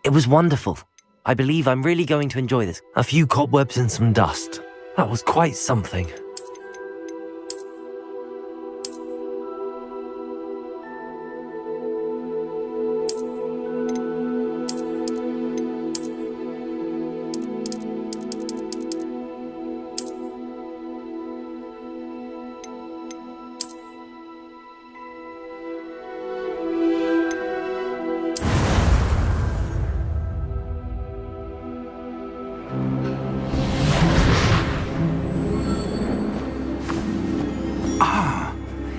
It was wonderful. I believe I'm really going to enjoy this. A few cobwebs and some dust. That was quite something.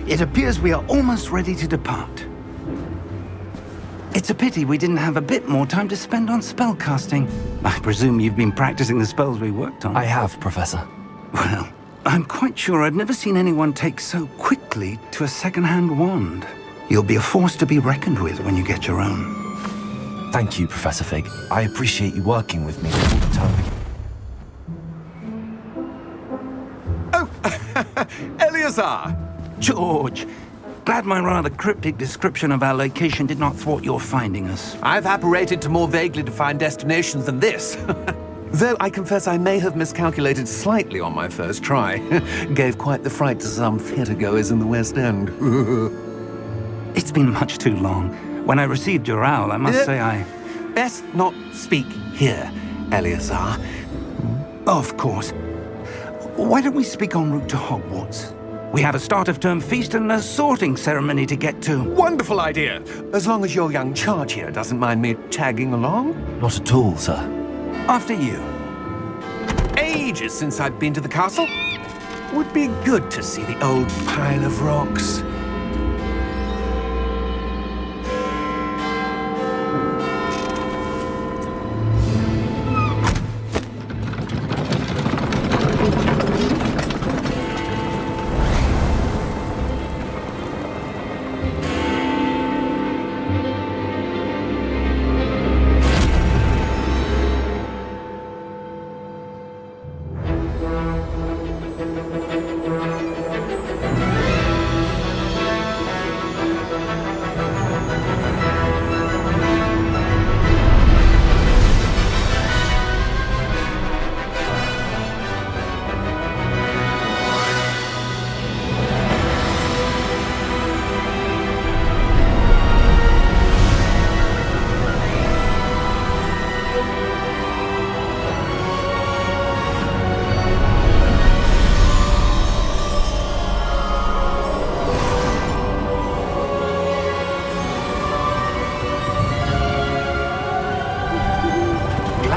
It appears we are almost ready to depart. It's a pity we didn't have a bit more time to spend on spellcasting. I presume you've been practicing the spells we worked on. I have, Professor. Well, I'm quite sure I've never seen anyone take so quickly to a second-hand wand. You'll be a force to be reckoned with when you get your own. Thank you, Professor Fig. I appreciate you working with me all the time. Oh, Eleazar! George, glad my rather cryptic description of our location did not thwart your finding us. I've apparated to more vaguely defined destinations than this. Though I confess I may have miscalculated slightly on my first try. Gave quite the fright to some theatre-goers in the West End. It's been much too long. When I received your owl, I must say I... Best not speak here, Eleazar. Of course. Why don't we speak en route to Hogwarts? We have a start-of-term feast and a sorting ceremony to get to. Wonderful idea! As long as your young charge here doesn't mind me tagging along. Not at all, sir. After you. Ages since I've been to the castle. Would be good to see the old pile of rocks.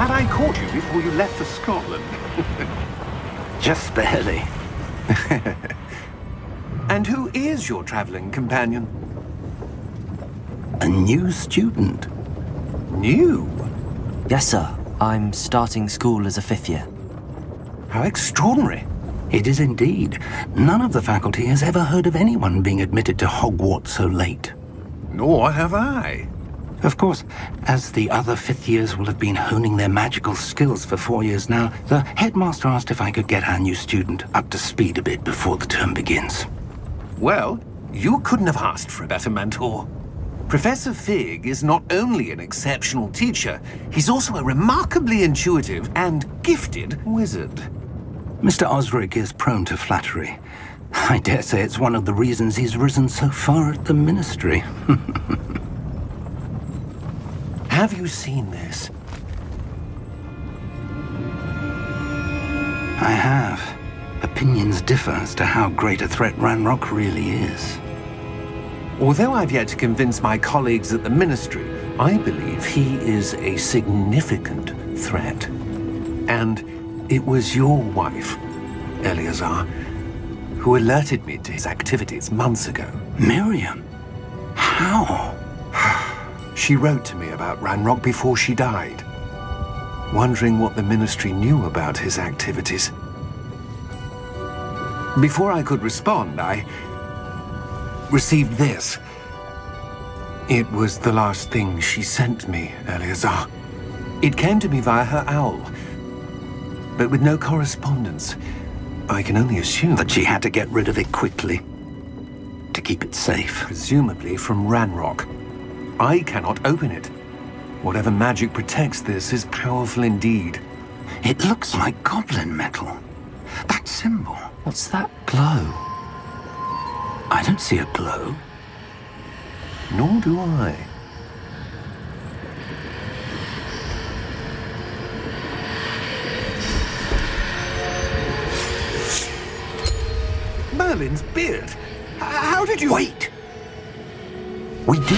I caught you before you left for Scotland. Just barely. And who is your traveling companion? A new student. New? Yes, sir. I'm starting school as a 5th year. How extraordinary. It is indeed. None of the faculty has ever heard of anyone being admitted to Hogwarts so late. Nor have I. Of course, as the other 5th years will have been honing their magical skills for 4 years now, the headmaster asked if I could get our new student up to speed a bit before the term begins. Well, you couldn't have asked for a better mentor. Professor Fig is not only an exceptional teacher, he's also a remarkably intuitive and gifted wizard. Mr. Osric is prone to flattery. I dare say it's one of the reasons he's risen so far at the Ministry. Have you seen this? I have. Opinions differ as to how great a threat Ranrock really is. Although I've yet to convince my colleagues at the Ministry, I believe he is a significant threat. And it was your wife, Eleazar, who alerted me to his activities months ago. Miriam? How? She wrote to me about Ranrock before she died, wondering what the Ministry knew about his activities. Before I could respond, I received this. It was the last thing she sent me, Eleazar. It came to me via her owl, but with no correspondence. I can only assume That she had to get rid of it quickly, to keep it safe. presumably from Ranrock. I cannot open it. Whatever magic protects this is powerful indeed. It looks like goblin metal. That symbol. What's that glow? I don't see a glow. Nor do I. Merlin's beard. How did you... Wait! We do...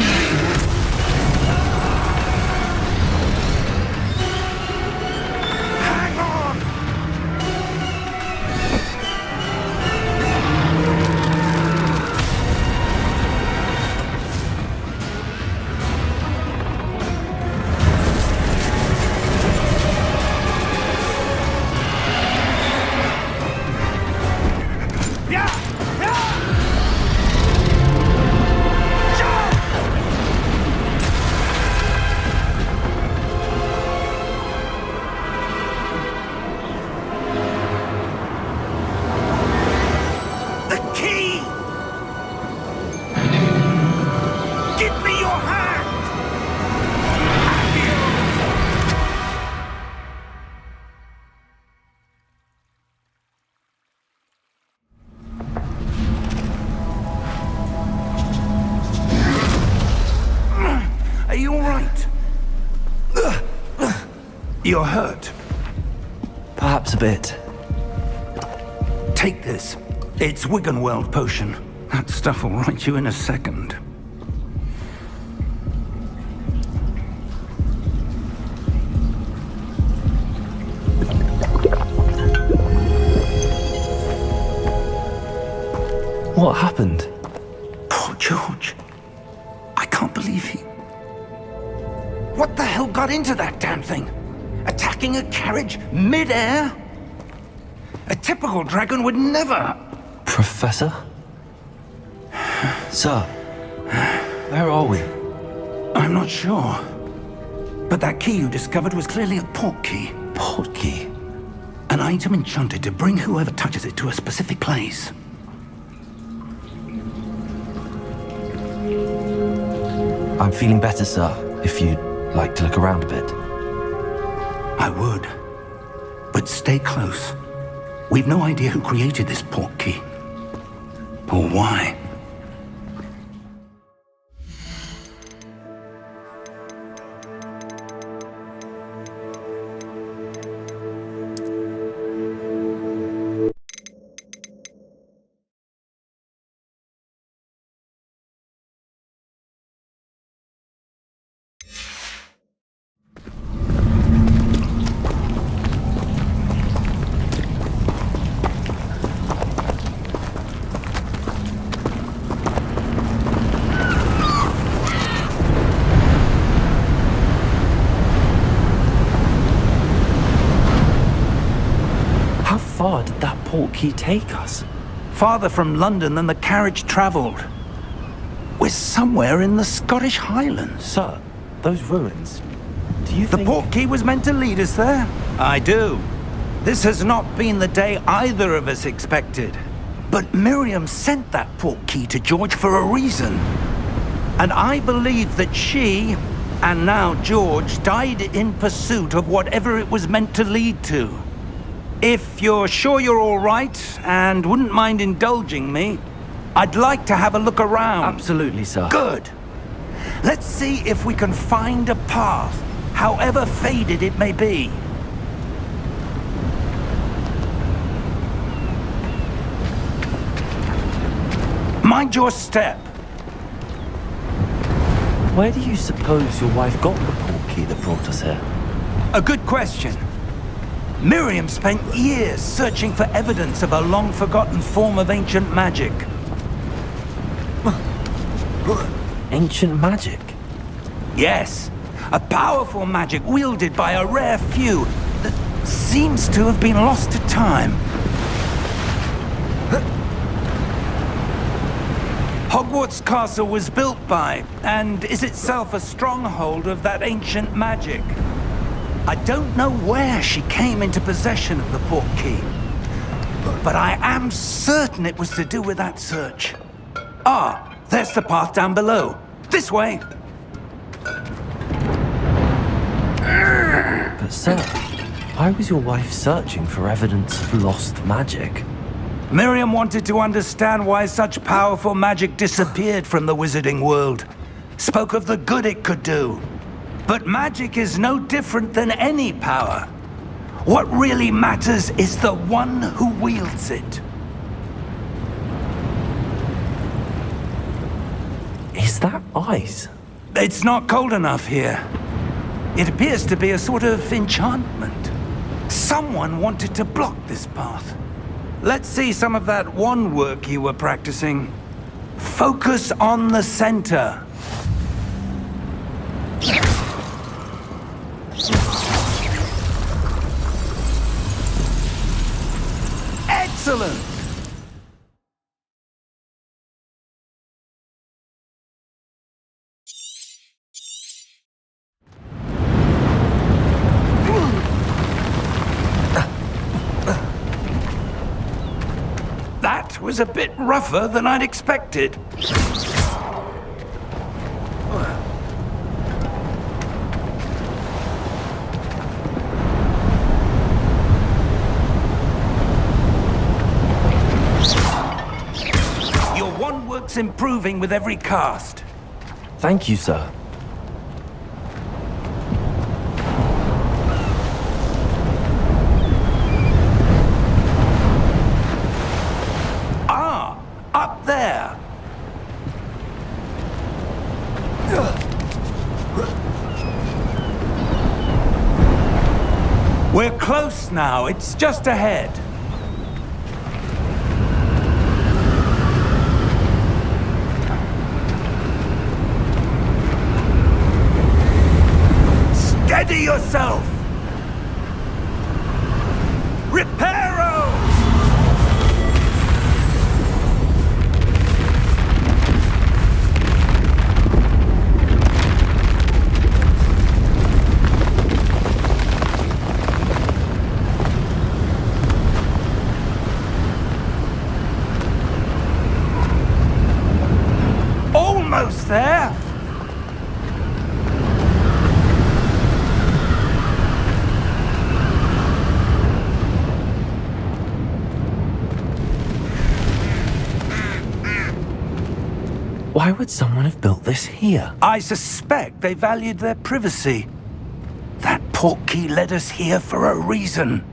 Hang on! You're hurt. Perhaps a bit. Take this. It's Wiggenweld potion. That stuff will right you in a second. What happened? Poor George. I can't believe he... What the hell got into that damn thing? Attacking a carriage mid-air? A typical dragon would never... Professor? Sir, where are we? I'm not sure. But that key you discovered was clearly a port key. Port key? An item enchanted to bring whoever touches it to a specific place. I'm feeling better, sir, if you'd like to look around a bit. I would. But stay close. We've no idea who created this port key. Or why. How far did that port key take us? Farther from London than the carriage travelled. We're somewhere in the Scottish Highlands. Sir, those ruins. Do you The think... port key was meant to lead us there? I do. This has not been the day either of us expected. But Miriam sent that port key to George for a reason. And I believe that she, and now George, died in pursuit of whatever it was meant to lead to. If you're sure you're all right, and wouldn't mind indulging me, I'd like to have a look around. Absolutely, sir. Good. Let's see if we can find a path, however faded it may be. Mind your step. Where do you suppose your wife got the port key that brought us here? A good question. Miriam spent years searching for evidence of a long-forgotten form of ancient magic. Ancient magic? Yes, a powerful magic wielded by a rare few that seems to have been lost to time. Hogwarts Castle was built by, and is itself a stronghold of that ancient magic. I don't know where she came into possession of the port key, but I am certain it was to do with that search. Ah, there's the path down below. This way. But sir, why was your wife searching for evidence of lost magic? Miriam wanted to understand why such powerful magic disappeared from the wizarding world. Spoke of the good it could do. But magic is no different than any power. What really matters is the one who wields it. Is that ice? It's not cold enough here. It appears to be a sort of enchantment. Someone wanted to block this path. Let's see some of that wand work you were practicing. Focus on the center. Excellent! That was a bit rougher than I'd expected. Your wand work's improving with every cast. Thank you, sir. Up there! We're close now. It's just ahead. Steady yourself! Reparo! Almost there! Why would someone have built this here? I suspect they valued their privacy. That portkey led us here for a reason.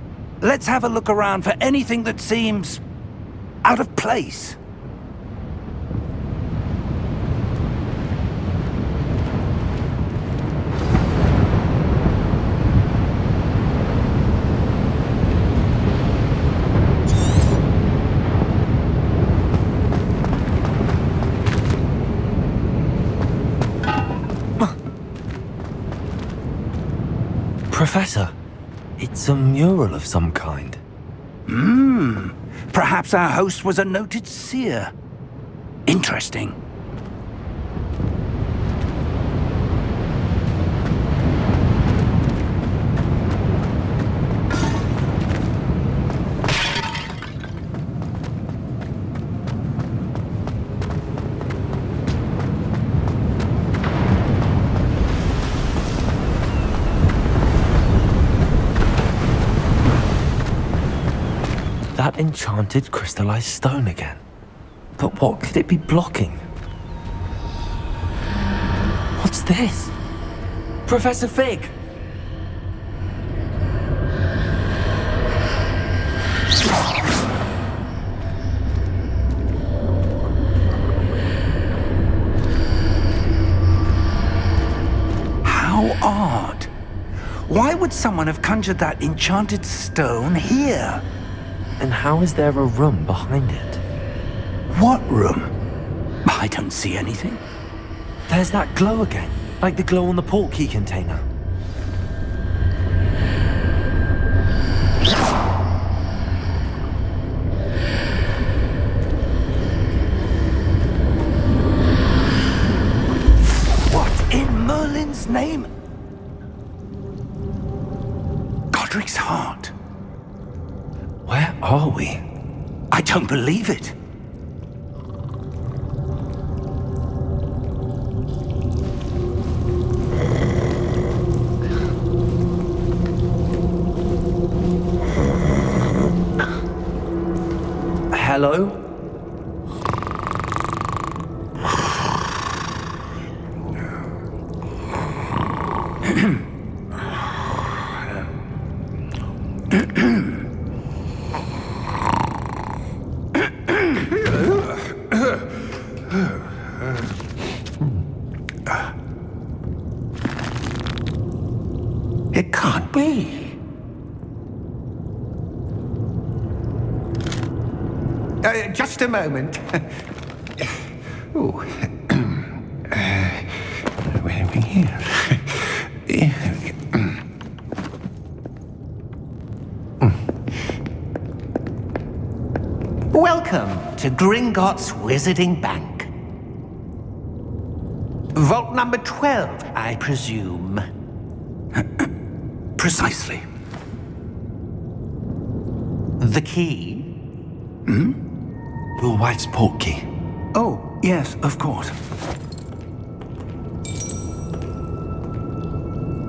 Let's have a look around for anything that seems out of place. Professor, it's a mural of some kind. Perhaps our host was a noted seer. Interesting. That enchanted crystallized stone again. But what could it be blocking? What's this? Professor Fig! How odd. Why would someone have conjured that enchanted stone here? And how is there a room behind it? What room? I don't see anything. There's that glow again, like the glow on the portkey container. What in Merlin's name? Godric's heart. Where are we? I don't believe it. Hello? It can't be. Just a moment. Oh. Where are we here? Welcome to Gringotts Wizarding Bank. Vault number 12, I presume. Precisely. The key? Your wife's portkey. Oh, yes, of course.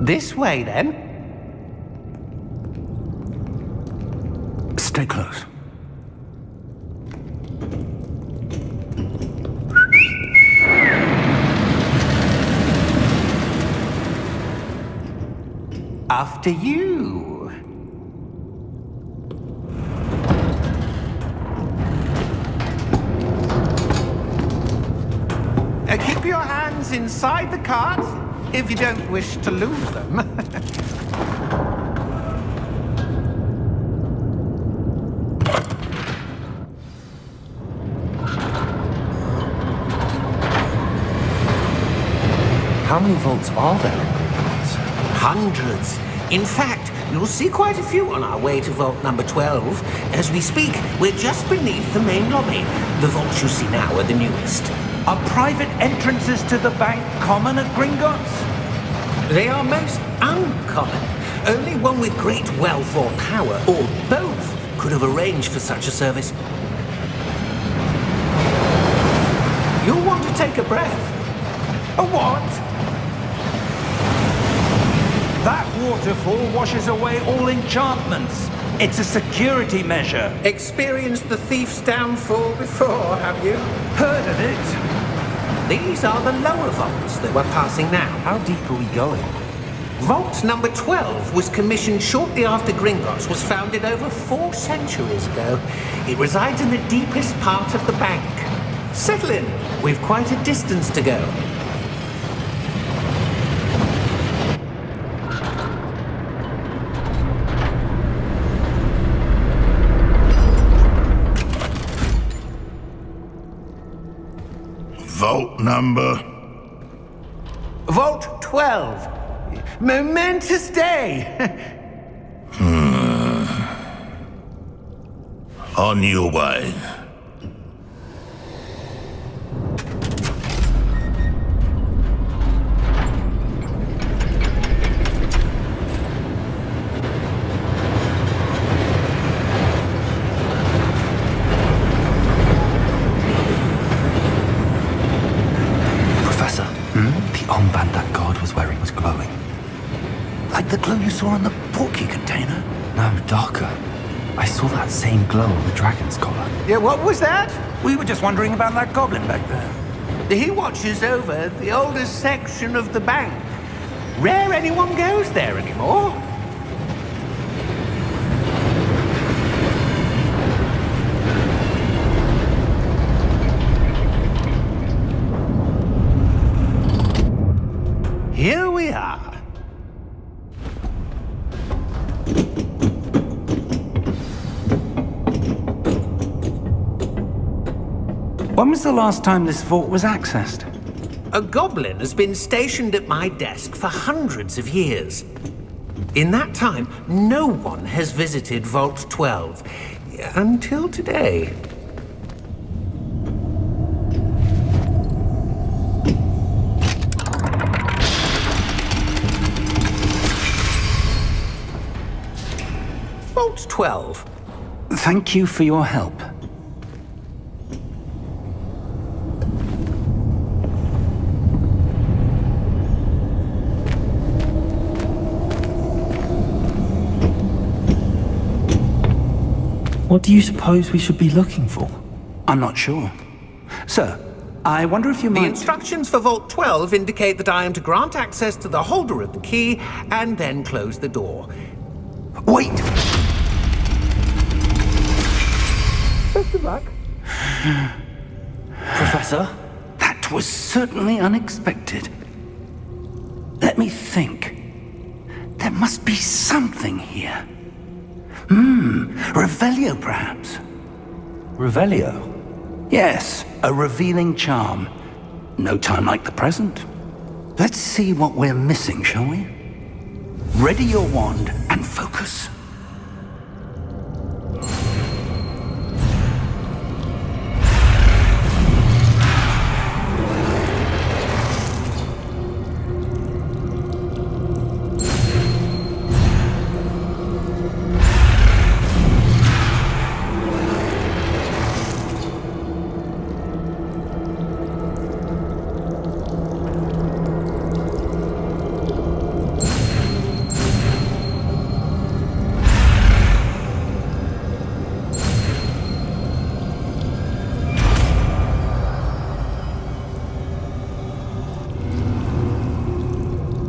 This way, then. Stay close. After you. Keep your hands inside the cart if you don't wish to lose them. How many vaults are there in Gringotts? Hundreds. In fact, you'll see quite a few on our way to vault number 12. As we speak, we're just beneath the main lobby. The vaults you see now are the newest. Are private entrances to the bank common at Gringotts? They are most uncommon. Only one with great wealth or power, or both, could have arranged for such a service. You'll want to take a breath. A what? That waterfall washes away all enchantments. It's a security measure. Experienced the thief's downfall before, have you? Heard of it? These are the lower vaults that we're passing now. How deep are we going? Vault number 12 was commissioned shortly after Gringotts was founded over 4 centuries ago. It resides in the deepest part of the bank. Settle in. We've quite a distance to go. Vault number? Vault 12. Momentous day. On your way. The armband that guard was wearing was glowing. Like the glow you saw on the portkey container? No, darker. I saw that same glow on the dragon's collar. Yeah, what was that? We were just wondering about that goblin back there. He watches over the oldest section of the bank. Rare anyone goes there anymore. Here we are. When was the last time this vault was accessed? A goblin has been stationed at my desk for hundreds of years. In that time, no one has visited Vault 12. Until today. Vault 12. Thank you for your help. What do you suppose we should be looking for? I'm not sure. Sir, I wonder if you The might... instructions for Vault 12 indicate that I am to grant access to the holder of the key and then close the door. Wait! Best of luck. Professor? That was certainly unexpected. Let me think. There must be something here. Revelio, perhaps? Revelio? Yes, a revealing charm. No time like the present. Let's see what we're missing, shall we? Ready your wand and focus.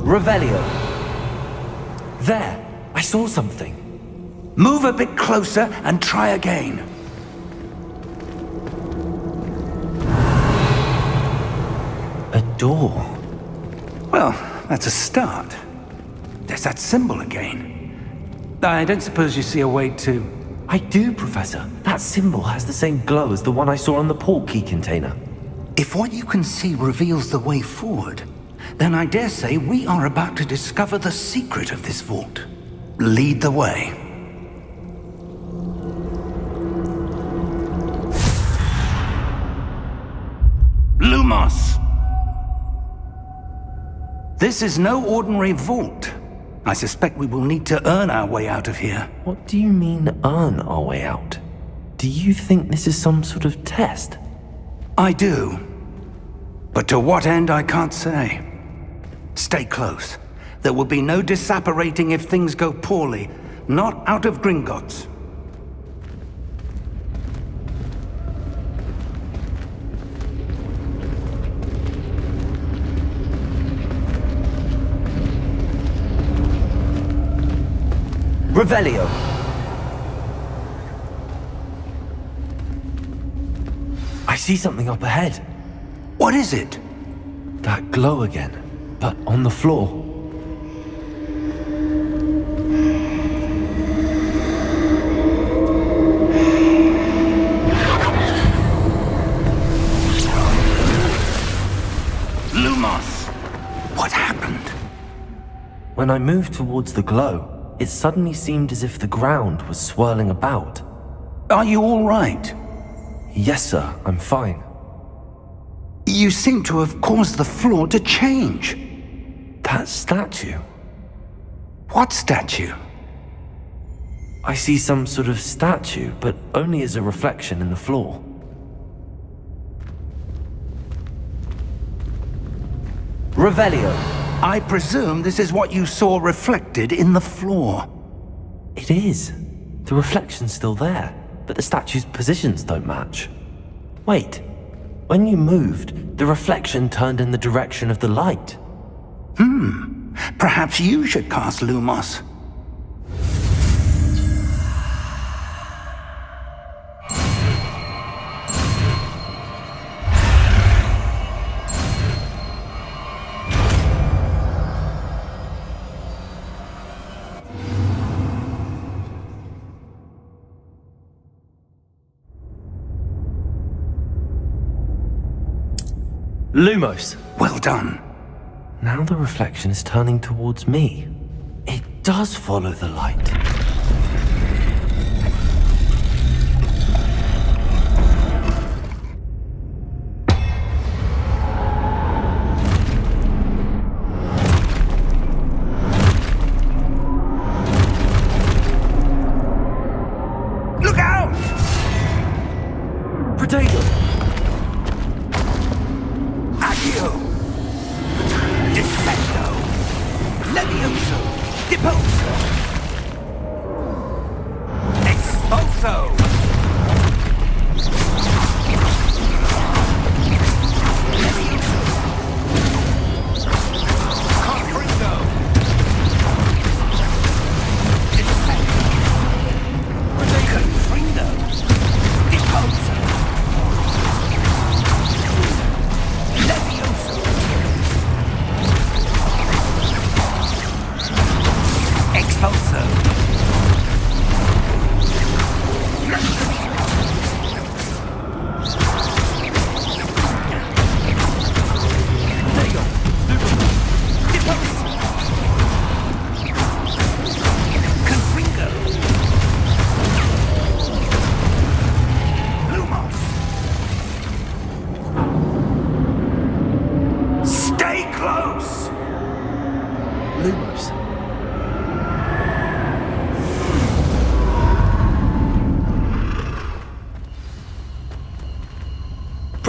Revelio. There, I saw something. Move a bit closer and try again. A door. Well, that's a start. There's that symbol again. I don't suppose you see a way to... I do, Professor. That symbol has the same glow as the one I saw on the port key container. If what you can see reveals the way forward, then I dare say we are about to discover the secret of this vault. Lead the way. Lumos! This is no ordinary vault. I suspect we will need to earn our way out of here. What do you mean, earn our way out? Do you think this is some sort of test? I do. But to what end, I can't say. Stay close. There will be no disapparating if things go poorly. Not out of Gringotts. Revelio. I see something up ahead. What is it? That glow again, but on the floor. Lumos! What happened? When I moved towards the glow, it suddenly seemed as if the ground was swirling about. Are you all right? Yes, sir, I'm fine. You seem to have caused the floor to change. That statue. What statue? I see some sort of statue, but only as a reflection in the floor. Revelio. I presume this is what you saw reflected in the floor. It is. The reflection's still there, but the statue's positions don't match. Wait. When you moved, the reflection turned in the direction of the light. Perhaps you should cast Lumos. Lumos. Well done. Now the reflection is turning towards me. It does follow the light. Look out! Potato! Accio! Descendo! Levioso! Deposo! Expulso!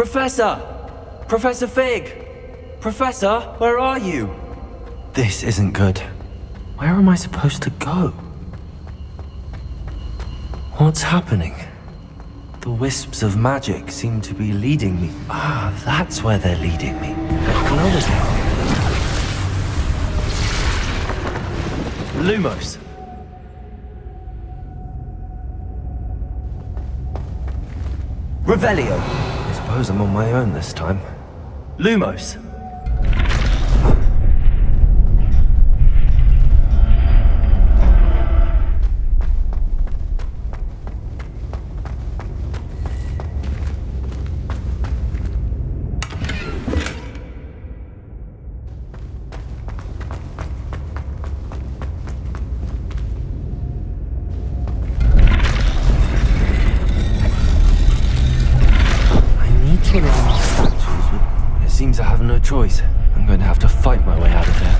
Professor! Professor Fig! Professor, where are you? This isn't good. Where am I supposed to go? What's happening? The wisps of magic seem to be leading me. Ah, that's where they're leading me. They're glowing. Lumos. Revelio. I suppose I'm on my own this time. Lumos. Seems I have no choice. I'm going to have to fight my way out of here.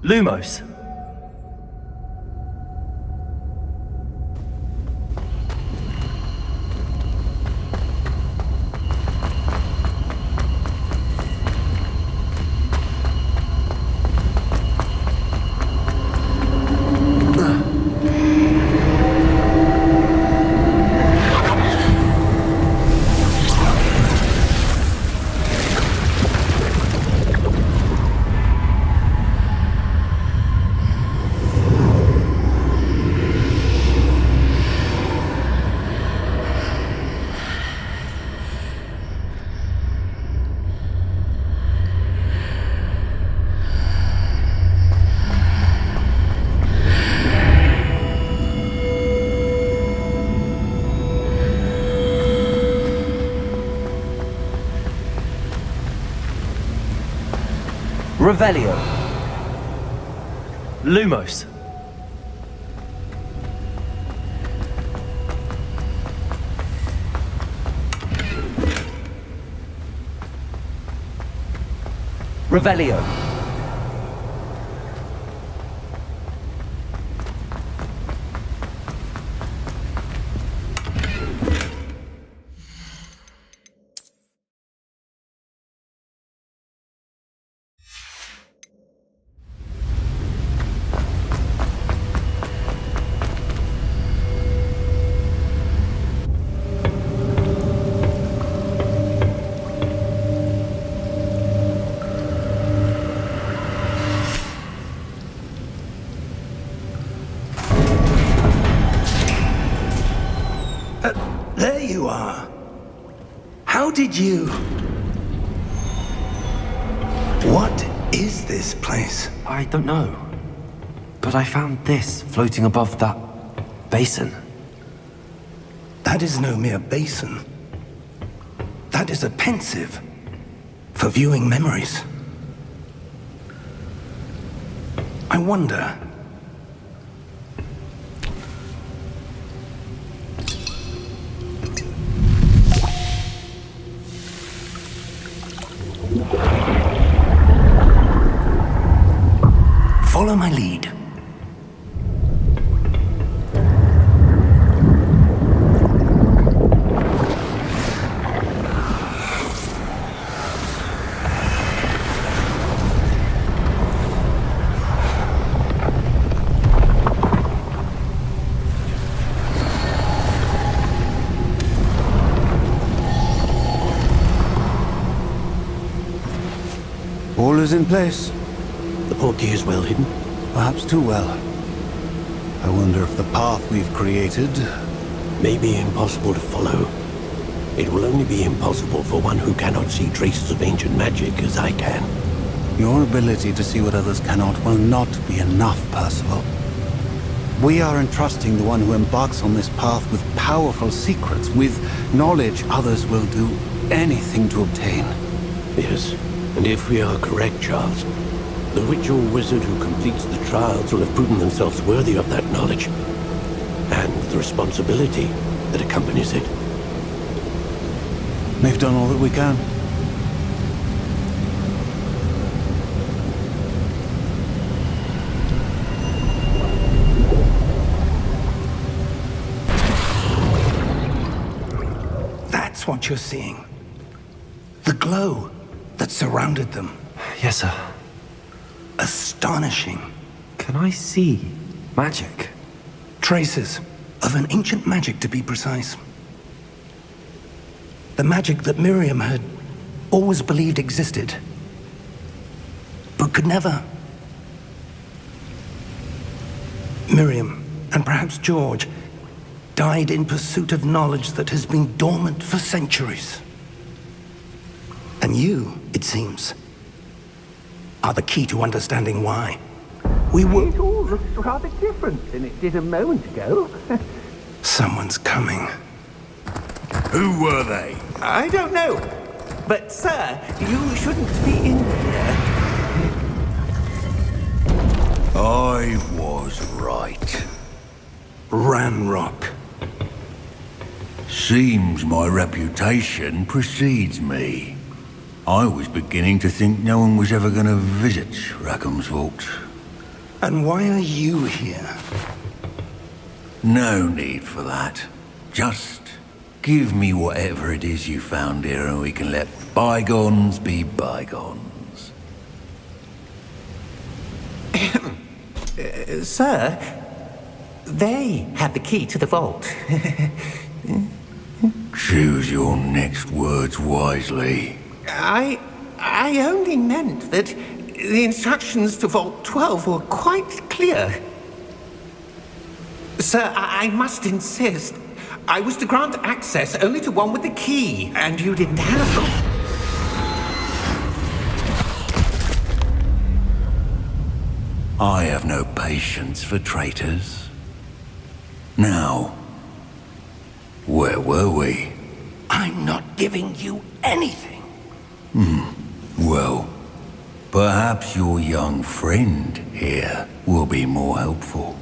Lumos. Revelio. Lumos. Revelio. There you are. How did you... What is this place? I don't know. But I found this floating above that basin. That is no mere basin. That is a pensive for viewing memories. I wonder... Follow my lead. All is in place. The portkey is well hidden. Perhaps too well. I wonder if the path we've created... May be impossible to follow. It will only be impossible for one who cannot see traces of ancient magic as I can. Your ability to see what others cannot will not be enough, Percival. We are entrusting the one who embarks on this path with powerful secrets, with knowledge others will do anything to obtain. Yes, and if we are correct, Charles, the witch or wizard who completes the trials will have proven themselves worthy of that knowledge, and the responsibility that accompanies it. We've done all that we can. That's what you're seeing. The glow that surrounded them. Yes, sir. Astonishing. Can I see magic? Traces of an ancient magic, to be precise. The magic that Miriam had always believed existed, but could never. Miriam, and perhaps George, died in pursuit of knowledge that has been dormant for centuries. And you, it seems, are the key to understanding why. We were... It all looks rather different than it did a moment ago. Someone's coming. Who were they? I don't know. But, sir, you shouldn't be in here. I was right. Ranrock. Seems my reputation precedes me. I was beginning to think no one was ever going to visit Rackham's Vault. And why are you here? No need for that. Just give me whatever it is you found here and we can let bygones be bygones. Sir, they had the key to the vault. Choose your next words wisely. I only meant that the instructions to Vault 12 were quite clear. Sir, I must insist. I was to grant access only to one with the key, and you didn't have them. I have no patience for traitors. Now, where were we? I'm not giving you anything. Well, perhaps your young friend here will be more helpful.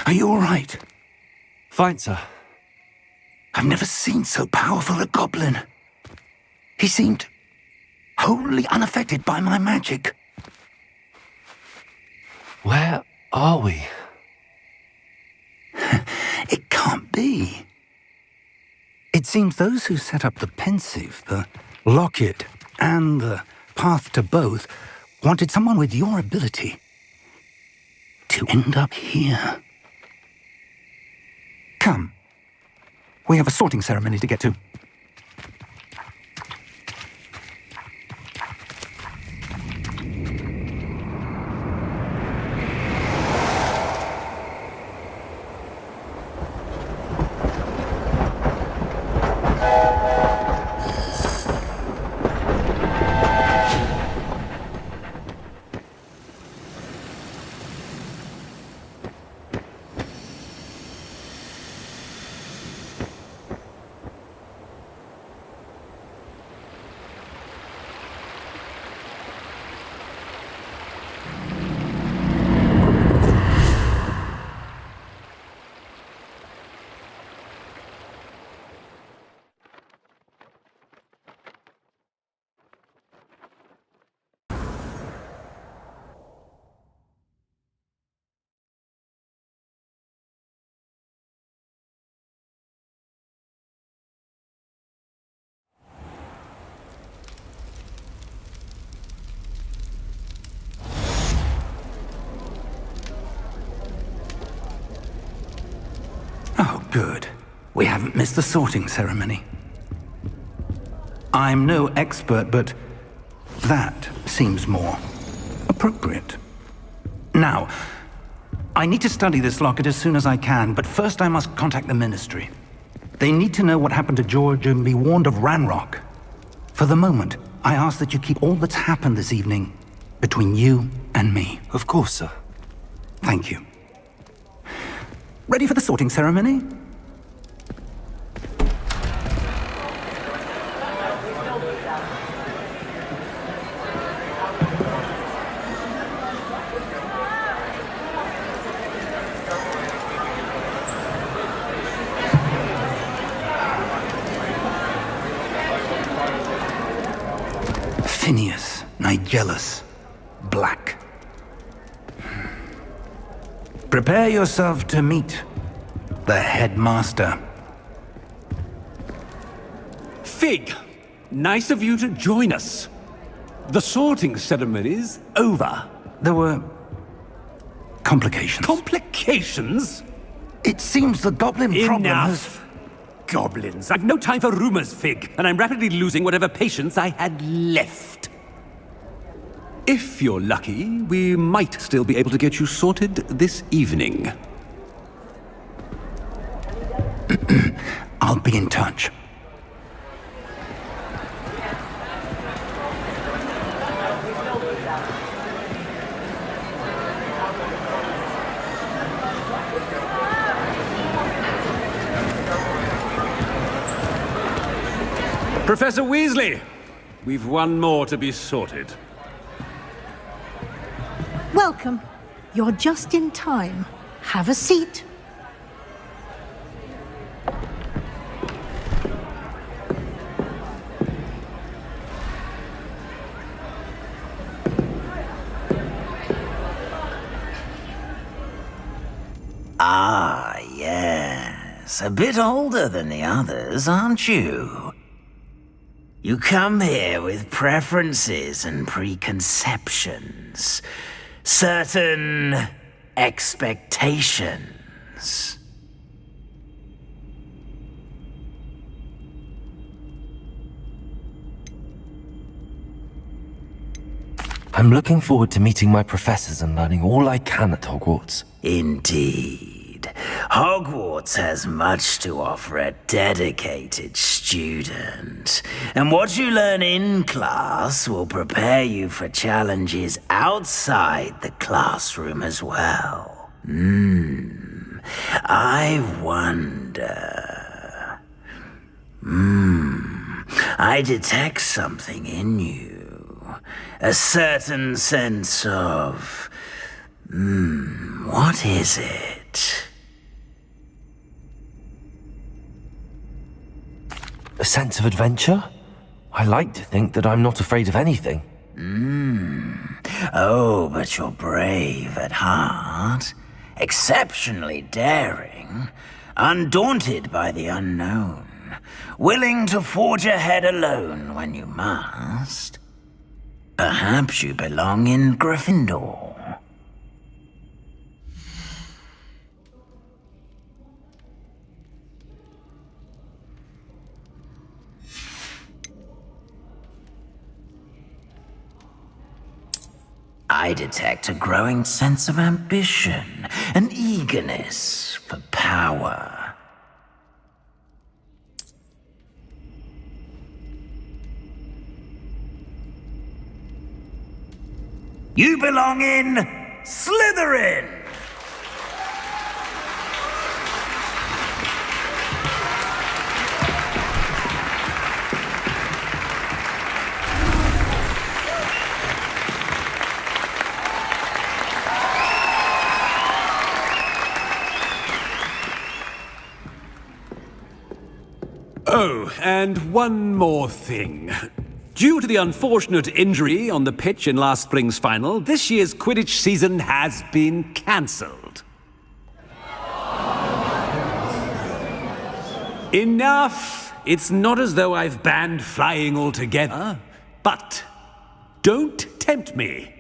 Are you all right? Fine, sir. I've never seen so powerful a goblin. He seemed wholly unaffected by my magic. Where are we? It can't be. It seems those who set up the pensive, the locket, and the path to both wanted someone with your ability to end up here. Come. We have a sorting ceremony to get to. Good. We haven't missed the sorting ceremony. I'm no expert, but that seems more appropriate. Now, I need to study this locket as soon as I can, but first I must contact the Ministry. They need to know what happened to George and be warned of Ranrock. For the moment, I ask that you keep all that's happened this evening between you and me. Of course, sir. Thank you. Ready for the sorting ceremony? Phineas, Nigellus, Black. Prepare yourself to meet the headmaster. Fig, nice of you to join us. The sorting ceremony's over. There were complications. Complications? It seems the goblin problem has... Enough! Goblins. I've no time for rumors, Fig, and I'm rapidly losing whatever patience I had left. If you're lucky, we might still be able to get you sorted this evening. I'll be in touch. Professor Weasley, we've one more to be sorted. Welcome. You're just in time. Have a seat. Ah, yes. A bit older than the others, aren't you? You come here with preferences and preconceptions. Certain expectations. I'm looking forward to meeting my professors and learning all I can at Hogwarts. Indeed. Hogwarts has much to offer a dedicated student. And what you learn in class will prepare you for challenges outside the classroom as well. I wonder... I detect something in you. A certain sense of... what is it? A sense of adventure? I like to think that I'm not afraid of anything. Oh, but you're brave at heart. Exceptionally daring. Undaunted by the unknown. Willing to forge ahead alone when you must. Perhaps you belong in Gryffindor. I detect a growing sense of ambition, an eagerness for power. You belong in Slytherin! Oh, and one more thing. Due to the unfortunate injury on the pitch in last spring's final, this year's Quidditch season has been cancelled. Enough! It's not as though I've banned flying altogether, but don't tempt me.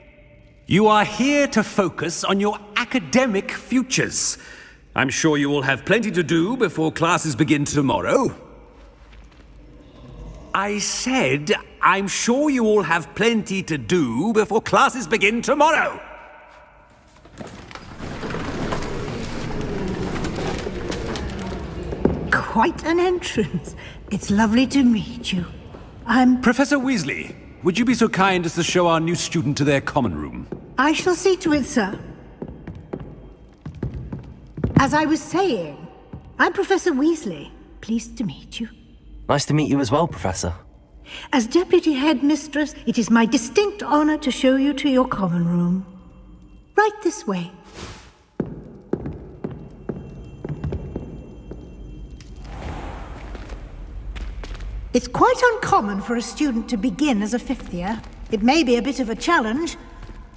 You are here to focus on your academic futures. I'm sure you all have plenty to do before classes begin tomorrow. I said, I'm sure you all have plenty to do before classes begin tomorrow. Quite an entrance. It's lovely to meet you. Professor Weasley, would you be so kind as to show our new student to their common room? I shall see to it, sir. As I was saying, I'm Professor Weasley. Pleased to meet you. Nice to meet you as well, Professor. As Deputy Headmistress, it is my distinct honor to show you to your common room. Right this way. It's quite uncommon for a student to begin as a fifth year. It may be a bit of a challenge,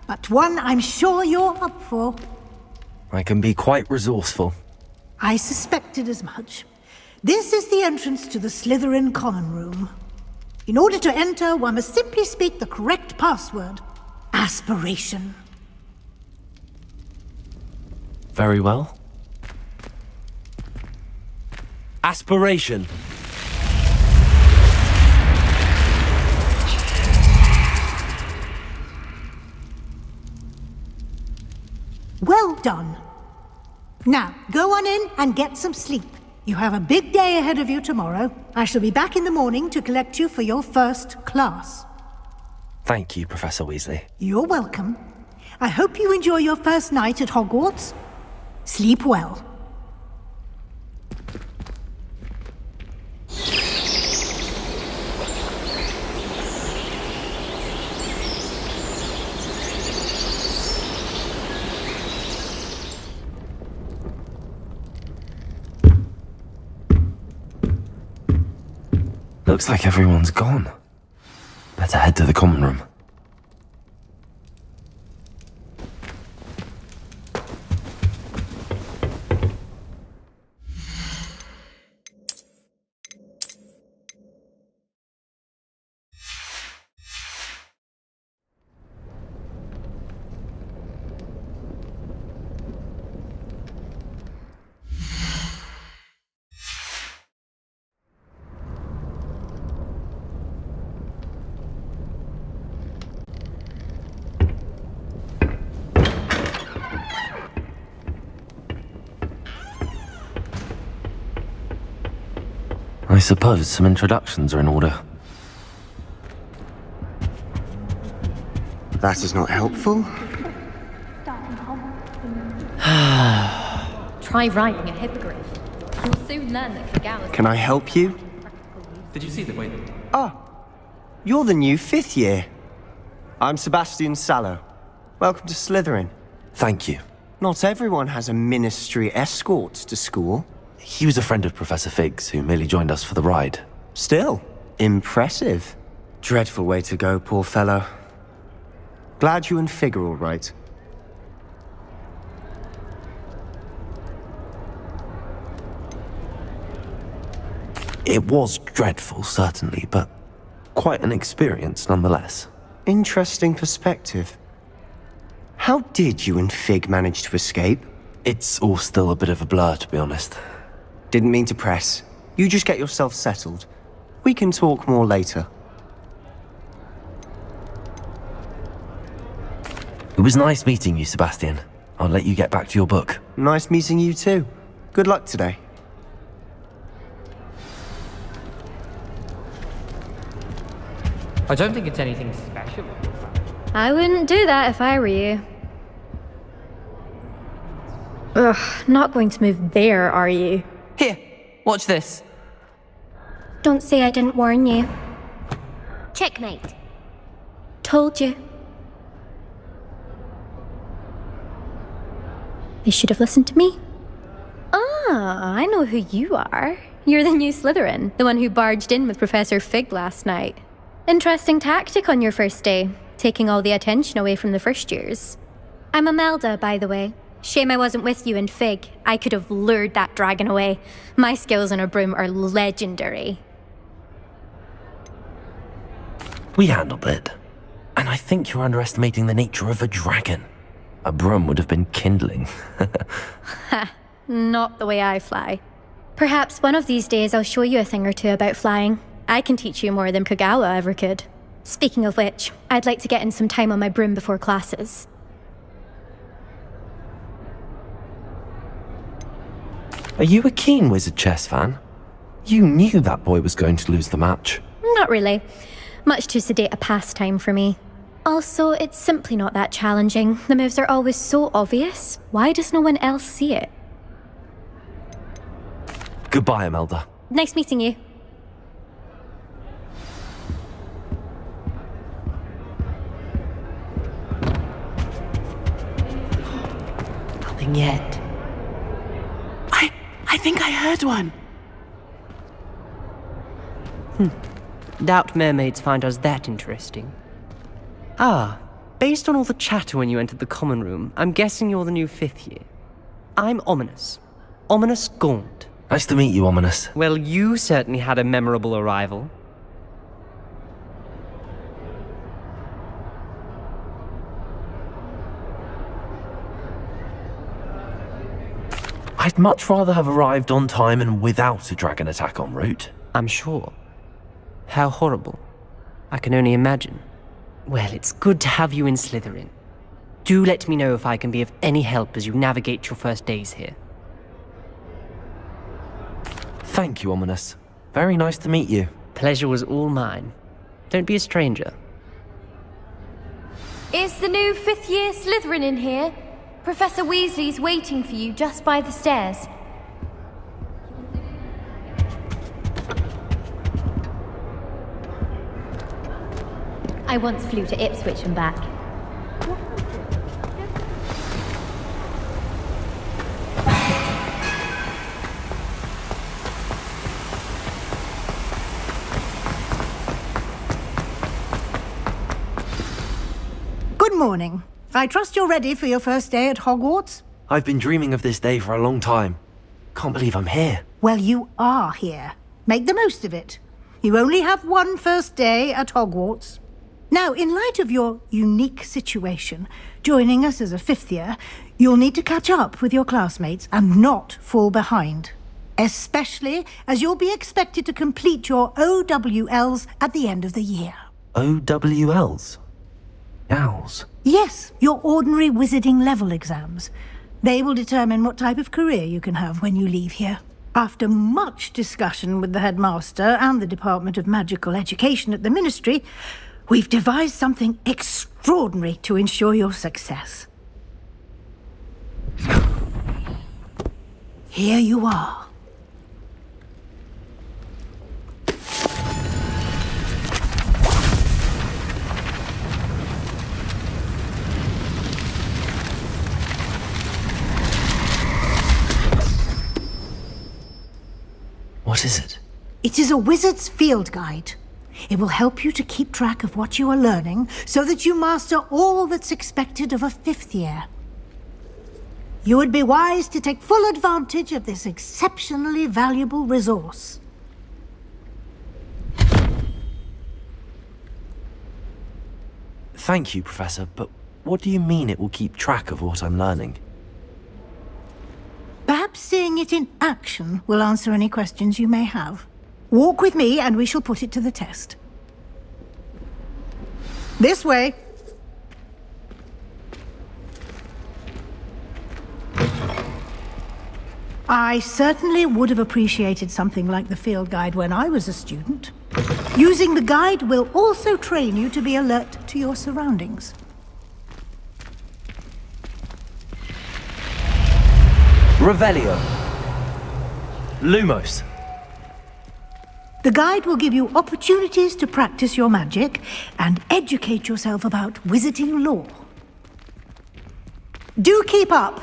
but one I'm sure you're up for. I can be quite resourceful. I suspected as much. This is the entrance to the Slytherin common room. In order to enter, one must simply speak the correct password. Aspiration. Very well. Aspiration. Well done. Now, go on in and get some sleep. You have a big day ahead of you tomorrow. I shall be back in the morning to collect you for your first class. Thank you, Professor Weasley. You're welcome. I hope you enjoy your first night at Hogwarts. Sleep well. Looks like everyone's gone. Better head to the common room. I suppose some introductions are in order. That is not helpful. Try writing a hippogriff. You'll soon learn that Kagao. Can I help you? Did you see the way? Ah, you're the new fifth year. I'm Sebastian Sallow. Welcome to Slytherin. Thank you. Not everyone has a ministry escort to school. He was a friend of Professor Fig's who merely joined us for the ride. Still, impressive. Dreadful way to go, poor fellow. Glad you and Fig are all right. It was dreadful, certainly, but quite an experience nonetheless. Interesting perspective. How did you and Fig manage to escape? It's all still a bit of a blur, to be honest. Didn't mean to press. You just get yourself settled. We can talk more later. It was nice meeting you, Sebastian. I'll let you get back to your book. Nice meeting you too. Good luck today. I don't think it's anything special. I wouldn't do that if I were you. Ugh, not going to move there, are you? Here, watch this. Don't say I didn't warn you. Checkmate. Told you. They should have listened to me. Ah, I know who you are. You're the new Slytherin, the one who barged in with Professor Fig last night. Interesting tactic on your first day, taking all the attention away from the first years. I'm Imelda, by the way. Shame I wasn't with you and Fig. I could have lured that dragon away. My skills on a broom are legendary. We handled it. And I think you're underestimating the nature of a dragon. A broom would have been kindling. Ha, Not the way I fly. Perhaps one of these days I'll show you a thing or two about flying. I can teach you more than Kagawa ever could. Speaking of which, I'd like to get in some time on my broom before classes. Are you a keen Wizard chess fan? You knew that boy was going to lose the match. Not really. Much too sedate a pastime for me. Also, it's simply not that challenging. The moves are always so obvious. Why does no one else see it? Goodbye, Imelda. Nice meeting you. Nothing yet. I think I heard one. Doubt mermaids find us that interesting. Ah, based on all the chatter when you entered the common room, I'm guessing you're the new 5th year. I'm Ominous. Ominous Gaunt. Nice to meet you, Ominous. Well, you certainly had a memorable arrival. I'd much rather have arrived on time and without a dragon attack en route. I'm sure. How horrible. I can only imagine. Well, it's good to have you in Slytherin. Do let me know if I can be of any help as you navigate your first days here. Thank you, Ominous. Very nice to meet you. Pleasure was all mine. Don't be a stranger. Is the new 5th year Slytherin in here? Professor Weasley's waiting for you just by the stairs. I once flew to Ipswich and back. Good morning. I trust you're ready for your first day at Hogwarts? I've been dreaming of this day for a long time. Can't believe I'm here. Well, you are here. Make the most of it. You only have one first day at Hogwarts. Now, in light of your unique situation, joining us as a 5th year, you'll need to catch up with your classmates and not fall behind. Especially as you'll be expected to complete your OWLs at the end of the year. OWLs? Owls? Yes, your ordinary wizarding level exams. They will determine what type of career you can have when you leave here. After much discussion with the headmaster and the Department of Magical Education at the Ministry, we've devised something extraordinary to ensure your success. Here you are. What is it? It is a wizard's field guide. It will help you to keep track of what you are learning so that you master all that's expected of a 5th year. You would be wise to take full advantage of this exceptionally valuable resource. Thank you, Professor, but what do you mean it will keep track of what I'm learning? Perhaps seeing it in action will answer any questions you may have. Walk with me and we shall put it to the test. This way. I certainly would have appreciated something like the field guide when I was a student. Using the guide will also train you to be alert to your surroundings. Revelio. Lumos. The guide will give you opportunities to practice your magic and educate yourself about wizarding lore. Do keep up!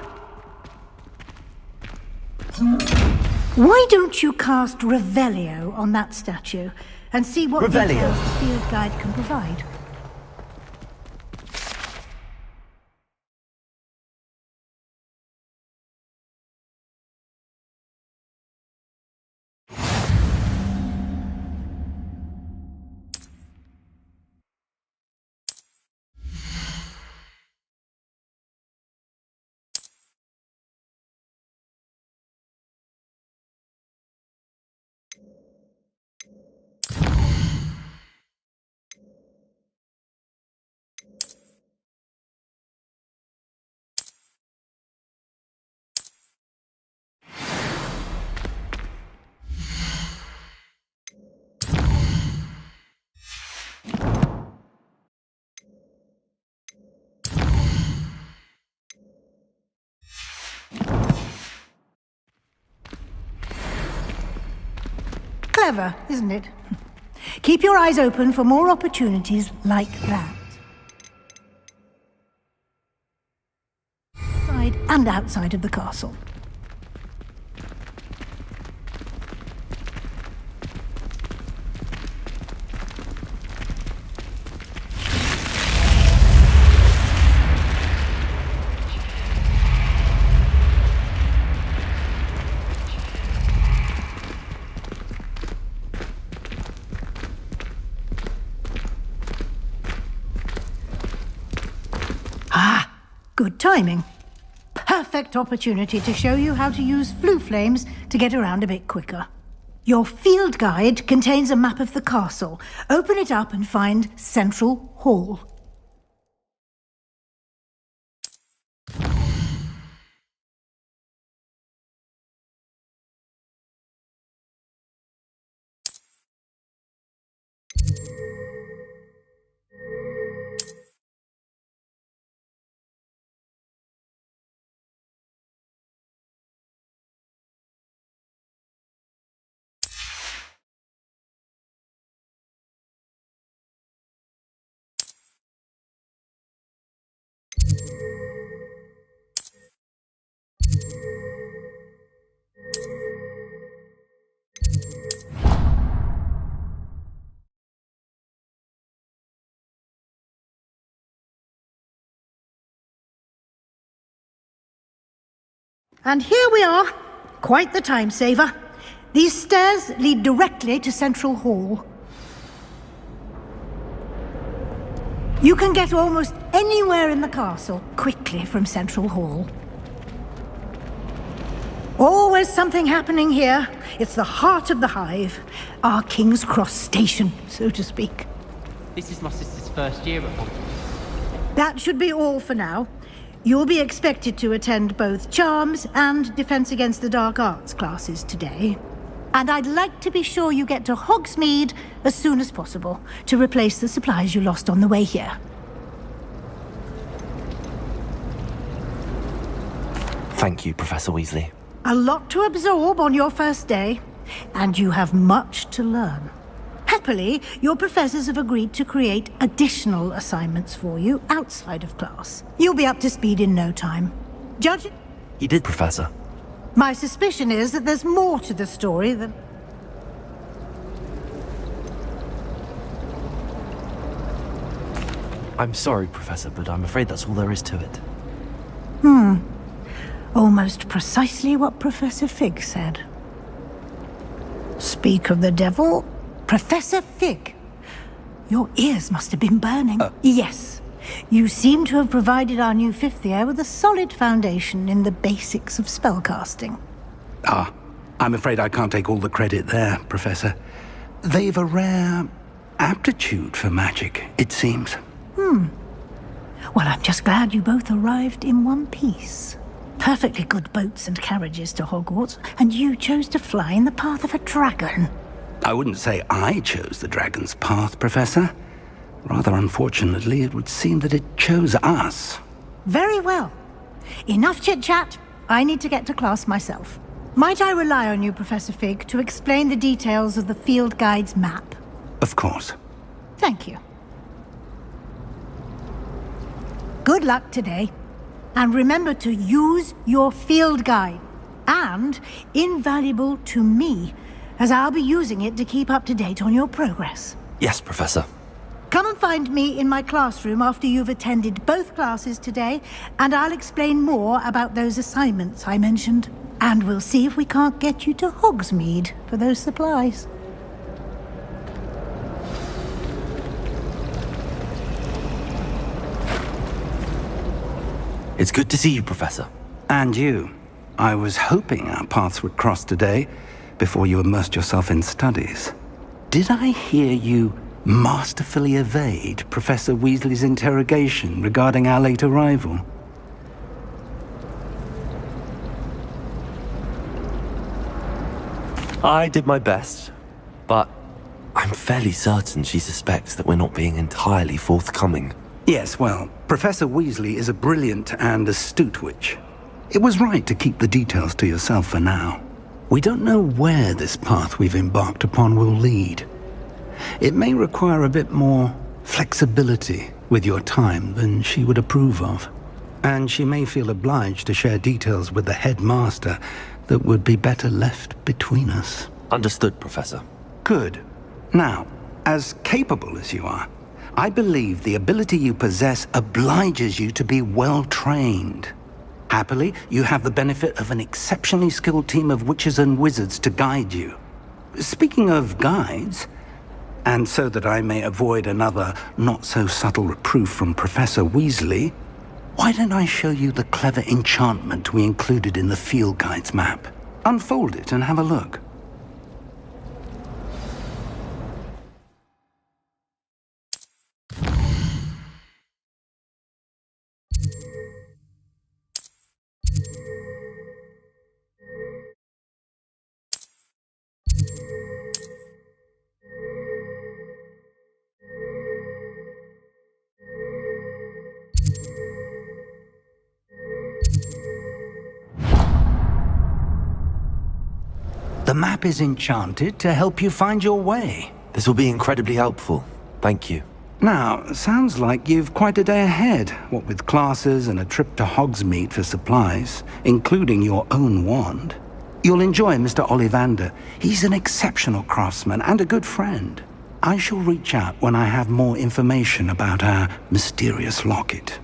Why don't you cast Revelio on that statue and see what details the field guide can provide? Clever, isn't it? Keep your eyes open for more opportunities like that. Inside and outside of the castle. Good timing. Perfect opportunity to show you how to use flue flames to get around a bit quicker. Your field guide contains a map of the castle. Open it up and find Central Hall. And here we are. Quite the time saver. These stairs lead directly to Central Hall. You can get almost anywhere in the castle quickly from Central Hall. Always something happening here. It's the heart of the hive. Our King's Cross station, so to speak. This is my sister's first year at Hogwarts. That should be all for now. You'll be expected to attend both Charms and Defense Against the Dark Arts classes today. And I'd like to be sure you get to Hogsmeade as soon as possible to replace the supplies you lost on the way here. Thank you, Professor Weasley. A lot to absorb on your first day, and you have much to learn. Happily, your professors have agreed to create additional assignments for you outside of class. You'll be up to speed in no time. Judge... He did, Professor. My suspicion is that there's more to the story than... I'm sorry, Professor, but I'm afraid that's all there is to it. Almost precisely what Professor Fig said. Speak of the devil, Professor Fig. Your ears must have been burning. Yes. You seem to have provided our new fifth year with a solid foundation in the basics of spellcasting. I'm afraid I can't take all the credit there, Professor. They've a rare aptitude for magic, it seems. Well, I'm just glad you both arrived in one piece. Perfectly good boats and carriages to Hogwarts, and you chose to fly in the path of a dragon. I wouldn't say I chose the dragon's path, Professor. Rather unfortunately, it would seem that it chose us. Very well. Enough chit-chat. I need to get to class myself. Might I rely on you, Professor Fig, to explain the details of the field guide's map? Of course. Thank you. Good luck today. And remember to use your field guide. And invaluable to me, as I'll be using it to keep up to date on your progress. Yes, Professor. Come and find me in my classroom after you've attended both classes today, and I'll explain more about those assignments I mentioned. And we'll see if we can't get you to Hogsmeade for those supplies. It's good to see you, Professor. And you. I was hoping our paths would cross today, before you immersed yourself in studies. Did I hear you masterfully evade Professor Weasley's interrogation regarding our late arrival? I did my best, but I'm fairly certain she suspects that we're not being entirely forthcoming. Yes, well, Professor Weasley is a brilliant and astute witch. It was right to keep the details to yourself for now. We don't know where this path we've embarked upon will lead. It may require a bit more flexibility with your time than she would approve of. And she may feel obliged to share details with the headmaster that would be better left between us. Understood, Professor. Good. Now, as capable as you are, I believe the ability you possess obliges you to be well trained. Happily, you have the benefit of an exceptionally skilled team of witches and wizards to guide you. Speaking of guides, and so that I may avoid another not-so-subtle reproof from Professor Weasley, why don't I show you the clever enchantment we included in the field guide's map? Unfold it and have a look. The map is enchanted to help you find your way. This will be incredibly helpful. Thank you. Now, sounds like you've quite a day ahead, what with classes and a trip to Hogsmeade for supplies, including your own wand. You'll enjoy Mr. Ollivander. He's an exceptional craftsman and a good friend. I shall reach out when I have more information about our mysterious locket.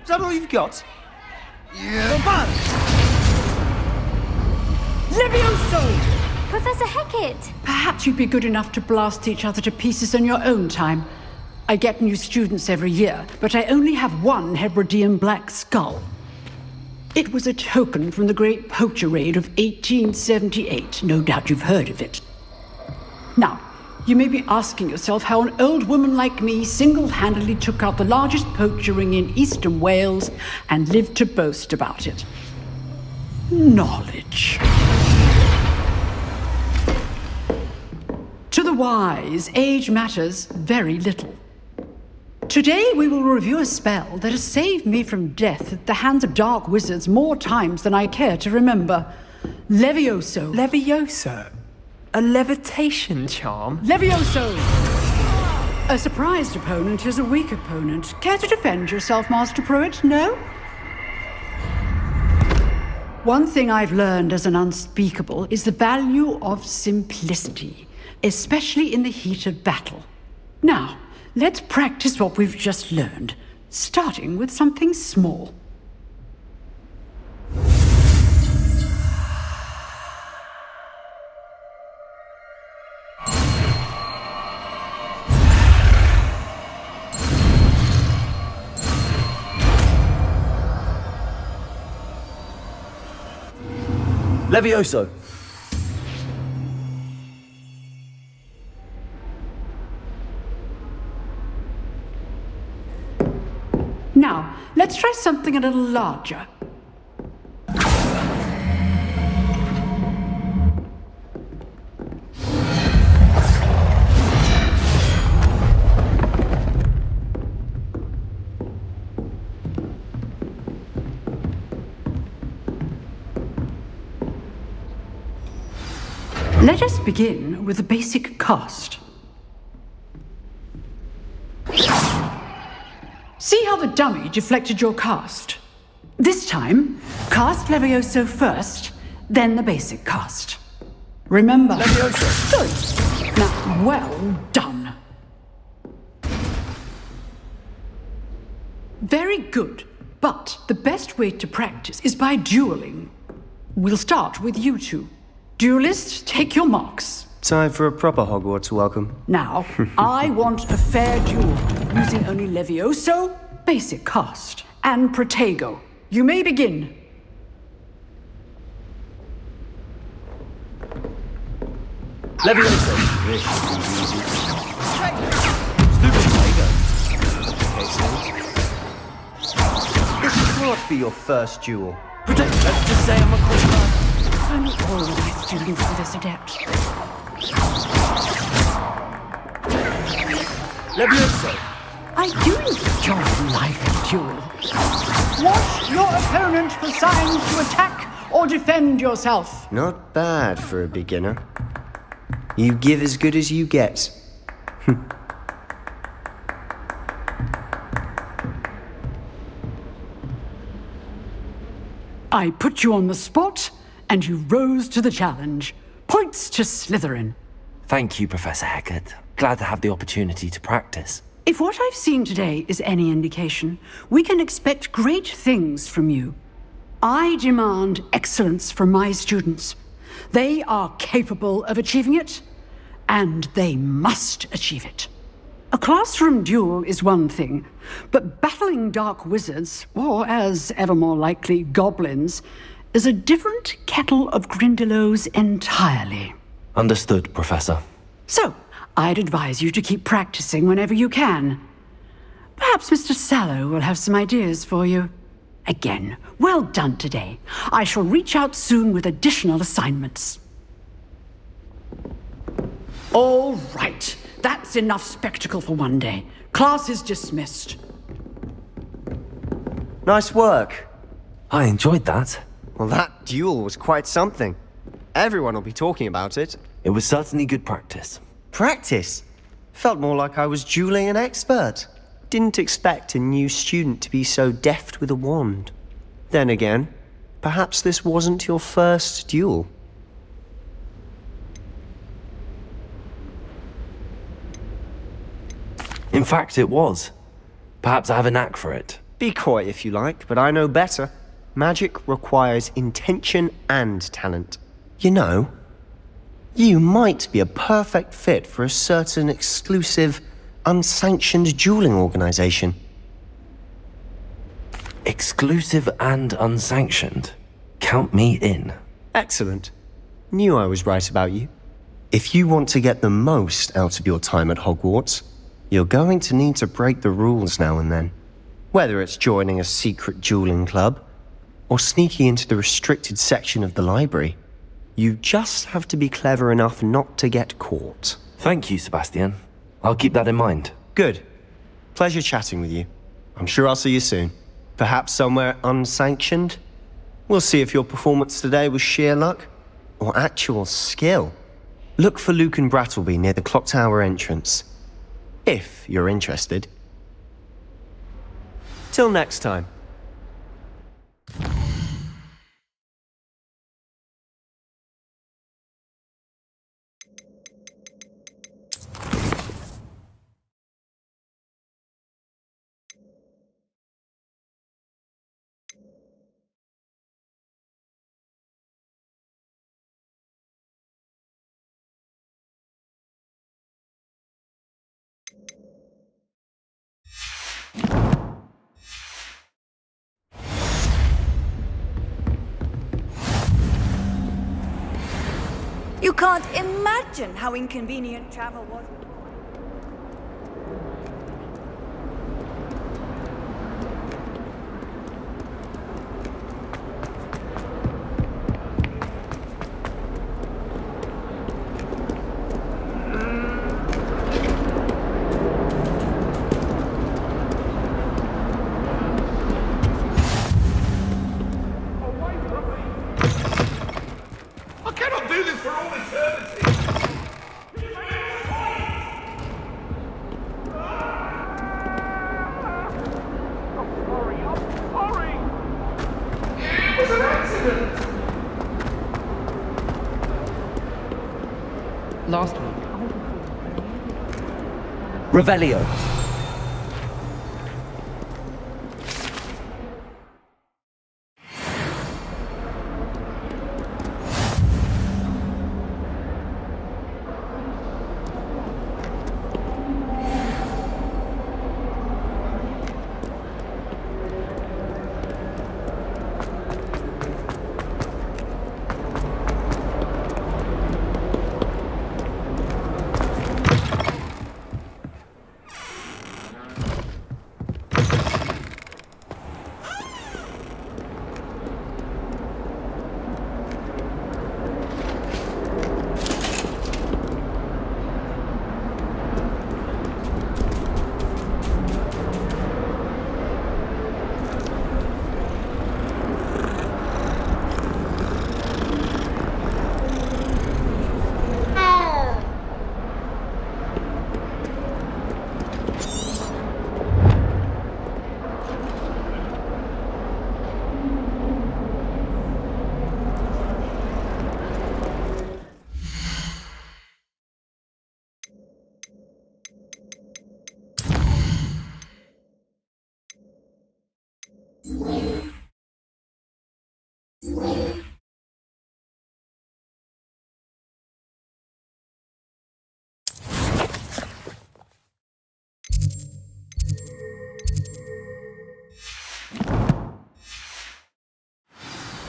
Is that all you've got? Yeah. Levioso! Professor Hecat! Perhaps you'd be good enough to blast each other to pieces in your own time. I get new students every year, but I only have one Hebridean black skull. It was a token from the Great Poacher Raid of 1878. No doubt you've heard of it. Now, you may be asking yourself how an old woman like me single-handedly took out the largest poacher ring in eastern Wales and lived to boast about it. Knowledge. To the wise, age matters very little. Today we will review a spell that has saved me from death at the hands of dark wizards more times than I care to remember. Levioso. Levioso? A levitation charm? Levioso! A surprised opponent is a weak opponent. Care to defend yourself, Master Pruitt? No? One thing I've learned as an unspeakable is the value of simplicity, especially in the heat of battle. Now, let's practice what we've just learned, starting with something small. Levioso! Now, let's try something a little larger. Let us begin with the basic cast. See how the dummy deflected your cast? This time, cast Levioso first, then the basic cast. Remember... Levioso! Good. Now, well done. Very good. But the best way to practice is by dueling. We'll start with you two. Duelists, take your marks. Time for a proper Hogwarts welcome. Now, I want a fair duel, using only Levioso, basic cast, and Protego. You may begin. Levioso. This is easy. Stupid tiger. This can't be your first duel. Let's just say I'm a quick learner. I'm not all of my students are this adept. Levioso. I do enjoy life in duel. Watch your opponent for signs to attack or defend yourself. Not bad for a beginner. You give as good as you get. I put you on the spot, and you rose to the challenge. Points to Slytherin. Thank you, Professor Hecat. Glad to have the opportunity to practice. If what I've seen today is any indication, we can expect great things from you. I demand excellence from my students. They are capable of achieving it, and they must achieve it. A classroom duel is one thing, but battling dark wizards, or as ever more likely, goblins, is a different kettle of Grindylows entirely. Understood, Professor. So, I'd advise you to keep practicing whenever you can. Perhaps Mr. Sallow will have some ideas for you. Again, well done today. I shall reach out soon with additional assignments. All right. That's enough spectacle for one day. Class is dismissed. Nice work. I enjoyed that. Well, that duel was quite something. Everyone will be talking about it. It was certainly good practice. Practice? Felt more like I was dueling an expert. Didn't expect a new student to be so deft with a wand. Then again, perhaps this wasn't your first duel. In fact, it was. Perhaps I have a knack for it. Be coy if you like, but I know better. Magic requires intention and talent. You know, you might be a perfect fit for a certain exclusive, unsanctioned dueling organization. Exclusive and unsanctioned? Count me in. Excellent. Knew I was right about you. If you want to get the most out of your time at Hogwarts, you're going to need to break the rules now and then. Whether it's joining a secret dueling club, or sneaking into the restricted section of the library, you just have to be clever enough not to get caught. Thank you, Sebastian. I'll keep that in mind. Good. Pleasure chatting with you. I'm sure I'll see you soon. Perhaps somewhere unsanctioned? We'll see if your performance today was sheer luck, or actual skill. Look for Luke and Brattleby near the clock tower entrance. If you're interested. Till next time. You can't imagine how inconvenient travel was. I cannot do this for all eternity! It was an accident! Last week. Revelio.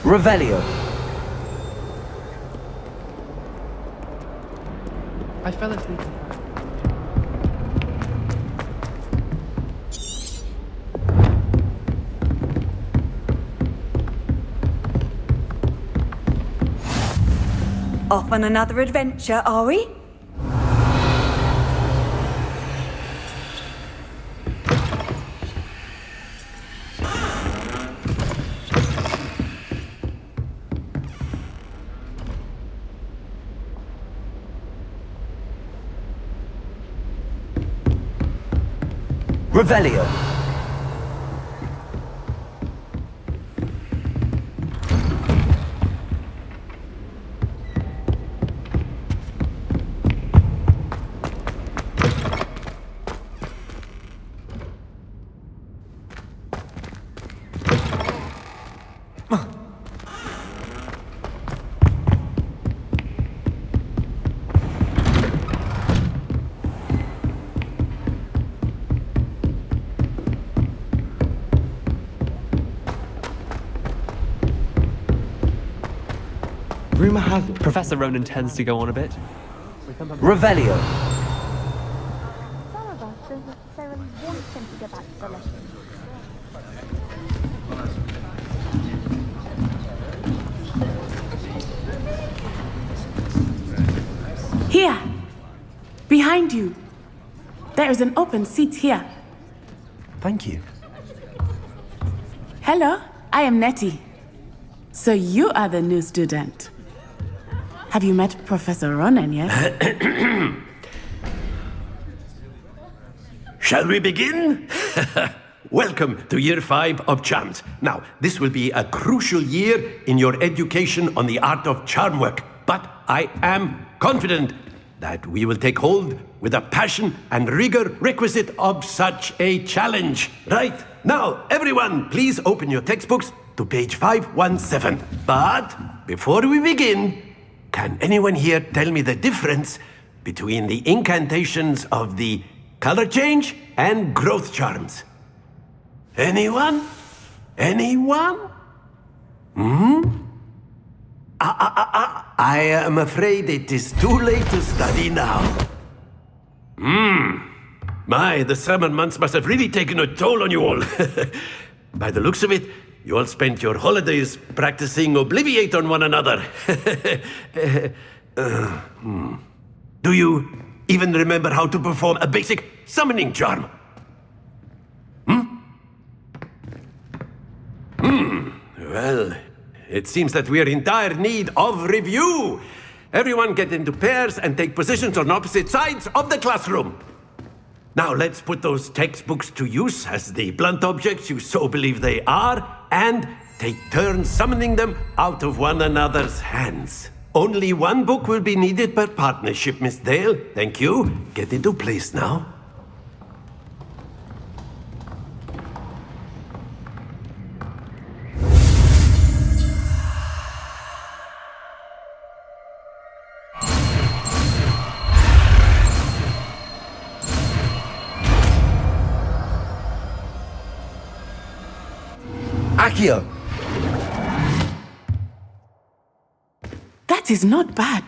Revelio. I fell asleep. Off on another adventure, are we? Revelio. Rumor has it Professor Ronan tends to go on a bit. Revelio. Some of us don't necessarily want him to go back to the lesson. Here! Behind you! There is an open seat here. Thank you. Hello, I am Nettie. So you are the new student. Have you met Professor Ronan yet? Shall we begin? Welcome to Year 5 of Charms. Now, this will be a crucial year in your education on the art of charm work, but I am confident that we will take hold with the passion and rigor requisite of such a challenge. Right, now, everyone, please open your textbooks to page 517. But before we begin, can anyone here tell me the difference between the incantations of the color change and growth charms? Anyone? Anyone? I am afraid it is too late to study now. My, the summer months must have really taken a toll on you all. By the looks of it, you all spent your holidays practicing Obliviate on one another. Do you even remember how to perform a basic summoning charm? Well, it seems that we are in dire need of review. Everyone get into pairs and take positions on opposite sides of the classroom. Now let's put those textbooks to use as the blunt objects you so believe they are, and take turns summoning them out of one another's hands. Only one book will be needed per partnership, Miss Dale. Thank you. Get into place now. Accio. That is not bad.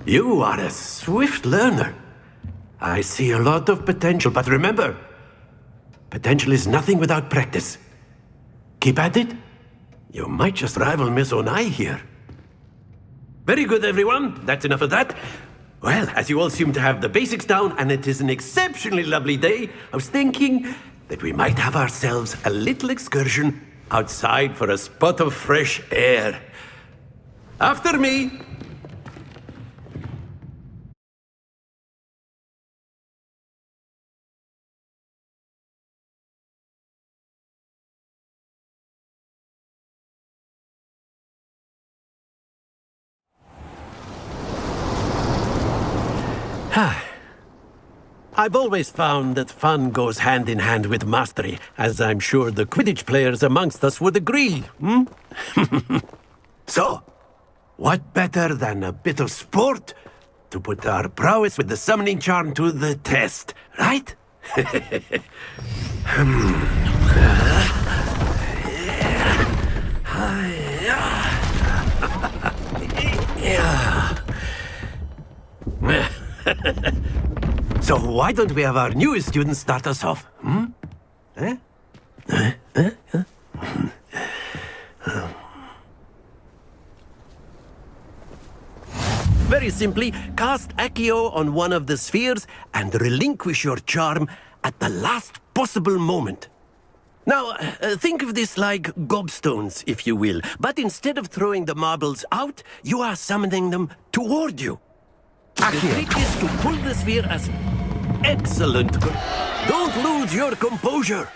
You are a swift learner. I see a lot of potential, but remember, potential is nothing without practice. Keep at it. You might just rival Miss Onai here. Very good, everyone. That's enough of that. Well, as you all seem to have the basics down, and it is an exceptionally lovely day, I was thinking that we might have ourselves a little excursion outside for a spot of fresh air. After me. I've always found that fun goes hand in hand with mastery, as I'm sure the Quidditch players amongst us would agree, hmm? So, what better than a bit of sport to put our prowess with the summoning charm to the test, right? So why don't we have our newest student start us off, hmm? Very simply, cast Accio on one of the spheres and relinquish your charm at the last possible moment. Now, think of this like gobstones, if you will, but instead of throwing the marbles out, you are summoning them toward you. The trick is to pull the sphere as... Excellent! Don't lose your composure!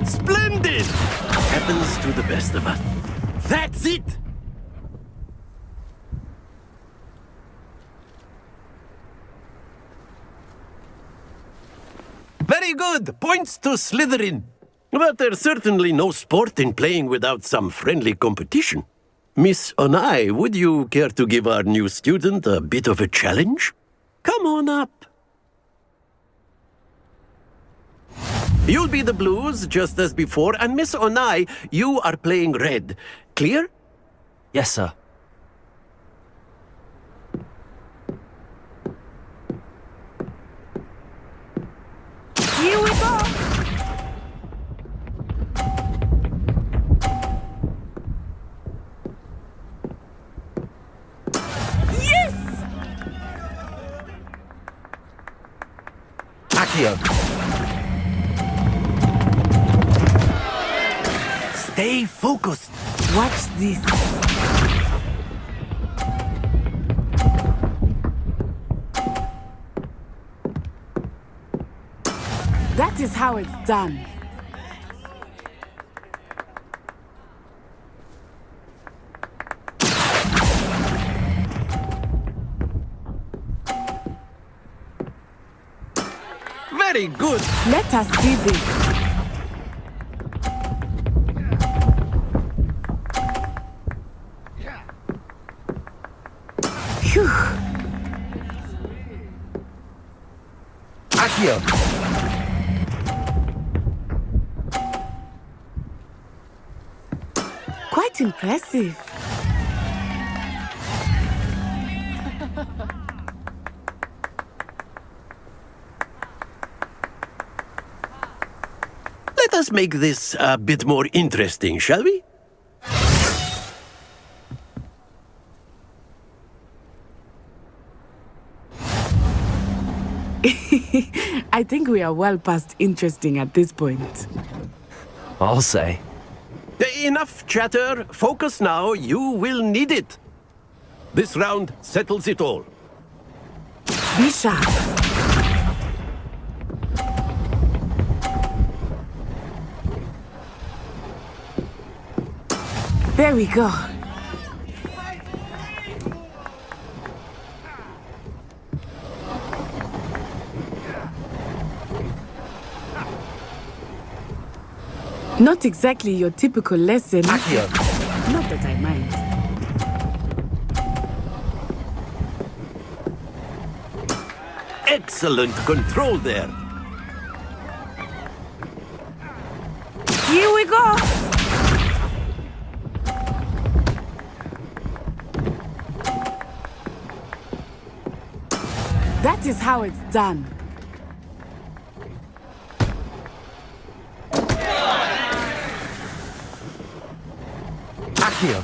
Splendid! Happens to the best of us. That's it! Very good! Points to Slytherin. But there's certainly no sport in playing without some friendly competition. Miss Onai, would you care to give our new student a bit of a challenge? Come on up. You'll be the blues, just as before, and Miss Onai, you are playing red. Clear? Yes, sir. Here we go! Yes! Accio. Stay focused. Watch this. That is how it's done. Very good. Let us see this. Phew. Accio. Quite impressive. Let us make this a bit more interesting, shall we? I think we are well past interesting at this point. I'll say. Enough chatter. Focus now. You will need it. This round settles it all. Be sharp. There we go. Not exactly your typical lesson. Accio. Not that I mind. Excellent control there. Here we go! That is how it's done. Accio.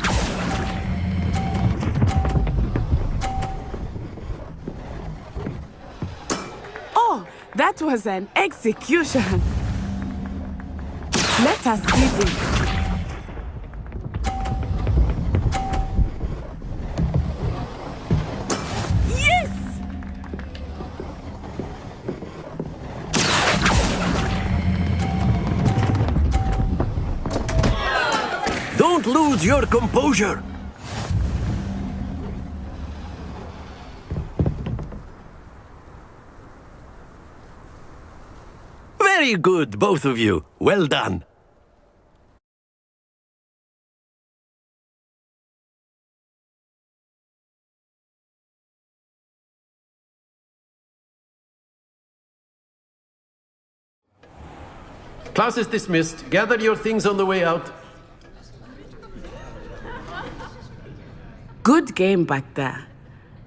Oh, that was an execution. Let us see this. Yes! Don't lose your composure. Very good, both of you. Well done. Class is dismissed. Gather your things on the way out. Good game back there.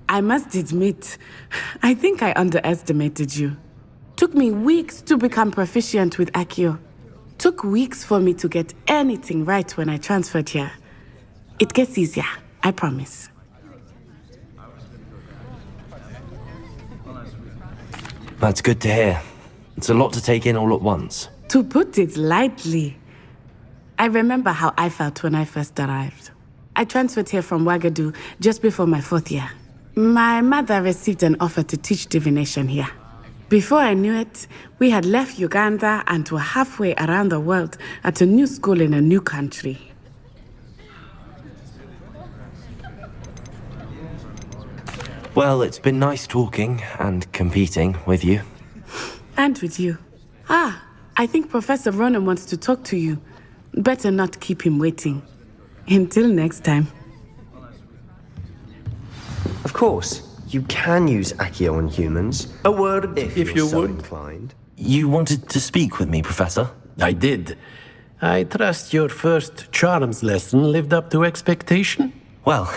I must admit, I think I underestimated you. Took me weeks to become proficient with Accio. Took weeks for me to get anything right when I transferred here. It gets easier, I promise. That's good to hear. It's a lot to take in all at once. To put it lightly, I remember how I felt when I first arrived. I transferred here from Ouagadougou just before my 4th year. My mother received an offer to teach divination here. Before I knew it, we had left Uganda and were halfway around the world at a new school in a new country. Well, it's been nice talking and competing with you. And with you. I think Professor Ronan wants to talk to you. Better not keep him waiting. Until next time. Of course, you can use Accio on humans. A word, if you so would. inclined. You wanted to speak with me, Professor? I did. I trust your first charms lesson lived up to expectation? Well,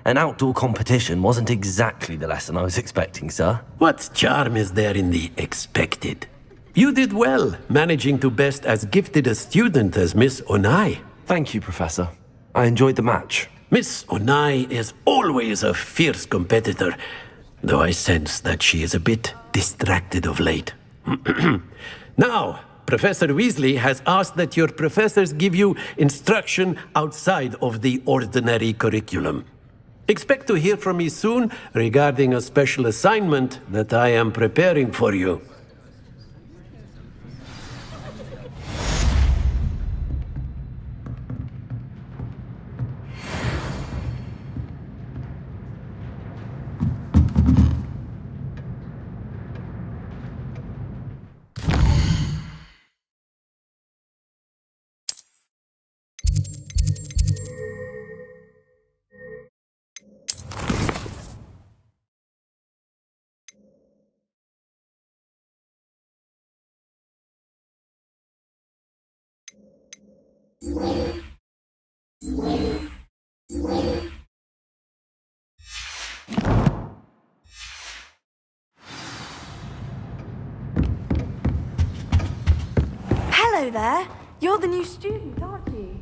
an outdoor competition wasn't exactly the lesson I was expecting, sir. What charm is there in the expected? You did well, managing to best as gifted a student as Miss Onai. Thank you, Professor. I enjoyed the match. Miss Onai is always a fierce competitor, though I sense that she is a bit distracted of late. Now, Professor Weasley has asked that your professors give you instruction outside of the ordinary curriculum. Expect to hear from me soon regarding a special assignment that I am preparing for you. Hello there. You're the new student, aren't you?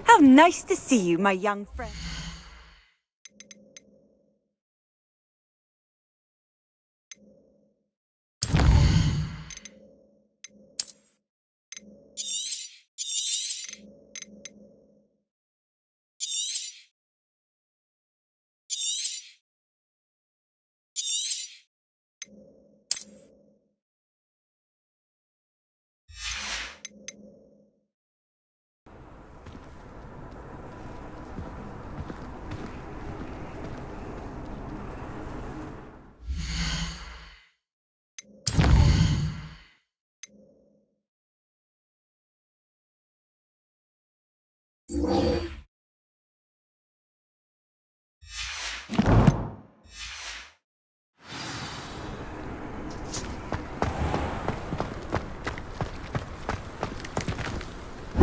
How nice to see you, my young friend.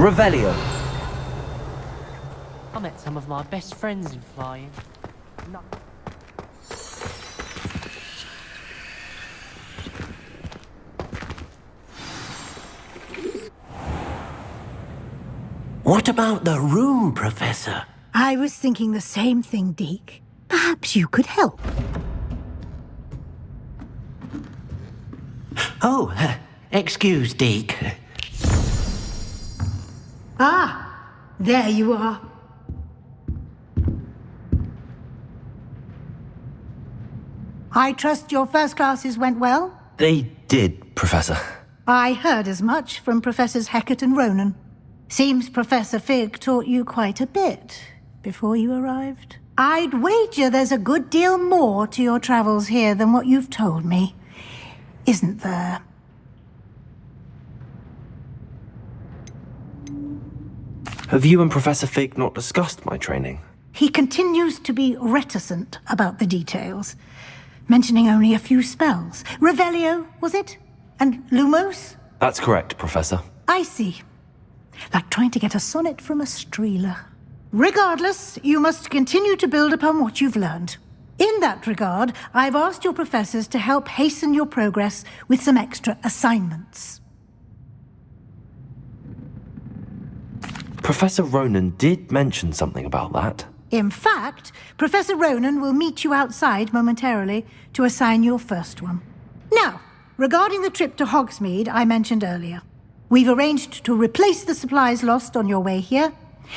Revelio. I met some of my best friends in flying. What about the room, Professor? I was thinking the same thing, Deke. Perhaps you could help. Oh, excuse, Deke. Ah, there you are. I trust your first classes went well? They did, Professor. I heard as much from Professors Hecat and Ronan. Seems Professor Fig taught you quite a bit before you arrived. I'd wager there's a good deal more to your travels here than what you've told me. Isn't there? Have you and Professor Fig not discussed my training? He continues to be reticent about the details, mentioning only a few spells. Revelio, was it? And Lumos? That's correct, Professor. I see. Like trying to get a sonnet from a streeler. Regardless, you must continue to build upon what you've learned. In that regard, I've asked your professors to help hasten your progress with some extra assignments. Professor Ronan did mention something about that. In fact, Professor Ronan will meet you outside momentarily to assign your first one. Now, regarding the trip to Hogsmeade I mentioned earlier, we've arranged to replace the supplies lost on your way here,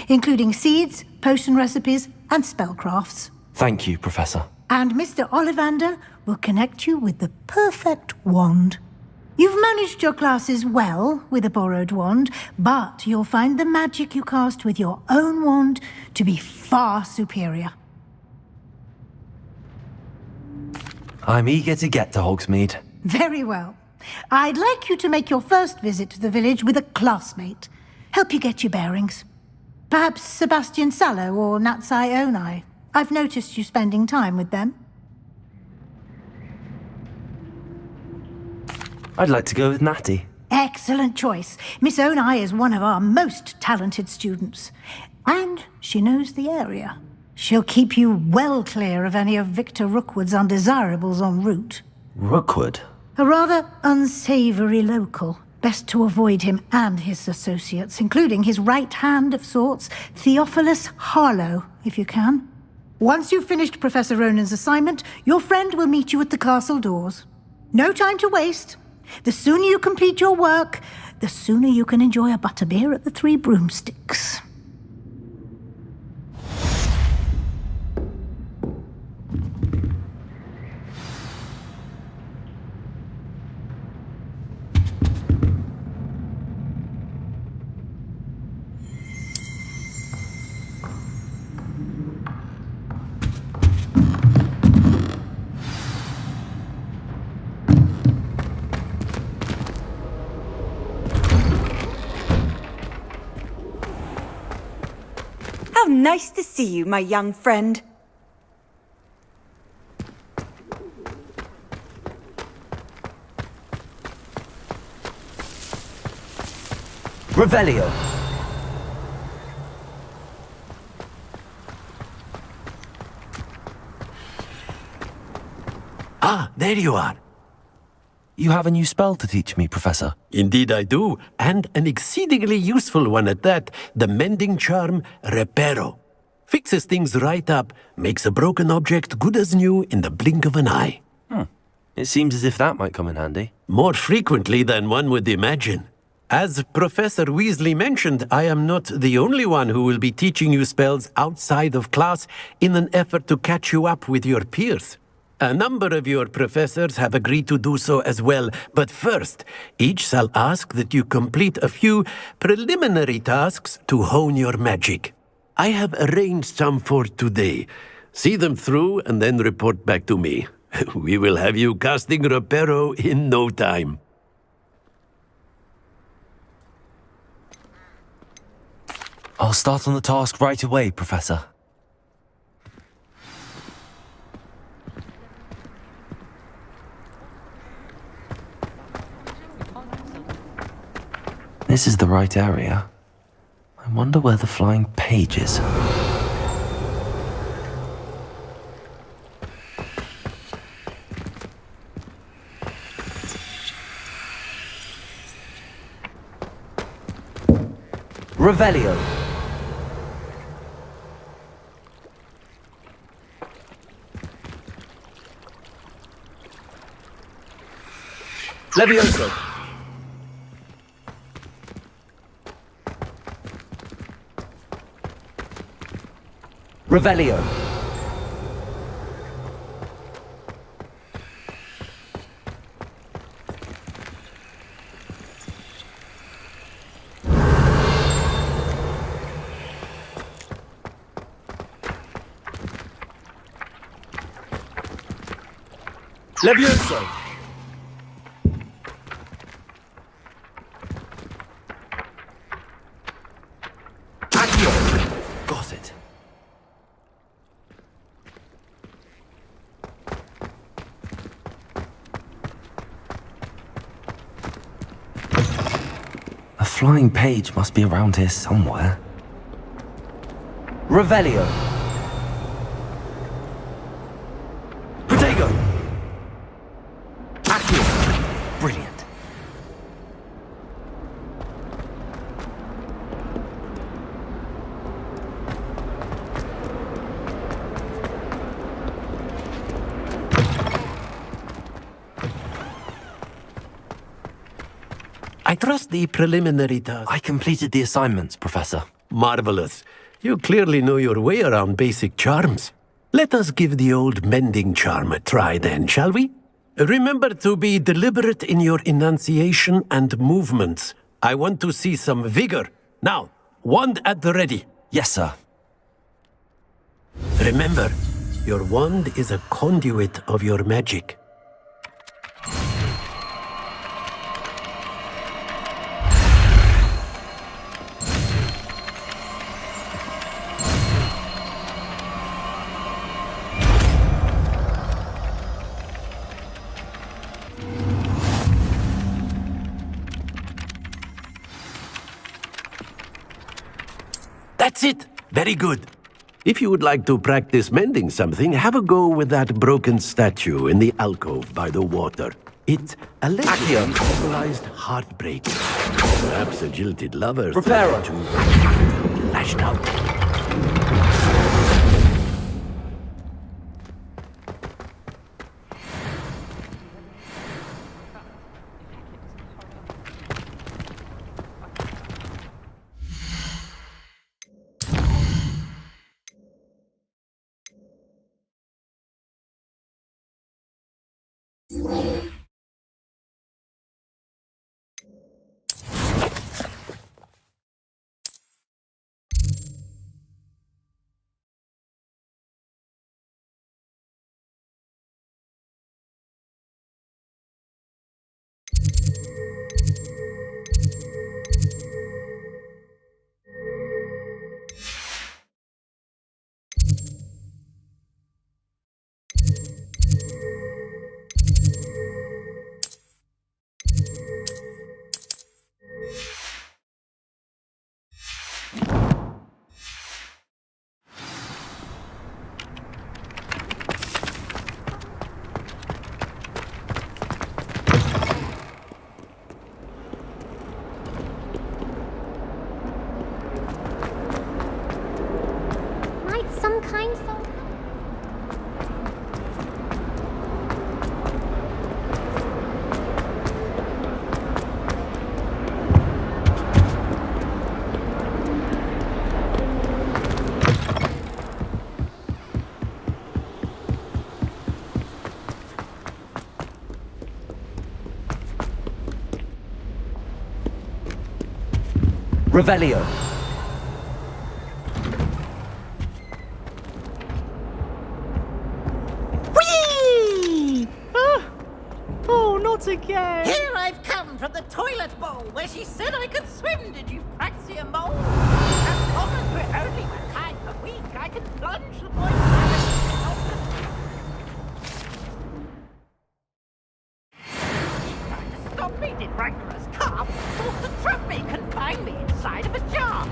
including seeds, potion recipes, and spellcrafts. Thank you, Professor. And Mr. Ollivander will connect you with the perfect wand. You've managed your classes well with a borrowed wand, but you'll find the magic you cast with your own wand to be far superior. I'm eager to get to Hogsmeade. Very well. I'd like you to make your first visit to the village with a classmate. Help you get your bearings. Perhaps Sebastian Sallow or Natsai Onai. I've noticed you spending time with them. I'd like to go with Natty. Excellent choice. Miss Onai is one of our most talented students. And she knows the area. She'll keep you well clear of any of Victor Rookwood's undesirables en route. Rookwood? A rather unsavory local. Best to avoid him and his associates, including his right hand of sorts, Theophilus Harlow, if you can. Once you've finished Professor Ronan's assignment, your friend will meet you at the castle doors. No time to waste. The sooner you complete your work, the sooner you can enjoy a butterbeer at the Three Broomsticks. How nice to see you, my young friend. Revelio. Ah, there you are. You have a new spell to teach me, Professor. Indeed I do, and an exceedingly useful one at that, the mending charm Reparo. Fixes things right up, makes a broken object good as new in the blink of an eye. It seems as if that might come in handy. More frequently than one would imagine. As Professor Weasley mentioned, I am not the only one who will be teaching you spells outside of class in an effort to catch you up with your peers. A number of your professors have agreed to do so as well, but first, each shall ask that you complete a few preliminary tasks to hone your magic. I have arranged some for today. See them through and then report back to me. We will have you casting Reparo in no time. I'll start on the task right away, Professor. This is the right area. I wonder where the flying page is. Revelio. Levioso! Revelio. Levioso! Accio! Got it. A flying page must be around here somewhere. Revelio. Protego! Accio! Brilliant. I trust the preliminary task. I completed the assignments, Professor. Marvelous. You clearly know your way around basic charms. Let us give the old mending charm a try then, shall we? Remember to be deliberate in your enunciation and movements. I want to see some vigor. Now, wand at the ready. Yes, sir. Remember, your wand is a conduit of your magic. That's it! Very good. If you would like to practice mending something, have a go with that broken statue in the alcove by the water. It's a allegedly symbolized heartbreak. Perhaps a jilted lover Reparo. too lashed out. Might some kind soul. Revelio. Whee! Oh, not again! Here I've come from the toilet bowl where she said I could swim. Did you praxia mole? As long as we're only mankind per week, I can plunge the boy. Tried to stop me, did rancorous calf. Sought to trap me, confine me inside of a jar.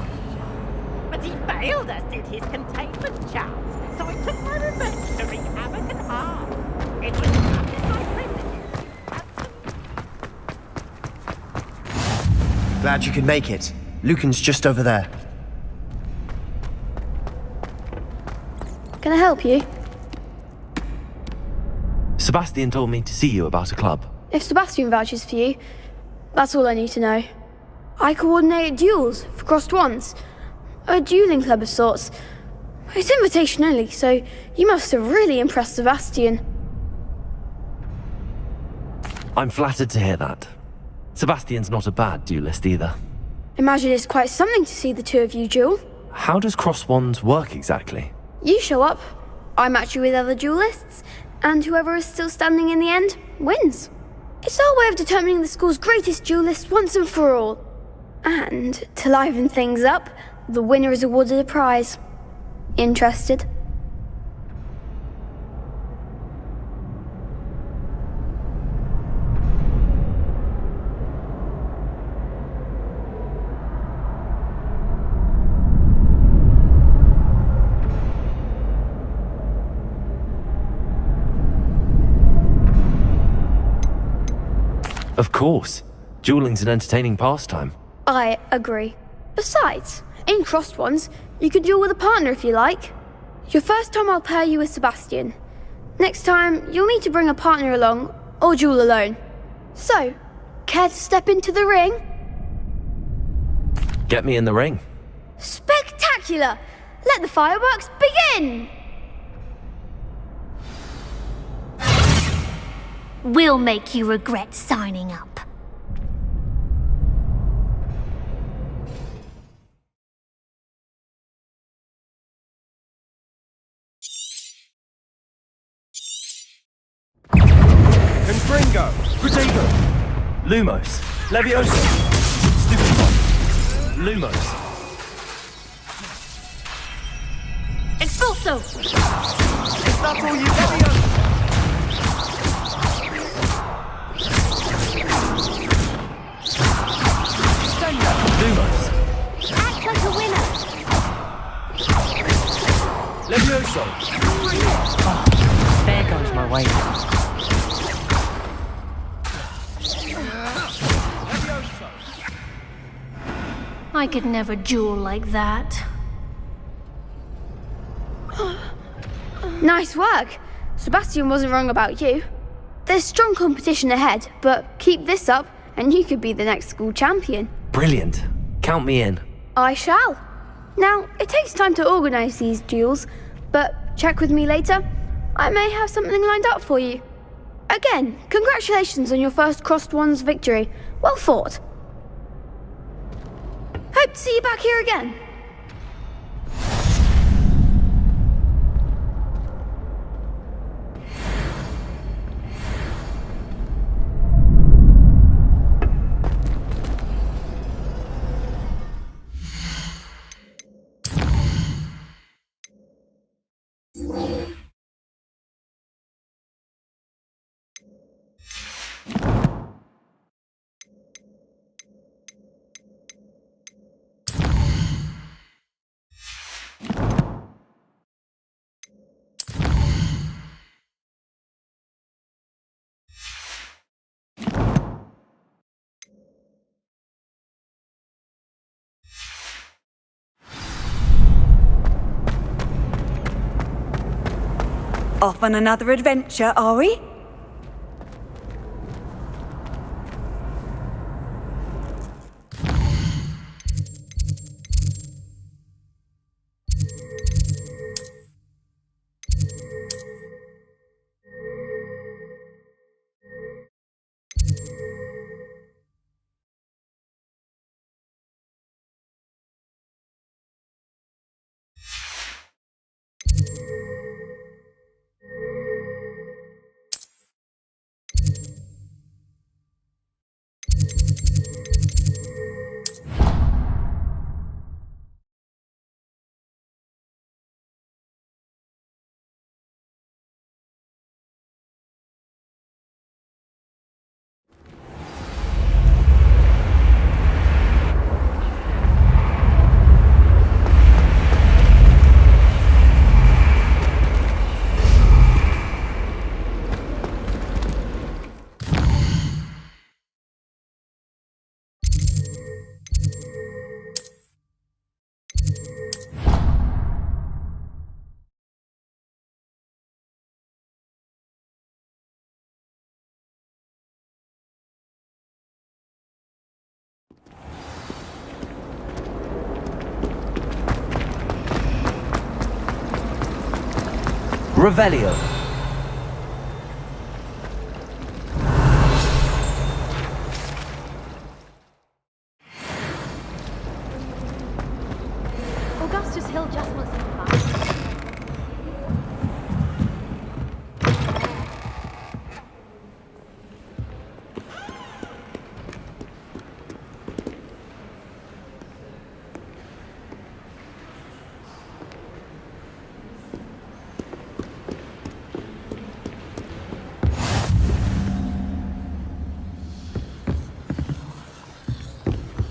But he failed, as did his containment charms. So I took my revenge to wreak havoc and harm. It was not in my friend. Glad you could make it. Lucan's just over there. Can I help you? Sebastian told me to see you about a club. If Sebastian vouches for you, that's all I need to know. I coordinate duels for crossed wands. A dueling club of sorts. It's invitation only, so you must have really impressed Sebastian. I'm flattered to hear that. Sebastian's not a bad duelist either. Imagine it's quite something to see the two of you duel. How does cross wands work exactly? You show up, I match you with other duelists, and whoever is still standing in the end wins. It's our way of determining the school's greatest duelist once and for all. And to liven things up, the winner is awarded a prize. Interested? Of course. Dueling's an entertaining pastime. I agree. Besides, in crossed ones, you can duel with a partner if you like. Your first time I'll pair you with Sebastian. Next time, you'll need to bring a partner along, or duel alone. So, care to step into the ring? Get me in the ring. Spectacular! Let the fireworks begin! We'll make you regret signing up. Confringo! Protego! Lumos! Levioso! Stupefy! Lumos! Expulso! Is that all you got? Lumos! Act like a winner! Levioso! Oh, there goes my weight. I could never duel like that. Nice work! Sebastian wasn't wrong about you. There's strong competition ahead, but keep this up and you could be the next school champion. Brilliant. Count me in. I shall. Now, it takes time to organise these duels, but check with me later. I may have something lined up for you. Again, congratulations on your first crossed wands victory. Well fought. Hope to see you back here again. Off on another adventure, are we? Revelio. Augustus Hill just wants to fun.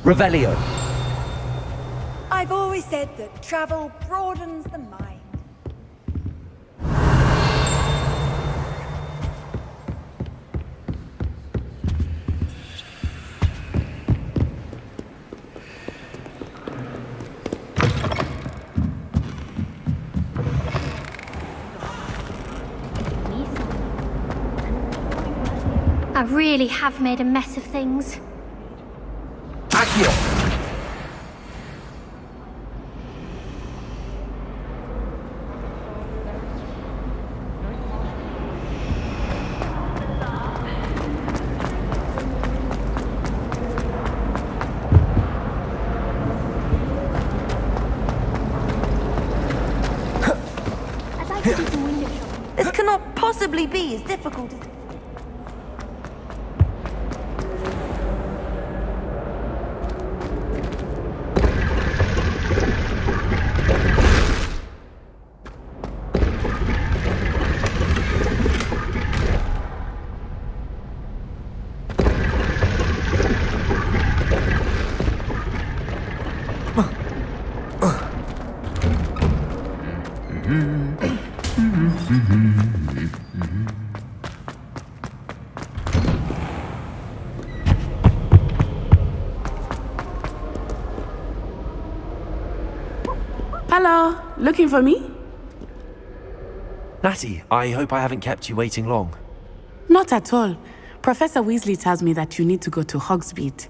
Revelio. I've always said that travel broadens the mind. I really have made a mess of things. Accio. I'd like to do some window shopping. This cannot possibly be as difficult as... Hello, looking for me? Natty, I hope I haven't kept you waiting long. Not at all. Professor Weasley tells me that you need to go to Hogsmeade.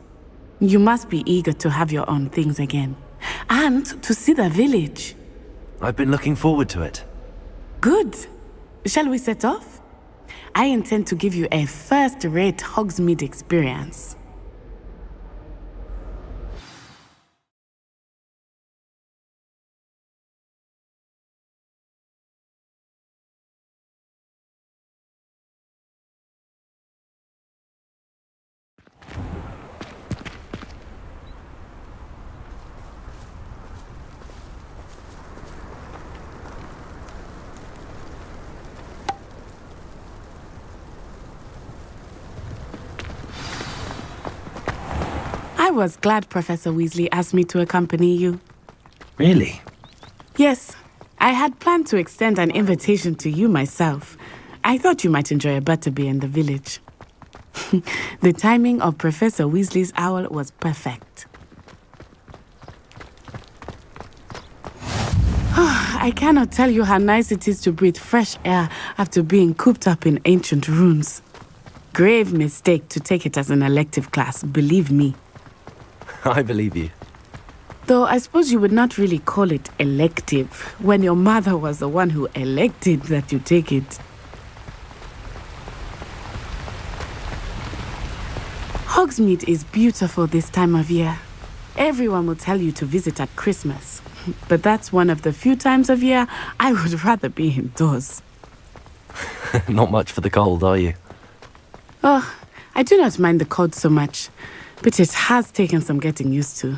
You must be eager to have your own things again. And to see the village. I've been looking forward to it. Good. Shall we set off? I intend to give you a first-rate Hogsmeade experience. I was glad Professor Weasley asked me to accompany you. Really? Yes, I had planned to extend an invitation to you myself. I thought you might enjoy a butterbeer in the village. The timing of Professor Weasley's owl was perfect. I cannot tell you how nice it is to breathe fresh air after being cooped up in ancient runes. Grave mistake to take it as an elective class, believe me. I believe you. Though I suppose you would not really call it elective when your mother was the one who elected that you take it. Hogsmeade is beautiful this time of year. Everyone will tell you to visit at Christmas, but that's one of the few times of year I would rather be indoors. Not much for the cold, are you? Oh, I do not mind the cold so much, but it has taken some getting used to.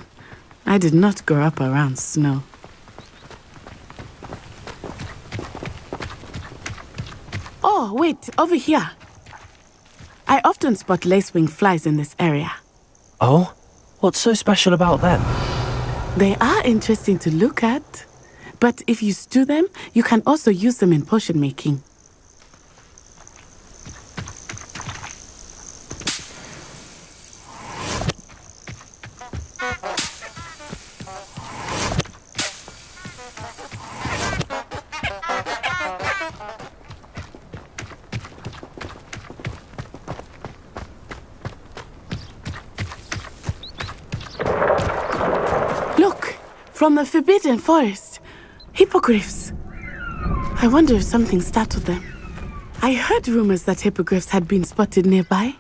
I did not grow up around snow. Oh, wait, over here. I often spot lacewing flies in this area. Oh? What's so special about them? They are interesting to look at, but if you stew them, you can also use them in potion making. From the Forbidden Forest. Hippogriffs. I wonder if something startled them. I heard rumors that hippogriffs had been spotted nearby.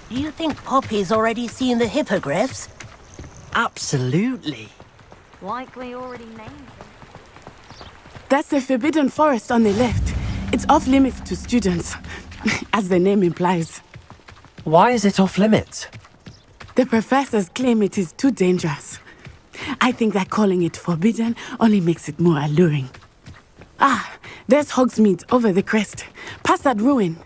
Do you think Poppy's already seen the hippogriffs? Absolutely. Likely already named them. That's the forbidden forest on the left. It's off limits to students, as the name implies. Why is it off limits? The professors claim it is too dangerous. I think that calling it forbidden only makes it more alluring. Ah, there's Hogsmeade over the crest, past that ruin.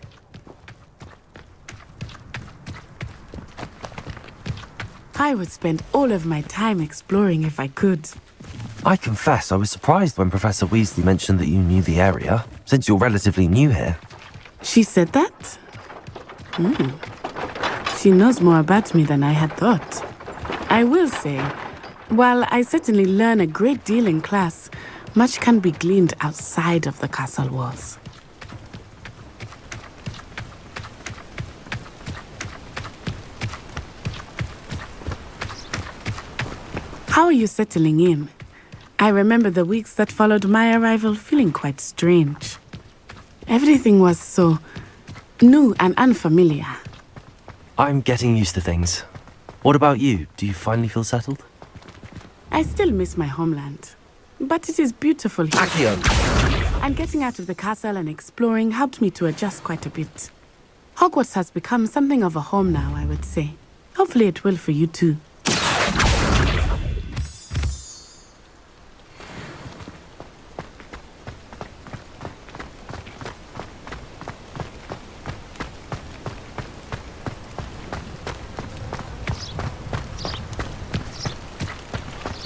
I would spend all of my time exploring if I could. I confess I was surprised when Professor Weasley mentioned that you knew the area, since you're relatively new here. She said that? She knows more about me than I had thought. I will say, while I certainly learn a great deal in class, much can be gleaned outside of the castle walls. How are you settling in? I remember the weeks that followed my arrival feeling quite strange. Everything was so new and unfamiliar. I'm getting used to things. What about you? Do you finally feel settled? I still miss my homeland, but it is beautiful here. Accio! And getting out of the castle and exploring helped me to adjust quite a bit. Hogwarts has become something of a home now, I would say. Hopefully it will for you too.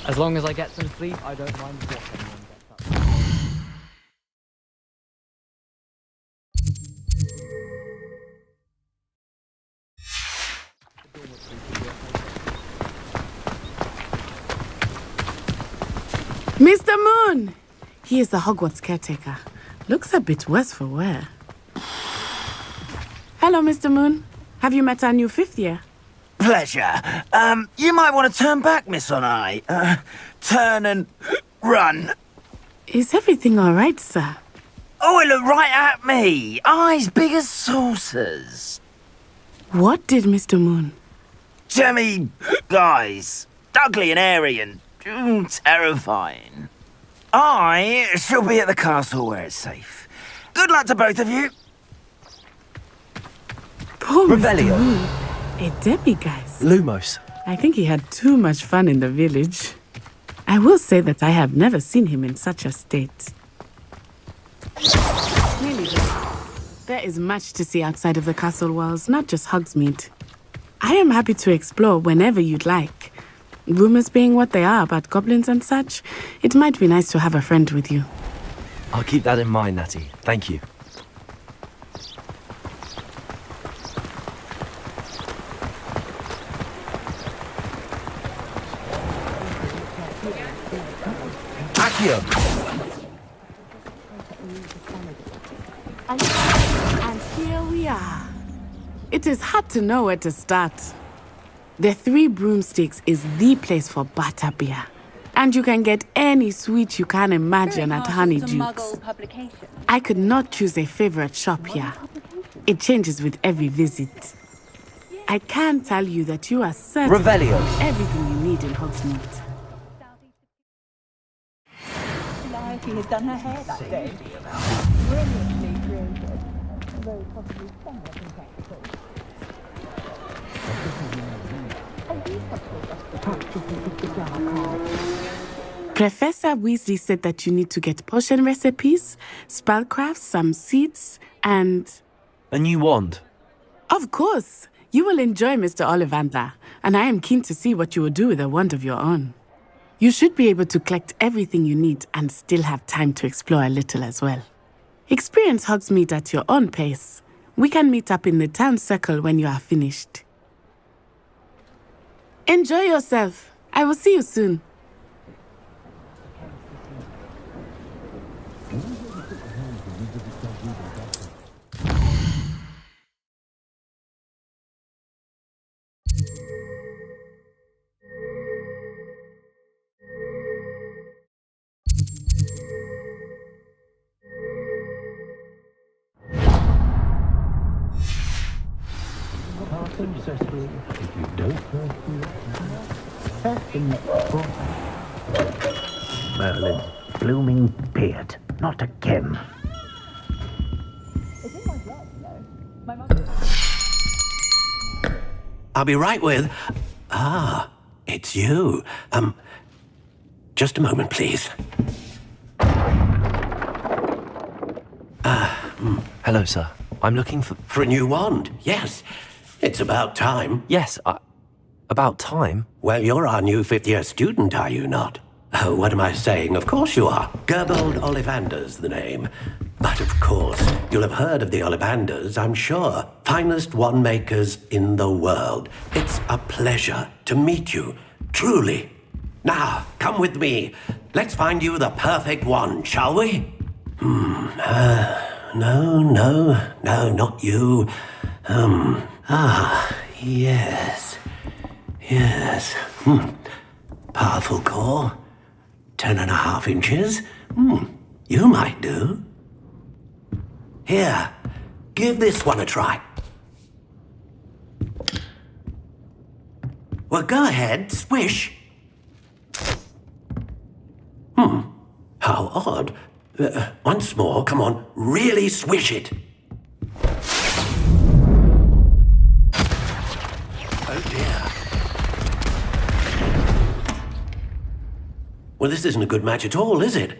As long as I get some sleep, I don't mind what anyone gets up. Mr. Moon! He is the Hogwarts caretaker. Looks a bit worse for wear. Hello, Mr. Moon. Have you met our new fifth year? Pleasure. You might want to turn back, Miss Onai. Turn and run. Is everything all right, sir? Oh, it looked right at me. Eyes big as saucers. What did Mr. Moon? Jemmy guys. Ugly and airy and terrifying. I shall be at the castle where it's safe. Good luck to both of you. Poor Revelio. Mr. Moon. A demiguise. Lumos. I think he had too much fun in the village. I will say that I have never seen him in such a state. Really, though, there is much to see outside of the castle walls, not just Hogsmeade. I am happy to explore whenever you'd like. Rumors being what they are about goblins and such, it might be nice to have a friend with you. I'll keep that in mind, Natty. Thank you. Accio! And here we are. It is hard to know where to start. The Three Broomsticks is the place for butterbeer. And you can get any sweet you can imagine at Honeydukes. I could not choose a favorite shop here. It changes with every visit. I can tell you that you are certain Revelio. of everything you need in Hogsmeade. She has done her hair that day. Brilliantly created. Though possibly somewhat impractical. Professor Weasley said that you need to get potion recipes, spellcrafts, some seeds, and... A new wand. Of course! You will enjoy Mr. Ollivander, and I am keen to see what you will do with a wand of your own. You should be able to collect everything you need and still have time to explore a little as well. Experience Hogsmeade at your own pace. We can meet up in the town circle when you are finished. Enjoy yourself. I will see you soon. successfully if you don't hurt Merlin's blooming beard. Not again. It's in my blood, you know. My mother... I'll be right with... Ah, it's you. Just a moment, please. Hello, sir. I'm looking for... For a new wand, yes. It's about time. Yes, about time? Well, you're our new fifth-year student, are you not? Oh, what am I saying? Of course you are. Gerbold Ollivander's the name. But of course, you'll have heard of the Ollivanders, I'm sure. Finest wand makers in the world. It's a pleasure to meet you, truly. Now, come with me. Let's find you the perfect wand, shall we? No, not you. Yes. Powerful core. 10.5 inches. You might do. Here, give this one a try. Well, go ahead, swish. How odd. Once more, come on, really swish it. Oh dear. Well, this isn't a good match at all, is it?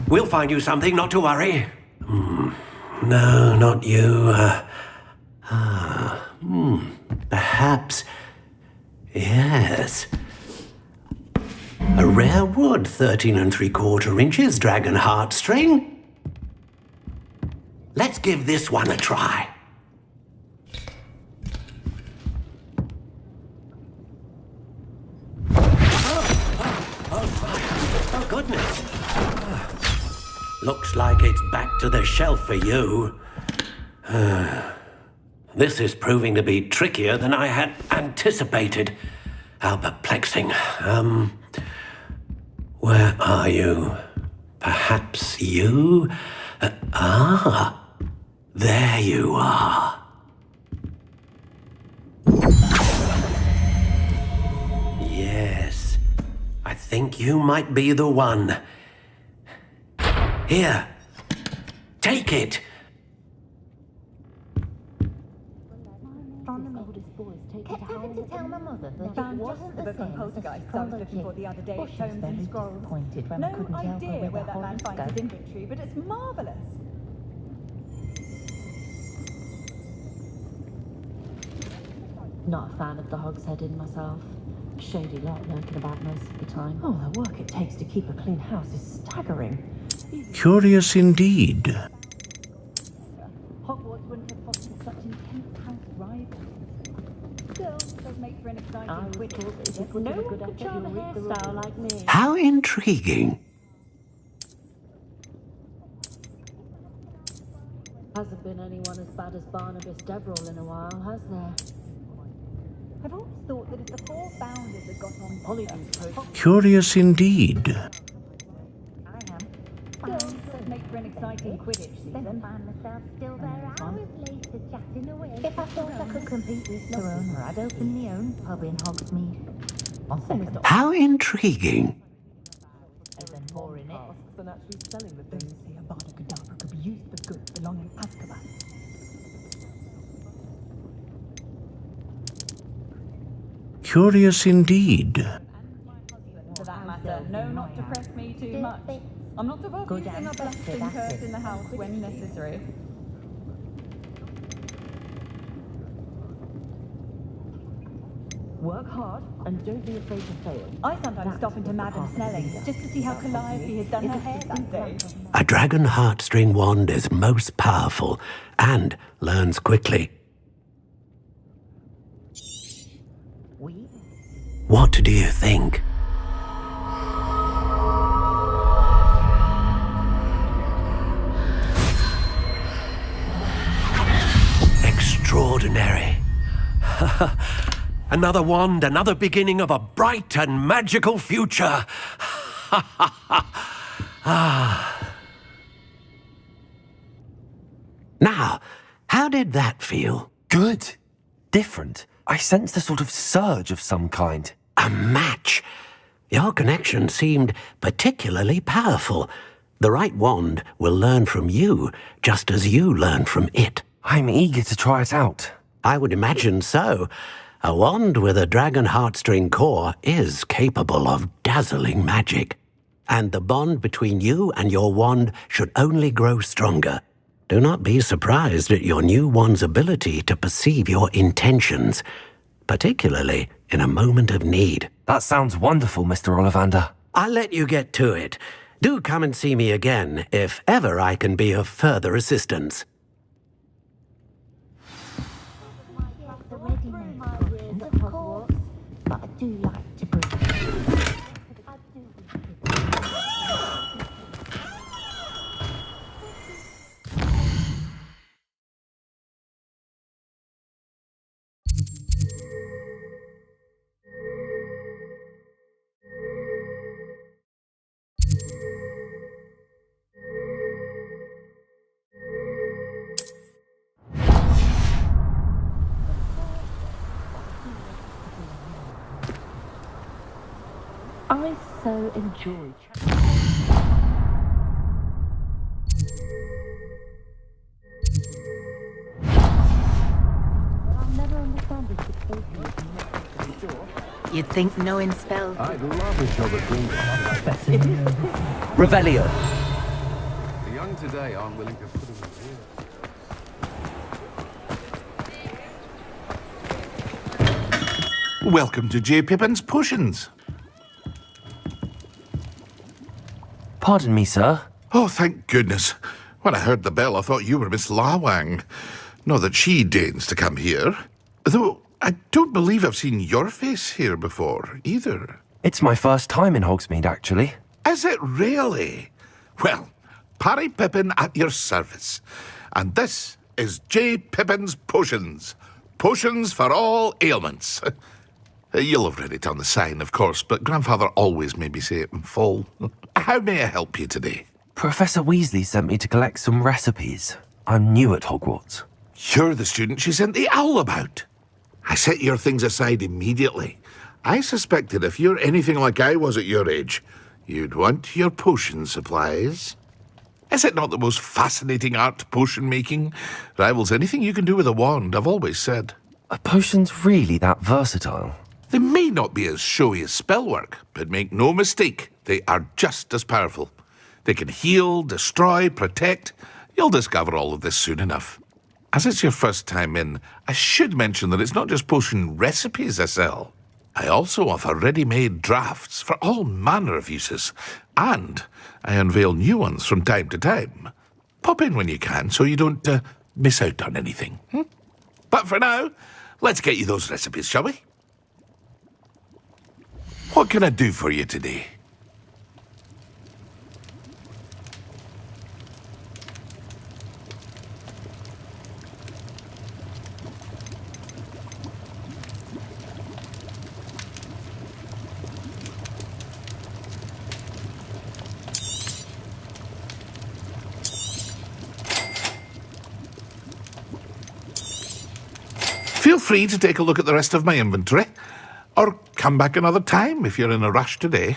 We'll find you something, not to worry. No, not you. Perhaps. Yes. A rare wood, 13 3/4 inches, dragon heartstring. Let's give this one a try. Oh, goodness. Looks like it's back to the shelf for you. This is proving to be trickier than I had anticipated. How perplexing. Where are you? Perhaps you? There you are. Yes, I think you might be the one. Here, take it. Found just the book on poltergeists I was looking for the other day at Tomes and Scrolls. No idea where that man finds his inventory, but it's marvellous. Not a fan of the Hogshead in myself. Shady lot lurking about most of the time. Oh, the work it takes to keep a clean house is staggering. Curious indeed. Hogwarts wouldn't have fostered such intense house rivals. Still, does make for an exciting quidditch. No one could charm a hairstyle like me. How intriguing. Hasn't been anyone as bad as Barnabas Deverell in a while, has there? I've always thought that if the four founders had got on better, Curious indeed. still does make for an exciting Quidditch season. myself still there hours later chatting away. If I thought I could compete with Sir Owner, I'd open my own pub in Hogsmeade. On second How intriguing. Even more in it than actually selling the things. The Avada Kedavra could be used for good belonging to Azkaban. Curious indeed. For that matter, no, not to press me too much. I'm not above using a blessing curse in the house when necessary. Work hard and don't be afraid to fail. I sometimes stop into Madame Snelling just to see how Calliope has done her hair that day. A dragon heartstring wand is most powerful and learns quickly. What do you think? Extraordinary. Another wand, another beginning of a bright and magical future. Now, How did that feel? Good. Different. I sensed a sort of surge of some kind. A match. Your connection seemed particularly powerful. The right wand will learn from you, just as you learn from it. I'm eager to try it out. I would imagine so. A wand with a dragon heartstring core is capable of dazzling magic. And the bond between you and your wand should only grow stronger. Do not be surprised at your new wand's ability to perceive your intentions, particularly in a moment of need. That sounds wonderful, Mr. Ollivander. I'll let you get to it. Do come and see me again if ever I can be of further assistance. But I do like to bring. I so enjoy I'll never understand this You'd think knowing spells. I'd love a job at being Revelio. The young today aren't willing to put them in. Welcome to J. Pippin's Potions. Pardon me, sir. Oh, thank goodness. When I heard the bell, I thought you were Miss Lawang. Not that she deigns to come here. Though I don't believe I've seen your face here before, either. It's my first time in Hogsmeade, actually. Is it really? Well, Parry Pippin at your service. And this is J. Pippin's Potions. Potions for all ailments. You'll have read it on the sign, of course, but Grandfather always made me say it in full. How may I help you today? Professor Weasley sent me to collect some recipes. I'm new at Hogwarts. You're the student she sent the owl about. I set your things aside immediately. I suspected if you're anything like I was at your age, you'd want your potion supplies. Is it not the most fascinating art, potion making? Rivals anything you can do with a wand, I've always said. Are potions really that versatile? They may not be as showy as spellwork, but make no mistake, they are just as powerful. They can heal, destroy, protect. You'll discover all of this soon enough. As it's your first time in, I should mention that it's not just potion recipes I sell. I also offer ready-made drafts for all manner of uses, and I unveil new ones from time to time. Pop in when you can so you don't miss out on anything. But for now, let's get you those recipes, shall we? What can I do for you today? Feel free to take a look at the rest of my inventory, or come back another time if you're in a rush today.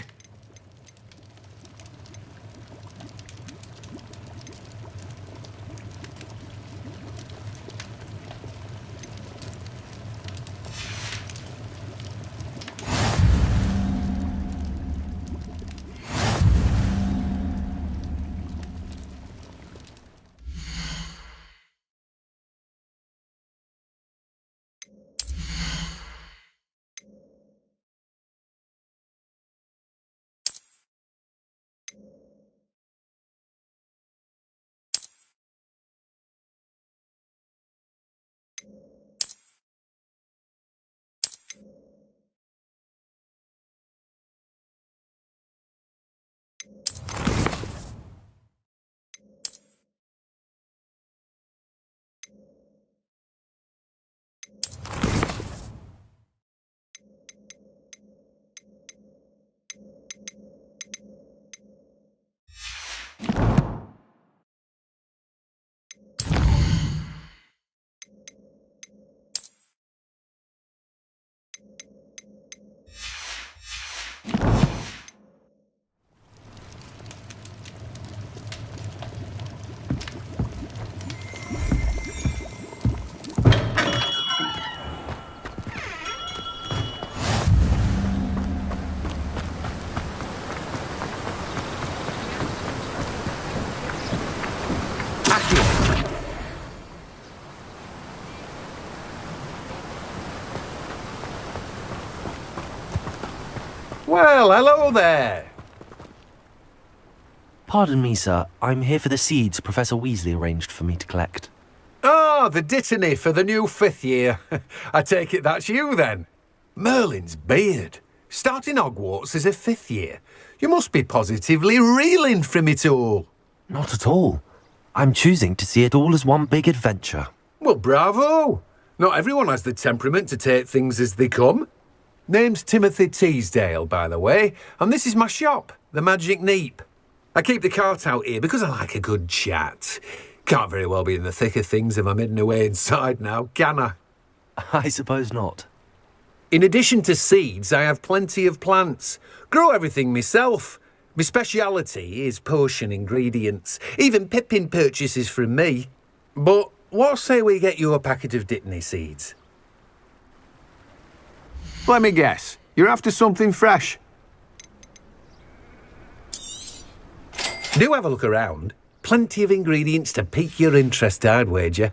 Well, hello there. Pardon me, sir. I'm here for the seeds Professor Weasley arranged for me to collect. Ah, the dittany for the new 5th year. I take it that's you, then. Merlin's beard. Starting Hogwarts as a 5th year. You must be positively reeling from it all. Not at all. I'm choosing to see it all as one big adventure. Well, bravo. Not everyone has the temperament to take things as they come. Name's Timothy Teasdale, by the way, and this is my shop, the Magic Neep. I keep the cart out here because I like a good chat. Can't very well be in the thick of things if I'm hidden away inside now, can I? I suppose not. In addition to seeds, I have plenty of plants. Grow everything myself. My speciality is potion ingredients. Even Pippin purchases from me. But what say we get you a packet of Dittany seeds? Let me guess. You're after something fresh. Do have a look around. Plenty of ingredients to pique your interest, I'd wager.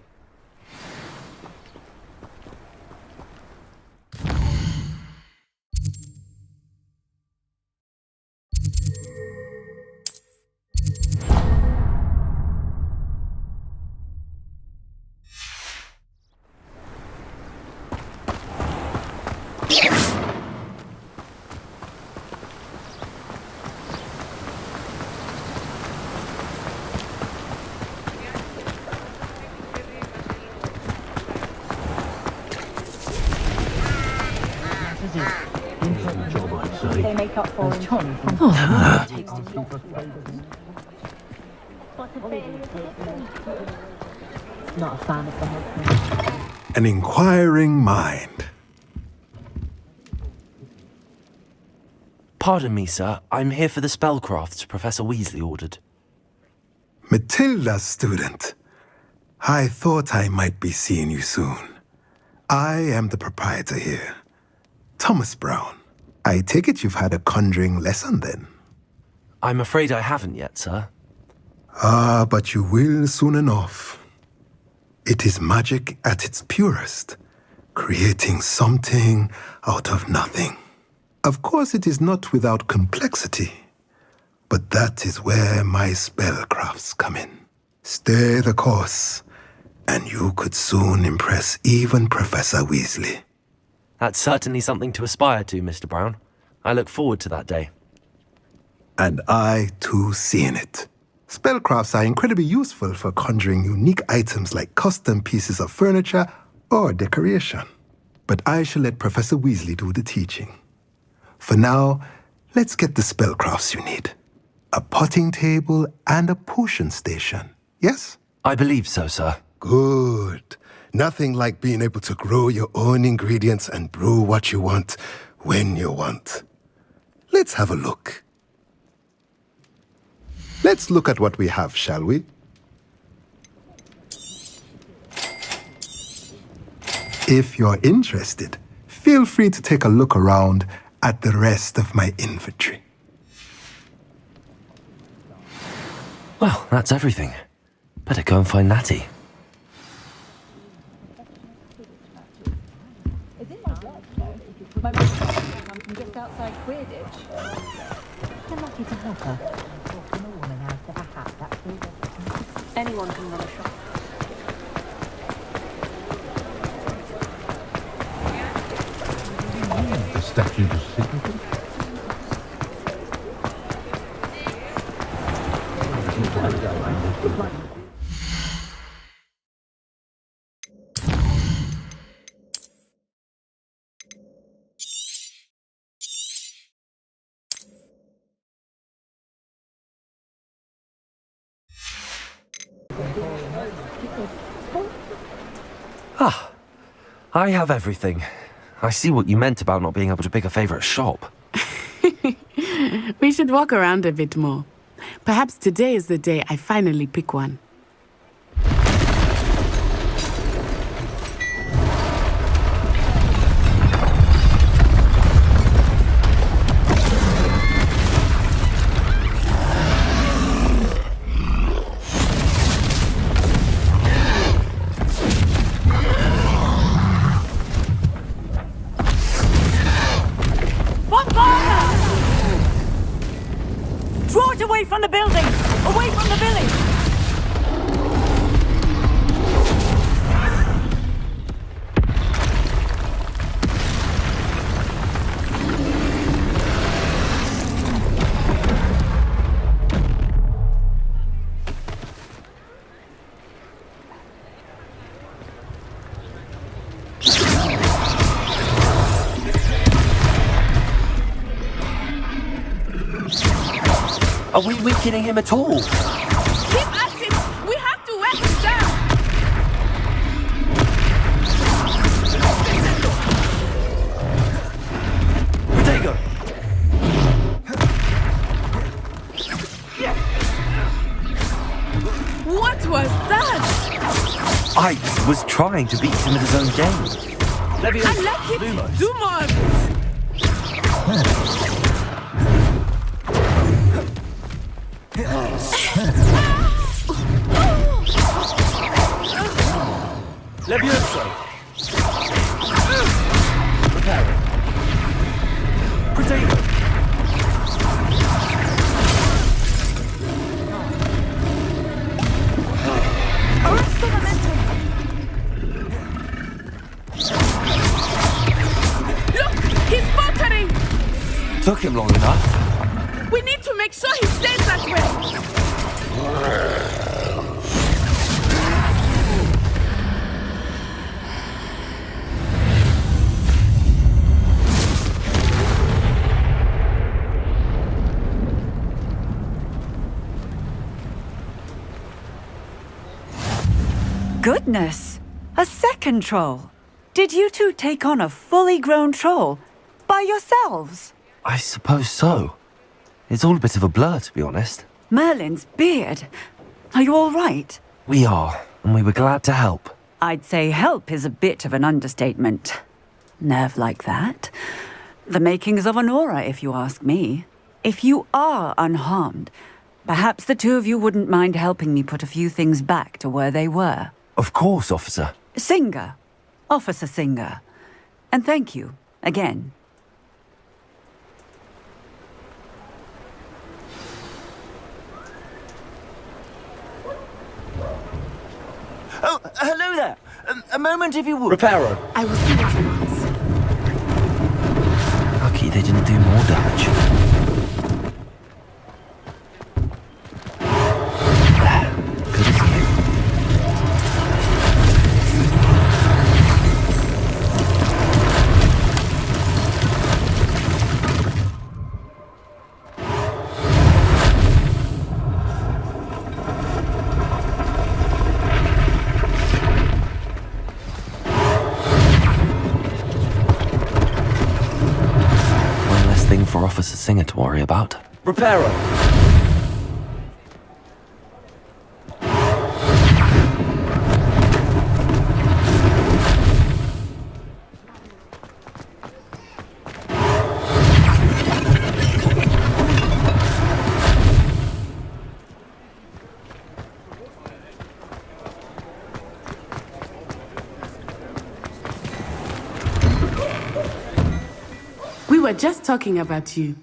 They make up for in Tom from Not a fan of the whole thing. An inquiring mind. Pardon me, sir. I'm here for the spellcrafts Professor Weasley ordered. Matilda's student. I thought I might be seeing you soon. I am the proprietor here, Thomas Brown. I take it you've had a conjuring lesson then? I'm afraid I haven't yet, sir. Ah, but you will soon enough. It is magic at its purest, creating something out of nothing. Of course, it is not without complexity, but that is where my spellcrafts come in. Stay the course, and you could soon impress even Professor Weasley. That's certainly something to aspire to, Mr. Brown. I look forward to that day. And I, too, see in it. Spellcrafts are incredibly useful for conjuring unique items like custom pieces of furniture or decoration. But I shall let Professor Weasley do the teaching. For now, let's get the spellcrafts you need. A potting table and a potion station, yes? I believe so, sir. Good. Nothing like being able to grow your own ingredients and brew what you want, when you want. Let's have a look. Let's look at what we have, shall we? If you're interested, feel free to take a look around at the rest of my inventory. Well, that's everything. Better go and find Natty. My mum comes from just outside Quidditch. You're lucky to have her. Walking a woman out of a hat, that's all. Anyone can run a shop. The statue of signature. Ah, I have everything. I see what you meant about not being able to pick a favorite shop. We should walk around a bit more. Perhaps today is the day I finally pick one. Bombarda! Are we weakening him at all? Keep at him! We have to wear him down! Protego! What was that? I was trying to beat him at his own game. I like it! Do more of it! Levioso! Reparo! Protego! Arrest the momentum! Look! He's faltering! Took him long enough. We need to make sure he stays that way! Goodness! A second troll! Did you two take on a fully grown troll? By yourselves? I suppose so. It's all a bit of a blur, to be honest. Merlin's beard. Are you all right? We are, and we were glad to help. I'd say help is a bit of an understatement. Nerve like that. The makings of an aura, if you ask me. If you are unharmed, perhaps the two of you wouldn't mind helping me put a few things back to where they were. Of course, officer. Singer. Officer Singer. And thank you, again. Oh, hello there. A moment, if you would. Reparo. I will see what you want. Lucky they didn't do more damage. There. Good as new. For Officer Singer to worry about. Reparo! We were just talking about you.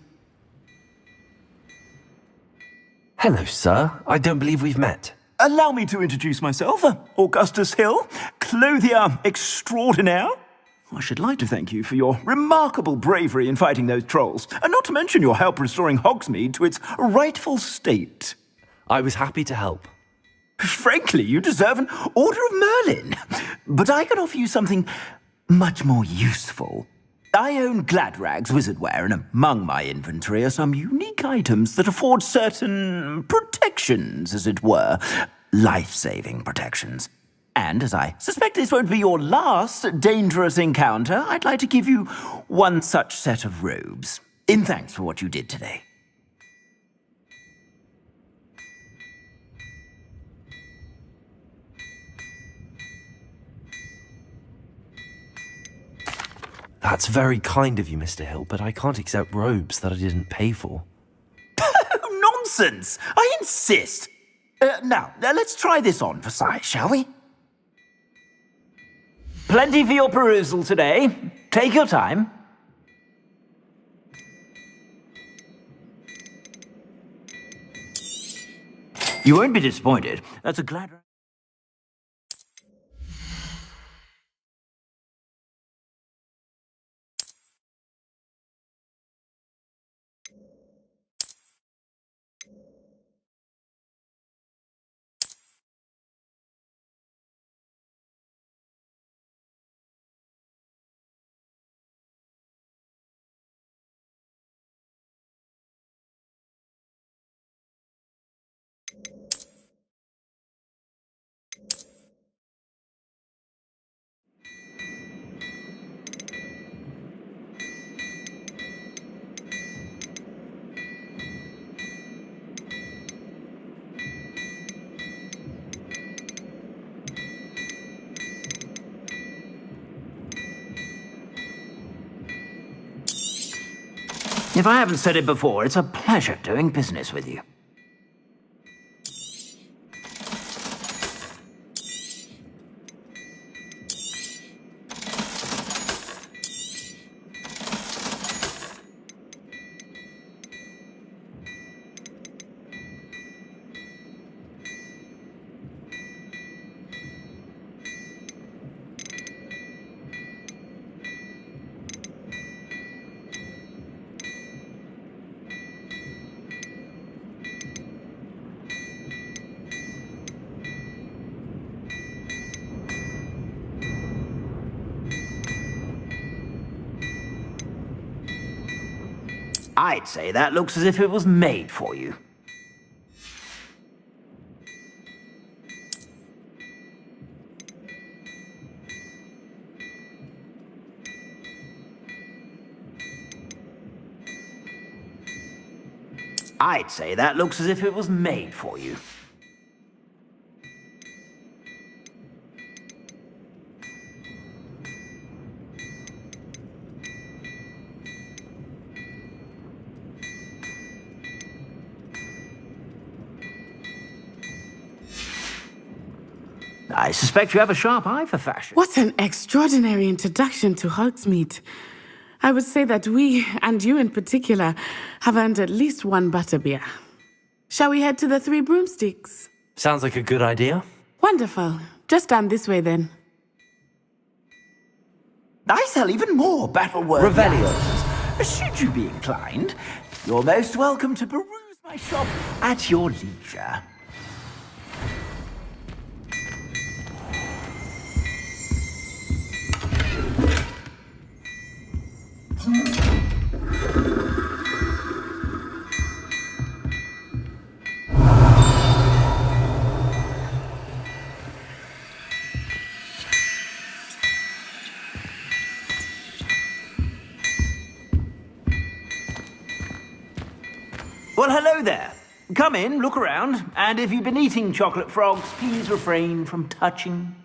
Hello, sir. I don't believe we've met. Allow me to introduce myself. Augustus Hill, clothier extraordinaire. I should like to thank you for your remarkable bravery in fighting those trolls, and not to mention your help restoring Hogsmeade to its rightful state. I was happy to help. Frankly, you deserve an Order of Merlin. But I can offer you something much more useful. I own Gladrag's wizardware, and among my inventory are some unique items that afford certain protections, as it were. Life-saving protections. And as I suspect this won't be your last dangerous encounter, I'd like to give you one such set of robes, in thanks for what you did today. That's very kind of you, Mr. Hill, but I can't accept robes that I didn't pay for. Nonsense! I insist! Now, let's try this on for size, shall we? Plenty for your perusal today. Take your time. You won't be disappointed. That's a glad... If I haven't said it before, it's a pleasure doing business with you. I'd say that looks as if it was made for you. I'd say that looks as if it was made for you. I suspect you have a sharp eye for fashion. What an extraordinary introduction to Hogsmeade. I would say that we, and you in particular, have earned at least one butterbeer. Shall we head to the Three Broomsticks? Sounds like a good idea. Wonderful. Just down this way then. I sell even more battle-worthy Revelios. Should you be inclined, you're most welcome to peruse my shop at your leisure. Well, hello there. Come in, look around, and if you've been eating chocolate frogs, please refrain from touching.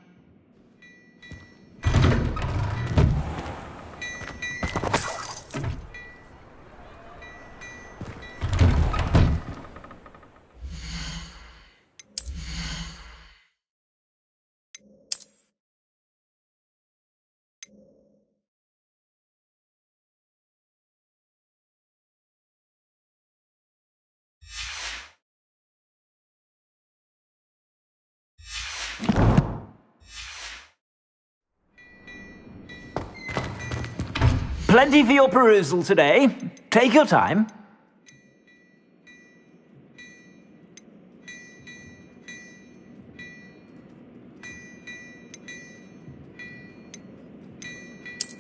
Plenty for your perusal today. Take your time.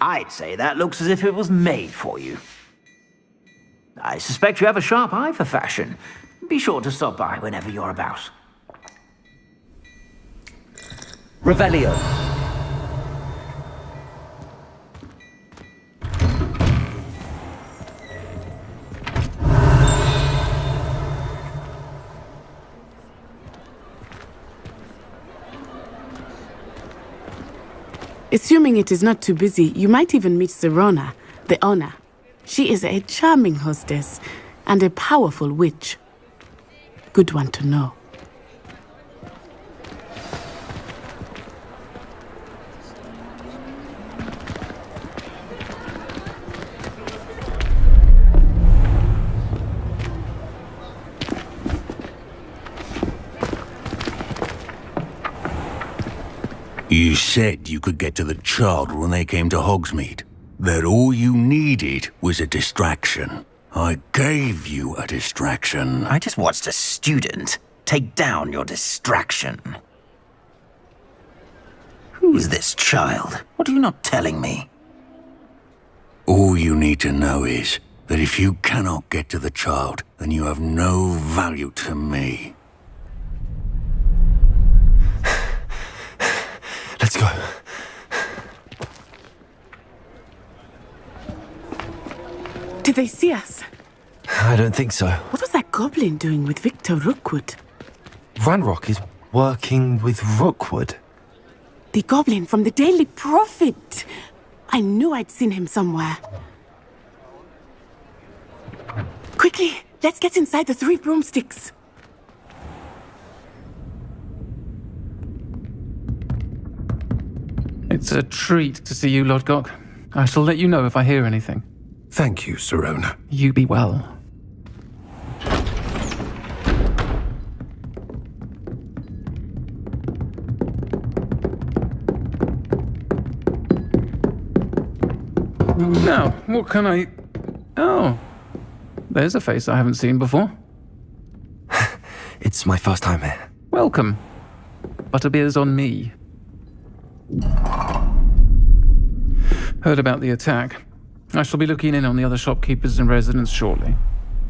I'd say that looks as if it was made for you. I suspect you have a sharp eye for fashion. Be sure to stop by whenever you're about. Revelio. Assuming it is not too busy, you might even meet Serona, the owner. She is a charming hostess and a powerful witch. Good one to know. You said you could get to the child when they came to Hogsmeade. That all you needed was a distraction. I gave you a distraction. I just watched a student take down your distraction. Who is this child? What are you not telling me? All you need to know is that if you cannot get to the child, then you have no value to me. Let's go. Did they see us? I don't think so. What was that goblin doing with Victor Rookwood? Ranrock is working with Rookwood. The goblin from the Daily Prophet. I knew I'd seen him somewhere. Quickly, let's get inside the 3 broomsticks. It's a treat to see you, Lodgok. I shall let you know if I hear anything. Thank you, Sirona. You be well. Now, what can I... Oh, there's a face I haven't seen before. It's my first time here. Welcome. Butterbeer's on me. Heard about the attack. I shall be looking in on the other shopkeepers and residents shortly.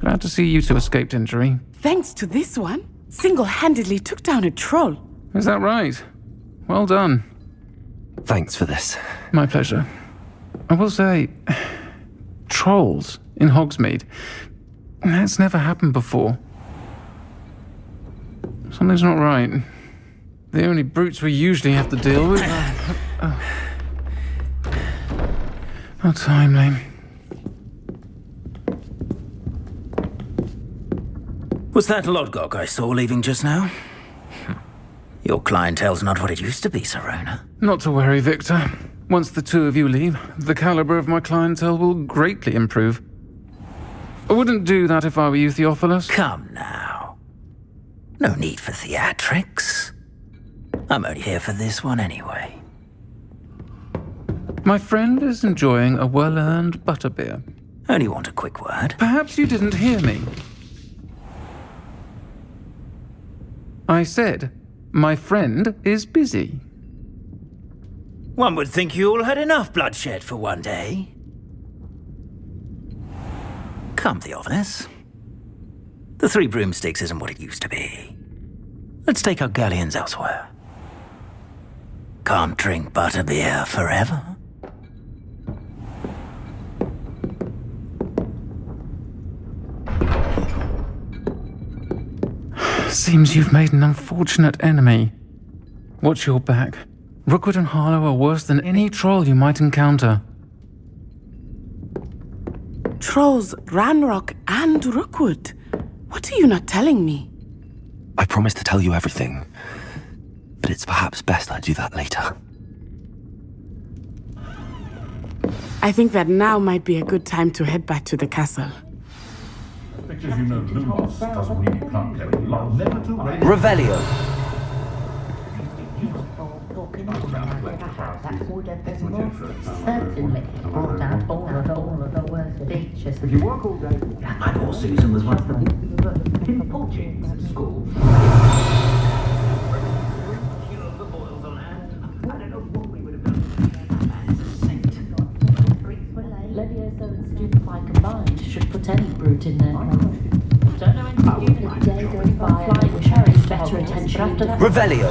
Glad to see you two escaped injury. Thanks to this one, single-handedly took down a troll. Is that right? Well done. Thanks for this. My pleasure. I will say, trolls in Hogsmeade. That's never happened before. Something's not right. The only brutes we usually have to deal with. How timely. Was that Lodgok I saw leaving just now? Your clientele's not what it used to be, Sirona. Not to worry, Victor. Once the two of you leave, the caliber of my clientele will greatly improve. I wouldn't do that if I were you, Theophilus. Come now. No need for theatrics. I'm only here for this one anyway. My friend is enjoying a well-earned butterbeer. Only want a quick word. Perhaps you didn't hear me. I said, my friend is busy. One would think you all had enough bloodshed for one day. Come, Theophilus. The 3 broomsticks isn't what it used to be. Let's take our galleons elsewhere. Can't drink butterbeer forever. Seems you've made an unfortunate enemy. Watch your back. Rookwood and Harlow are worse than any troll you might encounter. Trolls, Ranrock, and Rookwood. What are you not telling me? I promised to tell you everything, but it's perhaps best I do that later. I think that now might be a good time to head back to the castle. Because you know Lumos doesn't really plant very long. Never to raise... Revelio. Certainly brought out all of the worst features. If you work all day... I thought Susan was one of the portraits at school. Levioso and Stupefy combined should put any brute in there. Don't know anything. A day goes by, flying cherries better attention after that. Revelio.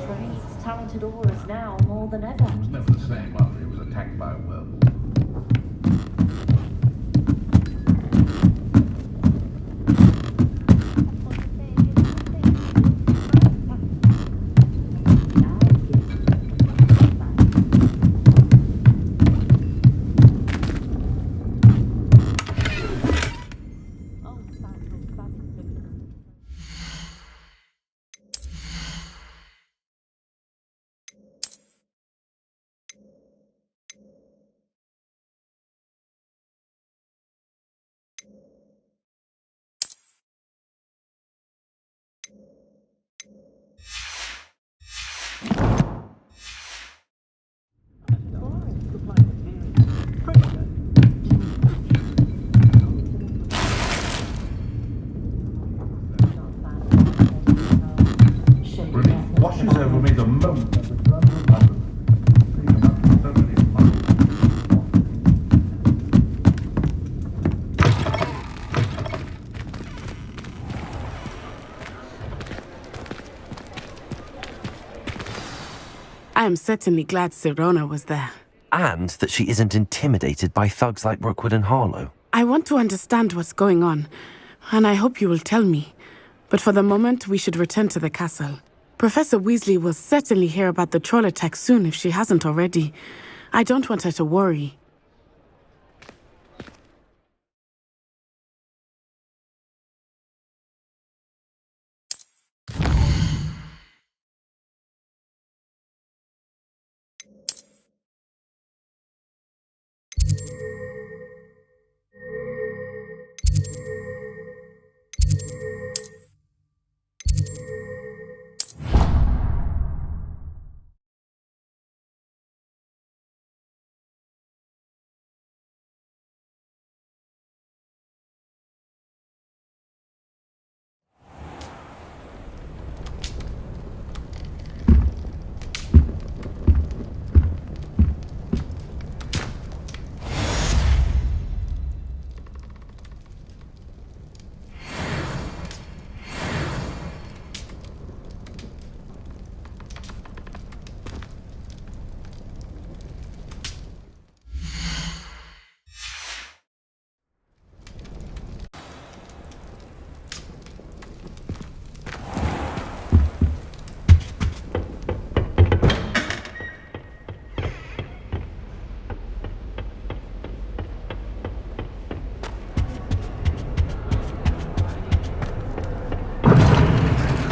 Trains talented auras now more than ever. It was never the same after he was attacked by a werewolf. Washes over me the moment. I am certainly glad Sirona was there. And that she isn't intimidated by thugs like Rookwood and Harlow. I want to understand what's going on, and I hope you will tell me. But for the moment, we should return to the castle. Professor Weasley will certainly hear about the troll attack soon if she hasn't already. I don't want her to worry.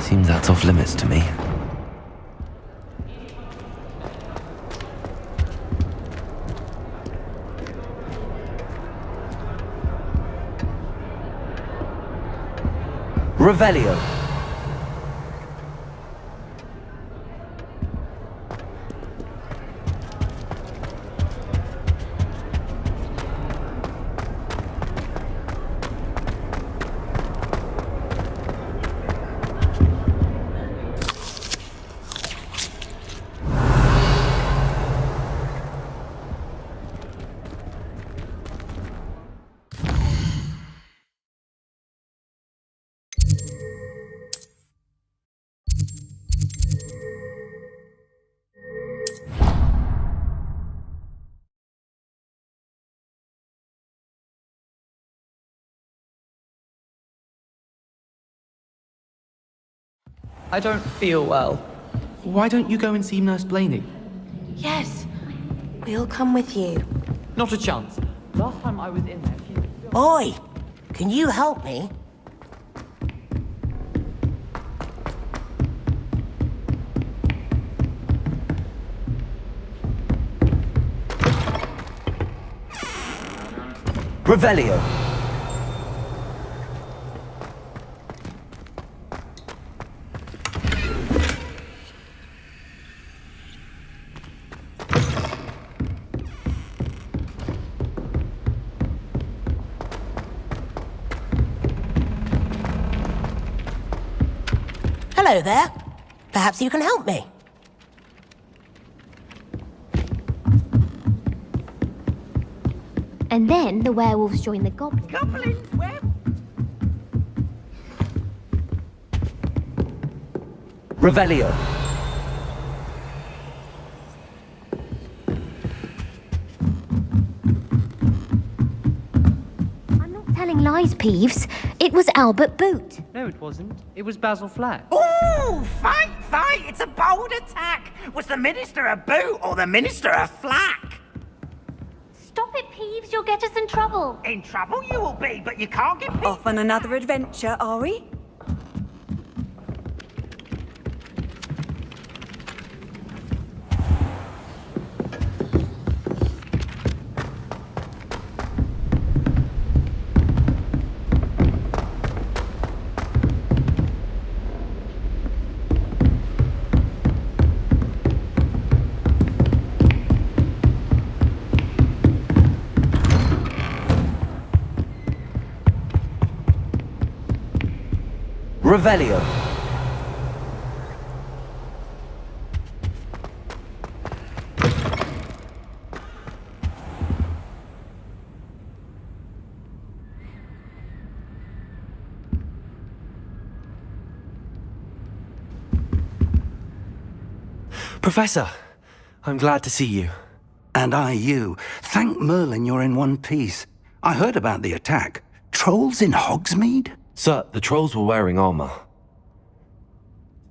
Seems that's off limits to me. Revelio. I don't feel well. Why don't you go and see Nurse Blaney? Yes, we'll come with you. Not a chance. Last time I was in there, she... Oi, can you help me? Revelio. Hello there. Perhaps you can help me. And then the werewolves join the goblins. Goblins? Where? Revelio. I'm not telling lies, Peeves. It was Albert Boot. No, it wasn't. It was Basil Flack. Ooh, fight! It's a bold attack! Was the Minister a boot or the Minister a flack? Stop it, Peeves. You'll get us in trouble. In trouble you will be, but you can't get... Off on another adventure, are we? Revelio. Professor, I'm glad to see you. And I you. Thank Merlin you're in one piece. I heard about the attack. Trolls in Hogsmeade? Sir, the trolls were wearing armor.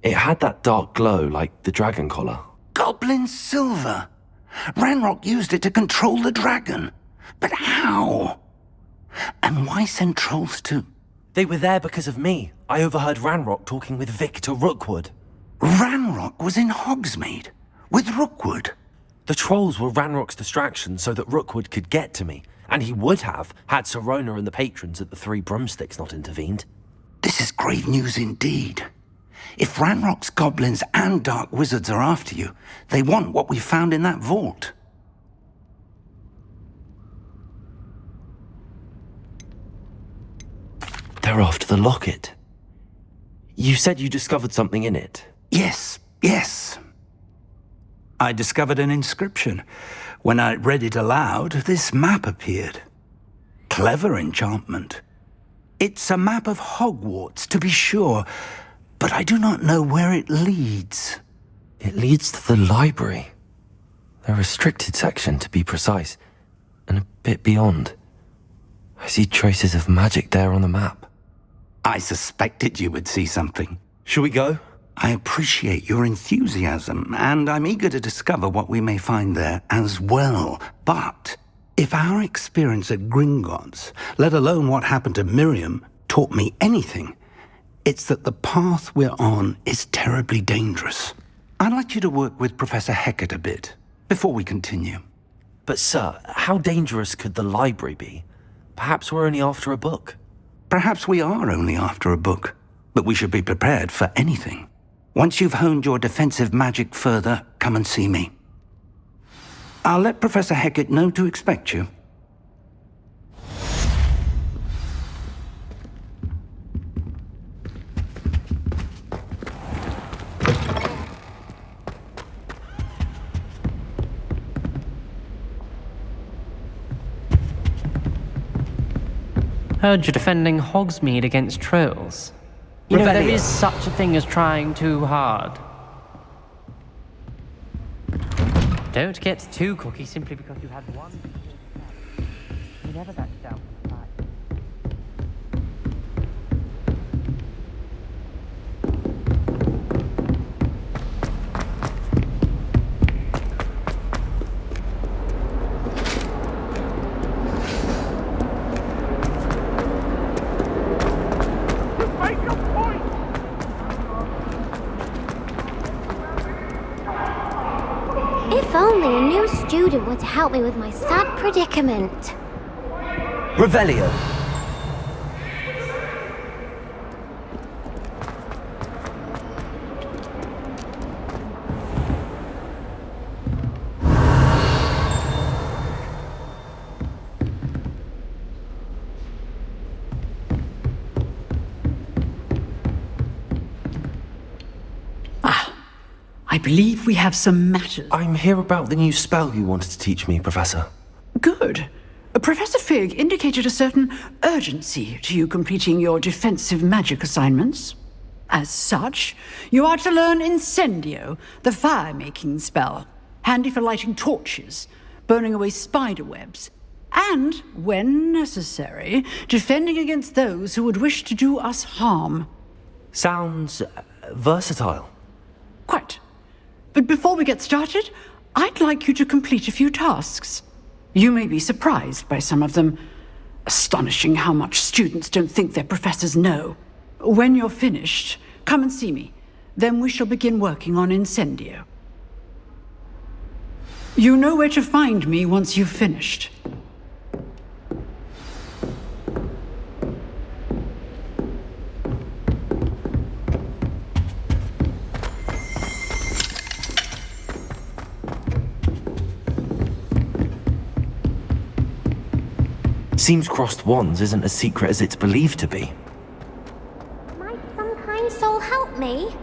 It had that dark glow like the dragon collar. Goblin silver. Ranrock used it to control the dragon. But how? And why send trolls to... They were there because of me. I overheard Ranrock talking with Victor Rookwood. Ranrock was in Hogsmeade? With Rookwood? The trolls were Ranrock's distraction so that Rookwood could get to me. And he would have, had Sirona and the patrons at the Three Broomsticks not intervened. This is grave news indeed. If Ranrock's goblins and dark wizards are after you, they want what we found in that vault. They're after the locket. You said you discovered something in it. Yes. I discovered an inscription. When I read it aloud, this map appeared. Clever enchantment. It's a map of Hogwarts, to be sure, but I do not know where it leads. It leads to the library. The restricted section, to be precise, and a bit beyond. I see traces of magic there on the map. I suspected you would see something. Shall we go? I appreciate your enthusiasm, and I'm eager to discover what we may find there as well. But if our experience at Gringotts, let alone what happened to Miriam, taught me anything, It's that the path we're on is terribly dangerous. I'd like you to work with Professor Hecat a bit before we continue. But sir, how dangerous could the library be? Perhaps we're only after a book. Perhaps we are only after a book, but we should be prepared for anything. Once you've honed your defensive magic further, come and see me. I'll let Professor Hecat know to expect you. Heard you're defending Hogsmeade against trolls. You know, there is such a thing as trying too hard. Don't get too cocky simply because you had one. You never back down. If only a new student were to help me with my sad predicament. Revelio. I believe we have some matters. I'm here about the new spell you wanted to teach me, Professor. Good. Professor Fig indicated a certain urgency to you completing your defensive magic assignments. As such, you are to learn Incendio, the fire-making spell, handy for lighting torches, burning away spider webs, and, when necessary, defending against those who would wish to do us harm. Sounds versatile. Quite. But before we get started, I'd like you to complete a few tasks. You may be surprised by some of them. Astonishing how much students don't think their professors know. When you're finished, come and see me. Then we shall begin working on Incendio. You know where to find me once you've finished. Seems crossed wands isn't as secret as it's believed to be. Might some kind soul help me?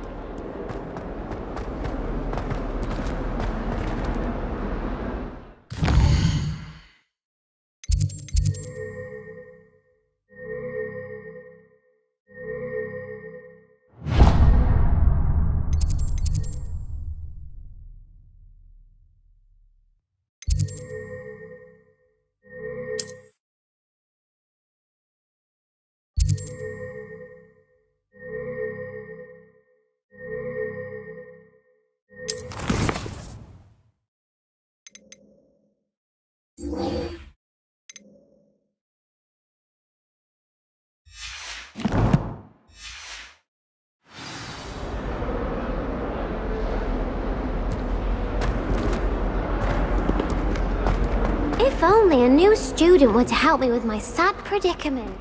If only a new student were to help me with my sad predicament.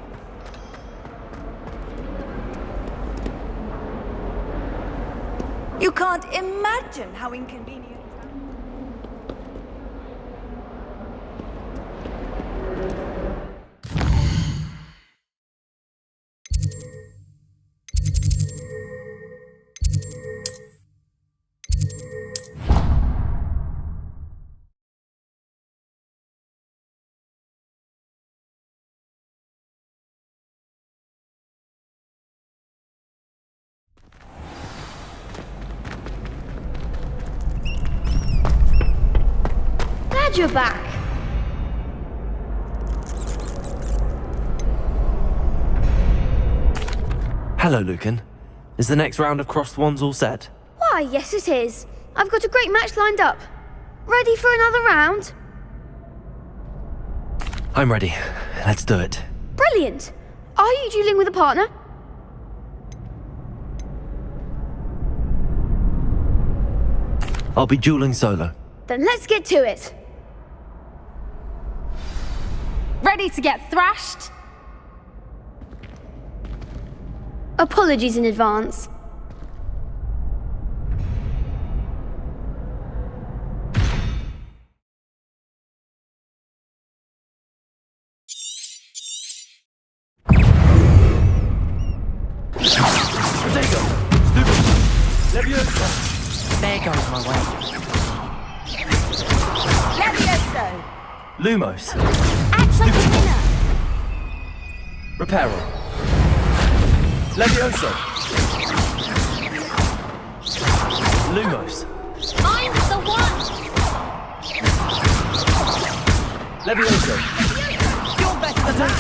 You can't imagine how inconvenient. Glad you're back. Hello, Lucan. Is the next round of crossed wands all set? Why, yes it is. I've got a great match lined up. Ready for another round? I'm ready. Let's do it. Brilliant. Are you dueling with a partner? I'll be dueling solo. Then let's get to it. Ready to get thrashed? Apologies in advance. There goes my way. Levioso! Lumos. Act like a winner. Reparo. Levioso. Lumos. I'm the one. Levioso. Your best attack!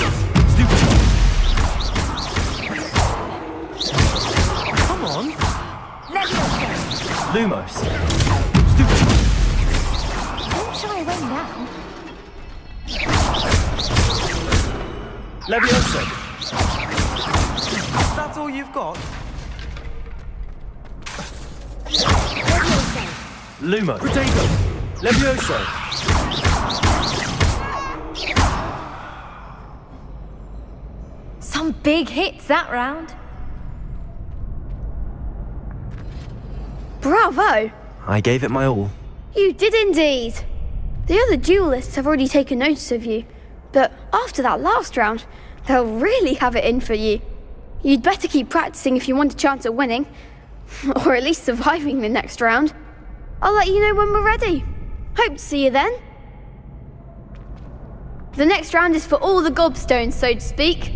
Come on. Levioso! Lumos. Don't shy away now. Levioso. That's all you've got? Lumo. Protego. Levioso. Some big hits that round. Bravo! I gave it my all. You did indeed. The other duelists have already taken notice of you, but after that last round, they'll really have it in for you. You'd better keep practicing if you want a chance at winning, or at least surviving the next round. I'll let you know when we're ready. Hope to see you then. The next round is for all the gobstones, so to speak.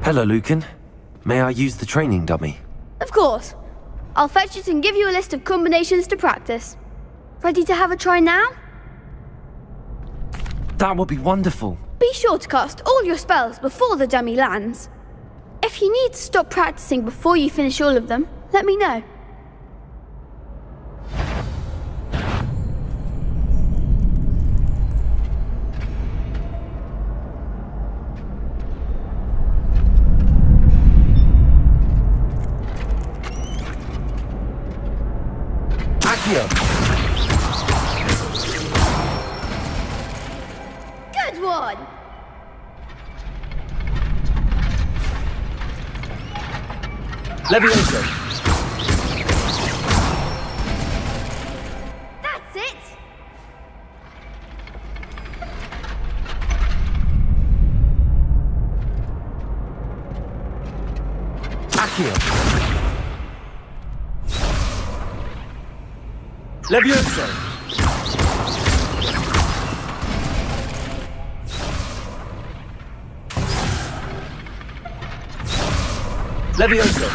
Hello, Lucan. May I use the training dummy? Of course. I'll fetch it and give you a list of combinations to practice. Ready to have a try now? That would be wonderful. Be sure to cast all your spells before the dummy lands. If you need to stop practicing before you finish all of them, let me know. Good one! Levioso. That's it! Accio. Levioso. Levioso.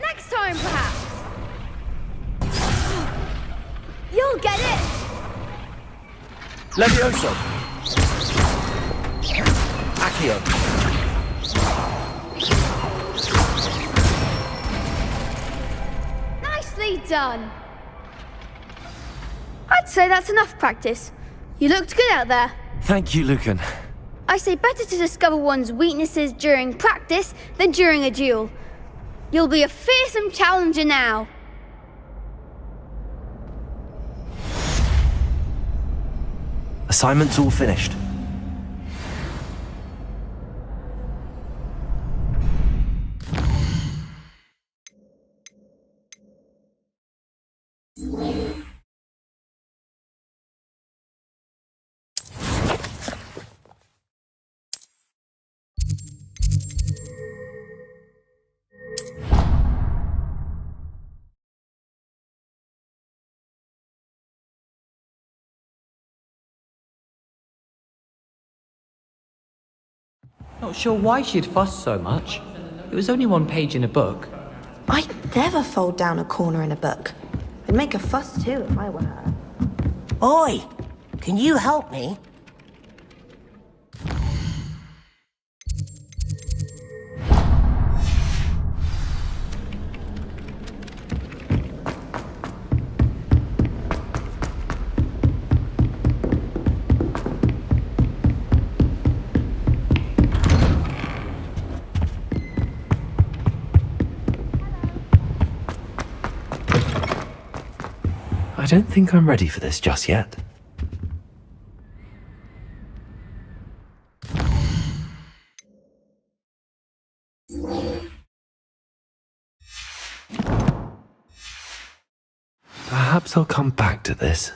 Next time, perhaps. You'll get it. Levioso. Accio. Nicely done. I'd say that's enough practice. You looked good out there. Thank you, Lucan. I say better to discover one's weaknesses during practice than during a duel. You'll be a fearsome challenger now. Assignment's all finished. Not sure why she'd fuss so much. It was only one page in a book. I'd never fold down a corner in a book. I'd make a fuss too if I were her. Oi! Can you help me? I don't think I'm ready for this just yet. Perhaps I'll come back to this.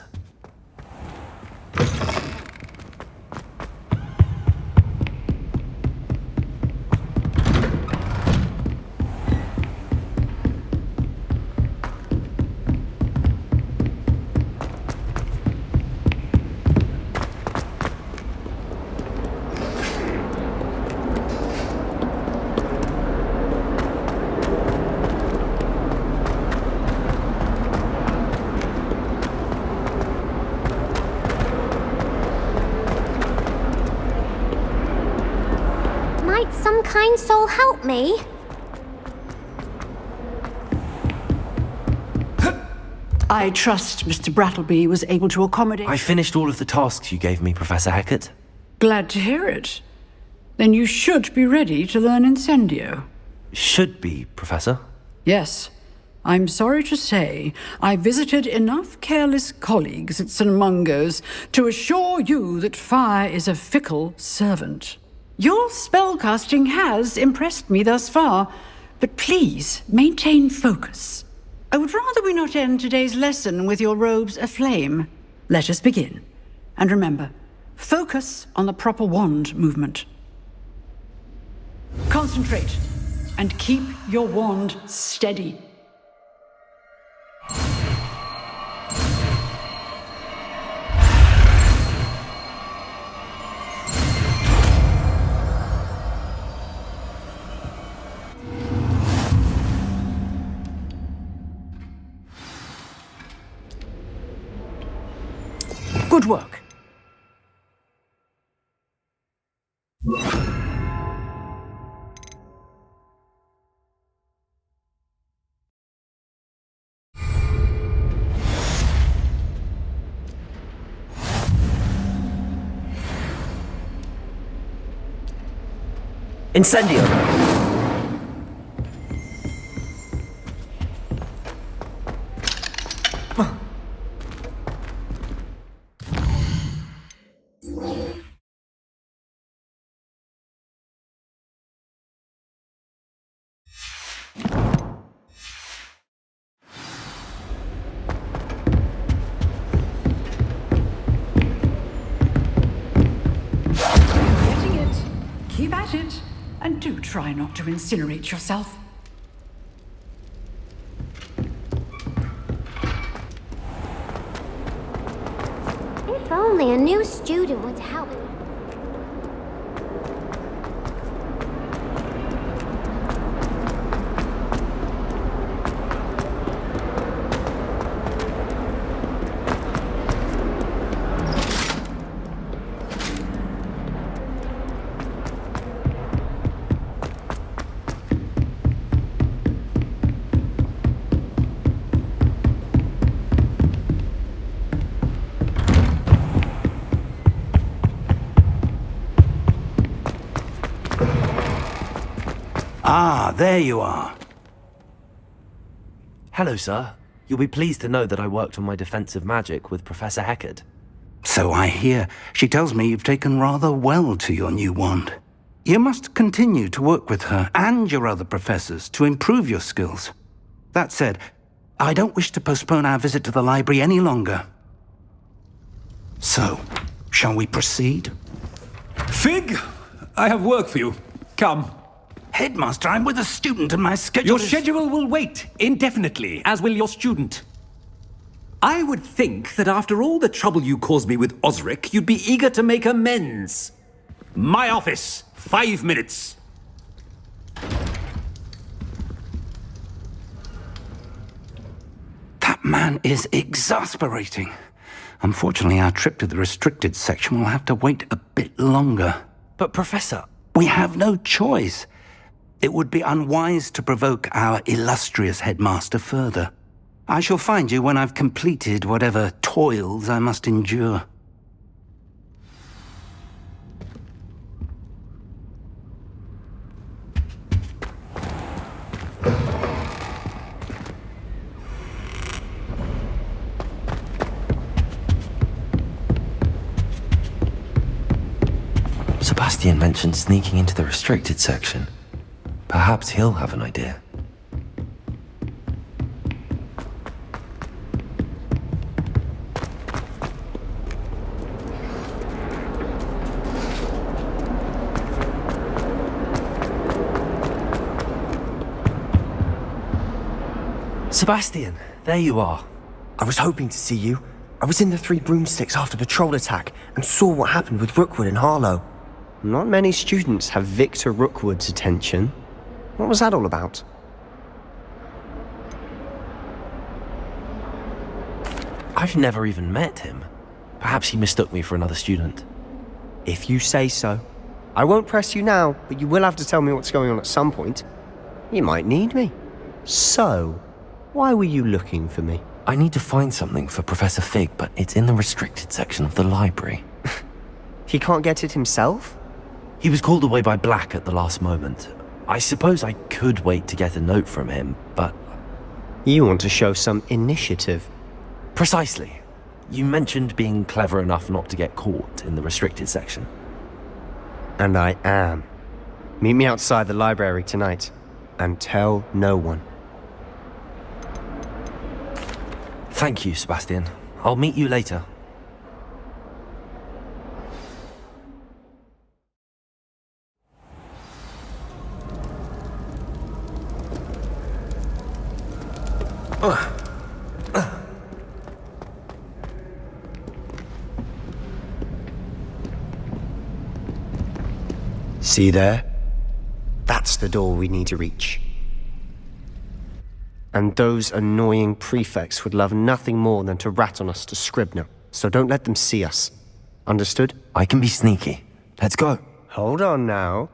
Might some kind soul help me? I trust Mr. Brattleby was able to accommodate... I finished all of the tasks you gave me, Professor Hackett. Glad to hear it. Then you should be ready to learn Incendio. Should be, Professor. Yes. I'm sorry to say, I visited enough careless colleagues at St. Mungo's to assure you that fire is a fickle servant. Your spellcasting has impressed me thus far, but please maintain focus. I would rather we not end today's lesson with your robes aflame. Let us begin. And remember, focus on the proper wand movement. Concentrate, and keep your wand steady. Good work. Incendio! Getting it. Keep at it. And do try not to incinerate yourself. If only a new student would help me. Ah, there you are. Hello, sir. You'll be pleased to know that I worked on my defensive magic with Professor Hackett. So I hear. She tells me you've taken rather well to your new wand. You must continue to work with her and your other professors to improve your skills. That said, I don't wish to postpone our visit to the library any longer. So, shall we proceed? Fig, I have work for you. Come. Headmaster, I'm with a student and my schedule Your schedule will wait indefinitely, as will your student. I would think that after all the trouble you caused me with Osric, you'd be eager to make amends. My office, 5 minutes. That man is exasperating. Unfortunately, our trip to the restricted section will have to wait a bit longer. But, Professor... We have no choice. It would be unwise to provoke our illustrious headmaster further. I shall find you when I've completed whatever toils I must endure. Sebastian mentioned sneaking into the restricted section. Perhaps he'll have an idea. Sebastian, there you are. I was hoping to see you. I was in the Three Broomsticks after the troll attack and saw what happened with Rookwood and Harlow. Not many students have Victor Rookwood's attention. What was that all about? I've never even met him. Perhaps he mistook me for another student. If you say so. I won't press you now, but you will have to tell me what's going on at some point. You might need me. So, why were you looking for me? I need to find something for Professor Fig, but it's in the restricted section of the library. He can't get it himself? He was called away by Black at the last moment. I suppose I could wait to get a note from him, but... You want to show some initiative. Precisely. You mentioned being clever enough not to get caught in the restricted section. And I am. Meet me outside the library tonight, and tell no one. Thank you, Sebastian. I'll meet you later. See there? That's the door we need to reach. And those annoying prefects would love nothing more than to rat on us to Scribner, so don't let them see us. Understood? I can be sneaky. Let's go. Hold on now.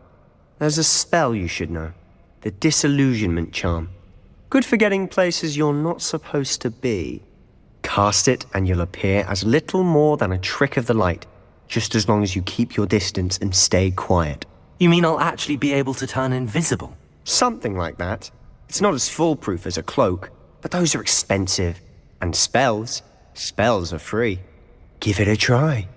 There's a spell you should know. The Disillusionment Charm. Good for getting places you're not supposed to be. Cast it and you'll appear as little more than a trick of the light, just as long as you keep your distance and stay quiet. You mean I'll actually be able to turn invisible? Something like that. It's not as foolproof as a cloak, but those are expensive. And spells are free. Give it a try.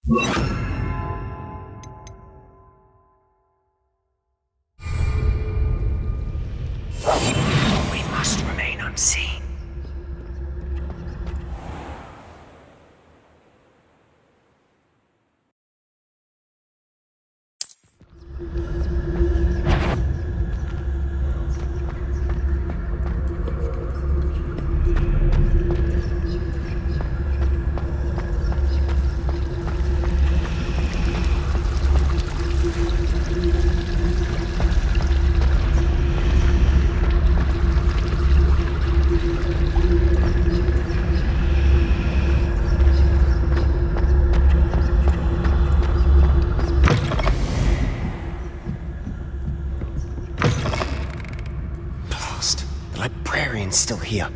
We must remain unseen. Still here.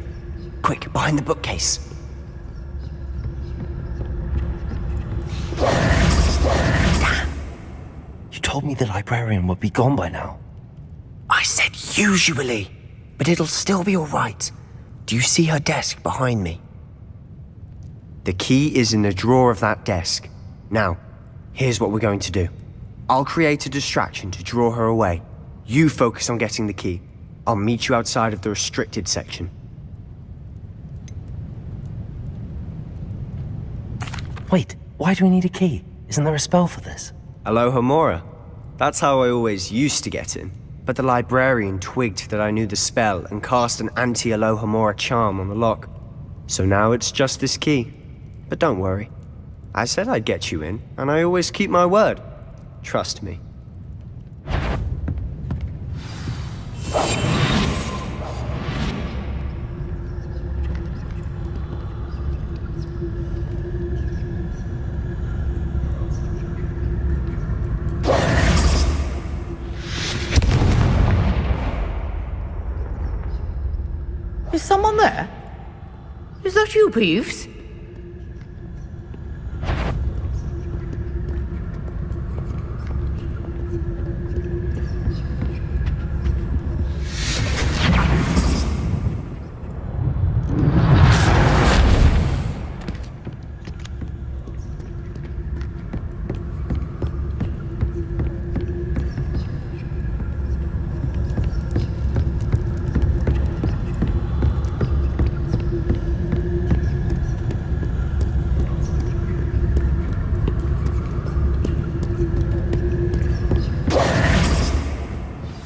Quick, behind the bookcase. Damn. You told me the librarian would be gone by now. I said usually, but it'll still be all right. Do you see her desk behind me? The key is in the drawer of that desk. Now, here's what we're going to do. I'll create a distraction to draw her away. You focus on getting the key. I'll meet you outside of the restricted section. Wait, why do we need a key? Isn't there a spell for this? Alohomora. That's how I always used to get in. But the librarian twigged that I knew the spell and cast an anti-Alohomora charm on the lock. So now it's just this key. But don't worry. I said I'd get you in, and I always keep my word. Trust me. that you, Peeves?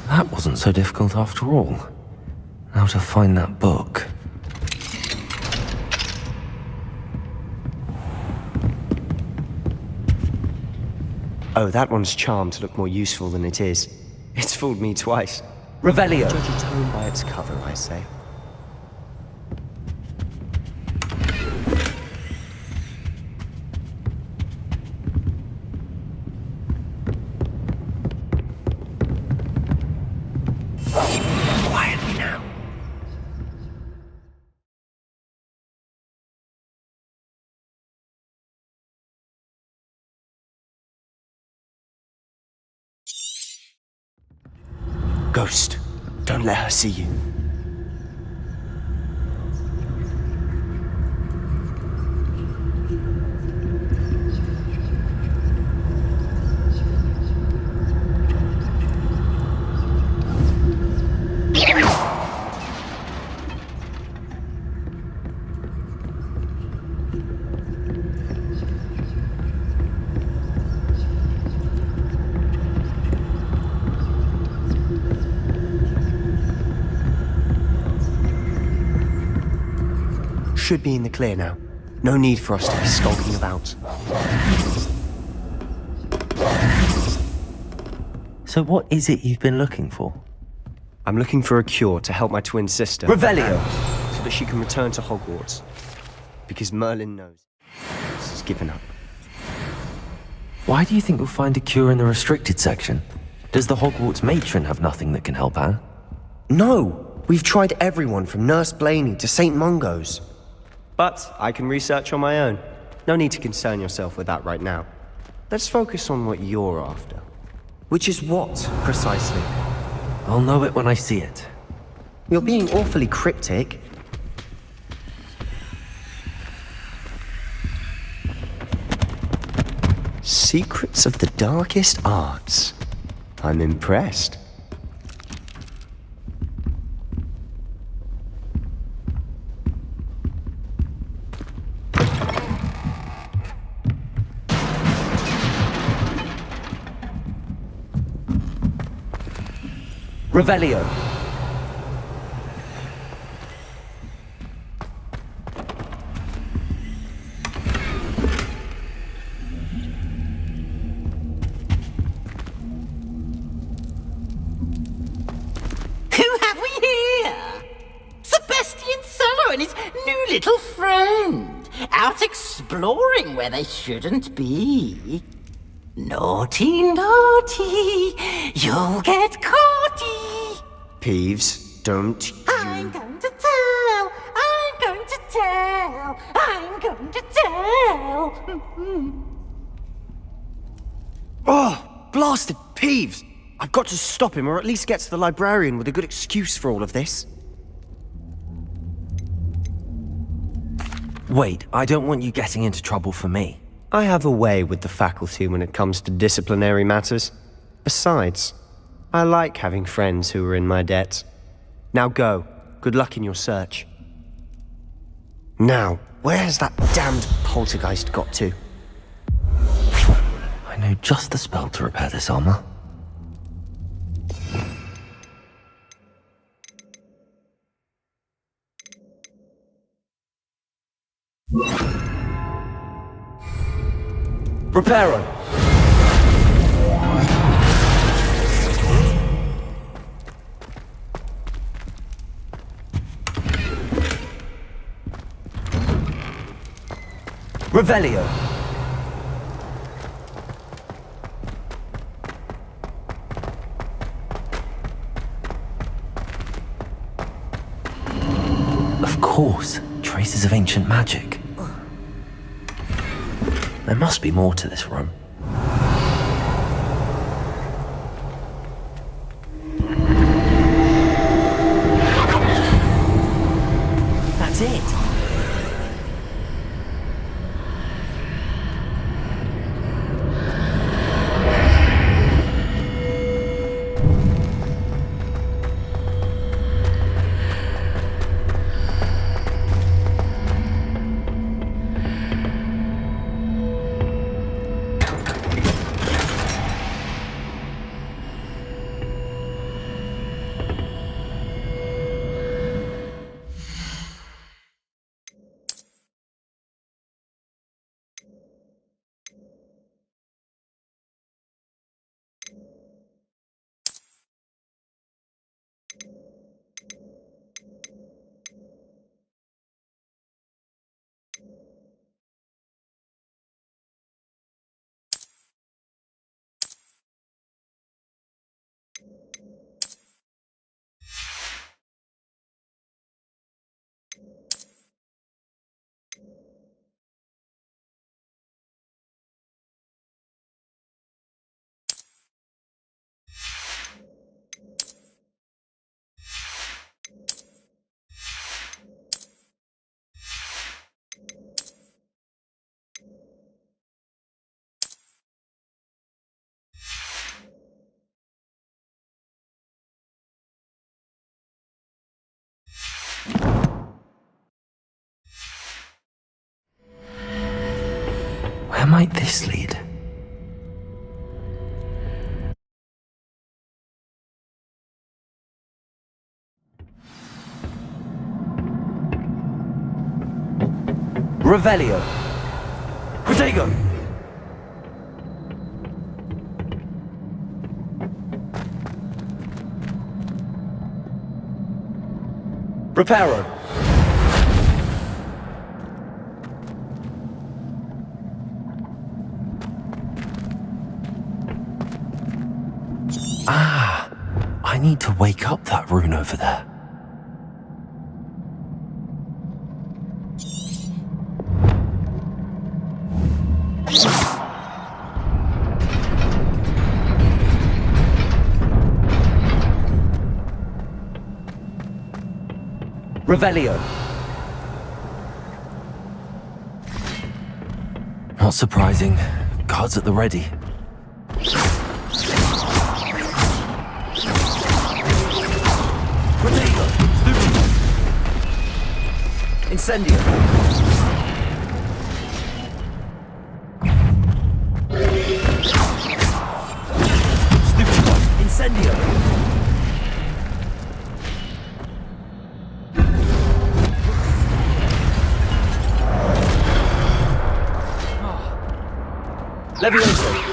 That wasn't so difficult after all. Now to find that book. Oh, that one's charmed to look more useful than it is. It's fooled me twice. Revelio. Judge a tome by its cover, I say. Quietly now. Ghost, don't let her see you. Should be in the clear now. No need for us to be skulking about. So what is it you've been looking for? I'm looking for a cure to help my twin sister. Revelio! So that she can return to Hogwarts. Because Merlin knows she's given up. Why do you think you'll find a cure in the restricted section? Does the Hogwarts matron have nothing that can help Anne? No! We've tried everyone from Nurse Blaney to St. Mungo's. But I can research on my own. No need to concern yourself with that right now. Let's focus on what you're after. Which is what, precisely? I'll know it when I see it. You're being awfully cryptic. Secrets of the darkest arts. I'm impressed. Revelio! Who have we here? Sebastian Cello and his new little friend, out exploring where they shouldn't be. Naughty, naughty, you'll get caughty. Peeves, don't I'm going to tell, I'm going to tell, I'm going to tell. Oh, blasted Peeves! I've got to stop him, or at least get to the librarian with a good excuse for all of this. Wait, I don't want you getting into trouble for me. I have a way with the faculty when it comes to disciplinary matters. Besides, I like having friends who are in my debt. Now go. Good luck in your search. Now, where has that damned poltergeist got to? I know just the spell to repair this armor. Reparo! Revelio! Of course, traces of ancient magic. There must be more to this room. That's it. Where might this lead? Revelio. Protego. Reparo. Ah, I need to wake up that rune over there. Revelio. Not surprising. Guards at the ready. Protego. Stupido. Incendio. Stupido. Incendio. Levioso.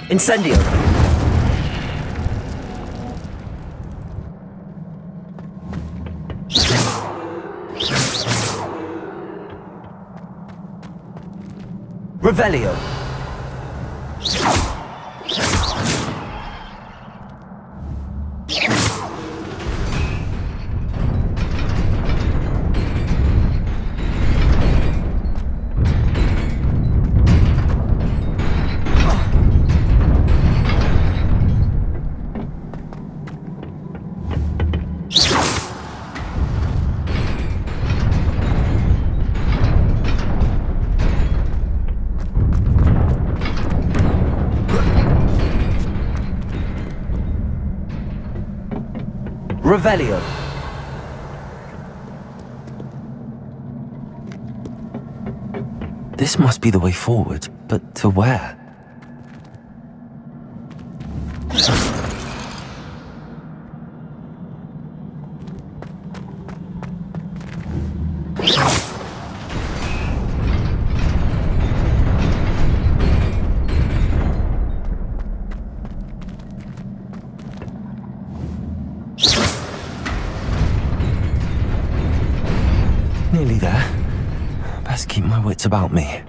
Incendio. Revelio. Revelio. This must be the way forward, but to where? Nearly there. Best keep my wits about me.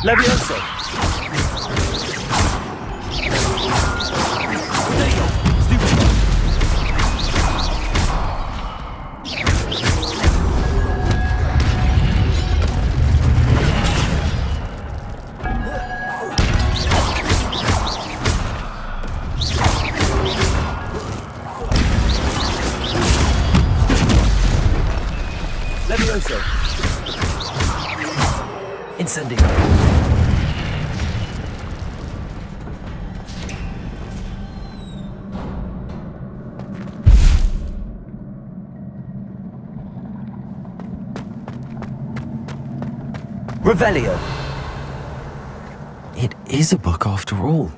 Levioso! There you go. Stupid. Levioso! Incendio! Revelio. It is a book after all.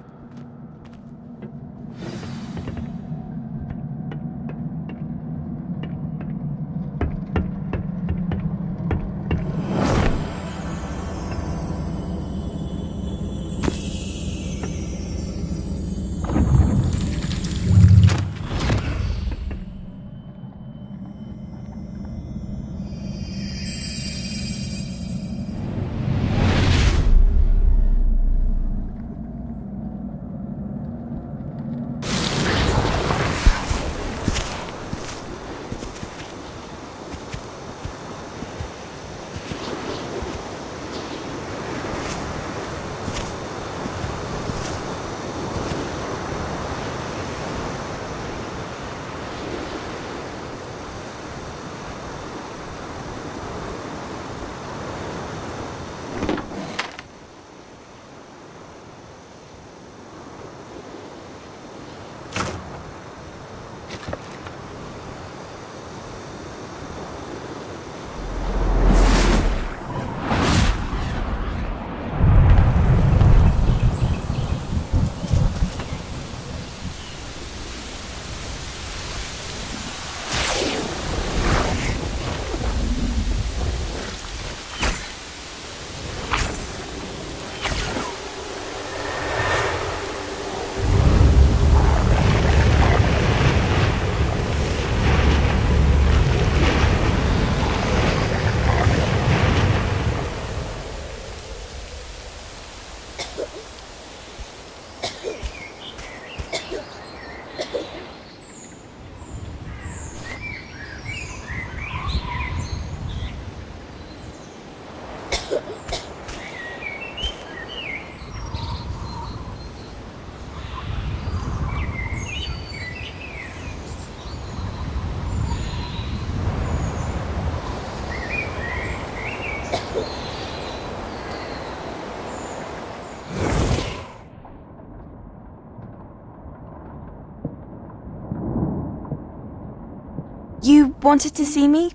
You wanted to see me?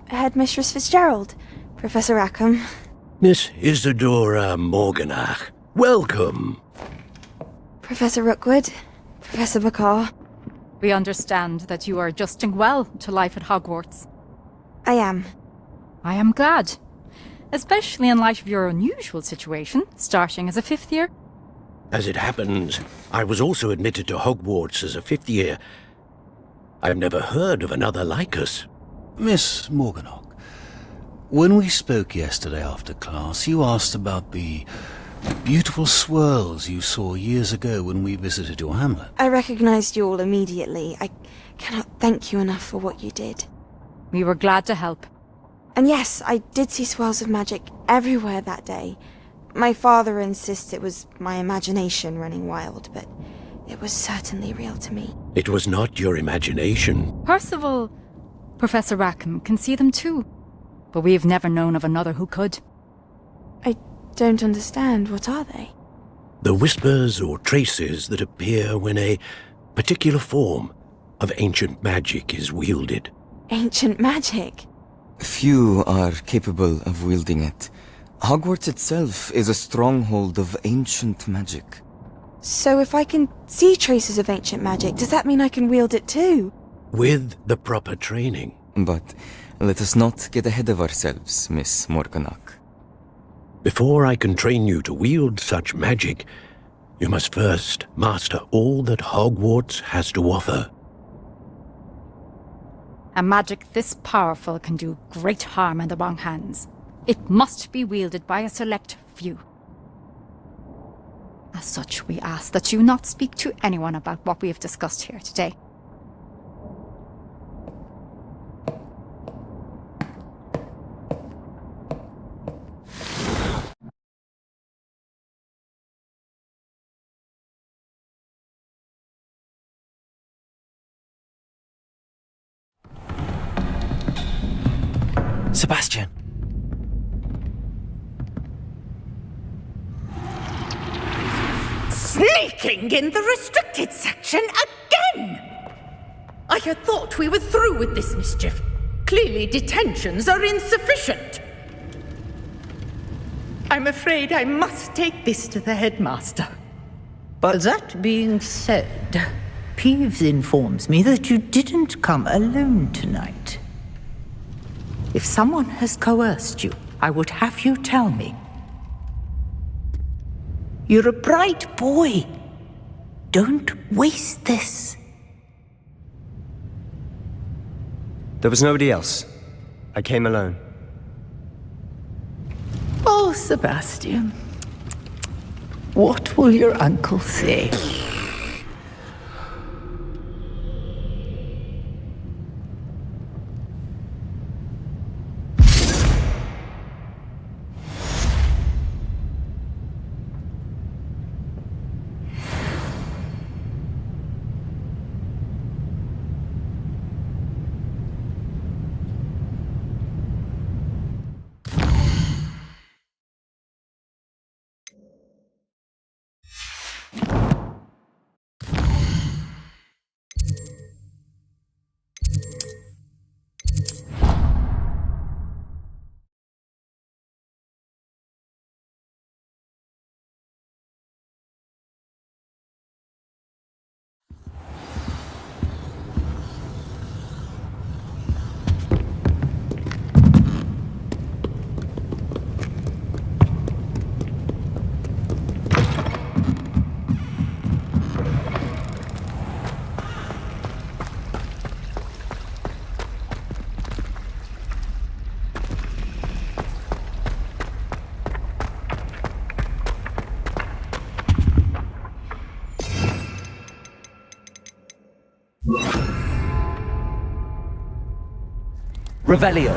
Headmistress Fitzgerald, Professor Rackham. Miss Isadora Morganach, welcome. Professor Rookwood, Professor Bakar. We understand that you are adjusting well to life at Hogwarts. I am. I am glad. Especially in light of your unusual situation, starting as a 5th year. As it happens, I was also admitted to Hogwarts as a 5th year. I've never heard of another like us. Miss Morganach, when we spoke yesterday after class, you asked about the beautiful swirls you saw years ago when we visited your hamlet. I recognized you all immediately. I cannot thank you enough for what you did. We were glad to help. And yes, I did see swirls of magic everywhere that day. My father insists it was my imagination running wild, but it was certainly real to me. It was not your imagination. Percival, Professor Rackham can see them too. But we've never known of another who could. I don't understand. What are they? The whispers or traces that appear when a particular form of ancient magic is wielded. Ancient magic? Few are capable of wielding it. Hogwarts itself is a stronghold of ancient magic. So if I can see traces of ancient magic, does that mean I can wield it too? With the proper training. But let us not get ahead of ourselves, Miss Morganach. Before I can train you to wield such magic, you must first master all that Hogwarts has to offer. A magic this powerful can do great harm in the wrong hands. It must be wielded by a select few. As such, we ask that you not speak to anyone about what we have discussed here today. Sebastian! Sneaking in the restricted section again! I had thought we were through with this mischief. Clearly detentions are insufficient. I'm afraid I must take this to the headmaster. But that being said, Peeves informs me that you didn't come alone tonight. If someone has coerced you, I would have you tell me. You're a bright boy. Don't waste this. There was nobody else. I came alone. Oh, Sebastian. What will your uncle say? Revelio.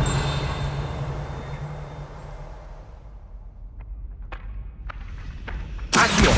Accio.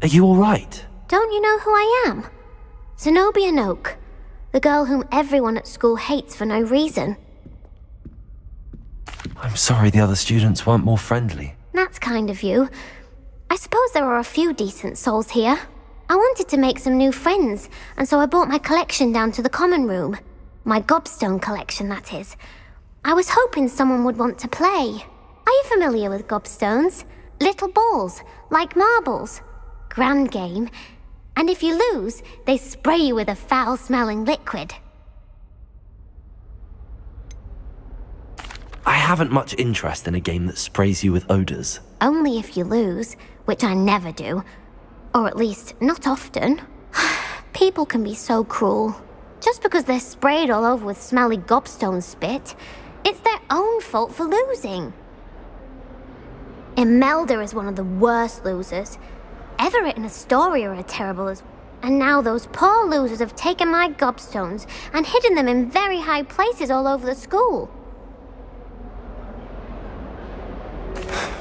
Are you alright? Don't you know who I am? Zenobia Noak, the girl whom everyone at school hates for no reason. I'm sorry the other students weren't more friendly. That's kind of you. I suppose there are a few decent souls here. I wanted to make some new friends, and so I brought my collection down to the common room. My gobstone collection, that is. I was hoping someone would want to play. Are you familiar with gobstones? Little balls, like marbles. Grand game. And if you lose, they spray you with a foul-smelling liquid. I haven't much interest in a game that sprays you with odors. Only if you lose, which I never do. Or at least, not often. People can be so cruel. Just because they're sprayed all over with smelly gobstone spit, it's their own fault for losing. Imelda is one of the worst losers. Everett and Astoria are terrible as well. And now those poor losers have taken my gobstones and hidden them in very high places all over the school.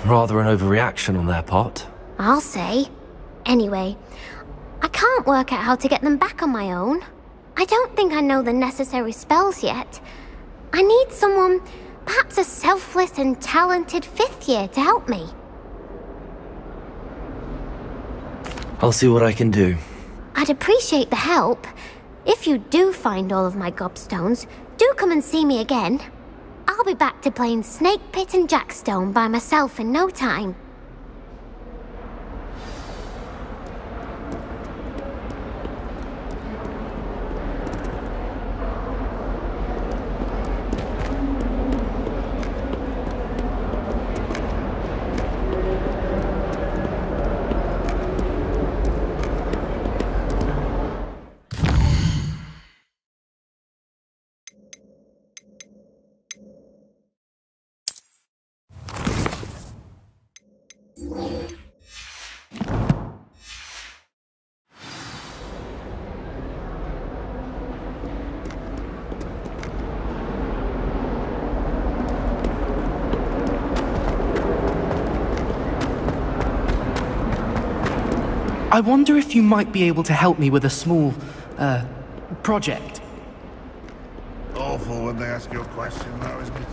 Rather an overreaction on their part. I'll say. Anyway, I can't work out how to get them back on my own. I don't think I know the necessary spells yet. I need someone, perhaps a selfless and talented 5th year to help me. I'll see what I can do. I'd appreciate the help. If you do find all of my gobstones, do come and see me again. I'll be back to playing Snake Pit and Jackstone by myself in no time. I wonder if you might be able to help me with a small, project. Awful when they ask you a question, though, isn't it?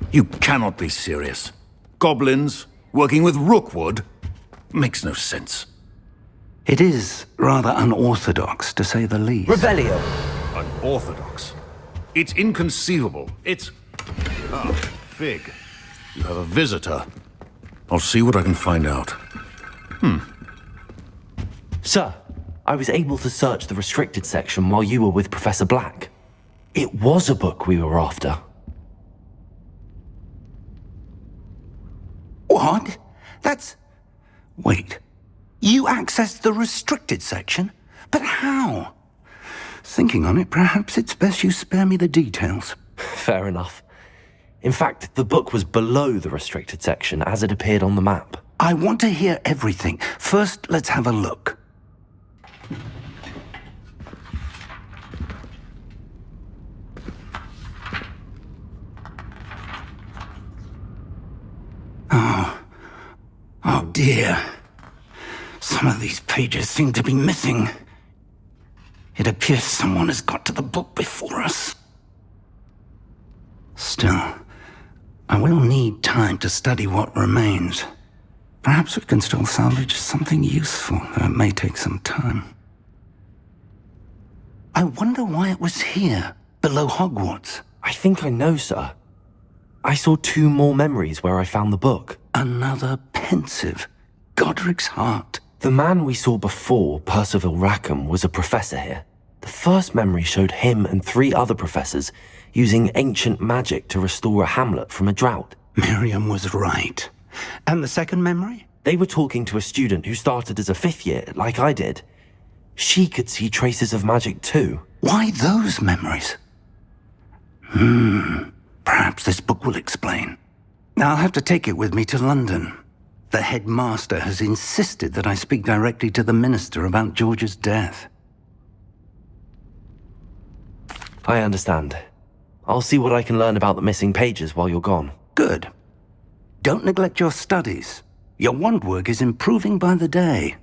You cannot be serious. Goblins working with Rookwood? Makes no sense. It is rather unorthodox, to say the least. Revelio. Unorthodox? It's inconceivable. It's... Ah, Fig. You have a visitor. I'll see what I can find out. Sir, I was able to search the restricted section while you were with Professor Black. It was a book we were after. What? That's... Wait. You accessed the restricted section? But how? Thinking on it, perhaps it's best you spare me the details. Fair enough. In fact, the book was below the restricted section as it appeared on the map. I want to hear everything. First, let's have a look. Oh dear. Some of these pages seem to be missing. It appears someone has got to the book before us. Still, I will need time to study what remains. Perhaps we can still salvage something useful, though it may take some time. I wonder why it was here, below Hogwarts. I think I know, sir. I saw 2 more memories where I found the book. Another pensive. Godric's heart. The man we saw before, Percival Rackham, was a professor here. The first memory showed him and 3 other professors using ancient magic to restore a hamlet from a drought. Miriam was right. And the second memory? They were talking to a student who started as a 5th year, like I did. She could see traces of magic too. Why those memories? Perhaps this book will explain. I'll have to take it with me to London. The headmaster has insisted that I speak directly to the minister about George's death. I understand. I'll see what I can learn about the missing pages while you're gone. Good. Don't neglect your studies. Your wand work is improving by the day.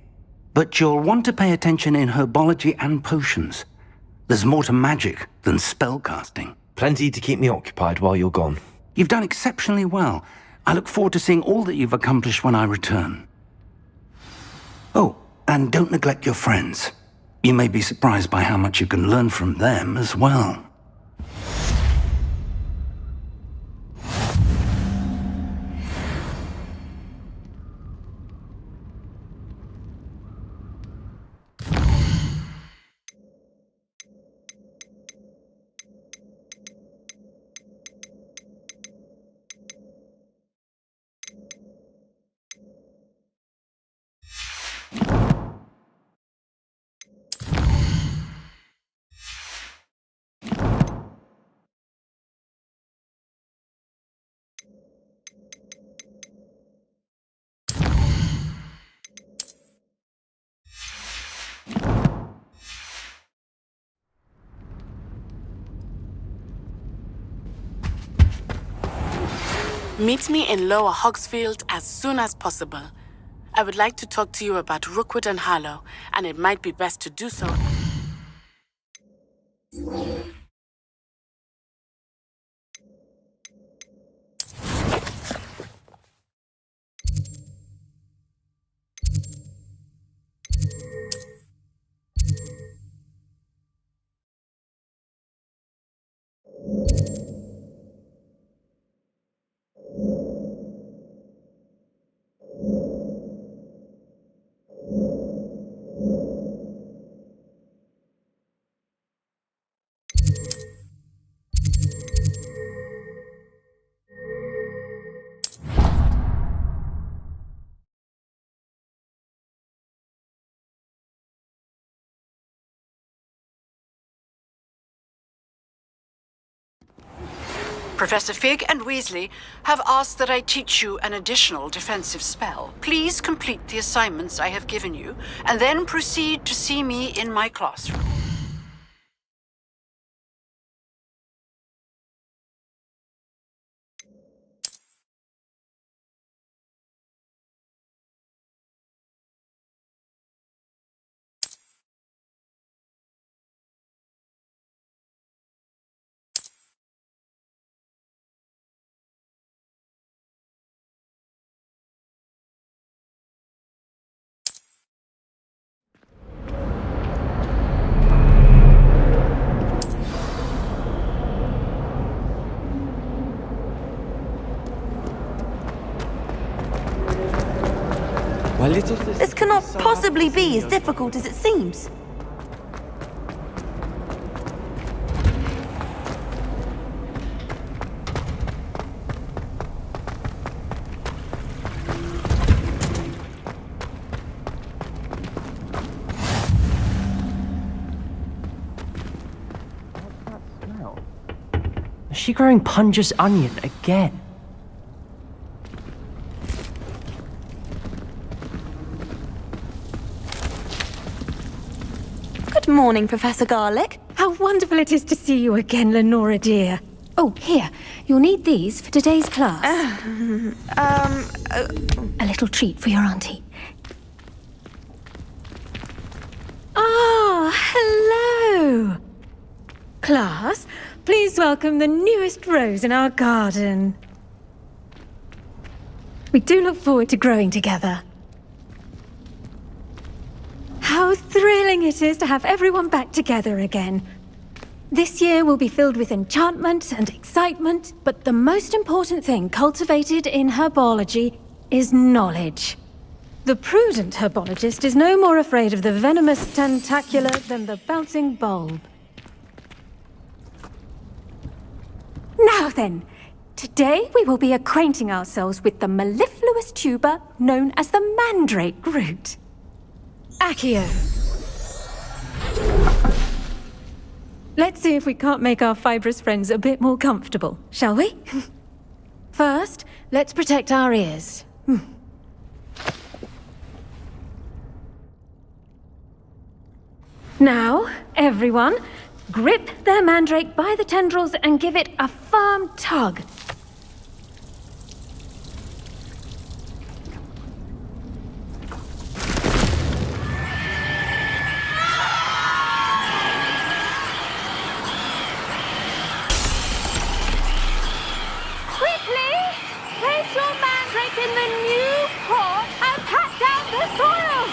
But you'll want to pay attention in herbology and potions. There's more to magic than spellcasting. Plenty to keep me occupied while you're gone. You've done exceptionally well. I look forward to seeing all that you've accomplished when I return. Oh, and don't neglect your friends. You may be surprised by how much you can learn from them as well. Meet me in Lower Hogsfield as soon as possible. I would like to talk to you about Rookwood and Harlow, and it might be best to do so. Professor Fig and Weasley have asked that I teach you an additional defensive spell. Please complete the assignments I have given you, and then proceed to see me in my classroom. This cannot possibly be as difficult as it seems. Is she growing Punja's onion again? Good morning, Professor Garlick. How wonderful it is to see you again, Lenora dear. Oh, here. You'll need these for today's class. A little treat for your auntie. Ah, hello. Class, please welcome the newest rose in our garden. We do look forward to growing together. How thrilling! thrilling it is to have everyone back together again. This year will be filled with enchantment and excitement, but the most important thing cultivated in herbology is knowledge. The prudent herbologist is no more afraid of the venomous tentacula than the bouncing bulb. Now then, today we will be acquainting ourselves with the mellifluous tuber known as the mandrake root. Accio. Let's see if we can't make our fibrous friends a bit more comfortable, shall we? First, let's protect our ears. Now, everyone, grip their mandrake by the tendrils and give it a firm tug. Quickly! Place your mandrake in the new pot and pat down the soil!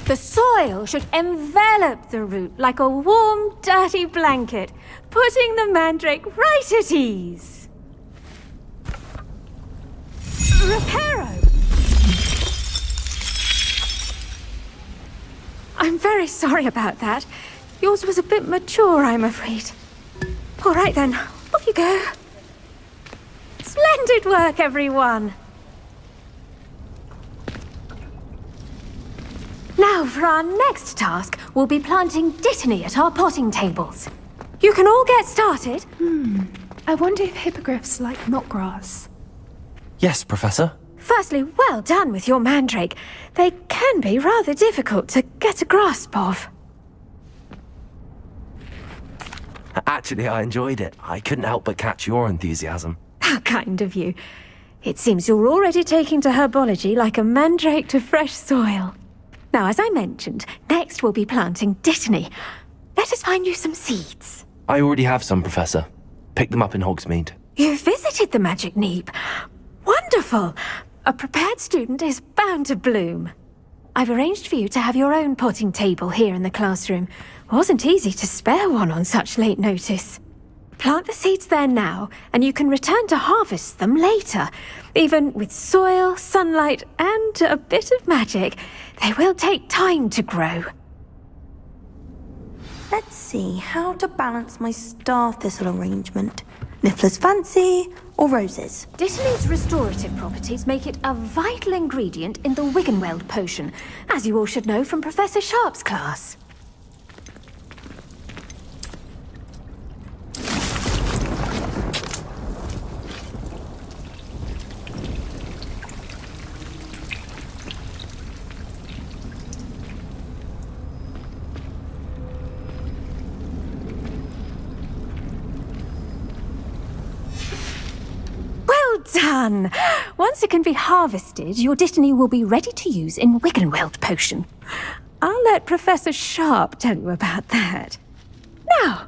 The soil should envelop the root like a warm, dirty blanket, putting the mandrake right at ease. Reparo! I'm very sorry about that. Yours was a bit mature, I'm afraid. All right then, off you go. Splendid work, everyone! Now, for our next task, we'll be planting dittany at our potting tables. You can all get started. I wonder if hippogriffs like knotgrass. Yes, Professor. Firstly, well done with your mandrake. They can be rather difficult to get a grasp of. Actually, I enjoyed it. I couldn't help but catch your enthusiasm. How kind of you. It seems you're already taking to herbology like a mandrake to fresh soil. Now, as I mentioned, next we'll be planting dittany. Let us find you some seeds. I already have some, Professor. Picked them up in Hogsmeade. You visited the Magic Neep. Wonderful! A prepared student is bound to bloom. I've arranged for you to have your own potting table here in the classroom. Wasn't easy to spare one on such late notice. Plant the seeds there now, and you can return to harvest them later. Even with soil, sunlight, and a bit of magic, they will take time to grow. Let's see how to balance my star thistle arrangement. Niffler's fancy or roses? Dittany's restorative properties make it a vital ingredient in the Wiggenweld potion, as you all should know from Professor Sharp's class. Done! Once it can be harvested, your dittany will be ready to use in Wiggenweld potion. I'll let Professor Sharp tell you about that. Now,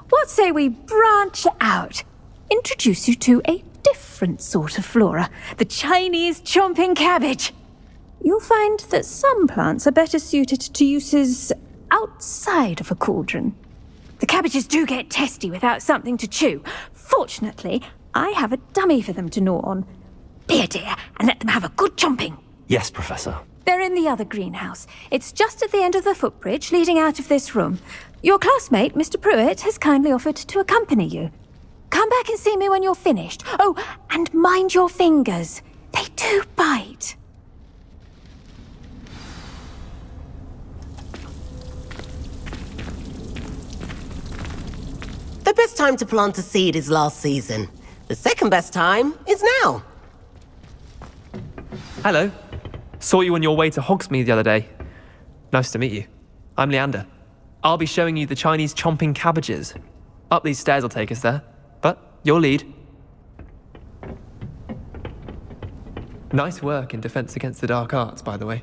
what say we branch out? Introduce you to a different sort of flora, the Chinese chomping cabbage. You'll find that some plants are better suited to uses outside of a cauldron. The cabbages do get testy without something to chew. Fortunately, I have a dummy for them to gnaw on. Be a dear and let them have a good chomping. Yes, Professor. They're in the other greenhouse. It's just at the end of the footbridge leading out of this room. Your classmate, Mr. Pruitt, has kindly offered to accompany you. Come back and see me when you're finished. Oh, and mind your fingers. They do bite. The best time to plant a seed is last season. The second best time is now. Hello. Saw you on your way to Hogsmeade the other day. Nice to meet you. I'm Leander. I'll be showing you the Chinese chomping cabbages. Up these stairs will take us there. But your lead. Nice work in Defense Against the Dark Arts, by the way.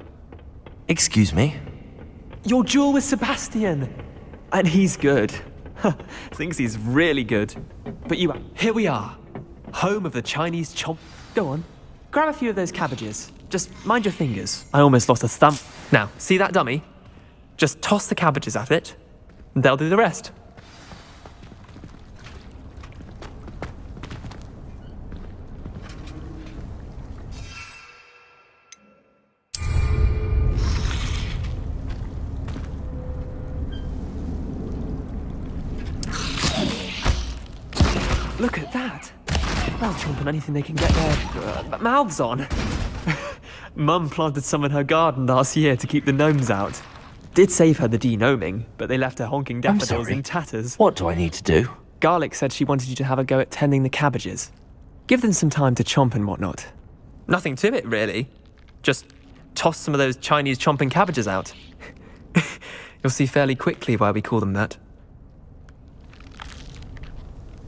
Excuse me? Your duel with Sebastian. And he's good. Thinks he's really good. But here we are. Home of the Chinese chomp. Go on. Grab a few of those cabbages. Just mind your fingers. I almost lost a thumb. Now, see that dummy? Just toss the cabbages at it, and they'll do the rest. Look at that. They'll chomp on anything they can get their mouths on. Mum planted some in her garden last year to keep the gnomes out. Did save her the denoming, but they left her honking daffodils in tatters. What do I need to do? Garlic said she wanted you to have a go at tending the cabbages. Give them some time to chomp and whatnot. Nothing to it, really. Just toss some of those Chinese chomping cabbages out. You'll see fairly quickly why we call them that.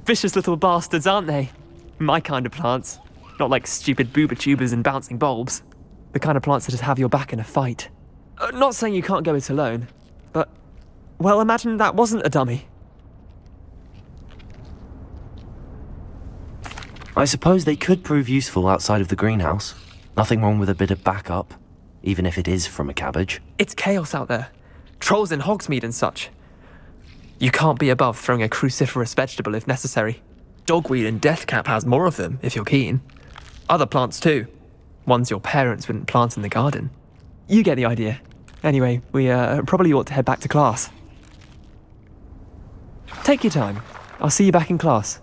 Vicious little bastards, aren't they? My kind of plants. Not like stupid booba tubers and bouncing bulbs. The kind of plants that just have your back in a fight. Not saying you can't go it alone, but... well, imagine that wasn't a dummy. I suppose they could prove useful outside of the greenhouse. Nothing wrong with a bit of backup, even if it is from a cabbage. It's chaos out there. Trolls in Hogsmeade and such. You can't be above throwing a cruciferous vegetable if necessary. Dogweed and deathcap has more of them, if you're keen. Other plants too. Ones your parents wouldn't plant in the garden. You get the idea. Anyway, we probably ought to head back to class. Take your time. I'll see you back in class.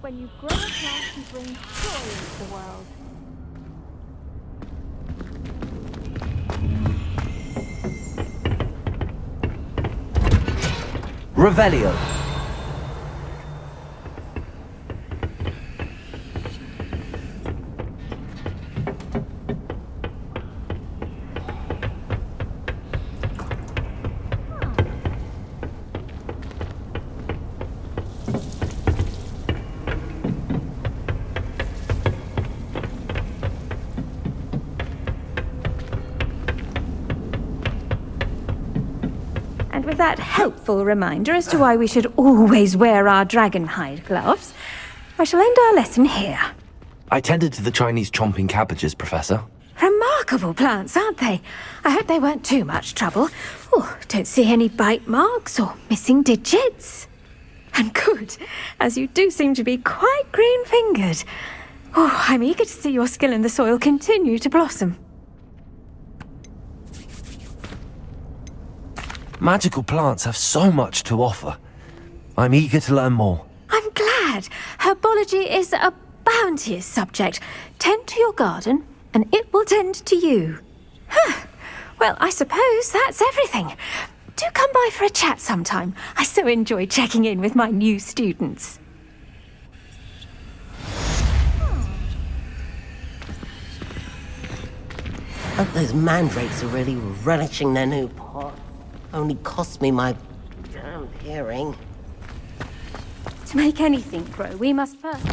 When you grow a plant, you bring joy into the world. Revelio. And with that helpful reminder as to why we should always wear our dragonhide gloves, I shall end our lesson here. I tended to the Chinese chomping cabbages, Professor. Remarkable plants, aren't they? I hope they weren't too much trouble. Oh, don't see any bite marks or missing digits. And good, as you do seem to be quite green-fingered. Oh, I'm eager to see your skill in the soil continue to blossom. Magical plants have so much to offer. I'm eager to learn more. I'm glad. Herbology is a bounteous subject. Tend to your garden, and it will tend to you. Huh. Well, I suppose that's everything. Do come by for a chat sometime. I so enjoy checking in with my new students. Hope those mandrakes are really relishing their new pot. Only cost me my damn hearing. To make anything grow, we must first...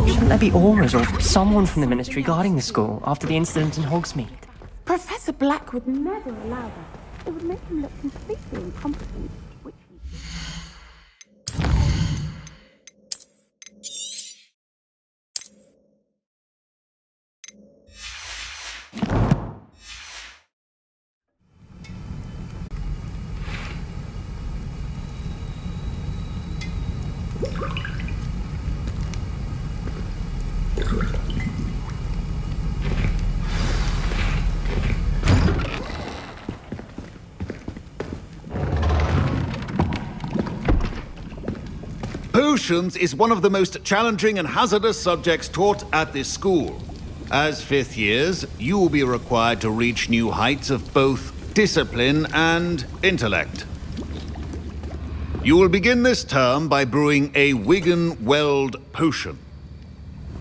Shouldn't there be auras or someone from the ministry guarding the school after the incident in Hogsmeade? Professor Black would never allow that. It would make him look completely incompetent, which Potions is one of the most challenging and hazardous subjects taught at this school. As fifth years, you will be required to reach new heights of both discipline and intellect. You will begin this term by brewing a Wiggenweld potion.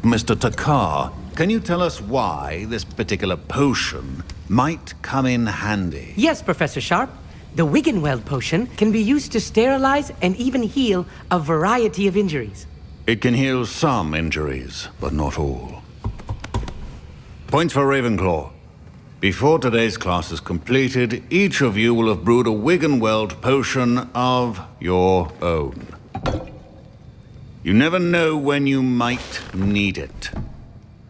Mr. Takar, can you tell us why this particular potion might come in handy? Yes, Professor Sharp. The Wiggenweld potion can be used to sterilize and even heal a variety of injuries. It can heal some injuries, but not all. Points for Ravenclaw. Before today's class is completed, each of you will have brewed a Wiggenweld potion of your own. You never know when you might need it.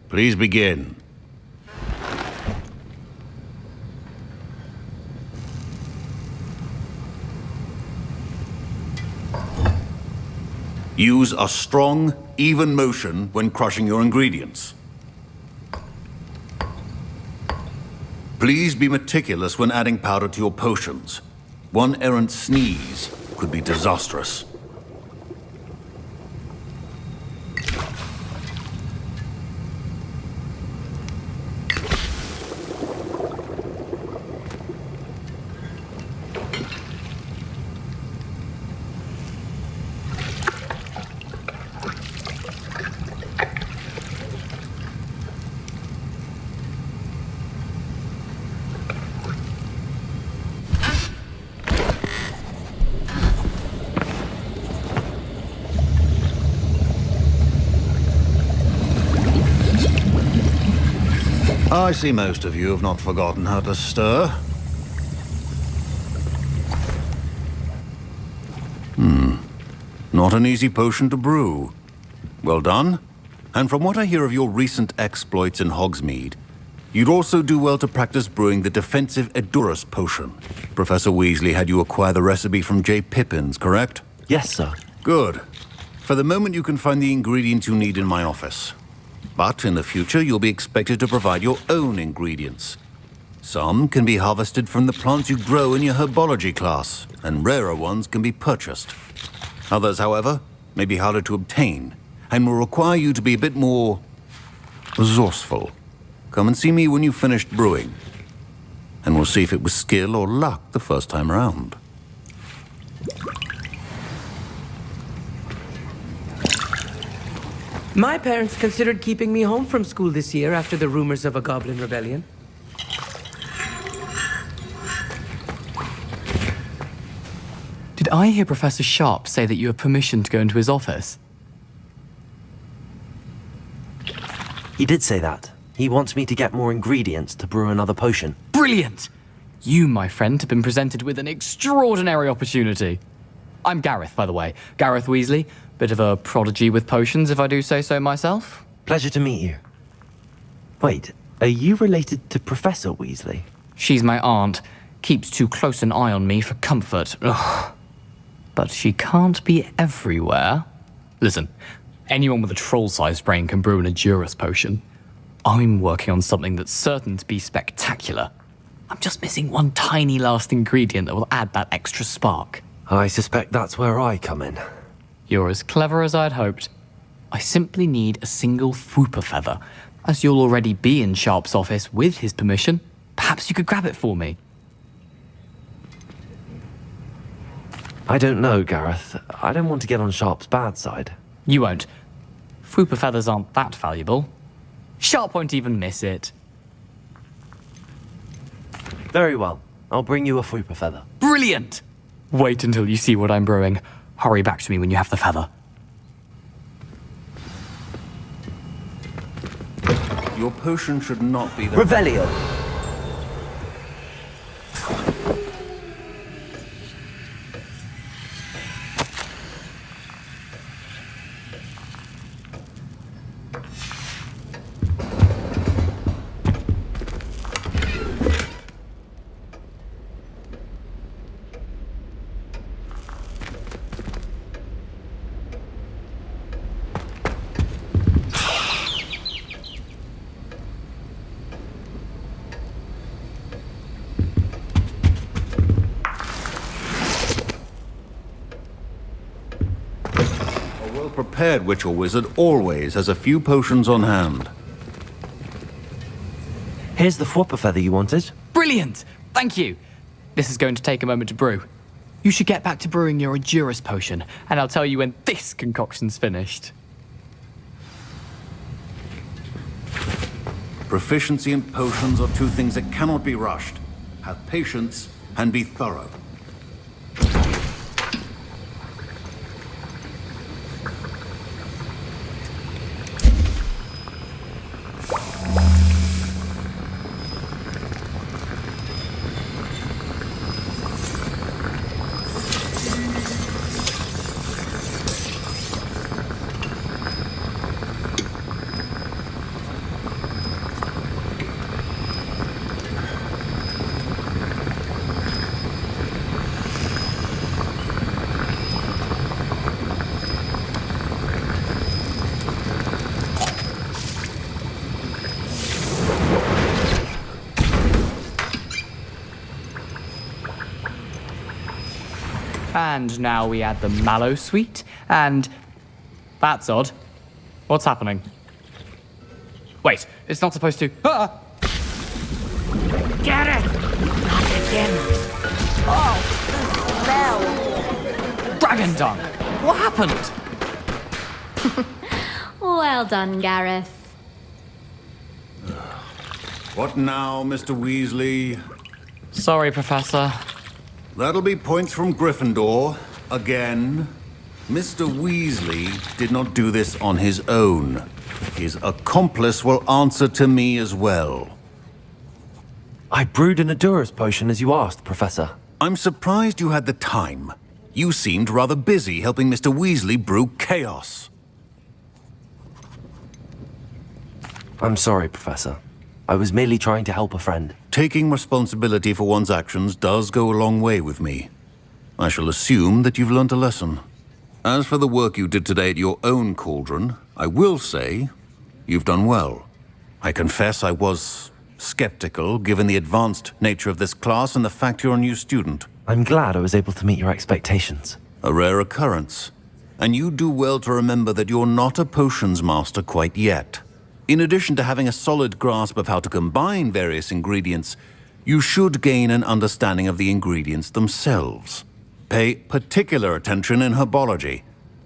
Please begin. Use a strong, even motion when crushing your ingredients. Please be meticulous when adding powder to your potions. One errant sneeze could be disastrous. I see most of you have not forgotten how to stir. Not an easy potion to brew. Well done. And from what I hear of your recent exploits in Hogsmeade, you'd also do well to practice brewing the defensive Edurus potion. Professor Weasley had you acquire the recipe from J. Pippins, correct? Yes, sir. Good. For the moment, you can find the ingredients you need in my office. But in the future, you'll be expected to provide your own ingredients. Some can be harvested from the plants you grow in your herbology class, and rarer ones can be purchased. Others, however, may be harder to obtain, and will require you to be a bit more resourceful. Come and see me when you've finished brewing, and we'll see if it was skill or luck the first time around. My parents considered keeping me home from school this year after the rumors of a goblin rebellion. Did I hear Professor Sharp say that you have permission to go into his office? He did say that. He wants me to get more ingredients to brew another potion. Brilliant! You, my friend, have been presented with an extraordinary opportunity. I'm Gareth, by the way. Gareth Weasley. Bit of a prodigy with potions, if I do say so myself. Pleasure to meet you. Wait, are you related to Professor Weasley? She's my aunt. Keeps too close an eye on me for comfort. Ugh. But she can't be everywhere. Listen, anyone with a troll-sized brain can brew an Edurus potion. I'm working on something that's certain to be spectacular. I'm just missing one tiny last ingredient that will add that extra spark. I suspect that's where I come in. You're as clever as I'd hoped. I simply need a single Fwooper feather. As you'll already be in Sharp's office with his permission, perhaps you could grab it for me. I don't know, Gareth. I don't want to get on Sharp's bad side. You won't. Fwooper feathers aren't that valuable. Sharp won't even miss it. Very well. I'll bring you a Fwooper feather. Brilliant! Wait until you see what I'm brewing. Hurry back to me when you have the feather. Your potion should not be the... Revelio! prepared witch or wizard always has a few potions on hand. Here's the Fwopper feather you wanted. Brilliant! Thank you! This is going to take a moment to brew. You should get back to brewing your Endurus potion, and I'll tell you when this concoction's finished. Proficiency in potions are two things that cannot be rushed. Have patience and be thorough. And now we add the mallow sweet, and... That's odd. What's happening? Wait, it's not supposed to... Ah! Get it! Not again. Oh, the smell! Dragon dung! What happened? Well done, Gareth. What now, Mr. Weasley? Sorry, Professor. That'll be points from Gryffindor. Again. Mr. Weasley did not do this on his own. His accomplice will answer to me as well. I brewed an Endurus potion as you asked, Professor. I'm surprised you had the time. You seemed rather busy helping Mr. Weasley brew chaos. I'm sorry, Professor. I was merely trying to help a friend. Taking responsibility for one's actions does go a long way with me. I shall assume that you've learnt a lesson. As for the work you did today at your own cauldron, I will say you've done well. I confess I was skeptical, given the advanced nature of this class and the fact you're a new student. I'm glad I was able to meet your expectations. A rare occurrence. And you do well to remember that you're not a potions master quite yet. In addition to having a solid grasp of how to combine various ingredients, you should gain an understanding of the ingredients themselves. Pay particular attention in herbology.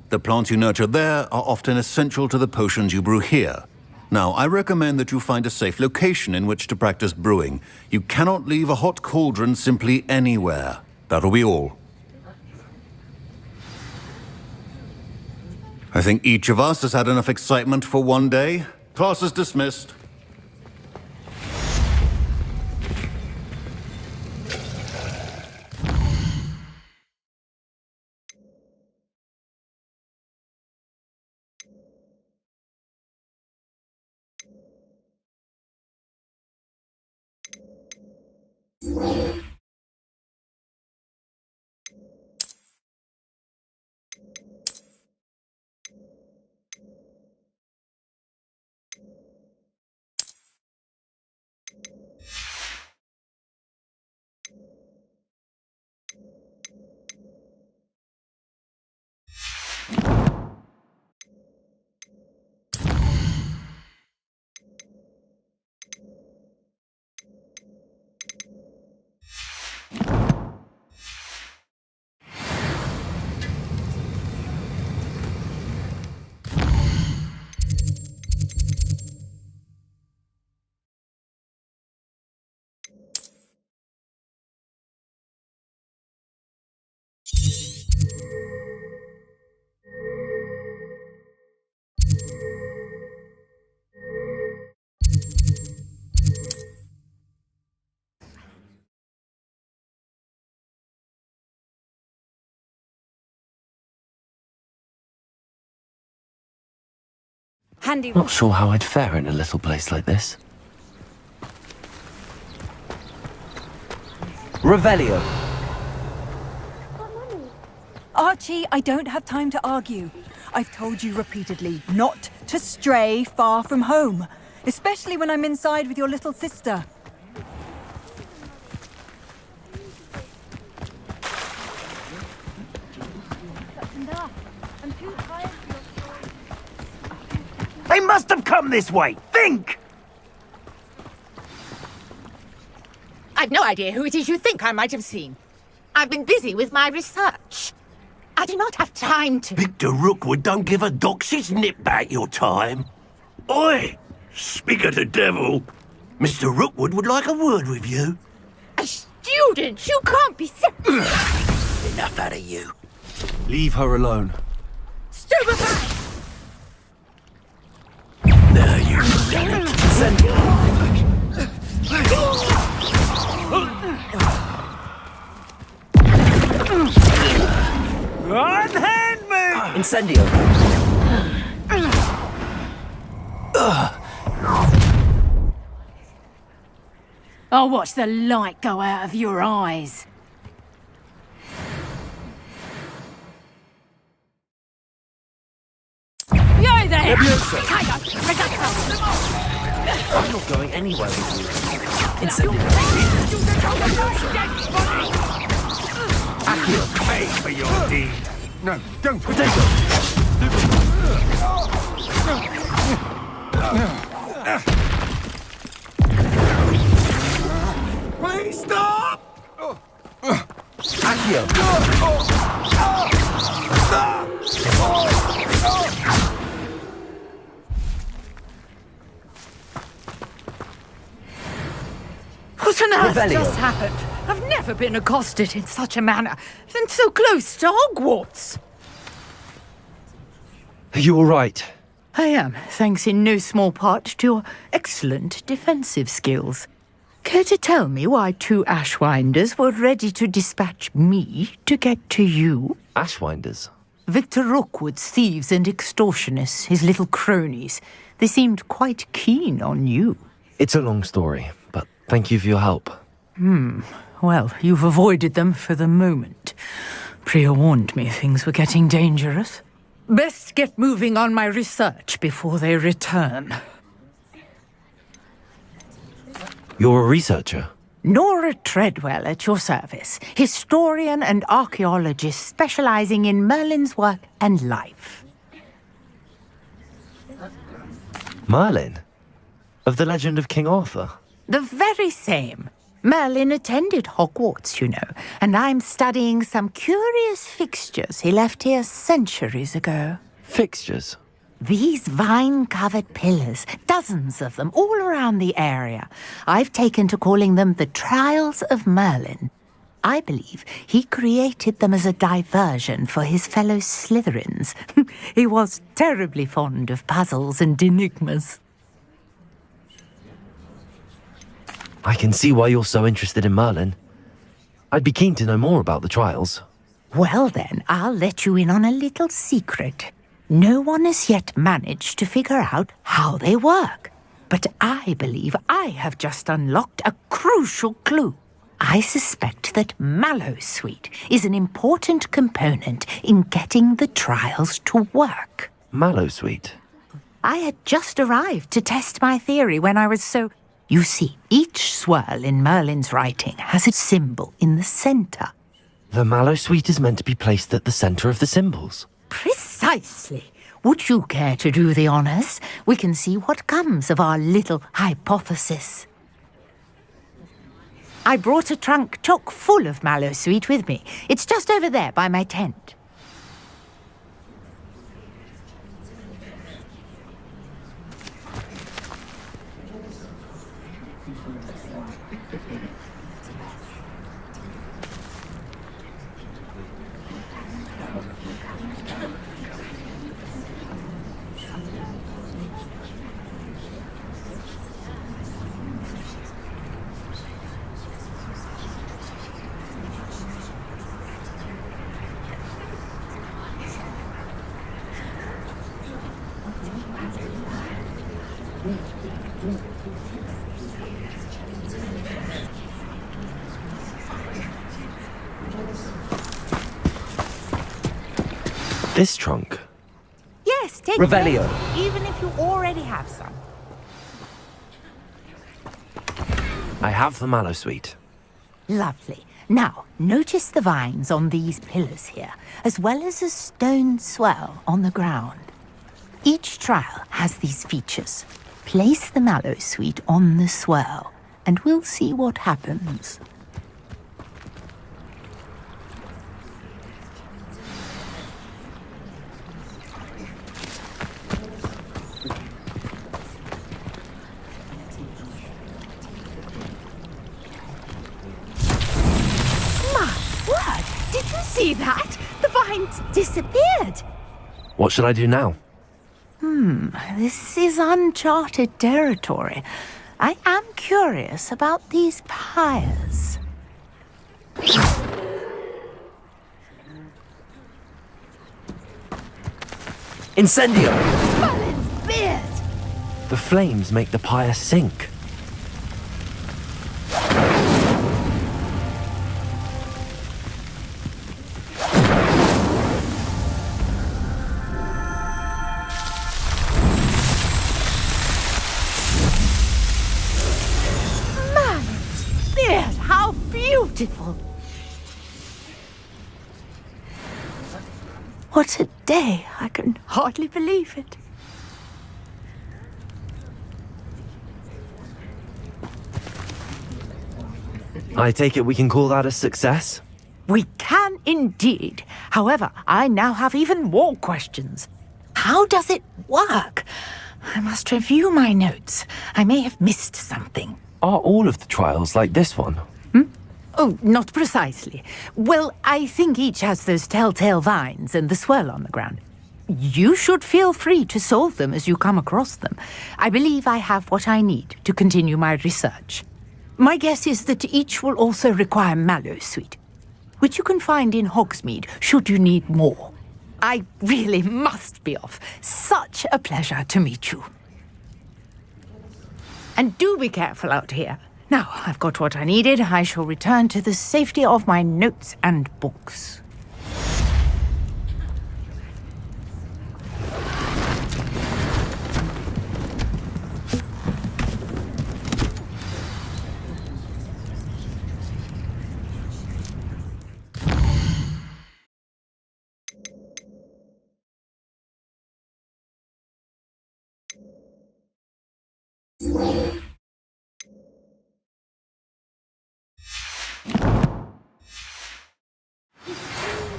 The plants you nurture there are often essential to the potions you brew here. Now, I recommend that you find a safe location in which to practice brewing. You cannot leave a hot cauldron simply anywhere. That'll be all. I think each of us has had enough excitement for one day. Class is dismissed. Handy. Not sure how I'd fare in a little place like this. Revelio. Archie, I don't have time to argue. I've told you repeatedly not to stray far from home, especially when I'm inside with your little sister. That's enough. I'm too tired for your story. They must have come this way. Think! I've no idea who it is you think I might have seen. I've been busy with my research. I do not have time to... Victor Rookwood don't give a doxy's nip back your time. Oi! Speak of the devil. Mr. Rookwood would like a word with you. A student? You can't be Enough out of you. Leave her alone. Stupefy! Now you send Unhand me! Incendio. I'll watch the light go out of your eyes. Yo there! I'm not going anywhere with you. Incendio. You'll pay for your deed. No, don't. Please stop! Accio. What on earth Revelio. just happened? I've never been accosted in such a manner, and so close to Hogwarts. Are you all right? I am, thanks in no small part to your excellent defensive skills. Care to tell me why 2 Ashwinders were ready to dispatch me to get to you? Ashwinders? Victor Rookwood's thieves and extortionists, his little cronies. They seemed quite keen on you. It's a long story, but thank you for your help. Well, you've avoided them for the moment. Priya warned me things were getting dangerous. Best get moving on my research before they return. You're a researcher? Nora Treadwell at your service, historian and archaeologist specializing in Merlin's work and life. Merlin? Of the legend of King Arthur? The very same. Merlin attended Hogwarts, you know, and I'm studying some curious fixtures he left here centuries ago. Fixtures? These vine-covered pillars, dozens of them, all around the area. I've taken to calling them the Trials of Merlin. I believe he created them as a diversion for his fellow Slytherins. He was terribly fond of puzzles and enigmas. I can see why you're so interested in Merlin. I'd be keen to know more about the trials. Well then, I'll let you in on a little secret. No one has yet managed to figure out how they work. But I believe I have just unlocked a crucial clue. I suspect that Mallowsweet is an important component in getting the trials to work. Mallowsweet? I had just arrived to test my theory when I was so... You see, each swirl in Merlin's writing has a symbol in the center. The Mallowsweet is meant to be placed at the center of the symbols. Precisely. Would you care to do the honors? We can see what comes of our little hypothesis. I brought a trunk chock full of Mallowsweet with me. It's just over there by my tent. This trunk? Yes, take Revelio. it, even if you already have some. I have the Mallowsweet. Lovely. Now, notice the vines on these pillars here, as well as a stone swell on the ground. Each trial has these features. Place the mallow sweet on the swirl, and we'll see what happens. My word! Did you see that? The vines disappeared! What should I do now? This is uncharted territory. I am curious about these pyres. Incendio! Merlin's beard! The flames make the pyre sink. Merlin's beard! How beautiful! What a day! I can hardly believe it. I take it we can call that a success? We can indeed. However, I now have even more questions. How does it work? I must review my notes. I may have missed something. Are all of the trials like this one? Oh, not precisely. Well, I think each has those telltale vines and the swirl on the ground. You should feel free to solve them as you come across them. I believe I have what I need to continue my research. My guess is that each will also require mallowsweet, which you can find in Hogsmeade should you need more. I really must be off. Such a pleasure to meet you. And do be careful out here. Now, I've got what I needed. I shall return to the safety of my notes and books.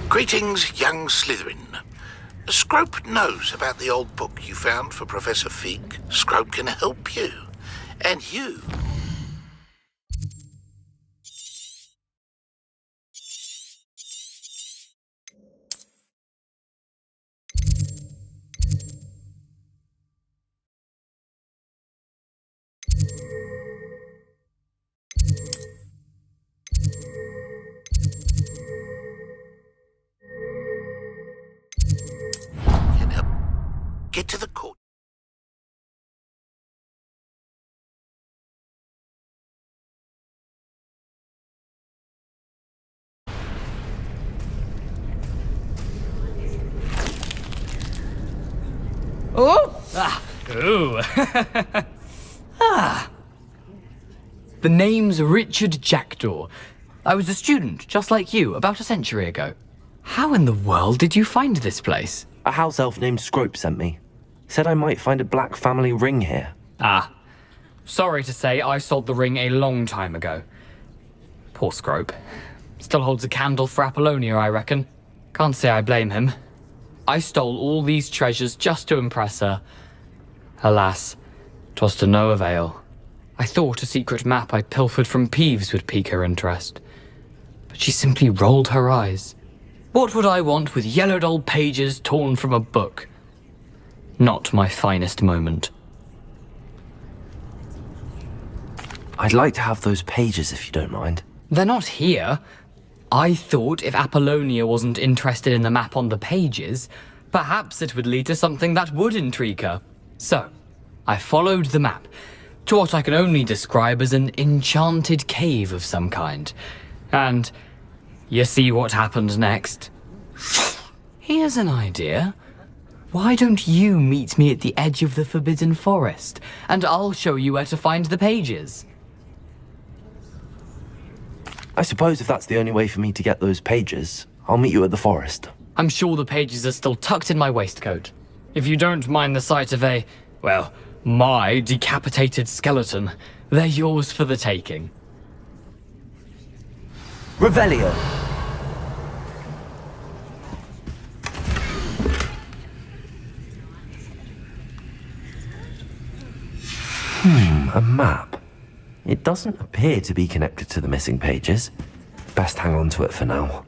Greetings, young Slytherin. Scrope knows about the old book you found for Professor Fig. Scrope can help you. And you. Can help get to the court. Oh! Ah! Ooh! Ah! The name's Richard Jackdaw. I was a student, just like you, about a century ago. How in the world did you find this place? A house elf named Scrope sent me. Said I might find a black family ring here. Ah. Sorry to say, I sold the ring a long time ago. Poor Scrope. Still holds a candle for Apollonia, I reckon. Can't say I blame him. I stole all these treasures just to impress her. Alas, 'twas to no avail. I thought a secret map I pilfered from Peeves would pique her interest. But she simply rolled her eyes. What would I want with yellowed old pages torn from a book? Not my finest moment. I'd like to have those pages if you don't mind. They're not here. I thought if Apollonia wasn't interested in the map on the pages, perhaps it would lead to something that would intrigue her. So, I followed the map to what I can only describe as an enchanted cave of some kind. And you see what happened next? Here's an idea. Why don't you meet me at the edge of the Forbidden Forest, and I'll show you where to find the pages? I suppose if that's the only way for me to get those pages, I'll meet you at the forest. I'm sure the pages are still tucked in my waistcoat. If you don't mind the sight of my decapitated skeleton, they're yours for the taking. Revelio. A map. It doesn't appear to be connected to the missing pages. Best hang on to it for now.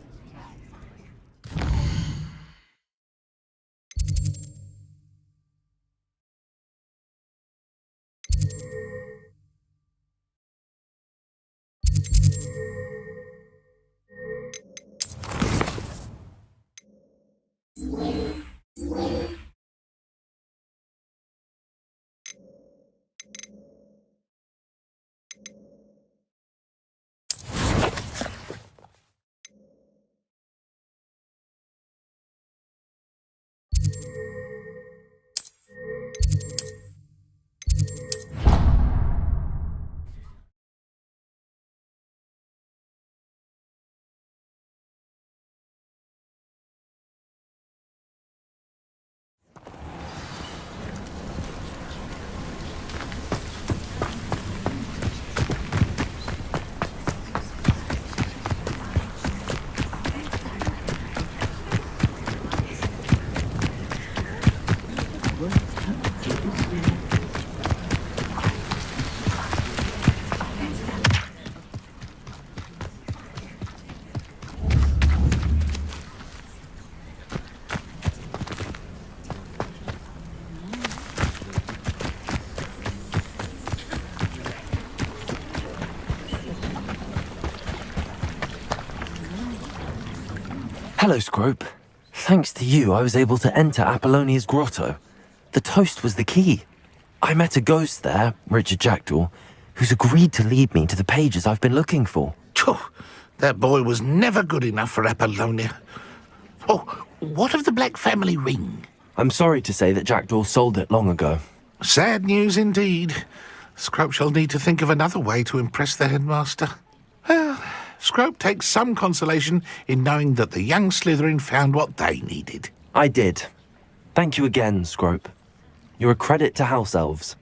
Hello, Scrope. Thanks to you, I was able to enter Apollonia's grotto. The toast was the key. I met a ghost there, Richard Jackdaw, who's agreed to lead me to the pages I've been looking for. That boy was never good enough for Apollonia. Oh, what of the Black family ring? I'm sorry to say that Jackdaw sold it long ago. Sad news indeed. Scrope shall need to think of another way to impress the headmaster. Well, Scrope takes some consolation in knowing that the young Slytherin found what they needed. I did. Thank you again, Scrope. You're a credit to House Elves.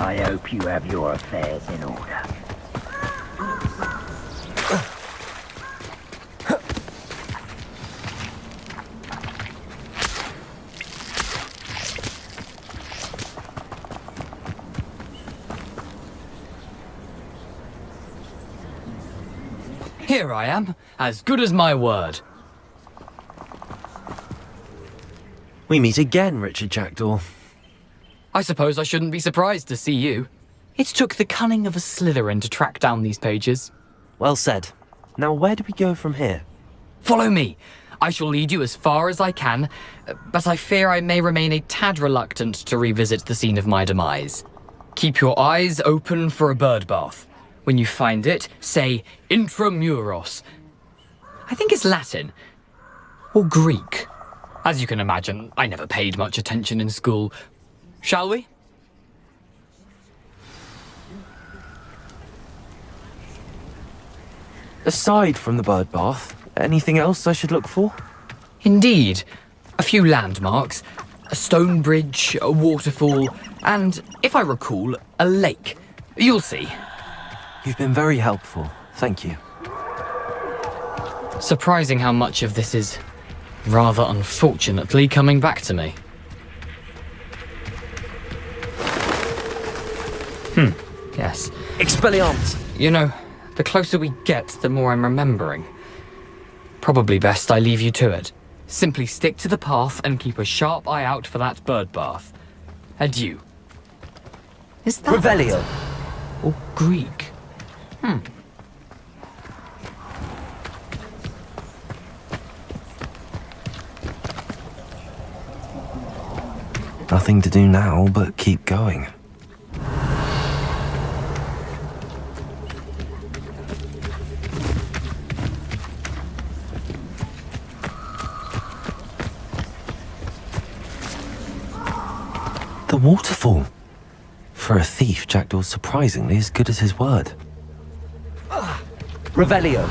I hope you have your affairs in order. Here I am, as good as my word. We meet again, Richard Jackdaw. I suppose I shouldn't be surprised to see you. It took the cunning of a Slytherin to track down these pages. Well said. Now where do we go from here? Follow me. I shall lead you as far as I can, but I fear I may remain a tad reluctant to revisit the scene of my demise. Keep your eyes open for a bird bath. When you find it, say intramuros. I think it's Latin. Or Greek. As you can imagine, I never paid much attention in school. Shall we? Aside from the bird bath, anything else I should look for? Indeed. A few landmarks. A stone bridge, a waterfall, and, if I recall, a lake. You'll see. You've been very helpful. Thank you. Surprising how much of this is rather unfortunately coming back to me. Yes. Expelliarmus! You know, the closer we get, the more I'm remembering. Probably best I leave you to it. Simply stick to the path and keep a sharp eye out for that bird bath. Adieu. Is that... Revelio! Or Greek? Nothing to do now but keep going. The waterfall. For a thief, Jackdaw's surprisingly as good as his word. Revelio.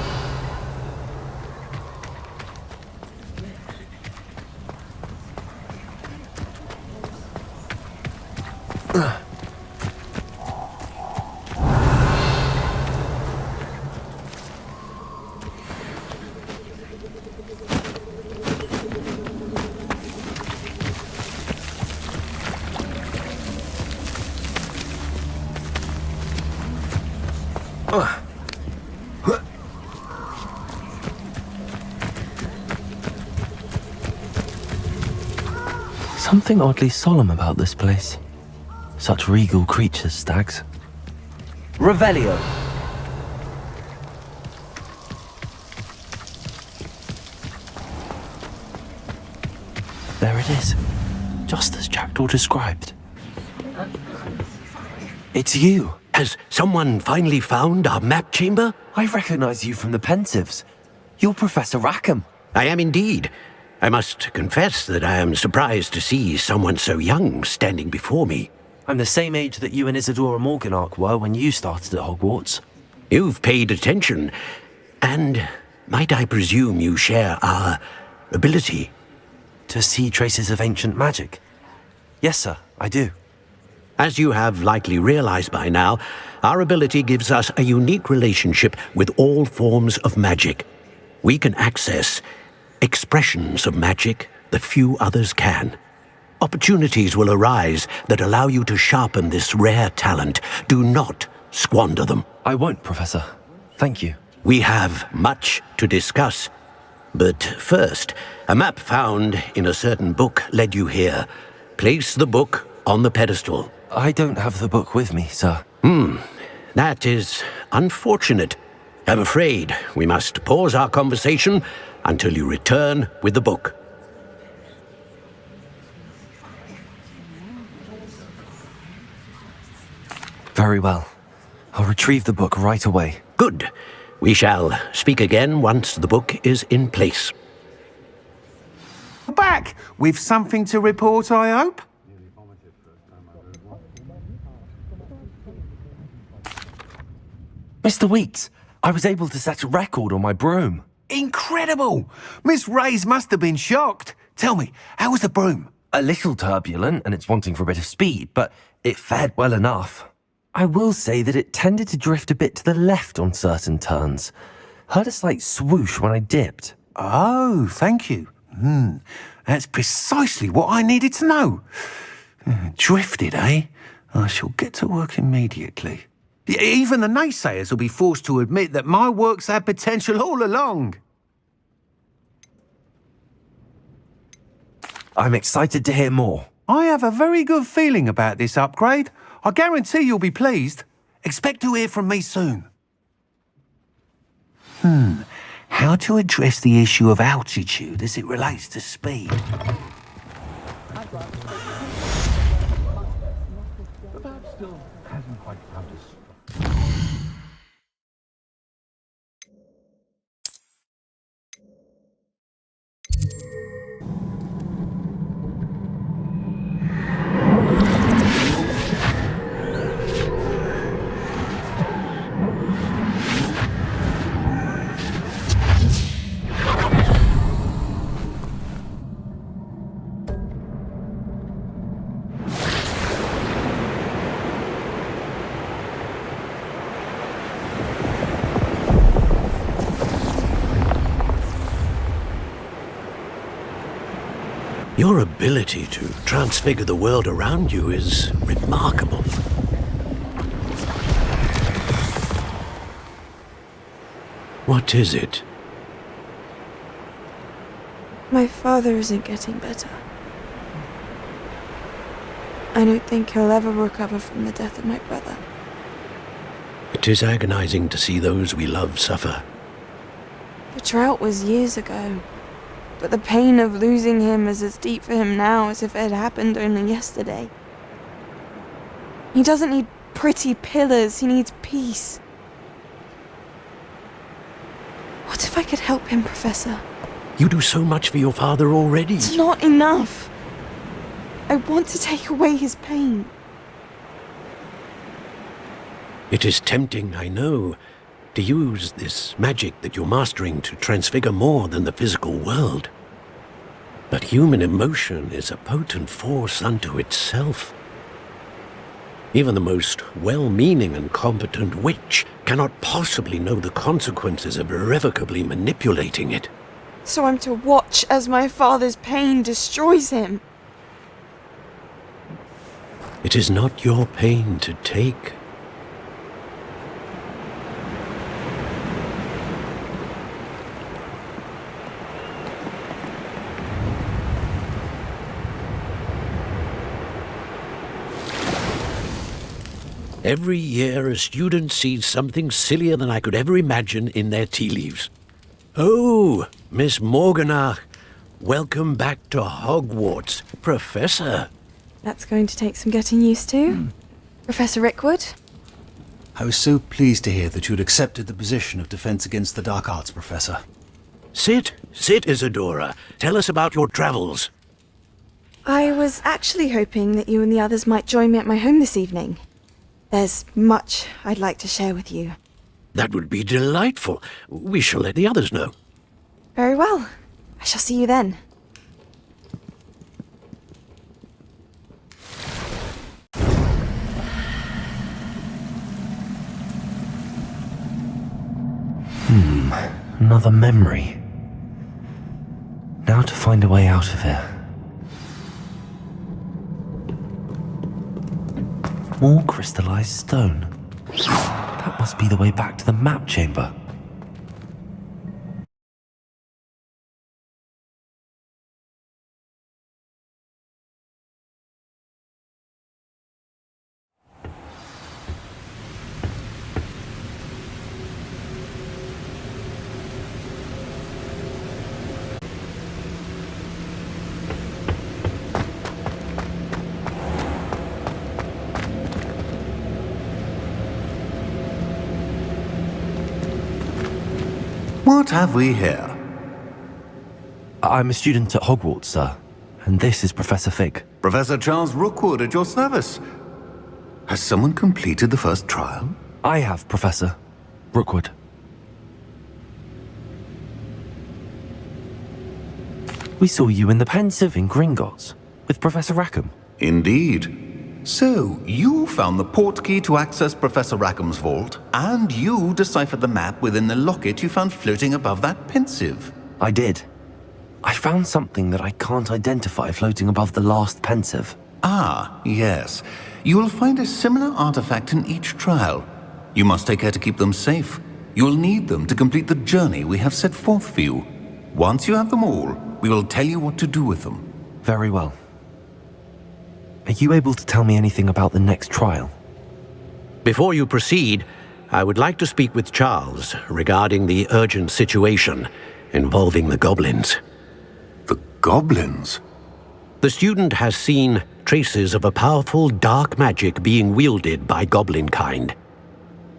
Something oddly solemn about this place. Such regal creatures, stags. Revelio. There it is, just as Jackdaw described. It's you. Has someone finally found our map chamber? I recognize you from the Pensives. You're Professor Rackham. I am indeed. I must confess that I am surprised to see someone so young standing before me. I'm the same age that you and Isadora Morganark were when you started at Hogwarts. You've paid attention, and might I presume you share our ability? To see traces of ancient magic? Yes, sir, I do. As you have likely realized by now, our ability gives us a unique relationship with all forms of magic. We can access expressions of magic that few others can. Opportunities will arise that allow you to sharpen this rare talent. Do not squander them. I won't, Professor. Thank you. We have much to discuss. But first, a map found in a certain book led you here. Place the book on the pedestal. I don't have the book with me, sir. That is unfortunate. I'm afraid we must pause our conversation until you return with the book. Very well. I'll retrieve the book right away. Good. We shall speak again once the book is in place. Back with something to report, I hope? Mr. Weeks, I was able to set a record on my broom. Incredible! Miss Reyes must have been shocked. Tell me, how was the broom? A little turbulent, and it's wanting for a bit of speed, but it fared well enough. I will say that it tended to drift a bit to the left on certain turns. Heard a slight swoosh when I dipped. Oh, thank you. That's precisely what I needed to know. Drifted, eh? I shall get to work immediately. Even the naysayers will be forced to admit that my work's had potential all along. I'm excited to hear more. I have a very good feeling about this upgrade. I guarantee you'll be pleased. Expect to hear from me soon. How to address the issue of altitude as it relates to speed? Your ability to transfigure the world around you is remarkable. What is it? My father isn't getting better. I don't think he'll ever recover from the death of my brother. It is agonizing to see those we love suffer. The drought was years ago, but the pain of losing him is as deep for him now as if it had happened only yesterday. He doesn't need pretty pillars, he needs peace. What if I could help him, Professor? You do so much for your father already. It's not enough. I want to take away his pain. It is tempting, I know, to use this magic that you're mastering to transfigure more than the physical world. But human emotion is a potent force unto itself. Even the most well-meaning and competent witch cannot possibly know the consequences of irrevocably manipulating it. So I'm to watch as my father's pain destroys him. It is not your pain to take. Every year, a student sees something sillier than I could ever imagine in their tea leaves. Oh, Miss Morganach, welcome back to Hogwarts, Professor. That's going to take some getting used to. Professor Rickwood? I was so pleased to hear that you'd accepted the position of Defense Against the Dark Arts, Professor. Sit, Isadora. Tell us about your travels. I was actually hoping that you and the others might join me at my home this evening. There's much I'd like to share with you. That would be delightful. We shall let the others know. Very well. I shall see you then. Another memory. Now to find a way out of here. More crystallized stone. That must be the way back to the map chamber. What have we here? I'm a student at Hogwarts, sir. And this is Professor Fig. Professor Charles Rookwood at your service. Has someone completed the first trial? I have, Professor Rookwood. We saw you in the Pensive in Gringotts with Professor Rackham. Indeed. So, you found the portkey to access Professor Rackham's vault, and you deciphered the map within the locket you found floating above that Pensive. I did. I found something that I can't identify floating above the last Pensive. Ah, yes. You will find a similar artifact in each trial. You must take care to keep them safe. You'll need them to complete the journey we have set forth for you. Once you have them all, we will tell you what to do with them. Very well. Are you able to tell me anything about the next trial? Before you proceed, I would like to speak with Charles regarding the urgent situation involving the goblins. The goblins? The student has seen traces of a powerful dark magic being wielded by goblin kind.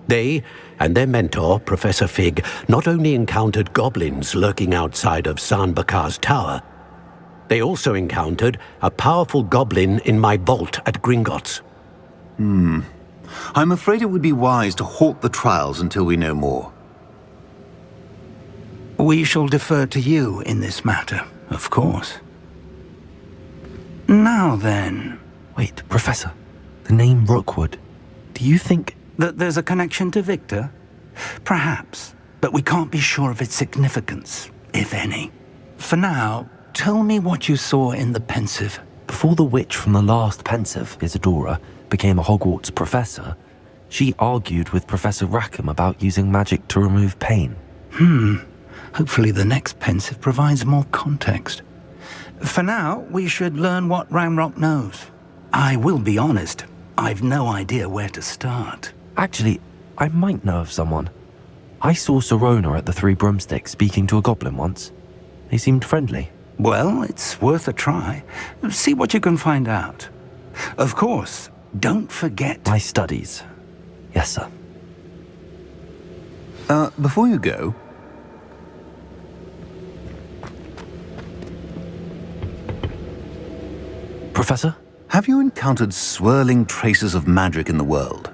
They and their mentor, Professor Fig, not only encountered goblins lurking outside of San Bakar's tower, they also encountered a powerful goblin in my vault at Gringotts. I'm afraid it would be wise to halt the trials until we know more. We shall defer to you in this matter, of course. Now then... Wait, Professor. The name Rookwood. Do you think... that there's a connection to Victor? Perhaps, but we can't be sure of its significance, if any. For now, Tell me what you saw in the pensive. Before the witch from the last pensive, Isadora, became a Hogwarts professor, she argued with Professor Rackham about using magic to remove pain. Hopefully the next pensive provides more context. For now, we should learn what Ramrock knows. I will be honest, I've no idea where to start. Actually, I might know of someone. I saw Sirona at the Three Broomsticks speaking to a goblin once. They seemed friendly. Well, it's worth a try. See what you can find out. Of course, don't forget... My studies. Yes, sir. Before you go... Professor? Have you encountered swirling traces of magic in the world?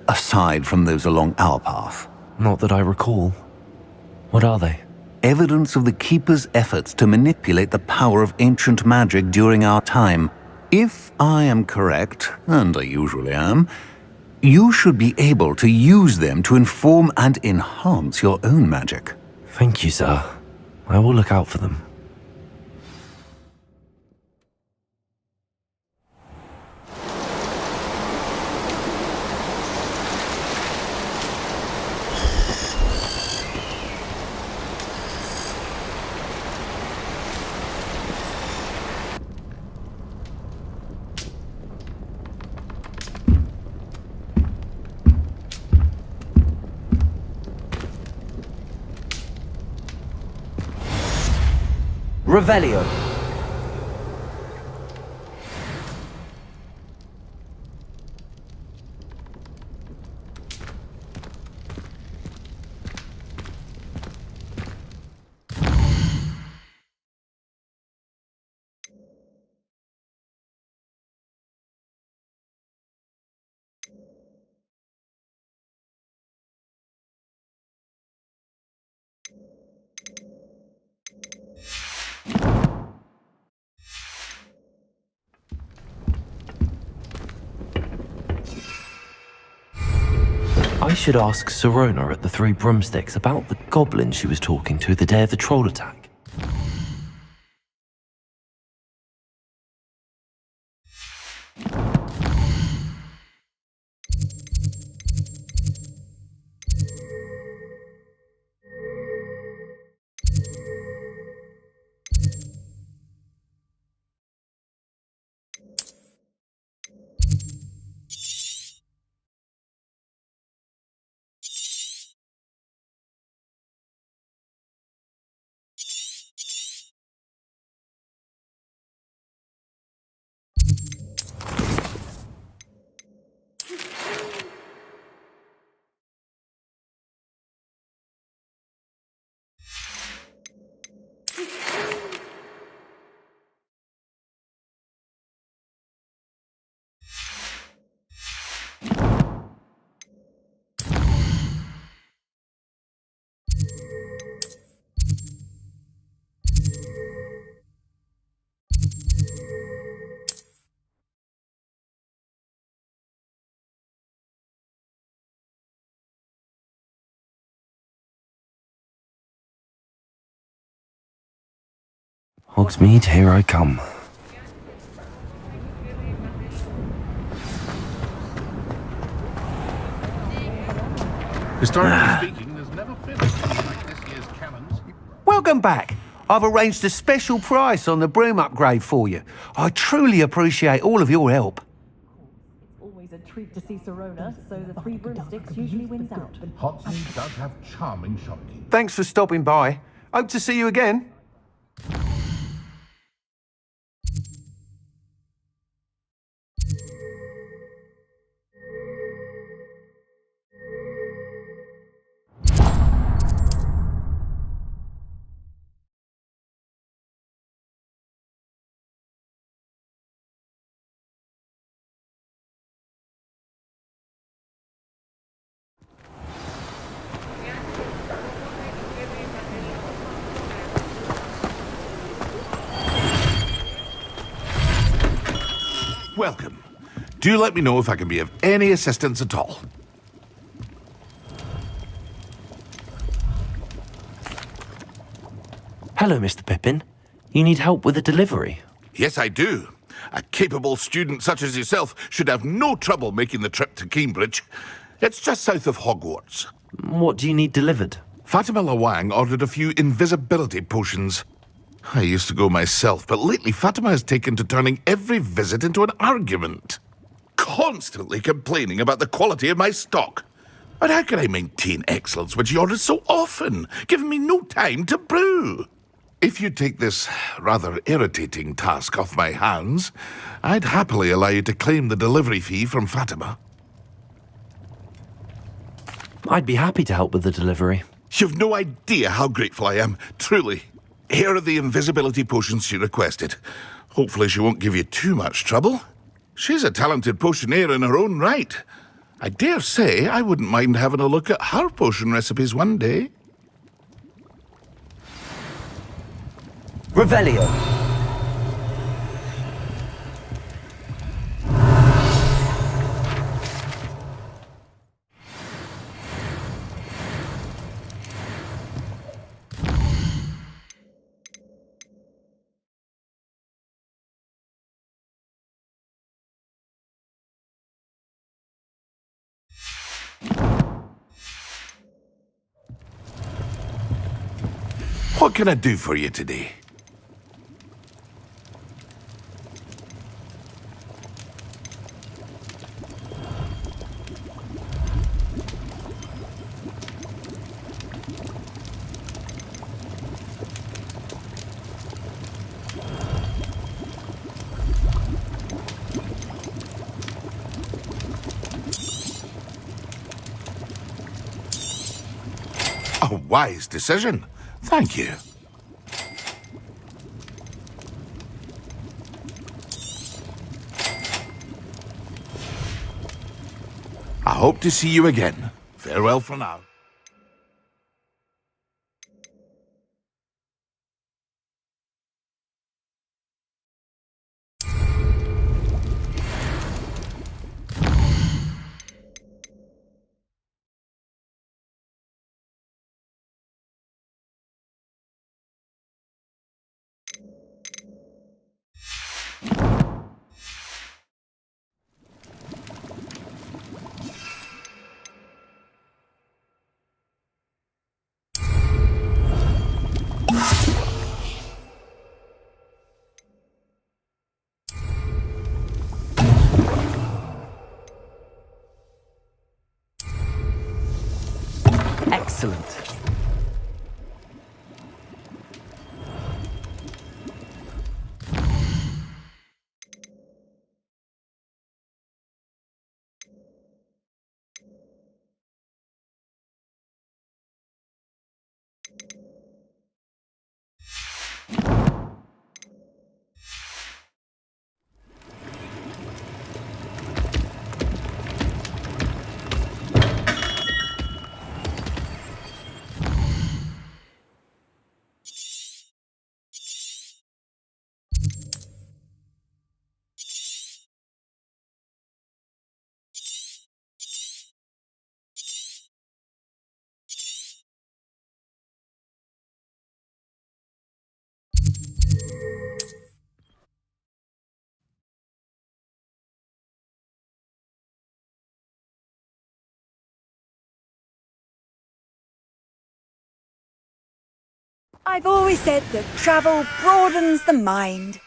Aside from those along our path? Not that I recall. What are they? Evidence of the Keeper's efforts to manipulate the power of ancient magic during our time. If I am correct, and I usually am, you should be able to use them to inform and enhance your own magic. Thank you, sir. I will look out for them. Revelio. I should ask Sirona at the Three Broomsticks about the goblin she was talking to the day of the troll attack. Hogsmeade, here I come. Historically speaking, there's never been a thing like this year's cannons. Welcome back. I've arranged a special price on the broom upgrade for you. I truly appreciate all of your help. Always a treat to see Sirona, so the Three Broomsticks usually wins out. Hogsmeade does have charming shopkeepers. Thanks for stopping by. Hope to see you again. Welcome. Do let me know if I can be of any assistance at all. Hello, Mr. Pippin. You need help with a delivery? Yes, I do. A capable student such as yourself should have no trouble making the trip to Cambridge. It's just south of Hogwarts. What do you need delivered? Fatima Lawang ordered a few invisibility potions. I used to go myself, but lately Fatima has taken to turning every visit into an argument. Constantly complaining about the quality of my stock. But how can I maintain excellence when she orders so often, giving me no time to brew? If you take this rather irritating task off my hands, I'd happily allow you to claim the delivery fee from Fatima. I'd be happy to help with the delivery. You've no idea how grateful I am, truly. Here are the invisibility potions she requested. Hopefully she won't give you too much trouble. She's a talented potioneer in her own right. I dare say I wouldn't mind having a look at her potion recipes one day. Revelio. What can I do for you today? A wise decision. Thank you. I hope to see you again. Farewell for now. Excellent. I've always said that travel broadens the mind.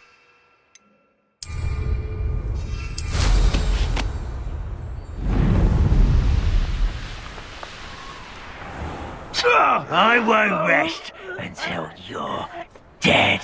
I won't rest until you're dead.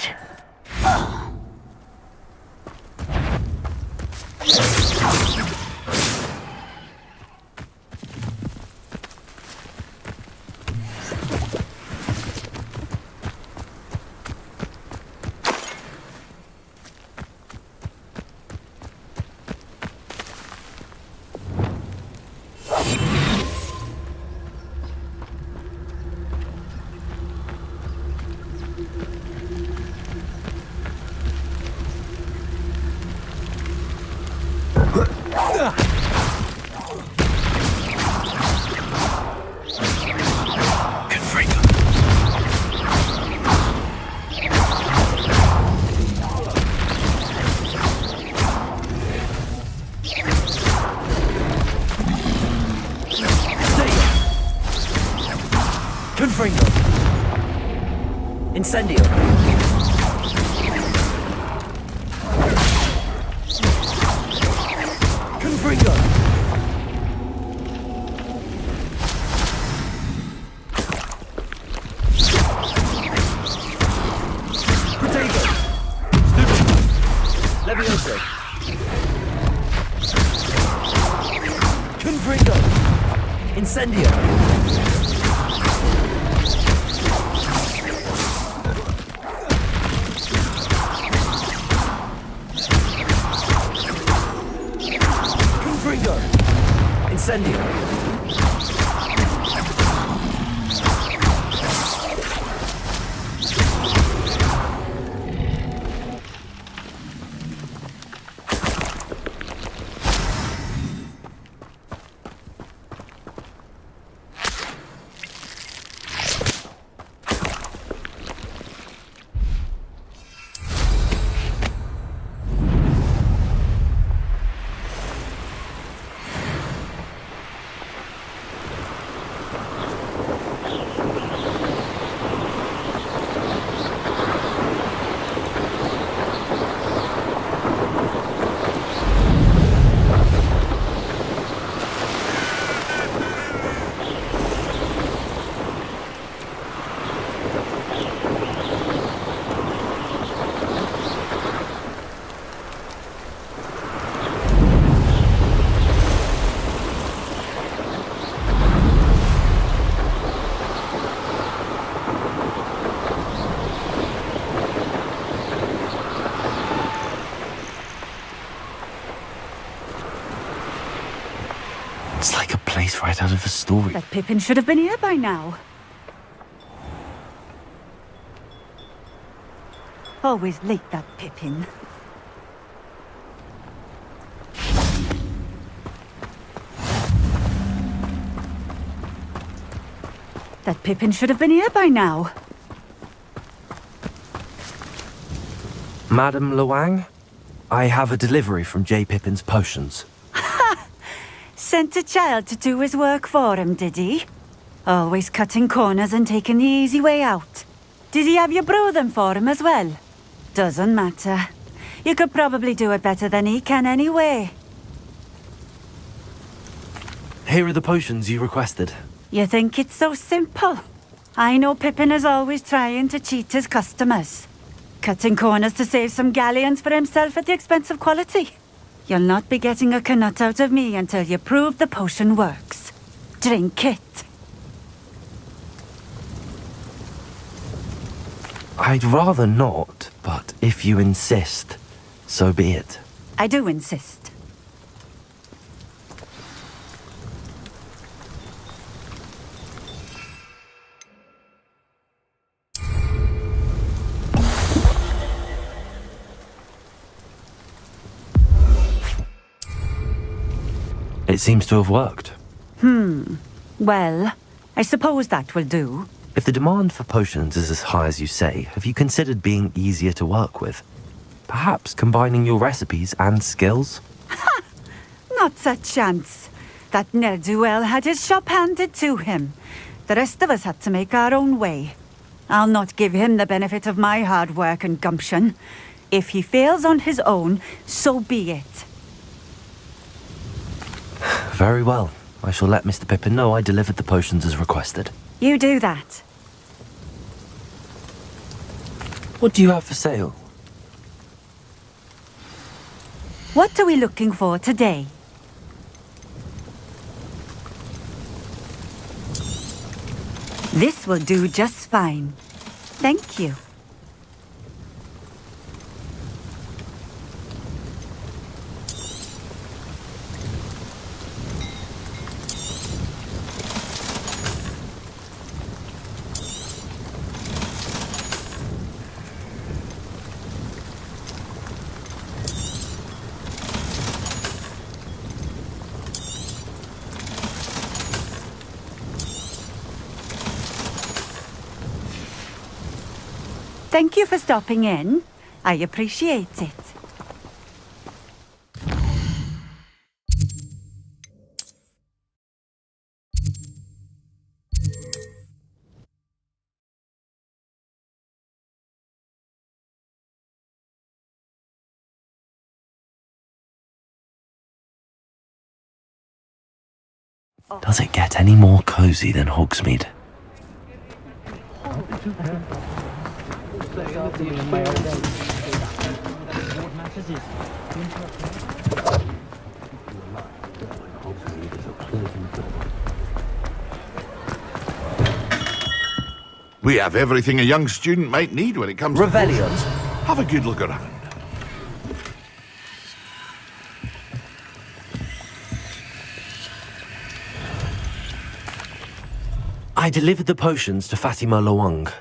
Incendio! Confringo! Protego! Stupid! Levioso! Confringo! Incendio! Confringo! Incendio! It's like a place right out of a story. That Pippin should have been here by now. Always late, that Pippin. That Pippin should have been here by now. Madam Luang, I have a delivery from J. Pippin's potions. Sent a child to do his work for him, did he? Always cutting corners and taking the easy way out. Did he have you brew them for him as well? Doesn't matter. You could probably do it better than he can anyway. Here are the potions you requested. You think it's so simple? I know Pippin is always trying to cheat his customers. Cutting corners to save some galleons for himself at the expense of quality. You'll not be getting a canut out of me until you prove the potion works. Drink it. I'd rather not, but if you insist, so be it. I do insist. It seems to have worked. Well, I suppose that will do. If the demand for potions is as high as you say, have you considered being easier to work with? Perhaps combining your recipes and skills? Not a chance. That ne'er-do-well had his shop handed to him. The rest of us had to make our own way. I'll not give him the benefit of my hard work and gumption. If he fails on his own, so be it. Very well. I shall let Mr. Pippin know I delivered the potions as requested. You do that. What do you have for sale? What are we looking for today? This will do just fine. Thank you. Thank you for stopping in. I appreciate it. Does it get any more cozy than Hogsmeade? We have everything a young student might need when it comes to potions. Have a good look around. I delivered the potions to Fatima Lawang.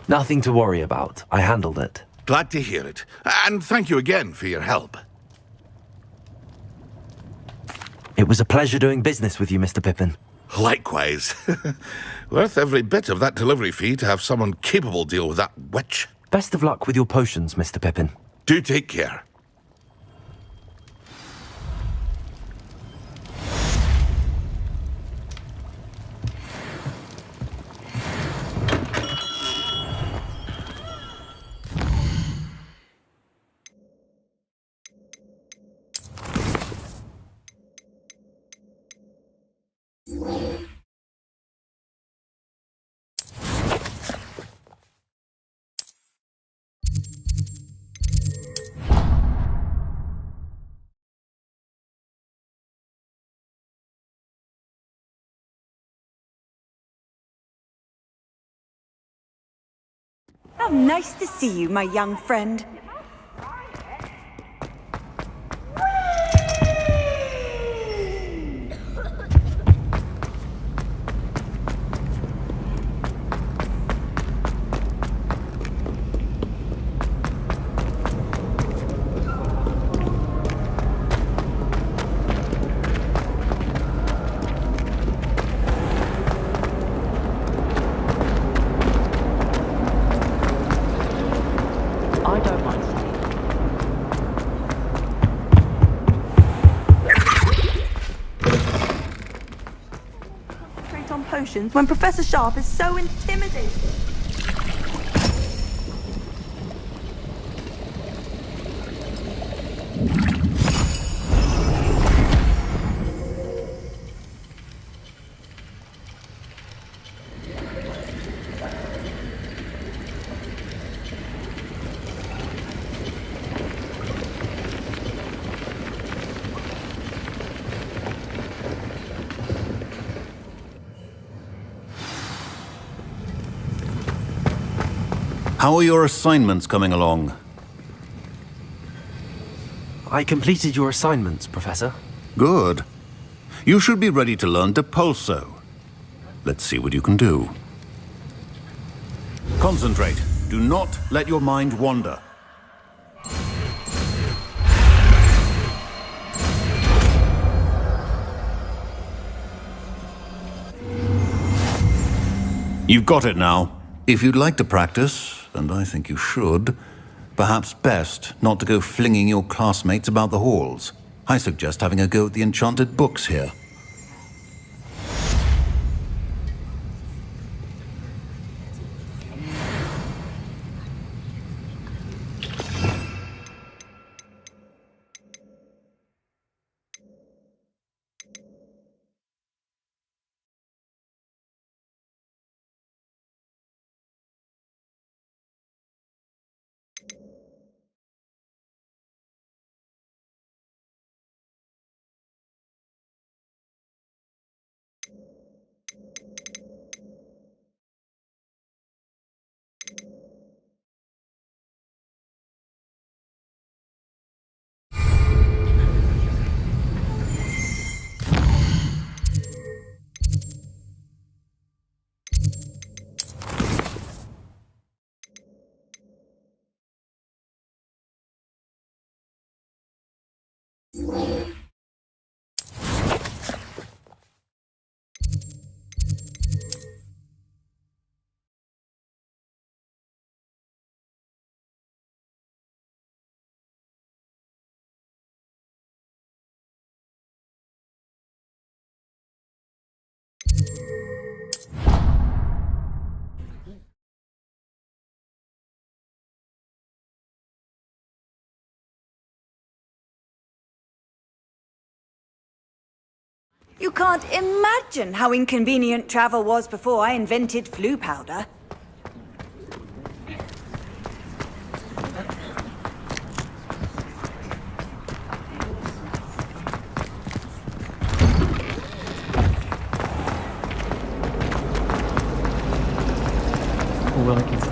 Nothing to worry about. I handled it. Glad to hear it. And thank you again for your help. It was a pleasure doing business with you, Mr. Pippin. Likewise. Worth every bit of that delivery fee to have someone capable deal with that witch. Best of luck with your potions, Mr. Pippin. Do take care. How nice to see you, my young friend. When Professor Sharp is so intimidating. How are your assignments coming along? I completed your assignments, Professor. Good. You should be ready to learn Depulso. Let's see what you can do. Concentrate. Do not let your mind wander. You've got it now. If you'd like to practice, and I think you should, perhaps best not to go flinging your classmates about the halls. I suggest having a go at the enchanted books here. You can't imagine how inconvenient travel was before I invented flu powder. All I can say.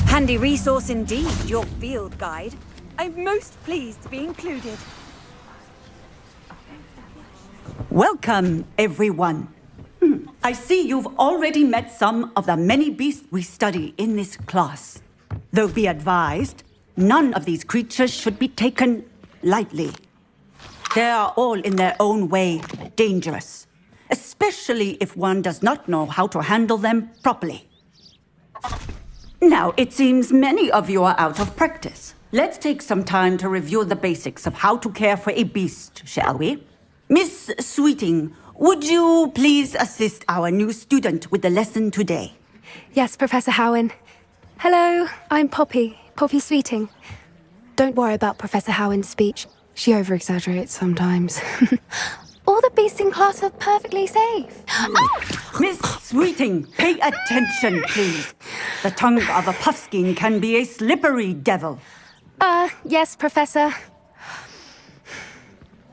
Handy resource indeed, your field guide. I'm most pleased to be included. Welcome, everyone. I see you've already met some of the many beasts we study in this class. Though be advised, none of these creatures should be taken lightly. They are all in their own way dangerous, especially if one does not know how to handle them properly. Now, it seems many of you are out of practice. Let's take some time to review the basics of how to care for a beast, shall we? Miss Sweeting, would you please assist our new student with the lesson today? Yes, Professor Howen. Hello, I'm Poppy Sweeting. Don't worry about Professor Howen's speech. She over-exaggerates sometimes. All the beasts in class are perfectly safe. Miss Sweeting, pay attention, please. The tongue of a puffskein can be a slippery devil. Yes, Professor.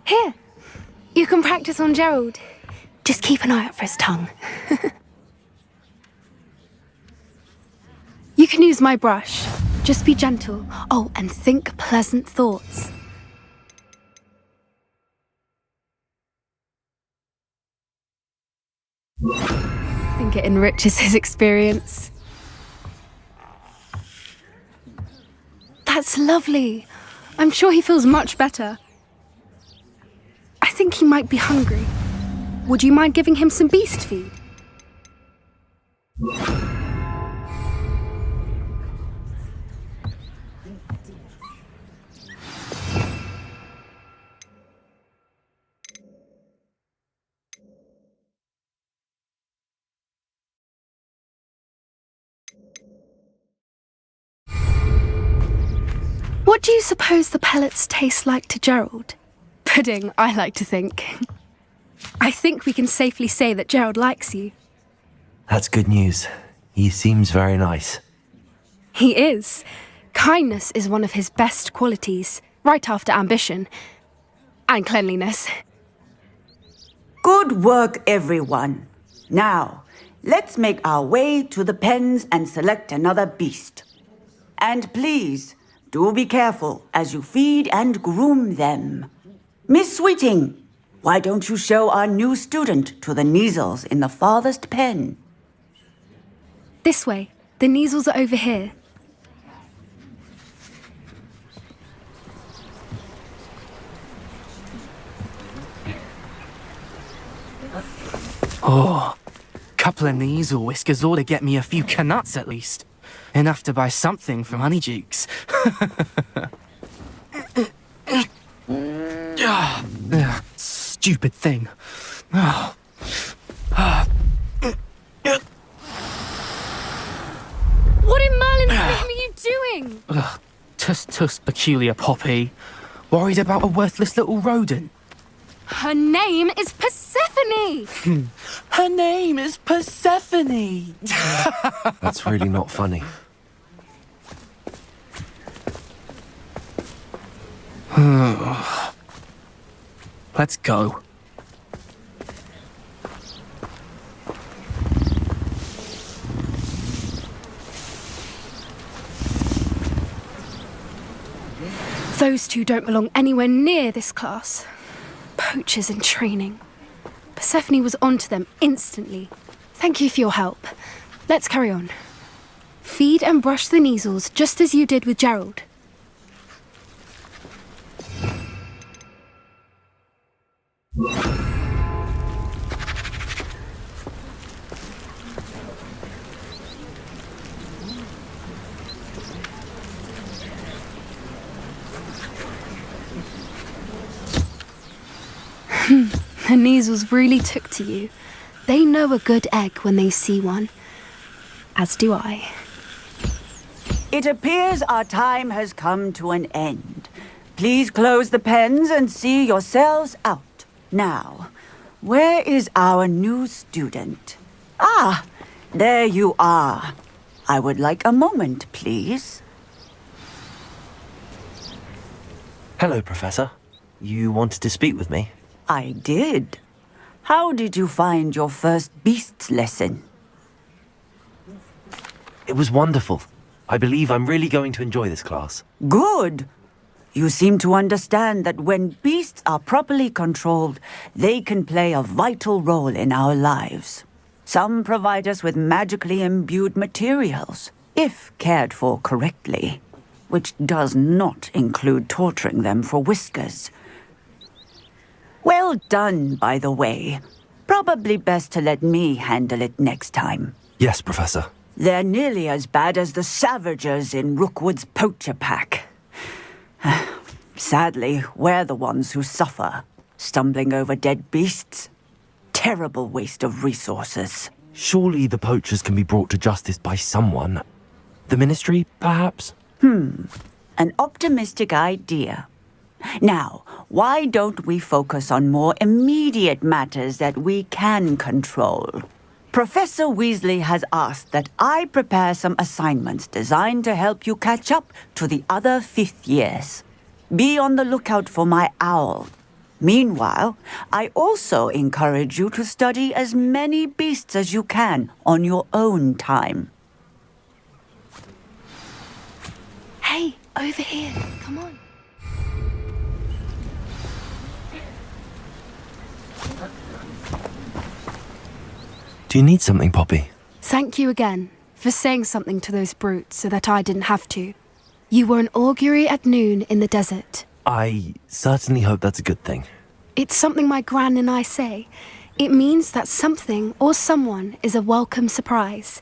Here, you can practice on Gerald. Just keep an eye out for his tongue. You can use my brush. Just be gentle. Oh, and think pleasant thoughts. I think it enriches his experience. That's lovely. I'm sure he feels much better. I think he might be hungry. Would you mind giving him some beast feed? What do you suppose the pellets taste like to Gerald? Pudding, I like to think. I think we can safely say that Gerald likes you. That's good news. He seems very nice. He is. Kindness is one of his best qualities, right after ambition. And cleanliness. Good work, everyone. Now, let's make our way to the pens and select another beast. And please, do be careful as you feed and groom them. Miss Sweeting, why don't you show our new student to the Neasels in the farthest pen? This way. The Neasels are over here. Oh, couple of Neasel whiskers ought to get me a few canuts at least. Enough to buy something from Honeydukes. Stupid thing. What in Merlin's name are you doing? Tuss, peculiar Poppy. Worried about a worthless little rodent. Her name is Persephone! Her name is Persephone! That's really not funny. Let's go. Those two don't belong anywhere near this class. Poachers in training. Persephone was onto them instantly. Thank you for your help. Let's carry on. Feed and brush the measles just as you did with Gerald. The measles really took to you. They know a good egg when they see one. As do I. It appears our time has come to an end. Please close the pens and see yourselves out. Now, where is our new student? Ah, there you are. I would like a moment, please. Hello, Professor. You wanted to speak with me? I did. How did you find your first beasts lesson? It was wonderful. I believe I'm really going to enjoy this class. Good. You seem to understand that when beasts are properly controlled, they can play a vital role in our lives. Some provide us with magically imbued materials, if cared for correctly, which does not include torturing them for whiskers. Well done, by the way. Probably best to let me handle it next time. Yes, Professor. They're nearly as bad as the Savagers in Rookwood's poacher pack. Sadly, we're the ones who suffer, stumbling over dead beasts. Terrible waste of resources. Surely the poachers can be brought to justice by someone. The Ministry, perhaps? An optimistic idea. Now, why don't we focus on more immediate matters that we can control? Professor Weasley has asked that I prepare some assignments designed to help you catch up to the other fifth years. Be on the lookout for my owl. Meanwhile, I also encourage you to study as many beasts as you can on your own time. Hey, over here. Come on. Do you need something, Poppy? Thank you again for saying something to those brutes so that I didn't have to. You were an augury at noon in the desert. I certainly hope that's a good thing. It's something my gran and I say. It means that something or someone is a welcome surprise.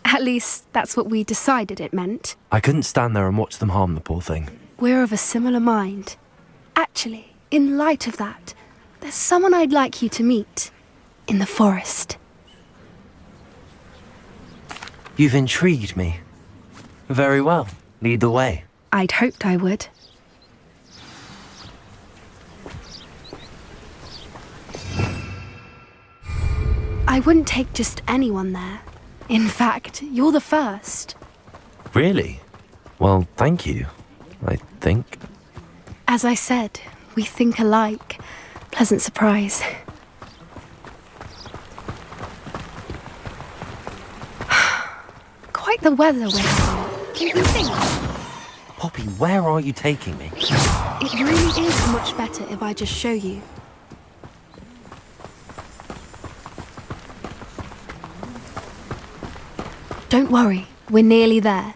At least, that's what we decided it meant. I couldn't stand there and watch them harm the poor thing. We're of a similar mind. Actually, in light of that, there's someone I'd like you to meet. In the forest. You've intrigued me. Very well. Lead the way. I'd hoped I would. I wouldn't take just anyone there. In fact, you're the first. Really? Well, thank you, I think. As I said, we think alike. Pleasant surprise. Quite the weather we're having. Can you think? Poppy, where are you taking me? It really is much better if I just show you. Don't worry, we're nearly there.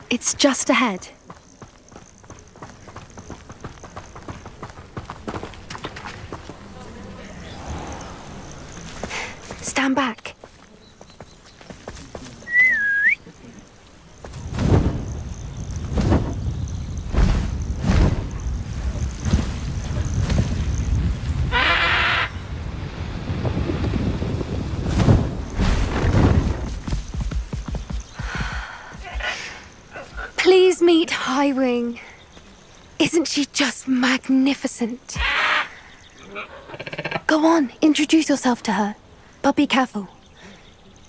It's just ahead. Stand back. Please meet Highwing. Isn't she just magnificent? Go on, introduce yourself to her. But be careful.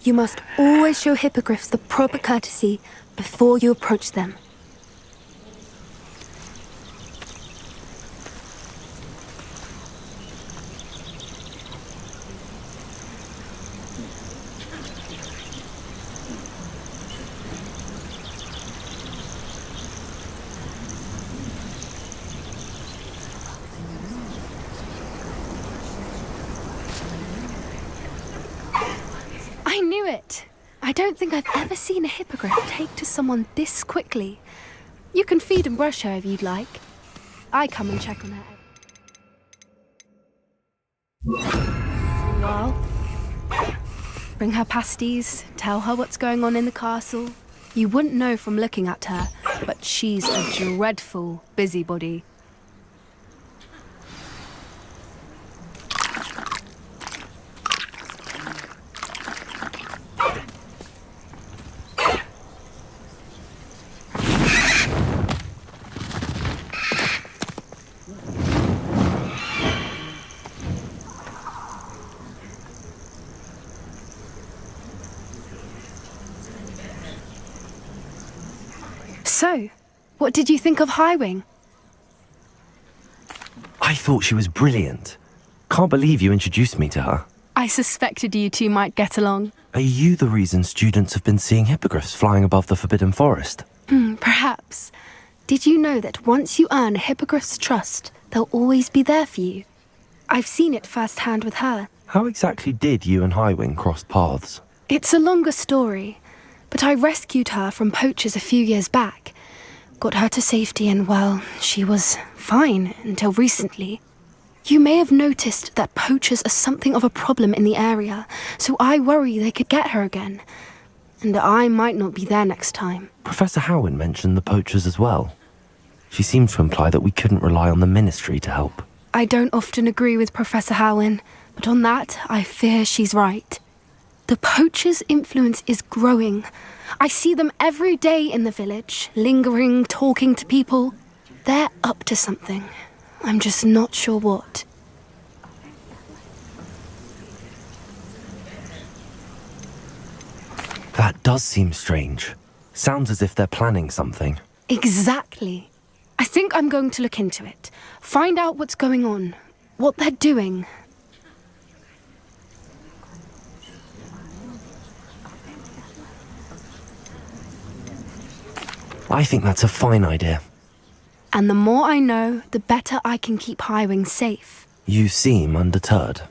You must always show hippogriffs the proper courtesy before you approach them. I don't think I've ever seen a hippogriff take to someone this quickly. You can feed and brush her if you'd like. I come and check on her. Well, bring her pasties, tell her what's going on in the castle. You wouldn't know from looking at her, but she's a dreadful busybody. So, what did you think of Highwing? I thought she was brilliant. Can't believe you introduced me to her. I suspected you two might get along. Are you the reason students have been seeing hippogriffs flying above the Forbidden Forest? Perhaps. Did you know that once you earn a hippogriff's trust, they'll always be there for you? I've seen it firsthand with her. How exactly did you and Highwing cross paths? It's a longer story, but I rescued her from poachers a few years back. Got her to safety and, well, she was fine until recently. You may have noticed that poachers are something of a problem in the area, so I worry they could get her again. And I might not be there next time. Professor Howin mentioned the poachers as well. She seemed to imply that we couldn't rely on the Ministry to help. I don't often agree with Professor Howin, but on that, I fear she's right. The poachers' influence is growing. I see them every day in the village, lingering, talking to people. They're up to something. I'm just not sure what. That does seem strange. Sounds as if they're planning something. Exactly. I think I'm going to look into it. Find out what's going on, what they're doing. I think that's a fine idea. And the more I know, the better I can keep Highwing safe. You seem undeterred.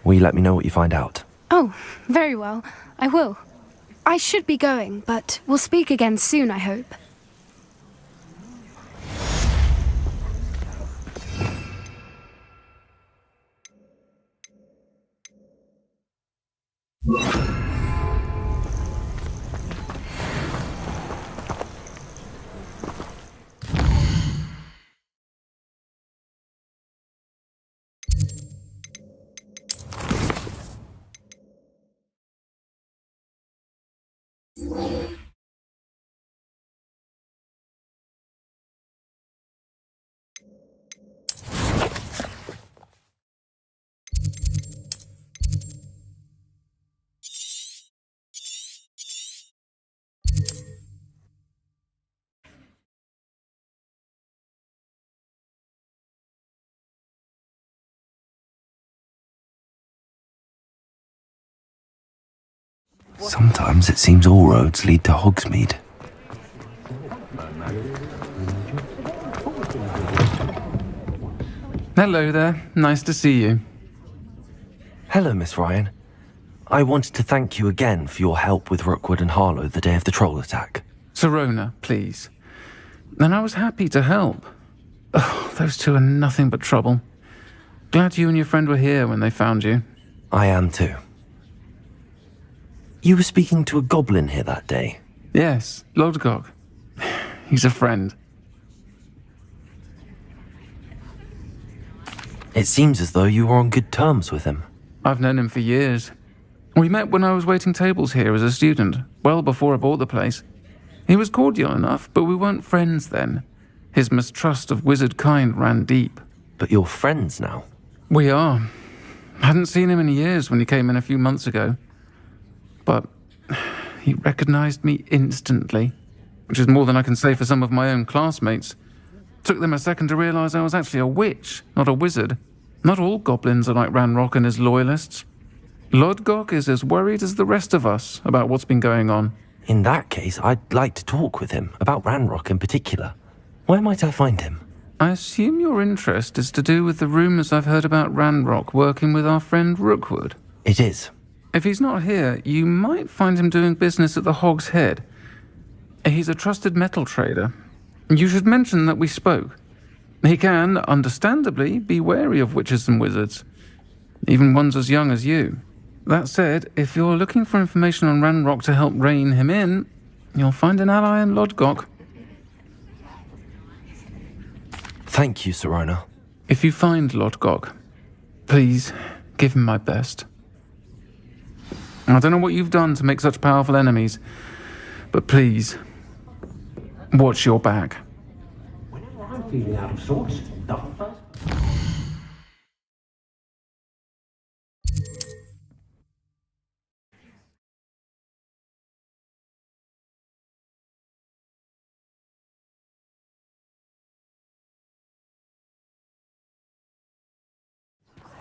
Will you let me know what you find out? Oh, very well. I will. I should be going, but we'll speak again soon, I hope. Sometimes it seems all roads lead to Hogsmeade. Hello there. Nice to see you. Hello, Miss Ryan. I wanted to thank you again for your help with Rookwood and Harlow the day of the troll attack. Sirona, please. And I was happy to help. Oh, those two are nothing but trouble. Glad you and your friend were here when they found you. I am too. You were speaking to a goblin here that day? Yes, Lodgok. He's a friend. It seems as though you were on good terms with him. I've known him for years. We met when I was waiting tables here as a student, well before I bought the place. He was cordial enough, but we weren't friends then. His mistrust of wizard kind ran deep. But you're friends now? We are. Hadn't seen him in years when he came in a few months ago. But he recognized me instantly, which is more than I can say for some of my own classmates. Took them a second to realize I was actually a witch, not a wizard. Not all goblins are like Ranrock and his loyalists. Lodgok is as worried as the rest of us about what's been going on. In that case, I'd like to talk with him, about Ranrock in particular. Where might I find him? I assume your interest is to do with the rumors I've heard about Ranrock working with our friend Rookwood. It is. If he's not here, you might find him doing business at the Hog's Head. He's a trusted metal trader. You should mention that we spoke. He can, understandably, be wary of witches and wizards, even ones as young as you. That said, if you're looking for information on Ranrock to help rein him in, you'll find an ally in Lodgok. Thank you, Serona. If you find Lodgok, please give him my best. I don't know what you've done to make such powerful enemies, but please, watch your back. Whenever I'm feeling out of sorts,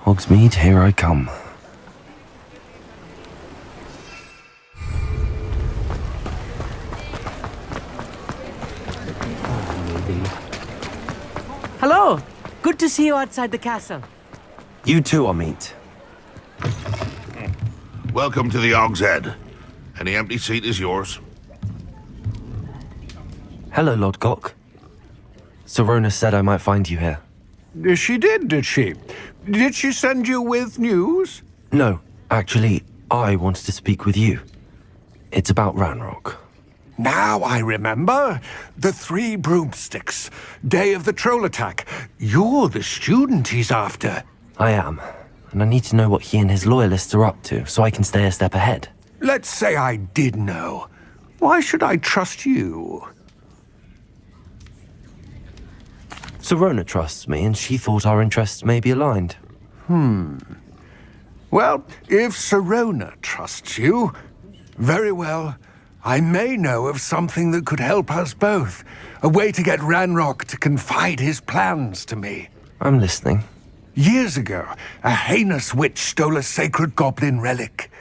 Hogsmeade, here I come. Hello! Good to see you outside the castle. You too, Amit. Welcome to the Hog's Head. Any empty seat is yours. Hello, Lodgok. Serona said I might find you here. She did she? Did she send you with news? No, actually, I wanted to speak with you. It's about Ranrock. Now I remember. The 3 broomsticks. Day of the troll attack. You're the student he's after. I am, and I need to know what he and his loyalists are up to so I can stay a step ahead. Let's say I did know. Why should I trust you? Serona trusts me, and she thought our interests may be aligned. Well, if Serona trusts you, very well. I may know of something that could help us both. A way to get Ranrock to confide his plans to me. I'm listening. Years ago, a heinous witch stole a sacred goblin relic.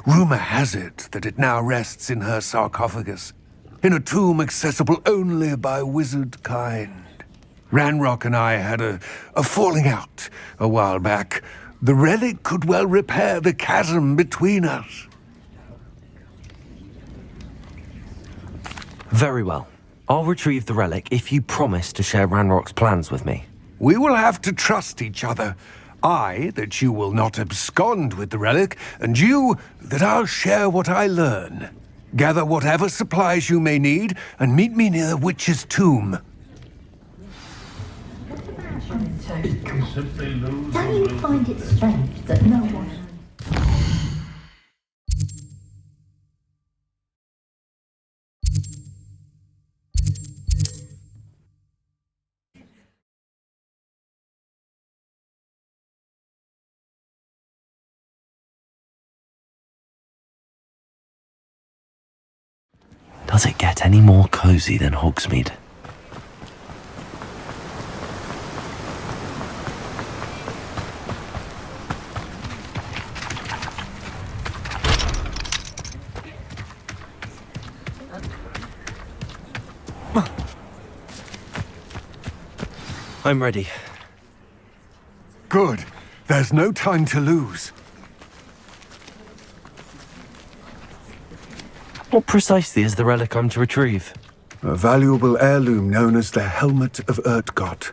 Rumor has it that it now rests in her sarcophagus, in a tomb accessible only by wizard kind. Ranrock and I had a falling out a while back. The relic could well repair the chasm between us. Very well. I'll retrieve the relic if you promise to share Ranrock's plans with me. We will have to trust each other. I, that you will not abscond with the relic, and you, that I'll share what I learn. Gather whatever supplies you may need, and meet me near the witch's tomb. Don't you find it strange that no one... Does it get any more cozy than Hogsmeade? I'm ready. Good. There's no time to lose. What precisely is the relic I'm to retrieve? A valuable heirloom known as the Helmet of Urtgott.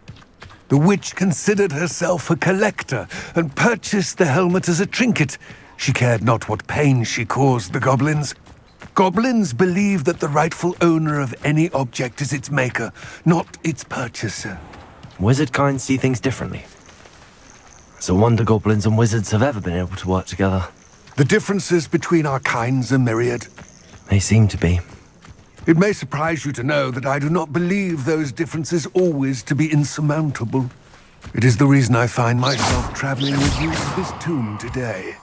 The witch considered herself a collector and purchased the helmet as a trinket. She cared not what pain she caused the goblins. Goblins believe that the rightful owner of any object is its maker, not its purchaser. Wizard kind see things differently. It's a wonder goblins and wizards have ever been able to work together. The differences between our kinds are myriad. They seem to be. It may surprise you to know that I do not believe those differences always to be insurmountable. It is the reason I find myself traveling with you to this tomb today.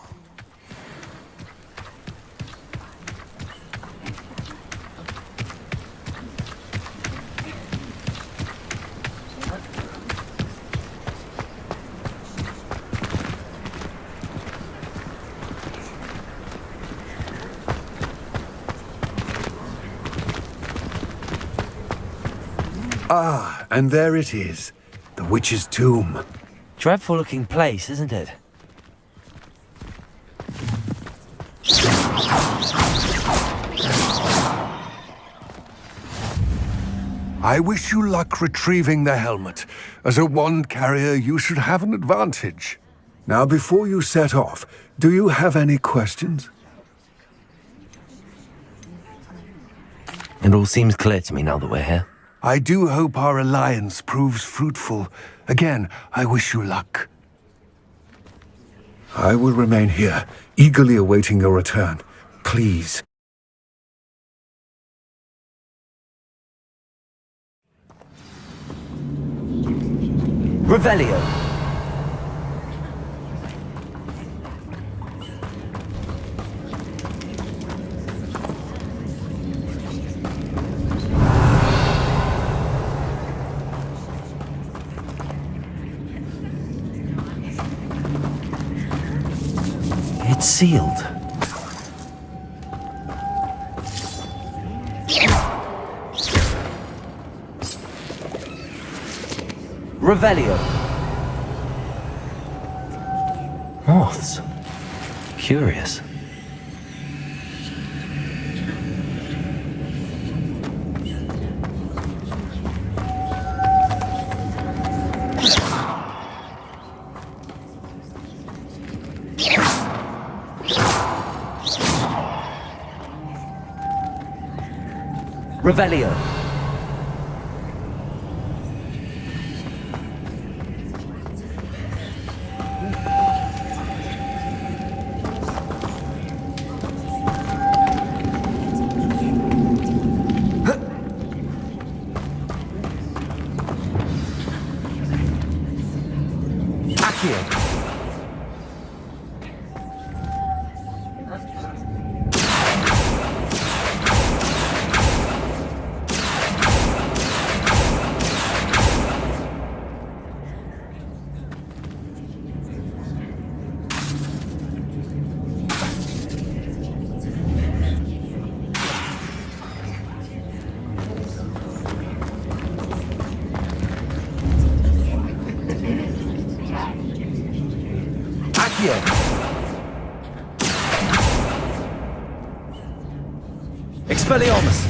Ah, and there it is. The witch's tomb. Dreadful looking place, isn't it? I wish you luck retrieving the helmet. As a wand carrier, you should have an advantage. Now, before you set off, do you have any questions? It all seems clear to me now that we're here. I do hope our alliance proves fruitful. Again, I wish you luck. I will remain here, eagerly awaiting your return. Please. Revelio. It's sealed. Revelio. Moths. Curious. Revelio. Expelliarmus!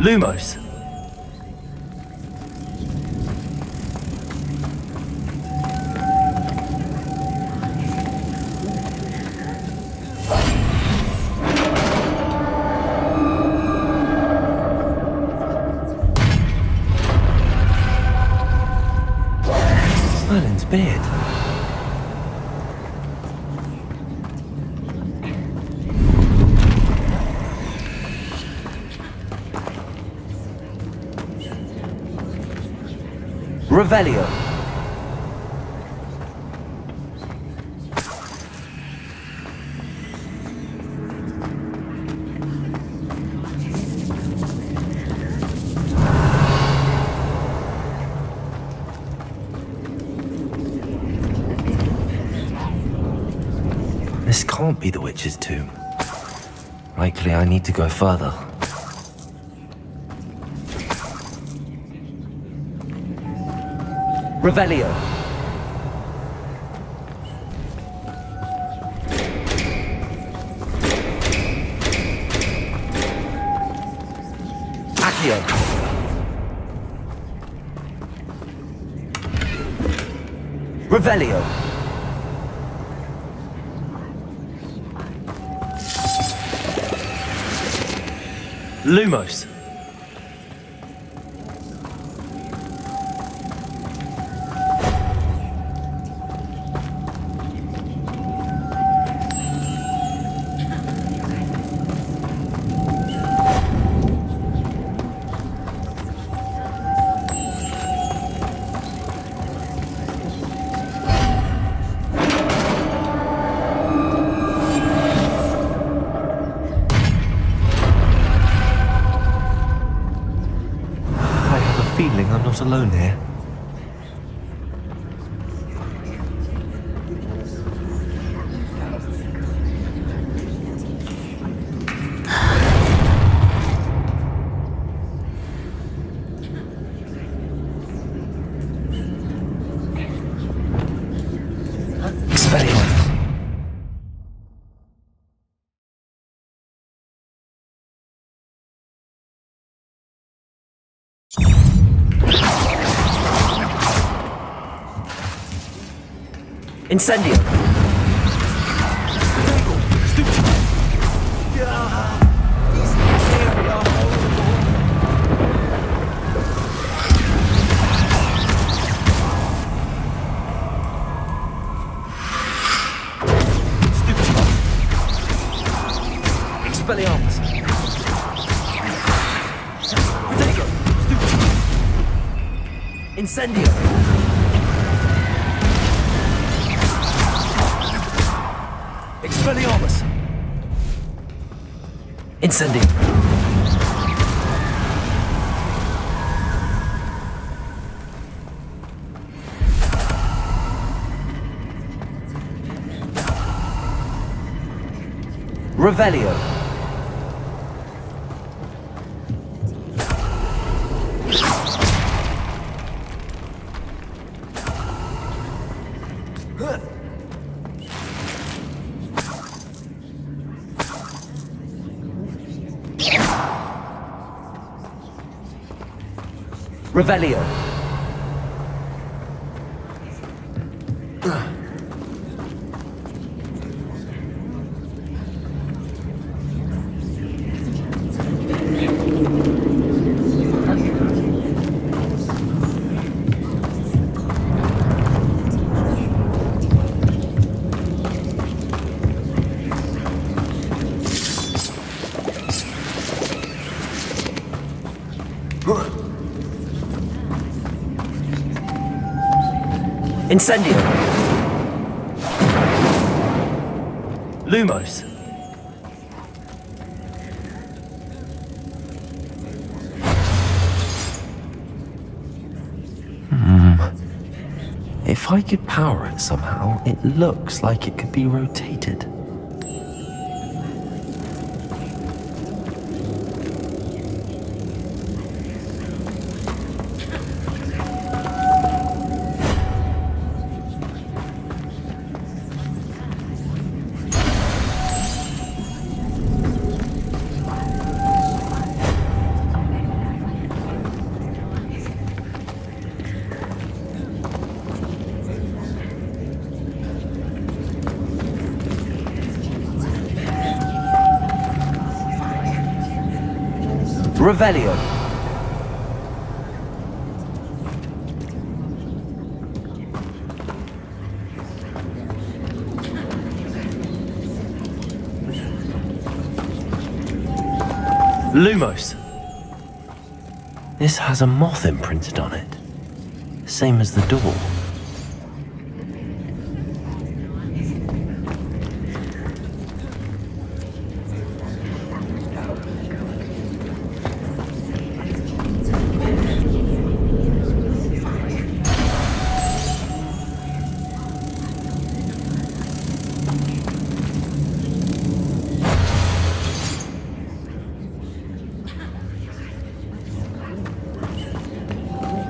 Lumos. Merlin's beard. Revelio. This can't be the witch's tomb. Likely I need to go further. Revelio. Accio. Revelio. Lumos. Feeling I'm not alone here. Incendio. Expelliarmus. Incendio. Expelliarmus. Incendio. Revelio. Revelio. Incendio. Lumos. If I could power it somehow, it looks like it could be rotated. Revelio. Lumos. This has a moth imprinted on it. same as the door.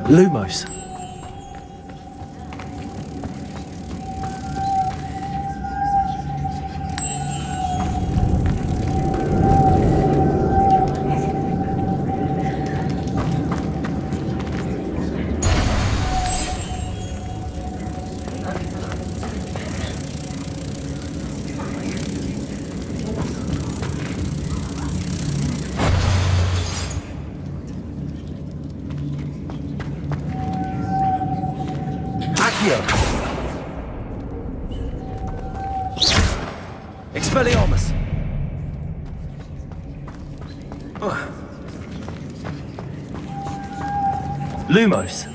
Lumos. Expelliarmus! Lumos!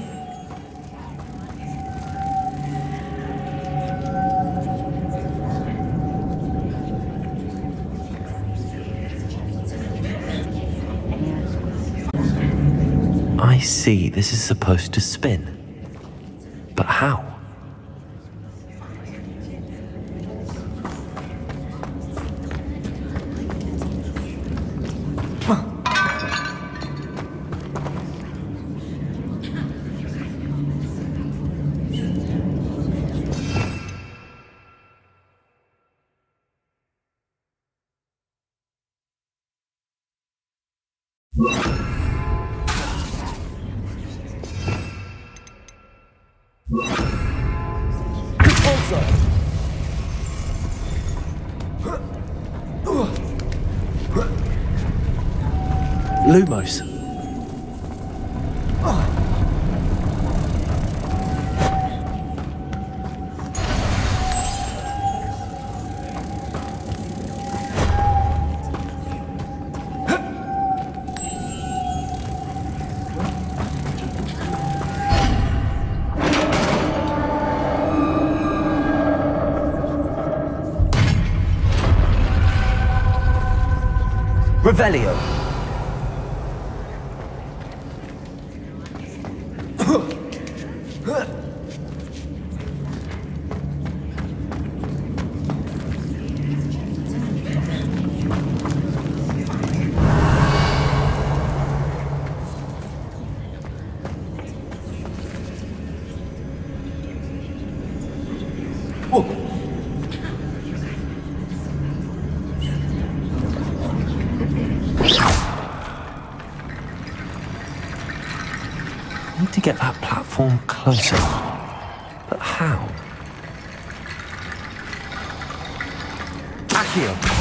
I see, this is supposed to spin. But how? Lumos. Revelio. I need to get that platform closer. But how? Accio!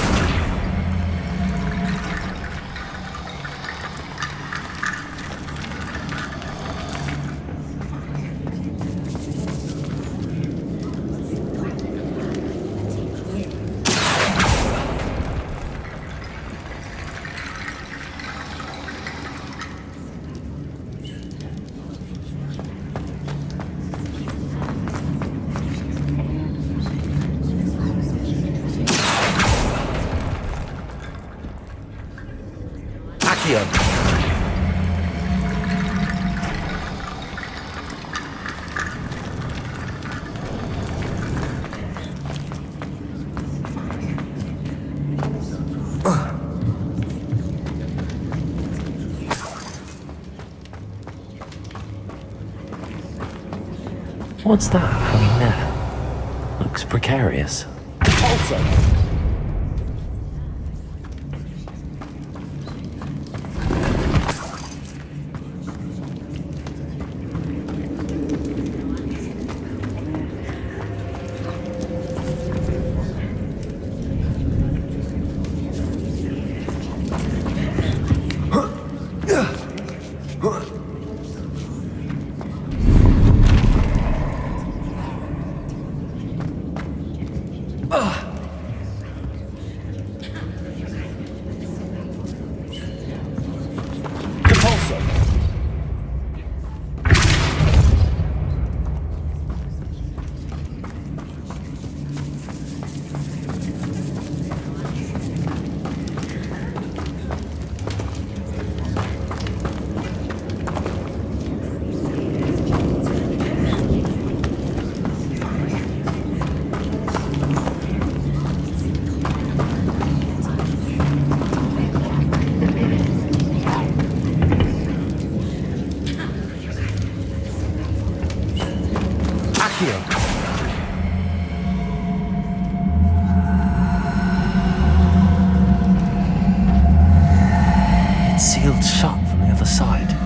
What's that hanging there? Looks precarious. Also. Accio. It's sealed shut from the other side.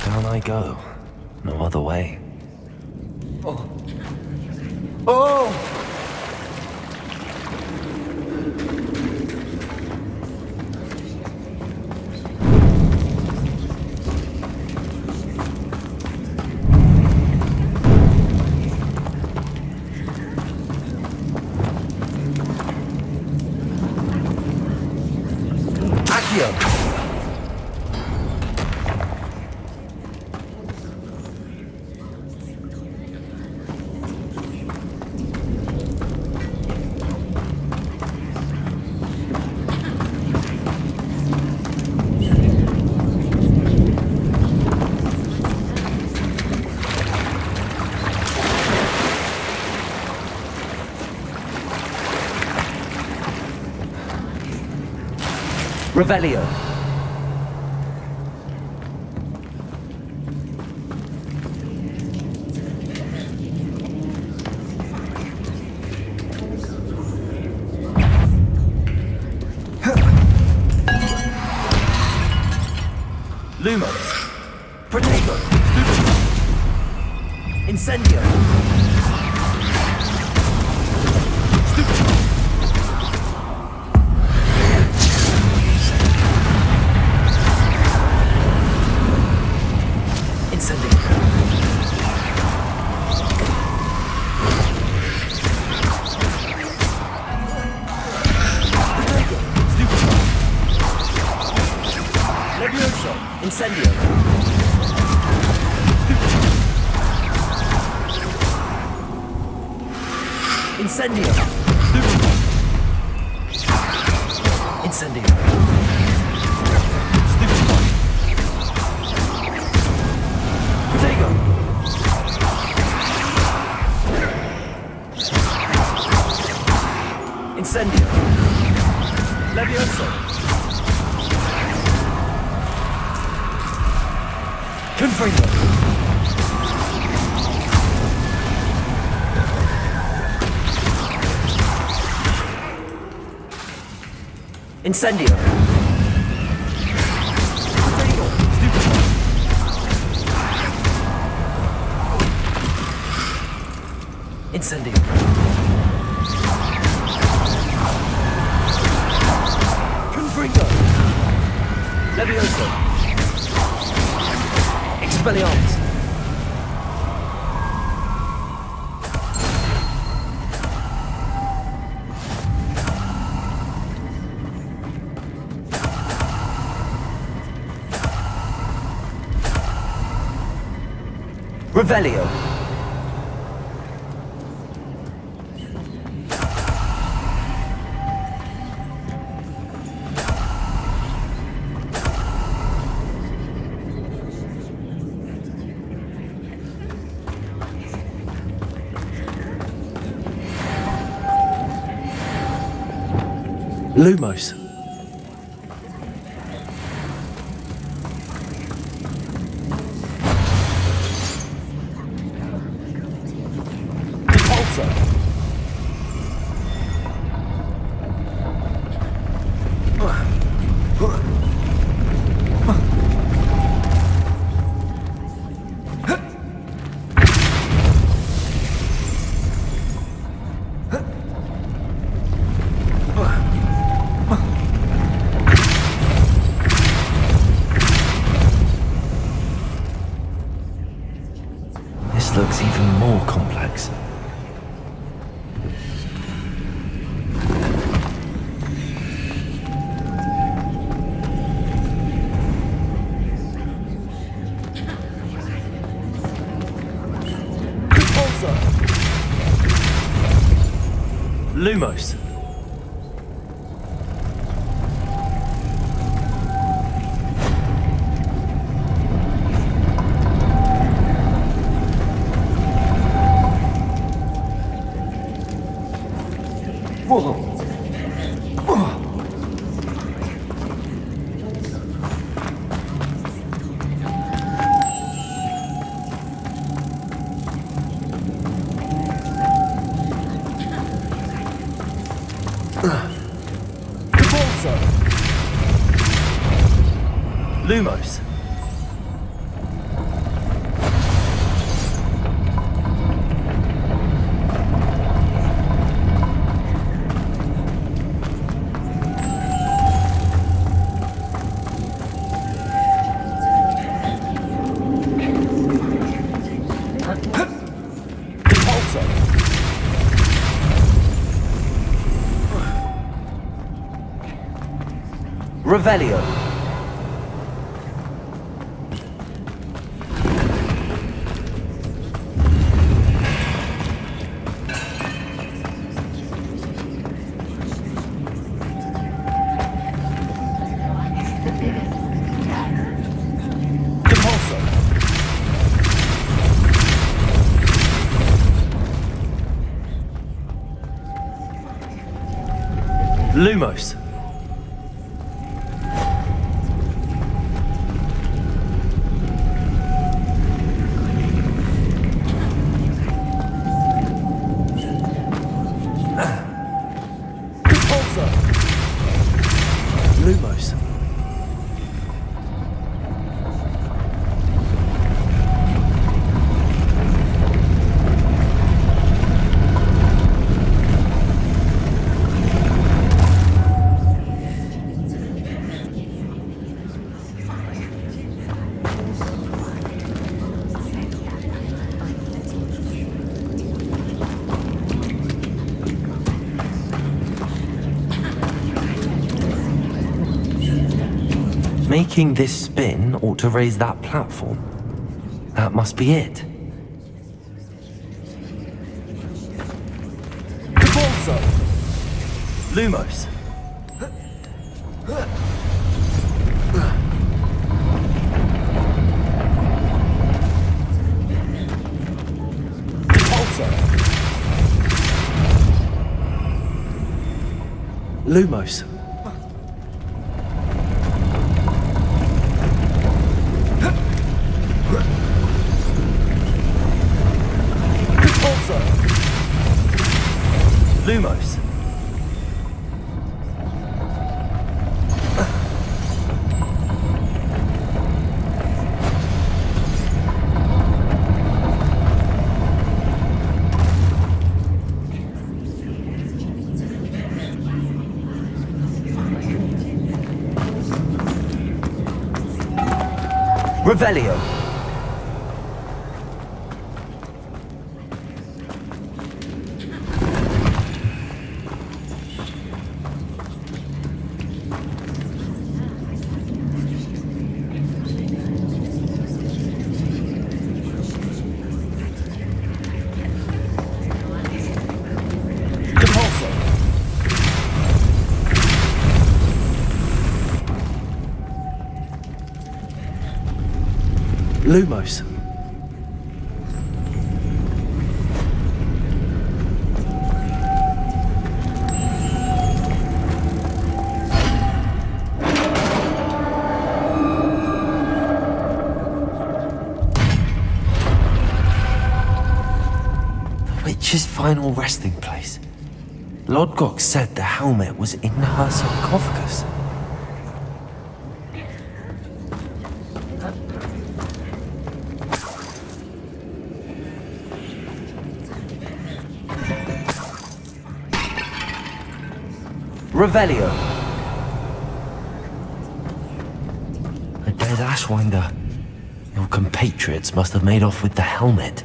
Down I go. No other way. Oh! Oh! Accio! Revelio. Lumos. Protego. Incendio. Incendio. Incendio. Incendio. Protego. Incendio. Levioso. Confringo. Incendio. Incendio. Confringo. Levioso. Expelliarmus. Revelio. Lumos. Repulsor. Lumos. Lumos. Revelio. Lumos. Lumos. Making this spin ought to raise that platform. That must be it. Lumos. Lumos. Lumos. Revelio. Lumos. The witch's final resting place. Lodgok said the helmet was in her sarcophagus. Revelio. A dead Ashwinder. Your compatriots must have made off with the helmet.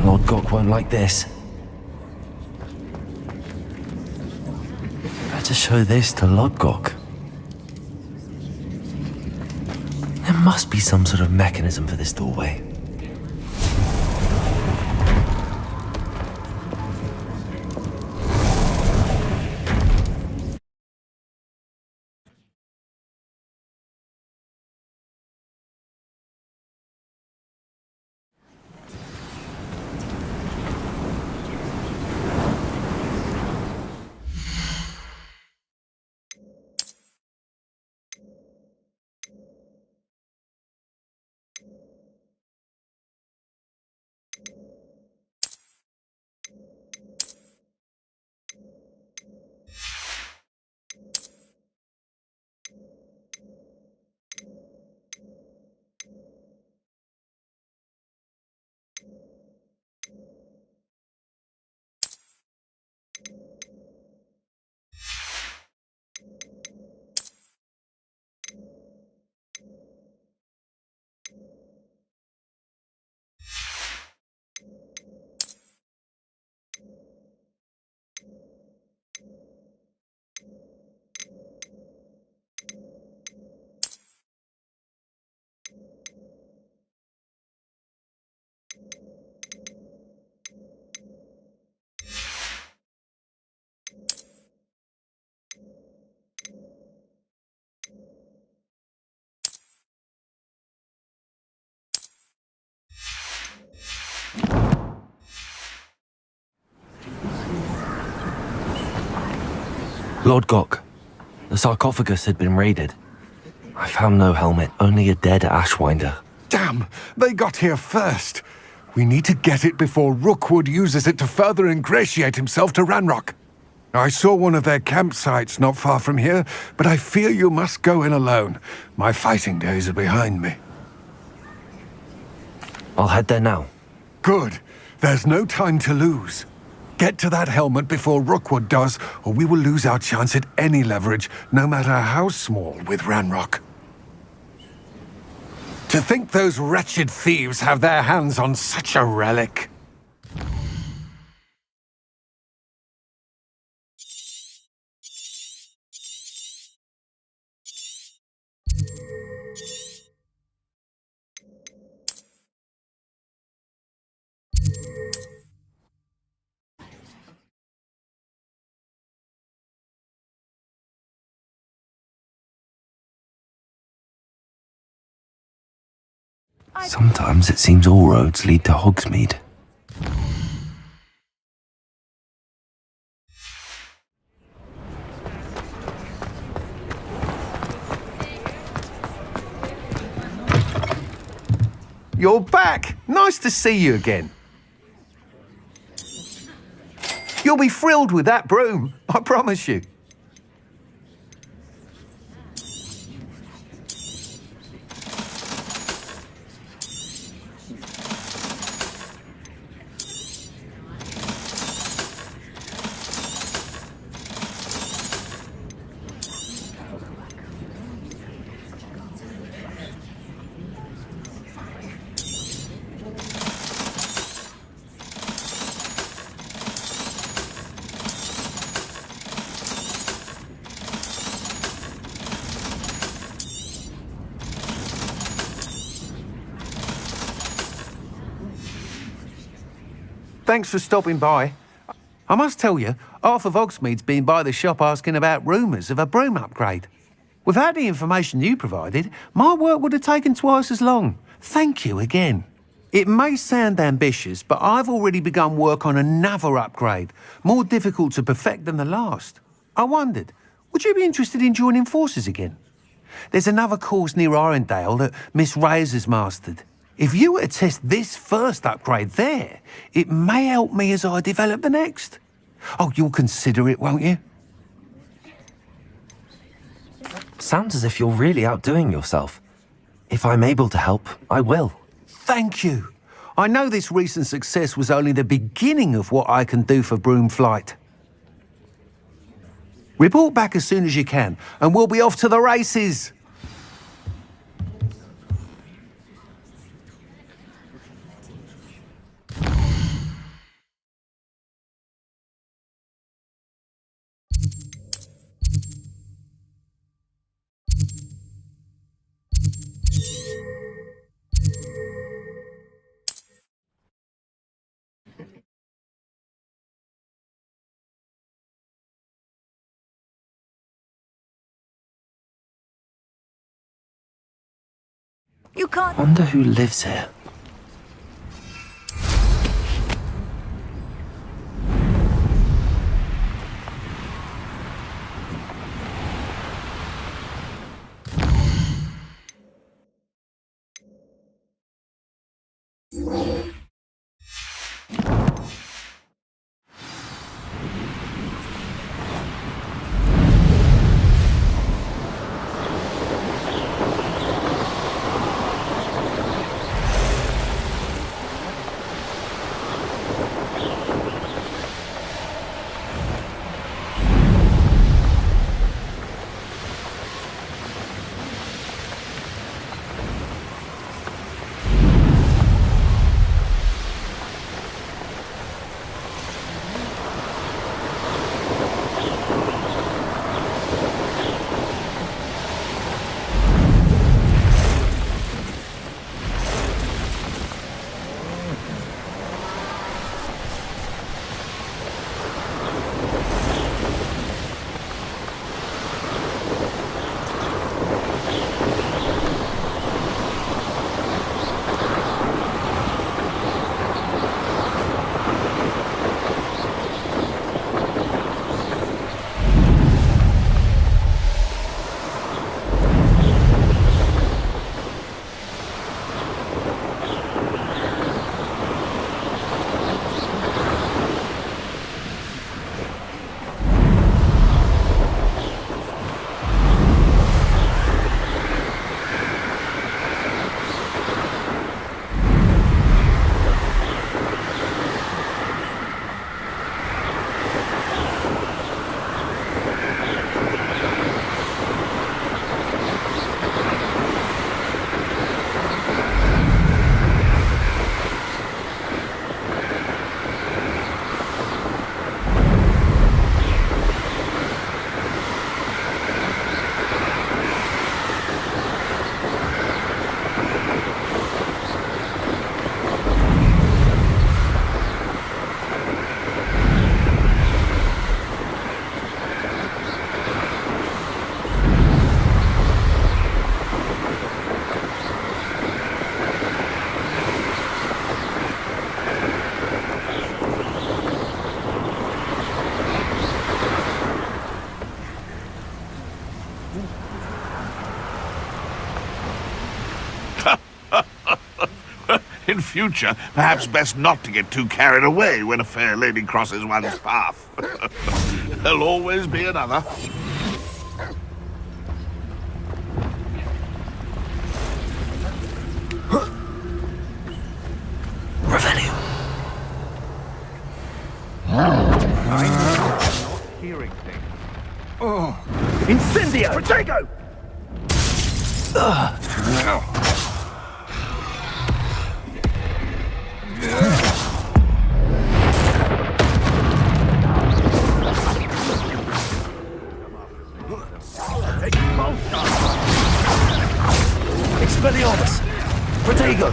Lord Gok won't like this. Better show this to Lodgok. There must be some sort of mechanism for this doorway. Lord Gok, the sarcophagus had been raided. I found no helmet, only a dead Ashwinder. Damn! They got here first. We need to get it before Rookwood uses it to further ingratiate himself to Ranrock. I saw one of their campsites not far from here, but I fear you must go in alone. My fighting days are behind me. I'll head there now. Good. There's no time to lose. Get to that helmet before Rookwood does, or we will lose our chance at any leverage, no matter how small, with Ranrock. To think those wretched thieves have their hands on such a relic. Sometimes it seems all roads lead to Hogsmeade. You're back! Nice to see you again. You'll be thrilled with that broom, I promise you. Thanks for stopping by. I must tell you, half of Hogsmeade's been by the shop asking about rumours of a broom upgrade. Without the information you provided, my work would have taken twice as long. Thank you again. It may sound ambitious, but I've already begun work on another upgrade, more difficult to perfect than the last. I wondered, would you be interested in joining forces again? There's another course near Irondale that Miss Reyes has mastered. If you were to test this first upgrade there, it may help me as I develop the next. Oh, you'll consider it, won't you? Sounds as if you're really outdoing yourself. If I'm able to help, I will. Thank you. I know this recent success was only the beginning of what I can do for Broomflight. Report back as soon as you can, and we'll be off to the races. You can't. Wonder who lives here. In future, perhaps best not to get too carried away when a fair lady crosses one's path. There'll always be another. Revelio. Not hearing things. Oh. Incendio! Protego! Expelliarmus! Protego!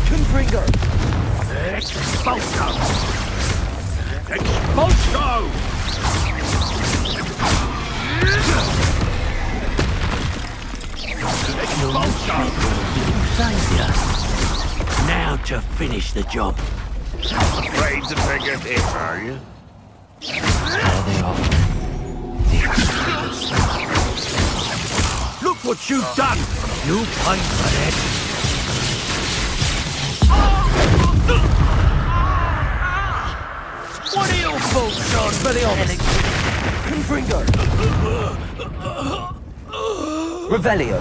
Confringo! Expulso! Expulso! Now to finish the job. Afraid to take a hit, are you? There they are. Look what you've done! You paid for that. What are your faults, Charles Expelliarmus? Confringo! Revelio.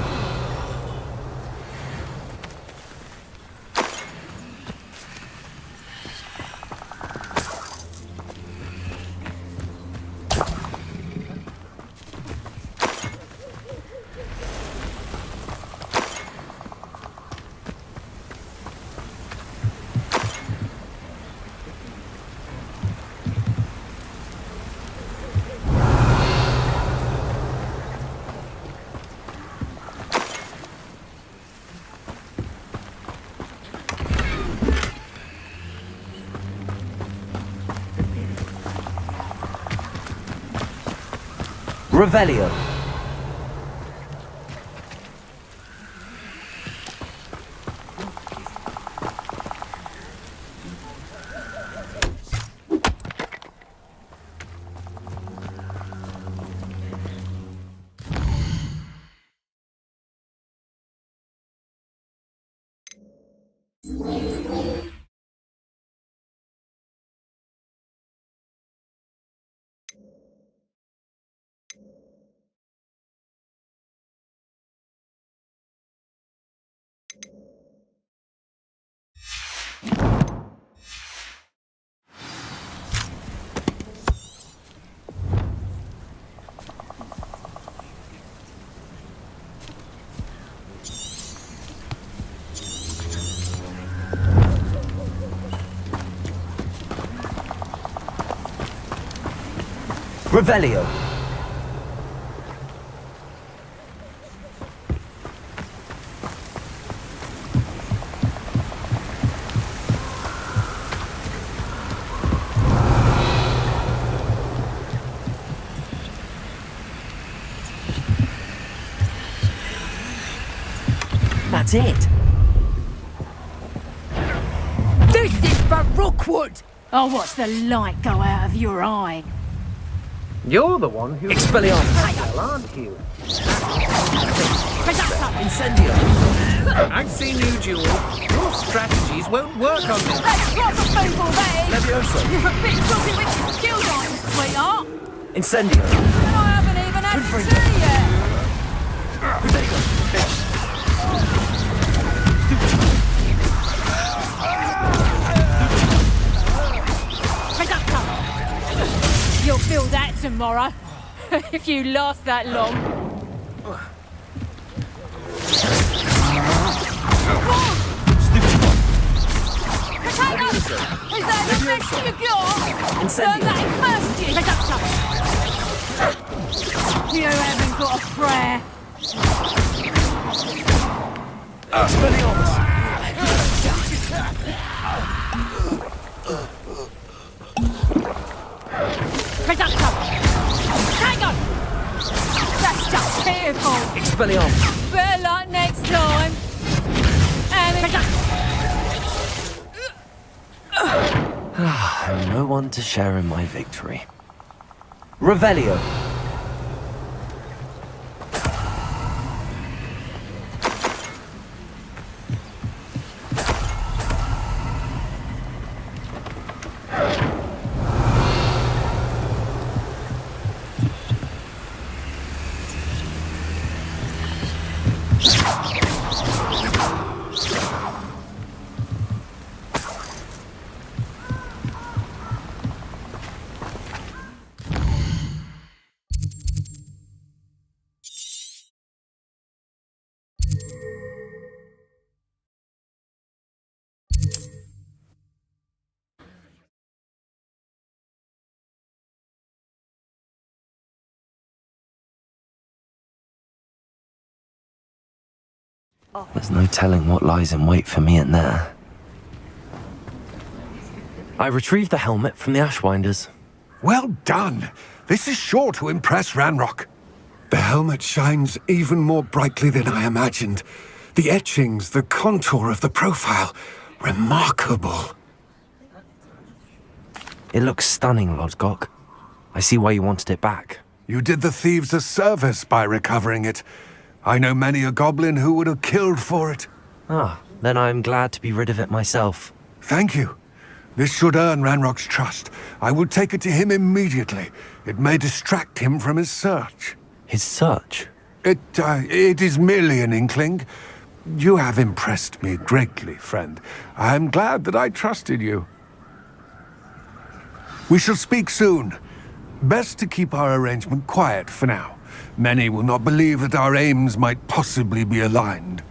Revelio. Revelio. That's it. This is for Rookwood! I'll watch the light go out of your eye. You're the one who... Expelliarmus. Well, aren't you? Incendio. I've seen you, Jewel. Your strategies won't work on me. That's proper football, that is! Levioso. You're a bit filthy with your skill lines, sweetheart! Incendio. And I haven't even had tea yet! You'll feel that tomorrow, if you last that long. Potato! Is that the best you got? Learn that in first year. You haven't got a prayer. Expelliarmus. Hang on! That's just pitiful! Expelliarmus. Better luck next time! And no one to share in my victory. Revelio. There's no telling what lies in wait for me in there. I retrieved the helmet from the Ashwinders. Well done. This is sure to impress Ranrock. The helmet shines even more brightly than I imagined. The etchings, the contour of the profile, remarkable. It looks stunning, Lodgok. I see why you wanted it back. You did the thieves a service by recovering it. I know many a goblin who would have killed for it. Ah, then I'm glad to be rid of it myself. Thank you. This should earn Ranrock's trust. I will take it to him immediately. It may distract him from his search. His search? It is merely an inkling. You have impressed me greatly, friend. I am glad that I trusted you. We shall speak soon. Best to keep our arrangement quiet for now. Many will not believe that our aims might possibly be aligned.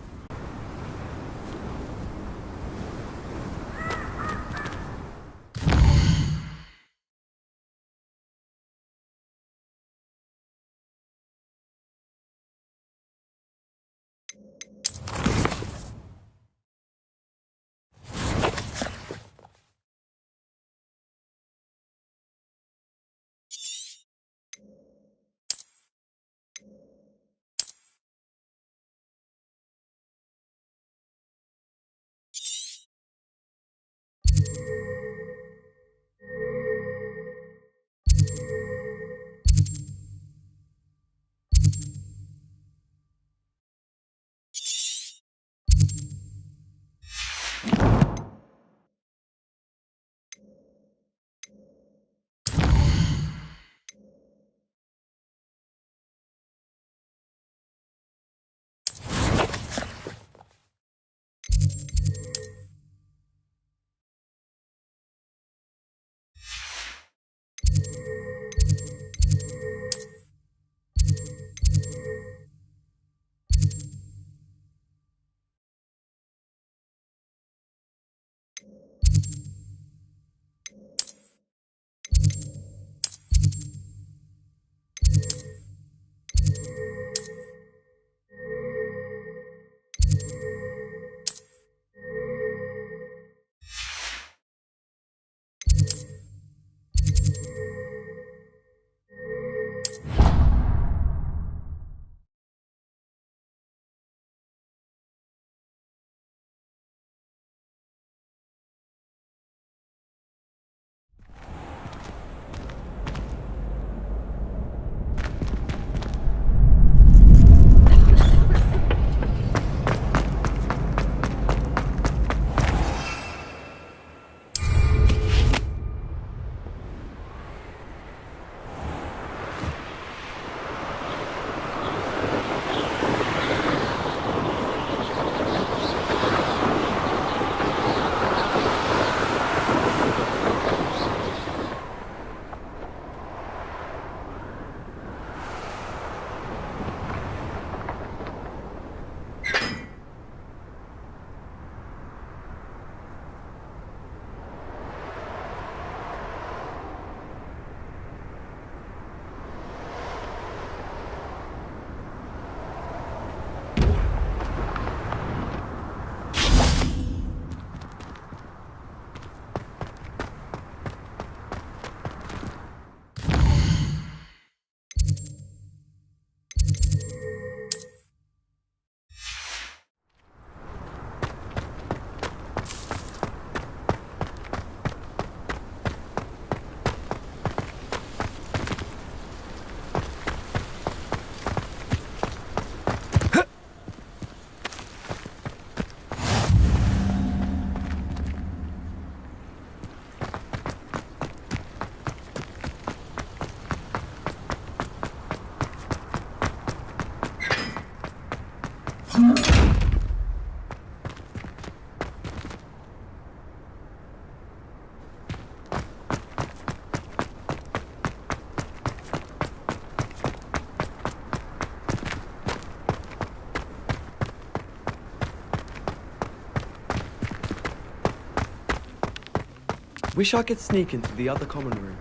Wish I could sneak into the other common rooms.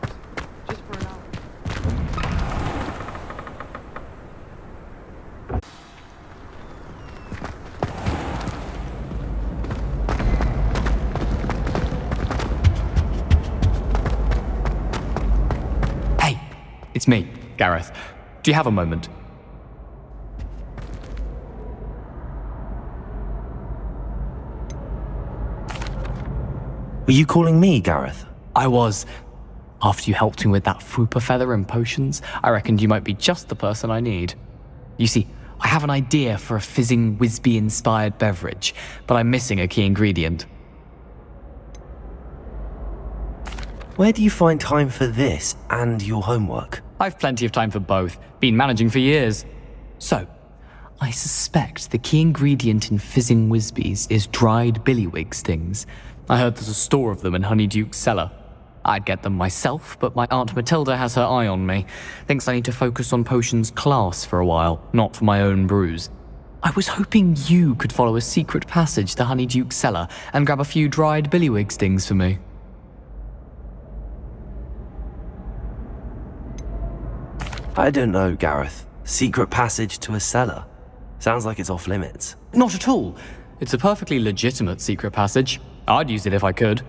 Just for an hour. It's me, Gareth. Do you have a moment? Were you calling me, Gareth? I was. After you helped me with that Fupa feather and potions, I reckoned you might be just the person I need. You see, I have an idea for a fizzing Whizbee-inspired beverage, but I'm missing a key ingredient. Where do you find time for this and your homework? I've plenty of time for both. Been managing for years. So, I suspect the key ingredient in fizzing Whizbees is dried billywig stings. I heard there's a store of them in Honeyduke's cellar. I'd get them myself, but my Aunt Matilda has her eye on me. Thinks I need to focus on potions class for a while, not for my own brews. I was hoping you could follow a secret passage to Honeyduke's cellar and grab a few dried billywig stings for me. I don't know, Gareth. Secret passage to a cellar. Sounds like it's off limits. Not at all. It's a perfectly legitimate secret passage. I'd use it if I could.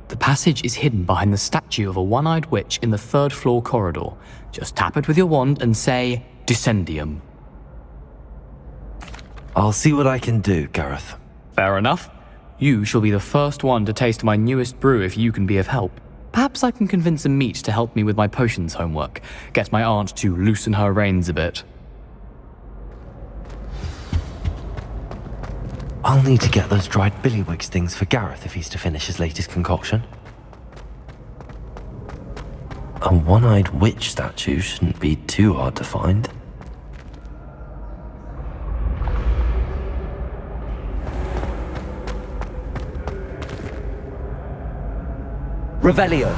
The passage is hidden behind the statue of a one-eyed witch in the third-floor corridor. Just tap it with your wand and say, Descendium. I'll see what I can do, Gareth. Fair enough. You shall be the first one to taste my newest brew if you can be of help. Perhaps I can convince a meat to help me with my potions homework. Get my aunt to loosen her reins a bit. I'll need to get those dried billywig stings for Gareth if he's to finish his latest concoction. A one-eyed witch statue shouldn't be too hard to find. Revelio.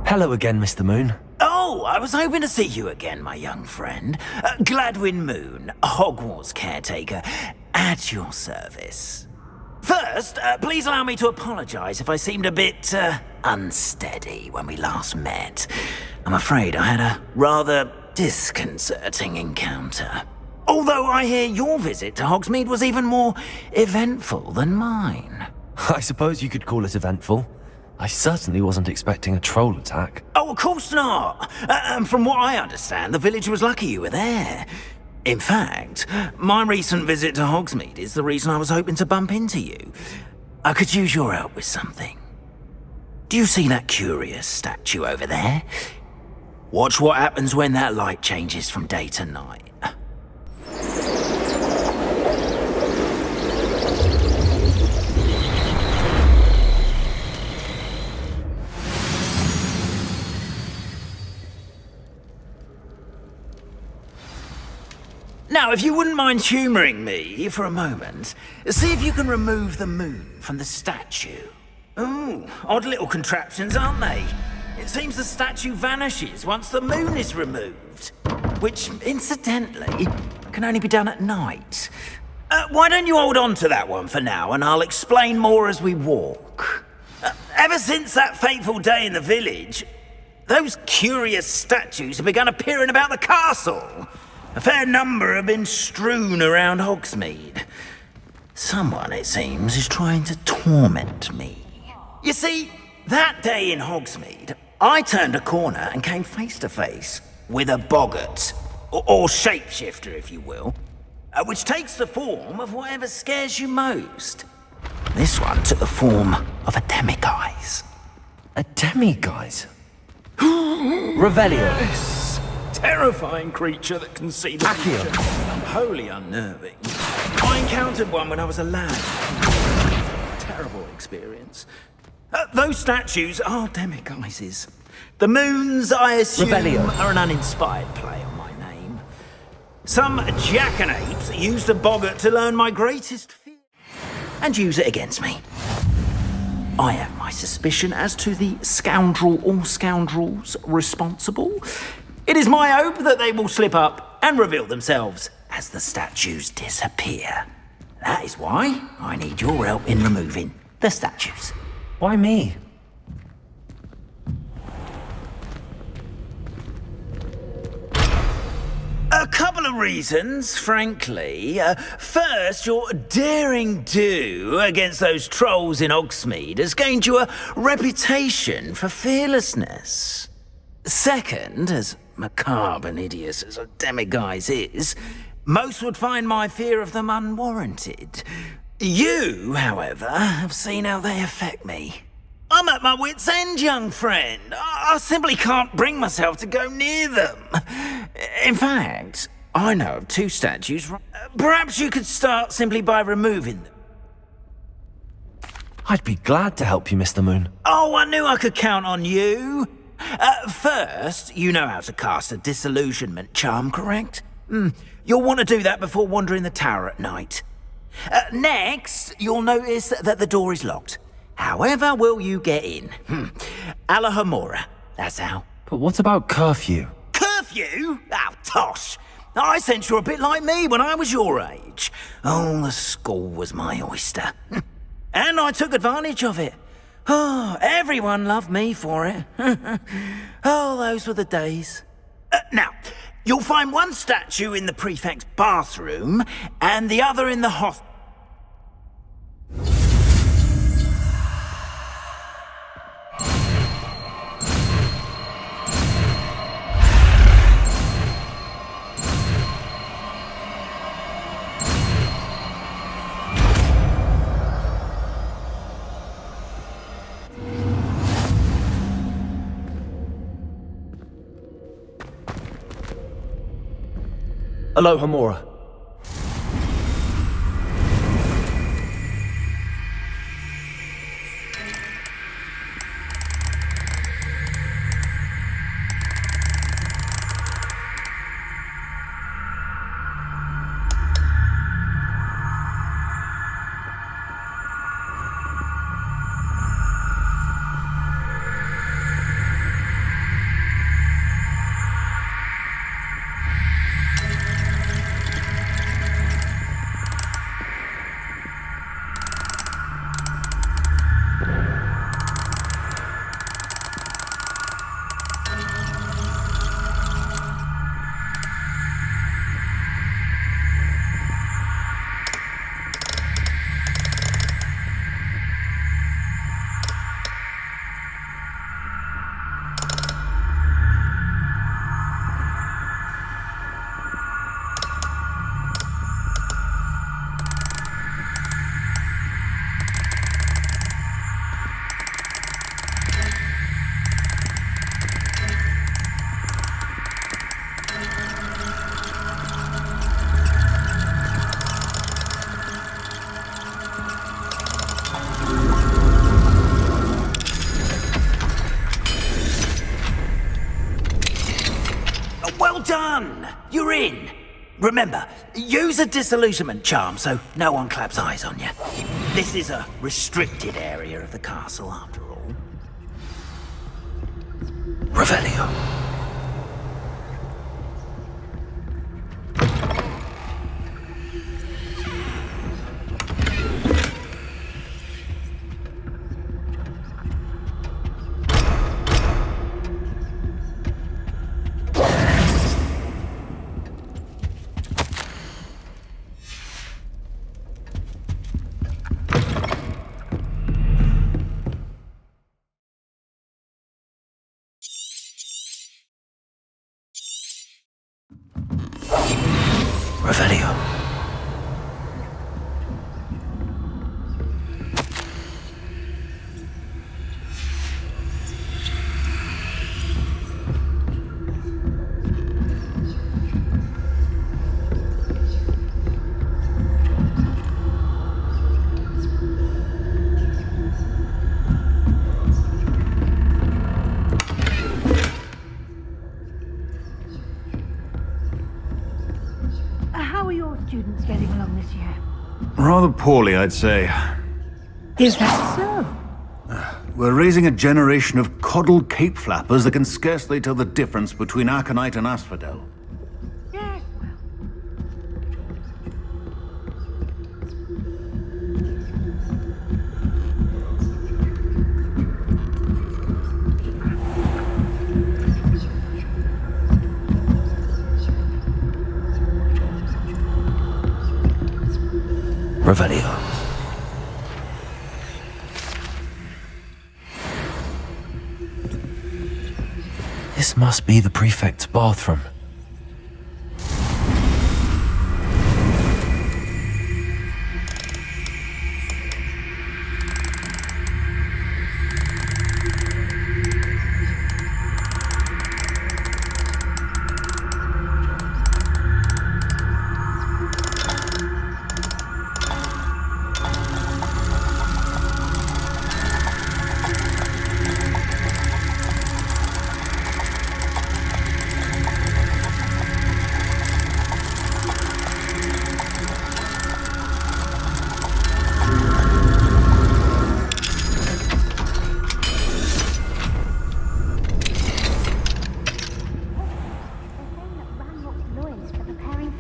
Hello again, Mr. Moon. Oh, I was hoping to see you again, my young friend. Gladwin Moon, Hogwarts caretaker, at your service. First, please allow me to apologize if I seemed a bit, unsteady when we last met. I'm afraid I had a rather disconcerting encounter. Although I hear your visit to Hogsmeade was even more eventful than mine. I suppose you could call it eventful. I certainly wasn't expecting a troll attack. Oh, of course not. And from what I understand, the village was lucky you were there. In fact, my recent visit to Hogsmeade is the reason I was hoping to bump into you. I could use your help with something. Do you see that curious statue over there? Watch what happens when that light changes from day to night. Now, if you wouldn't mind humouring me for a moment, see if you can remove the moon from the statue. Ooh, odd little contraptions, aren't they? It seems the statue vanishes once the moon is removed, which, incidentally, can only be done at night. Why don't you hold on to that one for now, and I'll explain more as we walk. Ever since that fateful day in the village, those curious statues have begun appearing about the castle. A fair number have been strewn around Hogsmeade. Someone, it seems, is trying to torment me. You see, that day in Hogsmeade, I turned a corner and came face to face with a boggart, or shapeshifter, if you will, which takes the form of whatever scares you most. This one took the form of a demiguise. A demiguise? Revelio. Terrifying creature that can see the future. Wholly unnerving. I encountered one when I was a lad. Terrible experience. Those statues are demiguises. The moons, I assume, Revelio. are an uninspired play on my name. Some jackanapes used a boggart to learn my greatest fear and use it against me. I have my suspicion as to the scoundrel or scoundrels responsible. It is my hope that they will slip up and reveal themselves as the statues disappear. That is why I need your help in removing the statues. Why me? A couple couple of reasons, frankly. First, your daring do against those trolls in Hogsmeade has gained you a reputation for fearlessness. Second, as macabre and hideous as a demiguise is, most would find my fear of them unwarranted. You, however, have seen how they affect me. I'm at my wit's end, young friend. I simply can't bring myself to go near them. In fact, I know of 2 statues. Perhaps you could start simply by removing them. I'd be glad to help you, Mr. Moon. Oh, I knew I could count on you. First, you know how to cast a disillusionment charm, correct? You'll want to do that before wandering the tower at night. Next, you'll notice that the door is locked. However will you get in? Alahomora, that's how. But what about curfew? Curfew? Oh, tosh. I sense you're a bit like me when I was your age. Oh, the school was my oyster. And I took advantage of it. Oh, everyone loved me for it. Oh, those were the days. Now, you'll find one statue in the prefect's bathroom and the other in the hospital. Alohomora. Well done! You're in. Remember, use a disillusionment charm so no one claps eyes on you. This is a restricted area of the castle, after all. Revelio. Revelio. How are your students getting along this year? Rather poorly, I'd say. Is that so? We're raising a generation of coddled cape flappers that can scarcely tell the difference between aconite and asphodel. Yes, well. Revelio. This must be the prefect's bathroom.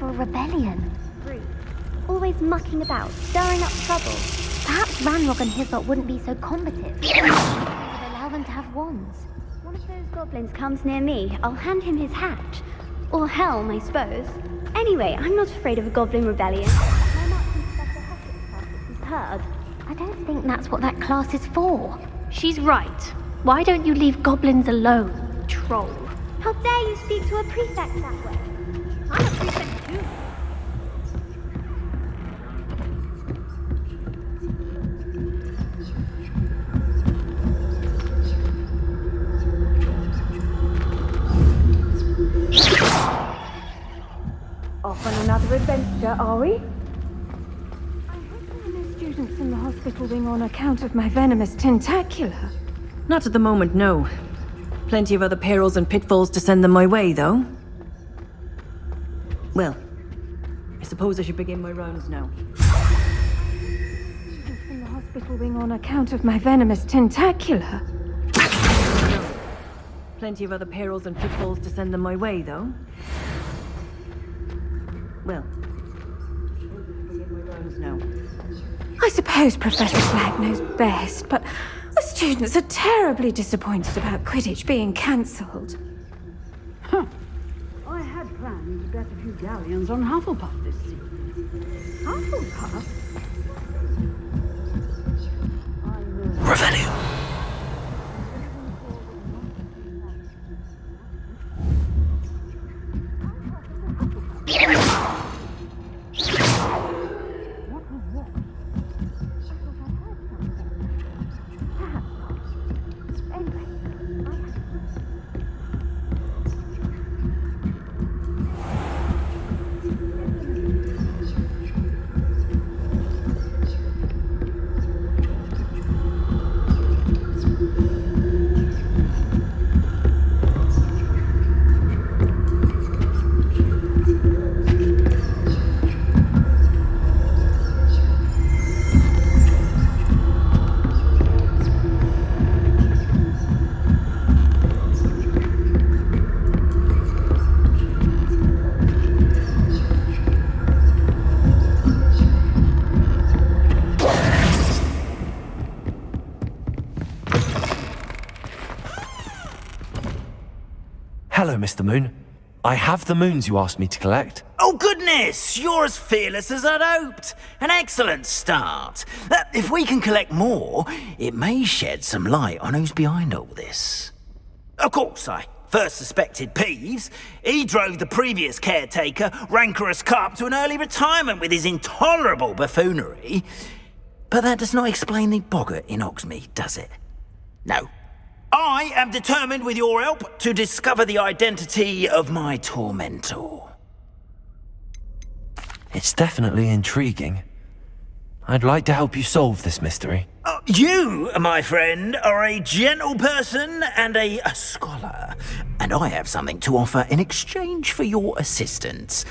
Rebellion. Rude. Always mucking about, stirring up trouble. Perhaps Ranrock and his lot wouldn't be so combative. They would allow them to have wands. One of those goblins comes near me, I'll hand him his hat. Or helm, I suppose. Anyway, I'm not afraid of a goblin rebellion. My Marks and Professor Hackett's class is superb. I don't think that's what that class is for. She's right. Why don't you leave goblins alone, troll? How dare you speak to a prefect that way? I'm a prefect too. Off on another adventure, are we? I hope there are no students in the hospital wing on account of my venomous tentacula. Not at the moment, no. Plenty of other perils and pitfalls to send them my way, though. Well, I suppose I should begin my rounds now. Students in the hospital wing on account of my venomous tentacula. No. Plenty of other perils and pitfalls to send them my way, though. Well, now. I suppose Professor Flagg knows best, but the students are terribly disappointed about Quidditch being cancelled. I had planned to bet a few galleons on Hufflepuff this season. Hufflepuff? Revelio. Hello, Mr. Moon. I have the moons you asked me to collect. Oh, goodness! You're as fearless as I'd hoped. An excellent start. If we can collect more, it may shed some light on who's behind all this. Of course, I first suspected Peeves. He drove the previous caretaker, Rancorous Carp, to an early retirement with his intolerable buffoonery. But that does not explain the boggart in Hogsmeade, does it? No. I am determined, with your help, to discover the identity of my tormentor. It's definitely intriguing. I'd like to help you solve this mystery. You, my friend, are a gentle person and a scholar, and I have something to offer in exchange for your assistance.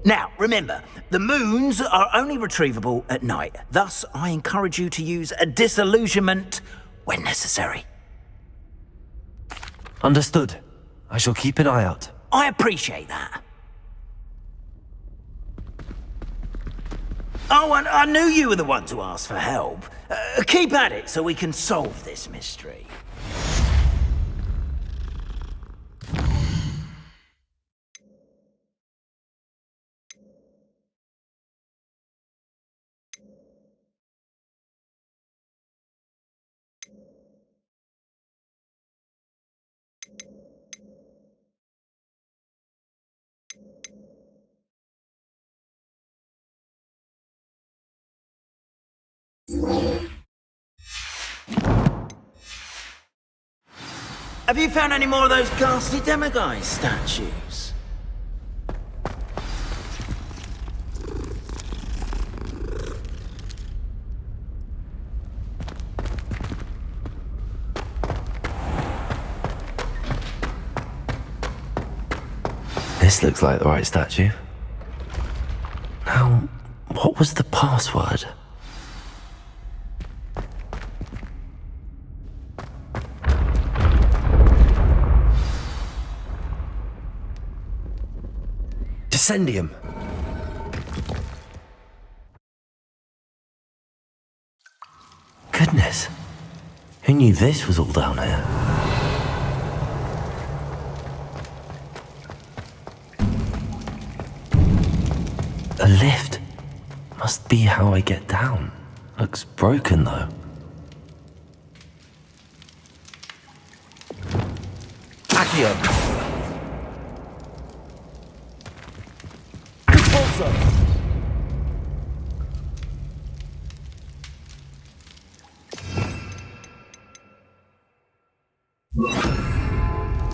Now, remember, the moons are only retrievable at night. Thus, I encourage you to use a disillusionment when necessary. Understood. I shall keep an eye out. I appreciate that. Oh, and I knew you were the one to ask for help. Keep at it so we can solve this mystery. Have you found any more of those ghastly demiguise statues? This looks like the right statue. Now, what was the password? Descendium. Goodness. Who knew this was all down here? A lift. Must be how I get down. Looks broken though. Accio.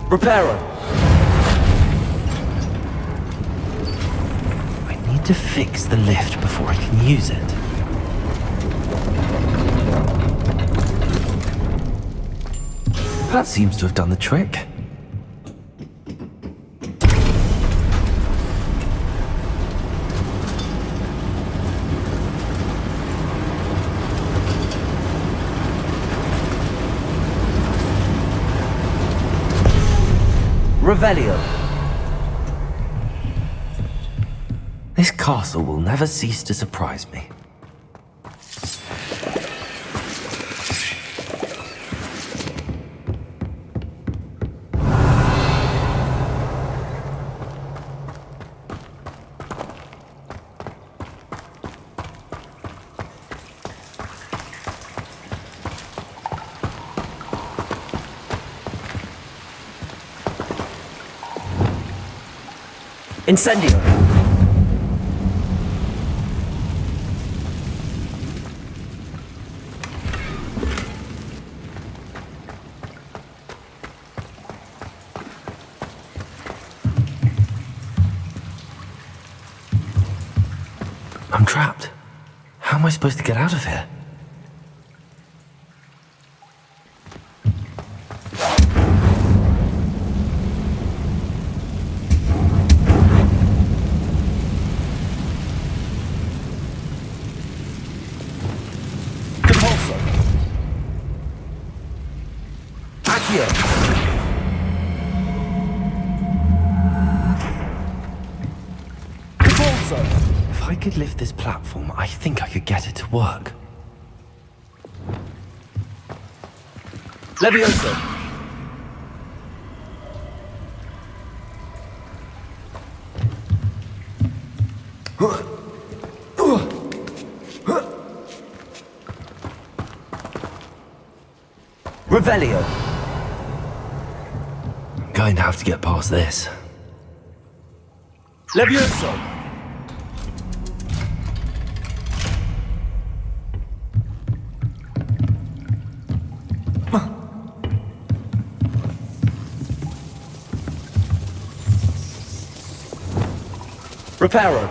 Reparo. I need to fix the lift before I can use it. That seems to have done the trick. Revelio. This castle will never cease to surprise me. Incendio. I'm trapped. How am I supposed to get out of here? If I could lift this platform, I think I could get it to work. Levioso. Revelio. I'm going to have to get past this. Levioso. Reparo.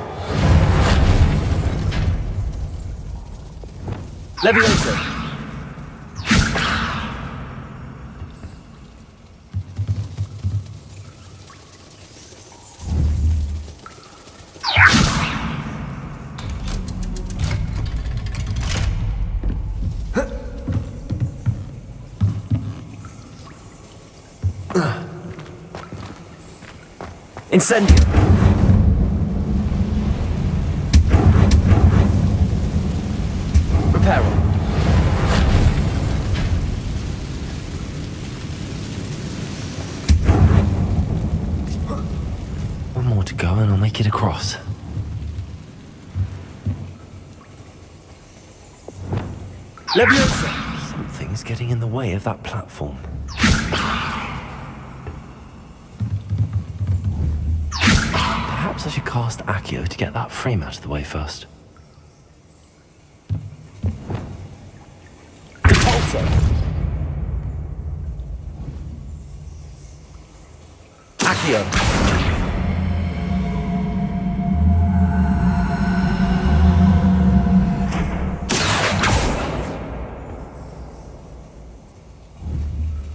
Levioso. Incendio. Reparo. One more to go and I'll make it across. Leviosa! Something's getting in the way of that platform. Perhaps I should cast Accio to get that frame out of the way first. Accio.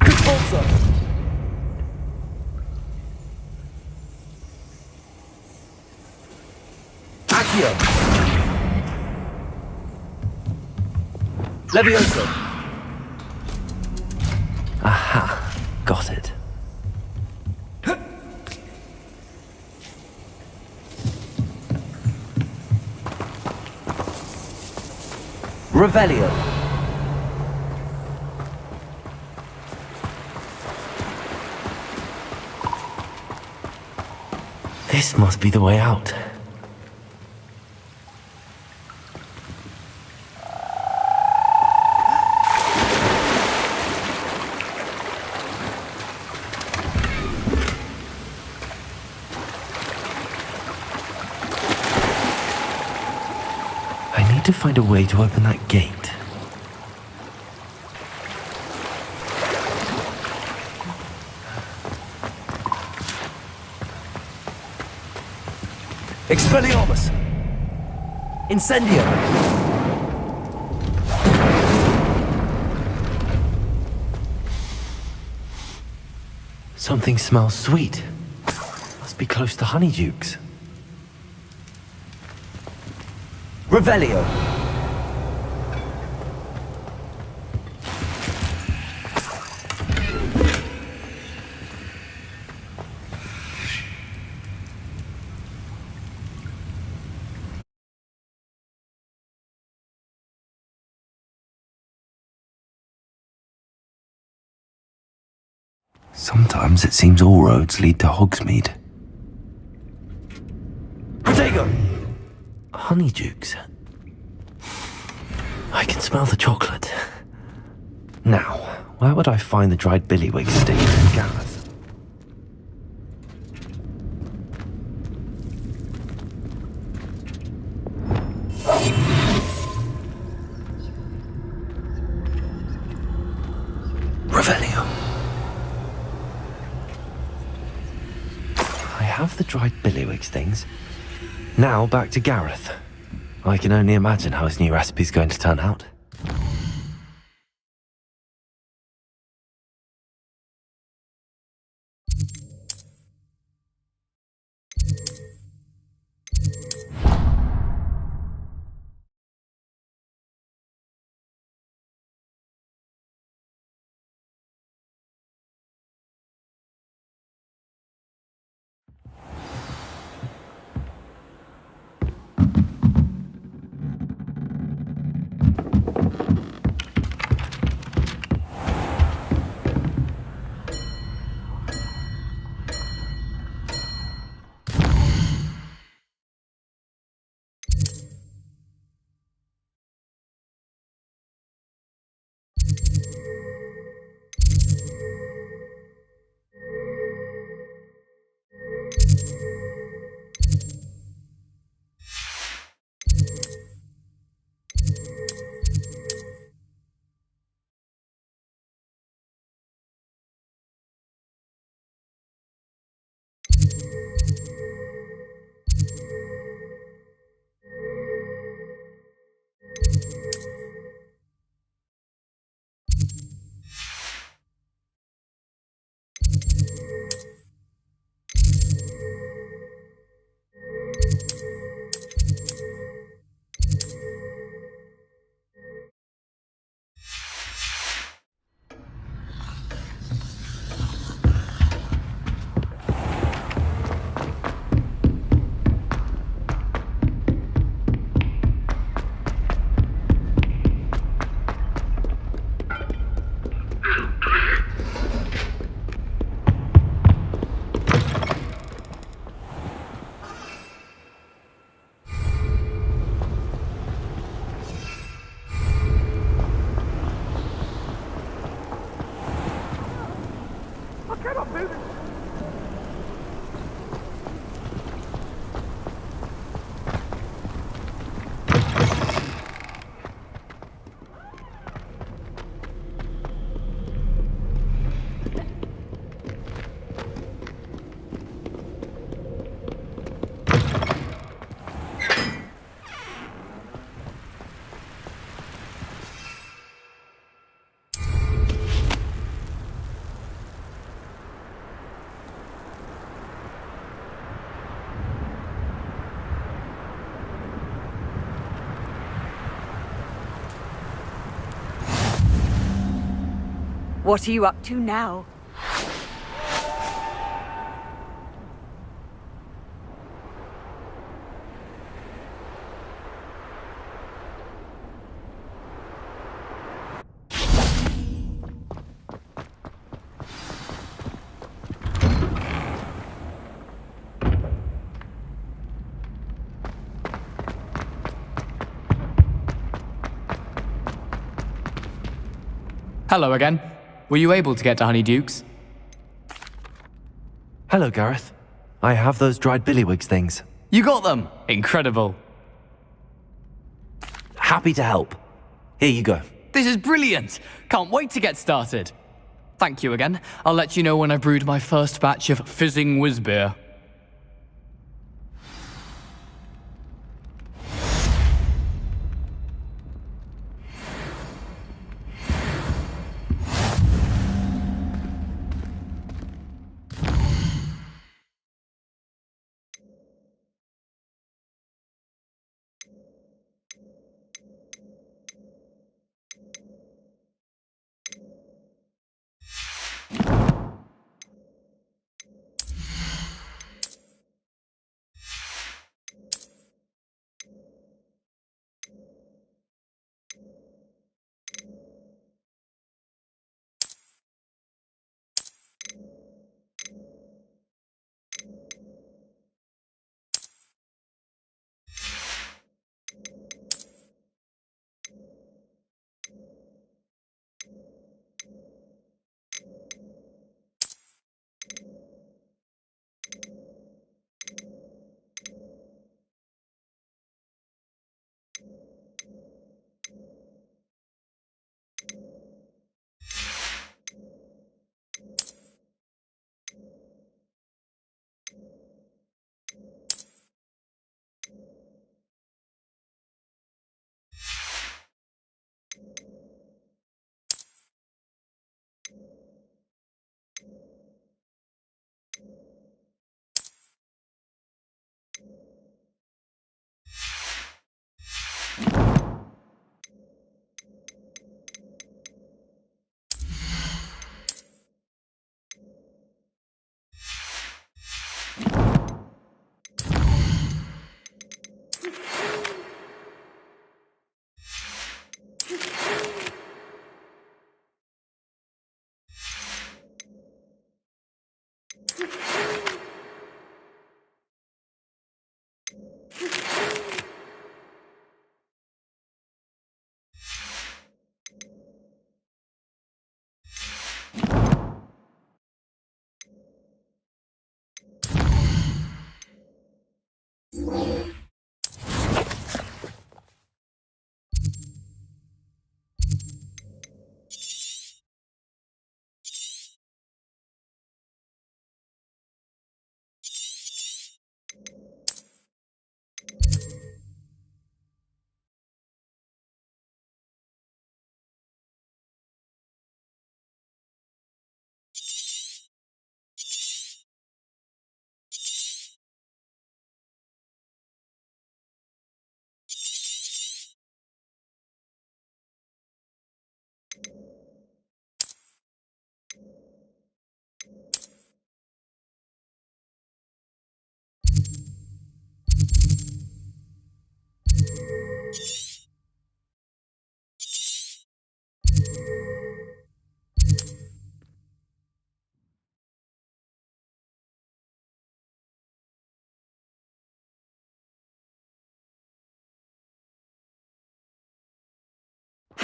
Expulso. Accio. Levioso. Aha, got it. Revelio. This must be the way out. I need to find a way to open that gate. Expelliarmus. Incendio. Something smells sweet. Must be close to Honeydukes. Revelio. Sometimes it seems all roads lead to Hogsmeade. Protego. Honeydukes. I can smell the chocolate. Now, where would I find the dried billywig stick in Gareth? Revelio. I have the dried billywig stings. Now back to Gareth. I can only imagine how his new recipe's going to turn out. What are you up to now? Hello again. Were you able to get to Honeydukes? Hello, Gareth. I have those dried billywigs things. You got them! Incredible. Happy to help. Here you go. This is brilliant! Can't wait to get started. Thank you again. I'll let you know when I've brewed my first batch of fizzing whiz beer.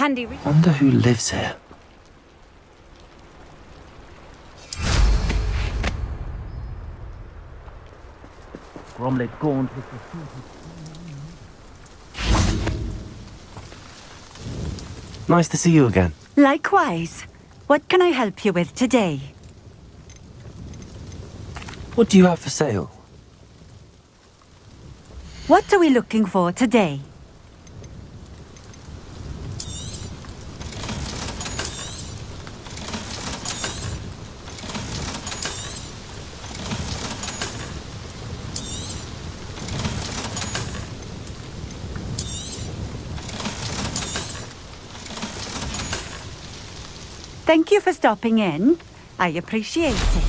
Handy. Wonder who lives here. Gromlet gaunt with the Nice to see you again. Likewise. What can I help you with today? What do you have for sale? What are we looking for today? Thank you for stopping in. I appreciate it.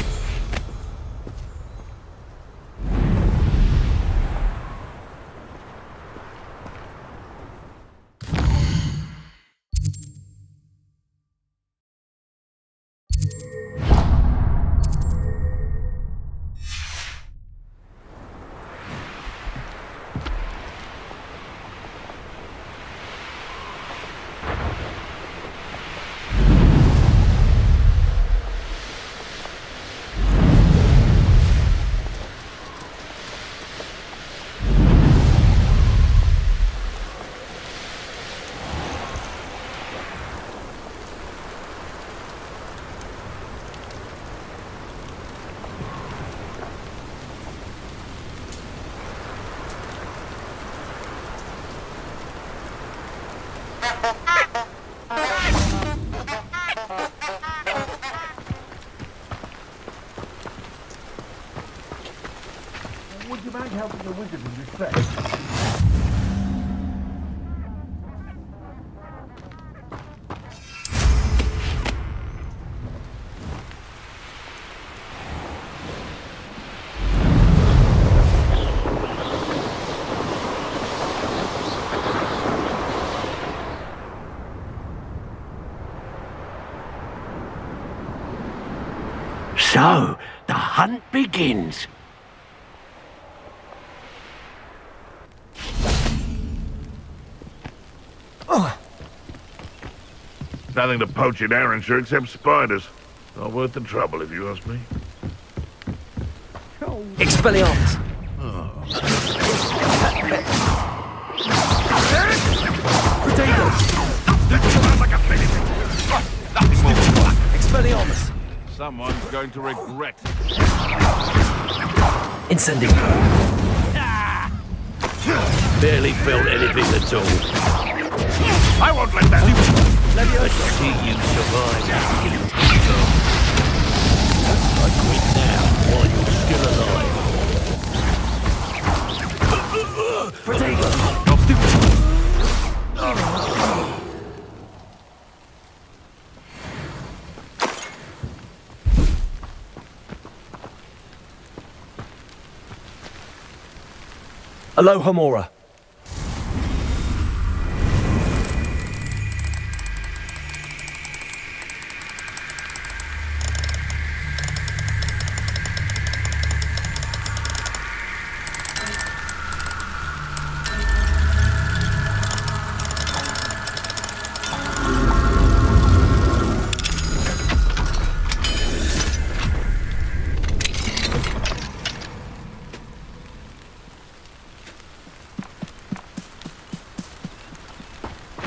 Would you mind helping the wizard in distress? So, the hunt begins. Nothing to poach in Arrynshire except spiders. Not worth the trouble, if you ask me. Expelliarmus! Protego! Expelliarmus! Someone's going to regret. Incendio! Barely felt anything at all. I won't let that. Let's see you survive. I quit now while you're still alive. Protego! Aloha Mora.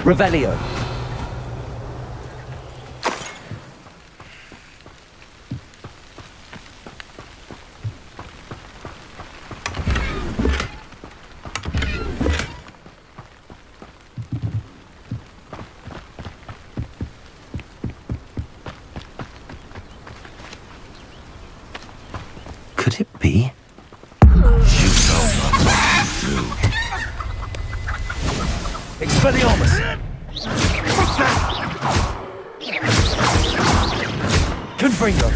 Revelio. Could it be? Expelliarmus! Confringo!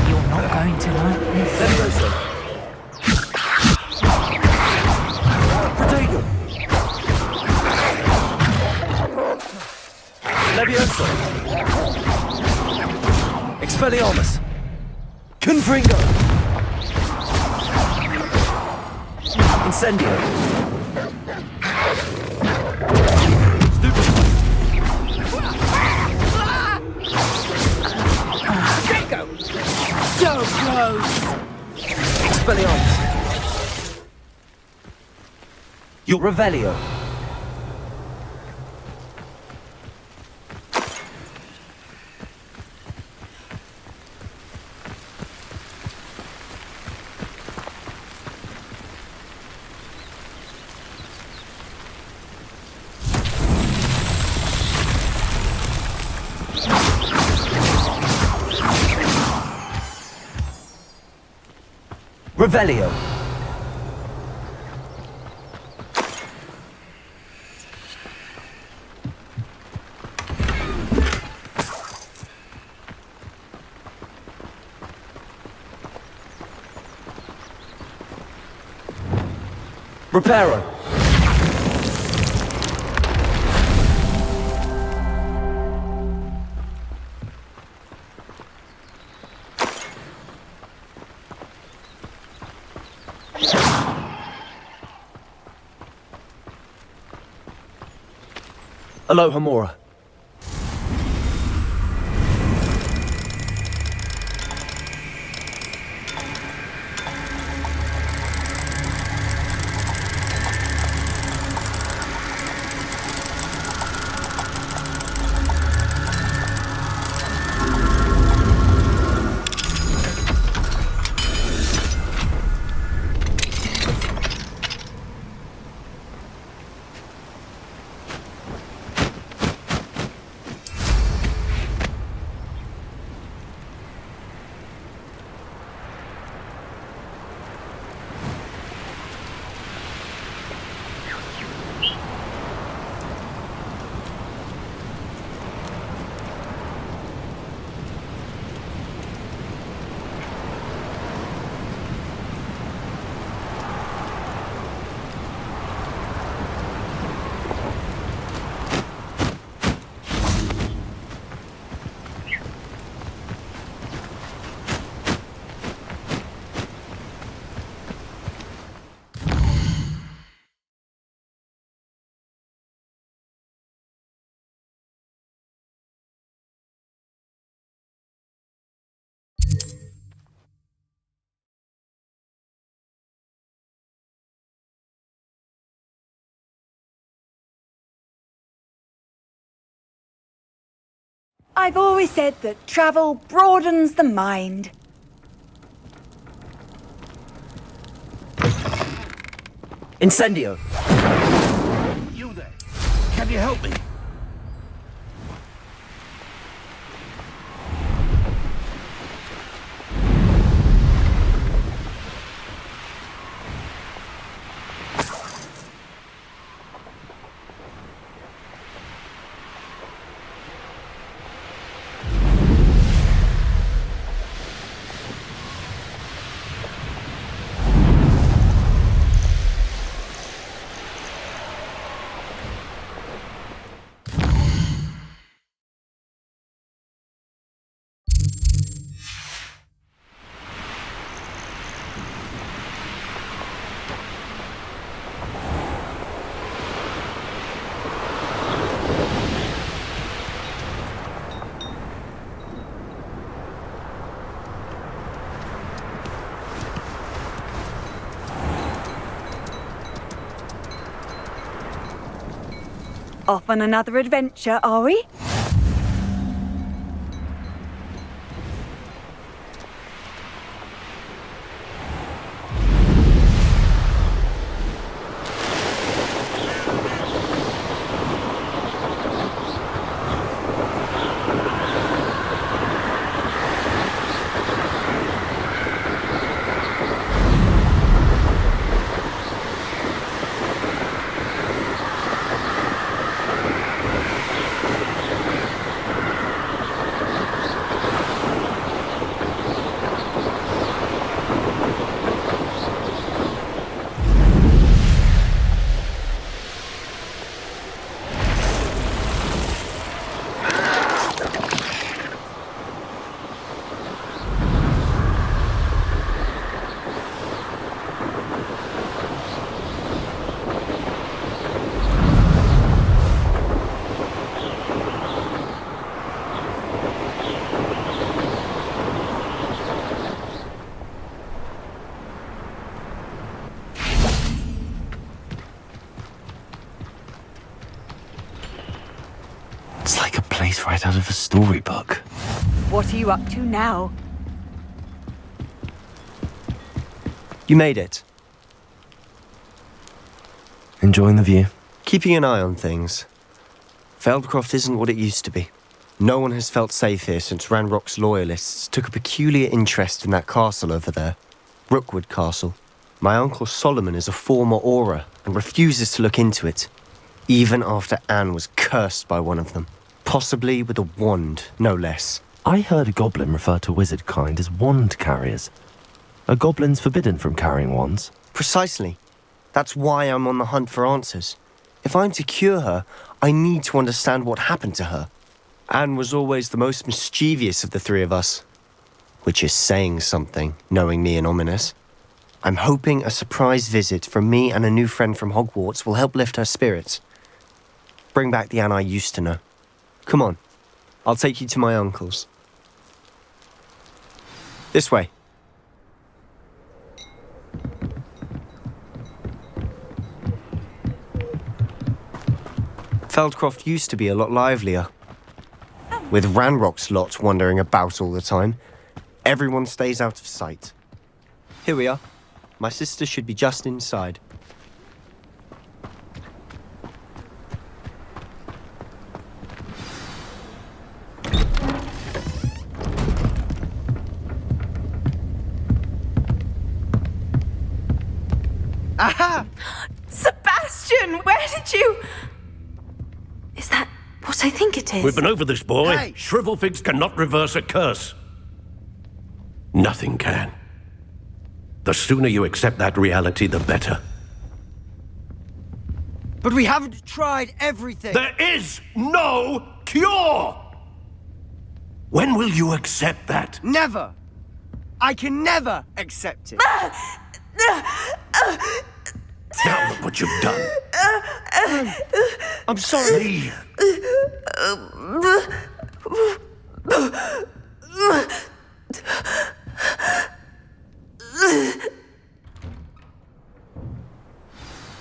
You're not going to like this. Levioso! Protego! Levioso! Expelliarmus! Confringo! Incendio! So close! Expelliarmus! Your Revelio! Revelio. Reparo! Aloha Mora. I've always said that travel broadens the mind. Incendio! You there? Can you help me? Off on another adventure, are we? It's like a place right out of a storybook. What are you up to now? You made it. Enjoying the view? Keeping an eye on things. Feldcroft isn't what it used to be. No one has felt safe here since Ranrock's loyalists took a peculiar interest in that castle over there. Rookwood Castle. My uncle Solomon is a former Auror and refuses to look into it, even after Anne was cursed by one of them. Possibly with a wand, no less. I heard a goblin refer to wizard kind as wand carriers. Are goblins forbidden from carrying wands? Precisely. That's why I'm on the hunt for answers. If I'm to cure her, I need to understand what happened to her. Anne was always the most mischievous of the three of us. Which is saying something, knowing me and Ominous. I'm hoping a surprise visit from me and a new friend from Hogwarts will help lift her spirits. Bring back the Anne I used to know. Come on, I'll take you to my uncle's. This way. Feldcroft used to be a lot livelier. With Ranrock's lot wandering about all the time, everyone stays out of sight. Here we are. My sister should be just inside. Aha! Sebastian, where did you... Is that what I think it is? We've been over this, boy. Hey. Shrivelfigs cannot reverse a curse. Nothing can. The sooner you accept that reality, the better. But we haven't tried everything. There is no cure! When will you accept that? Never. I can never accept it. Now look what you've done. I'm sorry. Leave.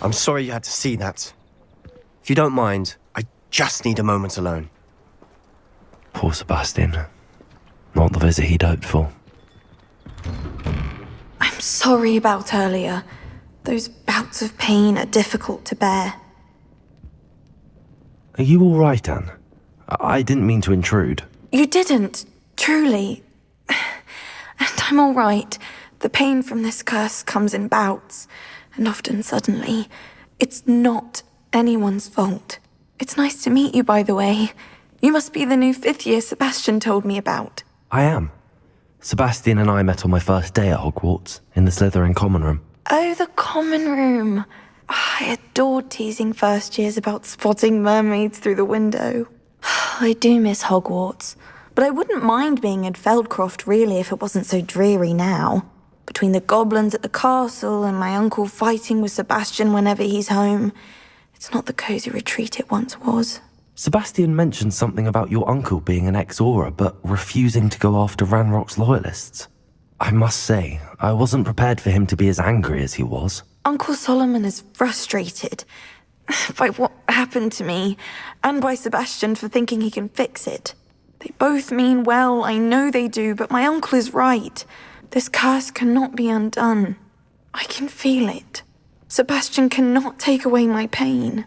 I'm sorry you had to see that. If you don't mind, I just need a moment alone. Poor Sebastian. Not the visit he'd hoped for. I'm sorry about earlier. Those bouts of pain are difficult to bear. Are you all right, Anne? I didn't mean to intrude. You didn't, truly. And I'm all right. The pain from this curse comes in bouts, and often suddenly. It's not anyone's fault. It's nice to meet you, by the way. You must be the new 5th year Sebastian told me about. I am. Sebastian and I met on my first day at Hogwarts, in the Slytherin common room. Oh, the common room. I adored teasing first years about spotting mermaids through the window. I do miss Hogwarts, but I wouldn't mind being in Feldcroft really if it wasn't so dreary now. Between the goblins at the castle and my uncle fighting with Sebastian whenever he's home, it's not the cosy retreat it once was. Sebastian mentioned something about your uncle being an ex-Auror, but refusing to go after Ranrock's loyalists. I must say, I wasn't prepared for him to be as angry as he was. Uncle Solomon is frustrated by what happened to me, and by Sebastian for thinking he can fix it. They both mean well, I know they do, but my uncle is right. This curse cannot be undone. I can feel it. Sebastian cannot take away my pain.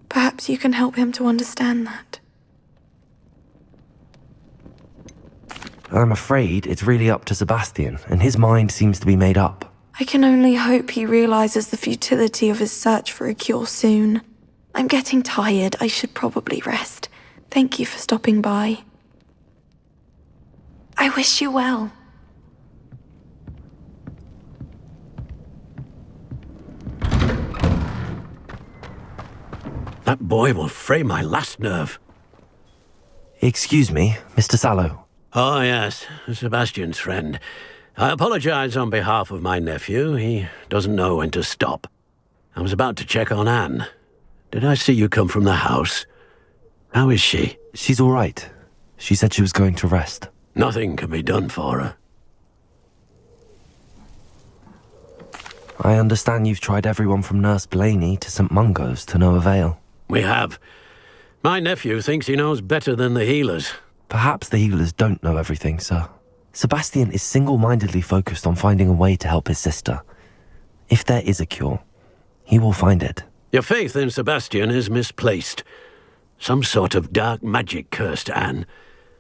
Perhaps you can help him to understand that. I'm afraid it's really up to Sebastian, and his mind seems to be made up. I can only hope he realizes the futility of his search for a cure soon. I'm getting tired. I should probably rest. Thank you for stopping by. I wish you well. That boy will fray my last nerve. Excuse me, Mr. Sallow. Oh, yes, Sebastian's friend. I apologize on behalf of my nephew. He doesn't know when to stop. I was about to check on Anne. Did I see you come from the house? How is she? She's all right. She said she was going to rest. Nothing can be done for her. I understand you've tried everyone from Nurse Blaney to St. Mungo's to no avail. We have. My nephew thinks he knows better than the healers. Perhaps the healers don't know everything, sir. Sebastian is single-mindedly focused on finding a way to help his sister. If there is a cure, he will find it. Your faith in Sebastian is misplaced. Some sort of dark magic cursed Anne,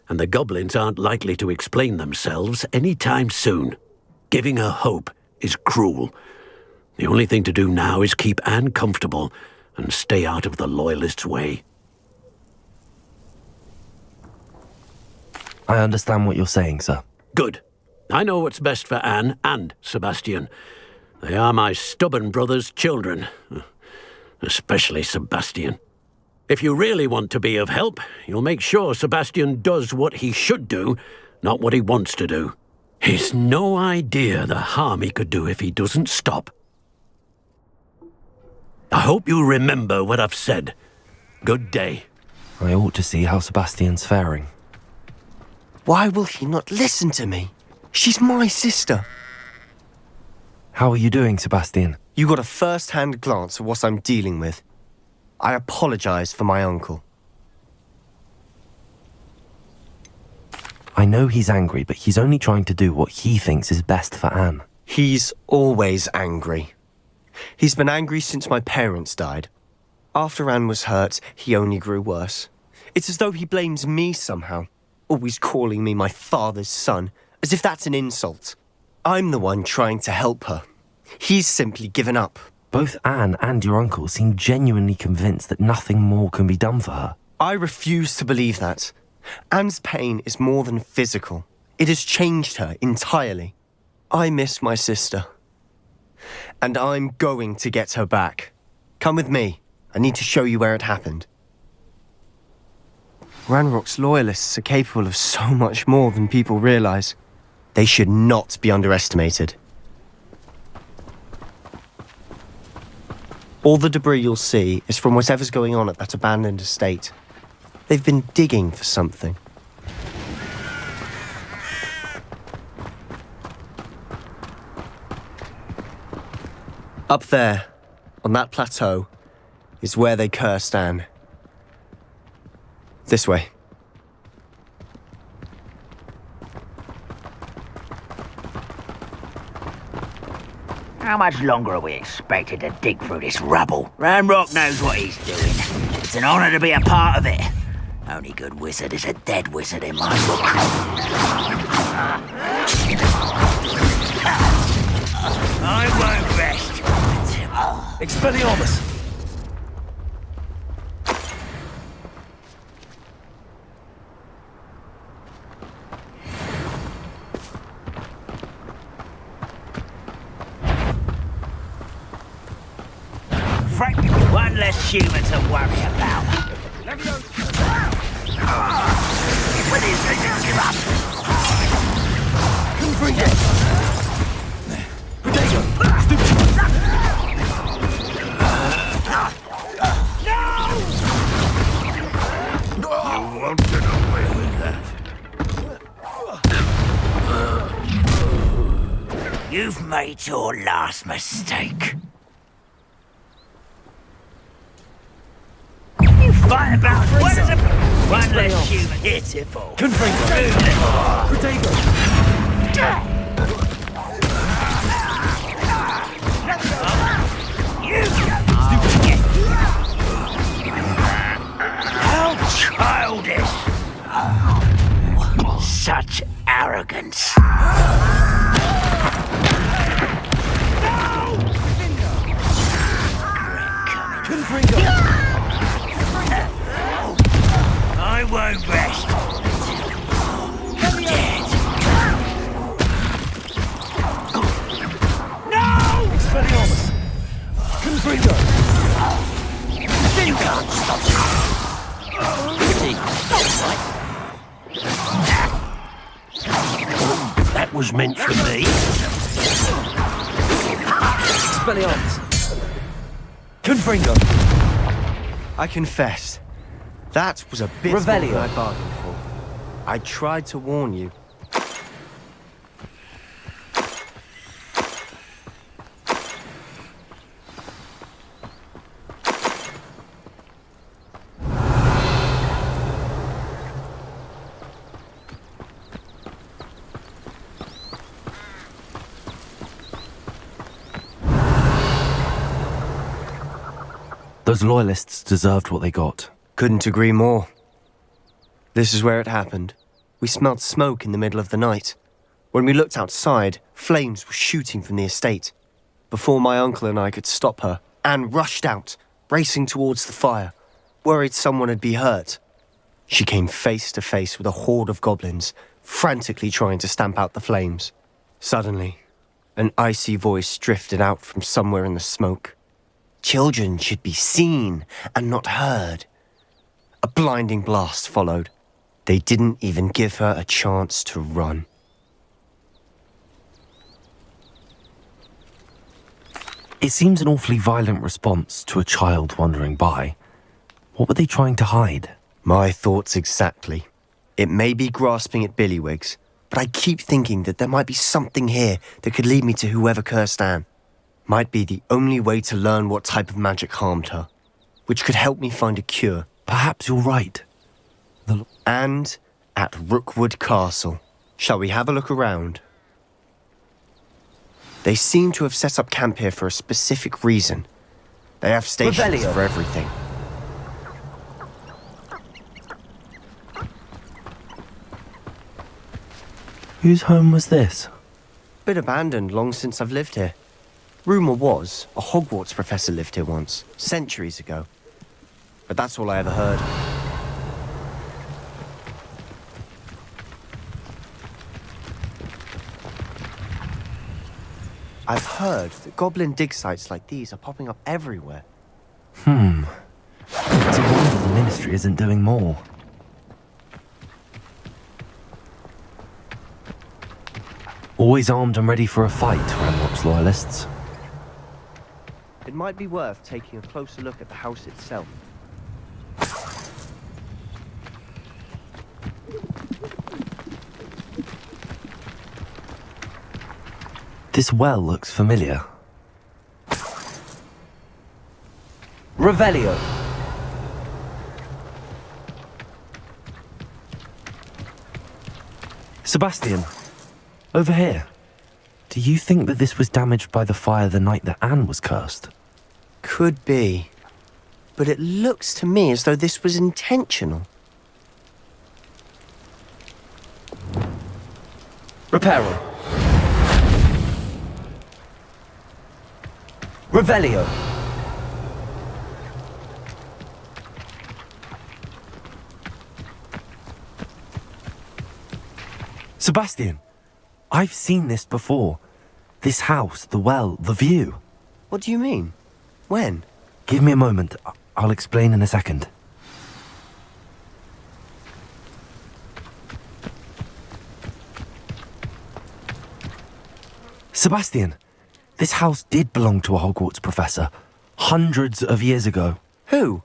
and the goblins aren't likely to explain themselves any time soon. Giving her hope is cruel. The only thing to do now is keep Anne comfortable and stay out of the Loyalists' way. I understand what you're saying, sir. Good. I know what's best for Anne and Sebastian. They are my stubborn brother's children, especially Sebastian. If you really want to be of help, you'll make sure Sebastian does what he should do, not what he wants to do. He's no idea the harm he could do if he doesn't stop. I hope you remember what I've said. Good day. I ought to see how Sebastian's faring. Why will he not listen to me? She's my sister. How are you doing, Sebastian? You got a first-hand glance at what I'm dealing with. I apologize for my uncle. I know he's angry, but he's only trying to do what he thinks is best for Anne. He's always angry. He's been angry since my parents died. After Anne was hurt, he only grew worse. It's as though he blames me somehow, always calling me my father's son, as if that's an insult. I'm the one trying to help her. He's simply given up. Both Anne and your uncle seem genuinely convinced that nothing more can be done for her. I refuse to believe that. Anne's pain is more than physical. It has changed her entirely. I miss my sister. And I'm going to get her back. Come with me. I need to show you where it happened. Ranrock's loyalists are capable of so much more than people realize. They should not be underestimated. All the debris you'll see is from whatever's going on at that abandoned estate. They've been digging for something. Up there, on that plateau, is where they cursed Anne. This way. How much longer are we expected to dig through this rubble? Ranrock knows what he's doing. It's an honor to be a part of it. Only good wizard is a dead wizard in my book. I won't rest. Expelliarmus! Frank, one less human to worry about. When is it to give up? Confringo! Potato! Stupid! You won't get away with that. You've made your last mistake. You fight about what is it? One less human. Pitiful. Confringo! Potato! How childish! Such arrogance. Confringo! I won't rest. Dead. No! Expelliarmus! Confringo! You can't stop me. That was meant for me. Expelliarmus! Confringo! I confess, that was a bit more than I bargained for. I tried to warn you. Those loyalists deserved what they got. Couldn't agree more. This is where it happened. We smelled smoke in the middle of the night. When we looked outside, flames were shooting from the estate. Before my uncle and I could stop her, Anne rushed out, racing towards the fire, worried someone had been hurt. She came face to face with a horde of goblins, frantically trying to stamp out the flames. Suddenly, An icy voice drifted out from somewhere in the smoke. Children should be seen and not heard. A blinding blast followed. They didn't even give her a chance to run. It seems an awfully violent response to a child wandering by. What were they trying to hide? My thoughts exactly. It may be grasping at Billywigs, but I keep thinking that there might be something here that could lead me to whoever cursed Anne. Might be the only way to learn what type of magic harmed her, which could help me find a cure. Perhaps you're right. And at Rookwood Castle. Shall we have a look around? They seem to have set up camp here for a specific reason. They have stations Revelio. for everything. Whose home was this? Been abandoned long since I've lived here. Rumour was a Hogwarts professor lived here once, centuries ago. But that's all I ever heard. I've heard that goblin dig sites like these are popping up everywhere. It's a wonder the Ministry isn't doing more. Always armed and ready for a fight, Ranrock's loyalists. It might be worth taking a closer look at the house itself. This well looks familiar. Revelio. Sebastian, over here. Do you think that this was damaged by the fire the night that Anne was cursed? Could be. But it looks to me as though this was intentional. Reparo. Revelio. Sebastian, I've seen this before. This house, the well, the view. What do you mean? When? Give me a moment. I'll explain in a second. Sebastian, this house did belong to a Hogwarts professor, hundreds of years ago. Who?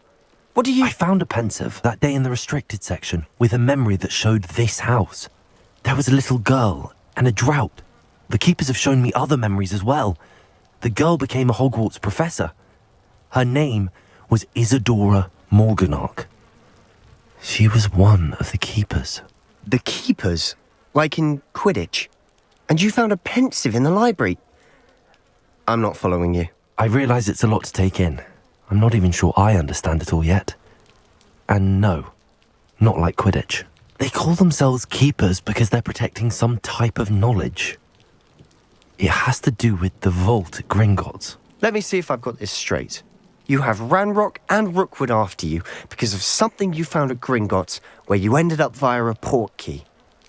What do you... I found a pensive that day in the restricted section with a memory that showed this house. There was a little girl and a drought. The keepers have shown me other memories as well. The girl became a Hogwarts professor. Her name was Isadora Morganach. She was one of the keepers. The keepers? Like in Quidditch? And you found a pensive in the library? I'm not following you. I realise it's a lot to take in. I'm not even sure I understand it all yet. And no, not like Quidditch. They call themselves keepers because they're protecting some type of knowledge. It has to do with the vault at Gringotts. Let me see if I've got this straight. You have Ranrock and Rookwood after you because of something you found at Gringotts where you ended up via a port key.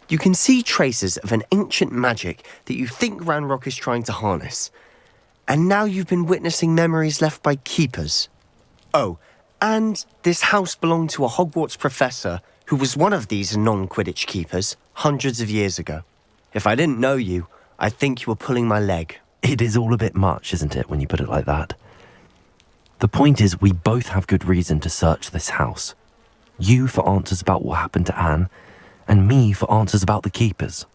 You can see traces of an ancient magic that you think Ranrock is trying to harness. And now you've been witnessing memories left by keepers. Oh, and this house belonged to a Hogwarts professor who was one of these non-Quidditch keepers hundreds of years ago. If I didn't know you, I'd think you were pulling my leg. It is all a bit much, isn't it, when you put it like that? The point is, we both have good reason to search this house. You for answers about what happened to Anne, and me for answers about the keepers.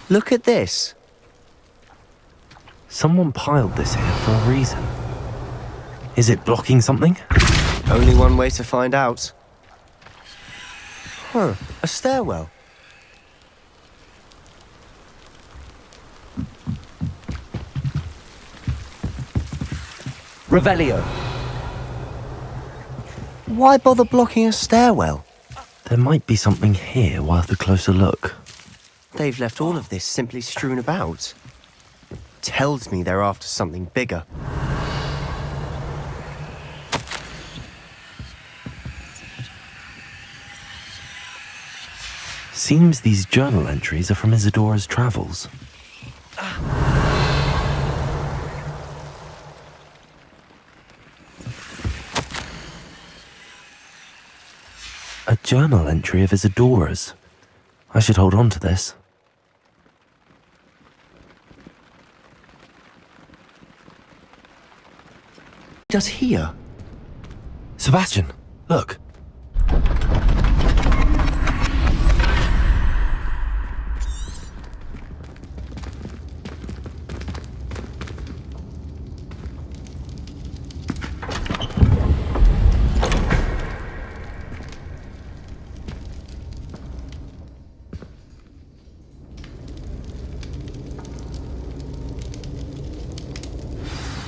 Look at this. Someone piled this here for a reason. Is it blocking something? Only one way to find out. A stairwell. Revelio. Why bother blocking a stairwell? There might be something here worth a closer look. They've left all of this simply strewn about. Tells me they're after something bigger. Seems these journal entries are from Isadora's travels. A journal entry of Isadora's. I should hold on to this. Does here? Sebastian, look.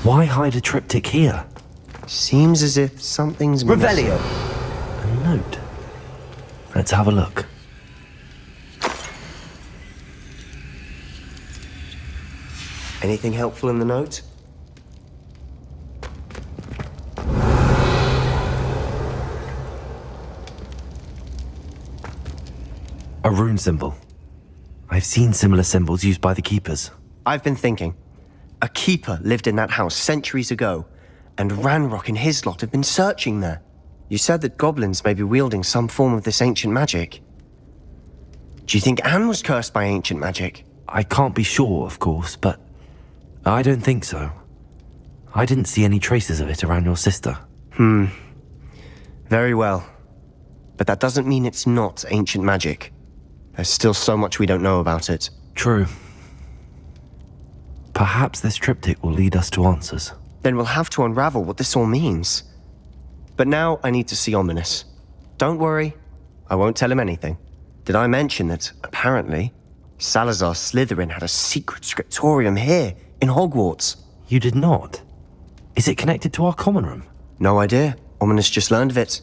Why hide a triptych here? Seems as if something's Revelio! A note. Let's have a look. Anything helpful in the note? A rune symbol. I've seen similar symbols used by the keepers. I've been thinking. A keeper lived in that house centuries ago, and Ranrock and his lot have been searching there. You said that goblins may be wielding some form of this ancient magic. Do you think Anne was cursed by ancient magic? I can't be sure, of course, but I don't think so. I didn't see any traces of it around your sister. Very well. But that doesn't mean it's not ancient magic. There's still so much we don't know about it. True. Perhaps this triptych will lead us to answers. Then we'll have to unravel what this all means. But now I need to see Ominous. Don't worry, I won't tell him anything. Did I mention that, apparently, Salazar Slytherin had a secret scriptorium here, in Hogwarts? You did not? Is it connected to our common room? No idea. Ominous just learned of it.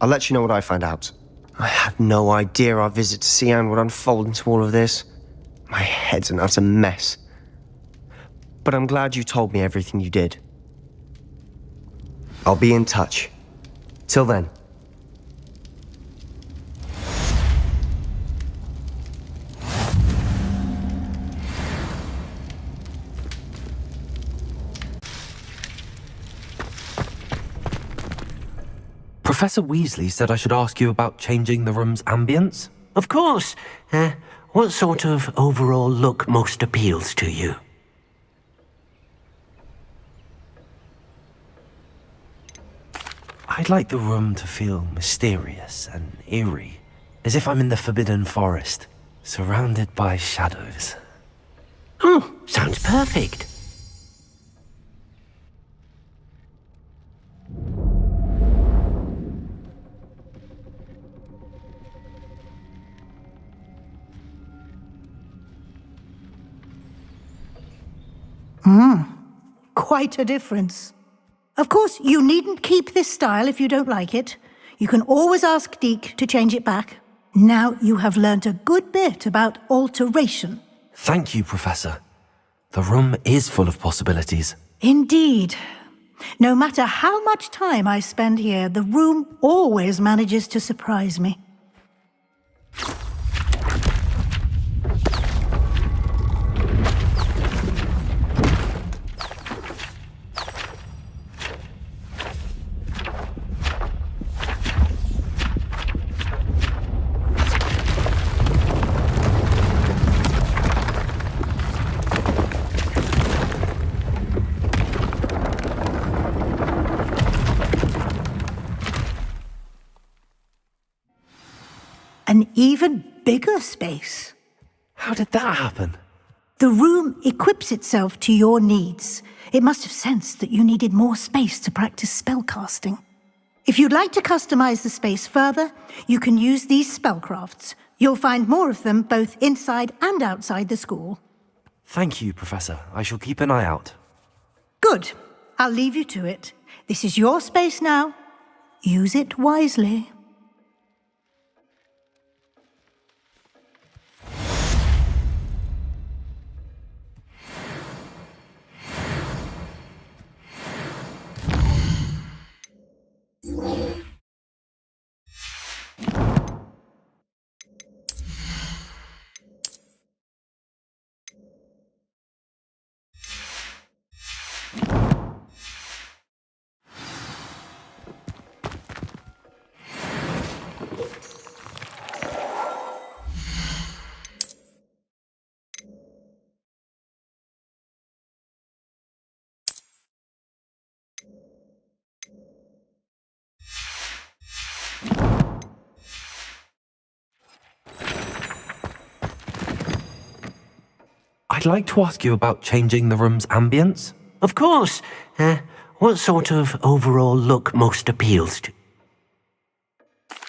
I'll let you know what I find out. I had no idea our visit to Cian would unfold into all of this. My head's an utter mess. But I'm glad you told me everything you did. I'll be in touch. Till then. Professor Weasley said I should ask you about changing the room's ambience. Of course. What sort of overall look most appeals to you? I'd like the room to feel mysterious and eerie, as if I'm in the Forbidden Forest, surrounded by shadows. Oh, sounds perfect. Quite a difference. Of course, you needn't keep this style if you don't like it. You can always ask Deke to change it back. Now you have learnt a good bit about alteration. Thank you, Professor. The room is full of possibilities. Indeed. No matter how much time I spend here, the room always manages to surprise me. An even bigger space. How did that happen? The room equips itself to your needs. It must have sensed that you needed more space to practice spellcasting. If you'd like to customize the space further, you can use these spellcrafts. You'll find more of them both inside and outside the school. Thank you, Professor. I shall keep an eye out. Good. I'll leave you to it. This is your space now. Use it wisely. I'd like to ask you about changing the room's ambience. Of course. What sort of overall look most appeals to?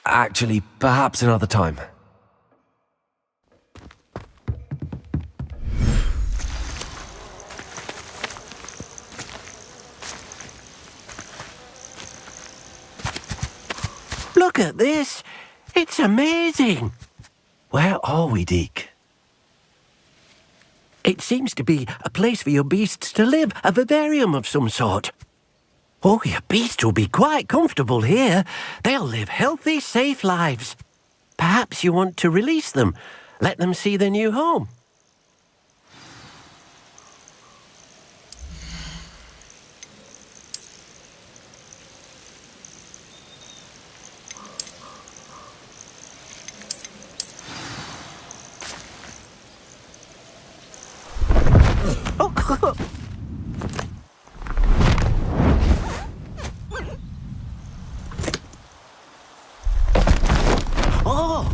Actually, perhaps another time. Look at this. It's amazing. Where are we, Deke? It seems to be a place for your beasts to live, a vivarium of some sort. Oh, your beasts will be quite comfortable here. They'll live healthy, safe lives. Perhaps you want to release them, let them see their new home. Oh!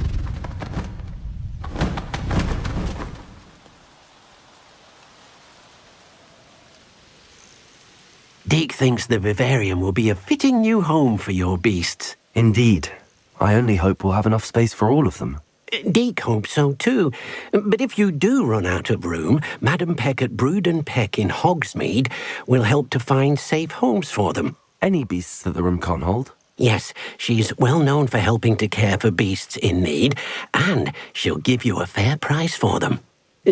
Deke thinks the vivarium will be a fitting new home for your beasts. Indeed. I only hope we'll have enough space for all of them. Deke hopes so too. But if you do run out of room, Madam Peck at Brood and Peck in Hogsmeade will help to find safe homes for them. Any beasts that the room can't hold? Yes, she's well known for helping to care for beasts in need, and she'll give you a fair price for them.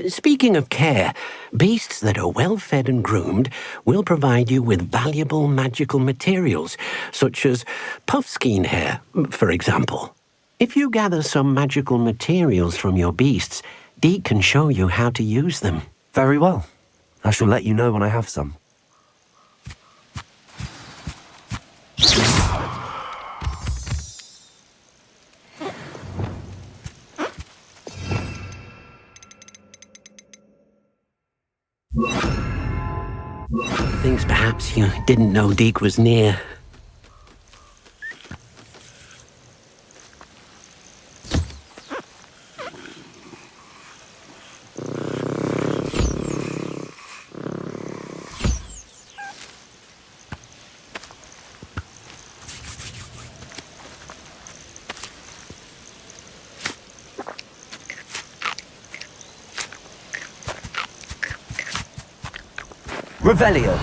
Speaking of care, beasts that are well fed and groomed will provide you with valuable magical materials, such as puffskein hair, for example. If you gather some magical materials from your beasts, Deke can show you how to use them. Very well. I shall let you know when I have some. Thinks perhaps you didn't know Deke was near. Revelio.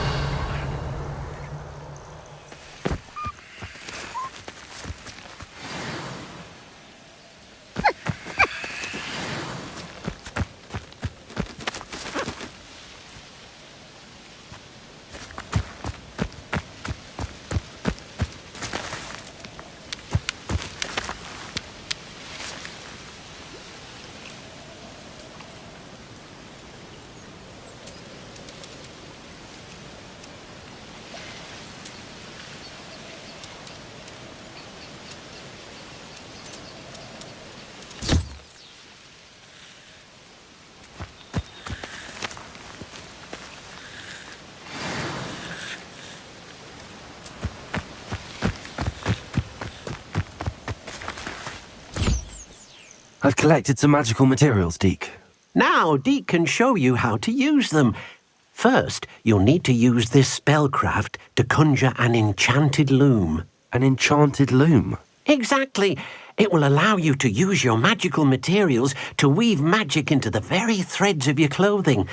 I've collected some magical materials, Deke. Now Deke can show you how to use them. First, you'll need to use this spellcraft to conjure an enchanted loom. An enchanted loom? Exactly. It will allow you to use your magical materials to weave magic into the very threads of your clothing,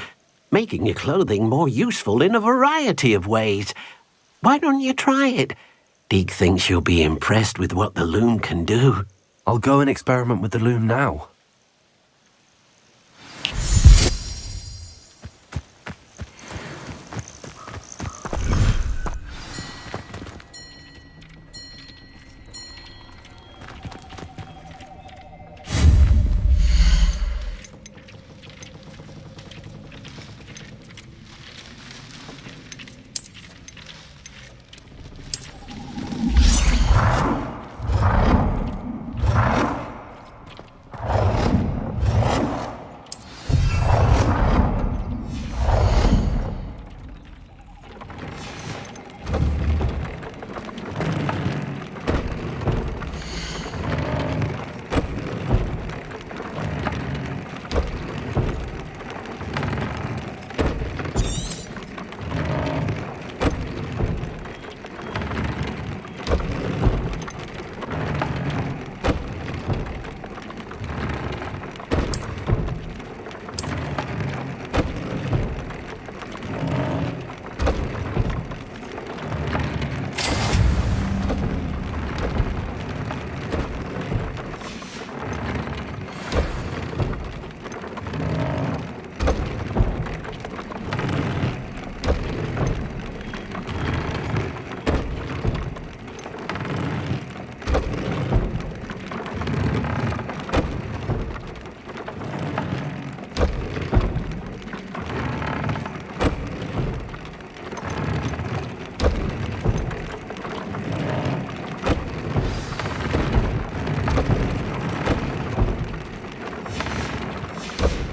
making your clothing more useful in a variety of ways. Why don't you try it? Deke thinks you'll be impressed with what the loom can do. I'll go and experiment with the loom now.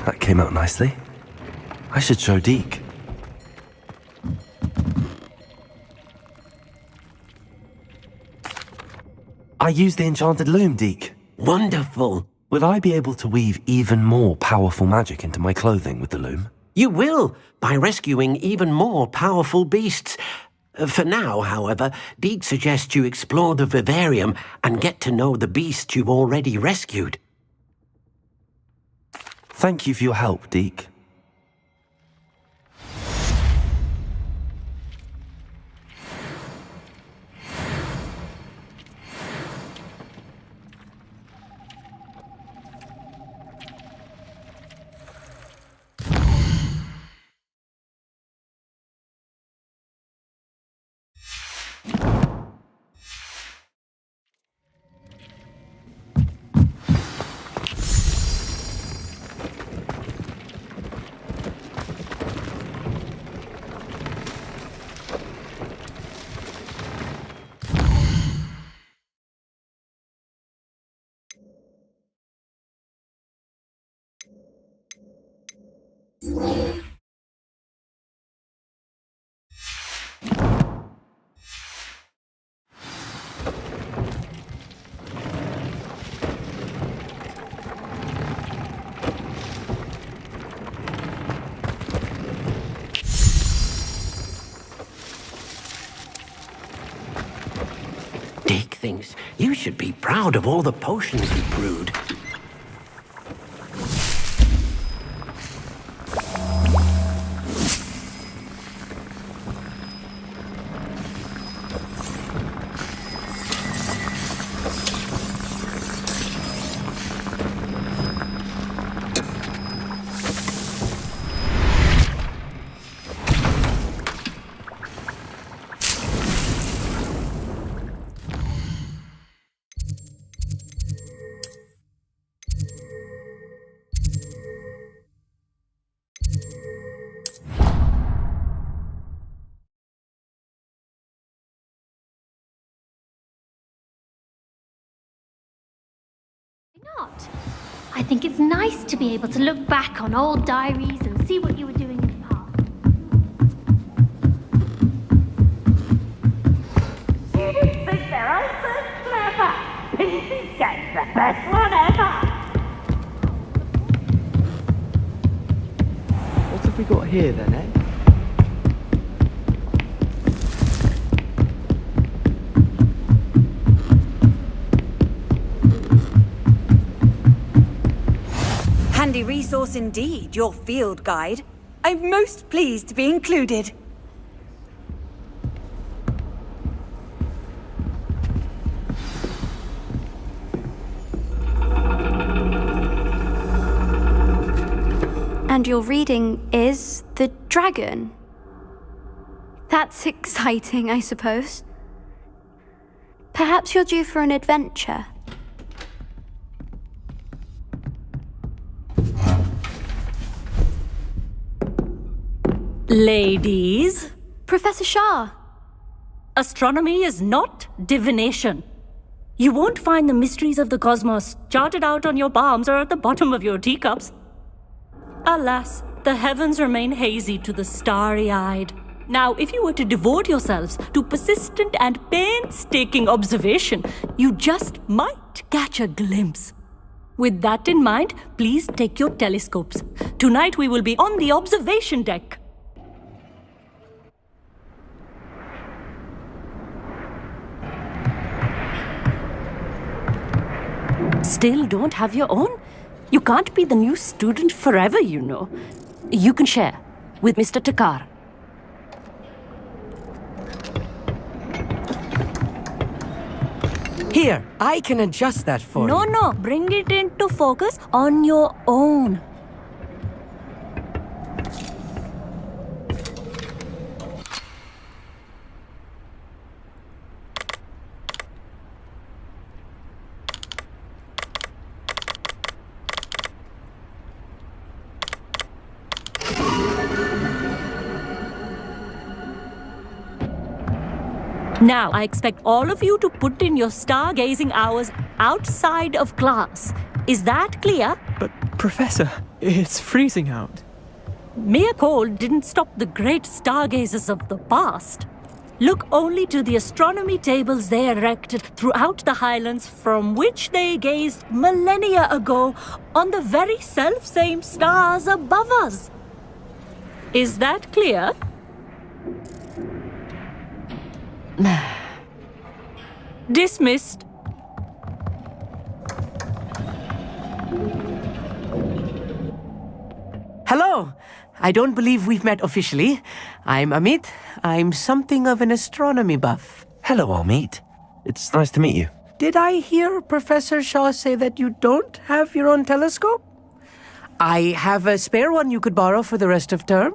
that came out nicely. I should show Deke. I used the enchanted loom, Deke. Wonderful. Will I be able to weave even more powerful magic into my clothing with the loom? You will, by rescuing even more powerful beasts. For now, however, Deke suggests you explore the vivarium and get to know the beasts you've already rescued. Thank you for your help, Deke. Deke thinks you should be proud of all the potions he brewed. Not. I think it's nice to be able to look back on old diaries and see what you were doing in the past. Students think their answer's clever. Pinky gets the best one ever. What have we got here then, eh? Handy resource indeed, your field guide. I'm most pleased to be included. And your reading is The Dragon. That's exciting, I suppose. Perhaps you're due for an adventure. Ladies. Professor Shah. Astronomy is not divination. You won't find the mysteries of the cosmos charted out on your palms or at the bottom of your teacups. Alas, the heavens remain hazy to the starry-eyed. Now, if you were to devote yourselves to persistent and painstaking observation, you just might catch a glimpse. With that in mind, please take your telescopes. Tonight we will be on the observation deck. Still don't have your own? You can't be the new student forever, you know. You can share with Mr. Takar. Here, I can adjust that for you. No, bring it into focus on your own. Now, I expect all of you to put in your stargazing hours outside of class. Is that clear? But, Professor, it's freezing out. Mere cold didn't stop the great stargazers of the past. Look only to the astronomy tables they erected throughout the Highlands, from which they gazed millennia ago on the very self-same stars above us. Is that clear? Dismissed. Hello. I don't believe we've met officially. I'm Amit. I'm something of an astronomy buff. Hello, Amit. It's nice to meet you. Did I hear Professor Shaw say that you don't have your own telescope? I have a spare one you could borrow for the rest of term.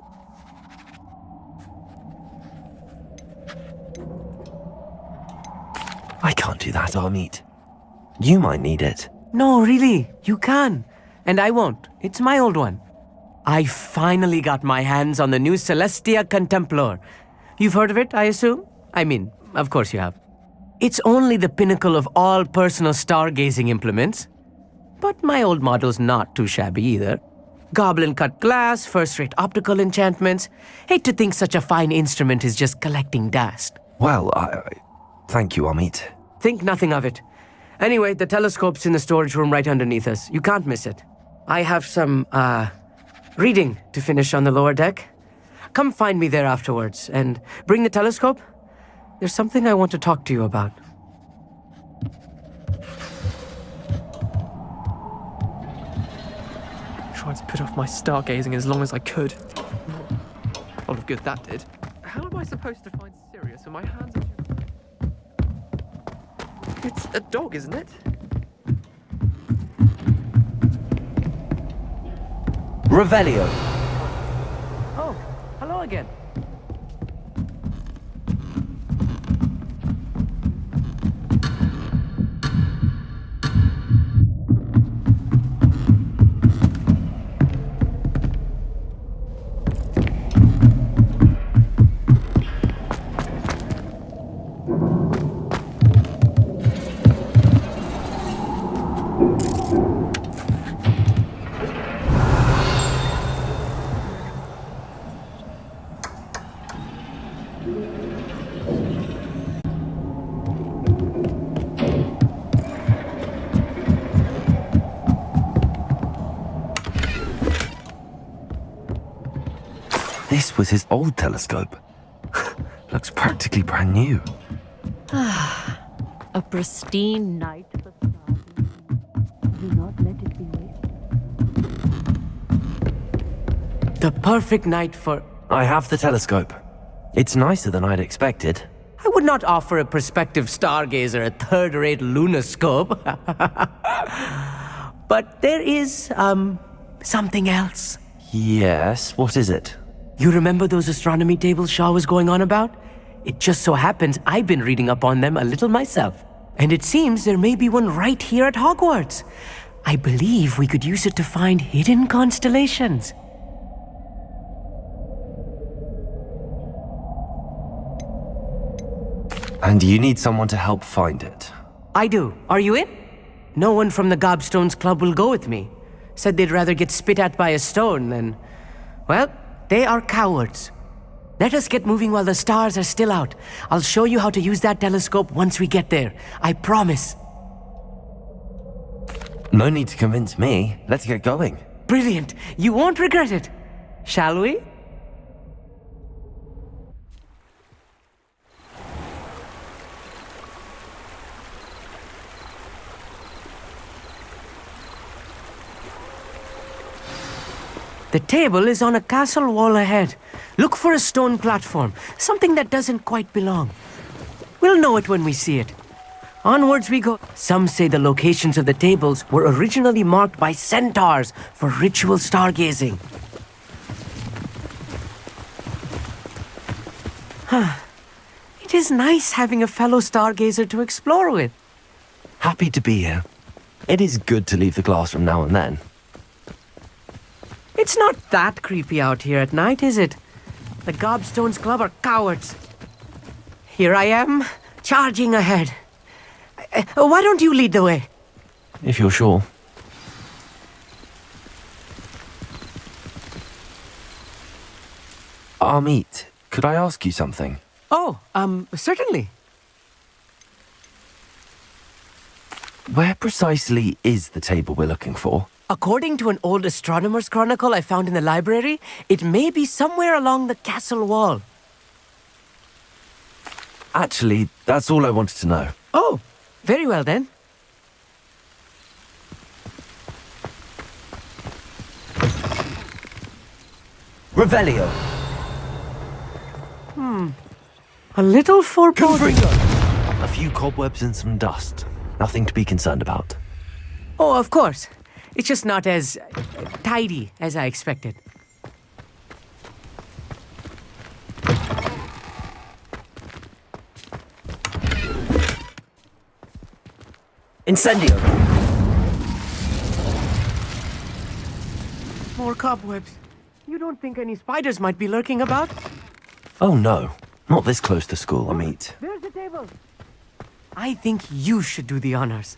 I can't do that, Amit. You might need it. No, really, you can. And I won't. It's my old one. I finally got my hands on the new Celestia Contemplar. You've heard of it, I assume? I mean, of course you have. It's only the pinnacle of all personal stargazing implements. But my old model's not too shabby either. Goblin-cut glass, first-rate optical enchantments. Hate to think such a fine instrument is just collecting dust. Well, thank you, Amit. Think nothing of it. Anyway, the telescope's in the storage room right underneath us. You can't miss it. I have some, reading to finish on the lower deck. Come find me there afterwards, and bring the telescope. There's something I want to talk to you about. Tried to put off my stargazing as long as I could. A lot of good that did. How am I supposed to find Sirius when my hands are too... It's a dog, isn't it? Revelio. Oh, hello again. This was his old telescope. Looks practically brand new. A pristine night for stargazing. Do not let it be wasted. The perfect night for... I have the telescope. It's nicer than I'd expected. I would not offer a prospective stargazer a third-rate lunoscope. But there is, something else. Yes, what is it? You remember those astronomy tables Shaw was going on about? It just so happens I've been reading up on them a little myself. And it seems there may be one right here at Hogwarts. I believe we could use it to find hidden constellations. And you need someone to help find it. I do. Are you in? No one from the Gobstones Club will go with me. Said they'd rather get spit at by a stone than... Well, they are cowards. Let us get moving while the stars are still out. I'll show you how to use that telescope once we get there. I promise. No need to convince me. Let's get going. Brilliant. You won't regret it. Shall we? The table is on a castle wall ahead. Look for a stone platform, something that doesn't quite belong. We'll know it when we see it. Onwards we go. Some say the locations of the tables were originally marked by centaurs for ritual stargazing. It is nice having a fellow stargazer to explore with. Happy to be here. It is good to leave the classroom now and then. It's not that creepy out here at night, is it? The Gobstones Club are cowards. Here I am, charging ahead. Why don't you lead the way? If you're sure. Amit, could I ask you something? Oh, certainly. Where precisely is the table we're looking for? According to an old astronomer's chronicle I found in the library, it may be somewhere along the castle wall. Actually, that's all I wanted to know. Oh, very well then. Revelio. A little foreboding. A few cobwebs and some dust. Nothing to be concerned about. Oh, of course. It's just not as tidy as I expected. Incendio. More cobwebs. You don't think any spiders might be lurking about? Oh no, not this close to school, Amit. There's the table. I think you should do the honors.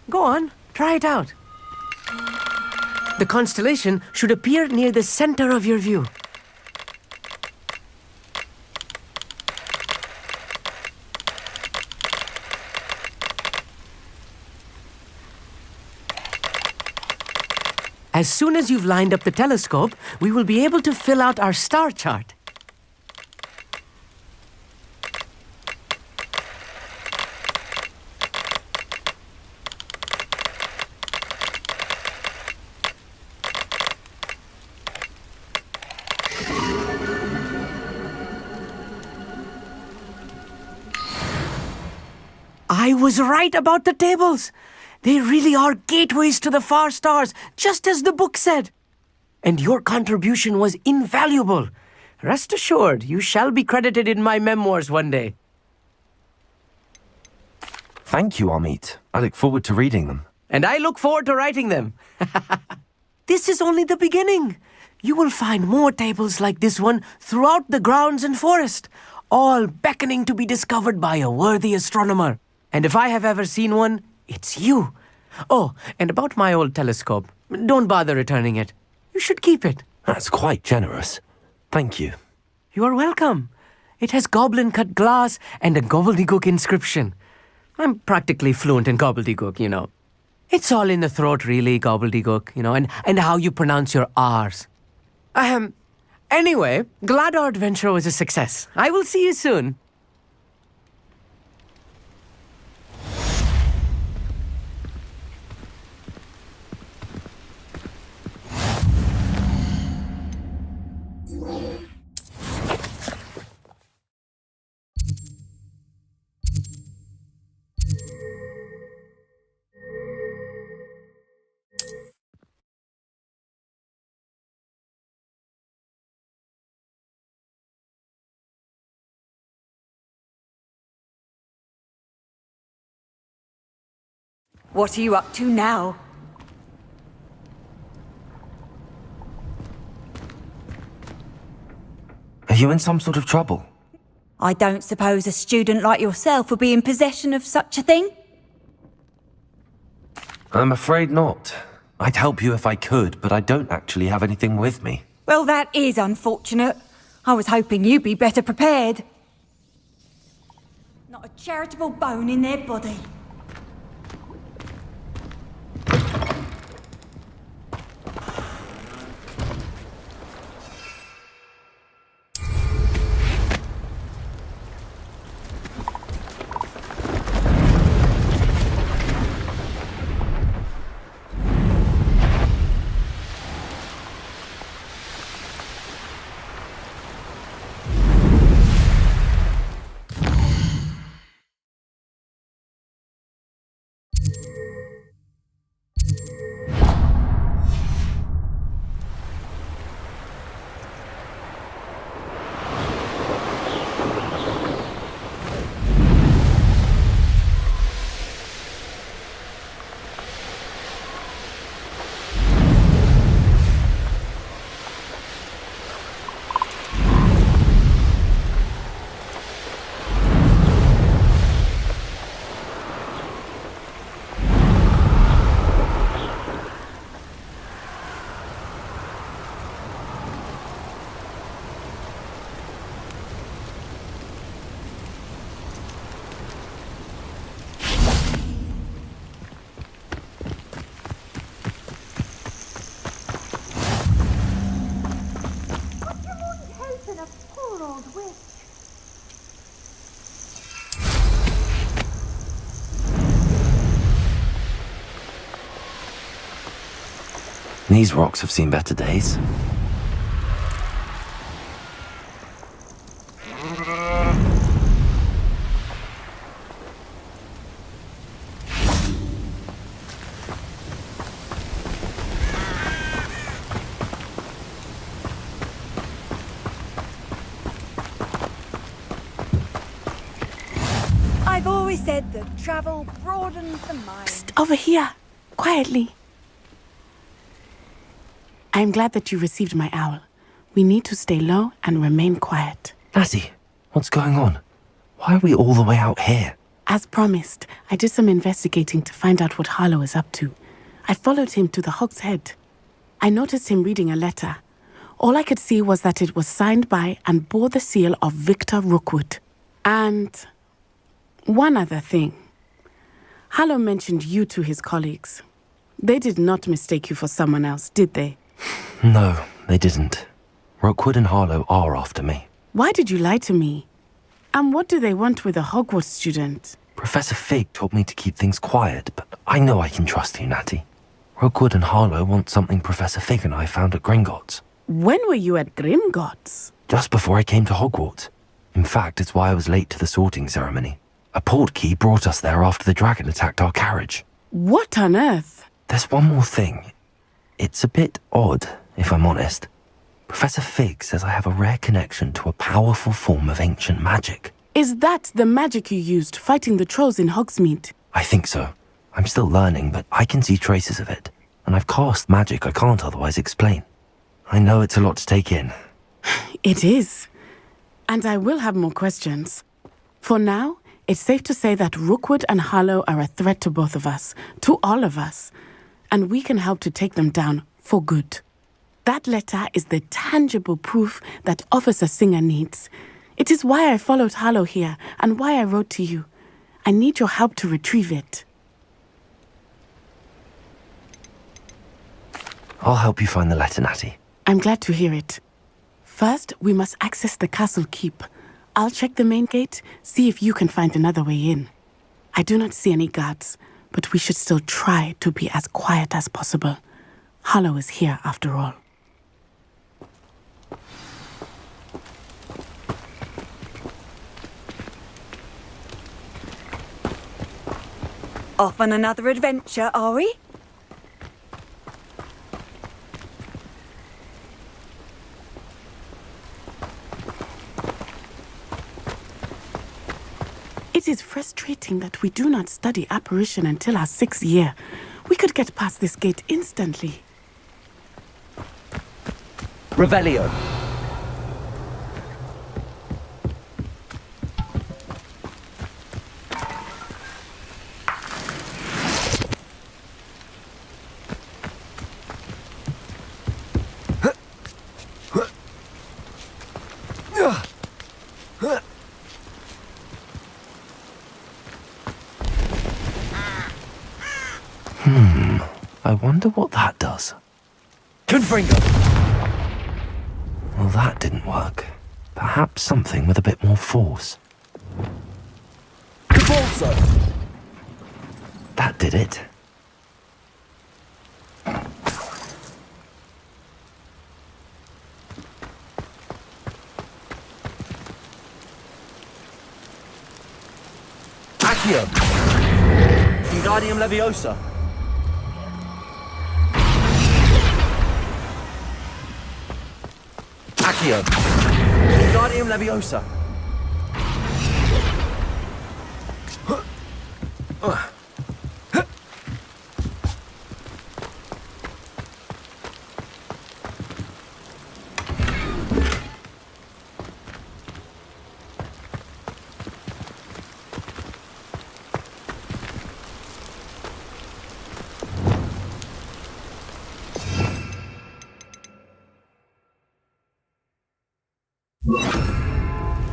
Go on, try it out. The constellation should appear near the center of your view. As soon as you've lined up the telescope, we will be able to fill out our star chart. I was right about the tables. They really are gateways to the far stars, just as the book said. And your contribution was invaluable. Rest assured, you shall be credited in my memoirs one day. Thank you, Amit. I look forward to reading them. And I look forward to writing them. This is only the beginning. You will find more tables like this one throughout the grounds and forest, all beckoning to be discovered by a worthy astronomer. And if I have ever seen one, it's you. Oh, and about my old telescope, don't bother returning it. You should keep it. That's quite generous. Thank you. You are welcome. It has goblin-cut glass and a gobbledygook inscription. I'm practically fluent in gobbledygook, you know. It's all in the throat, really, gobbledygook, you know, and how you pronounce your R's. Anyway, glad our adventure was a success. I will see you soon. What are you up to now? Are you in some sort of trouble? I don't suppose a student like yourself would be in possession of such a thing? I'm afraid not. I'd help you if I could, but I don't actually have anything with me. Well, that is unfortunate. I was hoping you'd be better prepared. Not a charitable bone in their body. These rocks have seen better days. I've always said that travel broadens the mind. Over here, quietly. I'm glad that you received my owl. We need to stay low and remain quiet. Natty, what's going on? Why are we all the way out here? As promised, I did some investigating to find out what Harlow is up to. I followed him to the Hog's Head. I noticed him reading a letter. All I could see was that it was signed by and bore the seal of Victor Rookwood. And one other thing. Harlow mentioned you to his colleagues. They did not mistake you for someone else, did they? No, they didn't. Rookwood and Harlow are after me. Why did you lie to me? And what do they want with a Hogwarts student? Professor Fig told me to keep things quiet, but I know I can trust you, Natty. Rookwood and Harlow want something Professor Fig and I found at Gringotts. When were you at Grimgotts? Just before I came to Hogwarts. In fact, it's why I was late to the sorting ceremony. A portkey brought us there after the dragon attacked our carriage. What on earth? There's one more thing. It's a bit odd, if I'm honest. Professor Fig says I have a rare connection to a powerful form of ancient magic. Is that the magic you used fighting the trolls in Hogsmeade? I think so. I'm still learning, but I can see traces of it. And I've cast magic I can't otherwise explain. I know it's a lot to take in. It is. And I will have more questions. For now, it's safe to say that Rookwood and Harlow are a threat to both of us, to all of us. And we can help to take them down for good. That letter is the tangible proof that Officer Singer needs. It is why I followed Harlow here and why I wrote to you. I need your help to retrieve it. I'll help you find the letter, Natty. I'm glad to hear it. First, we must access the castle keep. I'll check the main gate, see if you can find another way in. I do not see any guards, but we should still try to be as quiet as possible. Harlow is here after all. Off on another adventure, are we? It is frustrating that we do not study apparition until our 6th year. We could get past this gate instantly. Revelio. I wonder what that does. Confringo. Well, that didn't work. Perhaps something with a bit more force. Convulso. That did it. Accio. Wingardium Leviosa. Accio. Wingardium Leviosa.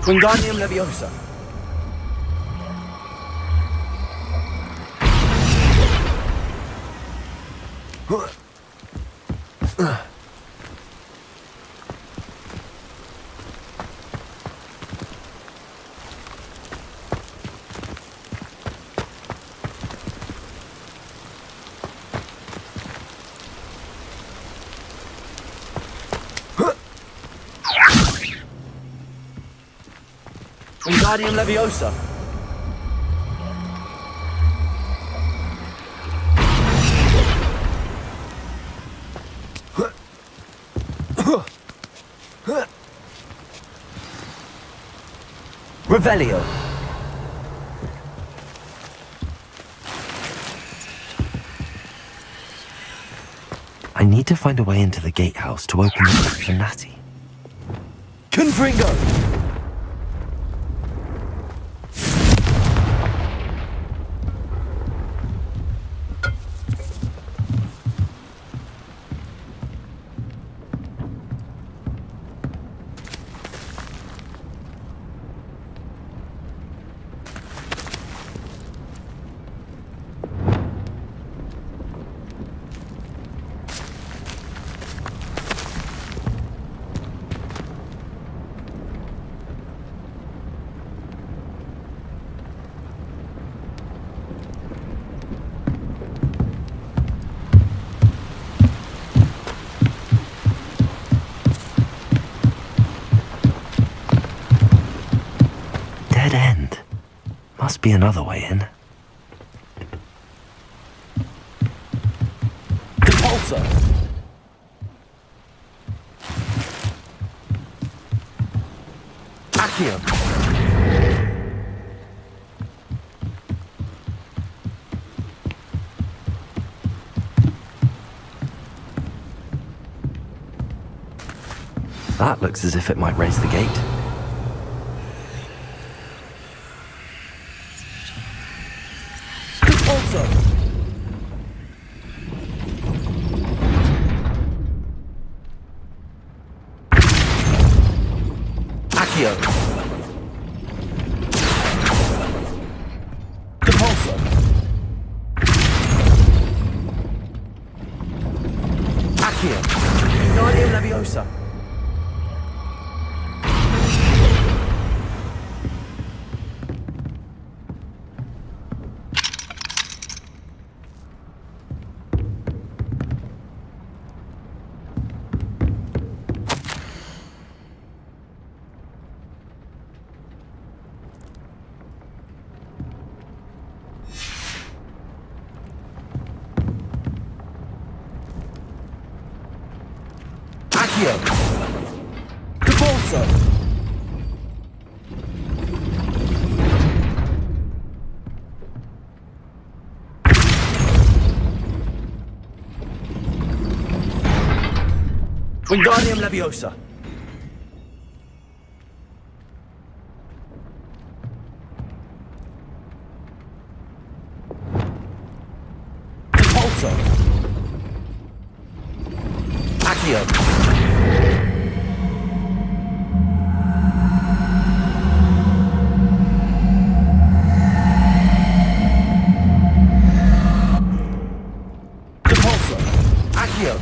Wingardium Leviosa. Wingardium Leviosa. Revelio. I need to find a way into the gatehouse to open the door for Natty. Confringo. Dead end. Must be another way in. Repulsor. Accio. That looks as if it might raise the gate. Repulsor. Accio. Repulsor. Accio. Wingardium Leviosa. Accio. Repulsor. Wingardium Leviosa. Repulsor. Accio. Repulsor. Accio.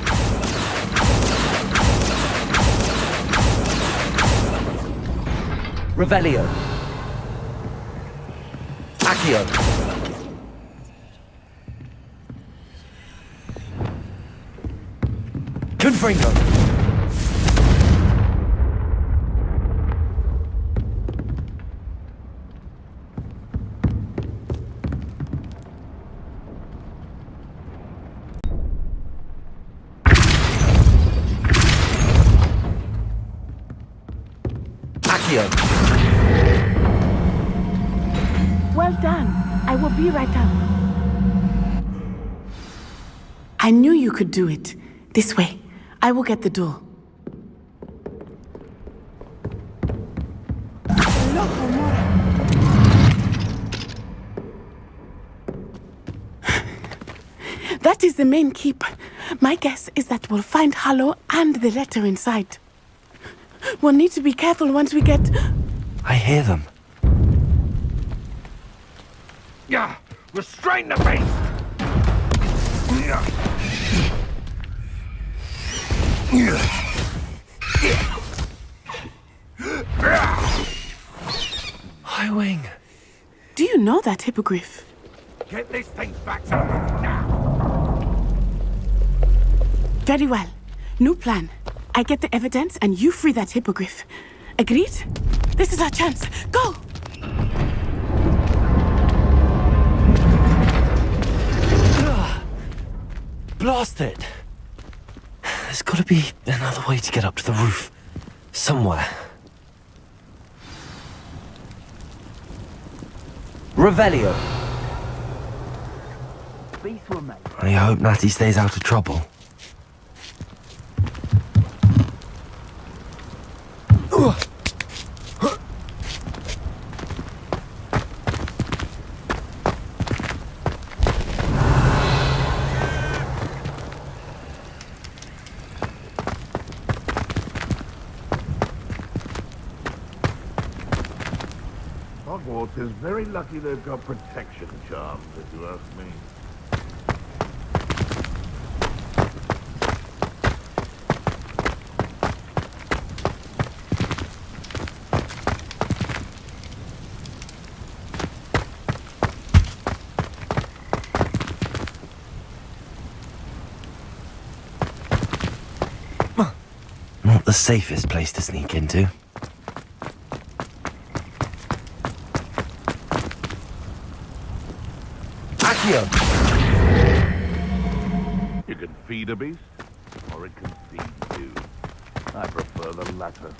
Revelio. Accio. Confringo. Accio. Well done. I will be right up. I knew you could do it. This way. I will get the door. That is the main keep. My guess is that we'll find Hallow and the letter inside. We'll need to be careful once we get... I hear them. Yeah, restrain the beast! Highwing. Do you know that hippogriff? Get this thing back to me now! Very well. New plan. I get the evidence and you free that hippogriff. Agreed? This is our chance. Go! Blast it! There's got to be another way to get up to the roof. Somewhere. Revelio. I hope Natty stays out of trouble. Hogwarts is very lucky they've got protection charms, if you ask me. Not the safest place to sneak into. You can feed a beast, or it can feed you. I prefer the latter.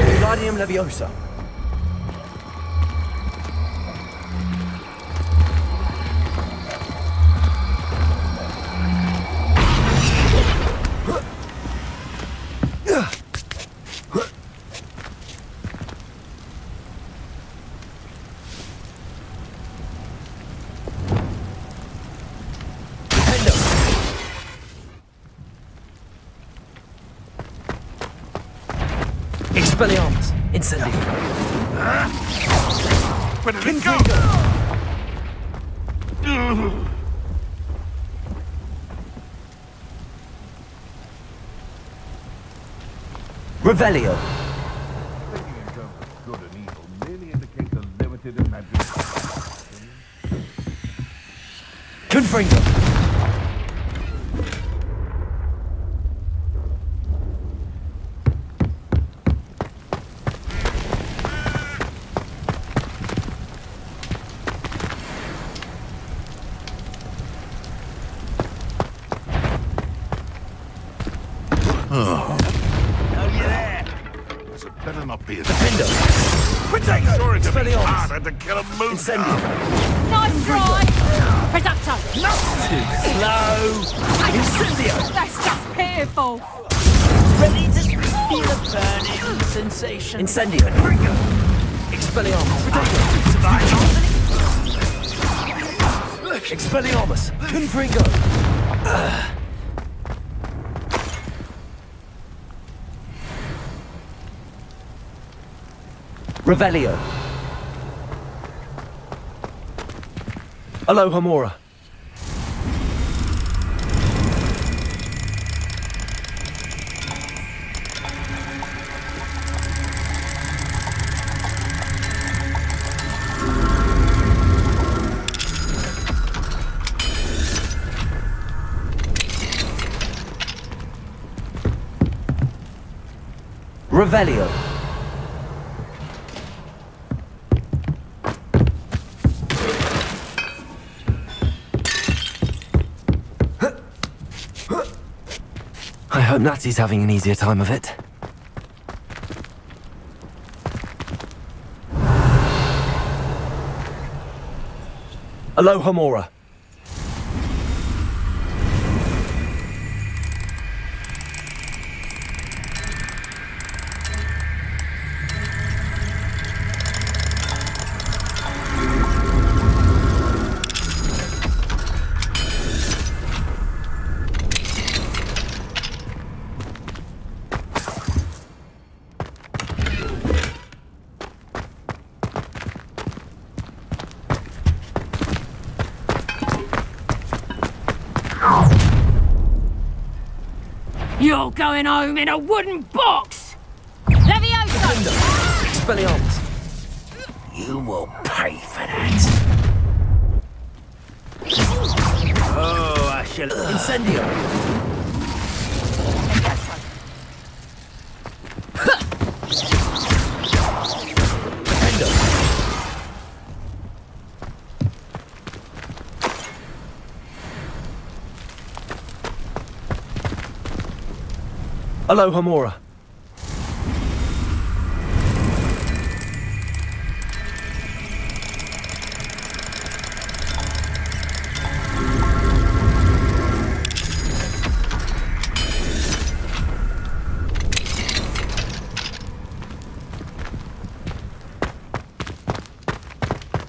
Wingardium Leviosa. Expelliarmus! Incendio! Where did it go? Revelio! Thinking in terms of good and evil merely indicates a limited imagination. Confringo! Better not be a Defendo! Protect! Sure, it's Expelliarmus! harder to kill a moon. Incendio! Nice try! Producto! Not too slow! Incendio! That's just pitiful! Ready to feel a burning sensation? Incendio! Expelliarmus! Expelliarmus! Confringo! Revelio. Alohomora. Revelio. I hope Natty's having an easier time of it. Alohomora. You're going home in a wooden box! Levioso! Expelliarmus. You will pay for that. Oh, I shall... Incendio. Aloha Mora.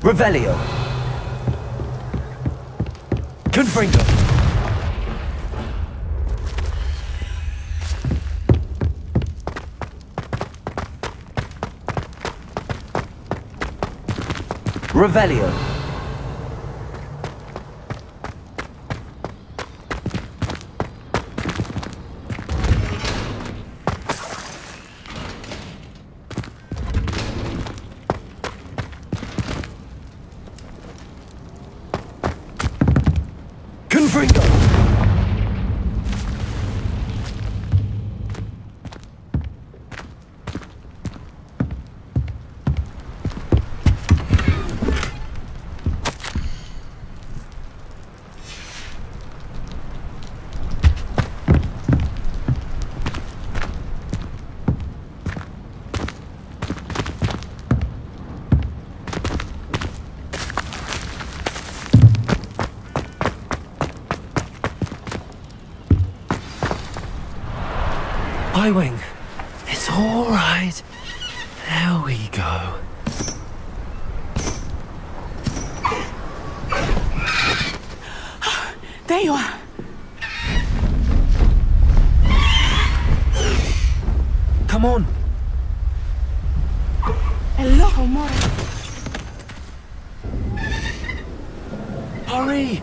Revelio. Confringo. Revelio. Confringo. I-Wing. It's all right. There we go. There you are. Come on. Hello, Mora. Hurry.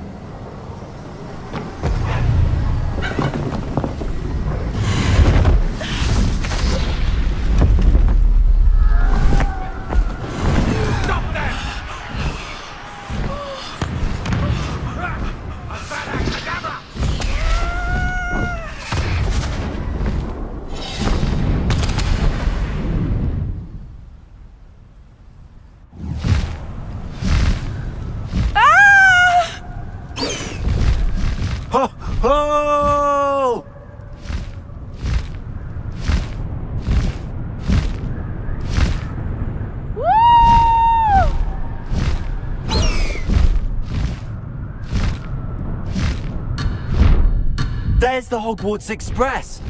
Oh! There's the Hogwarts Express.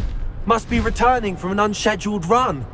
Must be returning from an unscheduled run.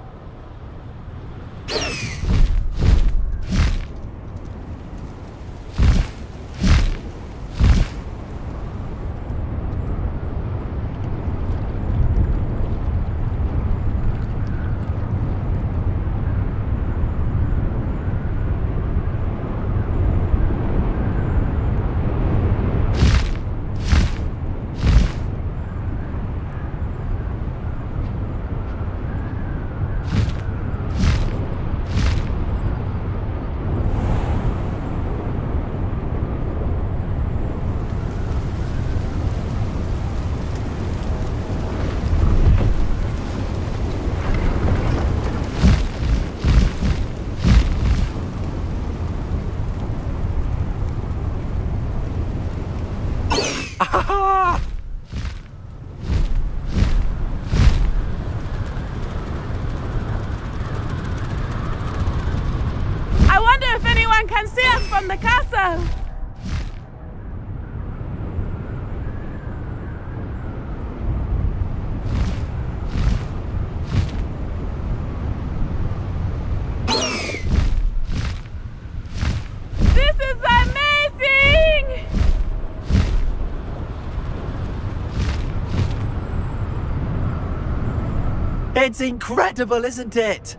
I wonder if anyone can see us from the castle. This is amazing! It's incredible, isn't it?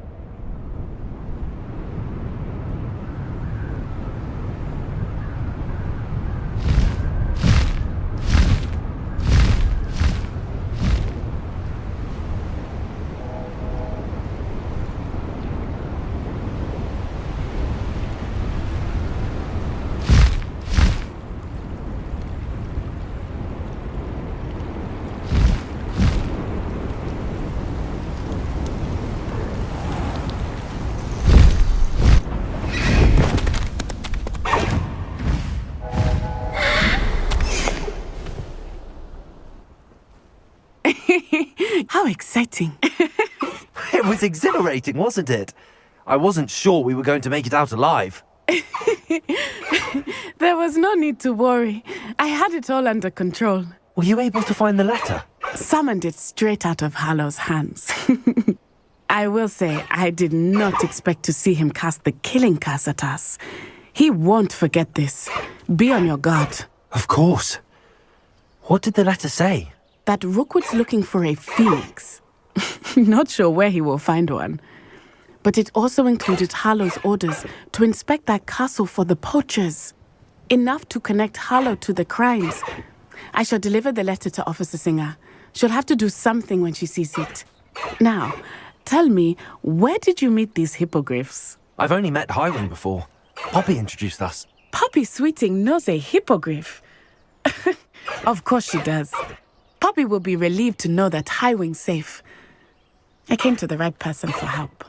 How exciting. It was exhilarating, wasn't it? I wasn't sure we were going to make it out alive. There was no need to worry. I had it all under control. Were you able to find the letter? Summoned it straight out of Hallow's hands. I will say, I did not expect to see him cast the killing curse at us. He won't forget this. Be on your guard. Of course. What did the letter say? That Rookwood's looking for a phoenix. Not sure where he will find one. But it also included Hallow's orders to inspect that castle for the poachers. Enough to connect Hallow to the crimes. I shall deliver the letter to Officer Singer. She'll have to do something when she sees it. Now, tell me, where did you meet these hippogriffs? I've only met Highwing before. Poppy introduced us. Poppy Sweeting knows a hippogriff. Of course she does. Poppy will be relieved to know that Highwing's safe. I came to the right person for help.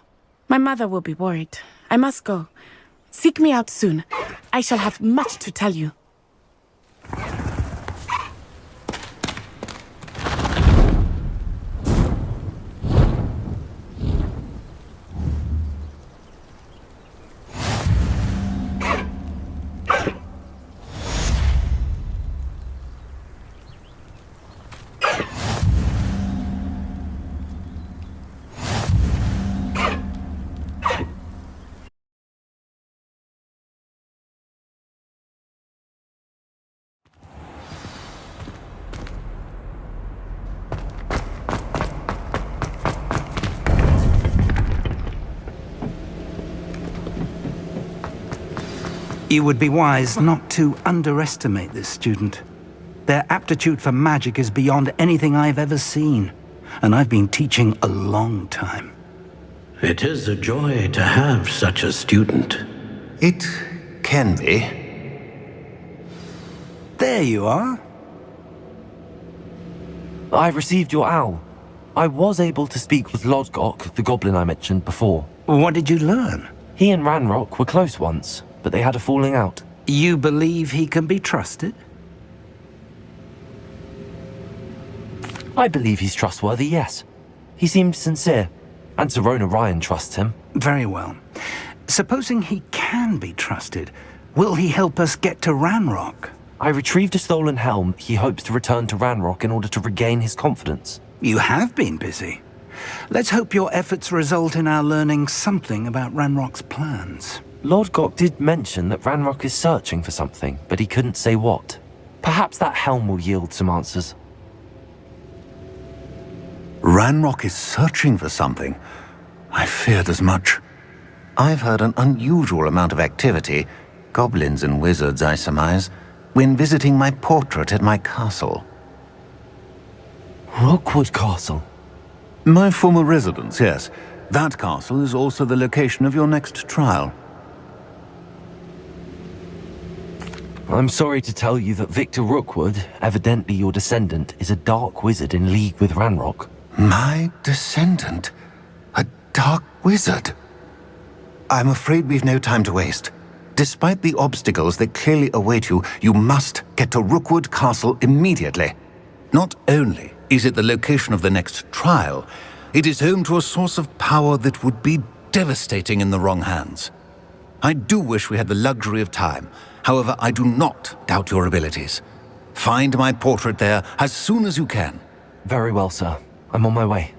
My mother will be worried. I must go. Seek me out soon. I shall have much to tell you. You would be wise not to underestimate this student. Their aptitude for magic is beyond anything I've ever seen, and I've been teaching a long time. It is a joy to have such a student. It can be. There you are. I've received your owl. I was able to speak with Lodgok, the goblin I mentioned before. What did you learn? He and Ranrock were close once, but they had a falling out. You believe he can be trusted? I believe he's trustworthy, yes. He seemed sincere, and Serona Ryan trusts him. Very well. Supposing he can be trusted, will he help us get to Ranrock? I retrieved a stolen helm he hopes to return to Ranrock in order to regain his confidence. You have been busy. Let's hope your efforts result in our learning something about Ranrock's plans. Lodgok did mention that Ranrock is searching for something, but he couldn't say what. Perhaps that helm will yield some answers. Ranrock is searching for something? I feared as much. I've heard an unusual amount of activity, goblins and wizards, I surmise, when visiting my portrait at my castle. Rookwood Castle? My former residence, yes. That castle is also the location of your next trial. I'm sorry to tell you that Victor Rookwood, evidently your descendant, is a dark wizard in league with Ranrock. My descendant? A dark wizard? I'm afraid we've no time to waste. Despite the obstacles that clearly await you, you must get to Rookwood Castle immediately. Not only is it the location of the next trial, it is home to a source of power that would be devastating in the wrong hands. I do wish we had the luxury of time. However, I do not doubt your abilities. Find my portrait there as soon as you can. Very well, sir. I'm on my way.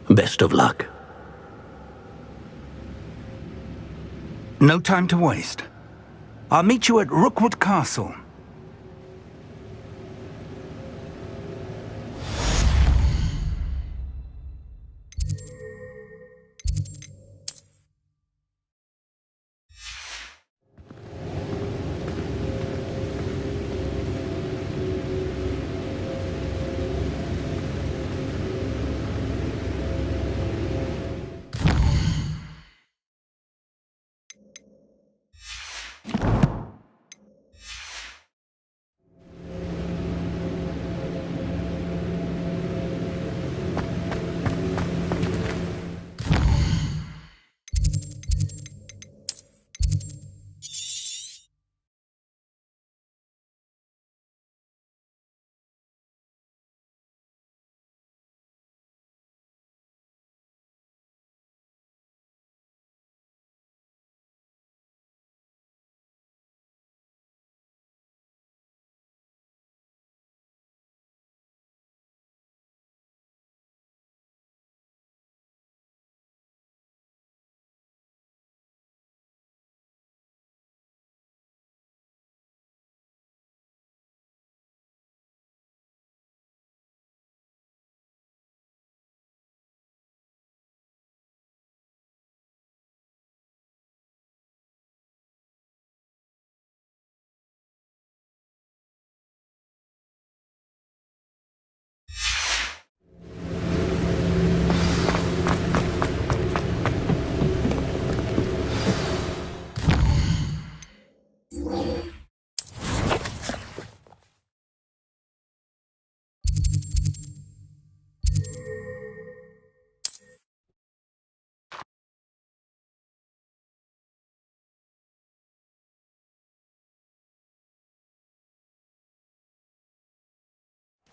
Best of luck. No time to waste. I'll meet you at Rookwood Castle.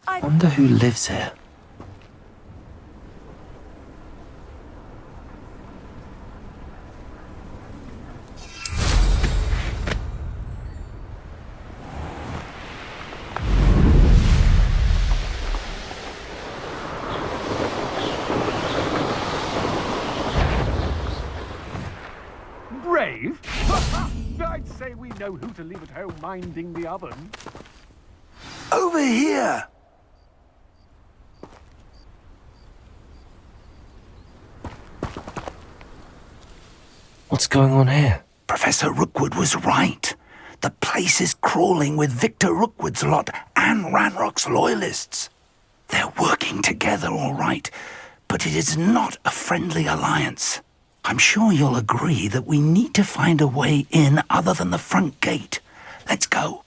Wonder who lives here. Brave? I'd say we know who to leave at home minding the oven. Over here! What's going on here? Professor Rookwood was right. The place is crawling with Victor Rookwood's lot and Ranrock's loyalists. They're working together, all right, but it is not a friendly alliance. I'm sure you'll agree that we need to find a way in other than the front gate. Let's go.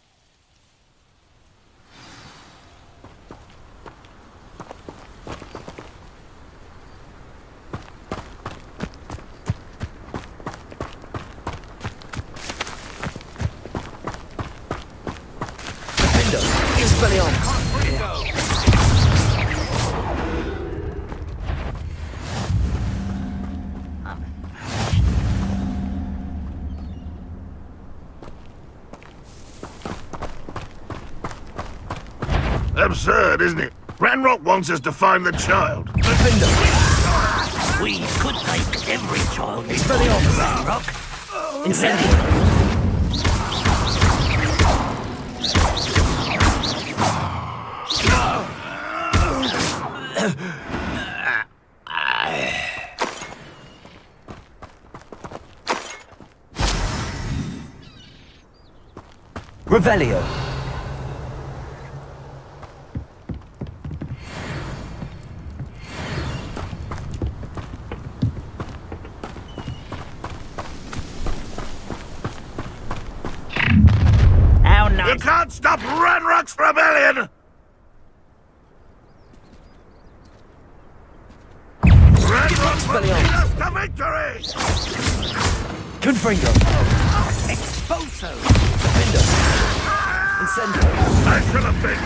Absurd, isn't it? Ranrock wants us to find the child. We could take every child. It's very obvious, Rock. Incendiary. Revelio. You can't stop Ranrock's rebellion! Ranrock will lead us to victory! Confringo. Expulso! Defender. Incendio. I should have been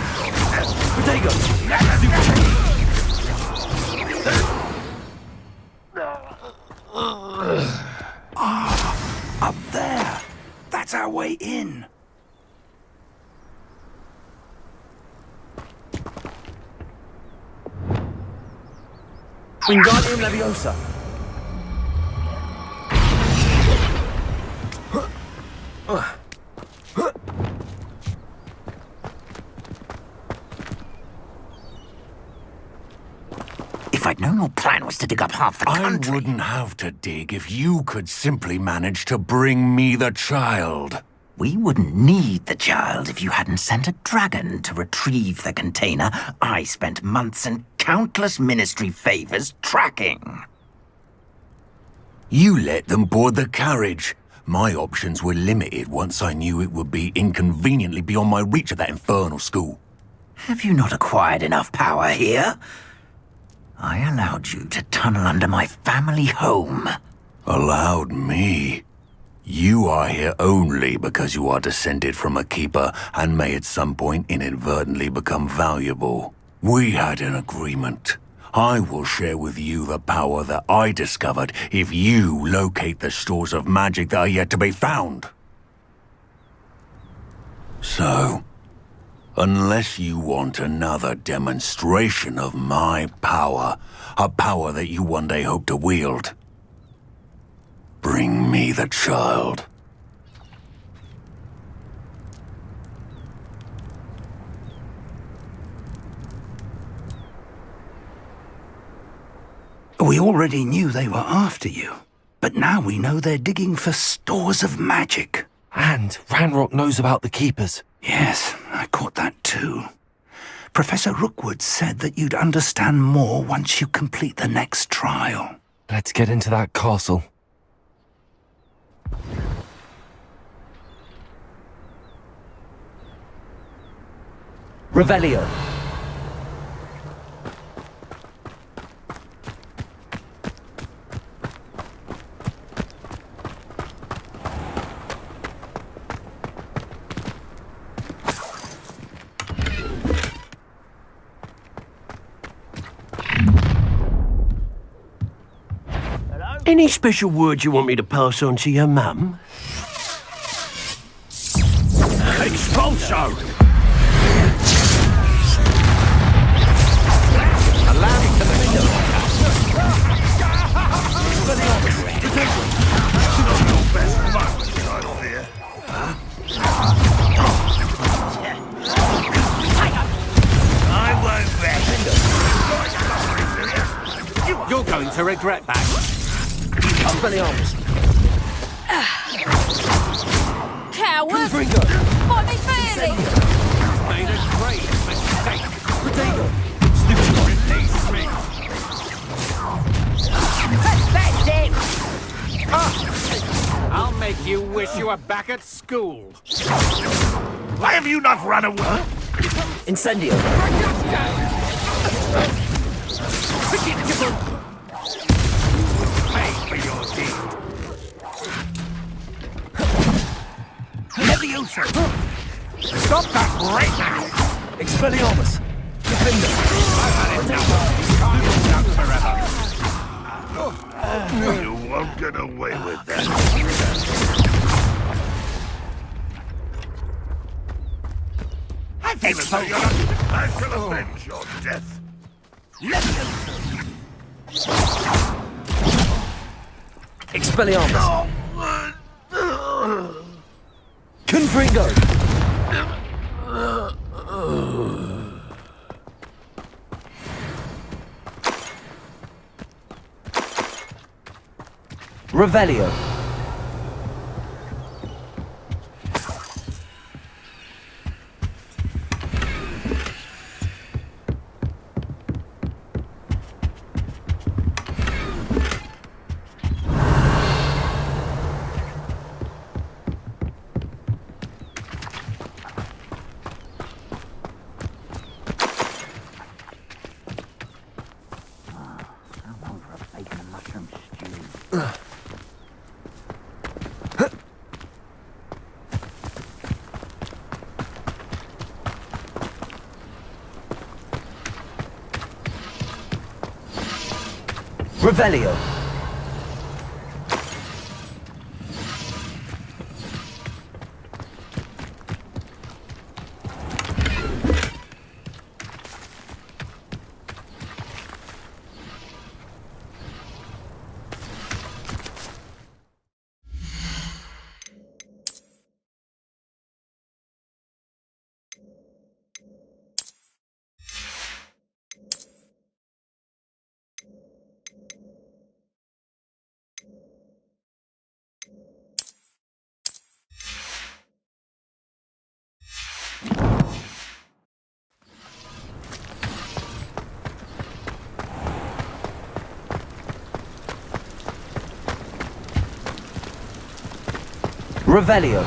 Up there! That's our way in! Wingardium Leviosa. If I'd known your plan was to dig up half the country... I wouldn't have to dig if you could simply manage to bring me the child. We wouldn't need the child if you hadn't sent a dragon to retrieve the container I spent months and countless ministry favors tracking. You let them board the carriage. My options were limited once I knew it would be inconveniently beyond my reach at that infernal school. Have you not acquired enough power here? I allowed you to tunnel under my family home. Allowed me? You are here only because you are descended from a keeper and may at some point inadvertently become valuable. We had an agreement. I will share with you the power that I discovered if you locate the stores of magic that are yet to be found. So, unless you want another demonstration of my power, a power that you one day hope to wield, bring me the child. We already knew they were after you, but now we know they're digging for stores of magic. And Ranrock knows about the Keepers. Yes, I caught that too. Professor Rookwood said that you'd understand more once you complete the next trial. Let's get into that castle. Revelio. Any special words you want me to pass on to your mum? Expulso! Allow me to the window. I won't rest. You're going to regret that. Expelliarmus. Coward! Confringo. Funny feeling! Made a grave mistake. Potato! Release me. That's it! I'll make you wish you were back at school. Why have you not run away? Incendio. Pay for your deed. Leviosa! Stop that right now! Expelliarmus. Defender. I've had enough. You can't be stuck forever. You won't get away with that. I feel as though you're not... I shall avenge your death. Expelliarmus. Confringo. Revelio. Revelio. Revelio.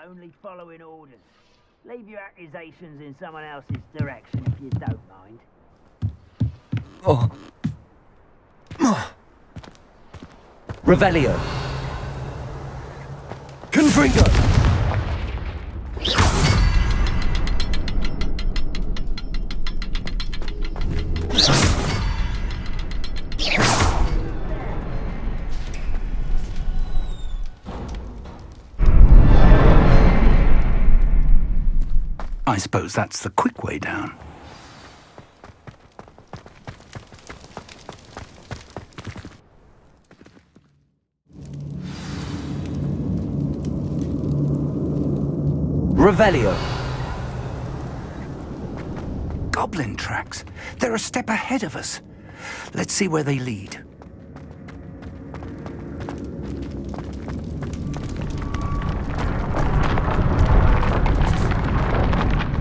Only following orders. Leave your accusations in someone else's direction if you don't mind. Oh. Revelio. Confringo. I suppose that's the quick way down. Revelio. Goblin tracks. They're a step ahead of us. Let's see where they lead.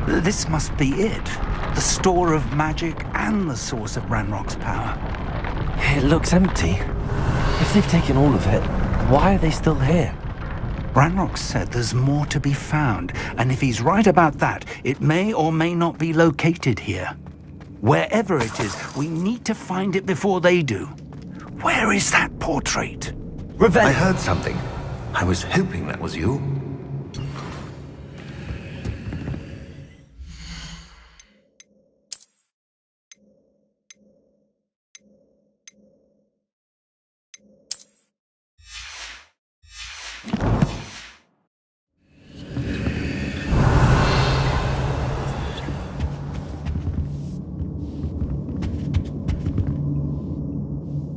This must be it. The store of magic and the source of Ranrock's power. It looks empty. If they've taken all of it, why are they still here? Ranrock said there's more to be found, and if he's right about that, it may or may not be located here. Wherever it is, we need to find it before they do. Where is that portrait? I heard something. I was hoping that was you.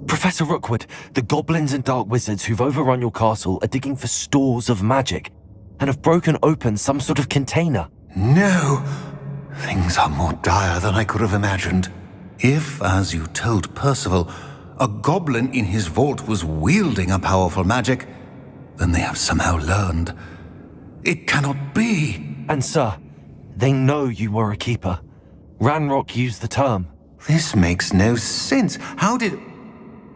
Professor Rookwood, the goblins and dark wizards who've overrun your castle are digging for stores of magic and have broken open some sort of container. No! Things are more dire than I could have imagined. If, as you told Percival, a goblin in his vault was wielding a powerful magic, then they have somehow learned. It cannot be! And sir, they know you were a keeper. Ranrock used the term. This makes no sense. How did...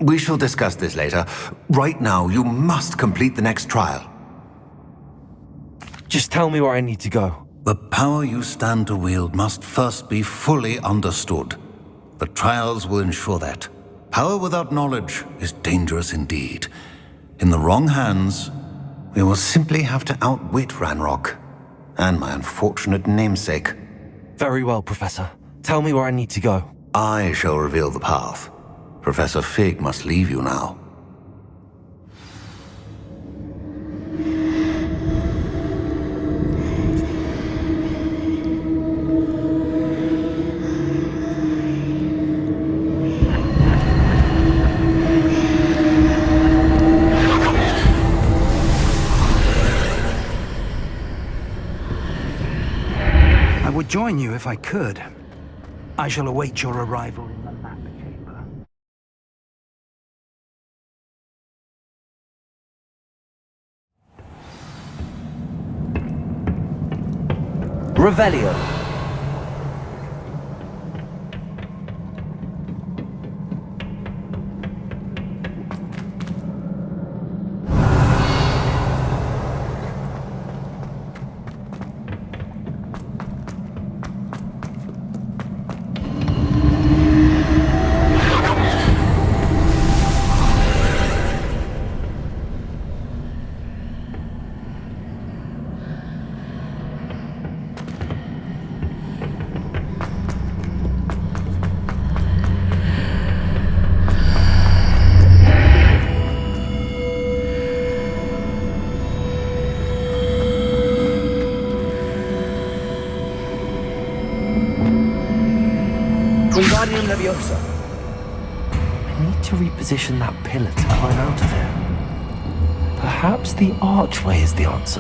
We shall discuss this later. Right now, you must complete the next trial. Just tell me where I need to go. The power you stand to wield must first be fully understood. The trials will ensure that. Power without knowledge is dangerous indeed. In the wrong hands, we will simply have to outwit Ranrock and my unfortunate namesake. Very well, Professor. Tell me where I need to go. I shall reveal the path. Professor Fig must leave you now. I would join you if I could. I shall await your arrival in the map chamber. Revelio. Wingardium Leviosa. I need to reposition that pillar to climb out of it. Perhaps the archway is the answer.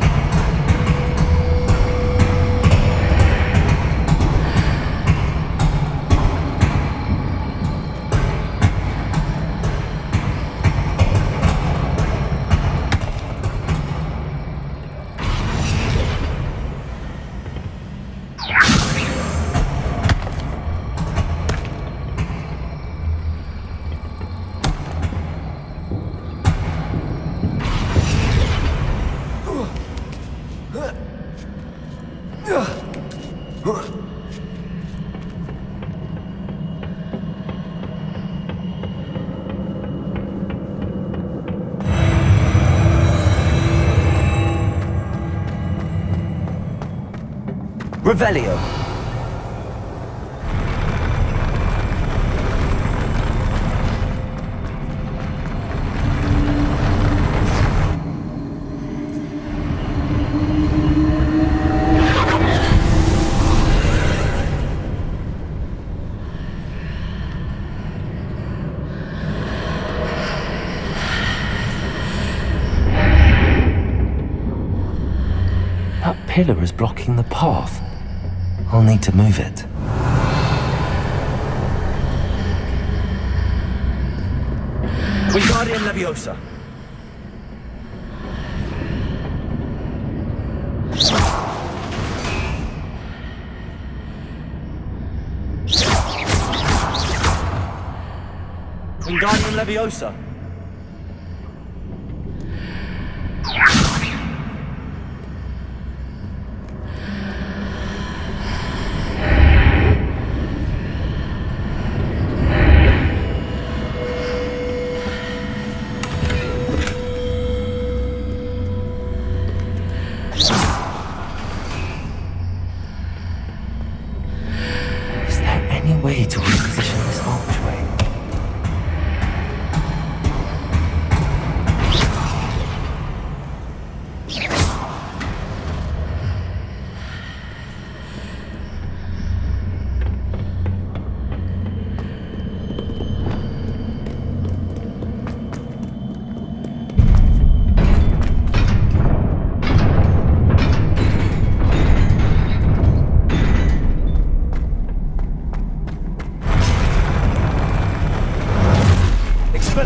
Revelio. That pillar is blocking the path. I'll need to move it. Wingardium Leviosa. Wingardium Leviosa.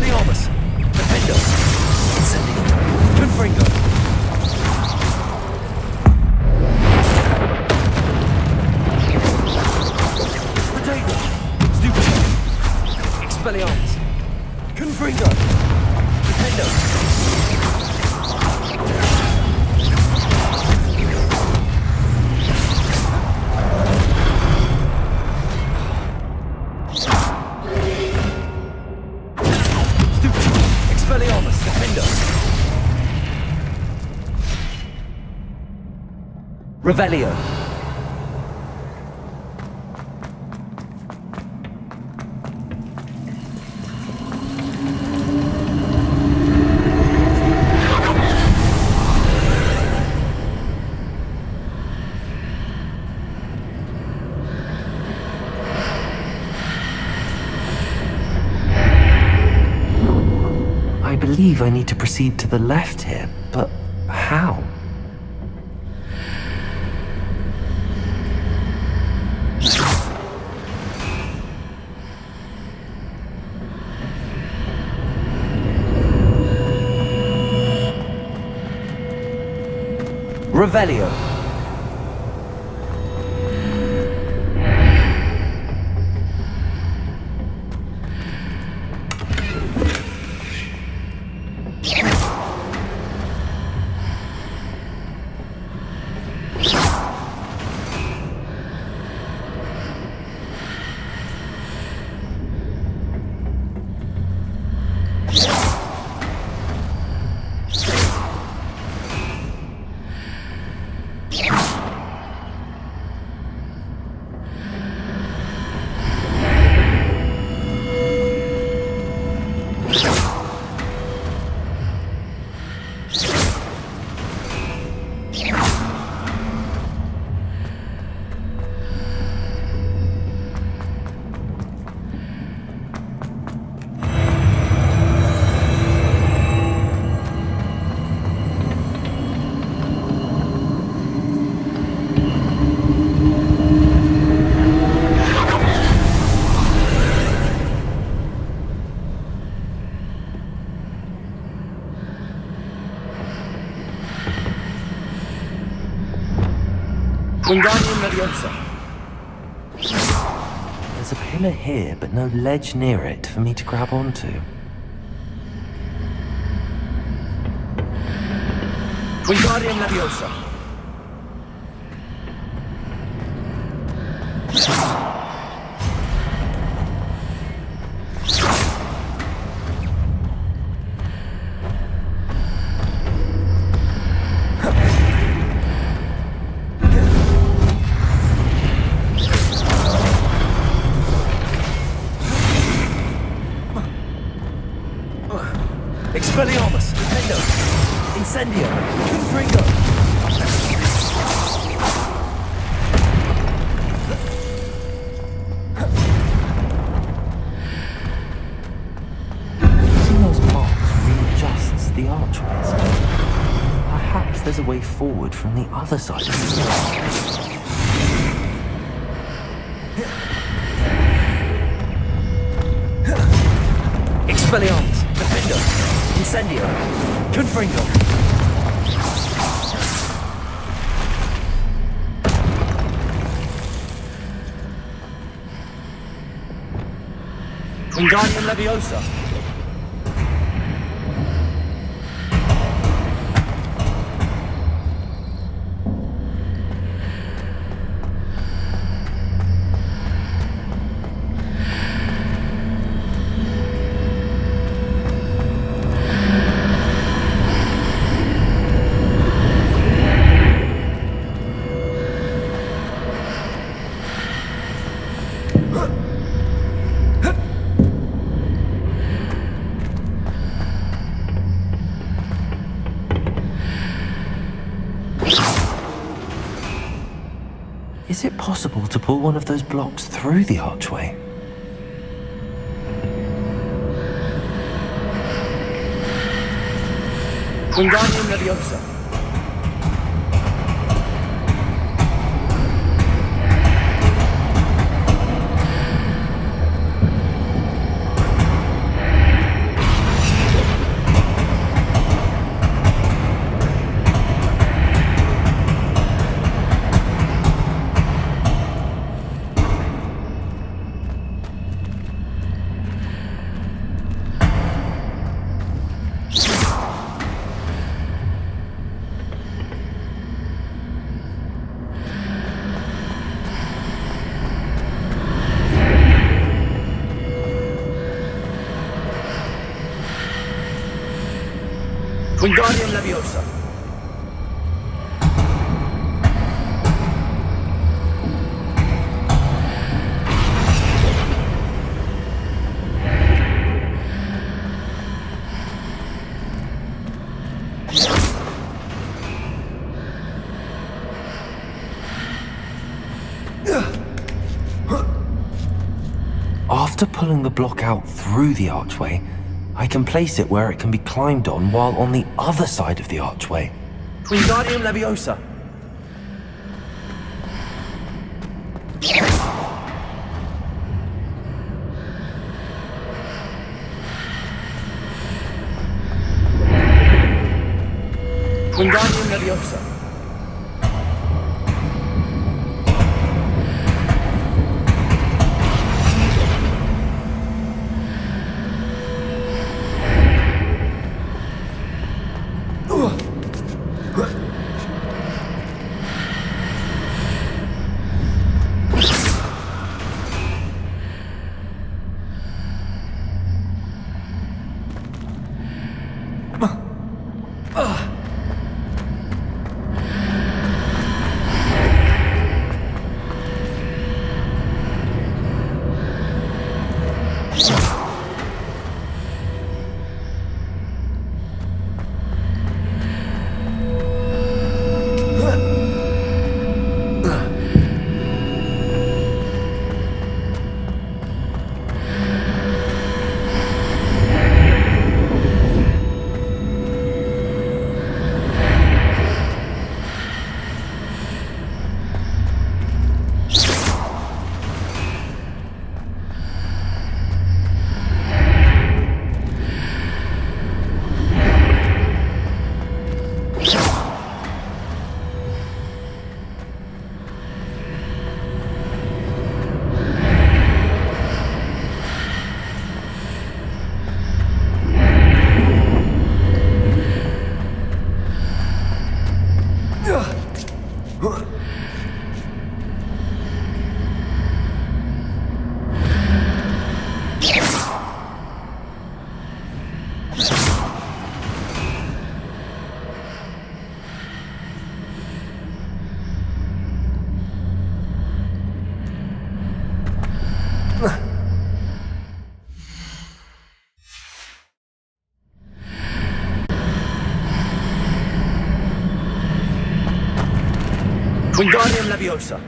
Expelliarmus! Defendo! Incendio! Confringo! Potato! Stupid! Expelliarmus! Confringo! Defendo! Expelliarmus, Defendo! Revelio! I believe I need to proceed to the left here, but how? Revelio. Wingardium Leviosa. There's a pillar here, but no ledge near it for me to grab onto. Wingardium Leviosa. Expelliarmus! Defendo! Incendio! Confringo! Using those marks readjusts the archways. Perhaps there's a way forward from the other side of the wall. Expelliarmus! Defendo! Incendio! Confringo! Wingardium Leviosa! Is it possible to pull one of those blocks through the archway? Wingardium Leviosa. Wingardium Leviosa. After pulling the block out through the archway, I can place it where it can be climbed on while on the other side of the archway. Wingardium Leviosa. Wingardium Leviosa. Wingardium Leviosa.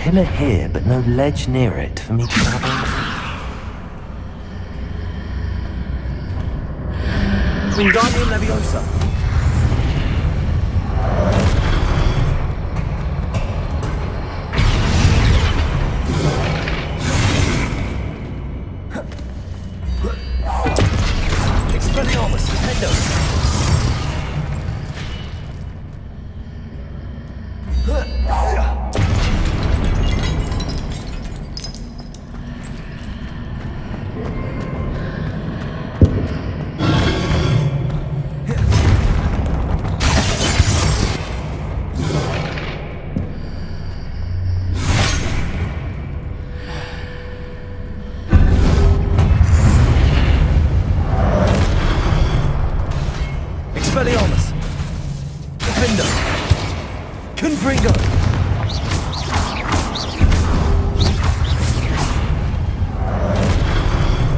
pillar here, but no ledge near it for me to grab onto. Wingardium Leviosa. Expelliarmus Nintendo. Expelliarmus. Defender. Confringo.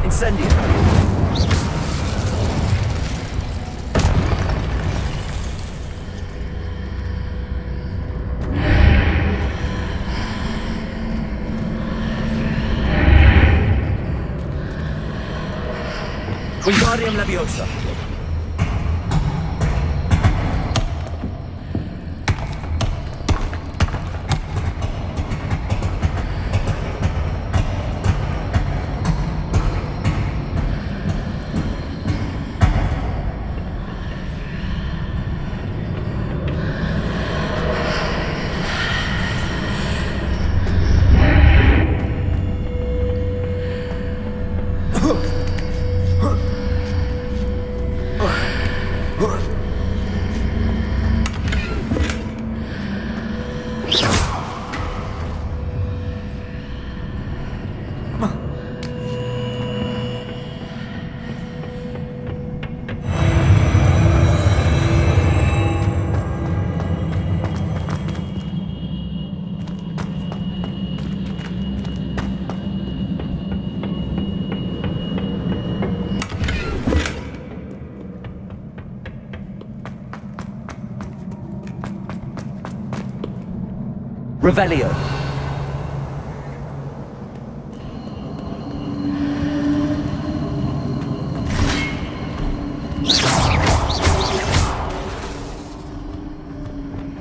Incendio. Wingardium Leviosa. Revelio.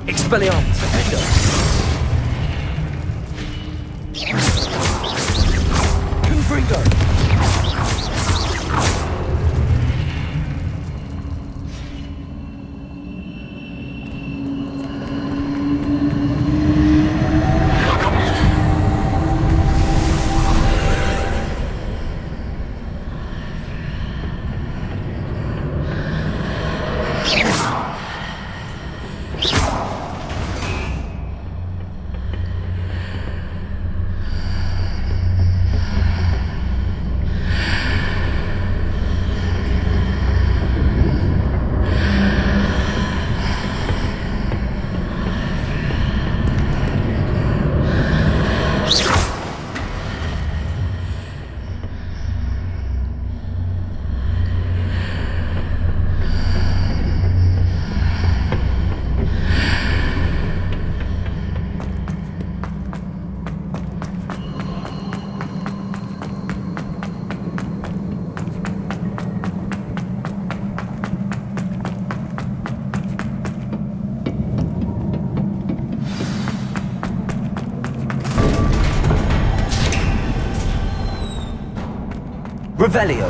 Expelliarmus Defender. Confringo. Revelio.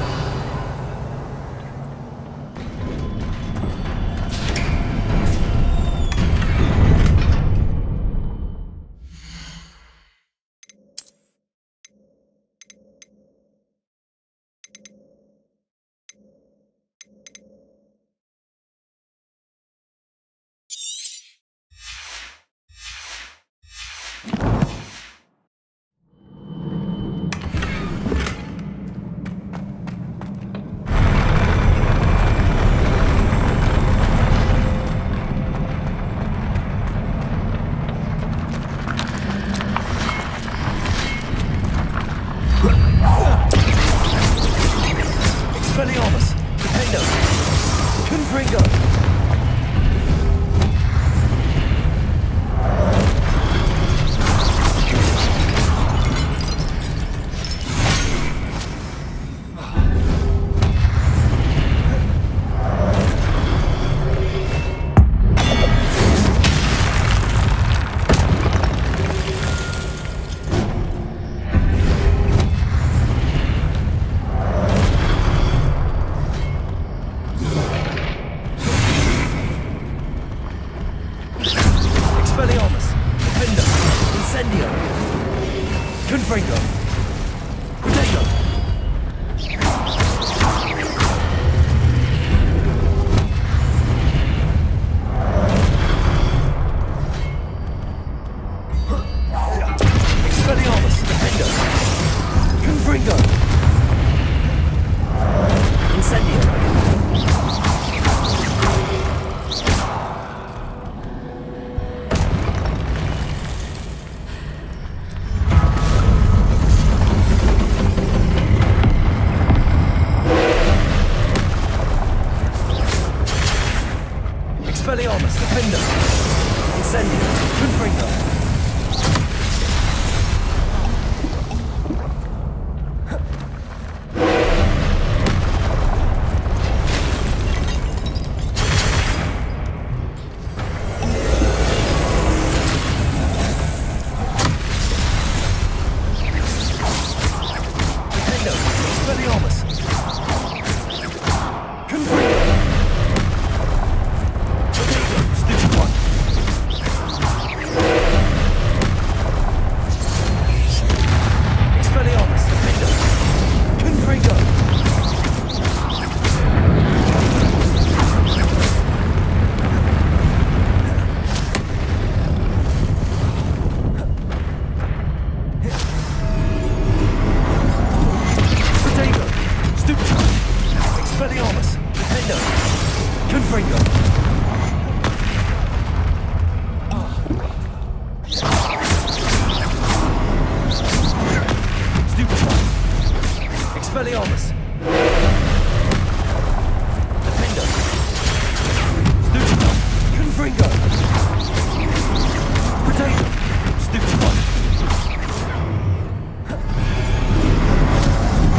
Confringo. Protego. Expelliarmus. Defendo. Confringo. Incendio. Expelliarmus, Defender. Incendio. Confringo. Defendo. Expelliarmus. Confringo. Stupid one. Expelliarmus, Defender. Confringo. Protego. Stupid one. Expelliarmus, Defender. Confringo. Stupid one. Expelliarmus. Defender. Stupid one. Confringo. Protego. Stupid one.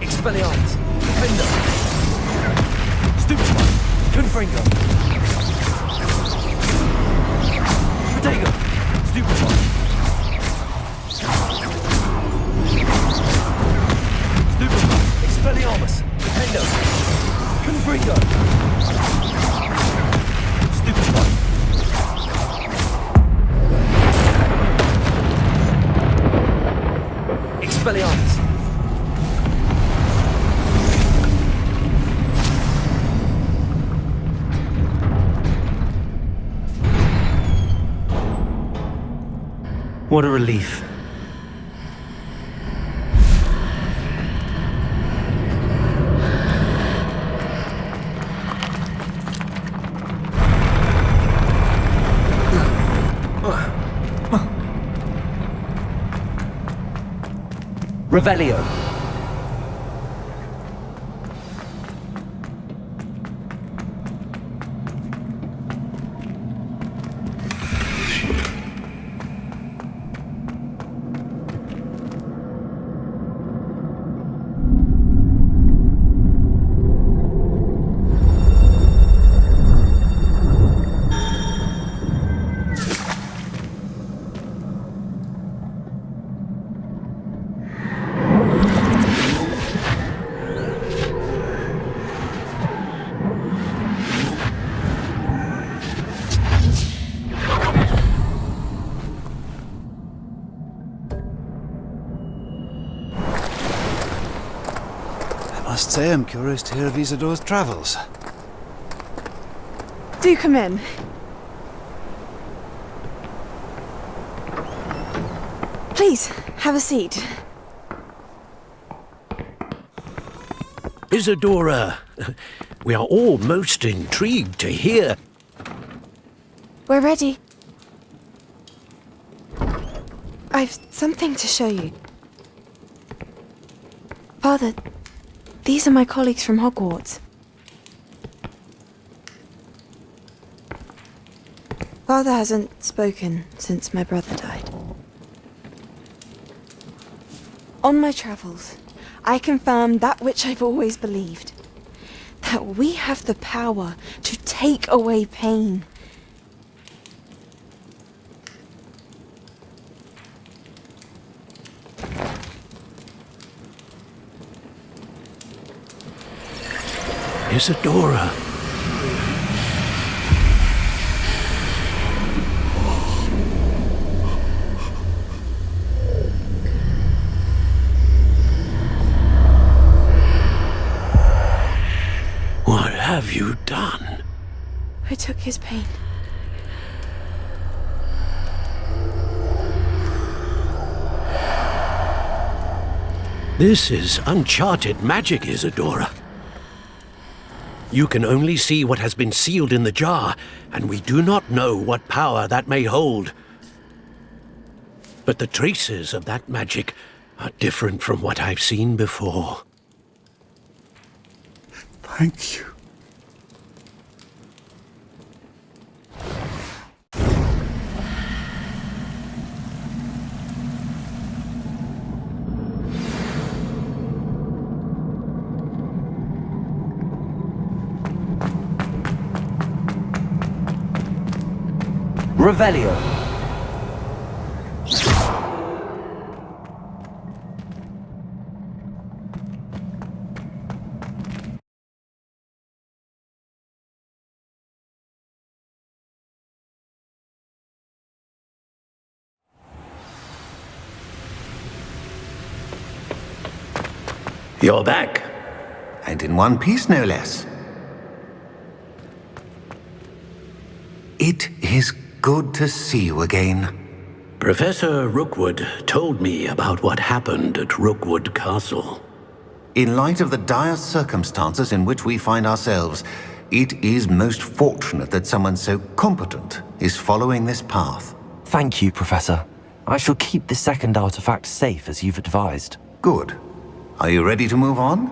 Expelliarmus. Defender. Stupid one. Confringo. Protego. Stupid one. Stupid one. Expelliarmus. Defender. Confringo. Stupid one. Expelliarmus. What a relief. Revelio. I must say I'm curious to hear of Isidore's travels. Do come in. Please, have a seat. Isadora, we are all most intrigued to hear. We're ready. I've something to show you. Father, these are my colleagues from Hogwarts. Father hasn't spoken since my brother died. On my travels, I confirmed that which I've always believed. That we have the power to take away pain. Isadora. What have you done? I took his pain. This is uncharted magic, Isadora. You can only see what has been sealed in the jar, and we do not know what power that may hold. But the traces of that magic are different from what I've seen before. Thank you. Revelio. You're back. And in one piece, no less. It is good to see you again. Professor Rookwood told me about what happened at Rookwood Castle. In light of the dire circumstances in which we find ourselves, it is most fortunate that someone so competent is following this path. Thank you, Professor. I shall keep the second artifact safe as you've advised. Good. Are you ready to move on?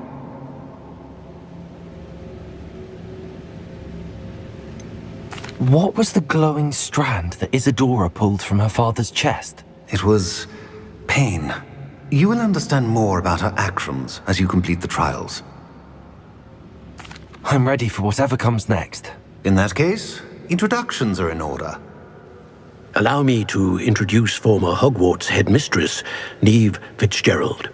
What was the glowing strand that Isadora pulled from her father's chest? It was pain. You will understand more about her actions as you complete the trials. I'm ready for whatever comes next. In that case, introductions are in order. Allow me to introduce former Hogwarts headmistress, Neve Fitzgerald.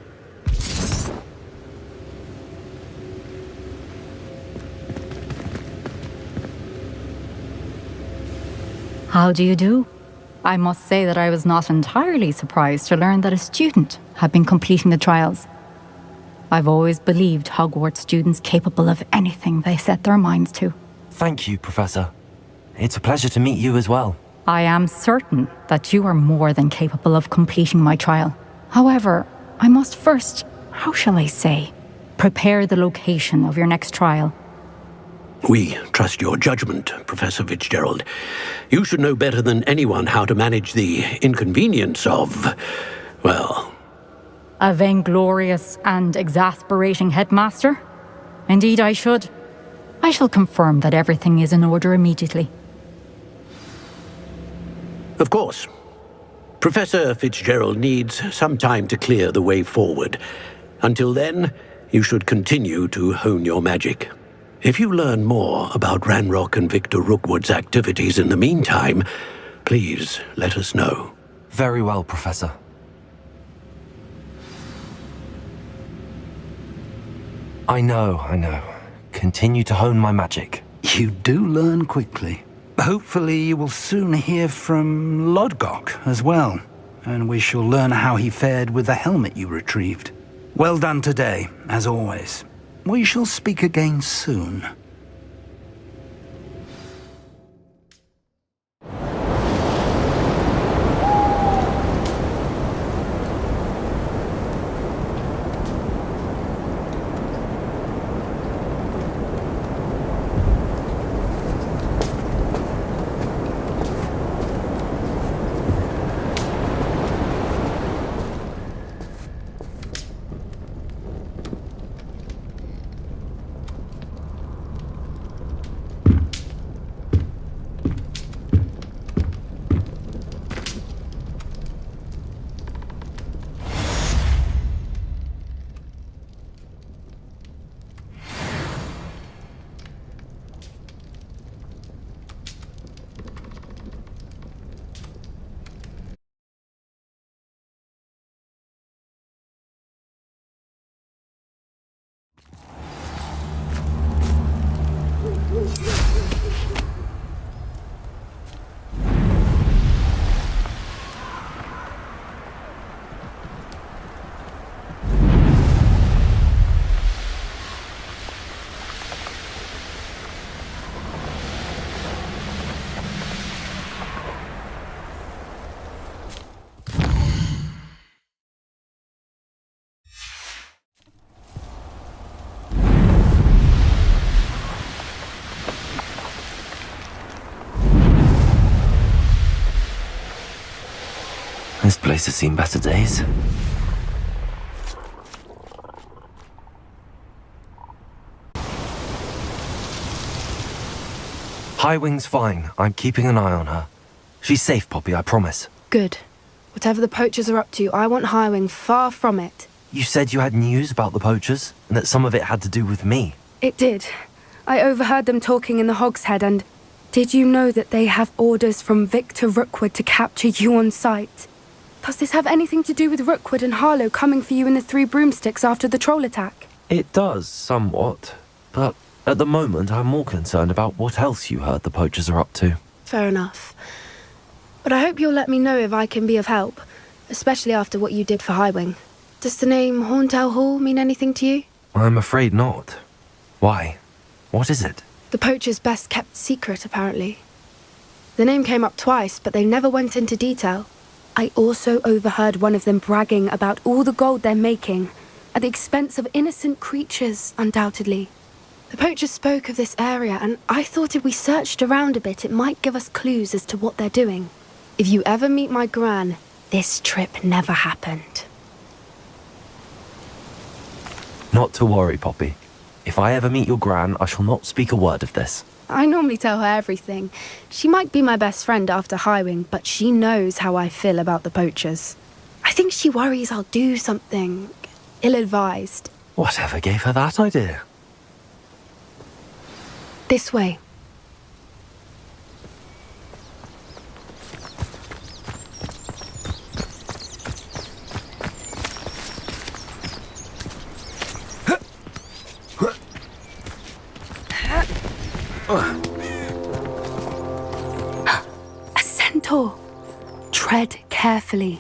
How do you do? I must say that I was not entirely surprised to learn that a student had been completing the trials. I've always believed Hogwarts students capable of anything they set their minds to. Thank you, Professor. It's a pleasure to meet you as well. I am certain that you are more than capable of completing my trial. However, I must first, how shall I say, prepare the location of your next trial. We trust your judgment, Professor Fitzgerald. You should know better than anyone how to manage the inconvenience of, well... A vainglorious and exasperating headmaster? Indeed I should. I shall confirm that everything is in order immediately. Of course. Professor Fitzgerald needs some time to clear the way forward. Until then, you should continue to hone your magic. If you learn more about Ranrock and Victor Rookwood's activities in the meantime, please let us know. Very well, Professor. I know. Continue to hone my magic. You do learn quickly. Hopefully you will soon hear from Lodgok as well, and we shall learn how he fared with the helmet you retrieved. Well done today, as always. We shall speak again soon. place has seen better days. Highwing's fine. I'm keeping an eye on her. She's safe, Poppy, I promise. Good. Whatever the poachers are up to, I want Highwing far from it. You said you had news about the poachers, and that some of it had to do with me. It did. I overheard them talking in the Hogshead, and did you know that they have orders from Victor Rookwood to capture you on sight? Does this have anything to do with Rookwood and Harlow coming for you in the Three Broomsticks after the troll attack? It does, somewhat. But at the moment, I'm more concerned about what else you heard the poachers are up to. Fair enough. But I hope you'll let me know if I can be of help, especially after what you did for Highwing. Does the name Horntail Hall mean anything to you? I'm afraid not. Why? What is it? The poachers' best kept secret, apparently. The name came up twice, but they never went into detail. I also overheard one of them bragging about all the gold they're making, at the expense of innocent creatures, undoubtedly. The poachers spoke of this area, and I thought if we searched around a bit, it might give us clues as to what they're doing. If you ever meet my gran, this trip never happened. Not to worry, Poppy. If I ever meet your gran, I shall not speak a word of this. I normally tell her everything. She might be my best friend after Highwing, but she knows how I feel about the poachers. I think she worries I'll do something ill-advised. Whatever gave her that idea? This way. A centaur. Tread carefully.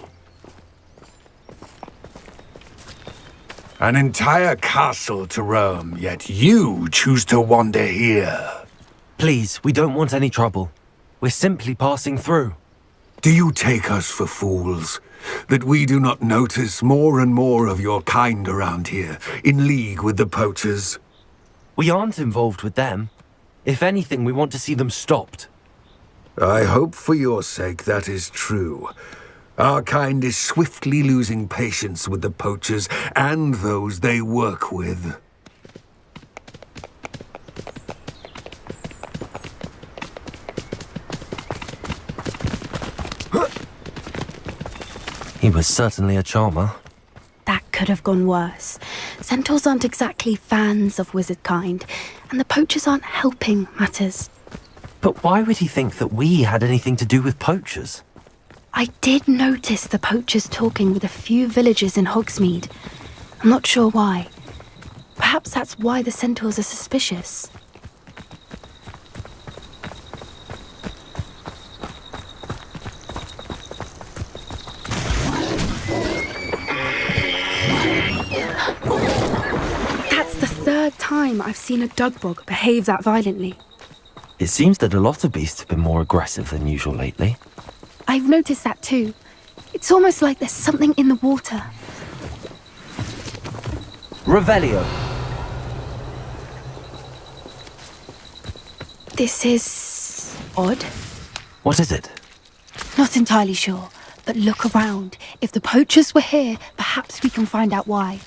An entire castle to roam, yet you choose to wander here. Please, we don't want any trouble. We're simply passing through. Do you take us for fools? That we do not notice more and more of your kind around here, in league with the poachers? We aren't involved with them. If anything, we want to see them stopped. I hope for your sake that is true. Our kind is swiftly losing patience with the poachers and those they work with. He was certainly a charmer. That could have gone worse. Centaurs aren't exactly fans of wizard kind, and the poachers aren't helping matters. But why would he think that we had anything to do with poachers? I did notice the poachers talking with a few villagers in Hogsmeade. I'm not sure why. Perhaps that's why the centaurs are suspicious. That's the third time I've seen a dugbog behave that violently. It seems that a lot of beasts have been more aggressive than usual lately. I've noticed that too. It's almost like there's something in the water. Revelio. This is odd. What is it? Not entirely sure, but look around. If the poachers were here, perhaps we can find out why.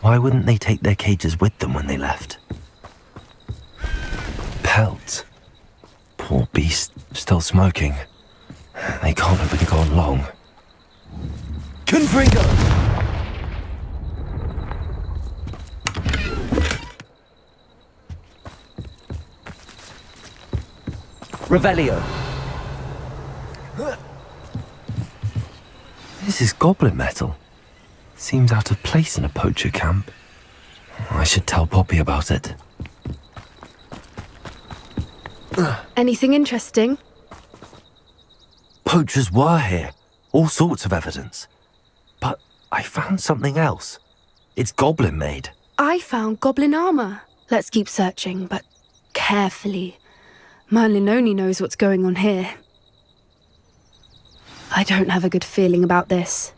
Why wouldn't they take their cages with them when they left? Pelts. Poor beast, still smoking. They can't have been gone long. Confringo! Revelio. This is goblin metal. Seems out of place in a poacher camp. I should tell Poppy about it. Anything interesting? Poachers were here. All sorts of evidence. But I found something else. It's goblin made. I found goblin armor. Let's keep searching, but carefully. Merlin only knows what's going on here. I don't have a good feeling about this.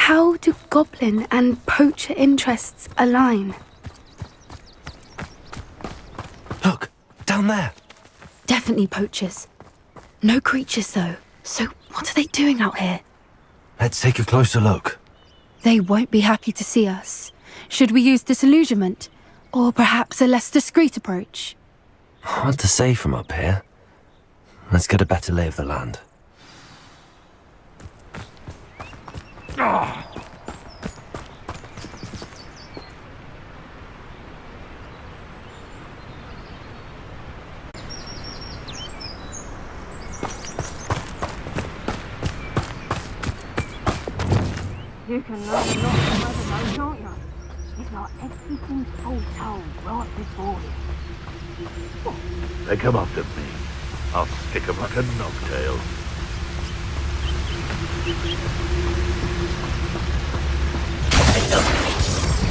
How do goblin and poacher interests align? Look, down there. Definitely poachers. No creatures, though. So what are they doing out here? Let's take a closer look. They won't be happy to see us. Should we use disillusionment? Or perhaps a less discreet approach? Hard to say from up here. Let's get a better lay of the land. You can learn a lot from other though, can't you? It's like everything's foretold right before you. They come after me. I'll stick 'em like a knocktail.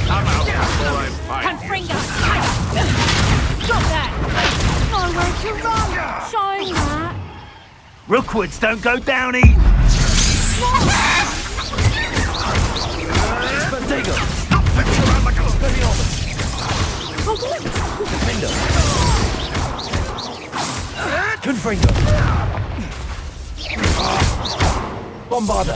I'm out before I find you. Confringo! Stop that! Nowhere to run! Shine that! Rookwoods don't go down easy. Spandego! Confringo! Bombarda!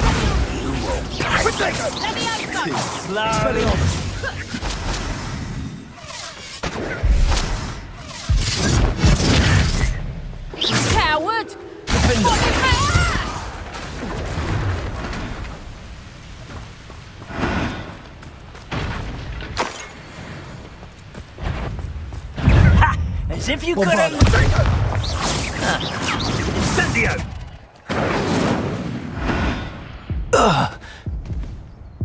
Coward! As if you couldn't... Incendio!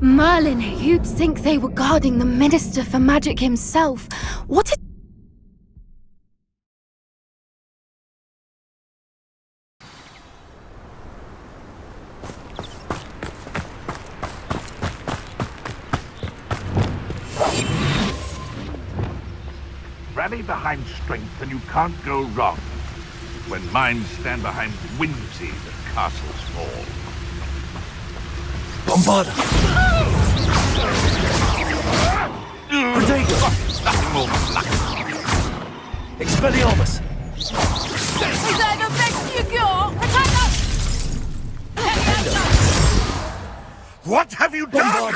Merlin, you'd think they were guarding the Minister for Magic himself. What is... Rally behind strength and you can't go wrong. When minds stand behind whimsy, the castles fall. Bombarda! Protego! Nothing more luck. Expelliarmus! Is that the best you got? What have you done?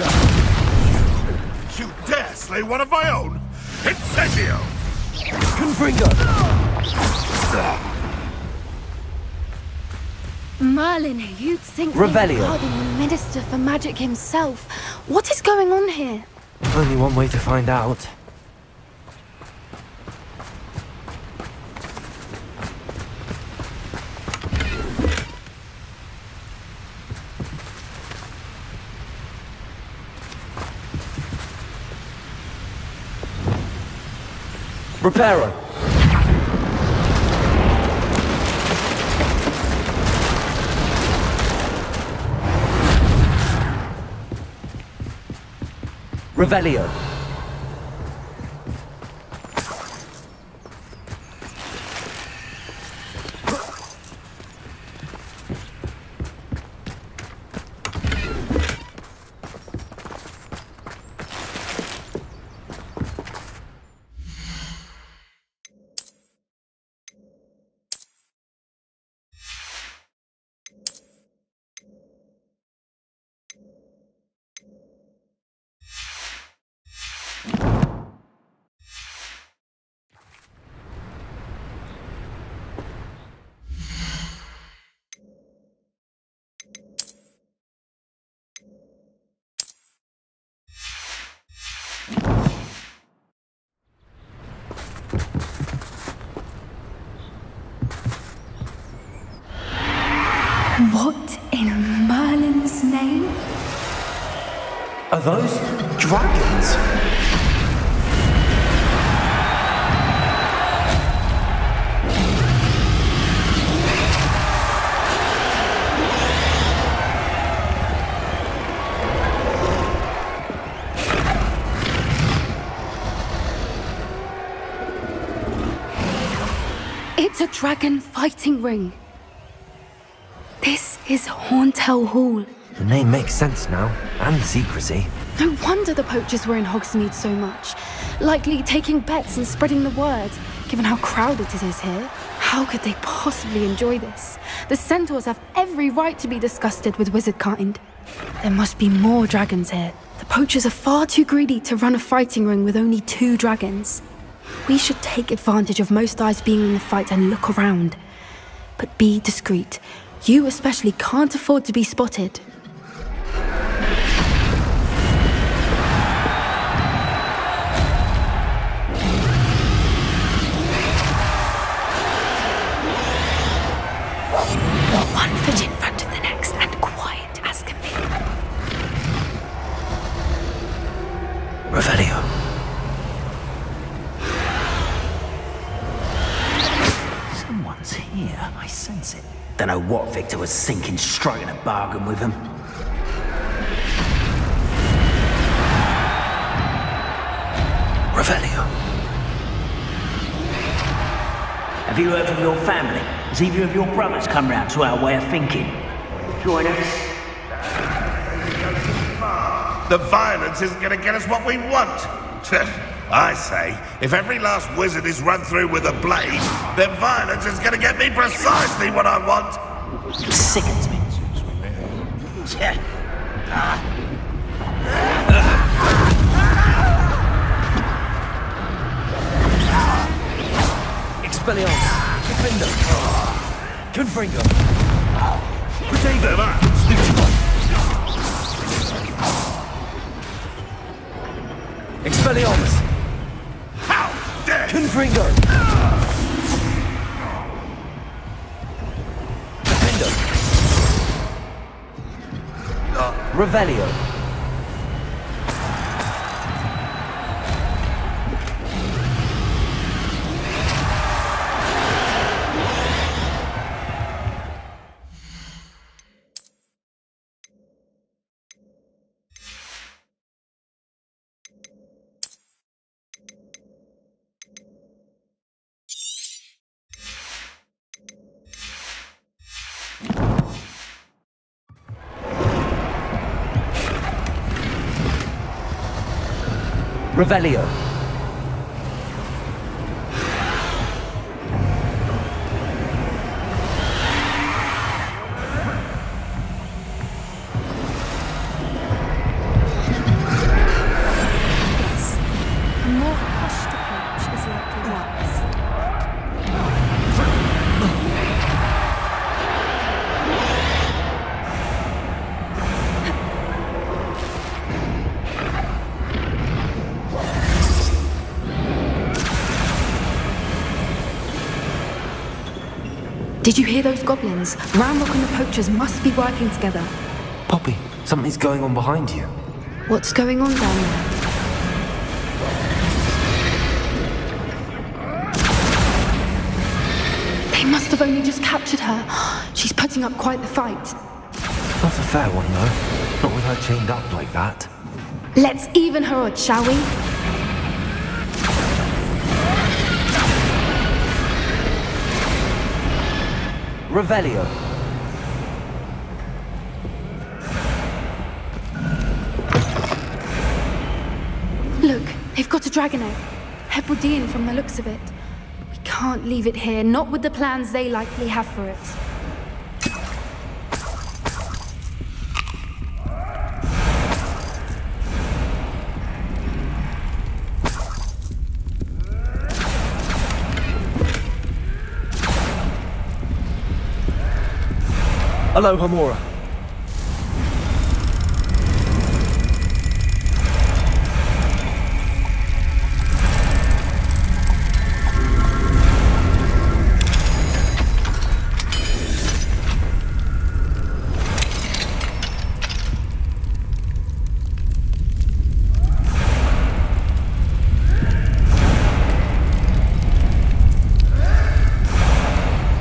You dare slay one of my own? Incendio! Confringo! Merlin, you'd think they were Revelio. guarding the Minister for Magic himself. What is going on here? Only one way to find out. Reparo! Revelio! What in Merlin's name? Are those dragons? It's a dragon fighting ring. This is Horntail Hall. The name makes sense now, and secrecy. No wonder the poachers were in Hogsmeade so much. Likely taking bets and spreading the word, given how crowded it is here. How could they possibly enjoy this? The centaurs have every right to be disgusted with wizard kind. There must be more dragons here. The poachers are far too greedy to run a fighting ring with only 2 dragons. We should take advantage of most eyes being in the fight and look around. But be discreet. You especially can't afford to be spotted. One foot in front of the next and quiet as can be. Revelio. Someone's here, I sense it. Don't know what Victor was thinking, striking a bargain with him. Revelio. Have you heard from your family? Has either of your brothers come round to our way of thinking? Join us. The violence isn't going to get us what we want. I say, if every last wizard is run through with a blade, then violence is going to get me precisely what I want. Sickens me. Expelliarmus. Defender. Confringo. Potato, Expelliarmus. How dare! Confringo. Defender. Revelio. Revelio. A more hushed approach is likely wise. Did you hear those goblins? Ranrock and the poachers must be working together. Poppy, something's going on behind you. What's going on down there? They must have only just captured her. She's putting up quite the fight. Not a fair one, though. Not with her chained up like that. Let's even her odds, shall we? Revelio. Look, they've got a dragon egg. Hebridean from the looks of it. We can't leave it here, not with the plans they likely have for it. Hello, Hamora.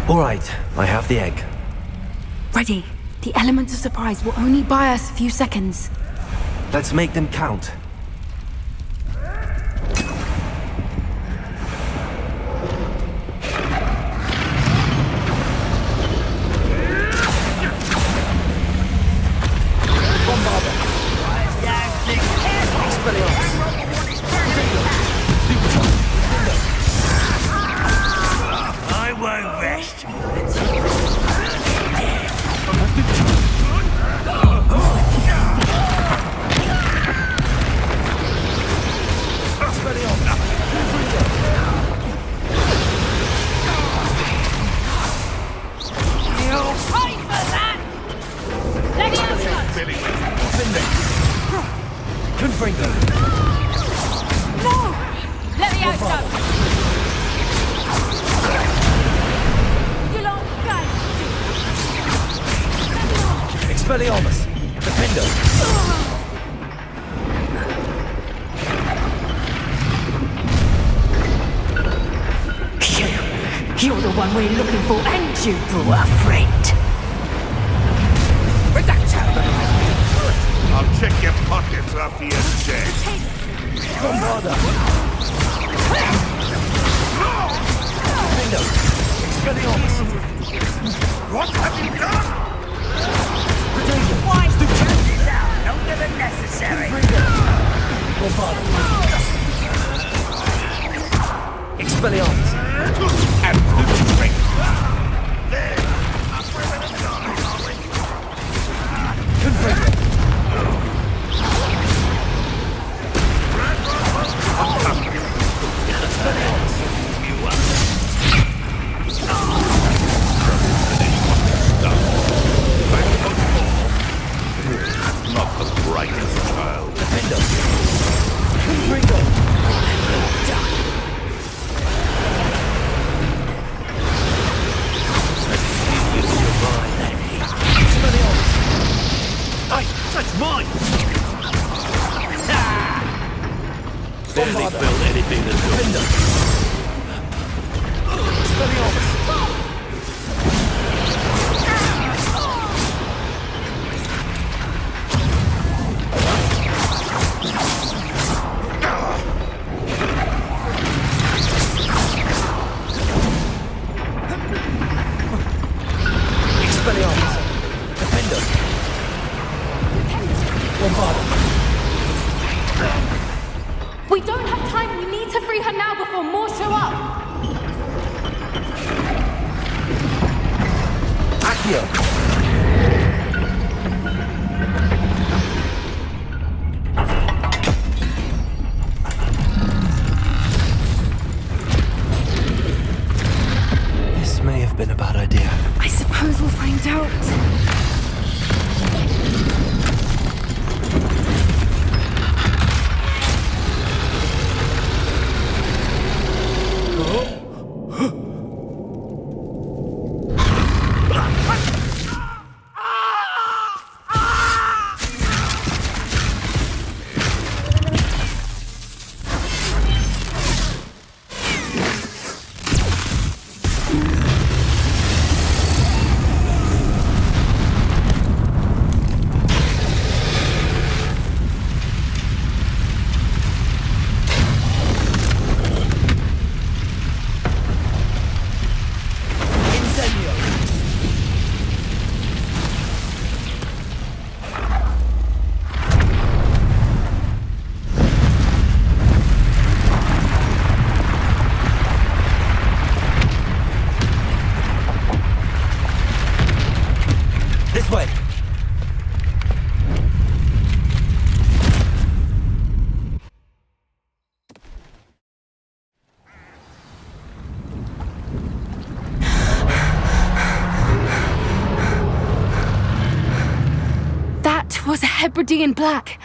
All right, I have the egg. Ready. The element of surprise will only buy us a few seconds. Let's make them count. Expelliarmus! Defender! You're the one we're looking for, and you, poor friend. I'll check your pockets after you're dead. Bombarda! Defender! Expelliarmus! What have you done? Why stand this out longer than necessary? Bombarda! Expelliarmus! Absolute strength! Confringo! Not the brightest child. Defender! Confringo! That's mine! Barely built anything that's good. Expelliarmus! Defender! Bombarda! We don't have time. We need to free her now before more show up. Accio! This may have been a bad idea. I suppose we'll find out. This way! That was a Hebridean black.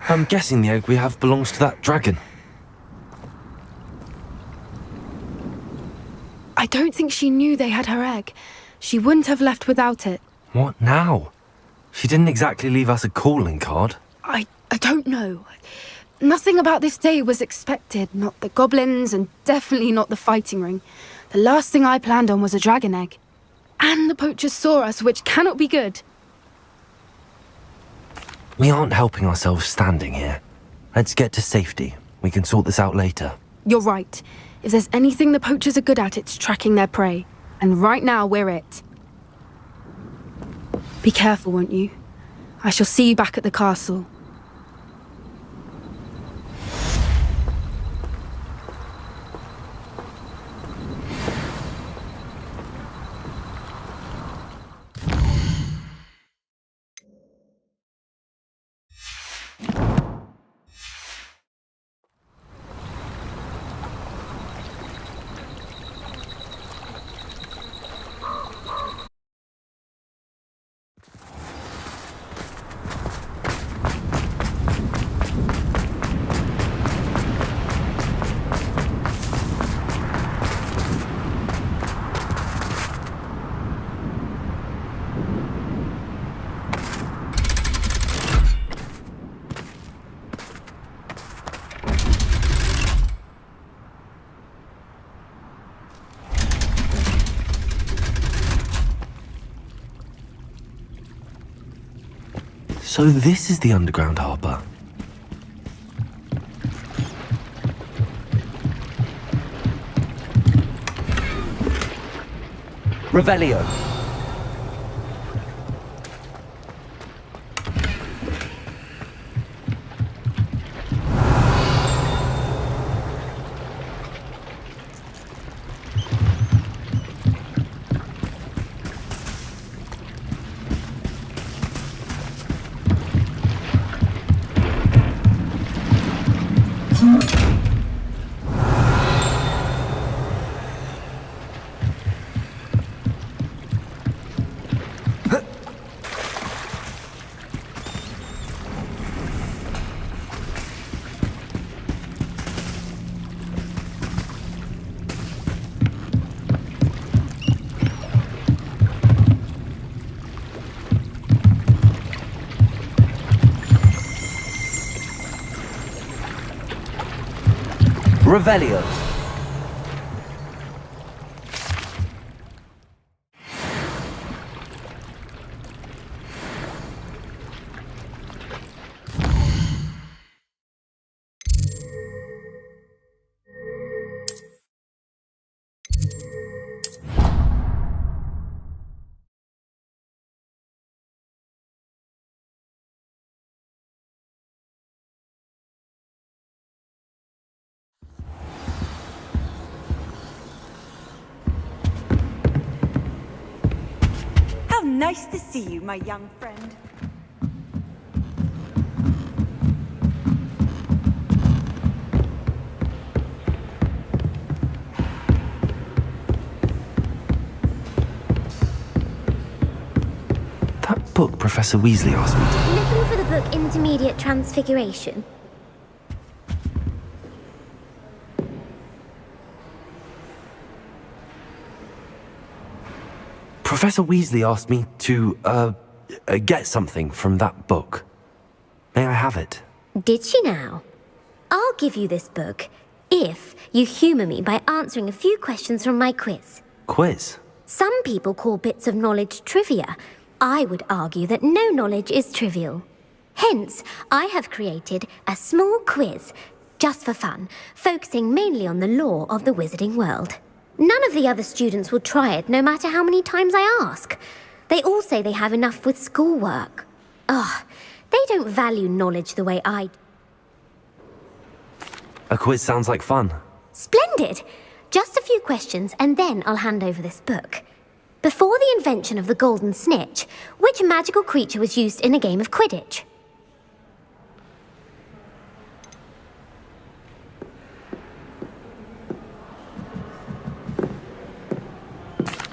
I'm guessing the egg we have belongs to that dragon. I don't think she knew they had her egg. She wouldn't have left without it. What now? She didn't exactly leave us a calling card. I don't know. Nothing about this day was expected. Not the goblins, and definitely not the fighting ring. The last thing I planned on was a dragon egg. And the poachers saw us, which cannot be good. We aren't helping ourselves standing here. Let's get to safety. We can sort this out later. You're right. If there's anything the poachers are good at, it's tracking their prey. And right now, we're it. Be careful, won't you? I shall see you back at the castle. So this is the underground harbour. Revelio. Revelio. How nice to see you, my young friend. That book Professor Weasley asked me to... Looking for the book Intermediate Transfiguration? Professor Weasley asked me to, get something from that book. May I have it? Did she now? I'll give you this book if you humour me by answering a few questions from my quiz. Quiz? Some people call bits of knowledge trivia. I would argue that no knowledge is trivial. Hence, I have created a small quiz, just for fun, focusing mainly on the lore of the wizarding world. None of the other students will try it, no matter how many times I ask. They all say they have enough with schoolwork. Ugh, they don't value knowledge the way I do. A quiz sounds like fun. Splendid! Just a few questions, and then I'll hand over this book. Before the invention of the golden snitch, which magical creature was used in a game of Quidditch?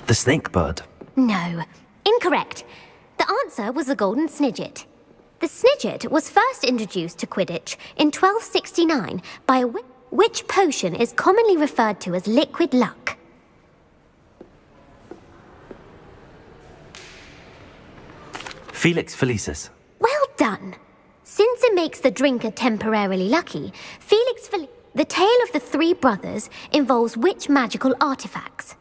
The snake bird. No, incorrect. The answer was the golden snidget. The snidget was first introduced to Quidditch in 1269 by a which potion is commonly referred to as liquid luck. Felix Felicis. Well done. Since it makes the drinker temporarily lucky, the tale of the three brothers involves which magical artifacts?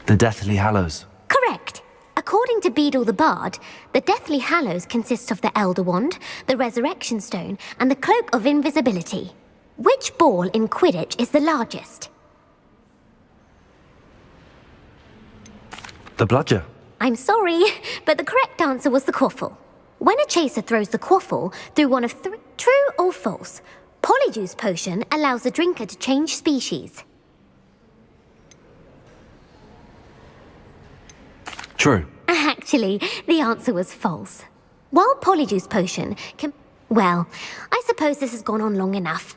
The Deathly Hallows. Correct. According to Beadle the Bard, the Deathly Hallows consists of the Elder Wand, the Resurrection Stone, and the Cloak of Invisibility. Which ball in Quidditch is the largest? The bludger. I'm sorry, but the correct answer was the quaffle. When a chaser throws the quaffle through one of three, true or false, Polyjuice Potion allows the drinker to change species. True. Actually, the answer was false. While Polyjuice Potion can... Well, I suppose this has gone on long enough.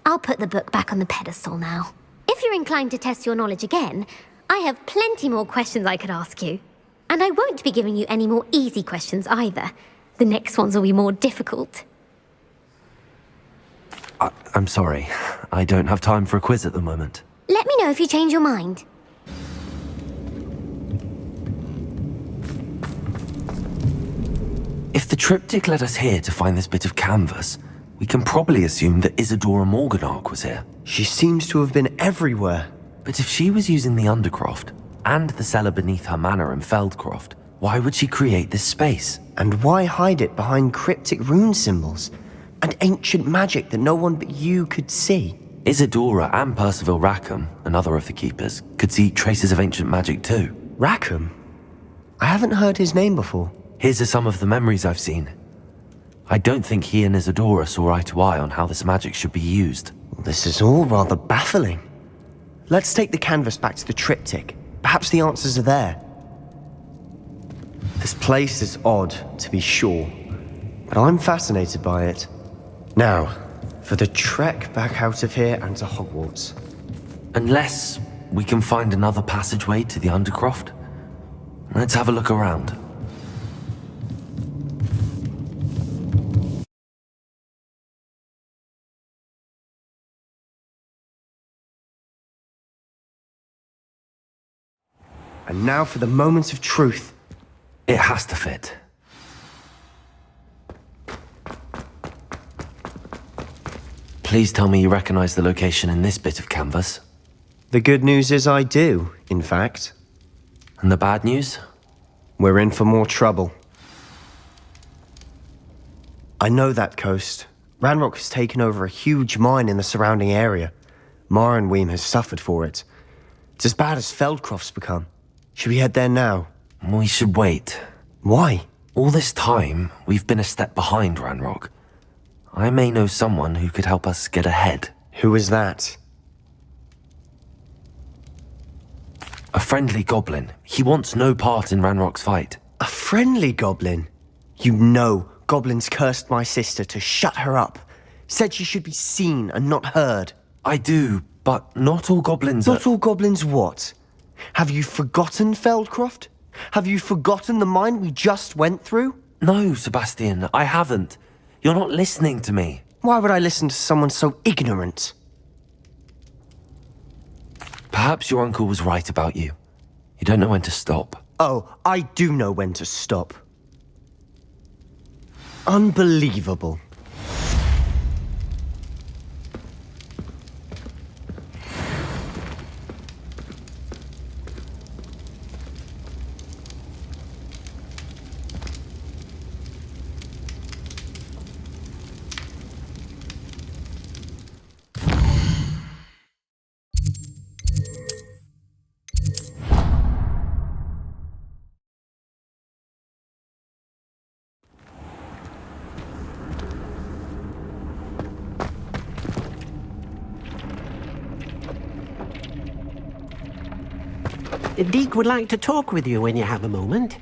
I'll put the book back on the pedestal now. If you're inclined to test your knowledge again, I have plenty more questions I could ask you. And I won't be giving you any more easy questions either. The next ones will be more difficult. I'm sorry. I don't have time for a quiz at the moment. Let me know if you change your mind. If the triptych led us here to find this bit of canvas, we can probably assume that Isadora Morganach was here. She seems to have been everywhere. But if she was using the Undercroft, and the cellar beneath her manor in Feldcroft. Why would she create this space? And why hide it behind cryptic rune symbols and ancient magic that no one but you could see? Isadora and Percival Rackham, another of the keepers, could see traces of ancient magic too. Rackham? I haven't heard his name before. His are some of the memories I've seen. I don't think he and Isadora saw eye to eye on how this magic should be used. This is all rather baffling. Let's take the canvas back to the triptych. Perhaps the answers are there. This place is odd, to be sure, but I'm fascinated by it. Now, for the trek back out of here and to Hogwarts. Unless we can find another passageway to the Undercroft. Let's have a look around. And now for the moment of truth. It has to fit. Please tell me you recognize the location in this bit of canvas. The good news is I do, in fact. And the bad news? We're in for more trouble. I know that coast. Ranrock has taken over a huge mine in the surrounding area. Marrenweem has suffered for it. It's as bad as Feldcroft's become. Should we head there now? We should wait. Why? All this time, we've been a step behind Ranrock. I may know someone who could help us get ahead. Who is that? A friendly goblin. He wants no part in Ranrock's fight. A friendly goblin? You know goblins cursed my sister to shut her up. Said she should be seen and not heard. I do, but not all goblins Not all goblins what? Have you forgotten Feldcroft? Have you forgotten the mine we just went through? No, Sebastian, I haven't. You're not listening to me. Why would I listen to someone so ignorant? Perhaps your uncle was right about you. You don't know when to stop. Oh, I do know when to stop. Unbelievable. Deke would like to talk with you when you have a moment.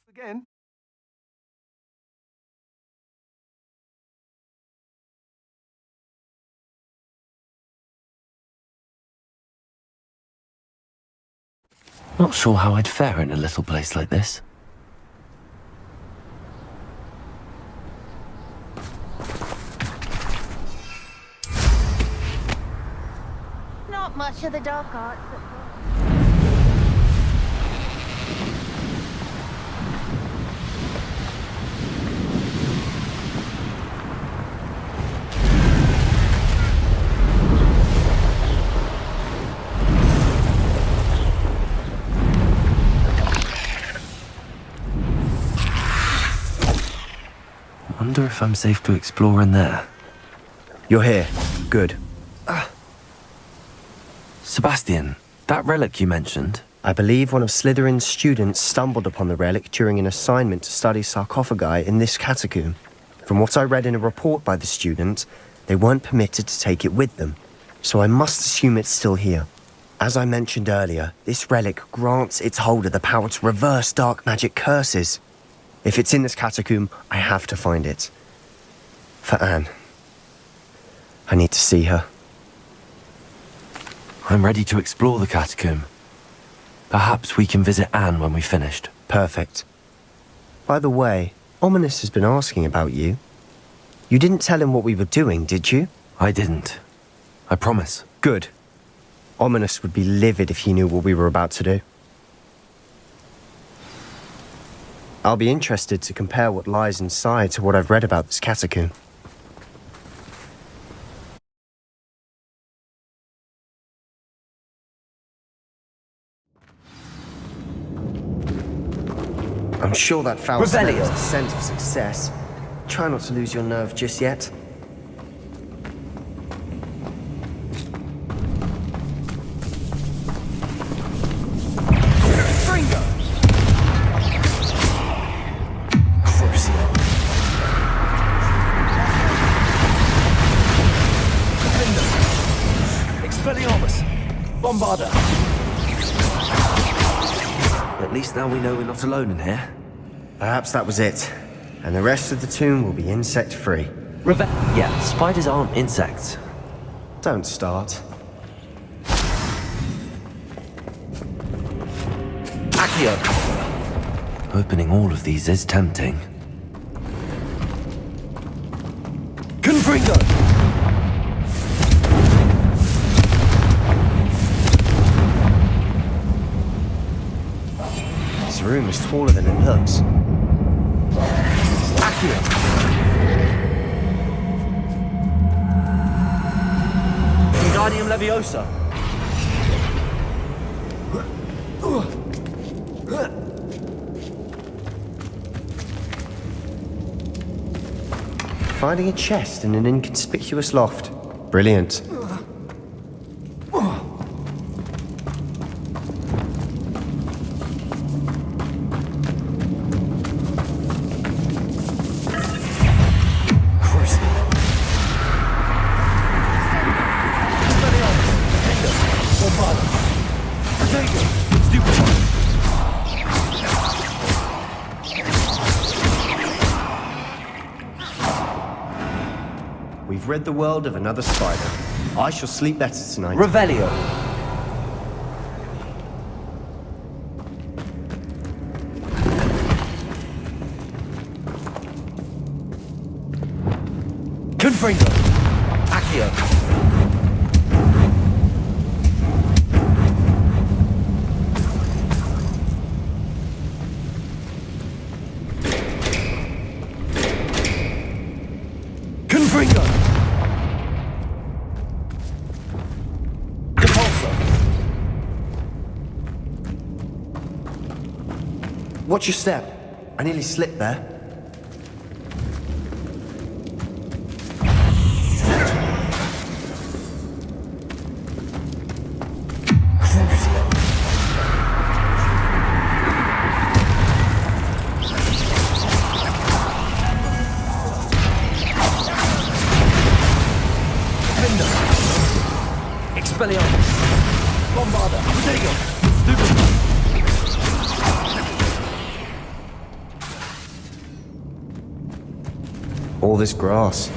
Again? Not sure how I'd fare in a little place like this. Not much of the dark arts. if I'm safe to explore in there. You're here. Good. Sebastian, that relic you mentioned. I believe one of Slytherin's students stumbled upon the relic during an assignment to study sarcophagi in this catacomb. From what I read in a report by the student, they weren't permitted to take it with them, so I must assume it's still here. As I mentioned earlier, this relic grants its holder the power to reverse dark magic curses. If it's in this catacomb, I have to find it. For Anne. I need to see her. I'm ready to explore the catacomb. Perhaps we can visit Anne when we've finished. Perfect. By the way, Ominous has been asking about you. You didn't tell him what we were doing, did you? I didn't. I promise. Good. Ominous would be livid if he knew what we were about to do. I'll be interested to compare what lies inside to what I've read about this catacomb. I'm sure that foul smell is a scent of success. Try not to lose your nerve just yet. Bombarder! At least now we know we're not alone in here. Perhaps that was it. And the rest of the tomb will be insect-free. Yeah, spiders aren't insects. Don't start. Accio! Opening all of these is tempting. Confringo! This room is taller than it looks. Accio! Wingardium Leviosa! Finding a chest in an inconspicuous loft. Brilliant. We've rid the world of another spider. I shall sleep better tonight. Revelio! Confringo! Accio! Watch your step. I nearly slipped there. Expelliarmus! Bombarder! Protego! All this grass.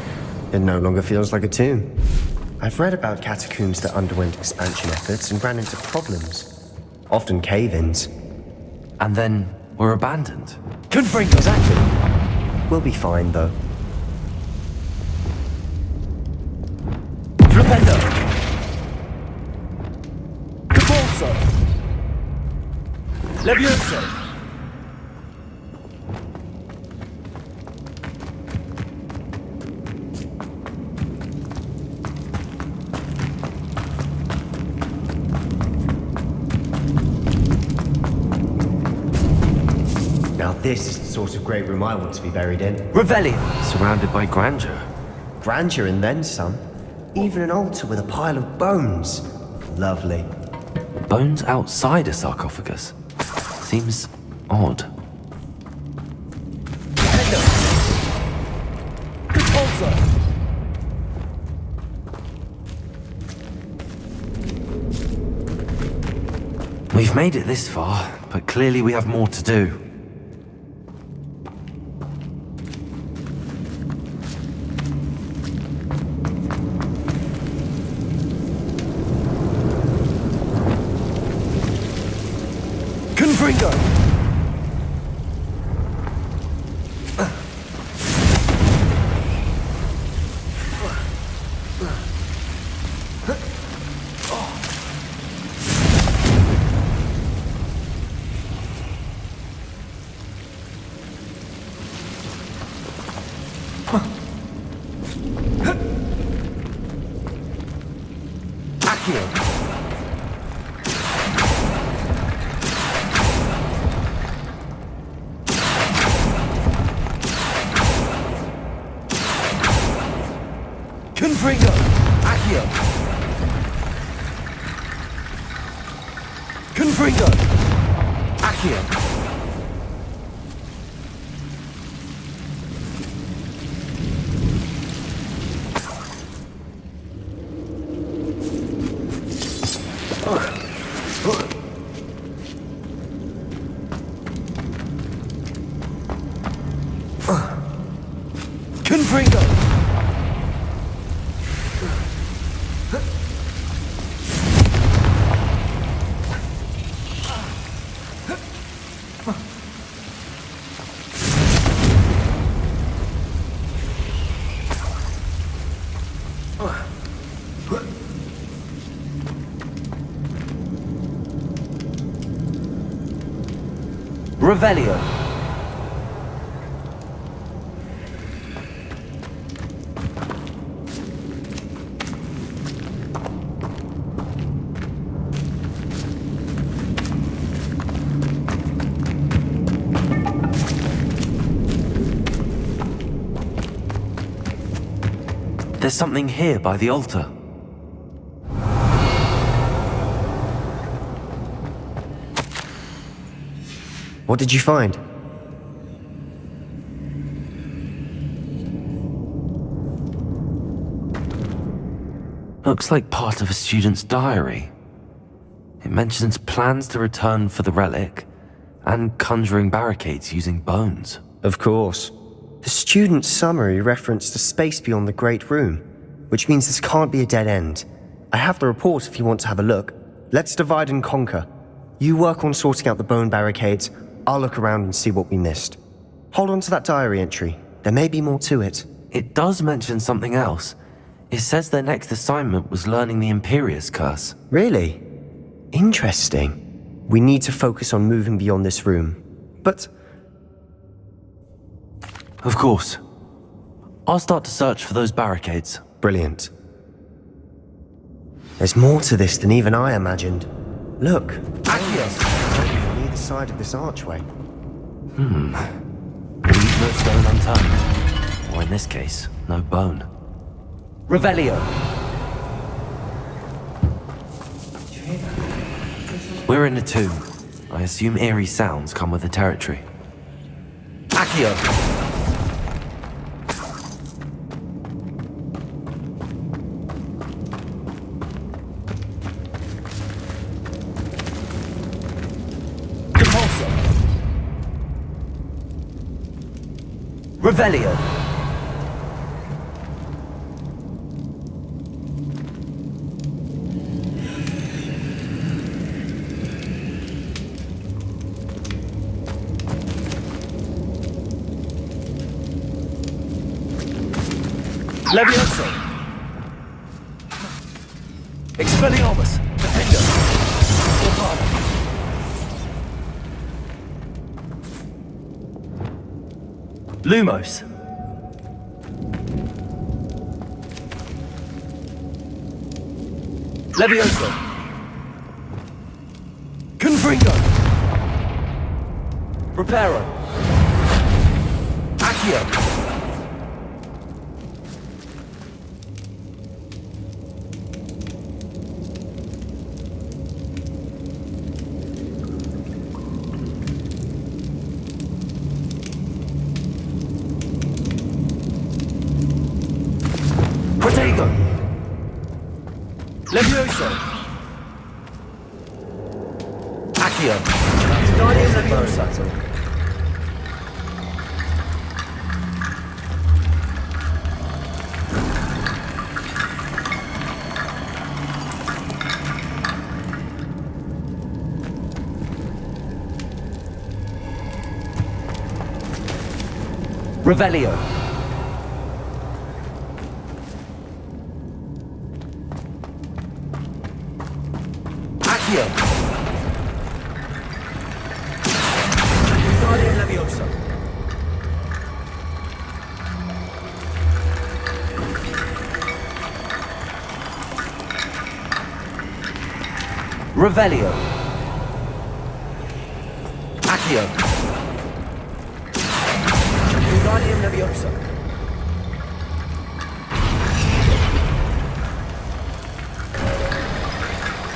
It no longer feels like a tomb. I've read about catacombs that underwent expansion efforts and ran into problems. Often cave-ins. And then were abandoned. Confringo! Exactly. We'll be fine, though. Flipendo! Capulso! Levioso! This is the sort of great room I want to be buried in. Revelio! Surrounded by grandeur. Grandeur and then some. Even an altar with a pile of bones. Lovely. Bones outside a sarcophagus? Seems odd. We've made it this far, but clearly we have more to do. Confringo! Confringo! Accio! Confringo! Accio! Confringo! Revelio. There's something here by the altar. What did you find? Looks like part of a student's diary. It mentions plans to return for the relic and conjuring barricades using bones. Of course. The student's summary referenced a space beyond the Great Room, which means this can't be a dead end. I have the report if you want to have a look. Let's divide and conquer. You work on sorting out the bone barricades. I'll look around and see what we missed. Hold on to that diary entry. There may be more to it. It does mention something else. It says their next assignment was learning the Imperius Curse. Really? Interesting. We need to focus on moving beyond this room. But... Of course. I'll start to search for those barricades. Brilliant. There's more to this than even I imagined. Look. Accio! On either side of this archway. Leave no stone unturned. Or in this case, no bone. Revelio! We're in a tomb. I assume eerie sounds come with the territory. Accio! Revelio! Levioso! Expelliarmus! Defender! Lumos! Levioso! Confringo! Reparo! Accio. Protego. Levioso. Accio. Guardian Leviosa. Revelio. Accio. Guardian Leviosa. Revelio. Accio. Guardian Leviosa.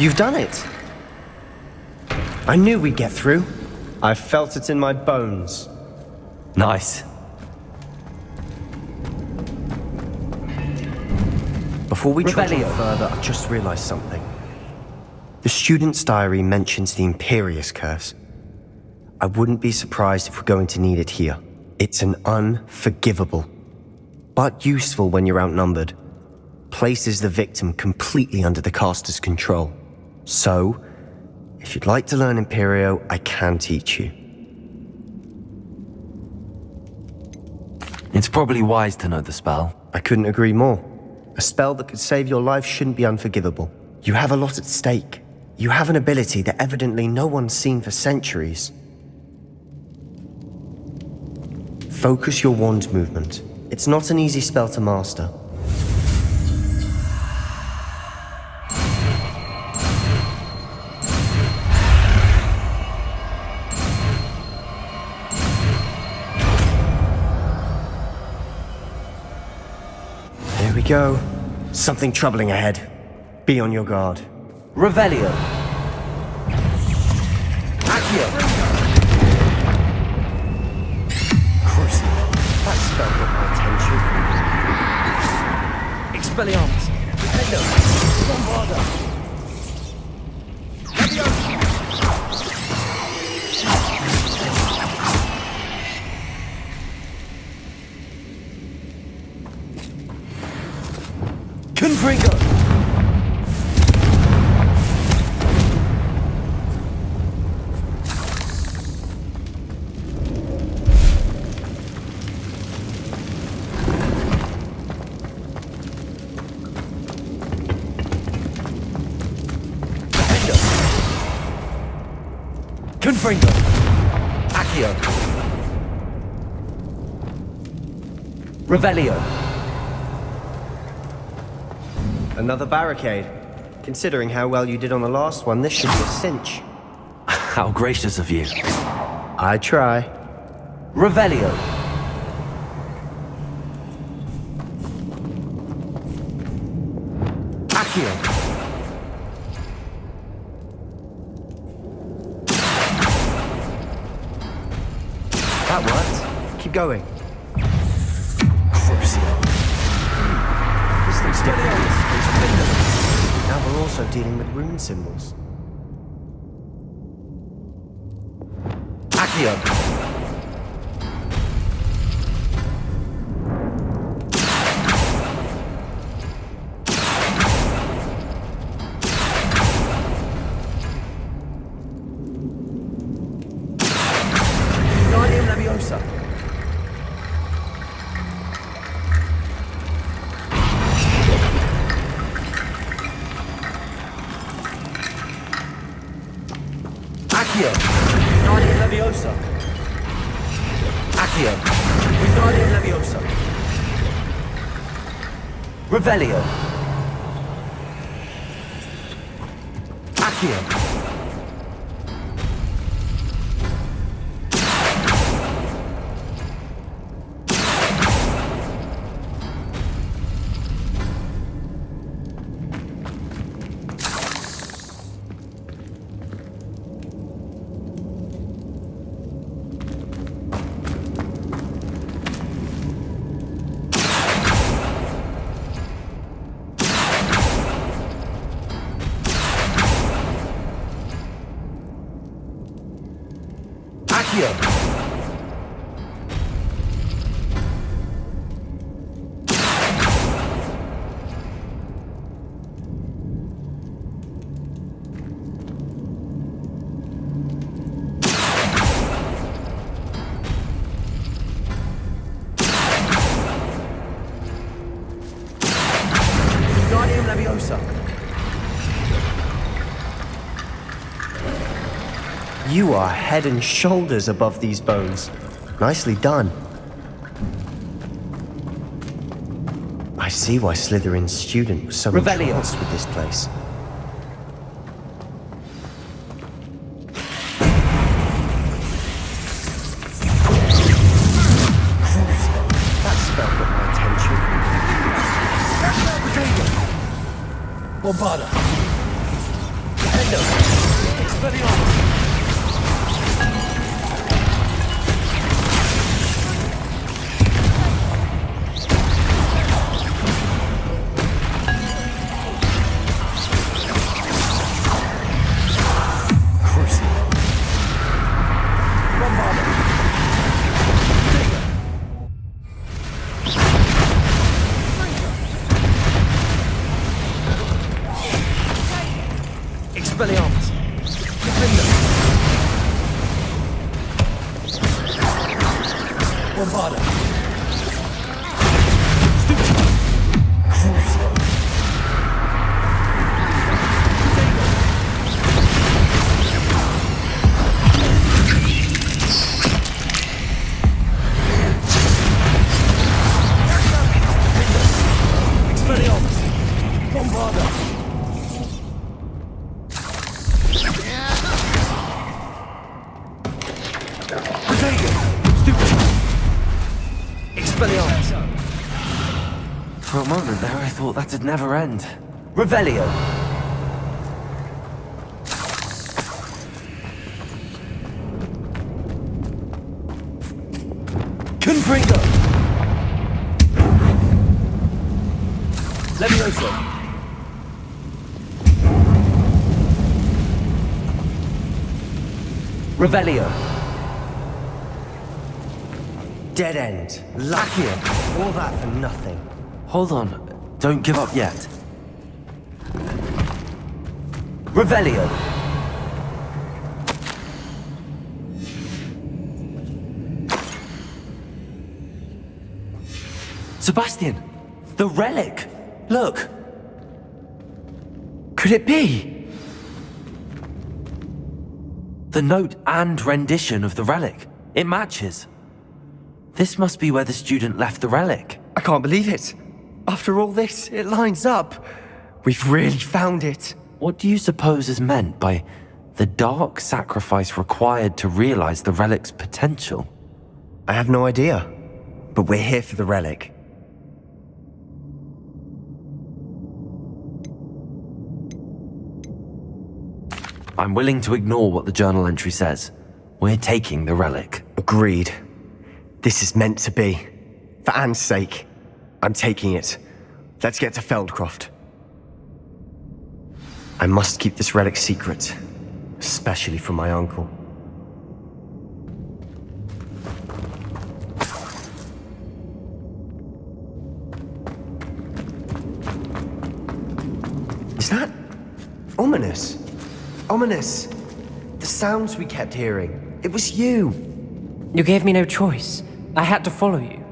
You've done it. I knew we'd get through. I felt it in my bones. Nice. Before we trudge Revelio. on further, I've just realized something. The student's diary mentions the Imperious Curse. I wouldn't be surprised if we're going to need it here. It's an unforgivable, but useful when you're outnumbered. Places the victim completely under the caster's control. So, if you'd like to learn Imperio, I can teach you. It's probably wise to know the spell. I couldn't agree more. A spell that could save your life shouldn't be unforgivable. You have a lot at stake. You have an ability that evidently no one's seen for centuries. Focus your wand movement. It's not an easy spell to master. There we go. Something troubling ahead. Be on your guard. Revelio. Accio. Crucible. That spell got my attention. Expelliarmus. Defendo. Bombarda. Confringo. Confringo. Accio. Revelio. Another barricade. Considering how well you did on the last one, this should be a cinch. How gracious of you. I try. Revelio. Accio. That worked. Keep going. Crucio. This thing's different. Now we're also dealing with rune symbols. Accio. Guardian Leviosa. Accio. Guardian Leviosa. Accio. Guardian Leviosa. Revelio. Accio. Accio! Wingardium Leviosa! You are head and shoulders above these bones. Nicely done. I see why Slytherin's student was so impressed with this place. That spell got my attention. Bombarda! Endo! Expelliarmus! Expelliarmus! Defender! Bombarda! Stupid! Crucial! Expelliarmus! Bombarda! Expelliarmus! For a moment there, I thought that'd never end. Revelio! Confringo! Levioso! Revelio! Dead end. Lackeum. All that for nothing. Hold on. Don't give up yet. Revelio! Sebastian! The relic! Look! Could it be? The note and rendition of the relic. It matches. This must be where the student left the relic. I can't believe it. After all this, it lines up. We've really found it. What do you suppose is meant by the dark sacrifice required to realize the relic's potential? I have no idea, but we're here for the relic. I'm willing to ignore what the journal entry says. We're taking the relic. Agreed. This is meant to be. For Anne's sake, I'm taking it. Let's get to Feldcroft. I must keep this relic secret, especially from my uncle. Is that ominous? Ominous. The sounds we kept hearing. It was you. You gave me no choice. I had to follow you.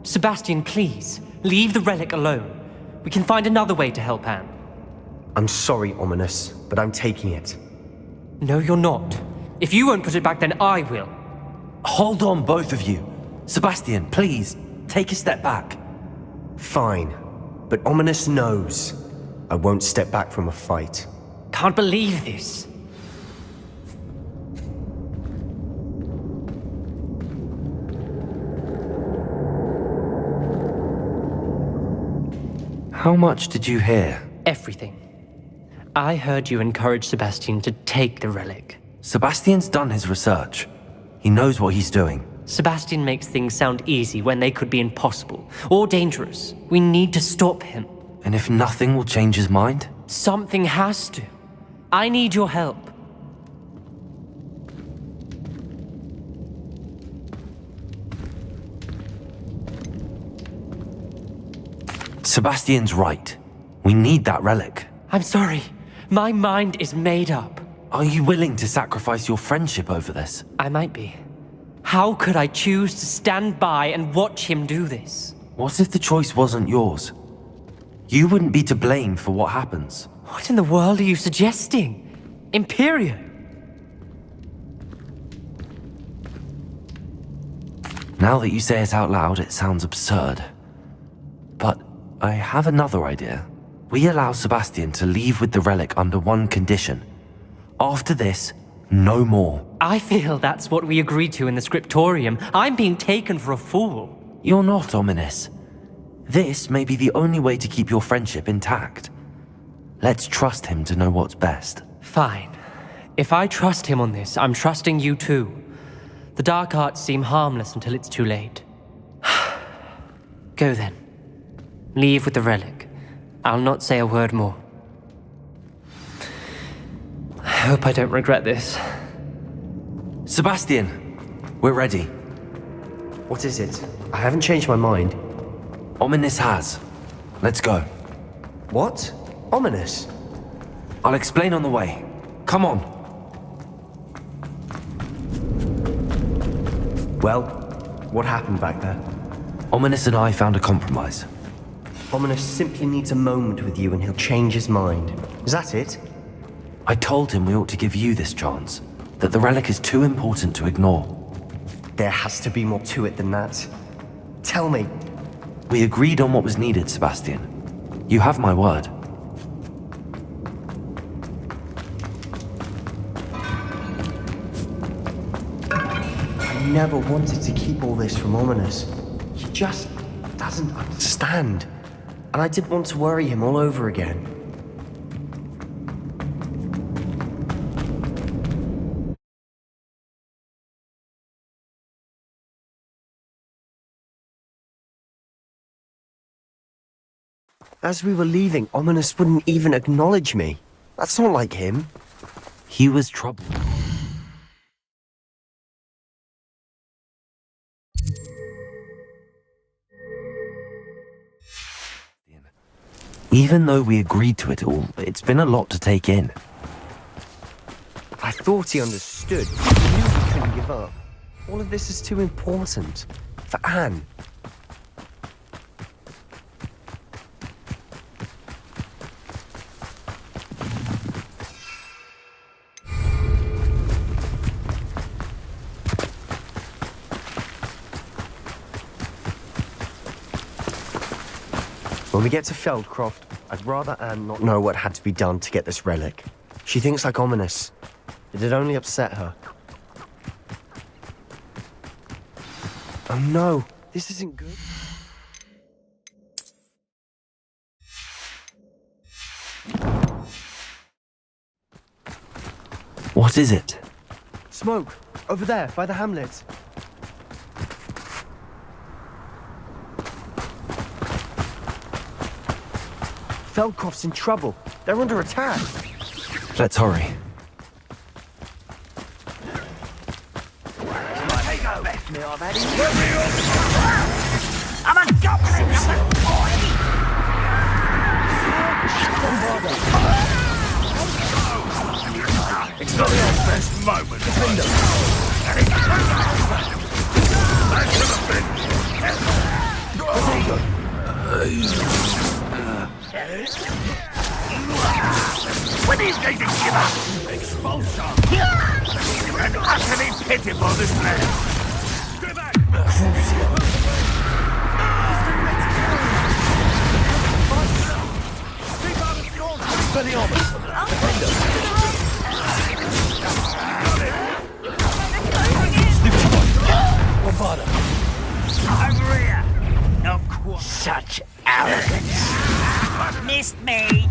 Sebastian, please, leave the relic alone. We can find another way to help Anne. I'm sorry, Ominous, but I'm taking it. No, you're not. If you won't put it back, then I will. Hold on, both of you. Sebastian, please, take a step back. Fine, but Ominous knows I won't step back from a fight. Can't believe this. How much did you hear? Everything. I heard you encourage Sebastian to take the relic. Sebastian's done his research. He knows what he's doing. Sebastian makes things sound easy when they could be impossible or dangerous. We need to stop him. And if nothing will change his mind? Something has to. I need your help. Sebastian's right. We need that relic. I'm sorry. My mind is made up. Are you willing to sacrifice your friendship over this? I might be. How could I choose to stand by and watch him do this? What if the choice wasn't yours? You wouldn't be to blame for what happens. What in the world are you suggesting? Imperio? Now that you say it out loud, it sounds absurd. But I have another idea. We allow Sebastian to leave with the relic under one condition. After this, no more. I feel that's what we agreed to in the scriptorium. I'm being taken for a fool. You're not, Ominous. This may be the only way to keep your friendship intact. Let's trust him to know what's best. Fine. If I trust him on this, I'm trusting you too. The dark arts seem harmless until it's too late. Go then. Leave with the relic. I'll not say a word more. I hope I don't regret this. Sebastian, we're ready. What is it? I haven't changed my mind. Ominous has. Let's go. What? Ominous? I'll explain on the way. Come on. Well, what happened back there? Ominous and I found a compromise. Ominous simply needs a moment with you and he'll change his mind. Is that it? I told him we ought to give you this chance, that the relic is too important to ignore. There has to be more to it than that. Tell me. We agreed on what was needed, Sebastian. You have my word. I never wanted to keep all this from Ominous. He just doesn't understand. And I didn't want to worry him all over again. As we were leaving, Ominous wouldn't even acknowledge me. That's not like him. He was troubled. Even though we agreed to it all, it's been a lot to take in. I thought he understood. He knew he couldn't give up. All of this is too important. For Anne. When we get to Feldcroft, I'd rather Anne not know what had to be done to get this relic. She thinks like Ominous. It'd only upset her. Oh no, this isn't good. What is it? Smoke, over there, by the hamlet. Feldcroft's in trouble. They're under attack. Let's hurry. I'm a goblin, boy! It's not your best moment. When he's going to give up, expulsion! An utterly pitiful display! Over here! Not quite. Such arrogance! Missed me!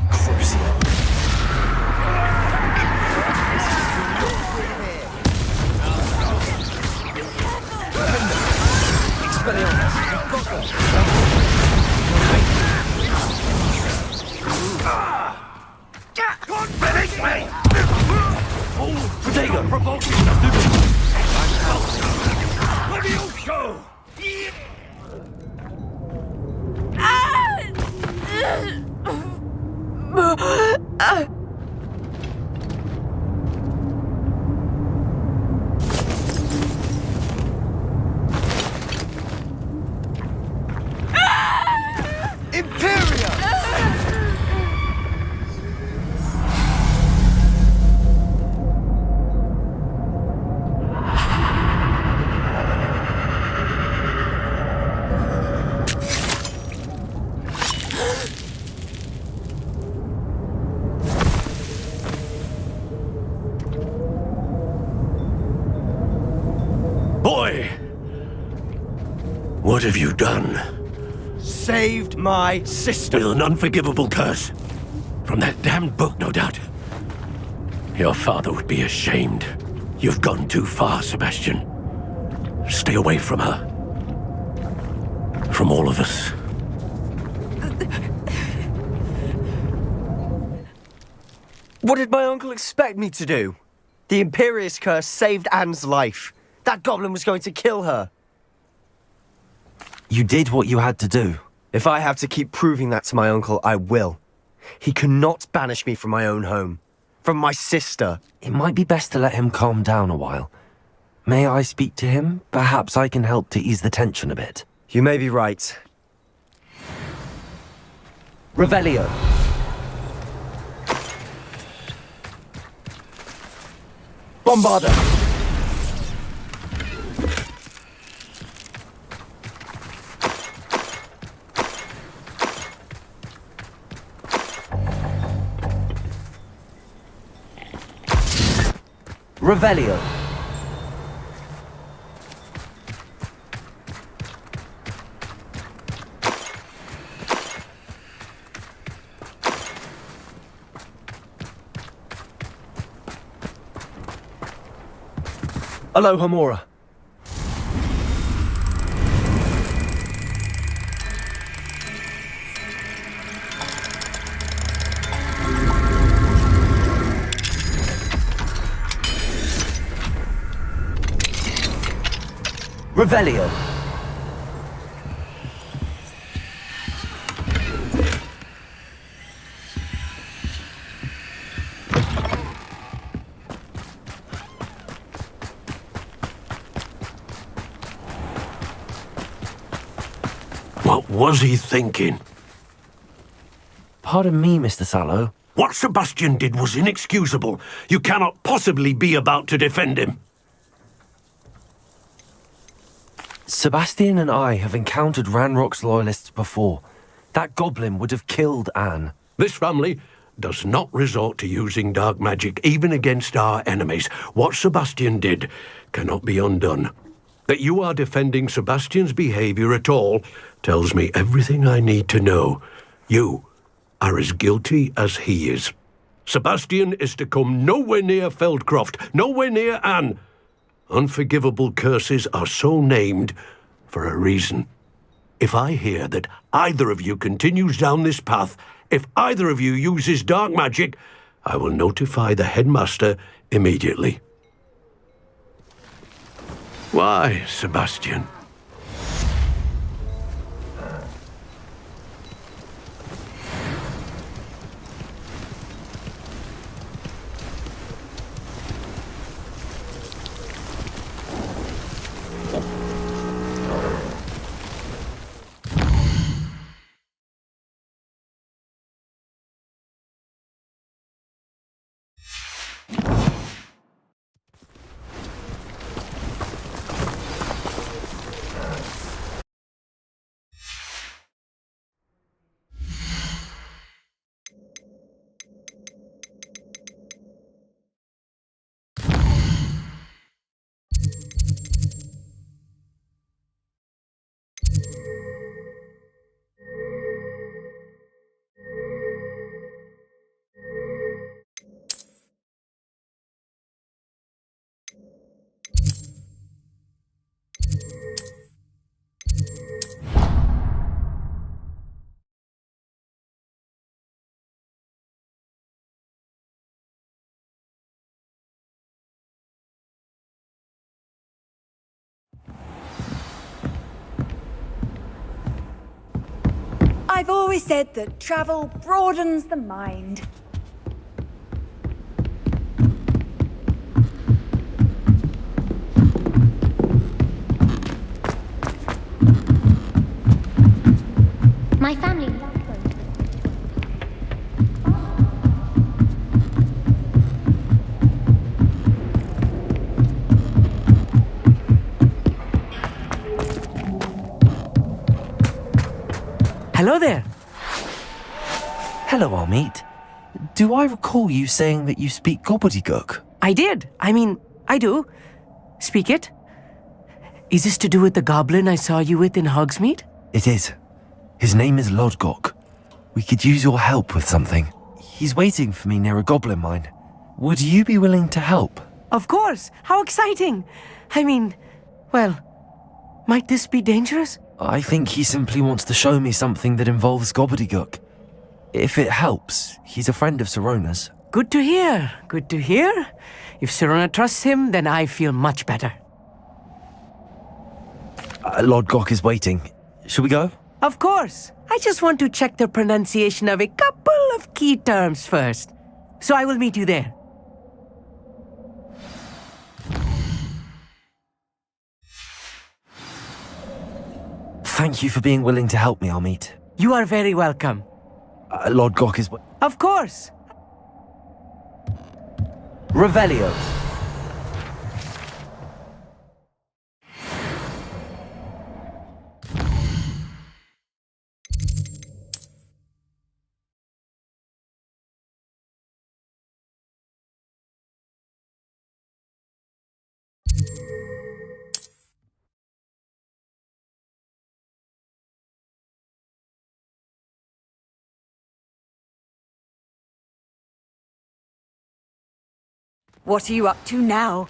Don't finish me! Oh, Protego! Provoking! Let me go! Boy! What have you done? Saved my sister. With an unforgivable curse. From that damned book, no doubt. Your father would be ashamed. You've gone too far, Sebastian. Stay away from her. From all of us. What did my uncle expect me to do? The Imperius curse saved Anne's life. That goblin was going to kill her. You did what you had to do. If I have to keep proving that to my uncle, I will. He cannot banish me from my own home. From my sister. It might be best to let him calm down a while. May I speak to him? Perhaps I can help to ease the tension a bit. You may be right. Revelio. Bombarda. Revelio. Aloha Mora. Revelio. What was he thinking? Pardon me, Mr. Sallow. What Sebastian did was inexcusable. You cannot possibly be about to defend him. Sebastian and I have encountered Ranrock's loyalists before. That goblin would have killed Anne. This family does not resort to using dark magic even against our enemies. What Sebastian did cannot be undone. That you are defending Sebastian's behavior at all tells me everything I need to know. You are as guilty as he is. Sebastian is to come nowhere near Feldcroft, nowhere near Anne. Unforgivable curses are so named for a reason. If I hear that either of you continues down this path, if either of you uses dark magic, I will notify the headmaster immediately. Why, Sebastian? I've always said that travel broadens the mind. My family. Hello there. Hello, Amit. Do I recall you saying that you speak gobbledygook? I did. I do. Speak it. Is this to do with the goblin I saw you with in Hogsmeade? It is. His name is Lodgok. We could use your help with something. He's waiting for me near a goblin mine. Would you be willing to help? Of course. How exciting. Well, might this be dangerous? I think he simply wants to show me something that involves gobbledygook. If it helps, he's a friend of Sirona's. Good to hear. Good to hear. If Sirona trusts him, then I feel much better. Lodgok is waiting. Shall we go? Of course. I just want to check the pronunciation of a couple of key terms first. So I will meet you there. Thank you for being willing to help me, Amit. You are very welcome. Lodgok is... Of course. Revelio. What are you up to now?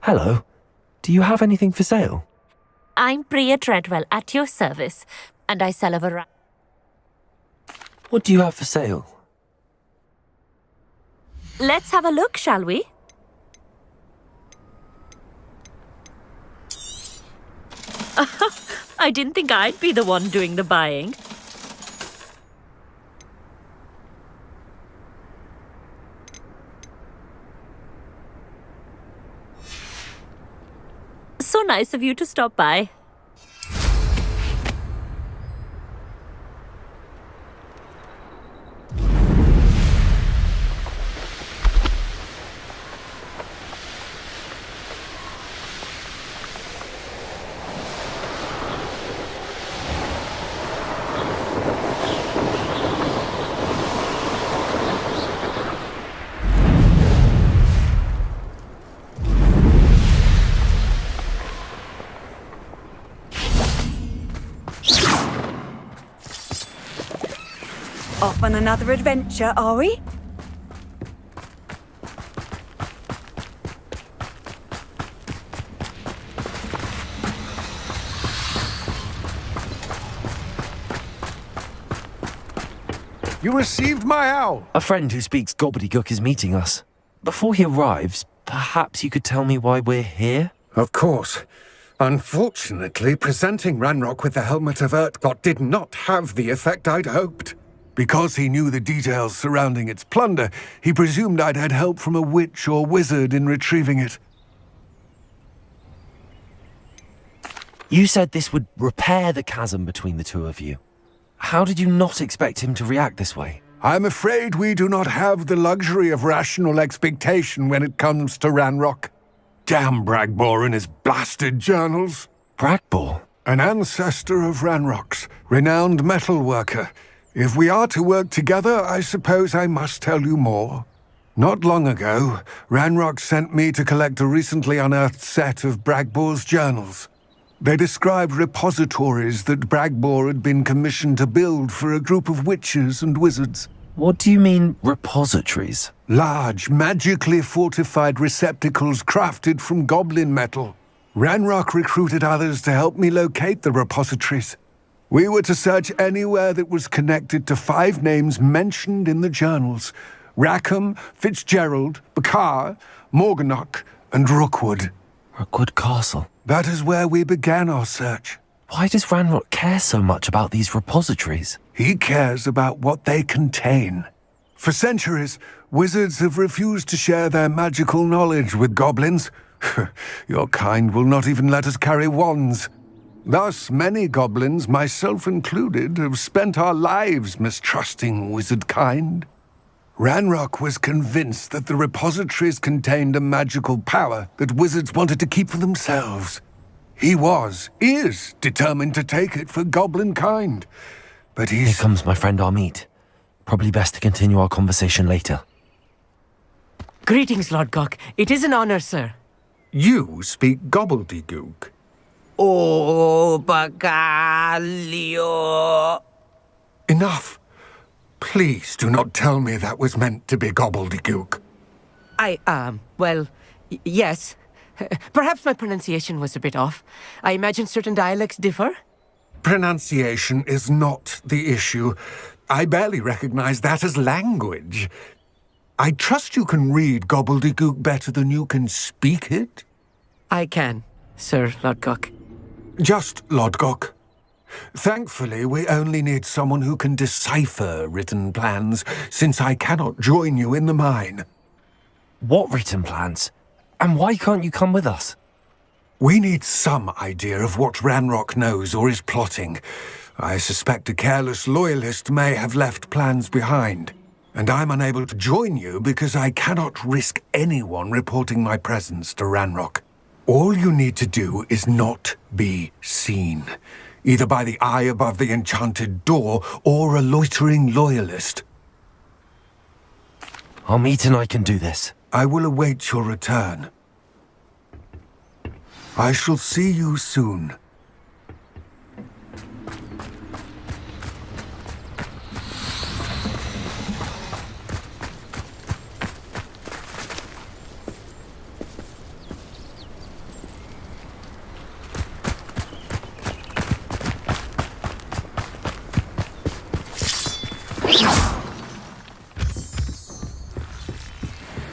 Hello. Do you have anything for sale? I'm Priya Treadwell, at your service, and I sell a variety. What do you have for sale? Let's have a look, shall we? I didn't think I'd be the one doing the buying. So nice of you to stop by. Off on another adventure, are we? You received my owl. A friend who speaks gobbledygook is meeting us. Before he arrives, perhaps you could tell me why we're here? Of course. Unfortunately, presenting Ranrock with the Helmet of Urtkot did not have the effect I'd hoped. Because he knew the details surrounding its plunder, he presumed I'd had help from a witch or wizard in retrieving it. You said this would repair the chasm between the two of you. How did you not expect him to react this way? I'm afraid we do not have the luxury of rational expectation when it comes to Ranrock. Damn Bragbor and his blasted journals. Bragbor? An ancestor of Ranrock's, renowned metal worker. If we are to work together, I suppose I must tell you more. Not long ago, Ranrock sent me to collect a recently unearthed set of Bragbor's journals. They described repositories that Bragbor had been commissioned to build for a group of witches and wizards. What do you mean, repositories? Large, magically fortified receptacles crafted from goblin metal. Ranrock recruited others to help me locate the repositories. We were to search anywhere that was connected to 5 names mentioned in the journals: Rackham, Fitzgerald, Bakar, Morganach, and Rookwood. Rookwood Castle. That is where we began our search. Why does Ranrock care so much about these repositories? He cares about what they contain. For centuries, wizards have refused to share their magical knowledge with goblins. Your kind will not even let us carry wands. Thus, many goblins, myself included, have spent our lives mistrusting wizard kind. Ranrock was convinced that the repositories contained a magical power that wizards wanted to keep for themselves. He is determined to take it for goblin kind. But Here comes my friend Amit. Probably best to continue our conversation later. Greetings, Lord Gok. It is an honor, sir. You speak gobbledygook. Oh, Bagalio. Enough. Please do not tell me that was meant to be gobbledygook. Yes. Perhaps my pronunciation was a bit off. I imagine certain dialects differ. Pronunciation is not the issue. I barely recognize that as language. I trust you can read gobbledygook better than you can speak it? I can, Sir Lodgok. Just Lodgok. Thankfully, we only need someone who can decipher written plans, since I cannot join you in the mine. What written plans? And why can't you come with us? We need some idea of what Ranrock knows or is plotting. I suspect a careless loyalist may have left plans behind. And I'm unable to join you because I cannot risk anyone reporting my presence to Ranrock. All you need to do is not be seen, either by the eye above the enchanted door or a loitering loyalist. Amit and I can do this. I will await your return. I shall see you soon.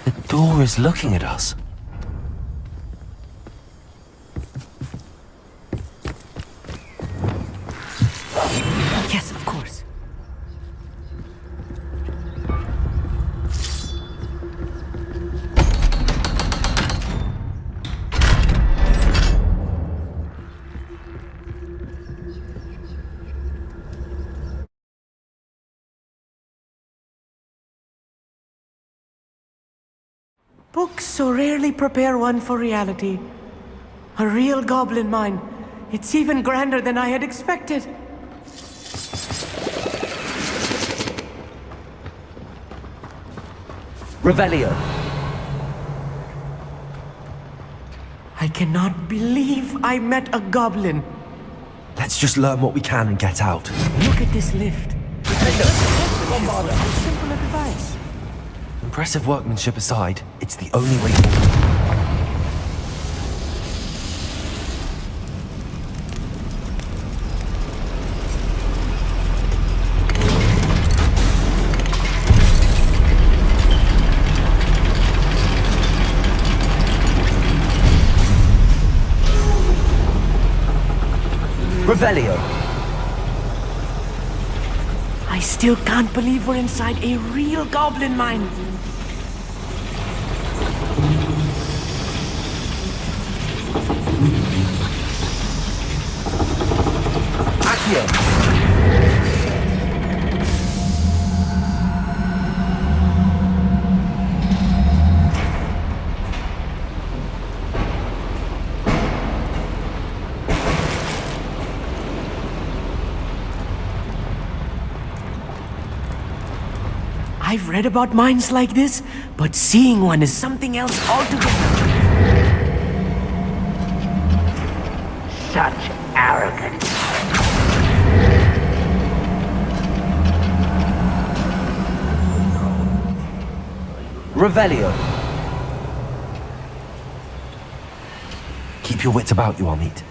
The door is looking at us. Yes, of course. Books so rarely prepare one for reality. A real goblin mine. It's even grander than I had expected. Revelio. I cannot believe I met a goblin. Let's just learn what we can and get out. Look at this lift. So simple a device. Impressive workmanship aside, it's the only way forward. Revelio. I still can't believe we're inside a real goblin mine. Accio. I've read about mines like this, but seeing one is something else altogether. such arrogance. Revelio. Keep your wits about you, Amit.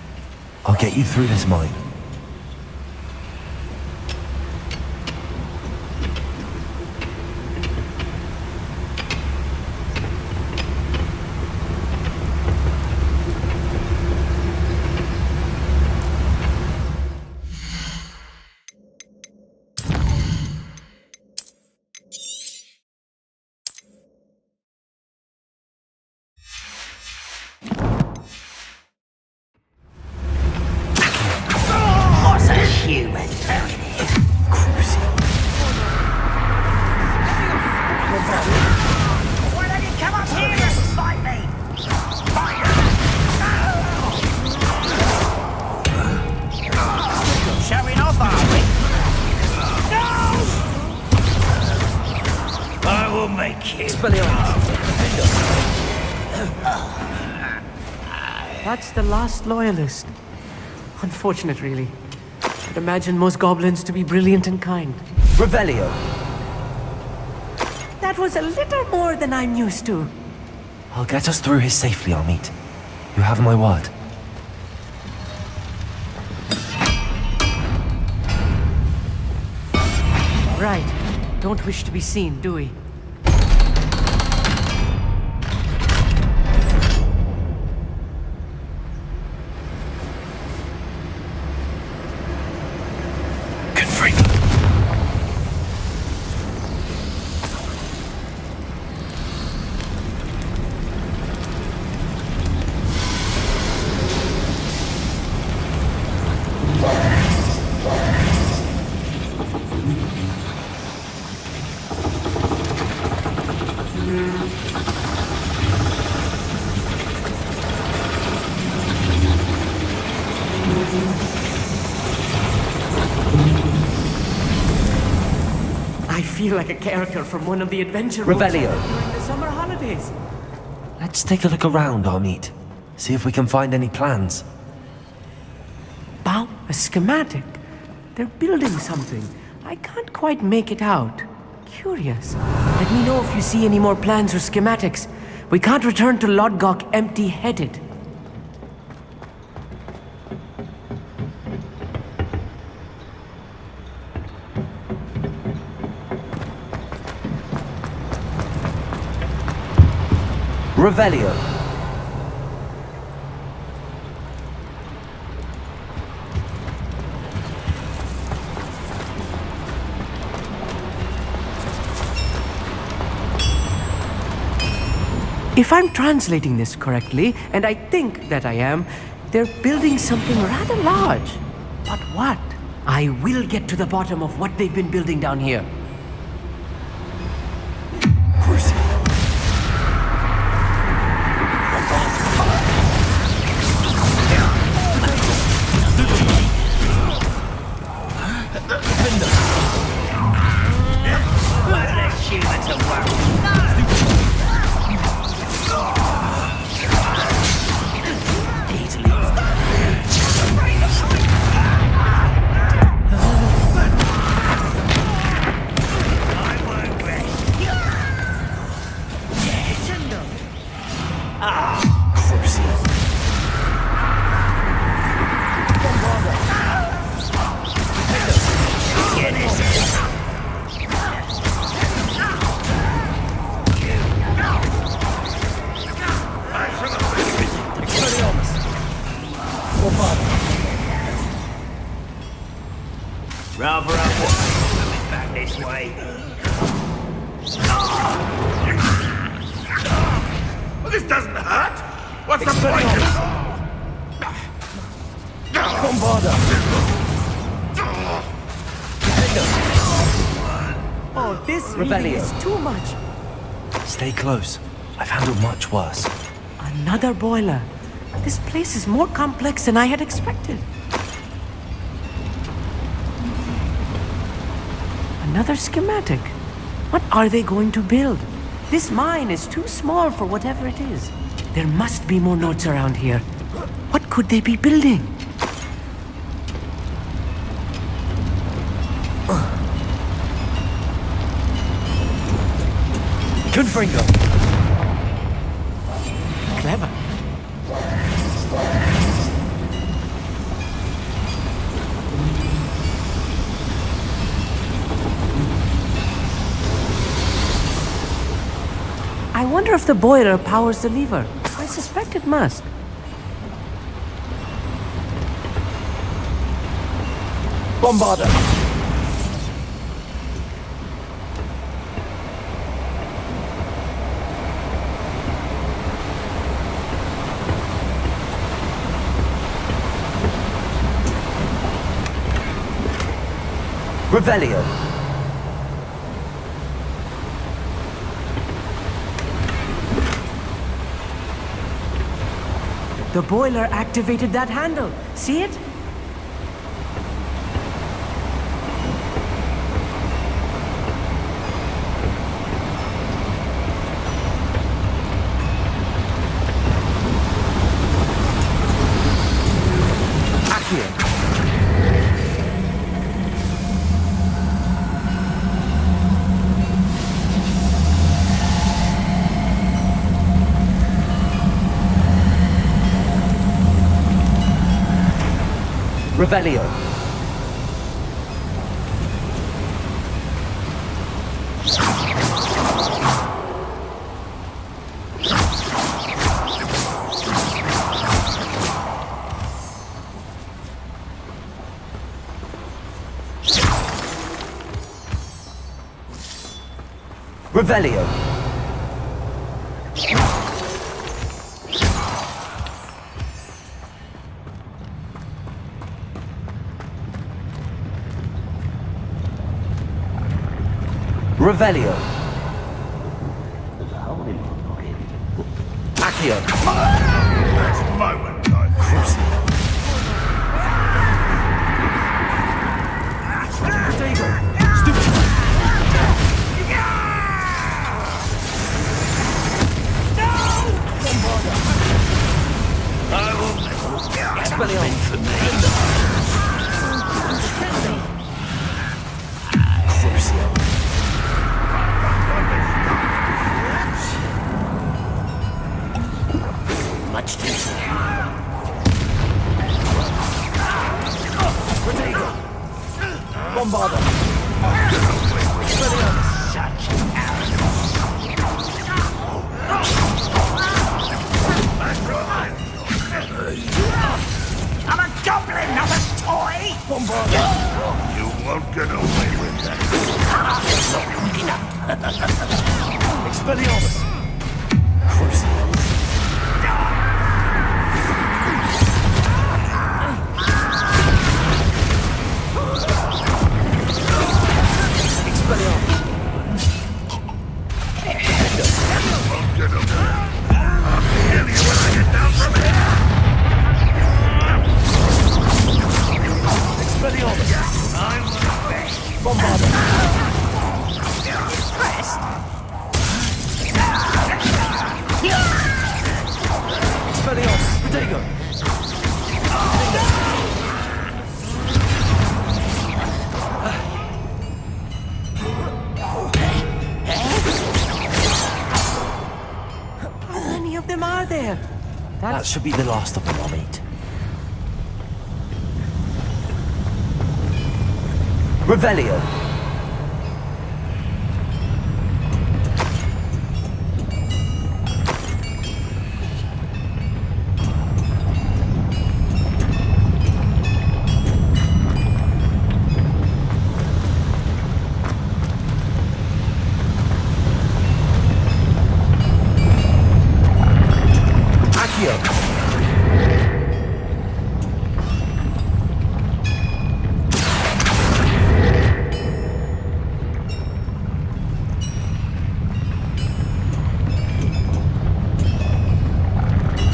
I'll get you through this mine. What's a human doing here? Why don't you come up here and fight me? Showing off, are we? No! I will make you. That's the last loyalist. Unfortunate, really. I'd imagine most goblins to be brilliant and kind. Revelio. That was a little more than I'm used to. I'll get us through here safely, Amit. You have my word. Right. Don't wish to be seen, do we? I feel like a character from one of the adventure Revelio. during the summer holidays. Let's take a look around, Amit. See if we can find any plans. Wow, a schematic. They're building something. I can't quite make it out. Curious. Let me know if you see any more plans or schematics. We can't return to Lodgok empty-headed. Revelio. If I'm translating this correctly, and I think that I am, they're building something rather large. But what? I will get to the bottom of what they've been building down here. Rather I was coming back this way. Well, this doesn't hurt. What's the point? Oh, this really is too much. Stay close. I've handled much worse. Another boiler. This place is more complex than I had expected. Another schematic. What are they going to build? This mine is too small for whatever it is. There must be more notes around here. What could they be building? Fringo. Clever. I wonder if the boiler powers the lever. I suspect it must. Bombarder. Revelio. The boiler activated that handle. See it? Revelio. Revelio. Revelio. Accio. Next moment, Much too soon. Bombarder. Such I'm a goblin, not a toy! Bombarder. You won't get away with that. Not quick enough. Expelliarmus. Crucible. That should be the last of them, I'll meet. Revelio.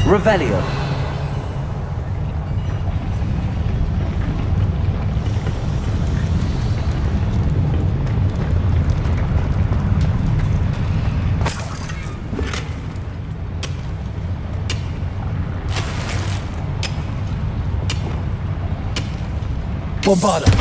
Revelio. Bombarder.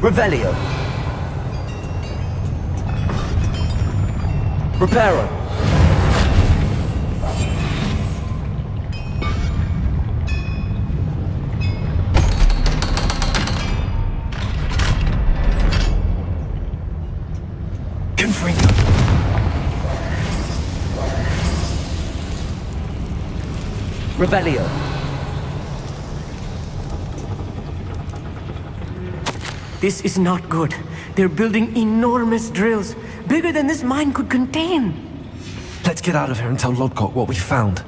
Revelio. Reparo. Confringo. Revelio. This is not good. They're building enormous drills, bigger than this mine could contain. Let's get out of here and tell Lodgok what we found.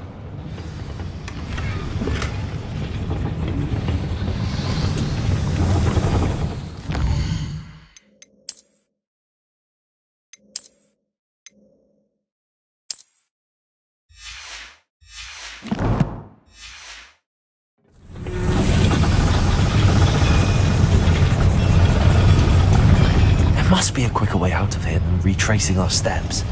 There must be a quicker way out of here than retracing our steps.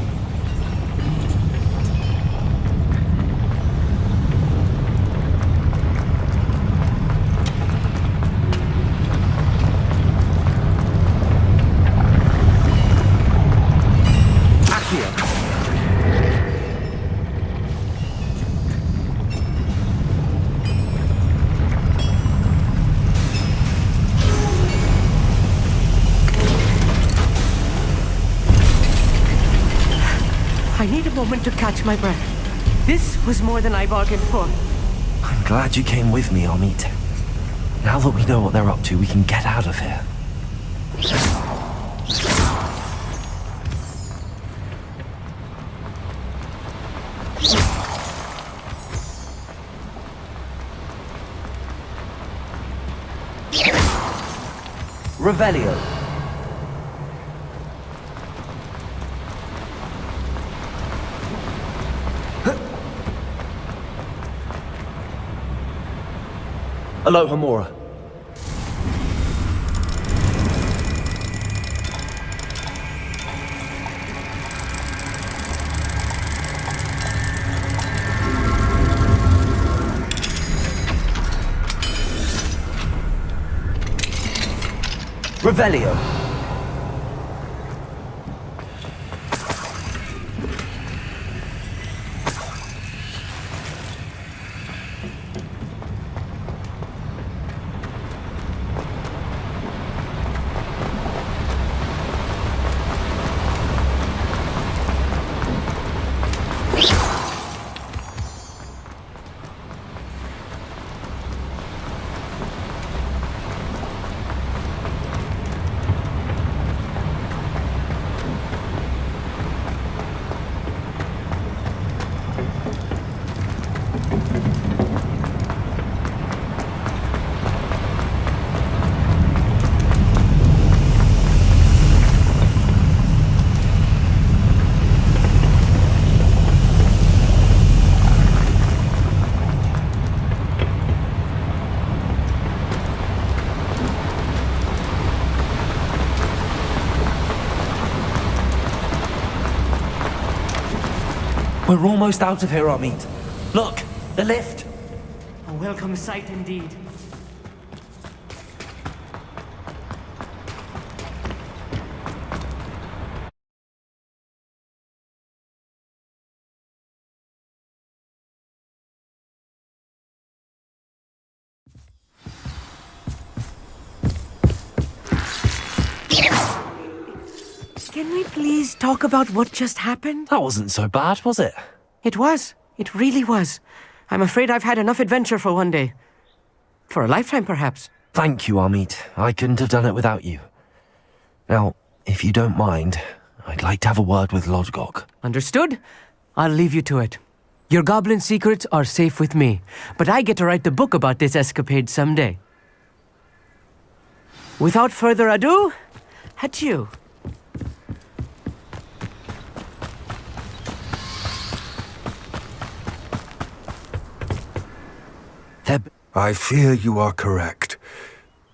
I need a moment to catch my breath. This was more than I bargained for. I'm glad you came with me, Amit. Now that we know what they're up to, we can get out of here. Revelio. Aloha Mora. Revelio. We're almost out of here, Amit. Look, the lift. A welcome sight indeed. Can we please talk about what just happened? That wasn't so bad, was it? It was. It really was. I'm afraid I've had enough adventure for one day. For a lifetime, perhaps. Thank you, Amit. I couldn't have done it without you. Now, if you don't mind, I'd like to have a word with Lodgok. Understood? I'll leave you to it. Your goblin secrets are safe with me, but I get to write the book about this escapade someday. Without further ado, adieu. I fear you are correct.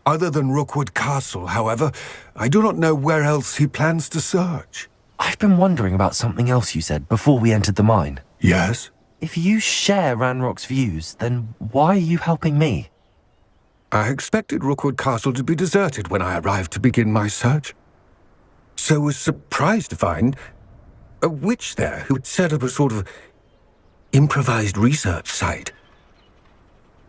Other than Rookwood Castle, however, I do not know where else he plans to search. I've been wondering about something else you said before we entered the mine. Yes? If you share Ranrock's views, then why are you helping me? I expected Rookwood Castle to be deserted when I arrived to begin my search. So was surprised to find a witch there who had set up a sort of improvised research site.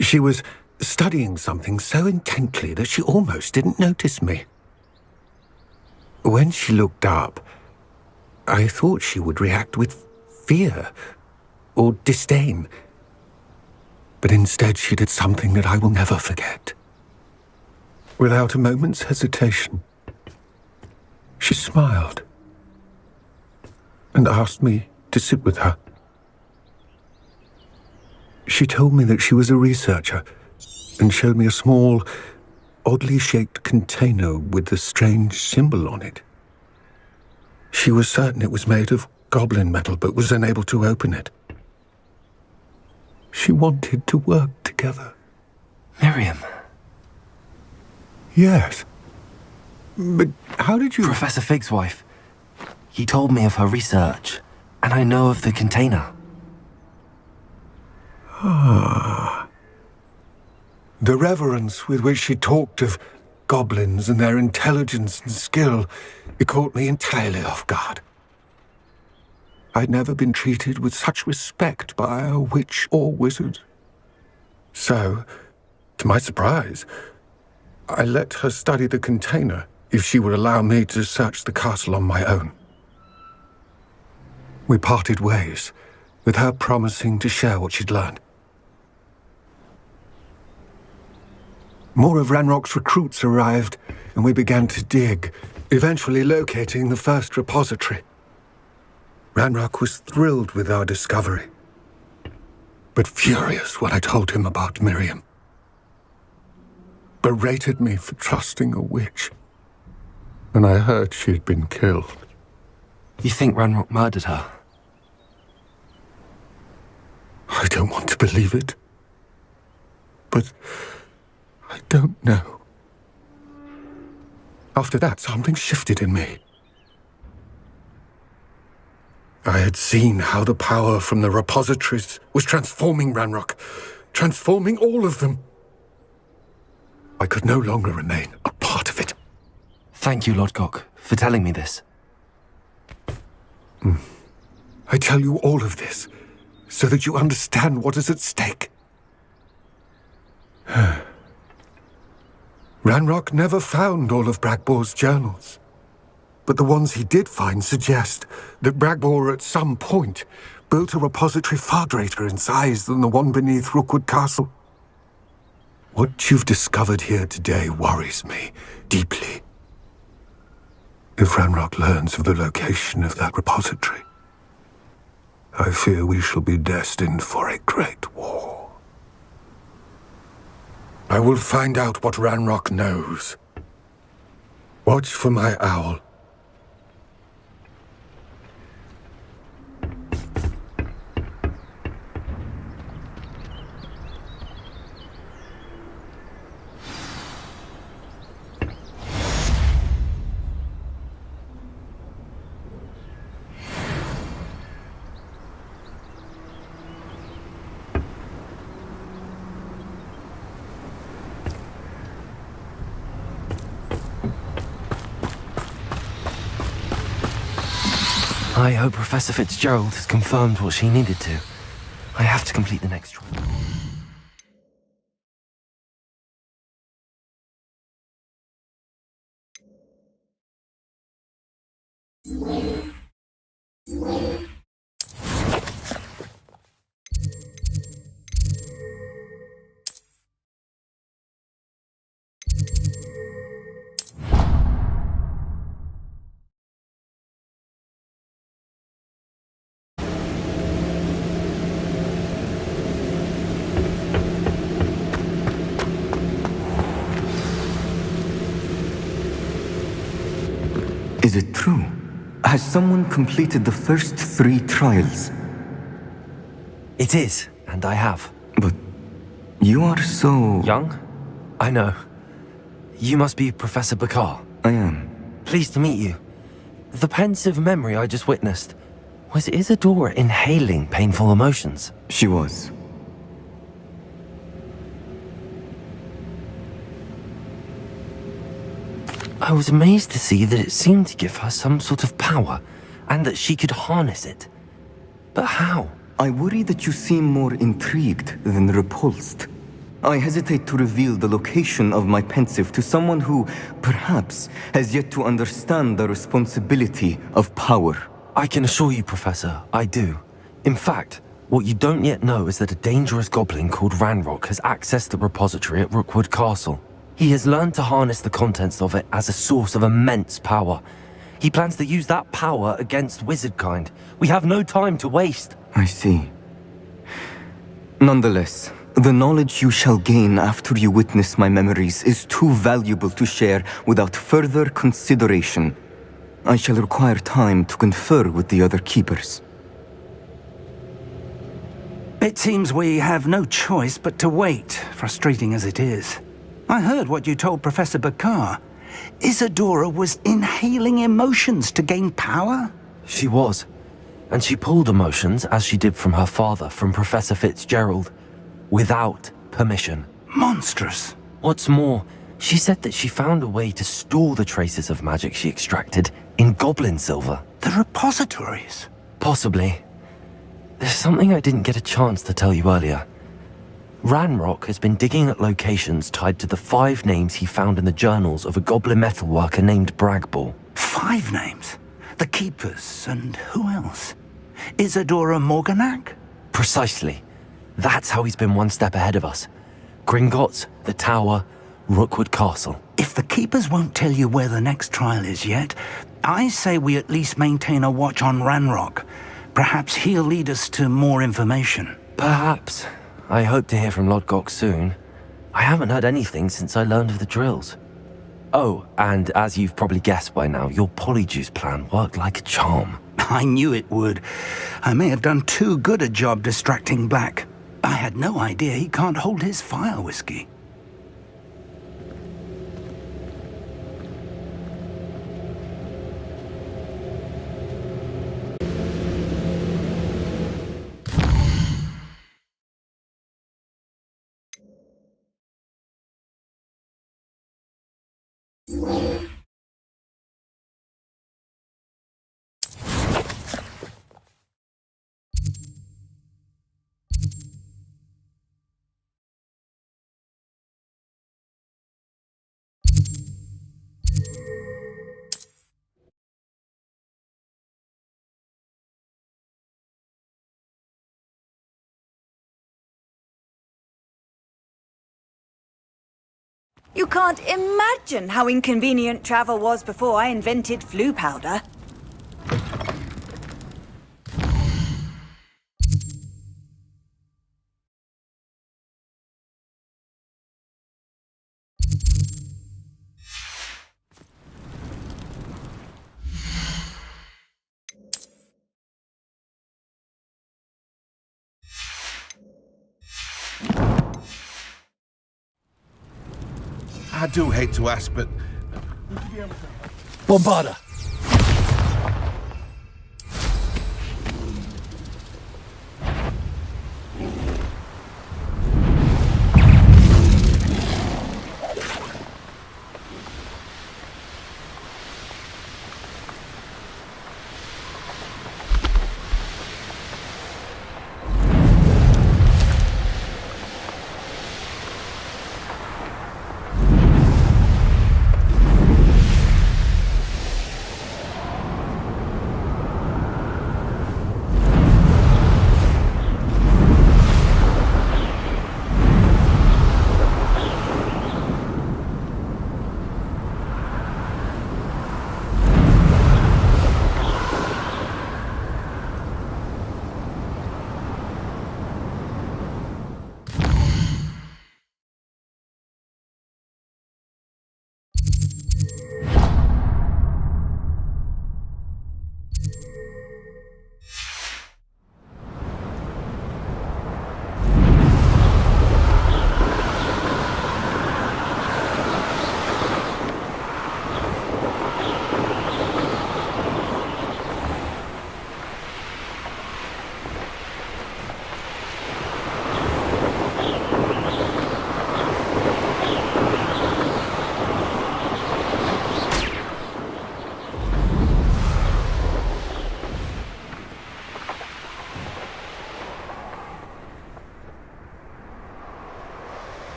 She was studying something so intently that she almost didn't notice me. When she looked up, I thought she would react with fear or disdain. But instead she did something that I will never forget. Without a moment's hesitation, she smiled and asked me to sit with her. She told me that she was a researcher and showed me a small, oddly shaped container with a strange symbol on it. She was certain it was made of goblin metal, but was unable to open it. She wanted to work together. Miriam. Yes. But how did you... Professor Fig's wife. He told me of her research, and I know of the container. Ah. The reverence with which she talked of goblins and their intelligence and skill, it caught me entirely off guard. I'd never been treated with such respect by a witch or wizard. So, to my surprise, I let her study the container if she would allow me to search the castle on my own. We parted ways, with her promising to share what she'd learned. More of Ranrock's recruits arrived, and we began to dig, eventually locating the first repository. Ranrock was thrilled with our discovery, but furious when I told him about Miriam. Berated me for trusting a witch, and I heard she had been killed. You think Ranrock murdered her? I don't want to believe it, but I don't know. After that, something shifted in me. I had seen how the power from the repositories was transforming Ranrock, transforming all of them. I could no longer remain a part of it. Thank you, Lodgok, for telling me this. I tell you all of this so that you understand what is at stake. Ranrock never found all of Bragbor's journals, but the ones he did find suggest that Bragbor at some point built a repository far greater in size than the one beneath Rookwood Castle. What you've discovered here today worries me deeply. If Ranrock learns of the location of that repository, I fear we shall be destined for a great war. I will find out what Ranrock knows. Watch for my owl. I hope Professor Fitzgerald has confirmed what she needed to. I have to complete the next trial. Is it true? Has someone completed the first 3 trials? It is, and I have. But you are so... Young? I know. You must be Professor Bakar. I am. Pleased to meet you. The pensive memory I just witnessed, was Isadora inhaling painful emotions? She was. I was amazed to see that it seemed to give her some sort of power, and that she could harness it. But how? I worry that you seem more intrigued than repulsed. I hesitate to reveal the location of my pensive to someone who, perhaps, has yet to understand the responsibility of power. I can assure you, Professor, I do. In fact, what you don't yet know is that a dangerous goblin called Ranrock has accessed the repository at Rookwood Castle. He has learned to harness the contents of it as a source of immense power. He plans to use that power against wizardkind. We have no time to waste. I see. Nonetheless, the knowledge you shall gain after you witness my memories is too valuable to share without further consideration. I shall require time to confer with the other keepers. It seems we have no choice but to wait, frustrating as it is. I heard what you told Professor Bakar. Isadora was inhaling emotions to gain power? She was. And she pulled emotions, as she did from her father, from Professor Fitzgerald, without permission. Monstrous. What's more, she said that she found a way to store the traces of magic she extracted in goblin silver. The repositories? Possibly. There's something I didn't get a chance to tell you earlier. Ranrock has been digging at locations tied to the 5 names he found in the journals of a goblin metalworker named Bragball. 5 names? The Keepers, and who else? Isadora Morganac? Precisely. That's how he's been one step ahead of us. Gringotts, the Tower, Rookwood Castle. If the Keepers won't tell you where the next trial is yet, I say we at least maintain a watch on Ranrock. Perhaps he'll lead us to more information. Perhaps. I hope to hear from Lodgok soon. I haven't heard anything since I learned of the drills. Oh, and as you've probably guessed by now, your polyjuice plan worked like a charm. I knew it would. I may have done too good a job distracting Black. I had no idea he can't hold his fire whiskey. You can't imagine how inconvenient travel was before I invented flu powder. I do hate to ask, but... Bombarda!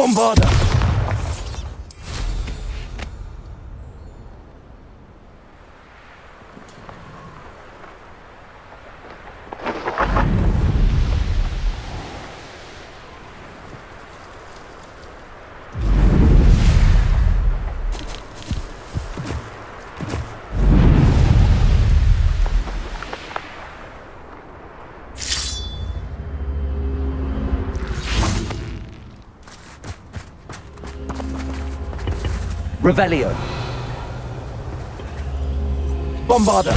Bombarda! Revelio. Bombarda.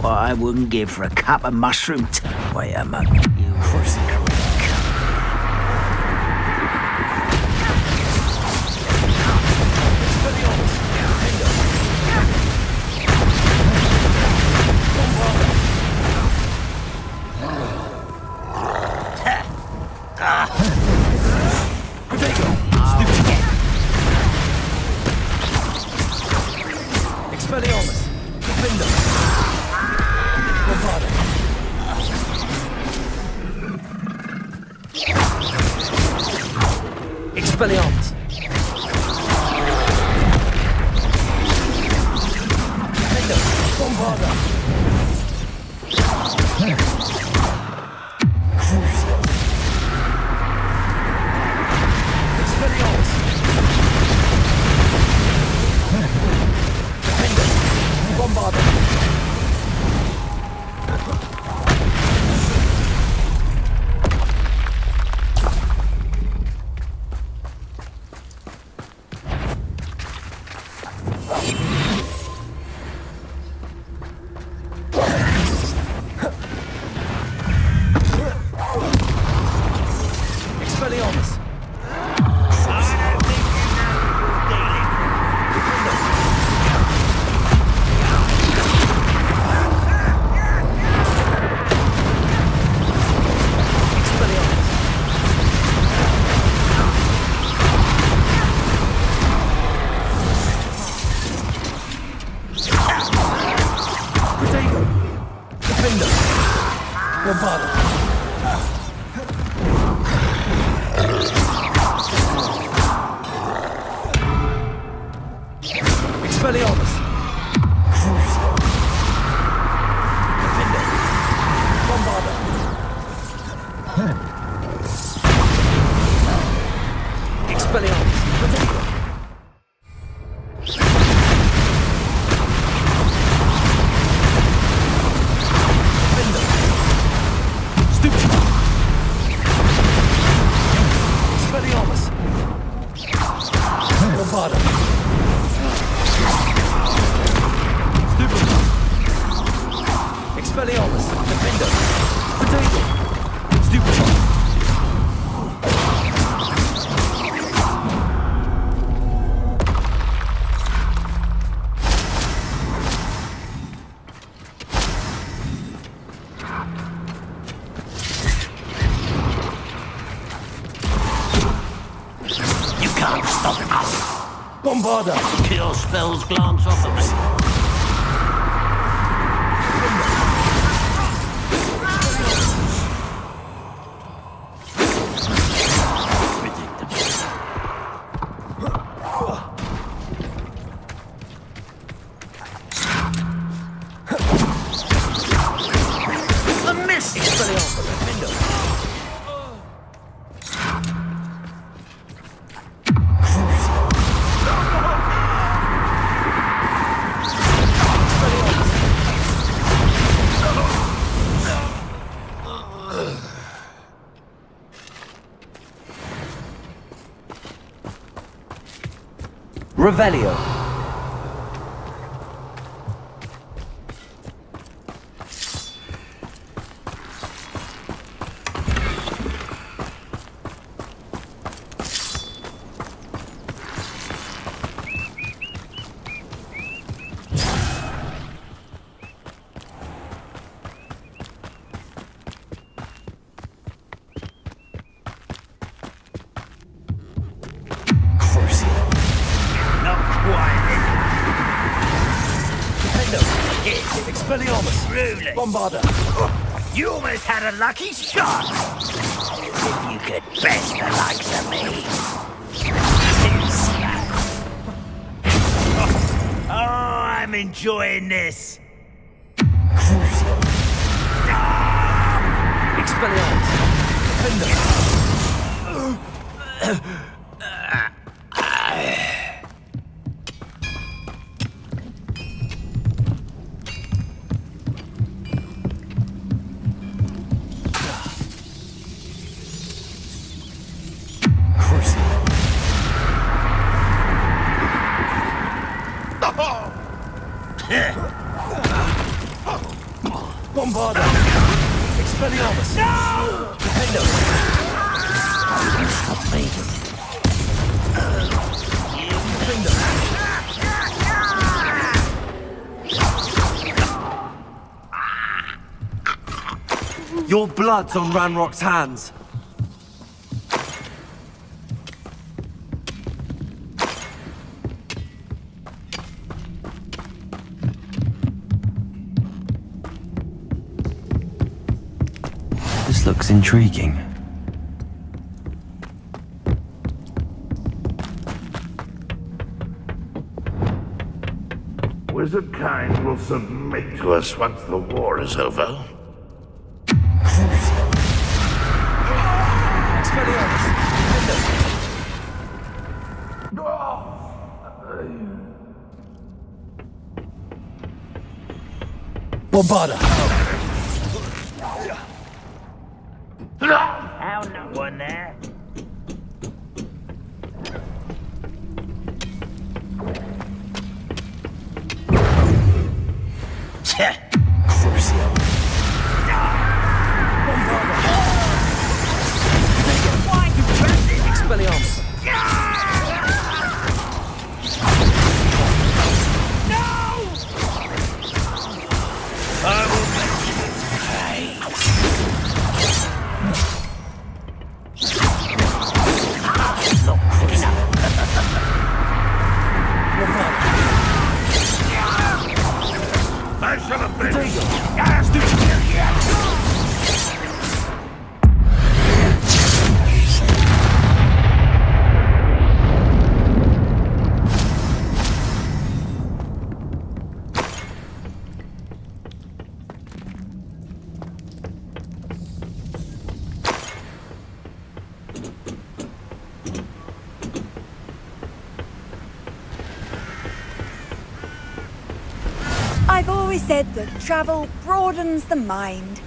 What I wouldn't give for a cup of mushroom wait a moment. You Expelliarmus. Defender. Bombarda. Expelliarmus. Defender. Bombarda. Crucio. Expelliarmus. Defender. Bombarda. Expelliarmus. Defender. Bombarda. Expelliarmus. Crucio. Defender. Bombarda. Expelliarmus. Potato. Expelliarmus. Bombarda. Stupid. Expelliarmus. Defender. Potato. Stupid. You can't stop us. Bombarda. Kill spells glance off of me. A miss! Expelliarmus. Defender. Crucio. Revelio. Expelliarmus! Bombarda! You almost had a lucky shot! If you could best the likes of me. Too slow. Oh, I'm enjoying this! Expelliarmus! Bombarda! Expelliarmus! No! Defendo! Your blood's on Ranrock's hands. This looks intriguing. Wizard kind will submit to us once the war is over. Bombarda! How no one there? Crucio! Why you press it? Expelliarmus! I will make you pay. Not quick enough. I should have been. I've always said that travel broadens the mind.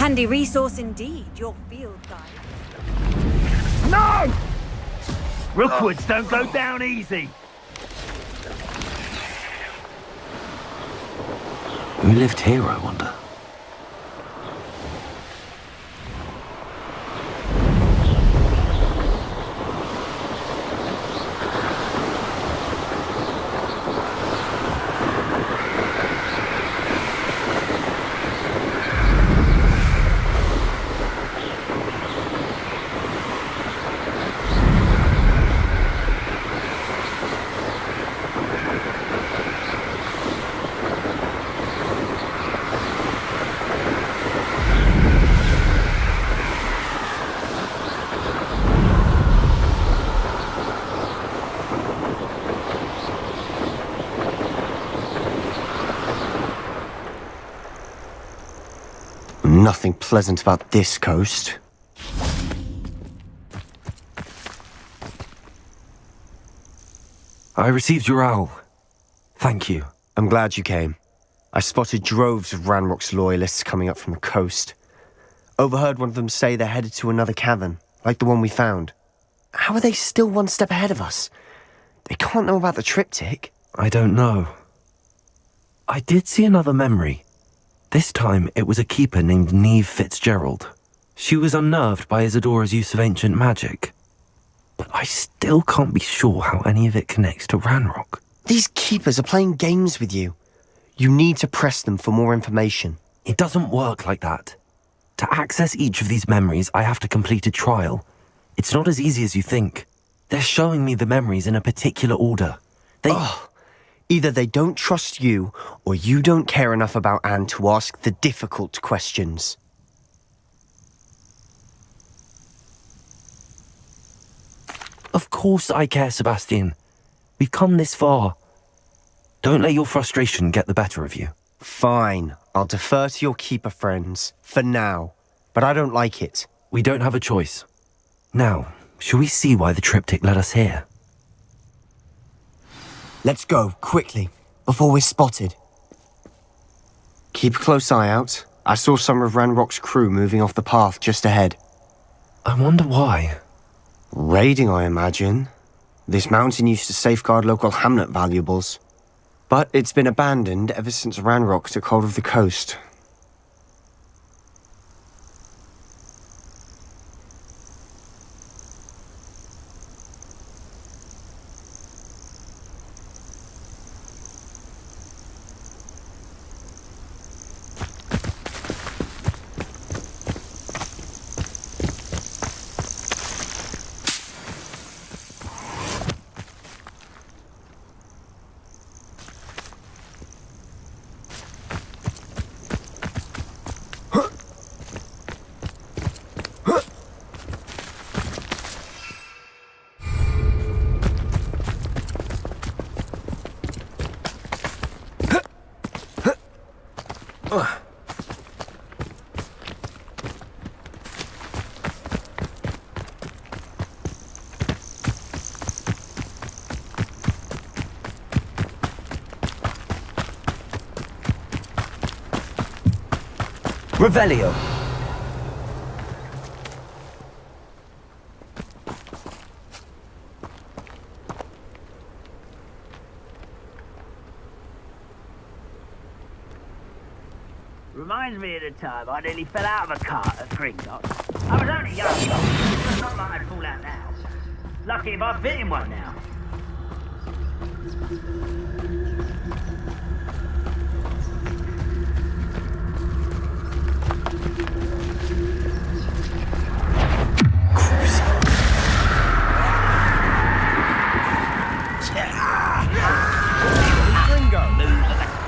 handy resource indeed, your field guide. No! Rookwoods don't go down easy. Who lived here, I wonder? Nothing pleasant about this coast. I received your owl. Thank you. I'm glad you came. I spotted droves of Ranrock's loyalists coming up from the coast. Overheard one of them say they're headed to another cavern, like the one we found. How are they still one step ahead of us? They can't know about the triptych. I don't know. I did see another memory. This time, it was a keeper named Neve Fitzgerald. She was unnerved by Isadora's use of ancient magic. But I still can't be sure how any of it connects to Ranrock. These keepers are playing games with you. You need to press them for more information. It doesn't work like that. To access each of these memories, I have to complete a trial. It's not as easy as you think. They're showing me the memories in a particular order. Either they don't trust you, or you don't care enough about Anne to ask the difficult questions. Of course I care, Sebastian. We've come this far. Don't let your frustration get the better of you. Fine. I'll defer to your keeper friends, for now. But I don't like it. We don't have a choice. Now, shall we see why the triptych led us here? Let's go, quickly, before we're spotted. Keep a close eye out. I saw some of Ranrock's crew moving off the path just ahead. I wonder why. Raiding, I imagine. This mountain used to safeguard local hamlet valuables. But it's been abandoned ever since Ranrock took hold of the coast. Revelio. Reminds me of the time I nearly fell out of a cart at Gringotts. I was only young, though. It's not like I'd fall out now. Lucky if I fit in one now.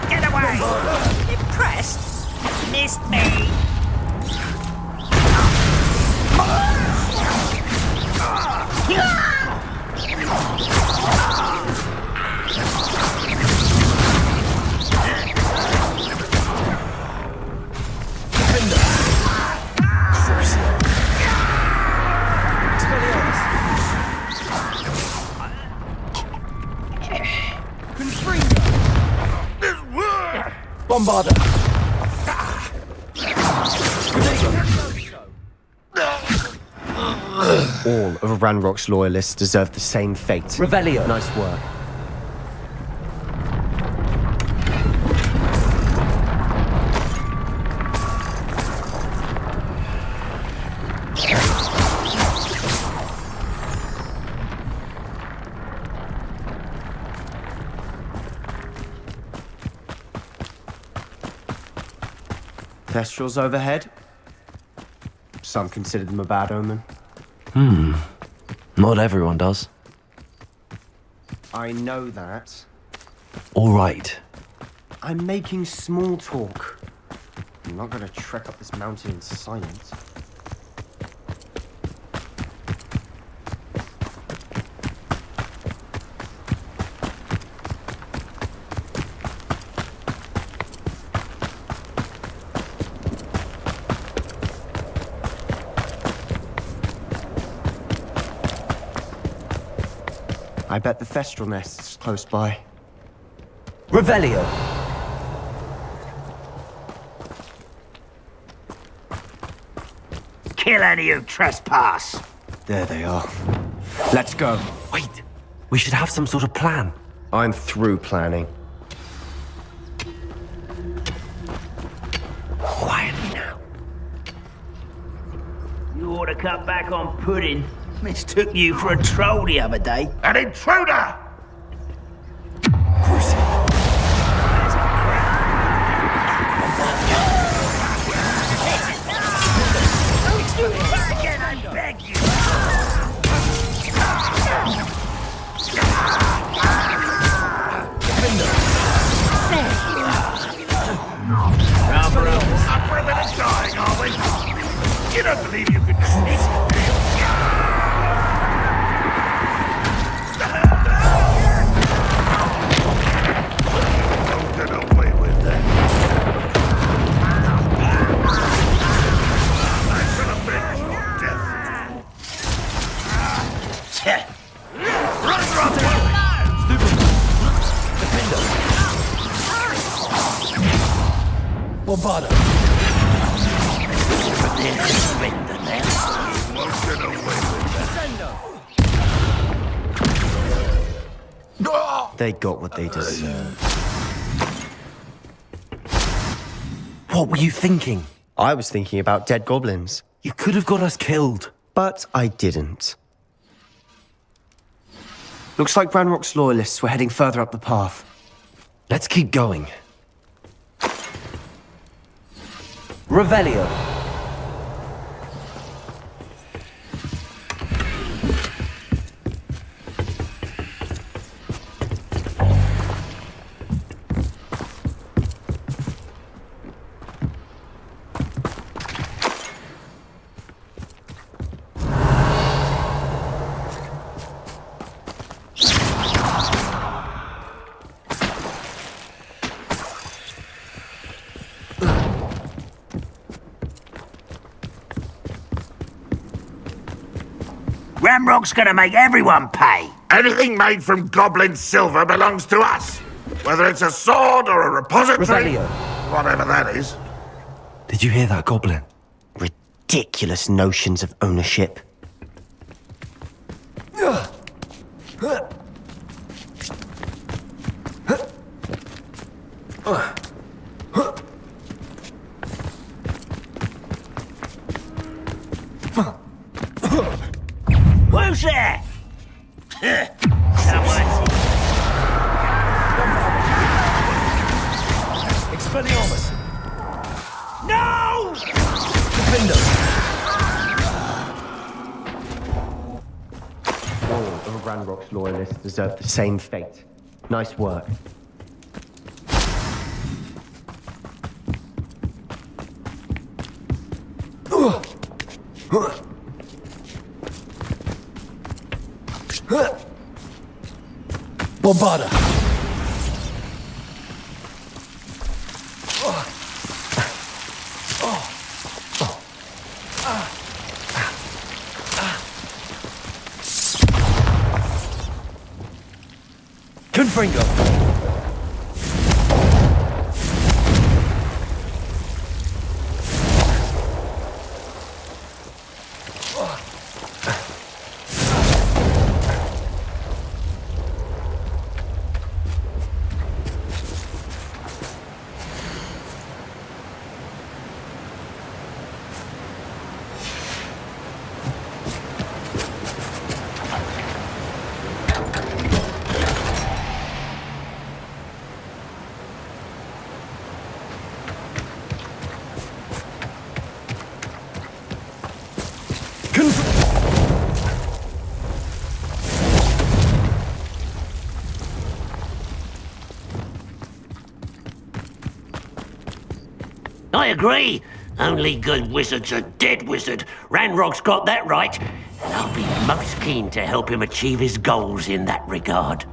Get away! Impressed? Missed me! Bombarder. All of Ranrock's loyalists deserve the same fate. Revelio. Nice work. Thestrals overhead. Some consider them a bad omen. Not everyone does. I know that. All right. I'm making small talk. I'm not gonna trek up this mountain in silence. I bet the Thestral nest's close by. Revelio. Kill any who trespass. There they are. Let's go. Wait. We should have some sort of plan. I'm through planning. Quietly now. You ought to cut back on pudding. Mistook you for a troll the other day. An intruder! Again, I beg you. Up for a bit of dying, are we? You don't believe you could do it? Bombada. They got what they deserve. What were you thinking? I was thinking about dead goblins. You could have got us killed. But I didn't. Looks like Ranrock's loyalists were heading further up the path. Let's keep going. Revelio. Ramrock's gonna make everyone pay. Anything made from goblin silver belongs to us. Whether it's a sword or a repository, Revelio. whatever that is. Did you hear that, Goblin? Ridiculous notions of ownership. Who's there? Someone. Expelliarmus. No! Defender. All of Ranrock's loyalists deserve the same fate. Nice work. Bombada. Confringo. agree. Only good wizard's a dead wizard. Ranrock's got that right. And I'll be most keen to help him achieve his goals in that regard.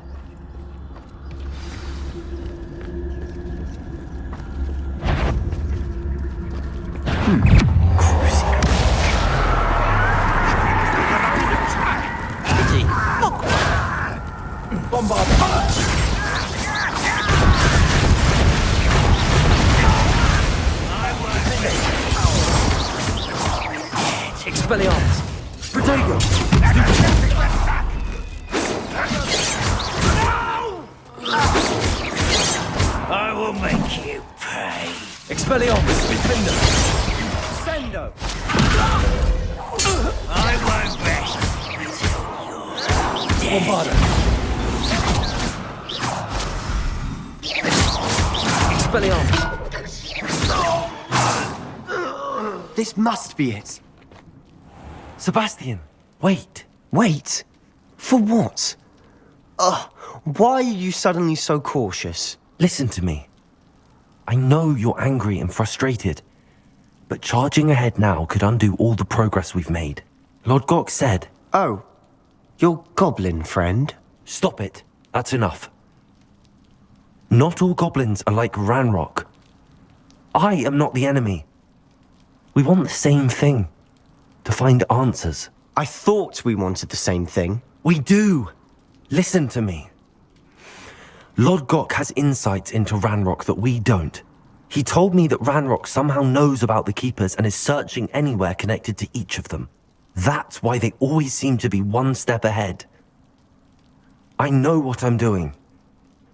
Expelliarmus! Protego! I will make you pay. Expelliarmus! Defender! Sendo! I won't rest. Bombarda! Expelliarmus! This must be it. Sebastian, wait. Wait? For what? Why are you suddenly so cautious? Listen to me. I know you're angry and frustrated, but charging ahead now could undo all the progress we've made. Lord Gok said... Oh, your goblin friend? Stop it. That's enough. Not all goblins are like Ranrock. I am not the enemy. We want the same thing. To find answers. I thought we wanted the same thing. We do. Listen to me. Lord Gok has insights into Ranrock that we don't. He told me that Ranrock somehow knows about the Keepers and is searching anywhere connected to each of them. That's why they always seem to be one step ahead. I know what I'm doing.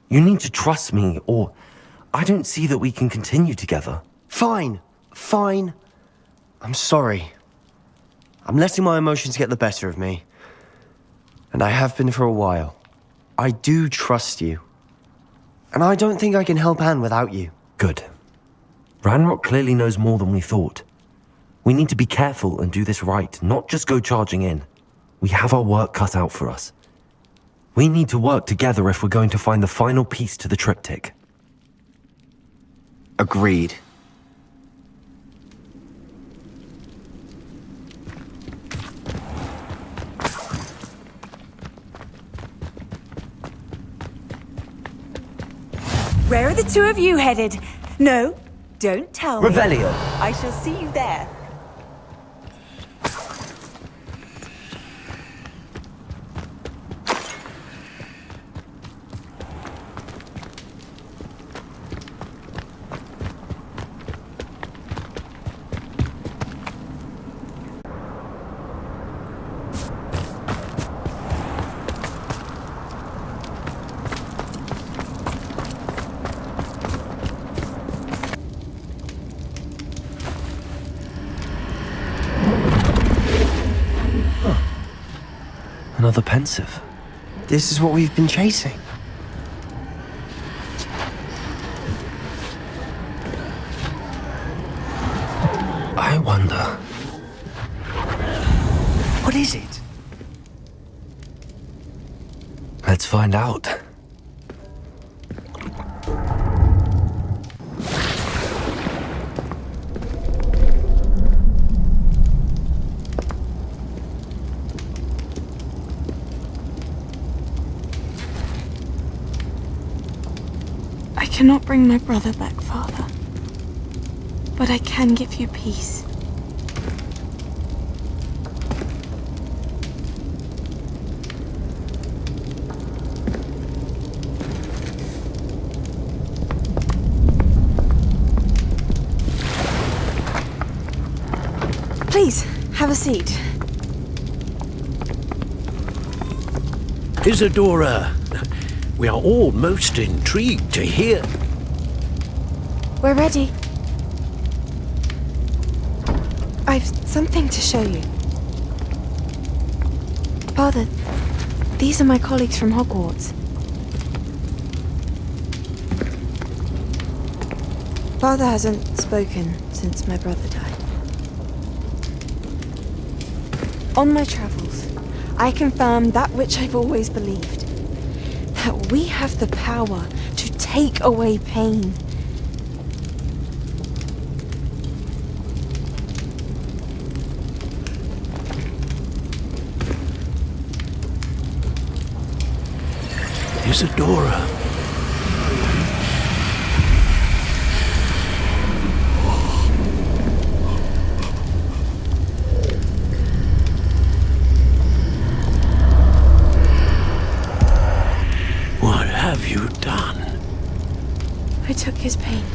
You need to trust me, or I don't see that we can continue together. Fine. I'm sorry. I'm letting my emotions get the better of me. And I have been for a while. I do trust you. And I don't think I can help Anne without you. Good. Ranrock clearly knows more than we thought. We need to be careful and do this right, not just go charging in. We have our work cut out for us. We need to work together if we're going to find the final piece to the triptych. Agreed. Where are the two of you headed? No, don't tell me. Revelio. I shall see you there. Another pensive. This is what we've been chasing. I wonder... What is it? Let's find out. I cannot bring my brother back, Father. But I can give you peace. Please, have a seat. Isadora, we are all most intrigued to hear. We're ready. I've something to show you. Father, these are my colleagues from Hogwarts. Father hasn't spoken since my brother died. On my travels, I confirmed that which I've always believed. That we have the power to take away pain. Isadora. What have you done? I took his pain.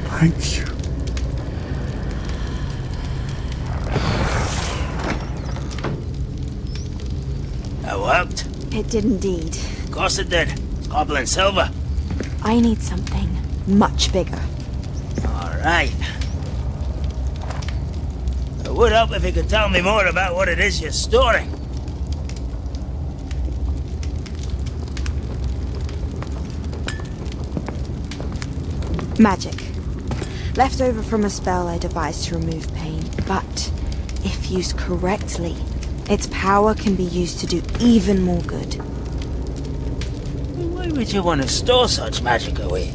Thank you. That worked. It did indeed. Of course it did. Goblin silver. I need something much bigger. All right. It would help if you could tell me more about what it is you're storing. Magic. Left over from a spell I devised to remove pain, but if used correctly, its power can be used to do even more good. Why would you want to store such magic away?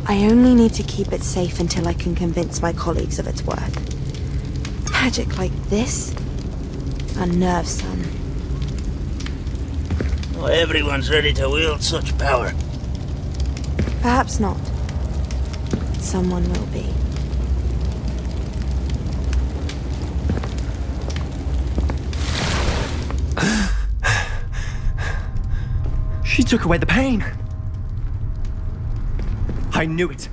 I only need to keep it safe until I can convince my colleagues of its worth. Magic like this unnerves some. Not everyone's ready to wield such power. Perhaps not. Someone will be. She took away the pain. I knew it.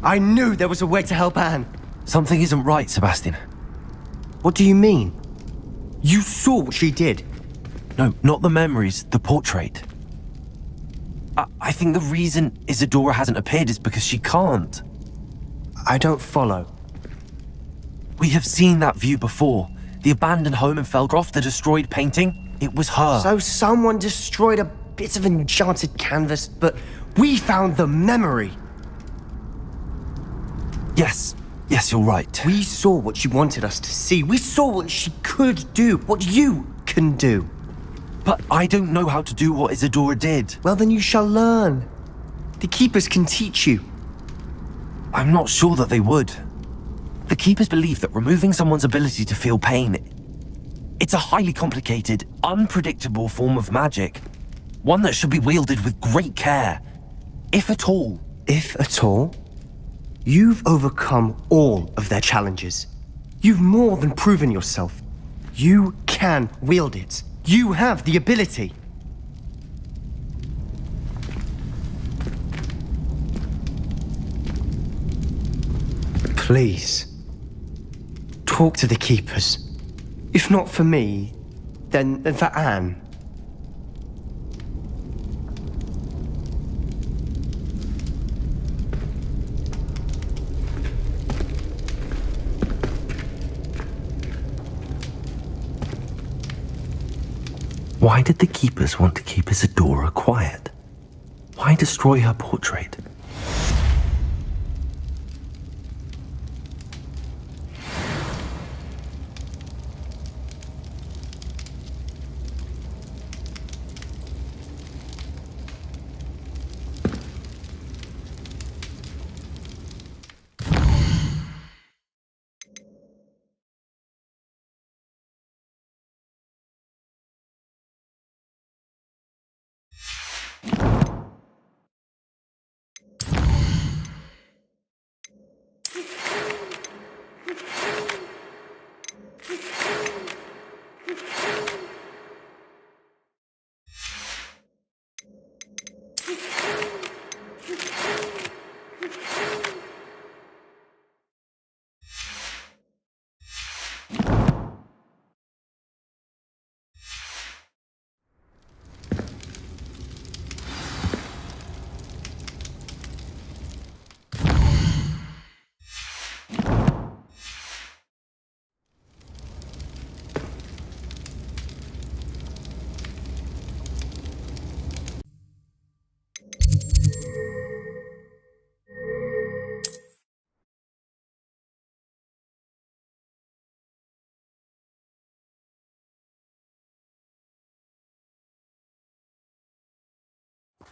I knew there was a way to help Anne. Something isn't right, Sebastian. What do you mean? You saw what she did. No, not the memories, the portrait. I think the reason Isadora hasn't appeared is because she can't. I don't follow. We have seen that view before. The abandoned home in Felcroft, the destroyed painting. It was her. So someone destroyed a bit of enchanted canvas, but we found the memory. Yes, you're right. We saw what she wanted us to see. We saw what she could do, what you can do. But I don't know how to do what Isadora did. Well, then you shall learn. The Keepers can teach you. I'm not sure that they would. The Keepers believe that removing someone's ability to feel pain, it's a highly complicated, unpredictable form of magic. One that should be wielded with great care. If at all. If at all? You've overcome all of their challenges. You've more than proven yourself. You can wield it. You have the ability. Please, talk to the Keepers. If not for me, then for Anne. Why did the Keepers want to keep Isadora quiet? Why destroy her portrait?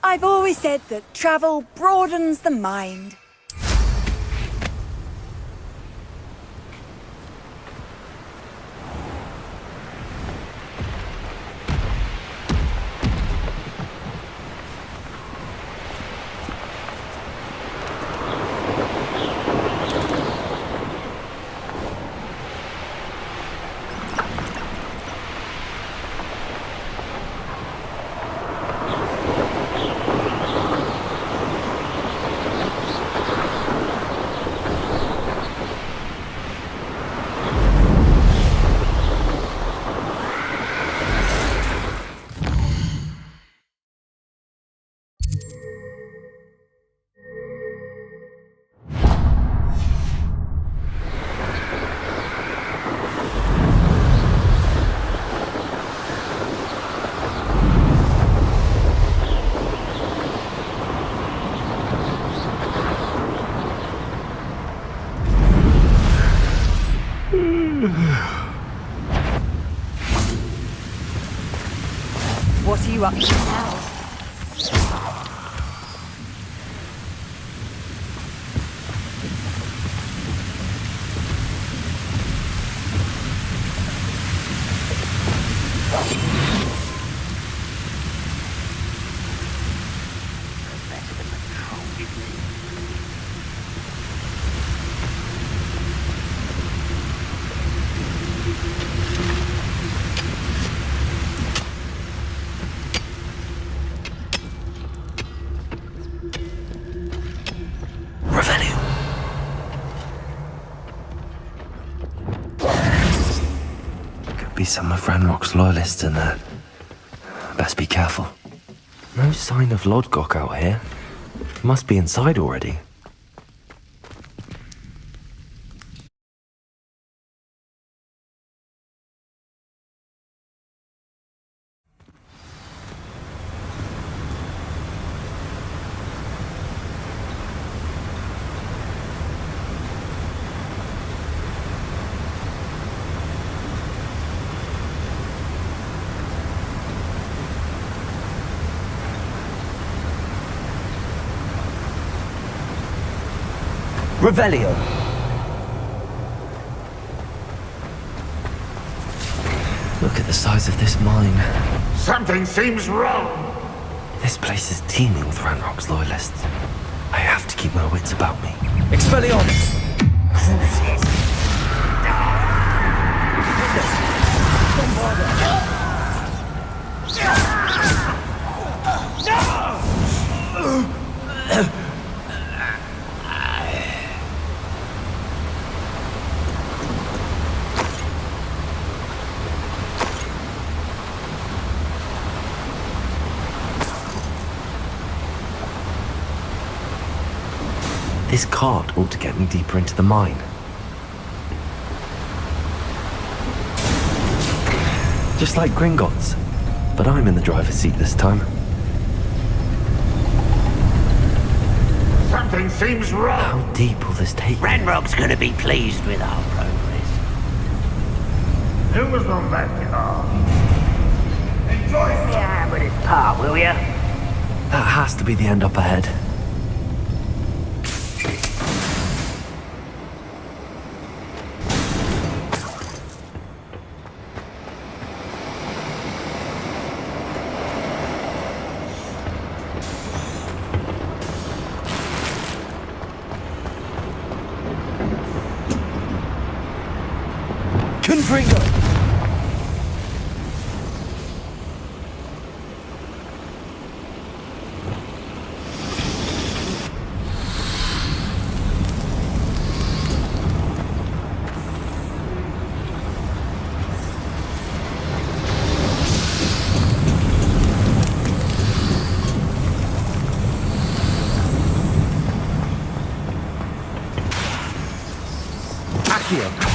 I've always said that travel broadens the mind. What are you up to now? Could be some of Ranrock's loyalists in there. Best be careful. No sign of Lodgok out here. Must be inside already. Revelio. Look at the size of this mine. Something seems wrong. This place is teeming with Ranrock's loyalists. I have to keep my wits about me. Expelliarmus! This cart ought to get me deeper into the mine. Just like Gringotts, but I'm in the driver's seat this time. Something seems wrong. How deep will this take me? Ranrock's gonna be pleased with our progress. Who was the vampire? Enjoy the Yeah, with his part, will ya? That has to be the end up ahead. Confringo! Accio!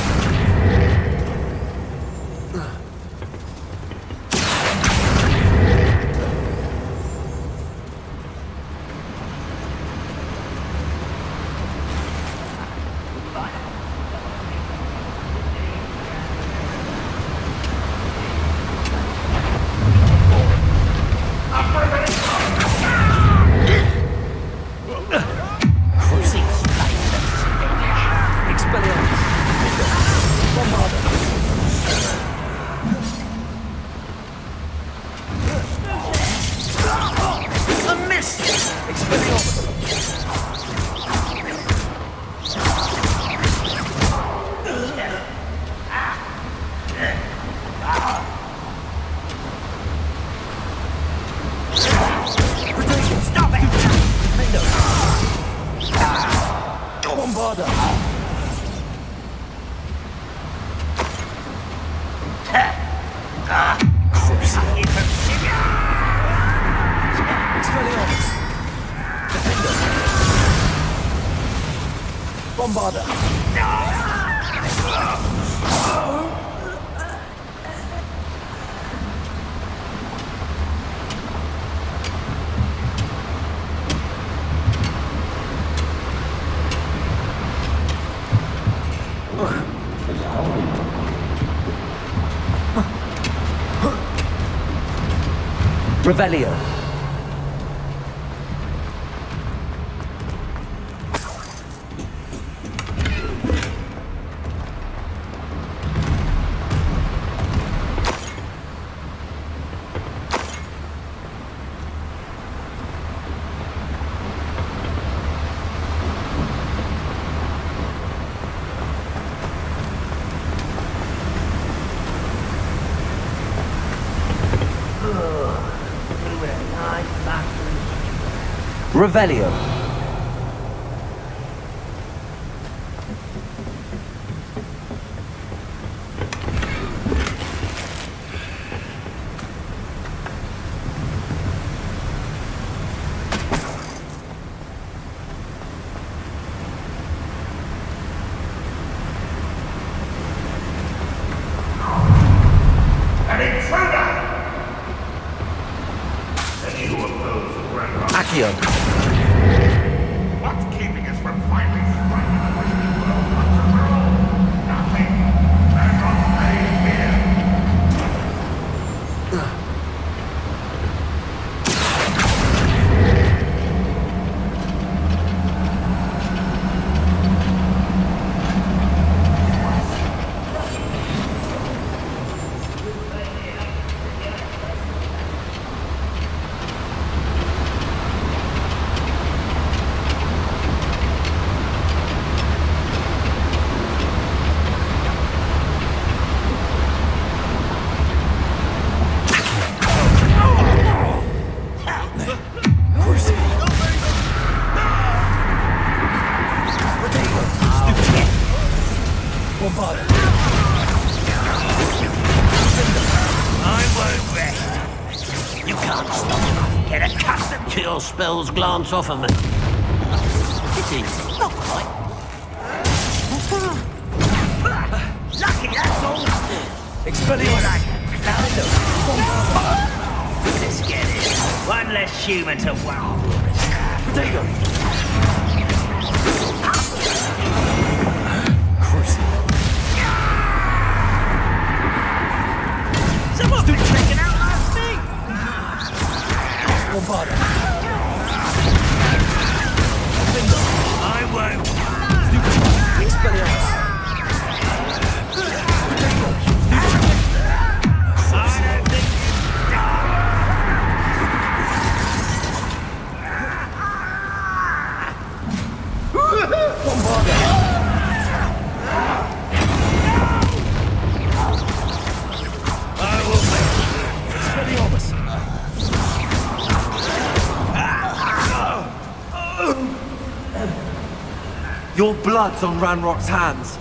Revelio. Revelio. An intruder! Any who oppose Ranrock. Accio. What's keeping us from finally striking the western world once and for all? Nothing. Ranrock stays here. Spells glance off of me. Pity. Not quite. Lucky, that's all. Expelliarmus. Let's get it. One less human to wow. Potato. Someone's been taken out last week. I won't. Expelliarmus. Your blood's on Ranrock's hands.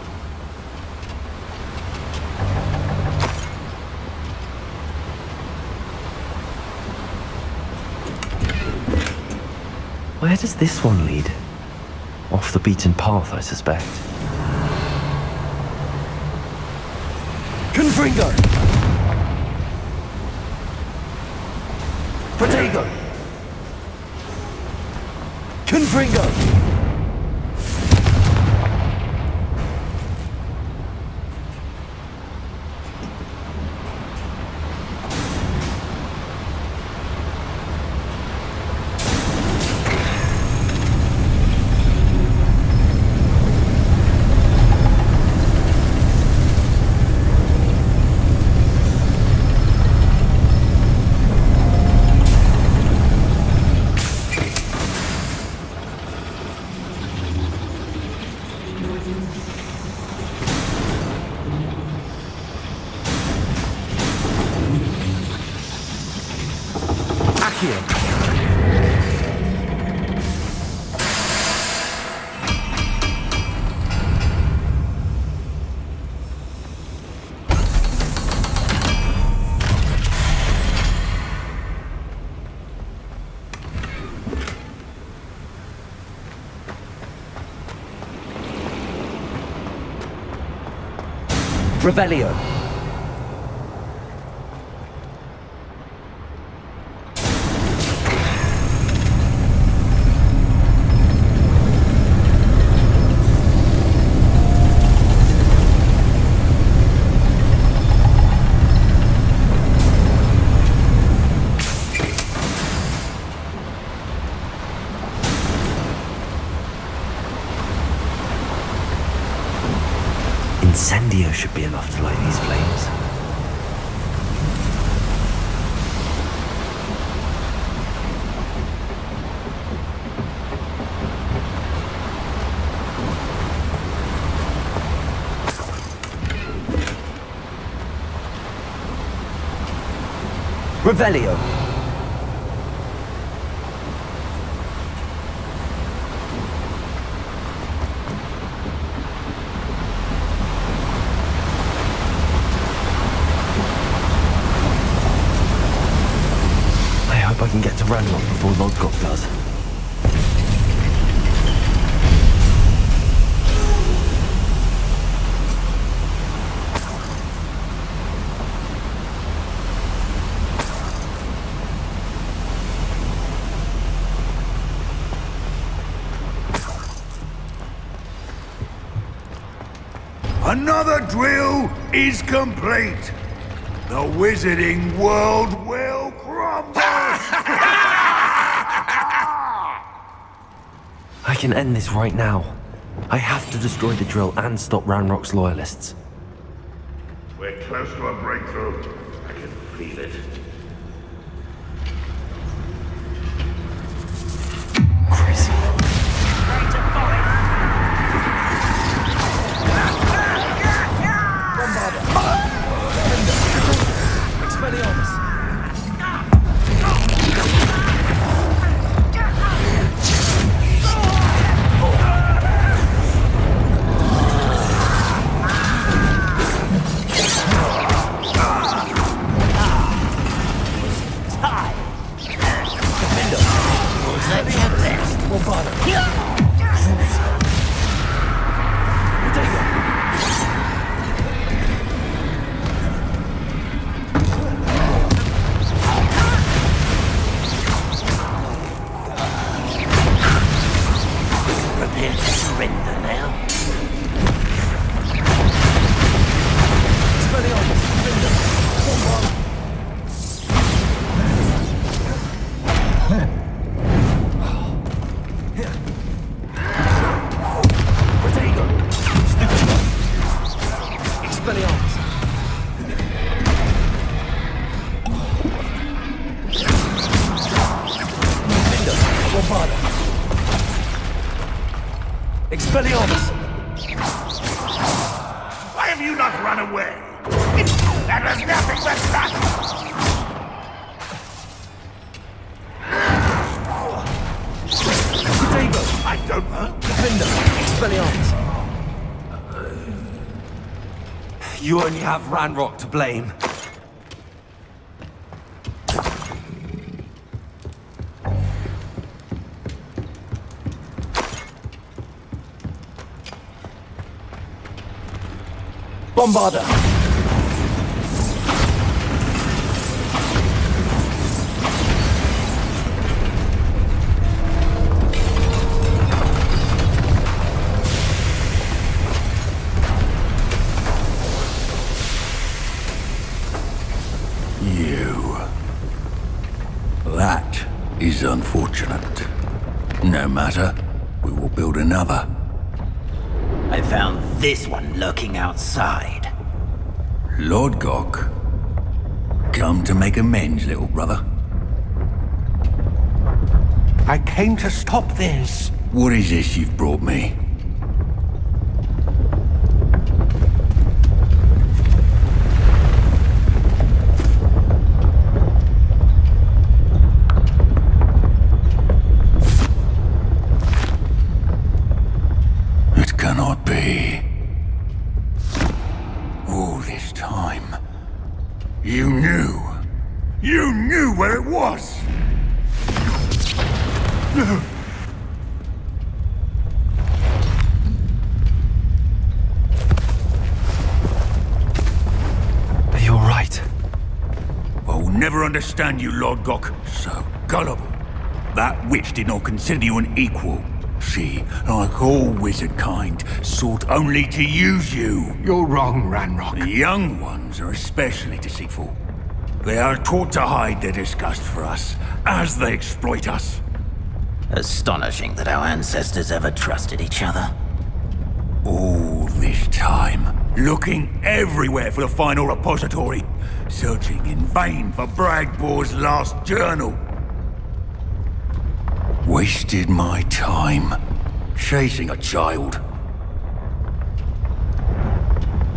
Where does this one lead? Off the beaten path, I suspect. Confringo! Protego! Confringo! Revelio. Incendio should be enough to light these flames. Revelio. I hope I can get to Ranrock before Lodgok does. Another drill is complete. The wizarding world will crumble. I can end this right now. I have to destroy the drill and stop Ranrock's loyalists. We're close to a breakthrough. I can feel it. Expelliarmus! Why have you not run away? That was nothing but luck! I don't know. Defender! Expelliarmus! You only have Ranrock to blame. Bombarder! You. That is unfortunate. No matter, we will build another. I found this one lurking outside. Lord Gok, come to make amends, little brother. I came to stop this. What is this you've brought me? It cannot be. All this time, you knew. You knew where it was. No. You're right. I will never understand you, Lord Gok. So gullible. That witch did not consider you an equal. She, like all wizard kind, sought only to use you. You're wrong, Ranrock. The young ones are especially deceitful. They are taught to hide their disgust for us, as they exploit us. Astonishing that our ancestors ever trusted each other. All this time, looking everywhere for the final repository, searching in vain for Bragbor's last journal. Wasted my time chasing a child.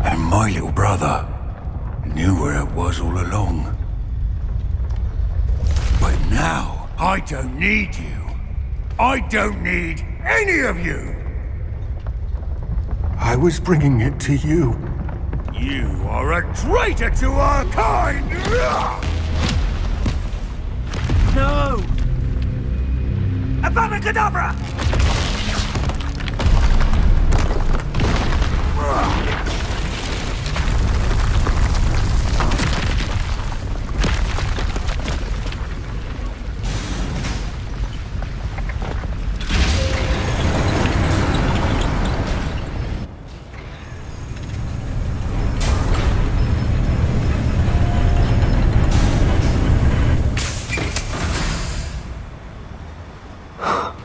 And my little brother knew where it was all along. But now, I don't need you. I don't need any of you! I was bringing it to you. You are a traitor to our kind! No! Avada Kedavra!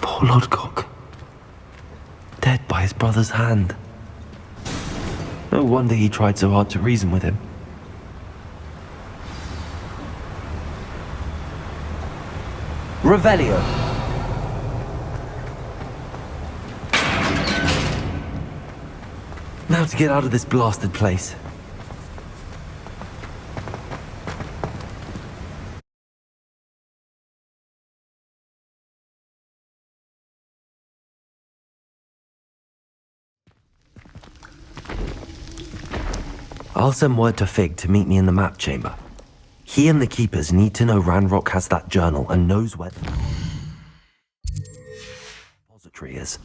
Poor Lodgok. Dead by his brother's hand. No wonder he tried so hard to reason with him. Revelio. Now to get out of this blasted place. I'll send word to Fig to meet me in the map chamber. He and the Keepers need to know Ranrock has that journal and knows where the repository is.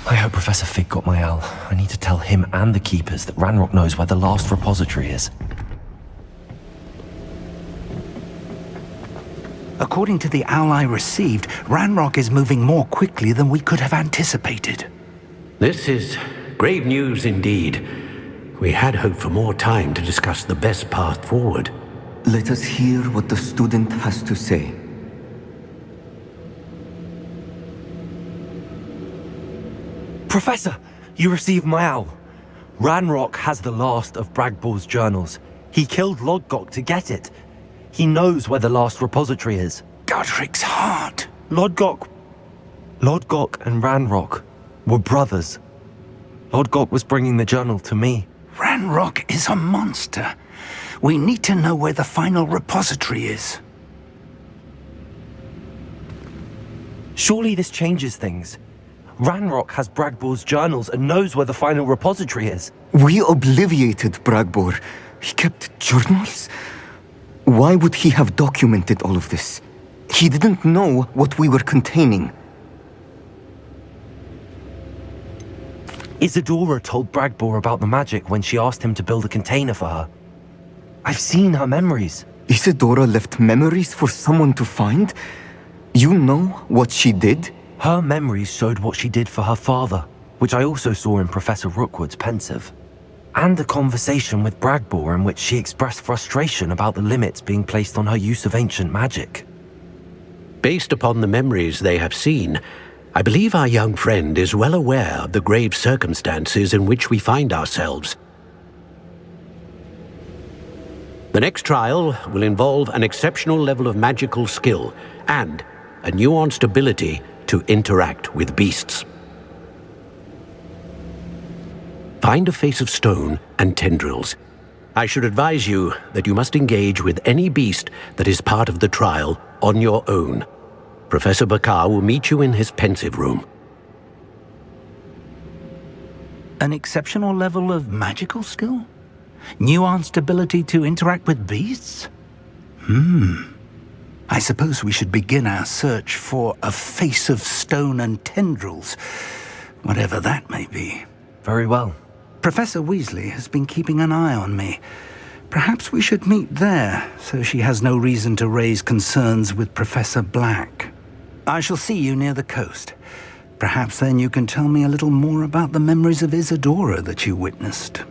I hope Professor Fig got my owl. I need to tell him and the Keepers that Ranrock knows where the last repository is. According to the owl I received, Ranrock is moving more quickly than we could have anticipated. This is grave news indeed. We had hoped for more time to discuss the best path forward. Let us hear what the student has to say. Professor, you received my owl. Ranrock has the last of Bragbor's journals. He killed Lodgok to get it. He knows where the last repository is. Godric's heart. Lodgok and Ranrock were brothers. Lodgok was bringing the journal to me. Ranrock is a monster. We need to know where the final repository is. Surely this changes things. Ranrock has Bragbor's journals and knows where the final repository is. We obliviated Bragbor. He kept journals? Why would he have documented all of this? He didn't know what we were containing. Isadora told Bragbor about the magic when she asked him to build a container for her. I've seen her memories. Isadora left memories for someone to find? You know what she did? Her memories showed what she did for her father, which I also saw in Professor Rookwood's pensive. And a conversation with Bragbor in which she expressed frustration about the limits being placed on her use of ancient magic. Based upon the memories they have seen, I believe our young friend is well aware of the grave circumstances in which we find ourselves. The next trial will involve an exceptional level of magical skill and a nuanced ability to interact with beasts. Find a face of stone and tendrils. I should advise you that you must engage with any beast that is part of the trial on your own. Professor Bakar will meet you in his pensive room. An exceptional level of magical skill? Nuanced ability to interact with beasts? I suppose we should begin our search for a face of stone and tendrils, whatever that may be. Very well. Professor Weasley has been keeping an eye on me. Perhaps we should meet there, so she has no reason to raise concerns with Professor Black. I shall see you near the coast. Perhaps then you can tell me a little more about the memories of Isadora that you witnessed.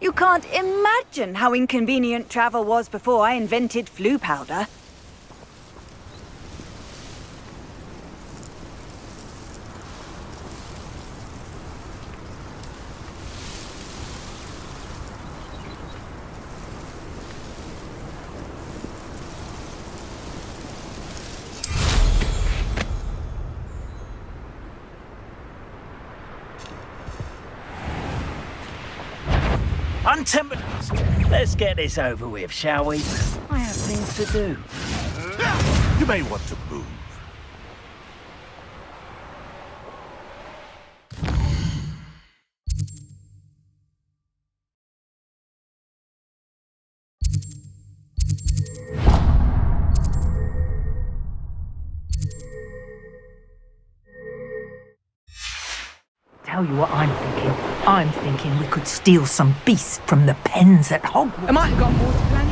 You can't imagine how inconvenient travel was before I invented flu powder. Untempered. Let's get this over with, shall we? I have things to do. You may want to move. Tell you what I'm thinking. I'm thinking we could steal some beasts from the pens at Hogwarts. I might have got more to plan.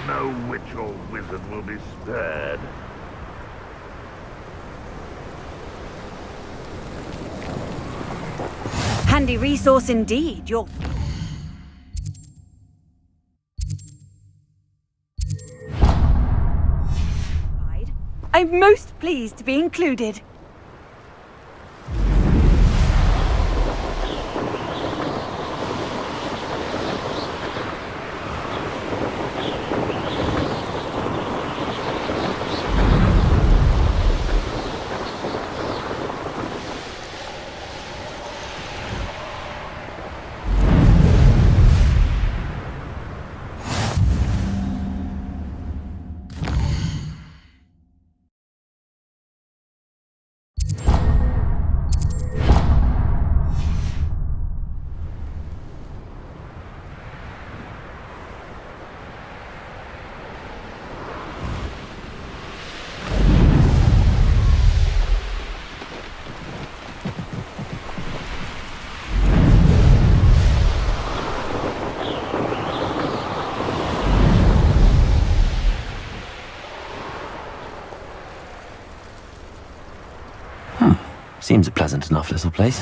No witch or wizard will be spared. Handy resource indeed. I'm most pleased to be included. Seems a pleasant enough little place.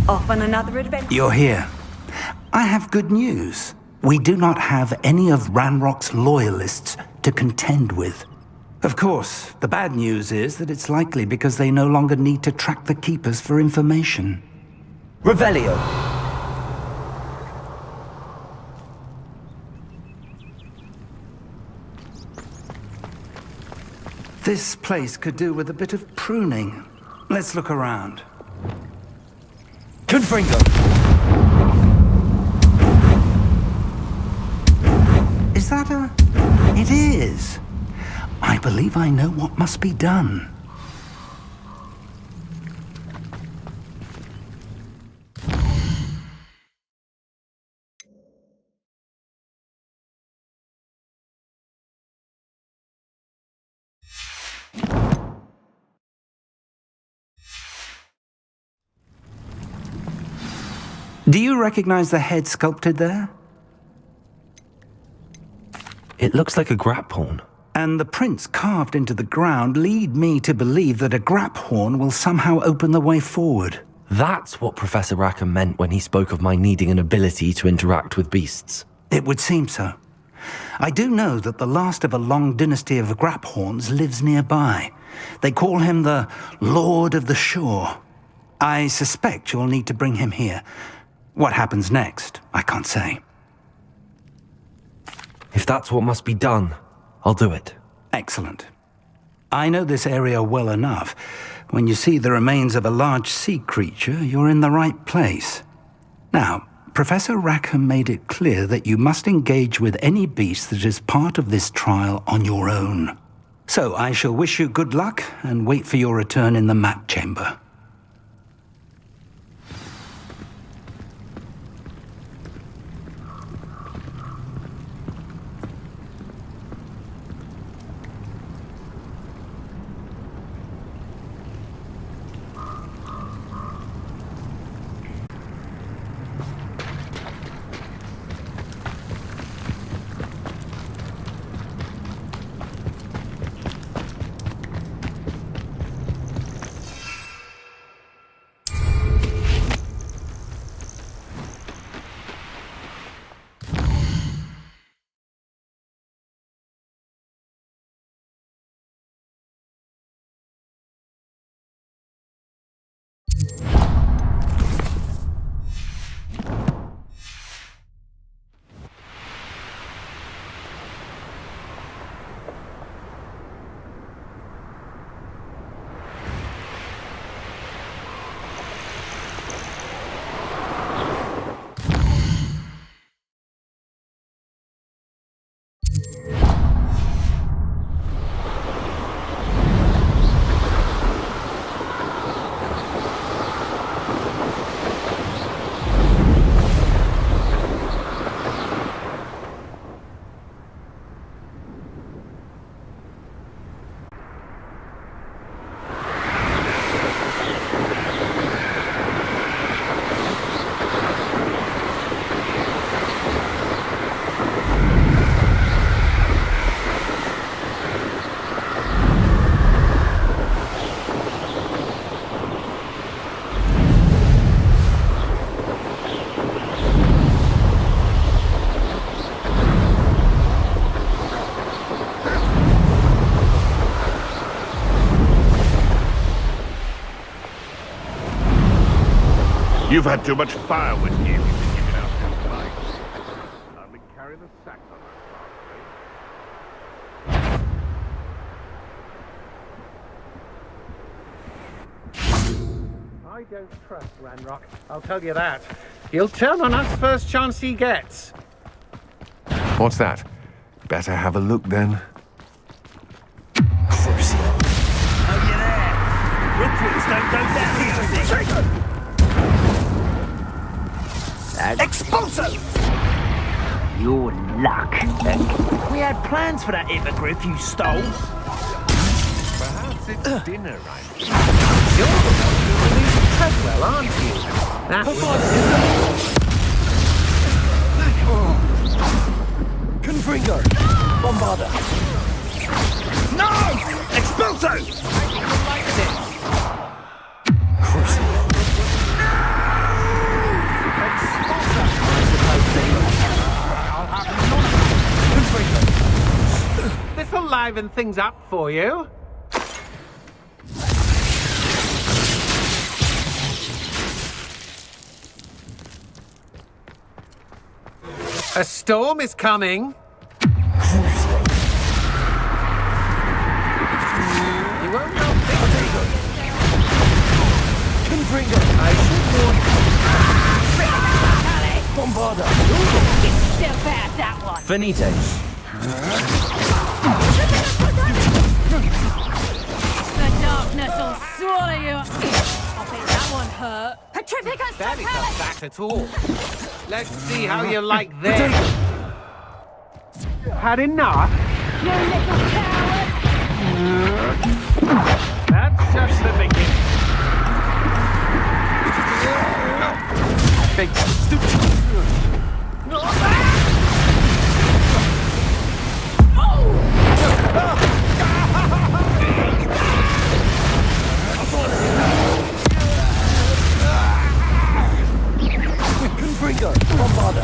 Off on another adventure. You're here. I have good news. We do not have any of Ranrock's loyalists to contend with. Of course, the bad news is that it's likely because they no longer need to track the Keepers for information. Revelio. This place could do with a bit of pruning. Let's look around. Confringo. Is that a... It is. I believe I know what must be done. Do you recognize the head sculpted there? It looks like a graphorn. And the prints carved into the ground lead me to believe that a graphorn will somehow open the way forward. That's what Professor Rackham meant when he spoke of my needing an ability to interact with beasts. It would seem so. I do know that the last of a long dynasty of graphorns lives nearby. They call him the Lord of the Shore. I suspect you'll need to bring him here. What happens next, I can't say. If that's what must be done, I'll do it. Excellent. I know this area well enough. When you see the remains of a large sea creature, you're in the right place. Now, Professor Rackham made it clear that you must engage with any beast that is part of this trial on your own. So I shall wish you good luck and wait for your return in the map chamber. You've had too much firewood here. You've been giving out too much. Hardly carry the sacks on that far, I don't trust Ranrock, I'll tell you that. He'll turn on us first chance he gets. What's that? Better have a look then. Oh, you're there. Rookwoods don't go down here. Expulso! Your luck. We had plans for that hippogriff you stole. Perhaps it's dinner, right? You're the one who released Treadwell, aren't you? That was... Confringo! Bombarda! No! Expulso! This'll liven things up for you. A storm is coming. You won't know. Confringo! I should warn Bombarda! It's still bad, that one. Finite. The darkness will swallow you. I think that one hurt. Petrificus That is not totalis! that at all. Let's see how you like this. Had enough? You little coward! That's just the beginning. Big stupid. Confringo! Bombarda!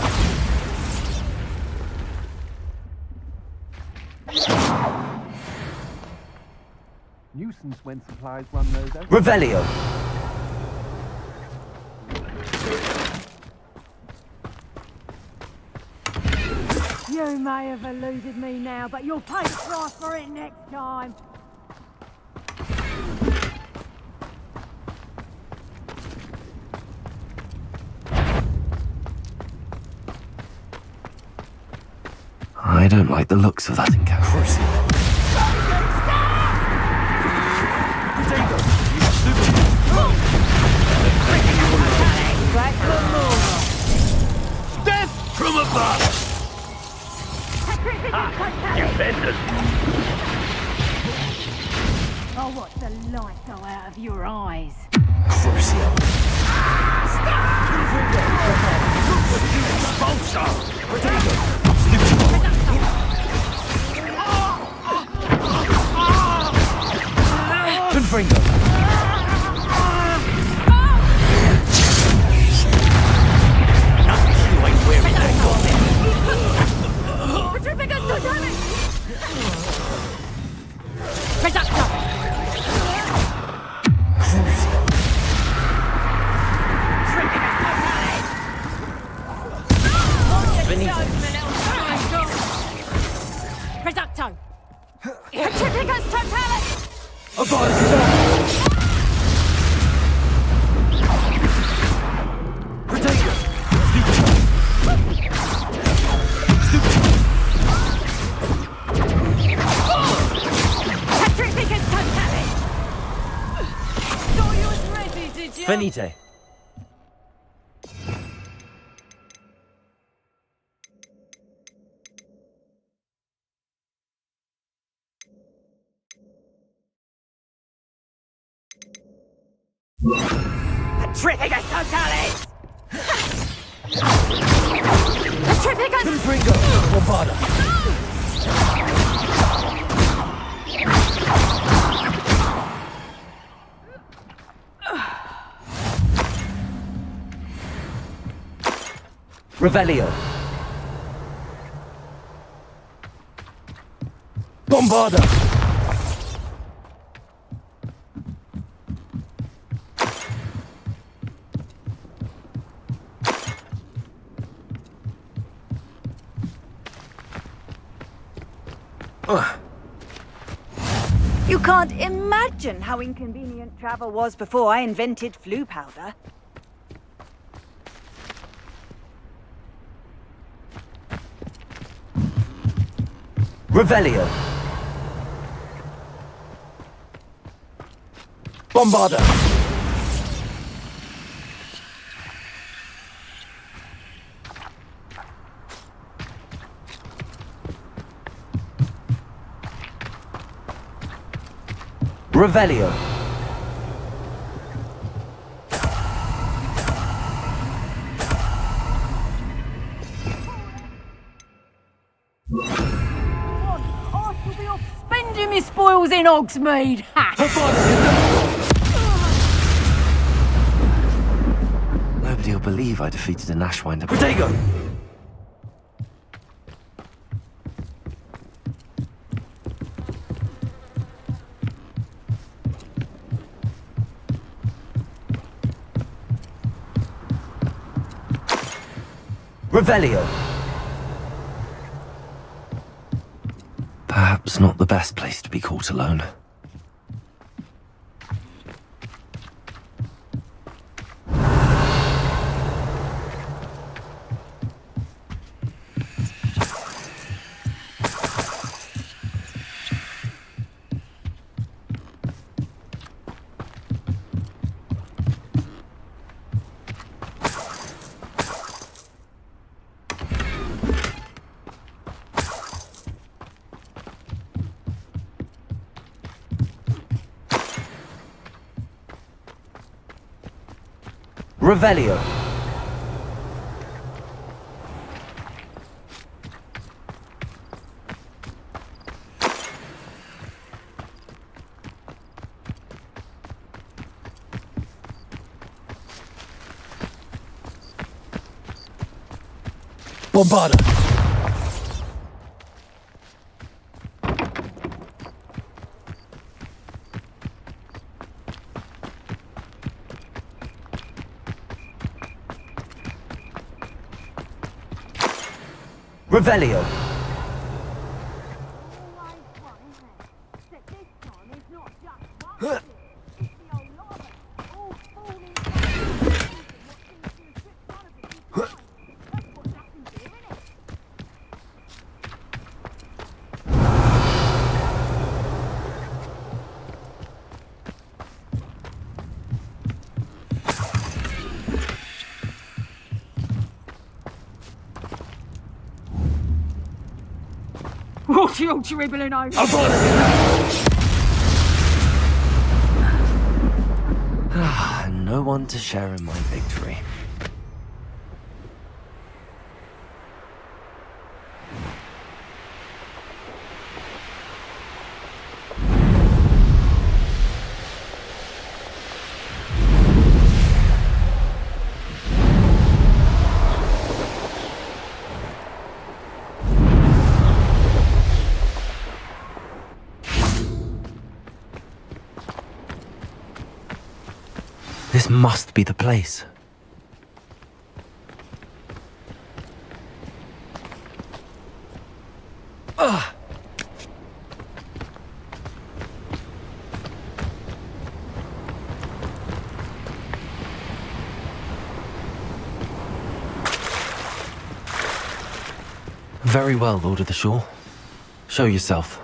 Nuisance when supplies run low, though. Revelio. You may have eluded me now, but you'll pay the price for it next time. I don't like the looks of that encounter. Death from above! You benders! I'll watch the light go out of your eyes. Confringo! You ain't wearing that goblin! Petrificus totalis! Reducto! Reducto! Petrificus totalis! Petrificus totalis! Thought you was ready, did you? Finite. Petrificus totalis! Petrificus! Confringo! Bombarda! Revelio. Bombarda! You can't imagine how inconvenient travel was before I invented flu powder. Revelio. Bombarda. Revelio. Spending me spoils in Hogsmeade! Ha! Nobody will believe I defeated an Ashwinder. Protego! Revelio. Perhaps not the best place to be caught alone. Revelio. Bombarda. Revelio. What you dribbling over? No one to share in my victory. This must be the place. Ugh. Very well, Lord of the Shore. Show yourself.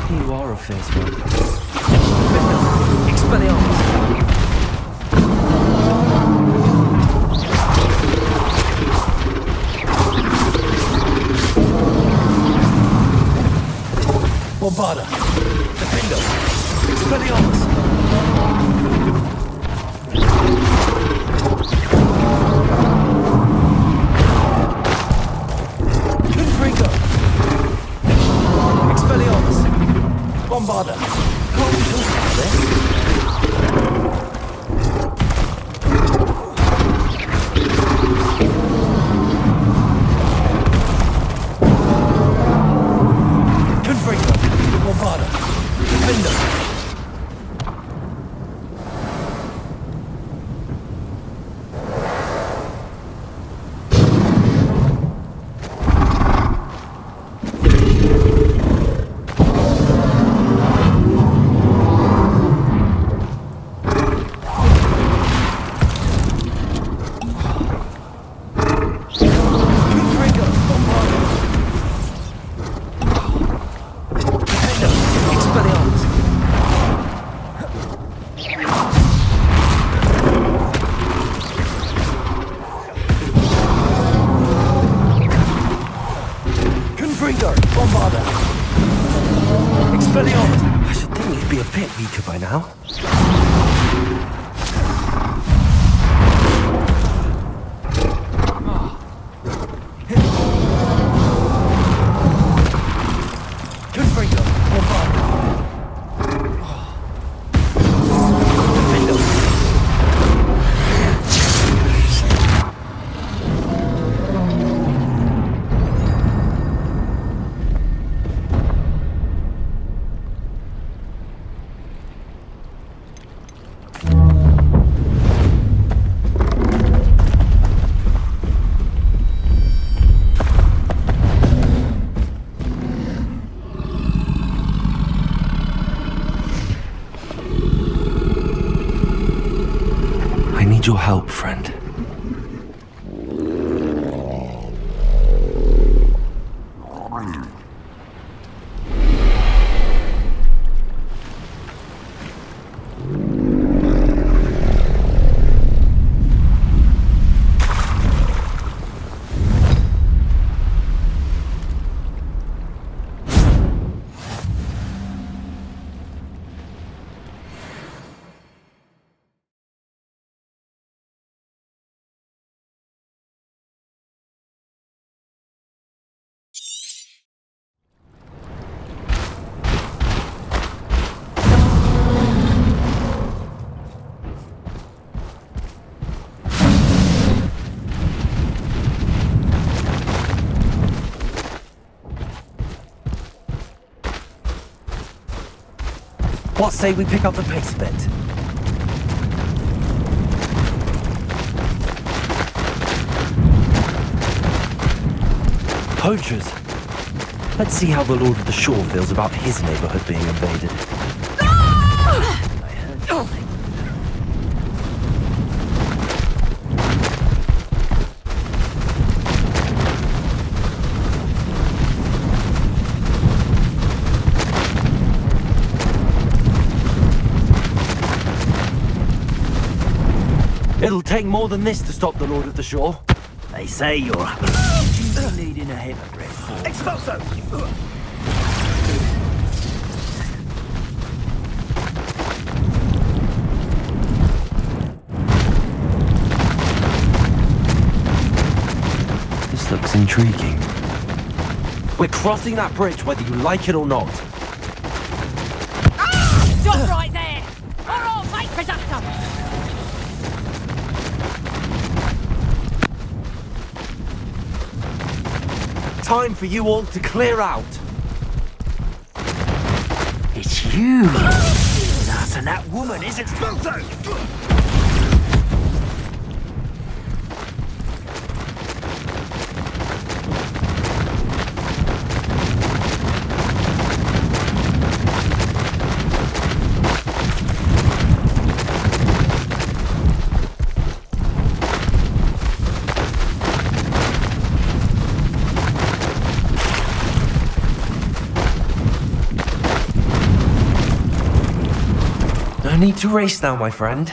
You are a fierce one. Expelliarmus! Bombarda! Defendo! Expelliarmus! bit weaker by now. Your help, friend. What say we pick up the pace a bit? Poachers. Let's see how the Lord of the Shore feels about his neighborhood being invaded. It'll take more than this to stop the Lord of the Shore. They say you're needing a hypocrite. Expulso! This looks intriguing. We're crossing that bridge whether you like it or not. Stop right there! Or I'll make production! Time for you all to clear out. It's you! Us and that woman is expulso! No need to race now, my friend.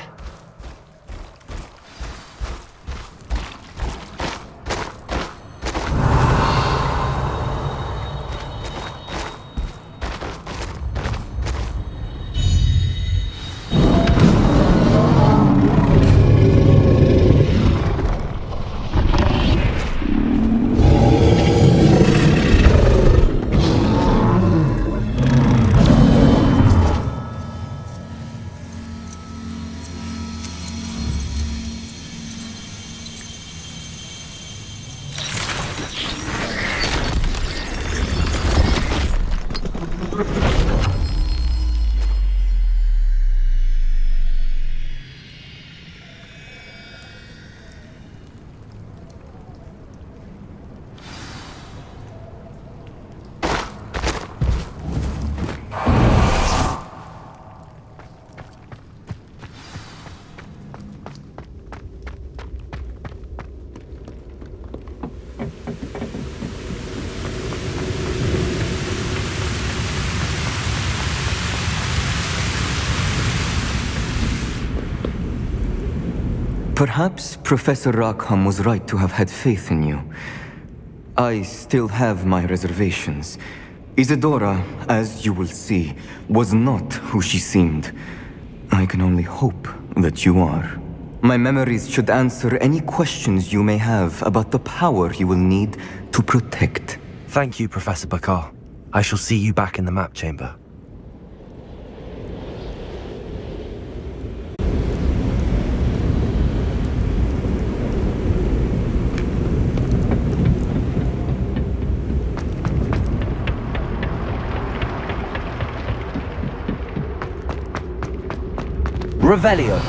Perhaps Professor Rackham was right to have had faith in you. I still have my reservations. Isadora, as you will see, was not who she seemed. I can only hope that you are. My memories should answer any questions you may have about the power you will need to protect. Thank you, Professor Bakar. I shall see you back in the map chamber. Revelio.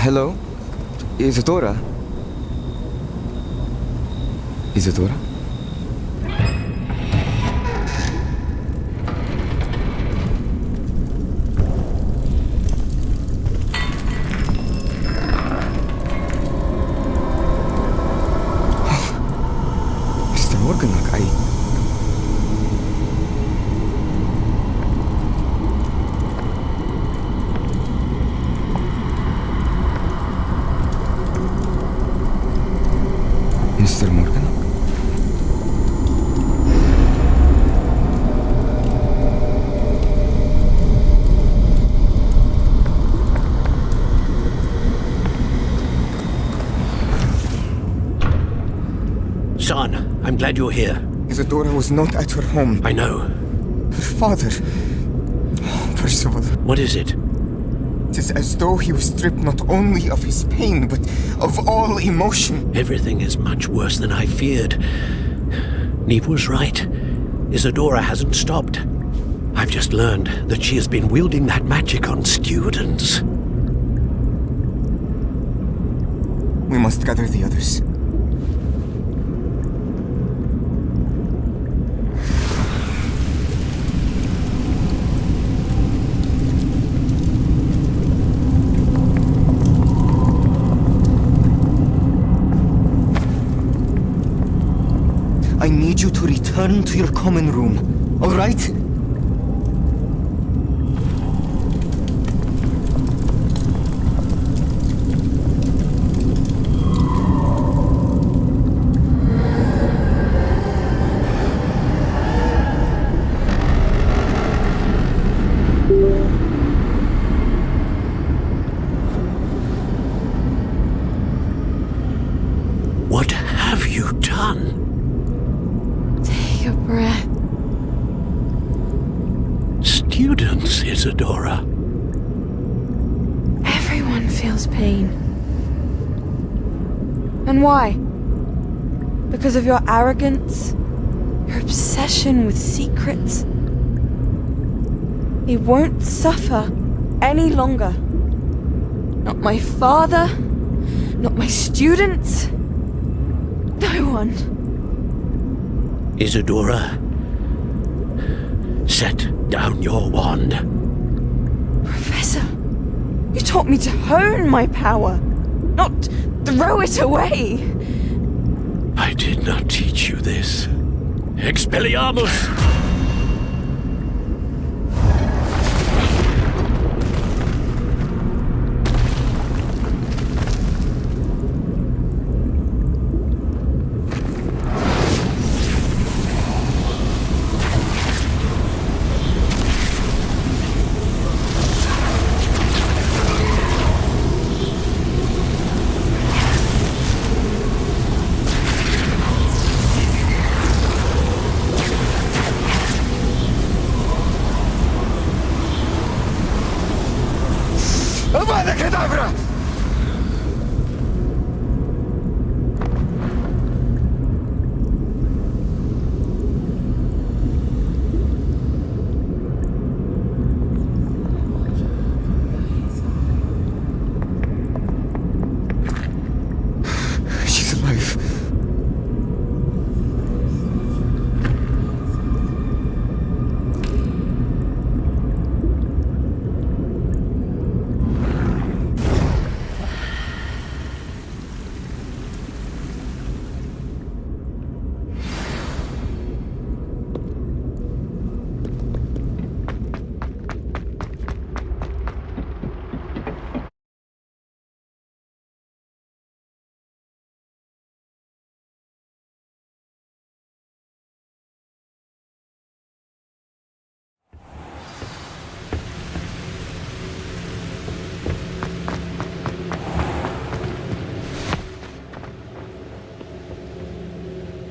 Hello? Isadora? Isadora? Mr. Morganlock, Mr. Morgan? Son, I'm glad you're here. Isadora was not at her home. I know. Her father... Percival. What is it? It is as though he was stripped not only of his pain, but of all emotion. Everything is much worse than I feared. Neve was right. Isadora hasn't stopped. I've just learned that she has been wielding that magic on students. We must gather the others. I need you to return to your common room, all right? What have you done? Take a breath. Students, Isadora. Everyone feels pain. And why? Because of your arrogance? Your obsession with secrets? He won't suffer any longer. Not my father, not my students, no one. Isadora, set down your wand. Professor, you taught me to hone my power, not throw it away. I did not teach you this. Expelliarmus!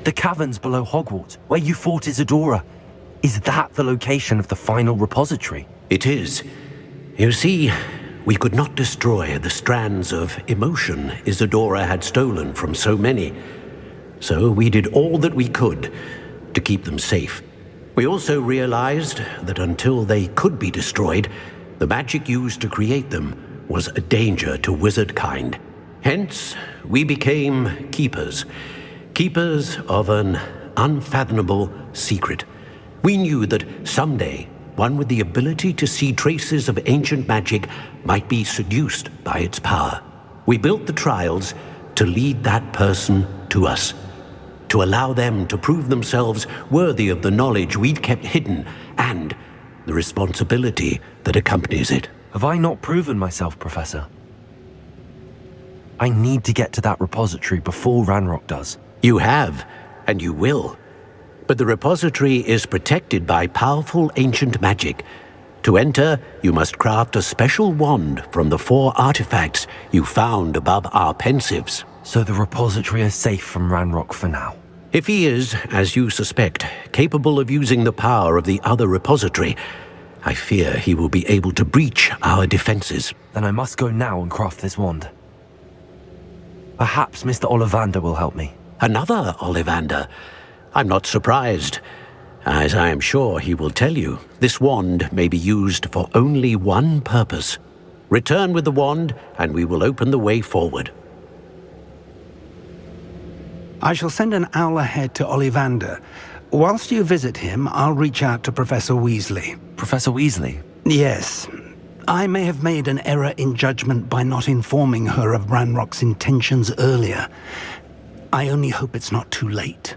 The caverns below Hogwarts, where you fought Isadora. Is that the location of the final repository? It is. You see, we could not destroy the strands of emotion Isadora had stolen from so many. So we did all that we could to keep them safe. We also realized that until they could be destroyed, the magic used to create them was a danger to wizard kind. Hence, we became keepers. Keepers of an unfathomable secret. We knew that someday, one with the ability to see traces of ancient magic might be seduced by its power. We built the trials to lead that person to us, to allow them to prove themselves worthy of the knowledge we'd kept hidden and the responsibility that accompanies it. Have I not proven myself, Professor? I need to get to that repository before Ranrock does. You have, and you will. But the repository is protected by powerful ancient magic. To enter, you must craft a special wand from the 4 artifacts you found above our pensives. So the repository is safe from Ranrock for now? If he is, as you suspect, capable of using the power of the other repository, I fear he will be able to breach our defenses. Then I must go now and craft this wand. Perhaps Mr. Ollivander will help me. Another Ollivander? I'm not surprised. As I am sure he will tell you, this wand may be used for only one purpose. Return with the wand, and we will open the way forward. I shall send an owl ahead to Ollivander. Whilst you visit him, I'll reach out to Professor Weasley. Professor Weasley? Yes. I may have made an error in judgment by not informing her of Ranrock's intentions earlier. I only hope it's not too late.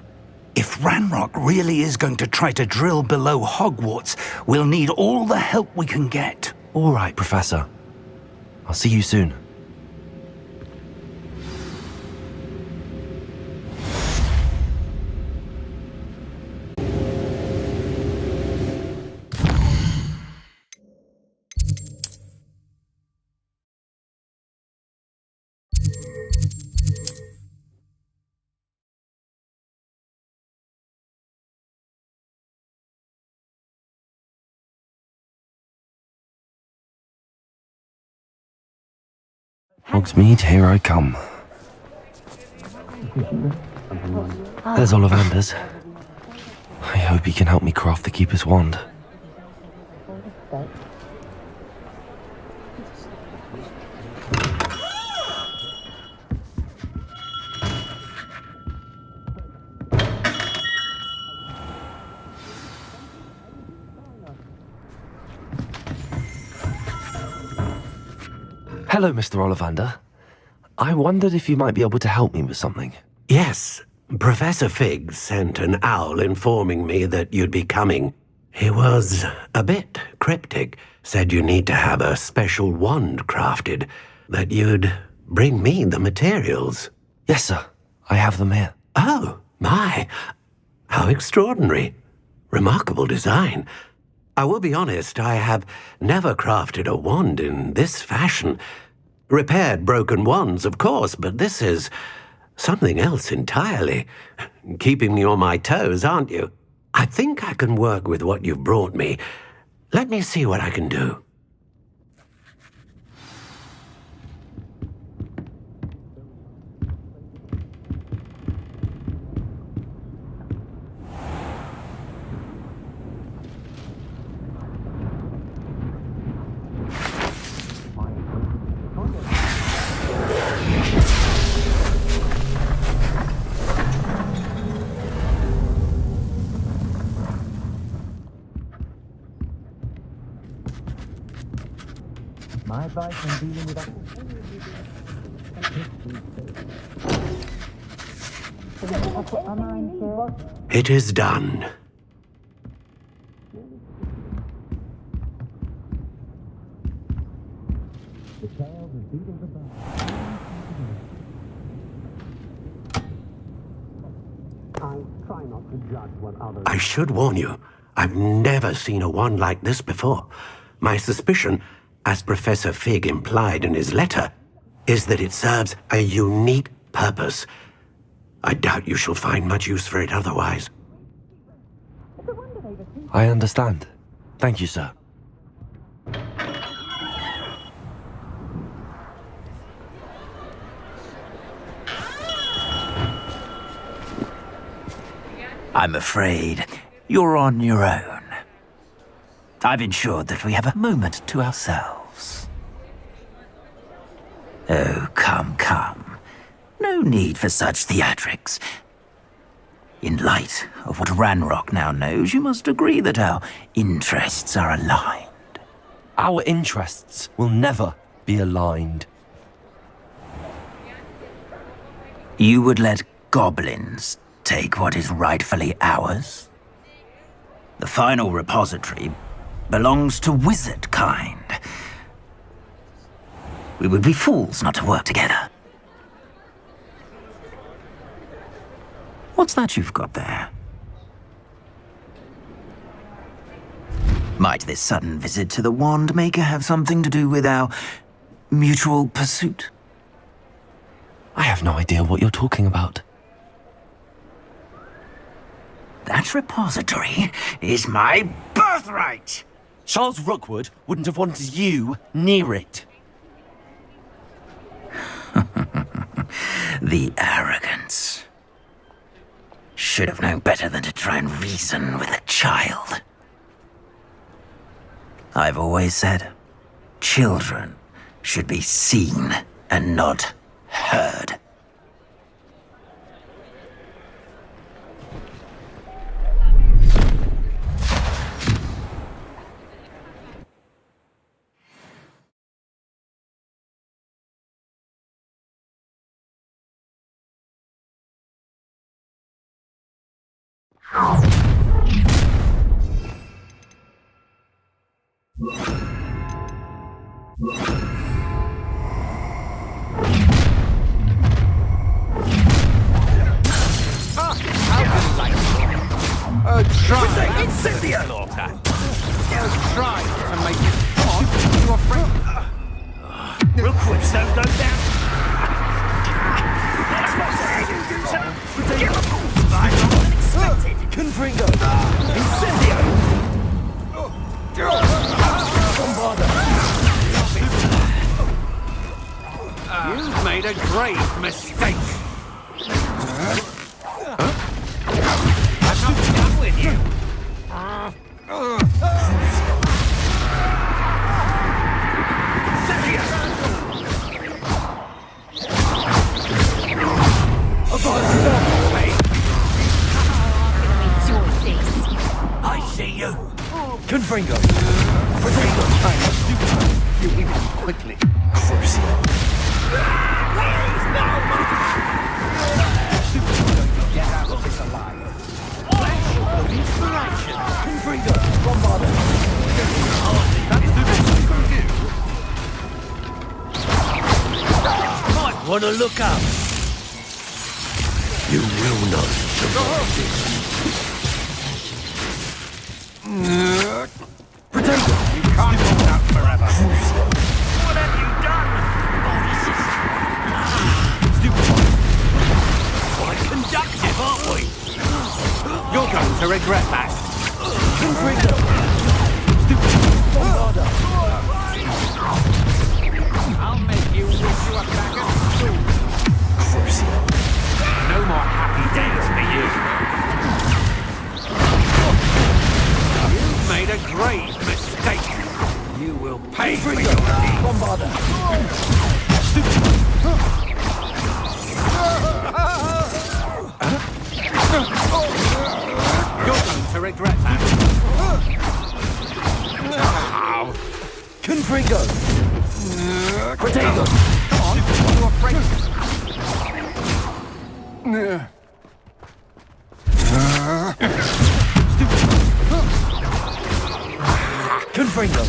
If Ranrock really is going to try to drill below Hogwarts, we'll need all the help we can get. All right, Professor. I'll see you soon. Hogsmeade, here I come. There's Ollivander's. I hope he can help me craft the Keeper's wand. Hello, Mr. Ollivander. I wondered if you might be able to help me with something. Yes, Professor Fig sent an owl informing me that you'd be coming. He was a bit cryptic, said you need to have a special wand crafted, that you'd bring me the materials. Yes, sir. I have them here. Oh, my. How extraordinary. Remarkable design. I will be honest, I have never crafted a wand in this fashion. Repaired broken wands, of course, but this is something else entirely. Keeping me on my toes, aren't you? I think I can work with what you've brought me. Let me see what I can do. My advice on dealing with It is done. I should warn you, I've never seen a wand like this before. My suspicion, as Professor Fig implied in his letter, is that it serves a unique purpose. I doubt you shall find much use for it otherwise. I understand. Thank you, sir. I'm afraid you're on your own. I've ensured that we have a moment to ourselves. Oh, come, come. No need for such theatrics. In light of what Ranrock now knows, you must agree that our interests are aligned. Our interests will never be aligned. You would let goblins take what is rightfully ours? The final repository belongs to wizard kind. We would be fools not to work together. What's that you've got there? Might this sudden visit to the Wand Maker have something to do with our mutual pursuit? I have no idea what you're talking about. That repository is my birthright! Charles Rookwood wouldn't have wanted you near it. The arrogance. Should have known better than to try and reason with a child. I've always said, children should be seen and not heard. Try. Incendio! Try to make it. Come on, you are friend. Rookwoods don't go down. That's what's ahead of you, sir. Give a pulse line longer than expected. Confringo. Incendio! You've made a grave mistake. I'm not done with you. I see you. Confringo. Potato. I must do. You leave him quickly. Get out of this alive. Inspiration. Confringo. Bombarder. That's the best from you. Might want to look up. You will not survive this. Potato. You can't hold out forever. What have you done? Quite conductive, aren't we? You're going to regret that. Confringo. Bombarder. I'll make you wish you were back at school. No more happy days for you. You've made a grave mistake. You will pay for your deeds. Bombarder. You're going to regret that. Now. Confringo. Potato. Come on, you're afraid. Confringo.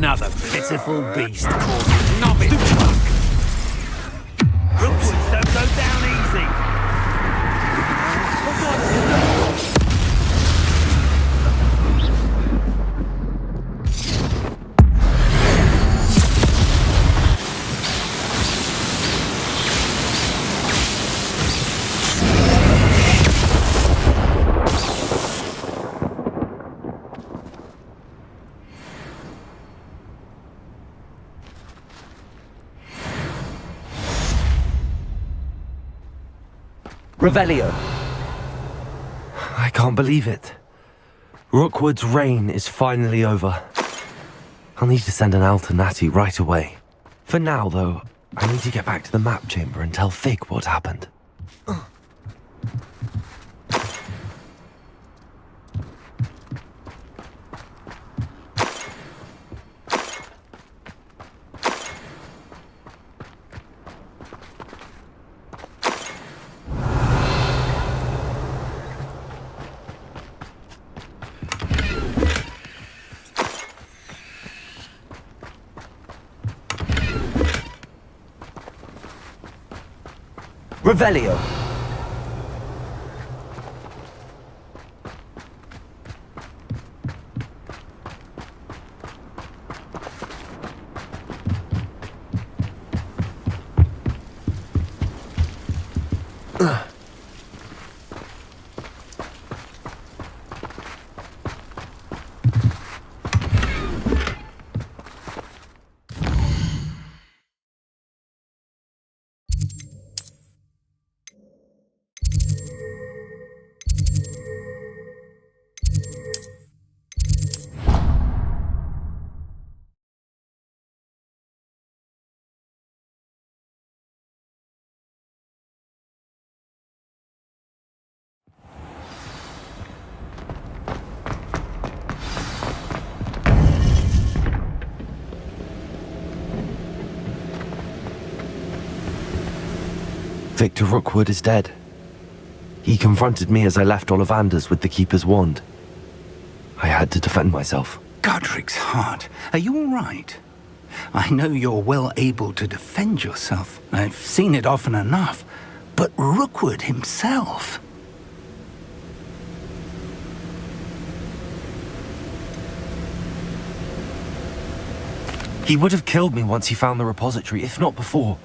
Another pitiful beast causing novice luck. Rookwoods don't go down easy. Revelio. I can't believe it. Rookwood's reign is finally over. I'll need to send an Alternati right away. For now, though, I need to get back to the map chamber and tell Fig what happened. Revelio. Victor Rookwood is dead. He confronted me as I left Ollivander's with the Keeper's wand. I had to defend myself. Godric's heart, are you all right? I know you're well able to defend yourself. I've seen it often enough. But Rookwood himself... He would have killed me once he found the repository, if not before.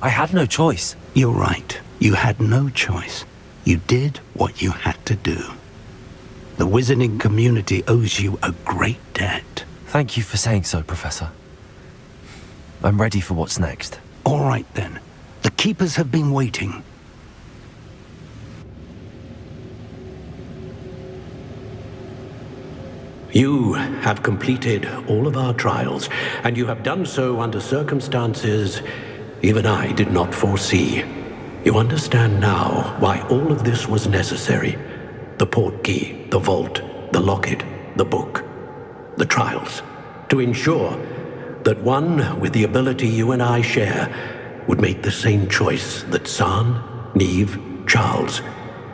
I had no choice. You're right. You had no choice. You did what you had to do. The wizarding community owes you a great debt. Thank you for saying so, Professor. I'm ready for what's next. All right, then. The Keepers have been waiting. You have completed all of our trials, and you have done so under circumstances even I did not foresee. You understand now why all of this was necessary. The portkey, the vault, the locket, the book, the trials. To ensure that one with the ability you and I share would make the same choice that San, Neve, Charles,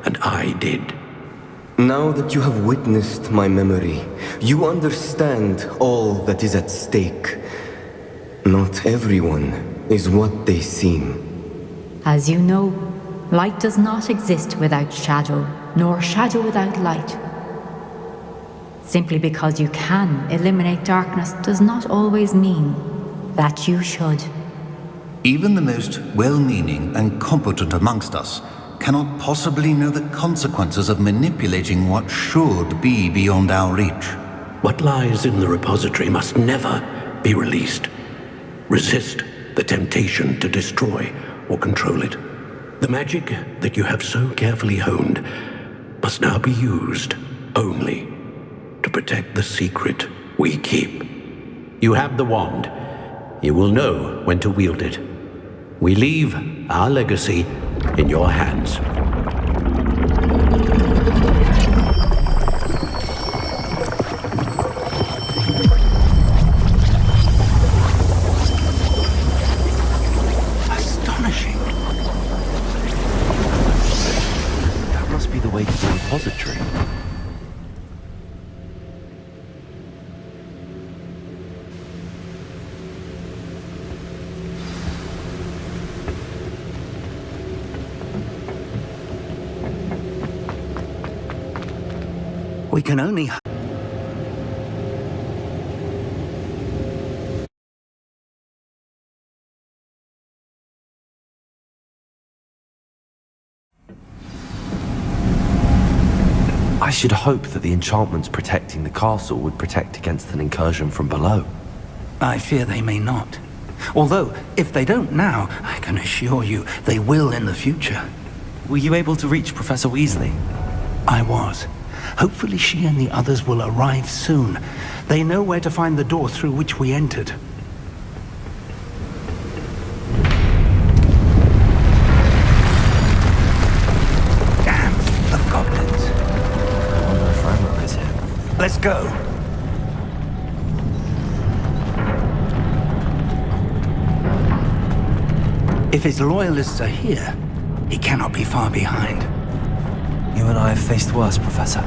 and I did. Now that you have witnessed my memory, you understand all that is at stake. Not everyone is what they seem. As you know, light does not exist without shadow, nor shadow without light. Simply because you can eliminate darkness does not always mean that you should. Even the most well-meaning and competent amongst us cannot possibly know the consequences of manipulating what should be beyond our reach. What lies in the repository must never be released. Resist the temptation to destroy or control it. The magic that you have so carefully honed must now be used only to protect the secret we keep. You have the wand. You will know when to wield it. We leave our legacy in your hands. Astonishing. That must be the way to the repository. We can only... I should hope that the enchantments protecting the castle would protect against an incursion from below. I fear they may not. Although, if they don't now, I can assure you they will in the future. Were you able to reach Professor Weasley? I was. Hopefully she and the others will arrive soon. They know where to find the door through which we entered. Damn, the goblins. I wonder if Ranrock is here. Let's go. If his loyalists are here, he cannot be far behind. You and I have faced worse, Professor.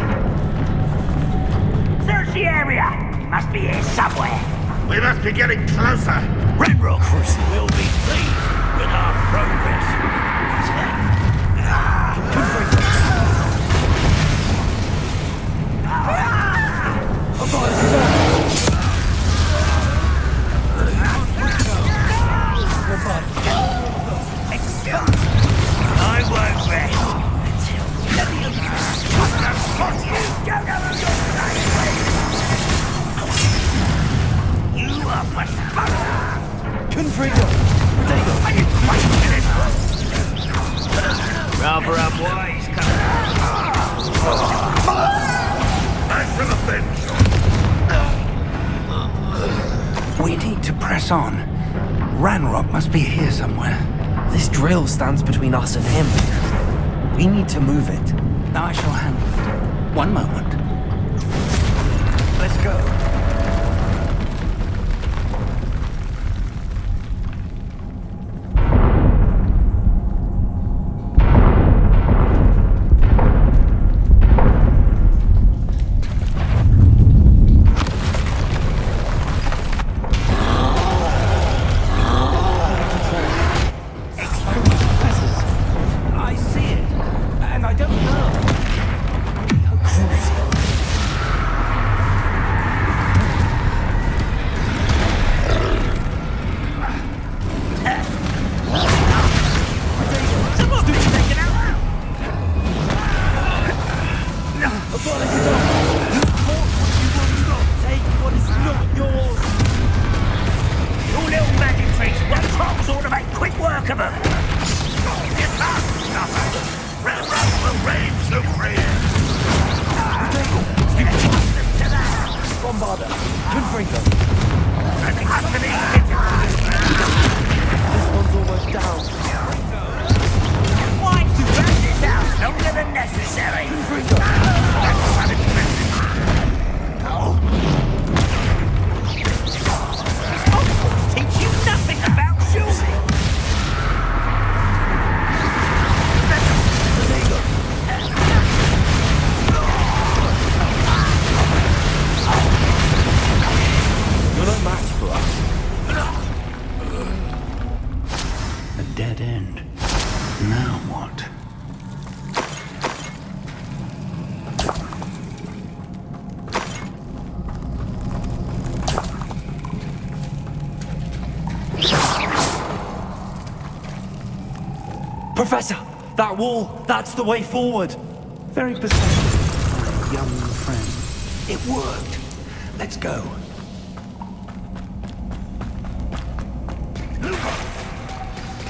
Search the area! He must be here somewhere. We must be getting closer. Ranrock will be pleased with our progress. I won't rest until you are rather unwise, We need to press on. Ranrock must be here somewhere. This drill stands between us and him. We need to move it. I shall handle it. One moment. Let's go. Dead end. Now what? Professor! That wall! That's the way forward! Very perceptive, young friend. It worked. Let's go.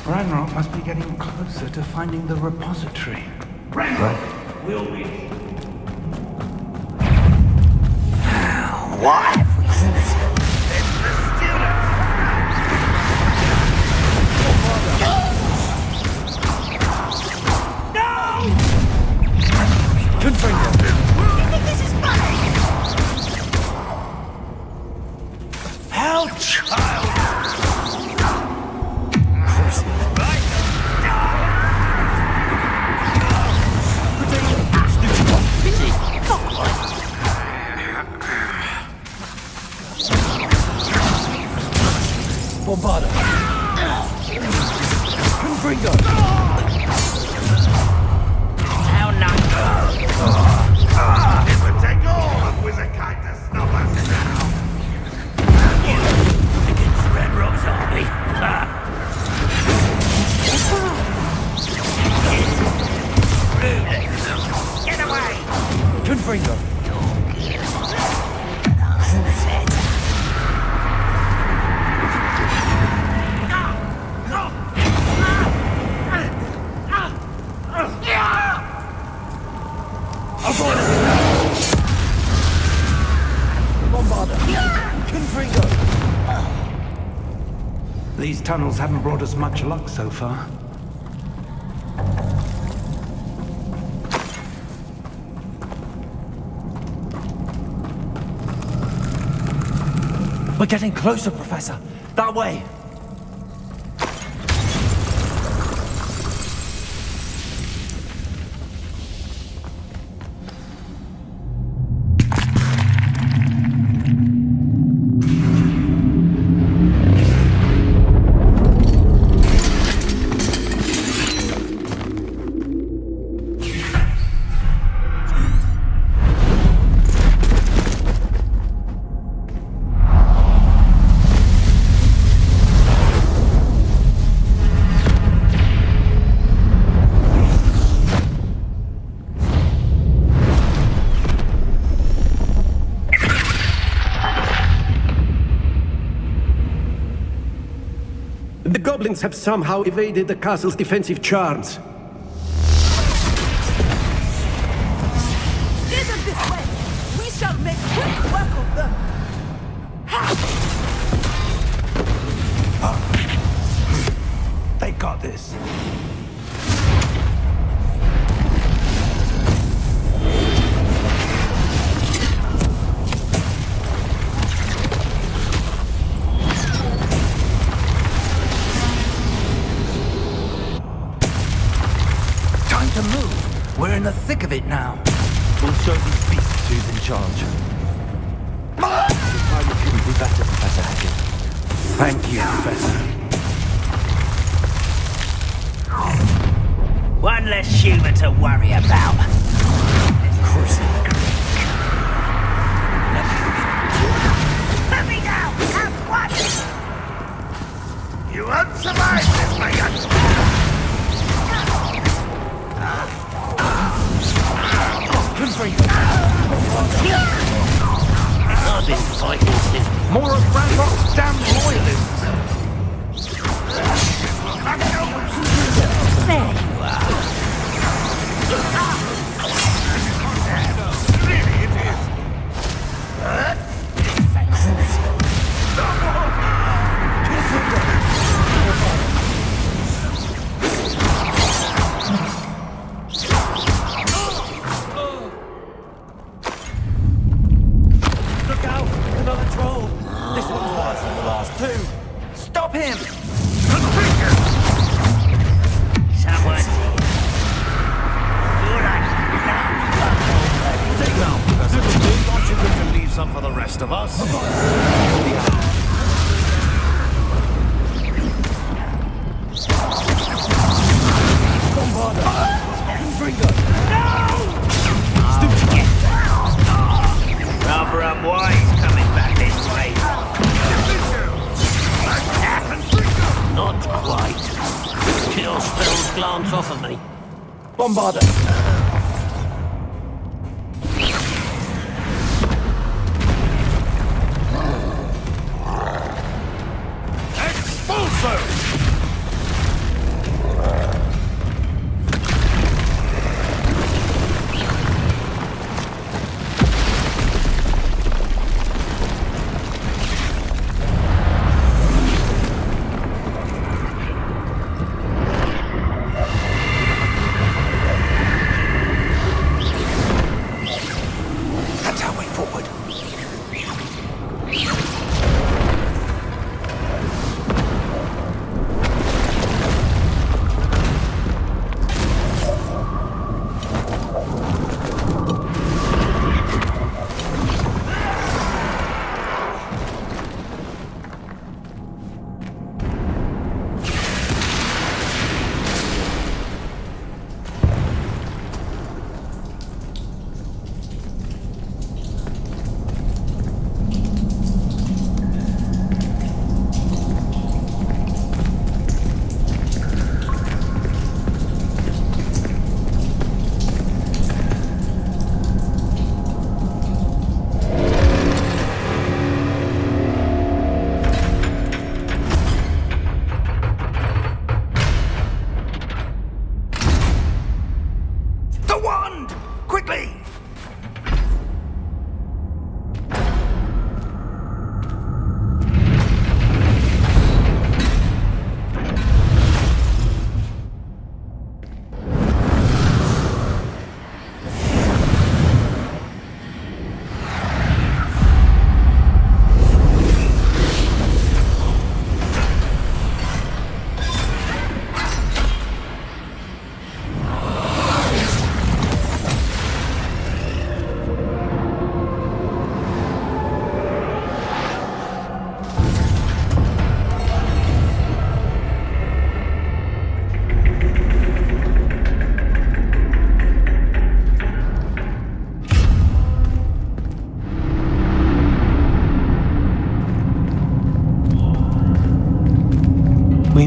Ranrock must be getting closer to finding the repository. Ranrock will be. What have we seen? It's the student! No! Good finger. You think this is funny? How child! Bombarda. Confringo. How not? It would take all These tunnels haven't brought us much luck so far. We're getting closer, Professor. That way. The goblins have somehow evaded the castle's defensive charms. Steer them this way! We shall make quick work of them! They got this. To move. We're in the thick of it now. We'll show these beasts who's in charge. Timing couldn't be better, Professor Haggard. Thank you, Professor. One less human to worry about. Let me down! Have what? You won't survive this, my gun! I've been fighting since. More of Ranrock's damn loyalists! There you are. Really it is. Look out! Another troll! This one's worse than the last two! Stop him! Someone. Take now, Professor. Aren't you going to leave some for the rest of us? Rather unwise coming back this way. Not quite. Chill spells glance off of me. Bombarder! Expulso!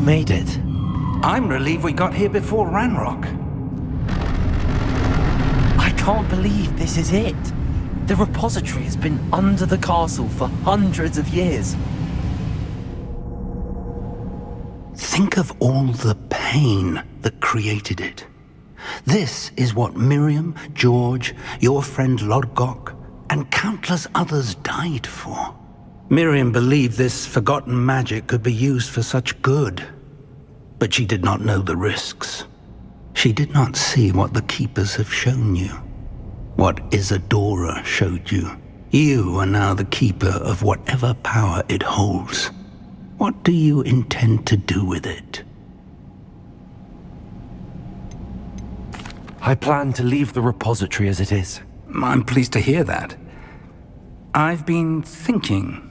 made it. I'm relieved we got here before Ranrock. I can't believe this is it. The repository has been under the castle for hundreds of years. Think of all the pain that created it. This is what Miriam, George, your friend Lodgok, and countless others died for. Miriam believed this forgotten magic could be used for such good. But she did not know the risks. She did not see what the Keepers have shown you. What Isadora showed you. You are now the Keeper of whatever power it holds. What do you intend to do with it? I plan to leave the repository as it is. I'm pleased to hear that. I've been thinking.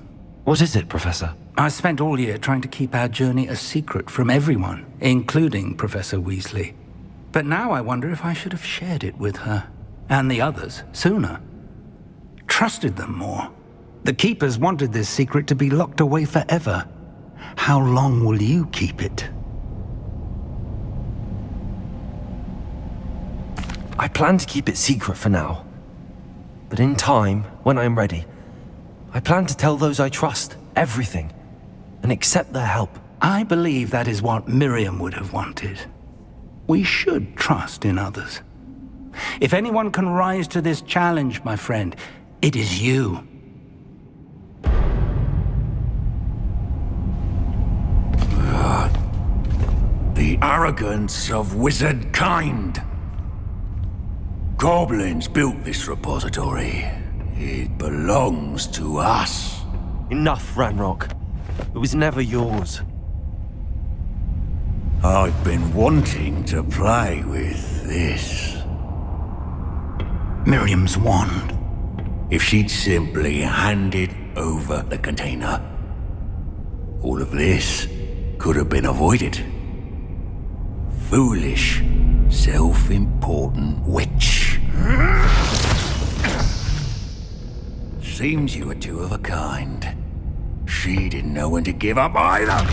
What is it, Professor? I spent all year trying to keep our journey a secret from everyone, including Professor Weasley. But now I wonder if I should have shared it with her, and the others, sooner. Trusted them more. The Keepers wanted this secret to be locked away forever. How long will you keep it? I plan to keep it secret for now. But in time, when I'm ready, I plan to tell those I trust everything and accept their help. I believe that is what Miriam would have wanted. We should trust in others. If anyone can rise to this challenge, my friend, it is you. The arrogance of wizard kind. Goblins built this repository. It belongs to us. Enough, Ranrock. It was never yours. I've been wanting to play with this. Miriam's wand. If she'd simply handed over the container, all of this could have been avoided. Foolish, self-important witch. Seems you were two of a kind. She didn't know when to give up either.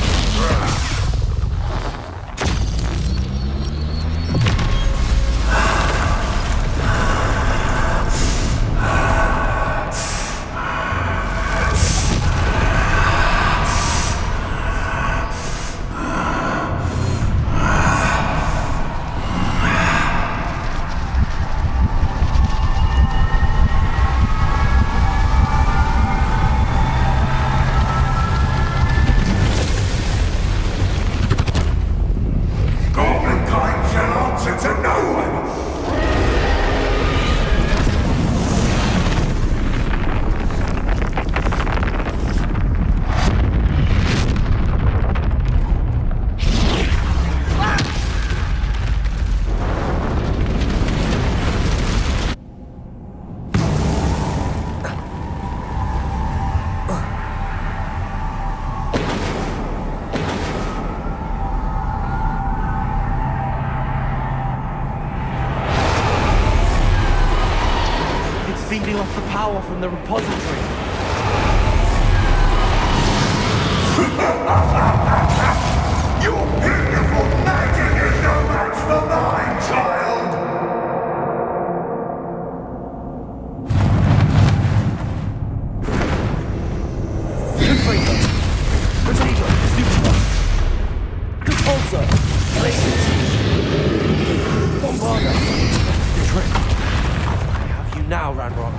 Feeding off the power from the repository. Your beautiful magic is no match for mine, child! Good finger. Potato. Stupid. Good pulsar. Laces. Bombarda. Good trick. Now, Ranrock.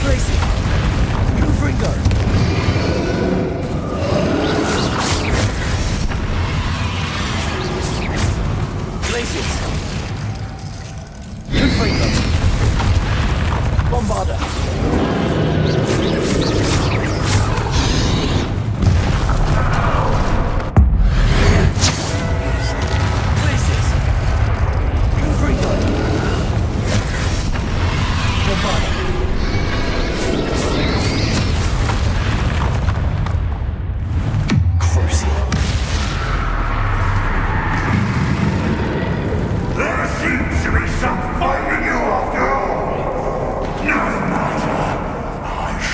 Tracy! Confringo! Glacius! Confringo! Bombarda!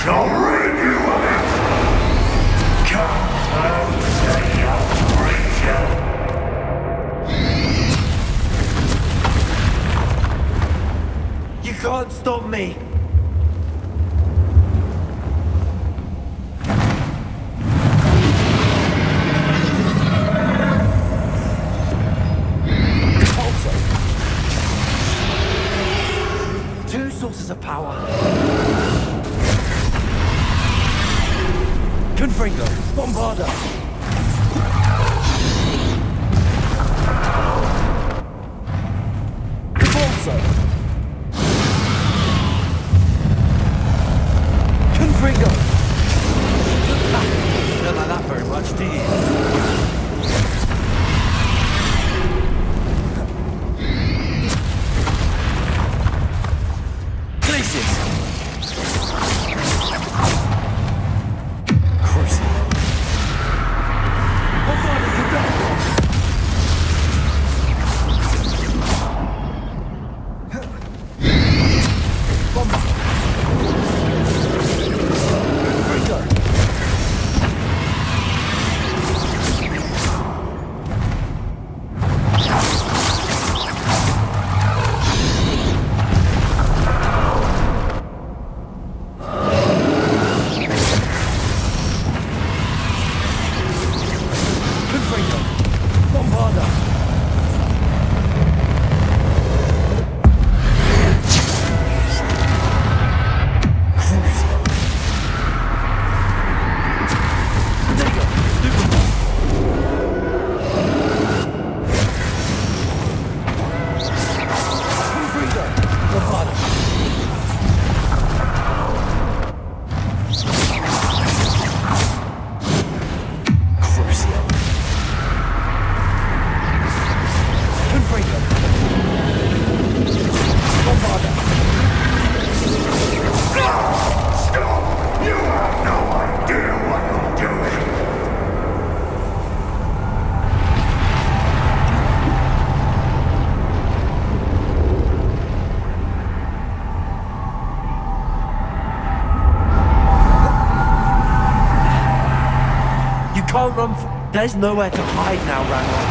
Shall rid you of it! You can't stop me! Two sources of power. Confringo, Bombarda. Convulso. Confringo. Don't like that very much, do you? Can't run. There's nowhere to hide now, Ranrock.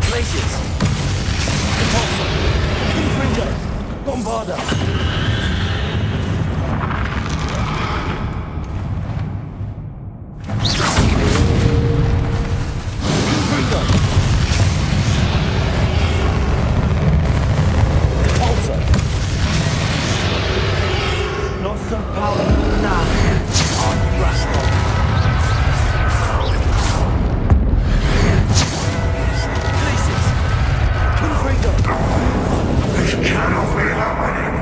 Glaciers. Repulsor. Confringo. Bombarda. Confringo. Not so powerful now. On Ranrock. Places. Confringo. This cannot be happening.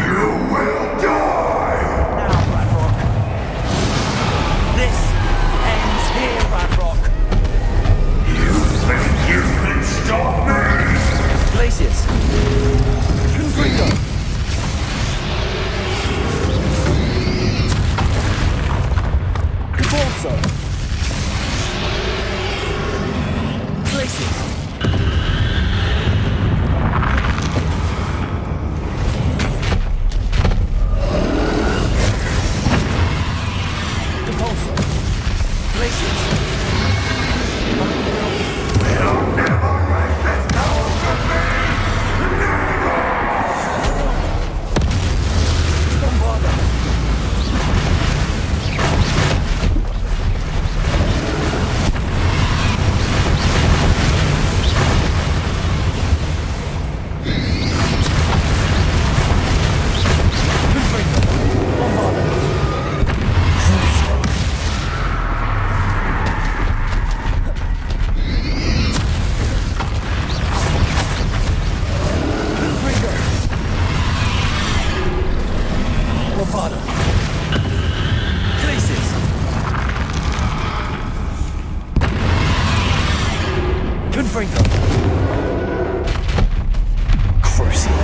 You will die. Now, Ranrock. This ends here, Ranrock. You think you can stop me? Places. Confringo. Also, places. Repulsor. Places. We'll never write this down from me. Never. Bombarda. Confringo. Crucial.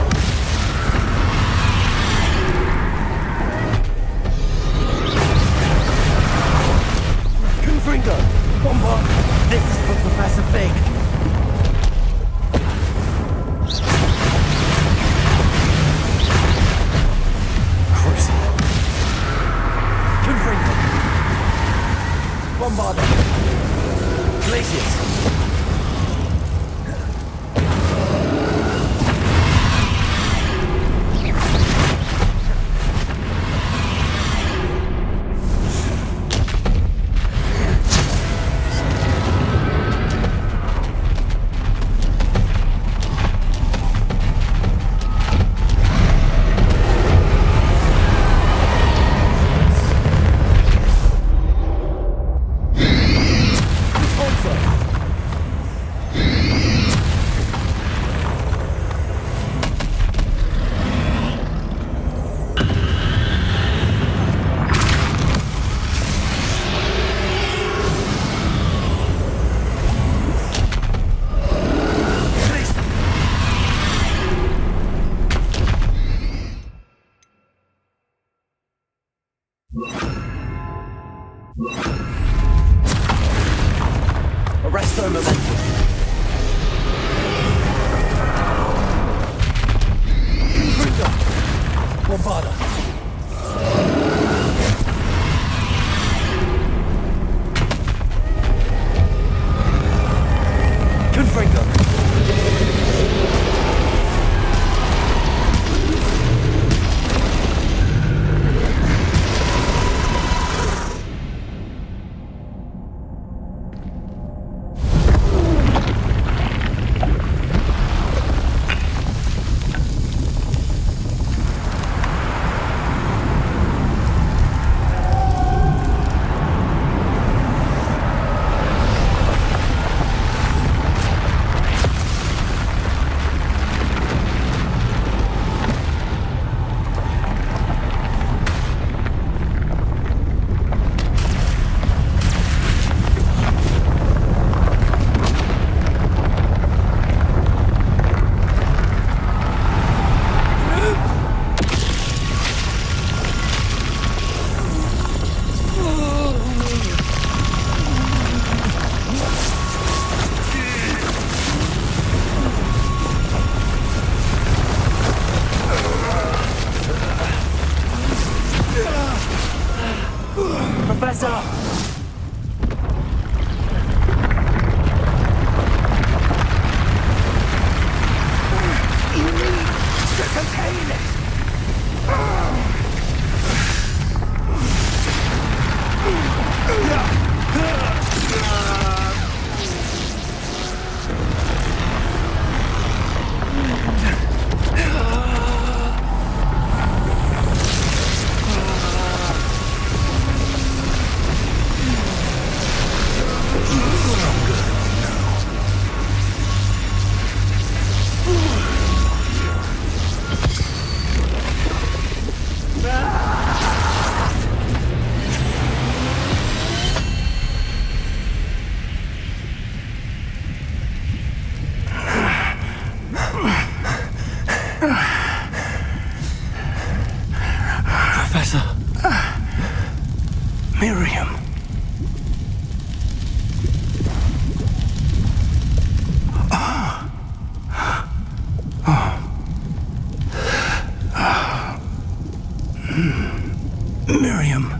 Confringo. Bombard. This is for Professor Fig. Crucial. Confringo. Bombarda. Glaciers! Arresto momentum. Confringo. Bombarda. Confringo. Professor! You need to contain it! Professor. Miriam. Miriam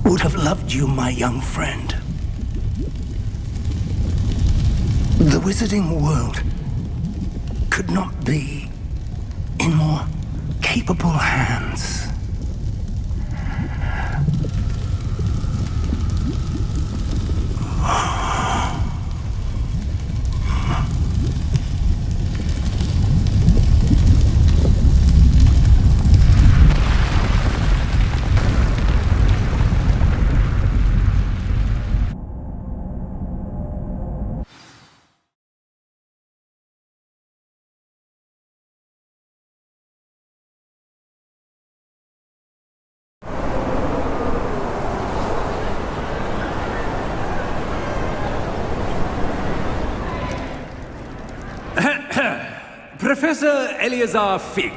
would have loved you, my young friend. The wizarding world could not be in more capable hands. Professor Eleazar Fig.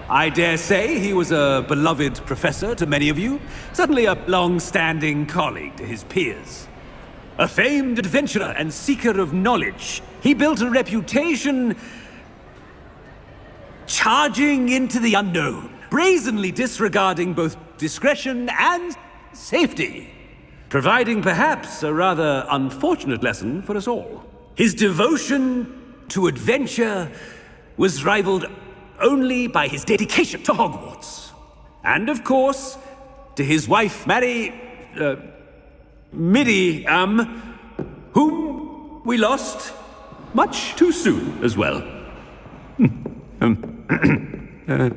I dare say he was a beloved professor to many of you, certainly a long-standing colleague to his peers. A famed adventurer and seeker of knowledge, he built a reputation charging into the unknown, brazenly disregarding both discretion and safety. providing perhaps a rather unfortunate lesson for us all. His devotion to adventure was rivaled only by his dedication to Hogwarts. And of course, to his wife, Midi, whom we lost much too soon as well. Yeah.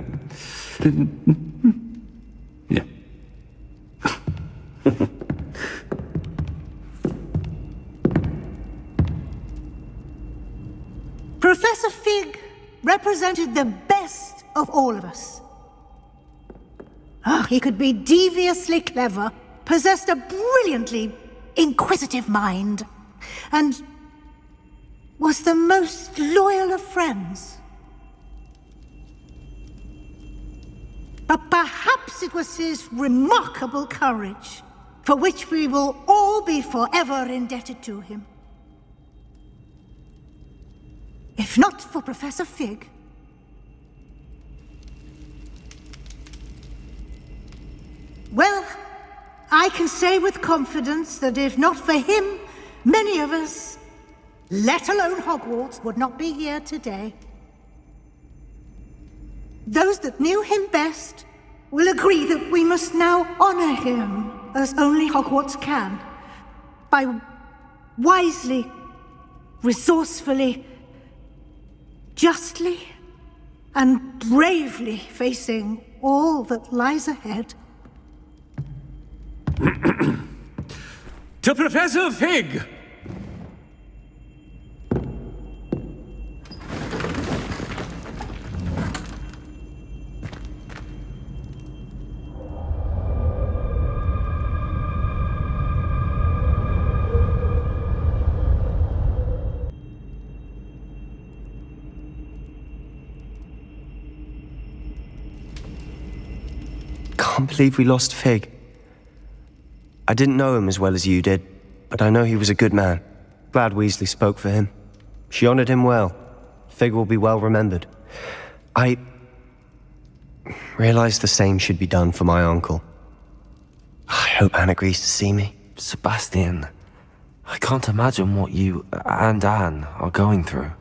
Professor Fig represented the best of all of us. He could be deviously clever, possessed a brilliantly inquisitive mind, and was the most loyal of friends. But perhaps it was his remarkable courage, for which we will all be forever indebted to him. If not for Professor Fig, well, I can say with confidence that if not for him, many of us, let alone Hogwarts, would not be here today. Those that knew him best will agree that we must now honor him as only Hogwarts can, by wisely, resourcefully, justly, and bravely facing all that lies ahead. To Professor Fig! Can't believe we lost Fig. I didn't know him as well as you did, but I know he was a good man. Glad Weasley spoke for him. She honored him well. Fig will be well remembered. I realized the same should be done for my uncle. I hope Anne agrees to see me. Sebastian, I can't imagine what you and Anne are going through.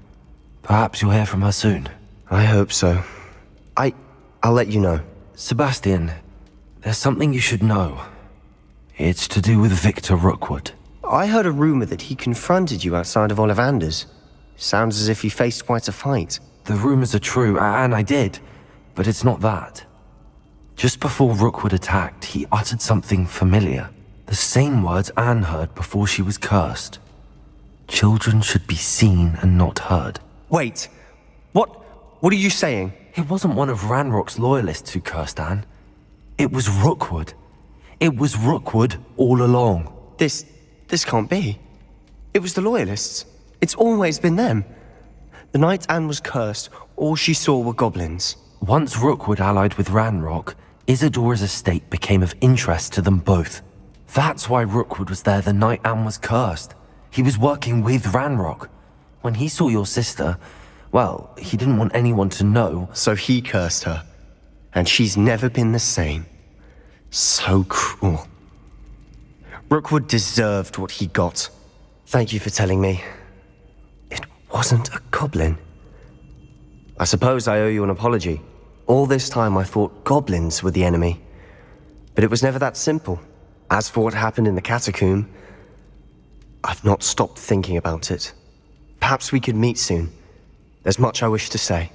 Perhaps you'll hear from her soon. I hope so. I'll let you know. Sebastian, there's something you should know. It's to do with Victor Rookwood. I heard a rumor that he confronted you outside of Ollivander's. Sounds as if you faced quite a fight. The rumors are true, and I did, but it's not that. Just before Rookwood attacked, he uttered something familiar. The same words Anne heard before she was cursed. Children should be seen and not heard. Wait, what are you saying? It wasn't one of Ranrock's loyalists who cursed Anne. It was Rookwood. It was Rookwood all along. This can't be. It was the Loyalists. It's always been them. The night Anne was cursed, all she saw were goblins. Once Rookwood allied with Ranrock, Isadora's estate became of interest to them both. That's why Rookwood was there the night Anne was cursed. He was working with Ranrock. When he saw your sister, well, he didn't want anyone to know. So he cursed her. And she's never been the same. So cruel. Rookwood deserved what he got. Thank you for telling me. It wasn't a goblin. I suppose I owe you an apology. All this time I thought goblins were the enemy. But it was never that simple. As for what happened in the catacomb, I've not stopped thinking about it. Perhaps we could meet soon. There's much I wish to say.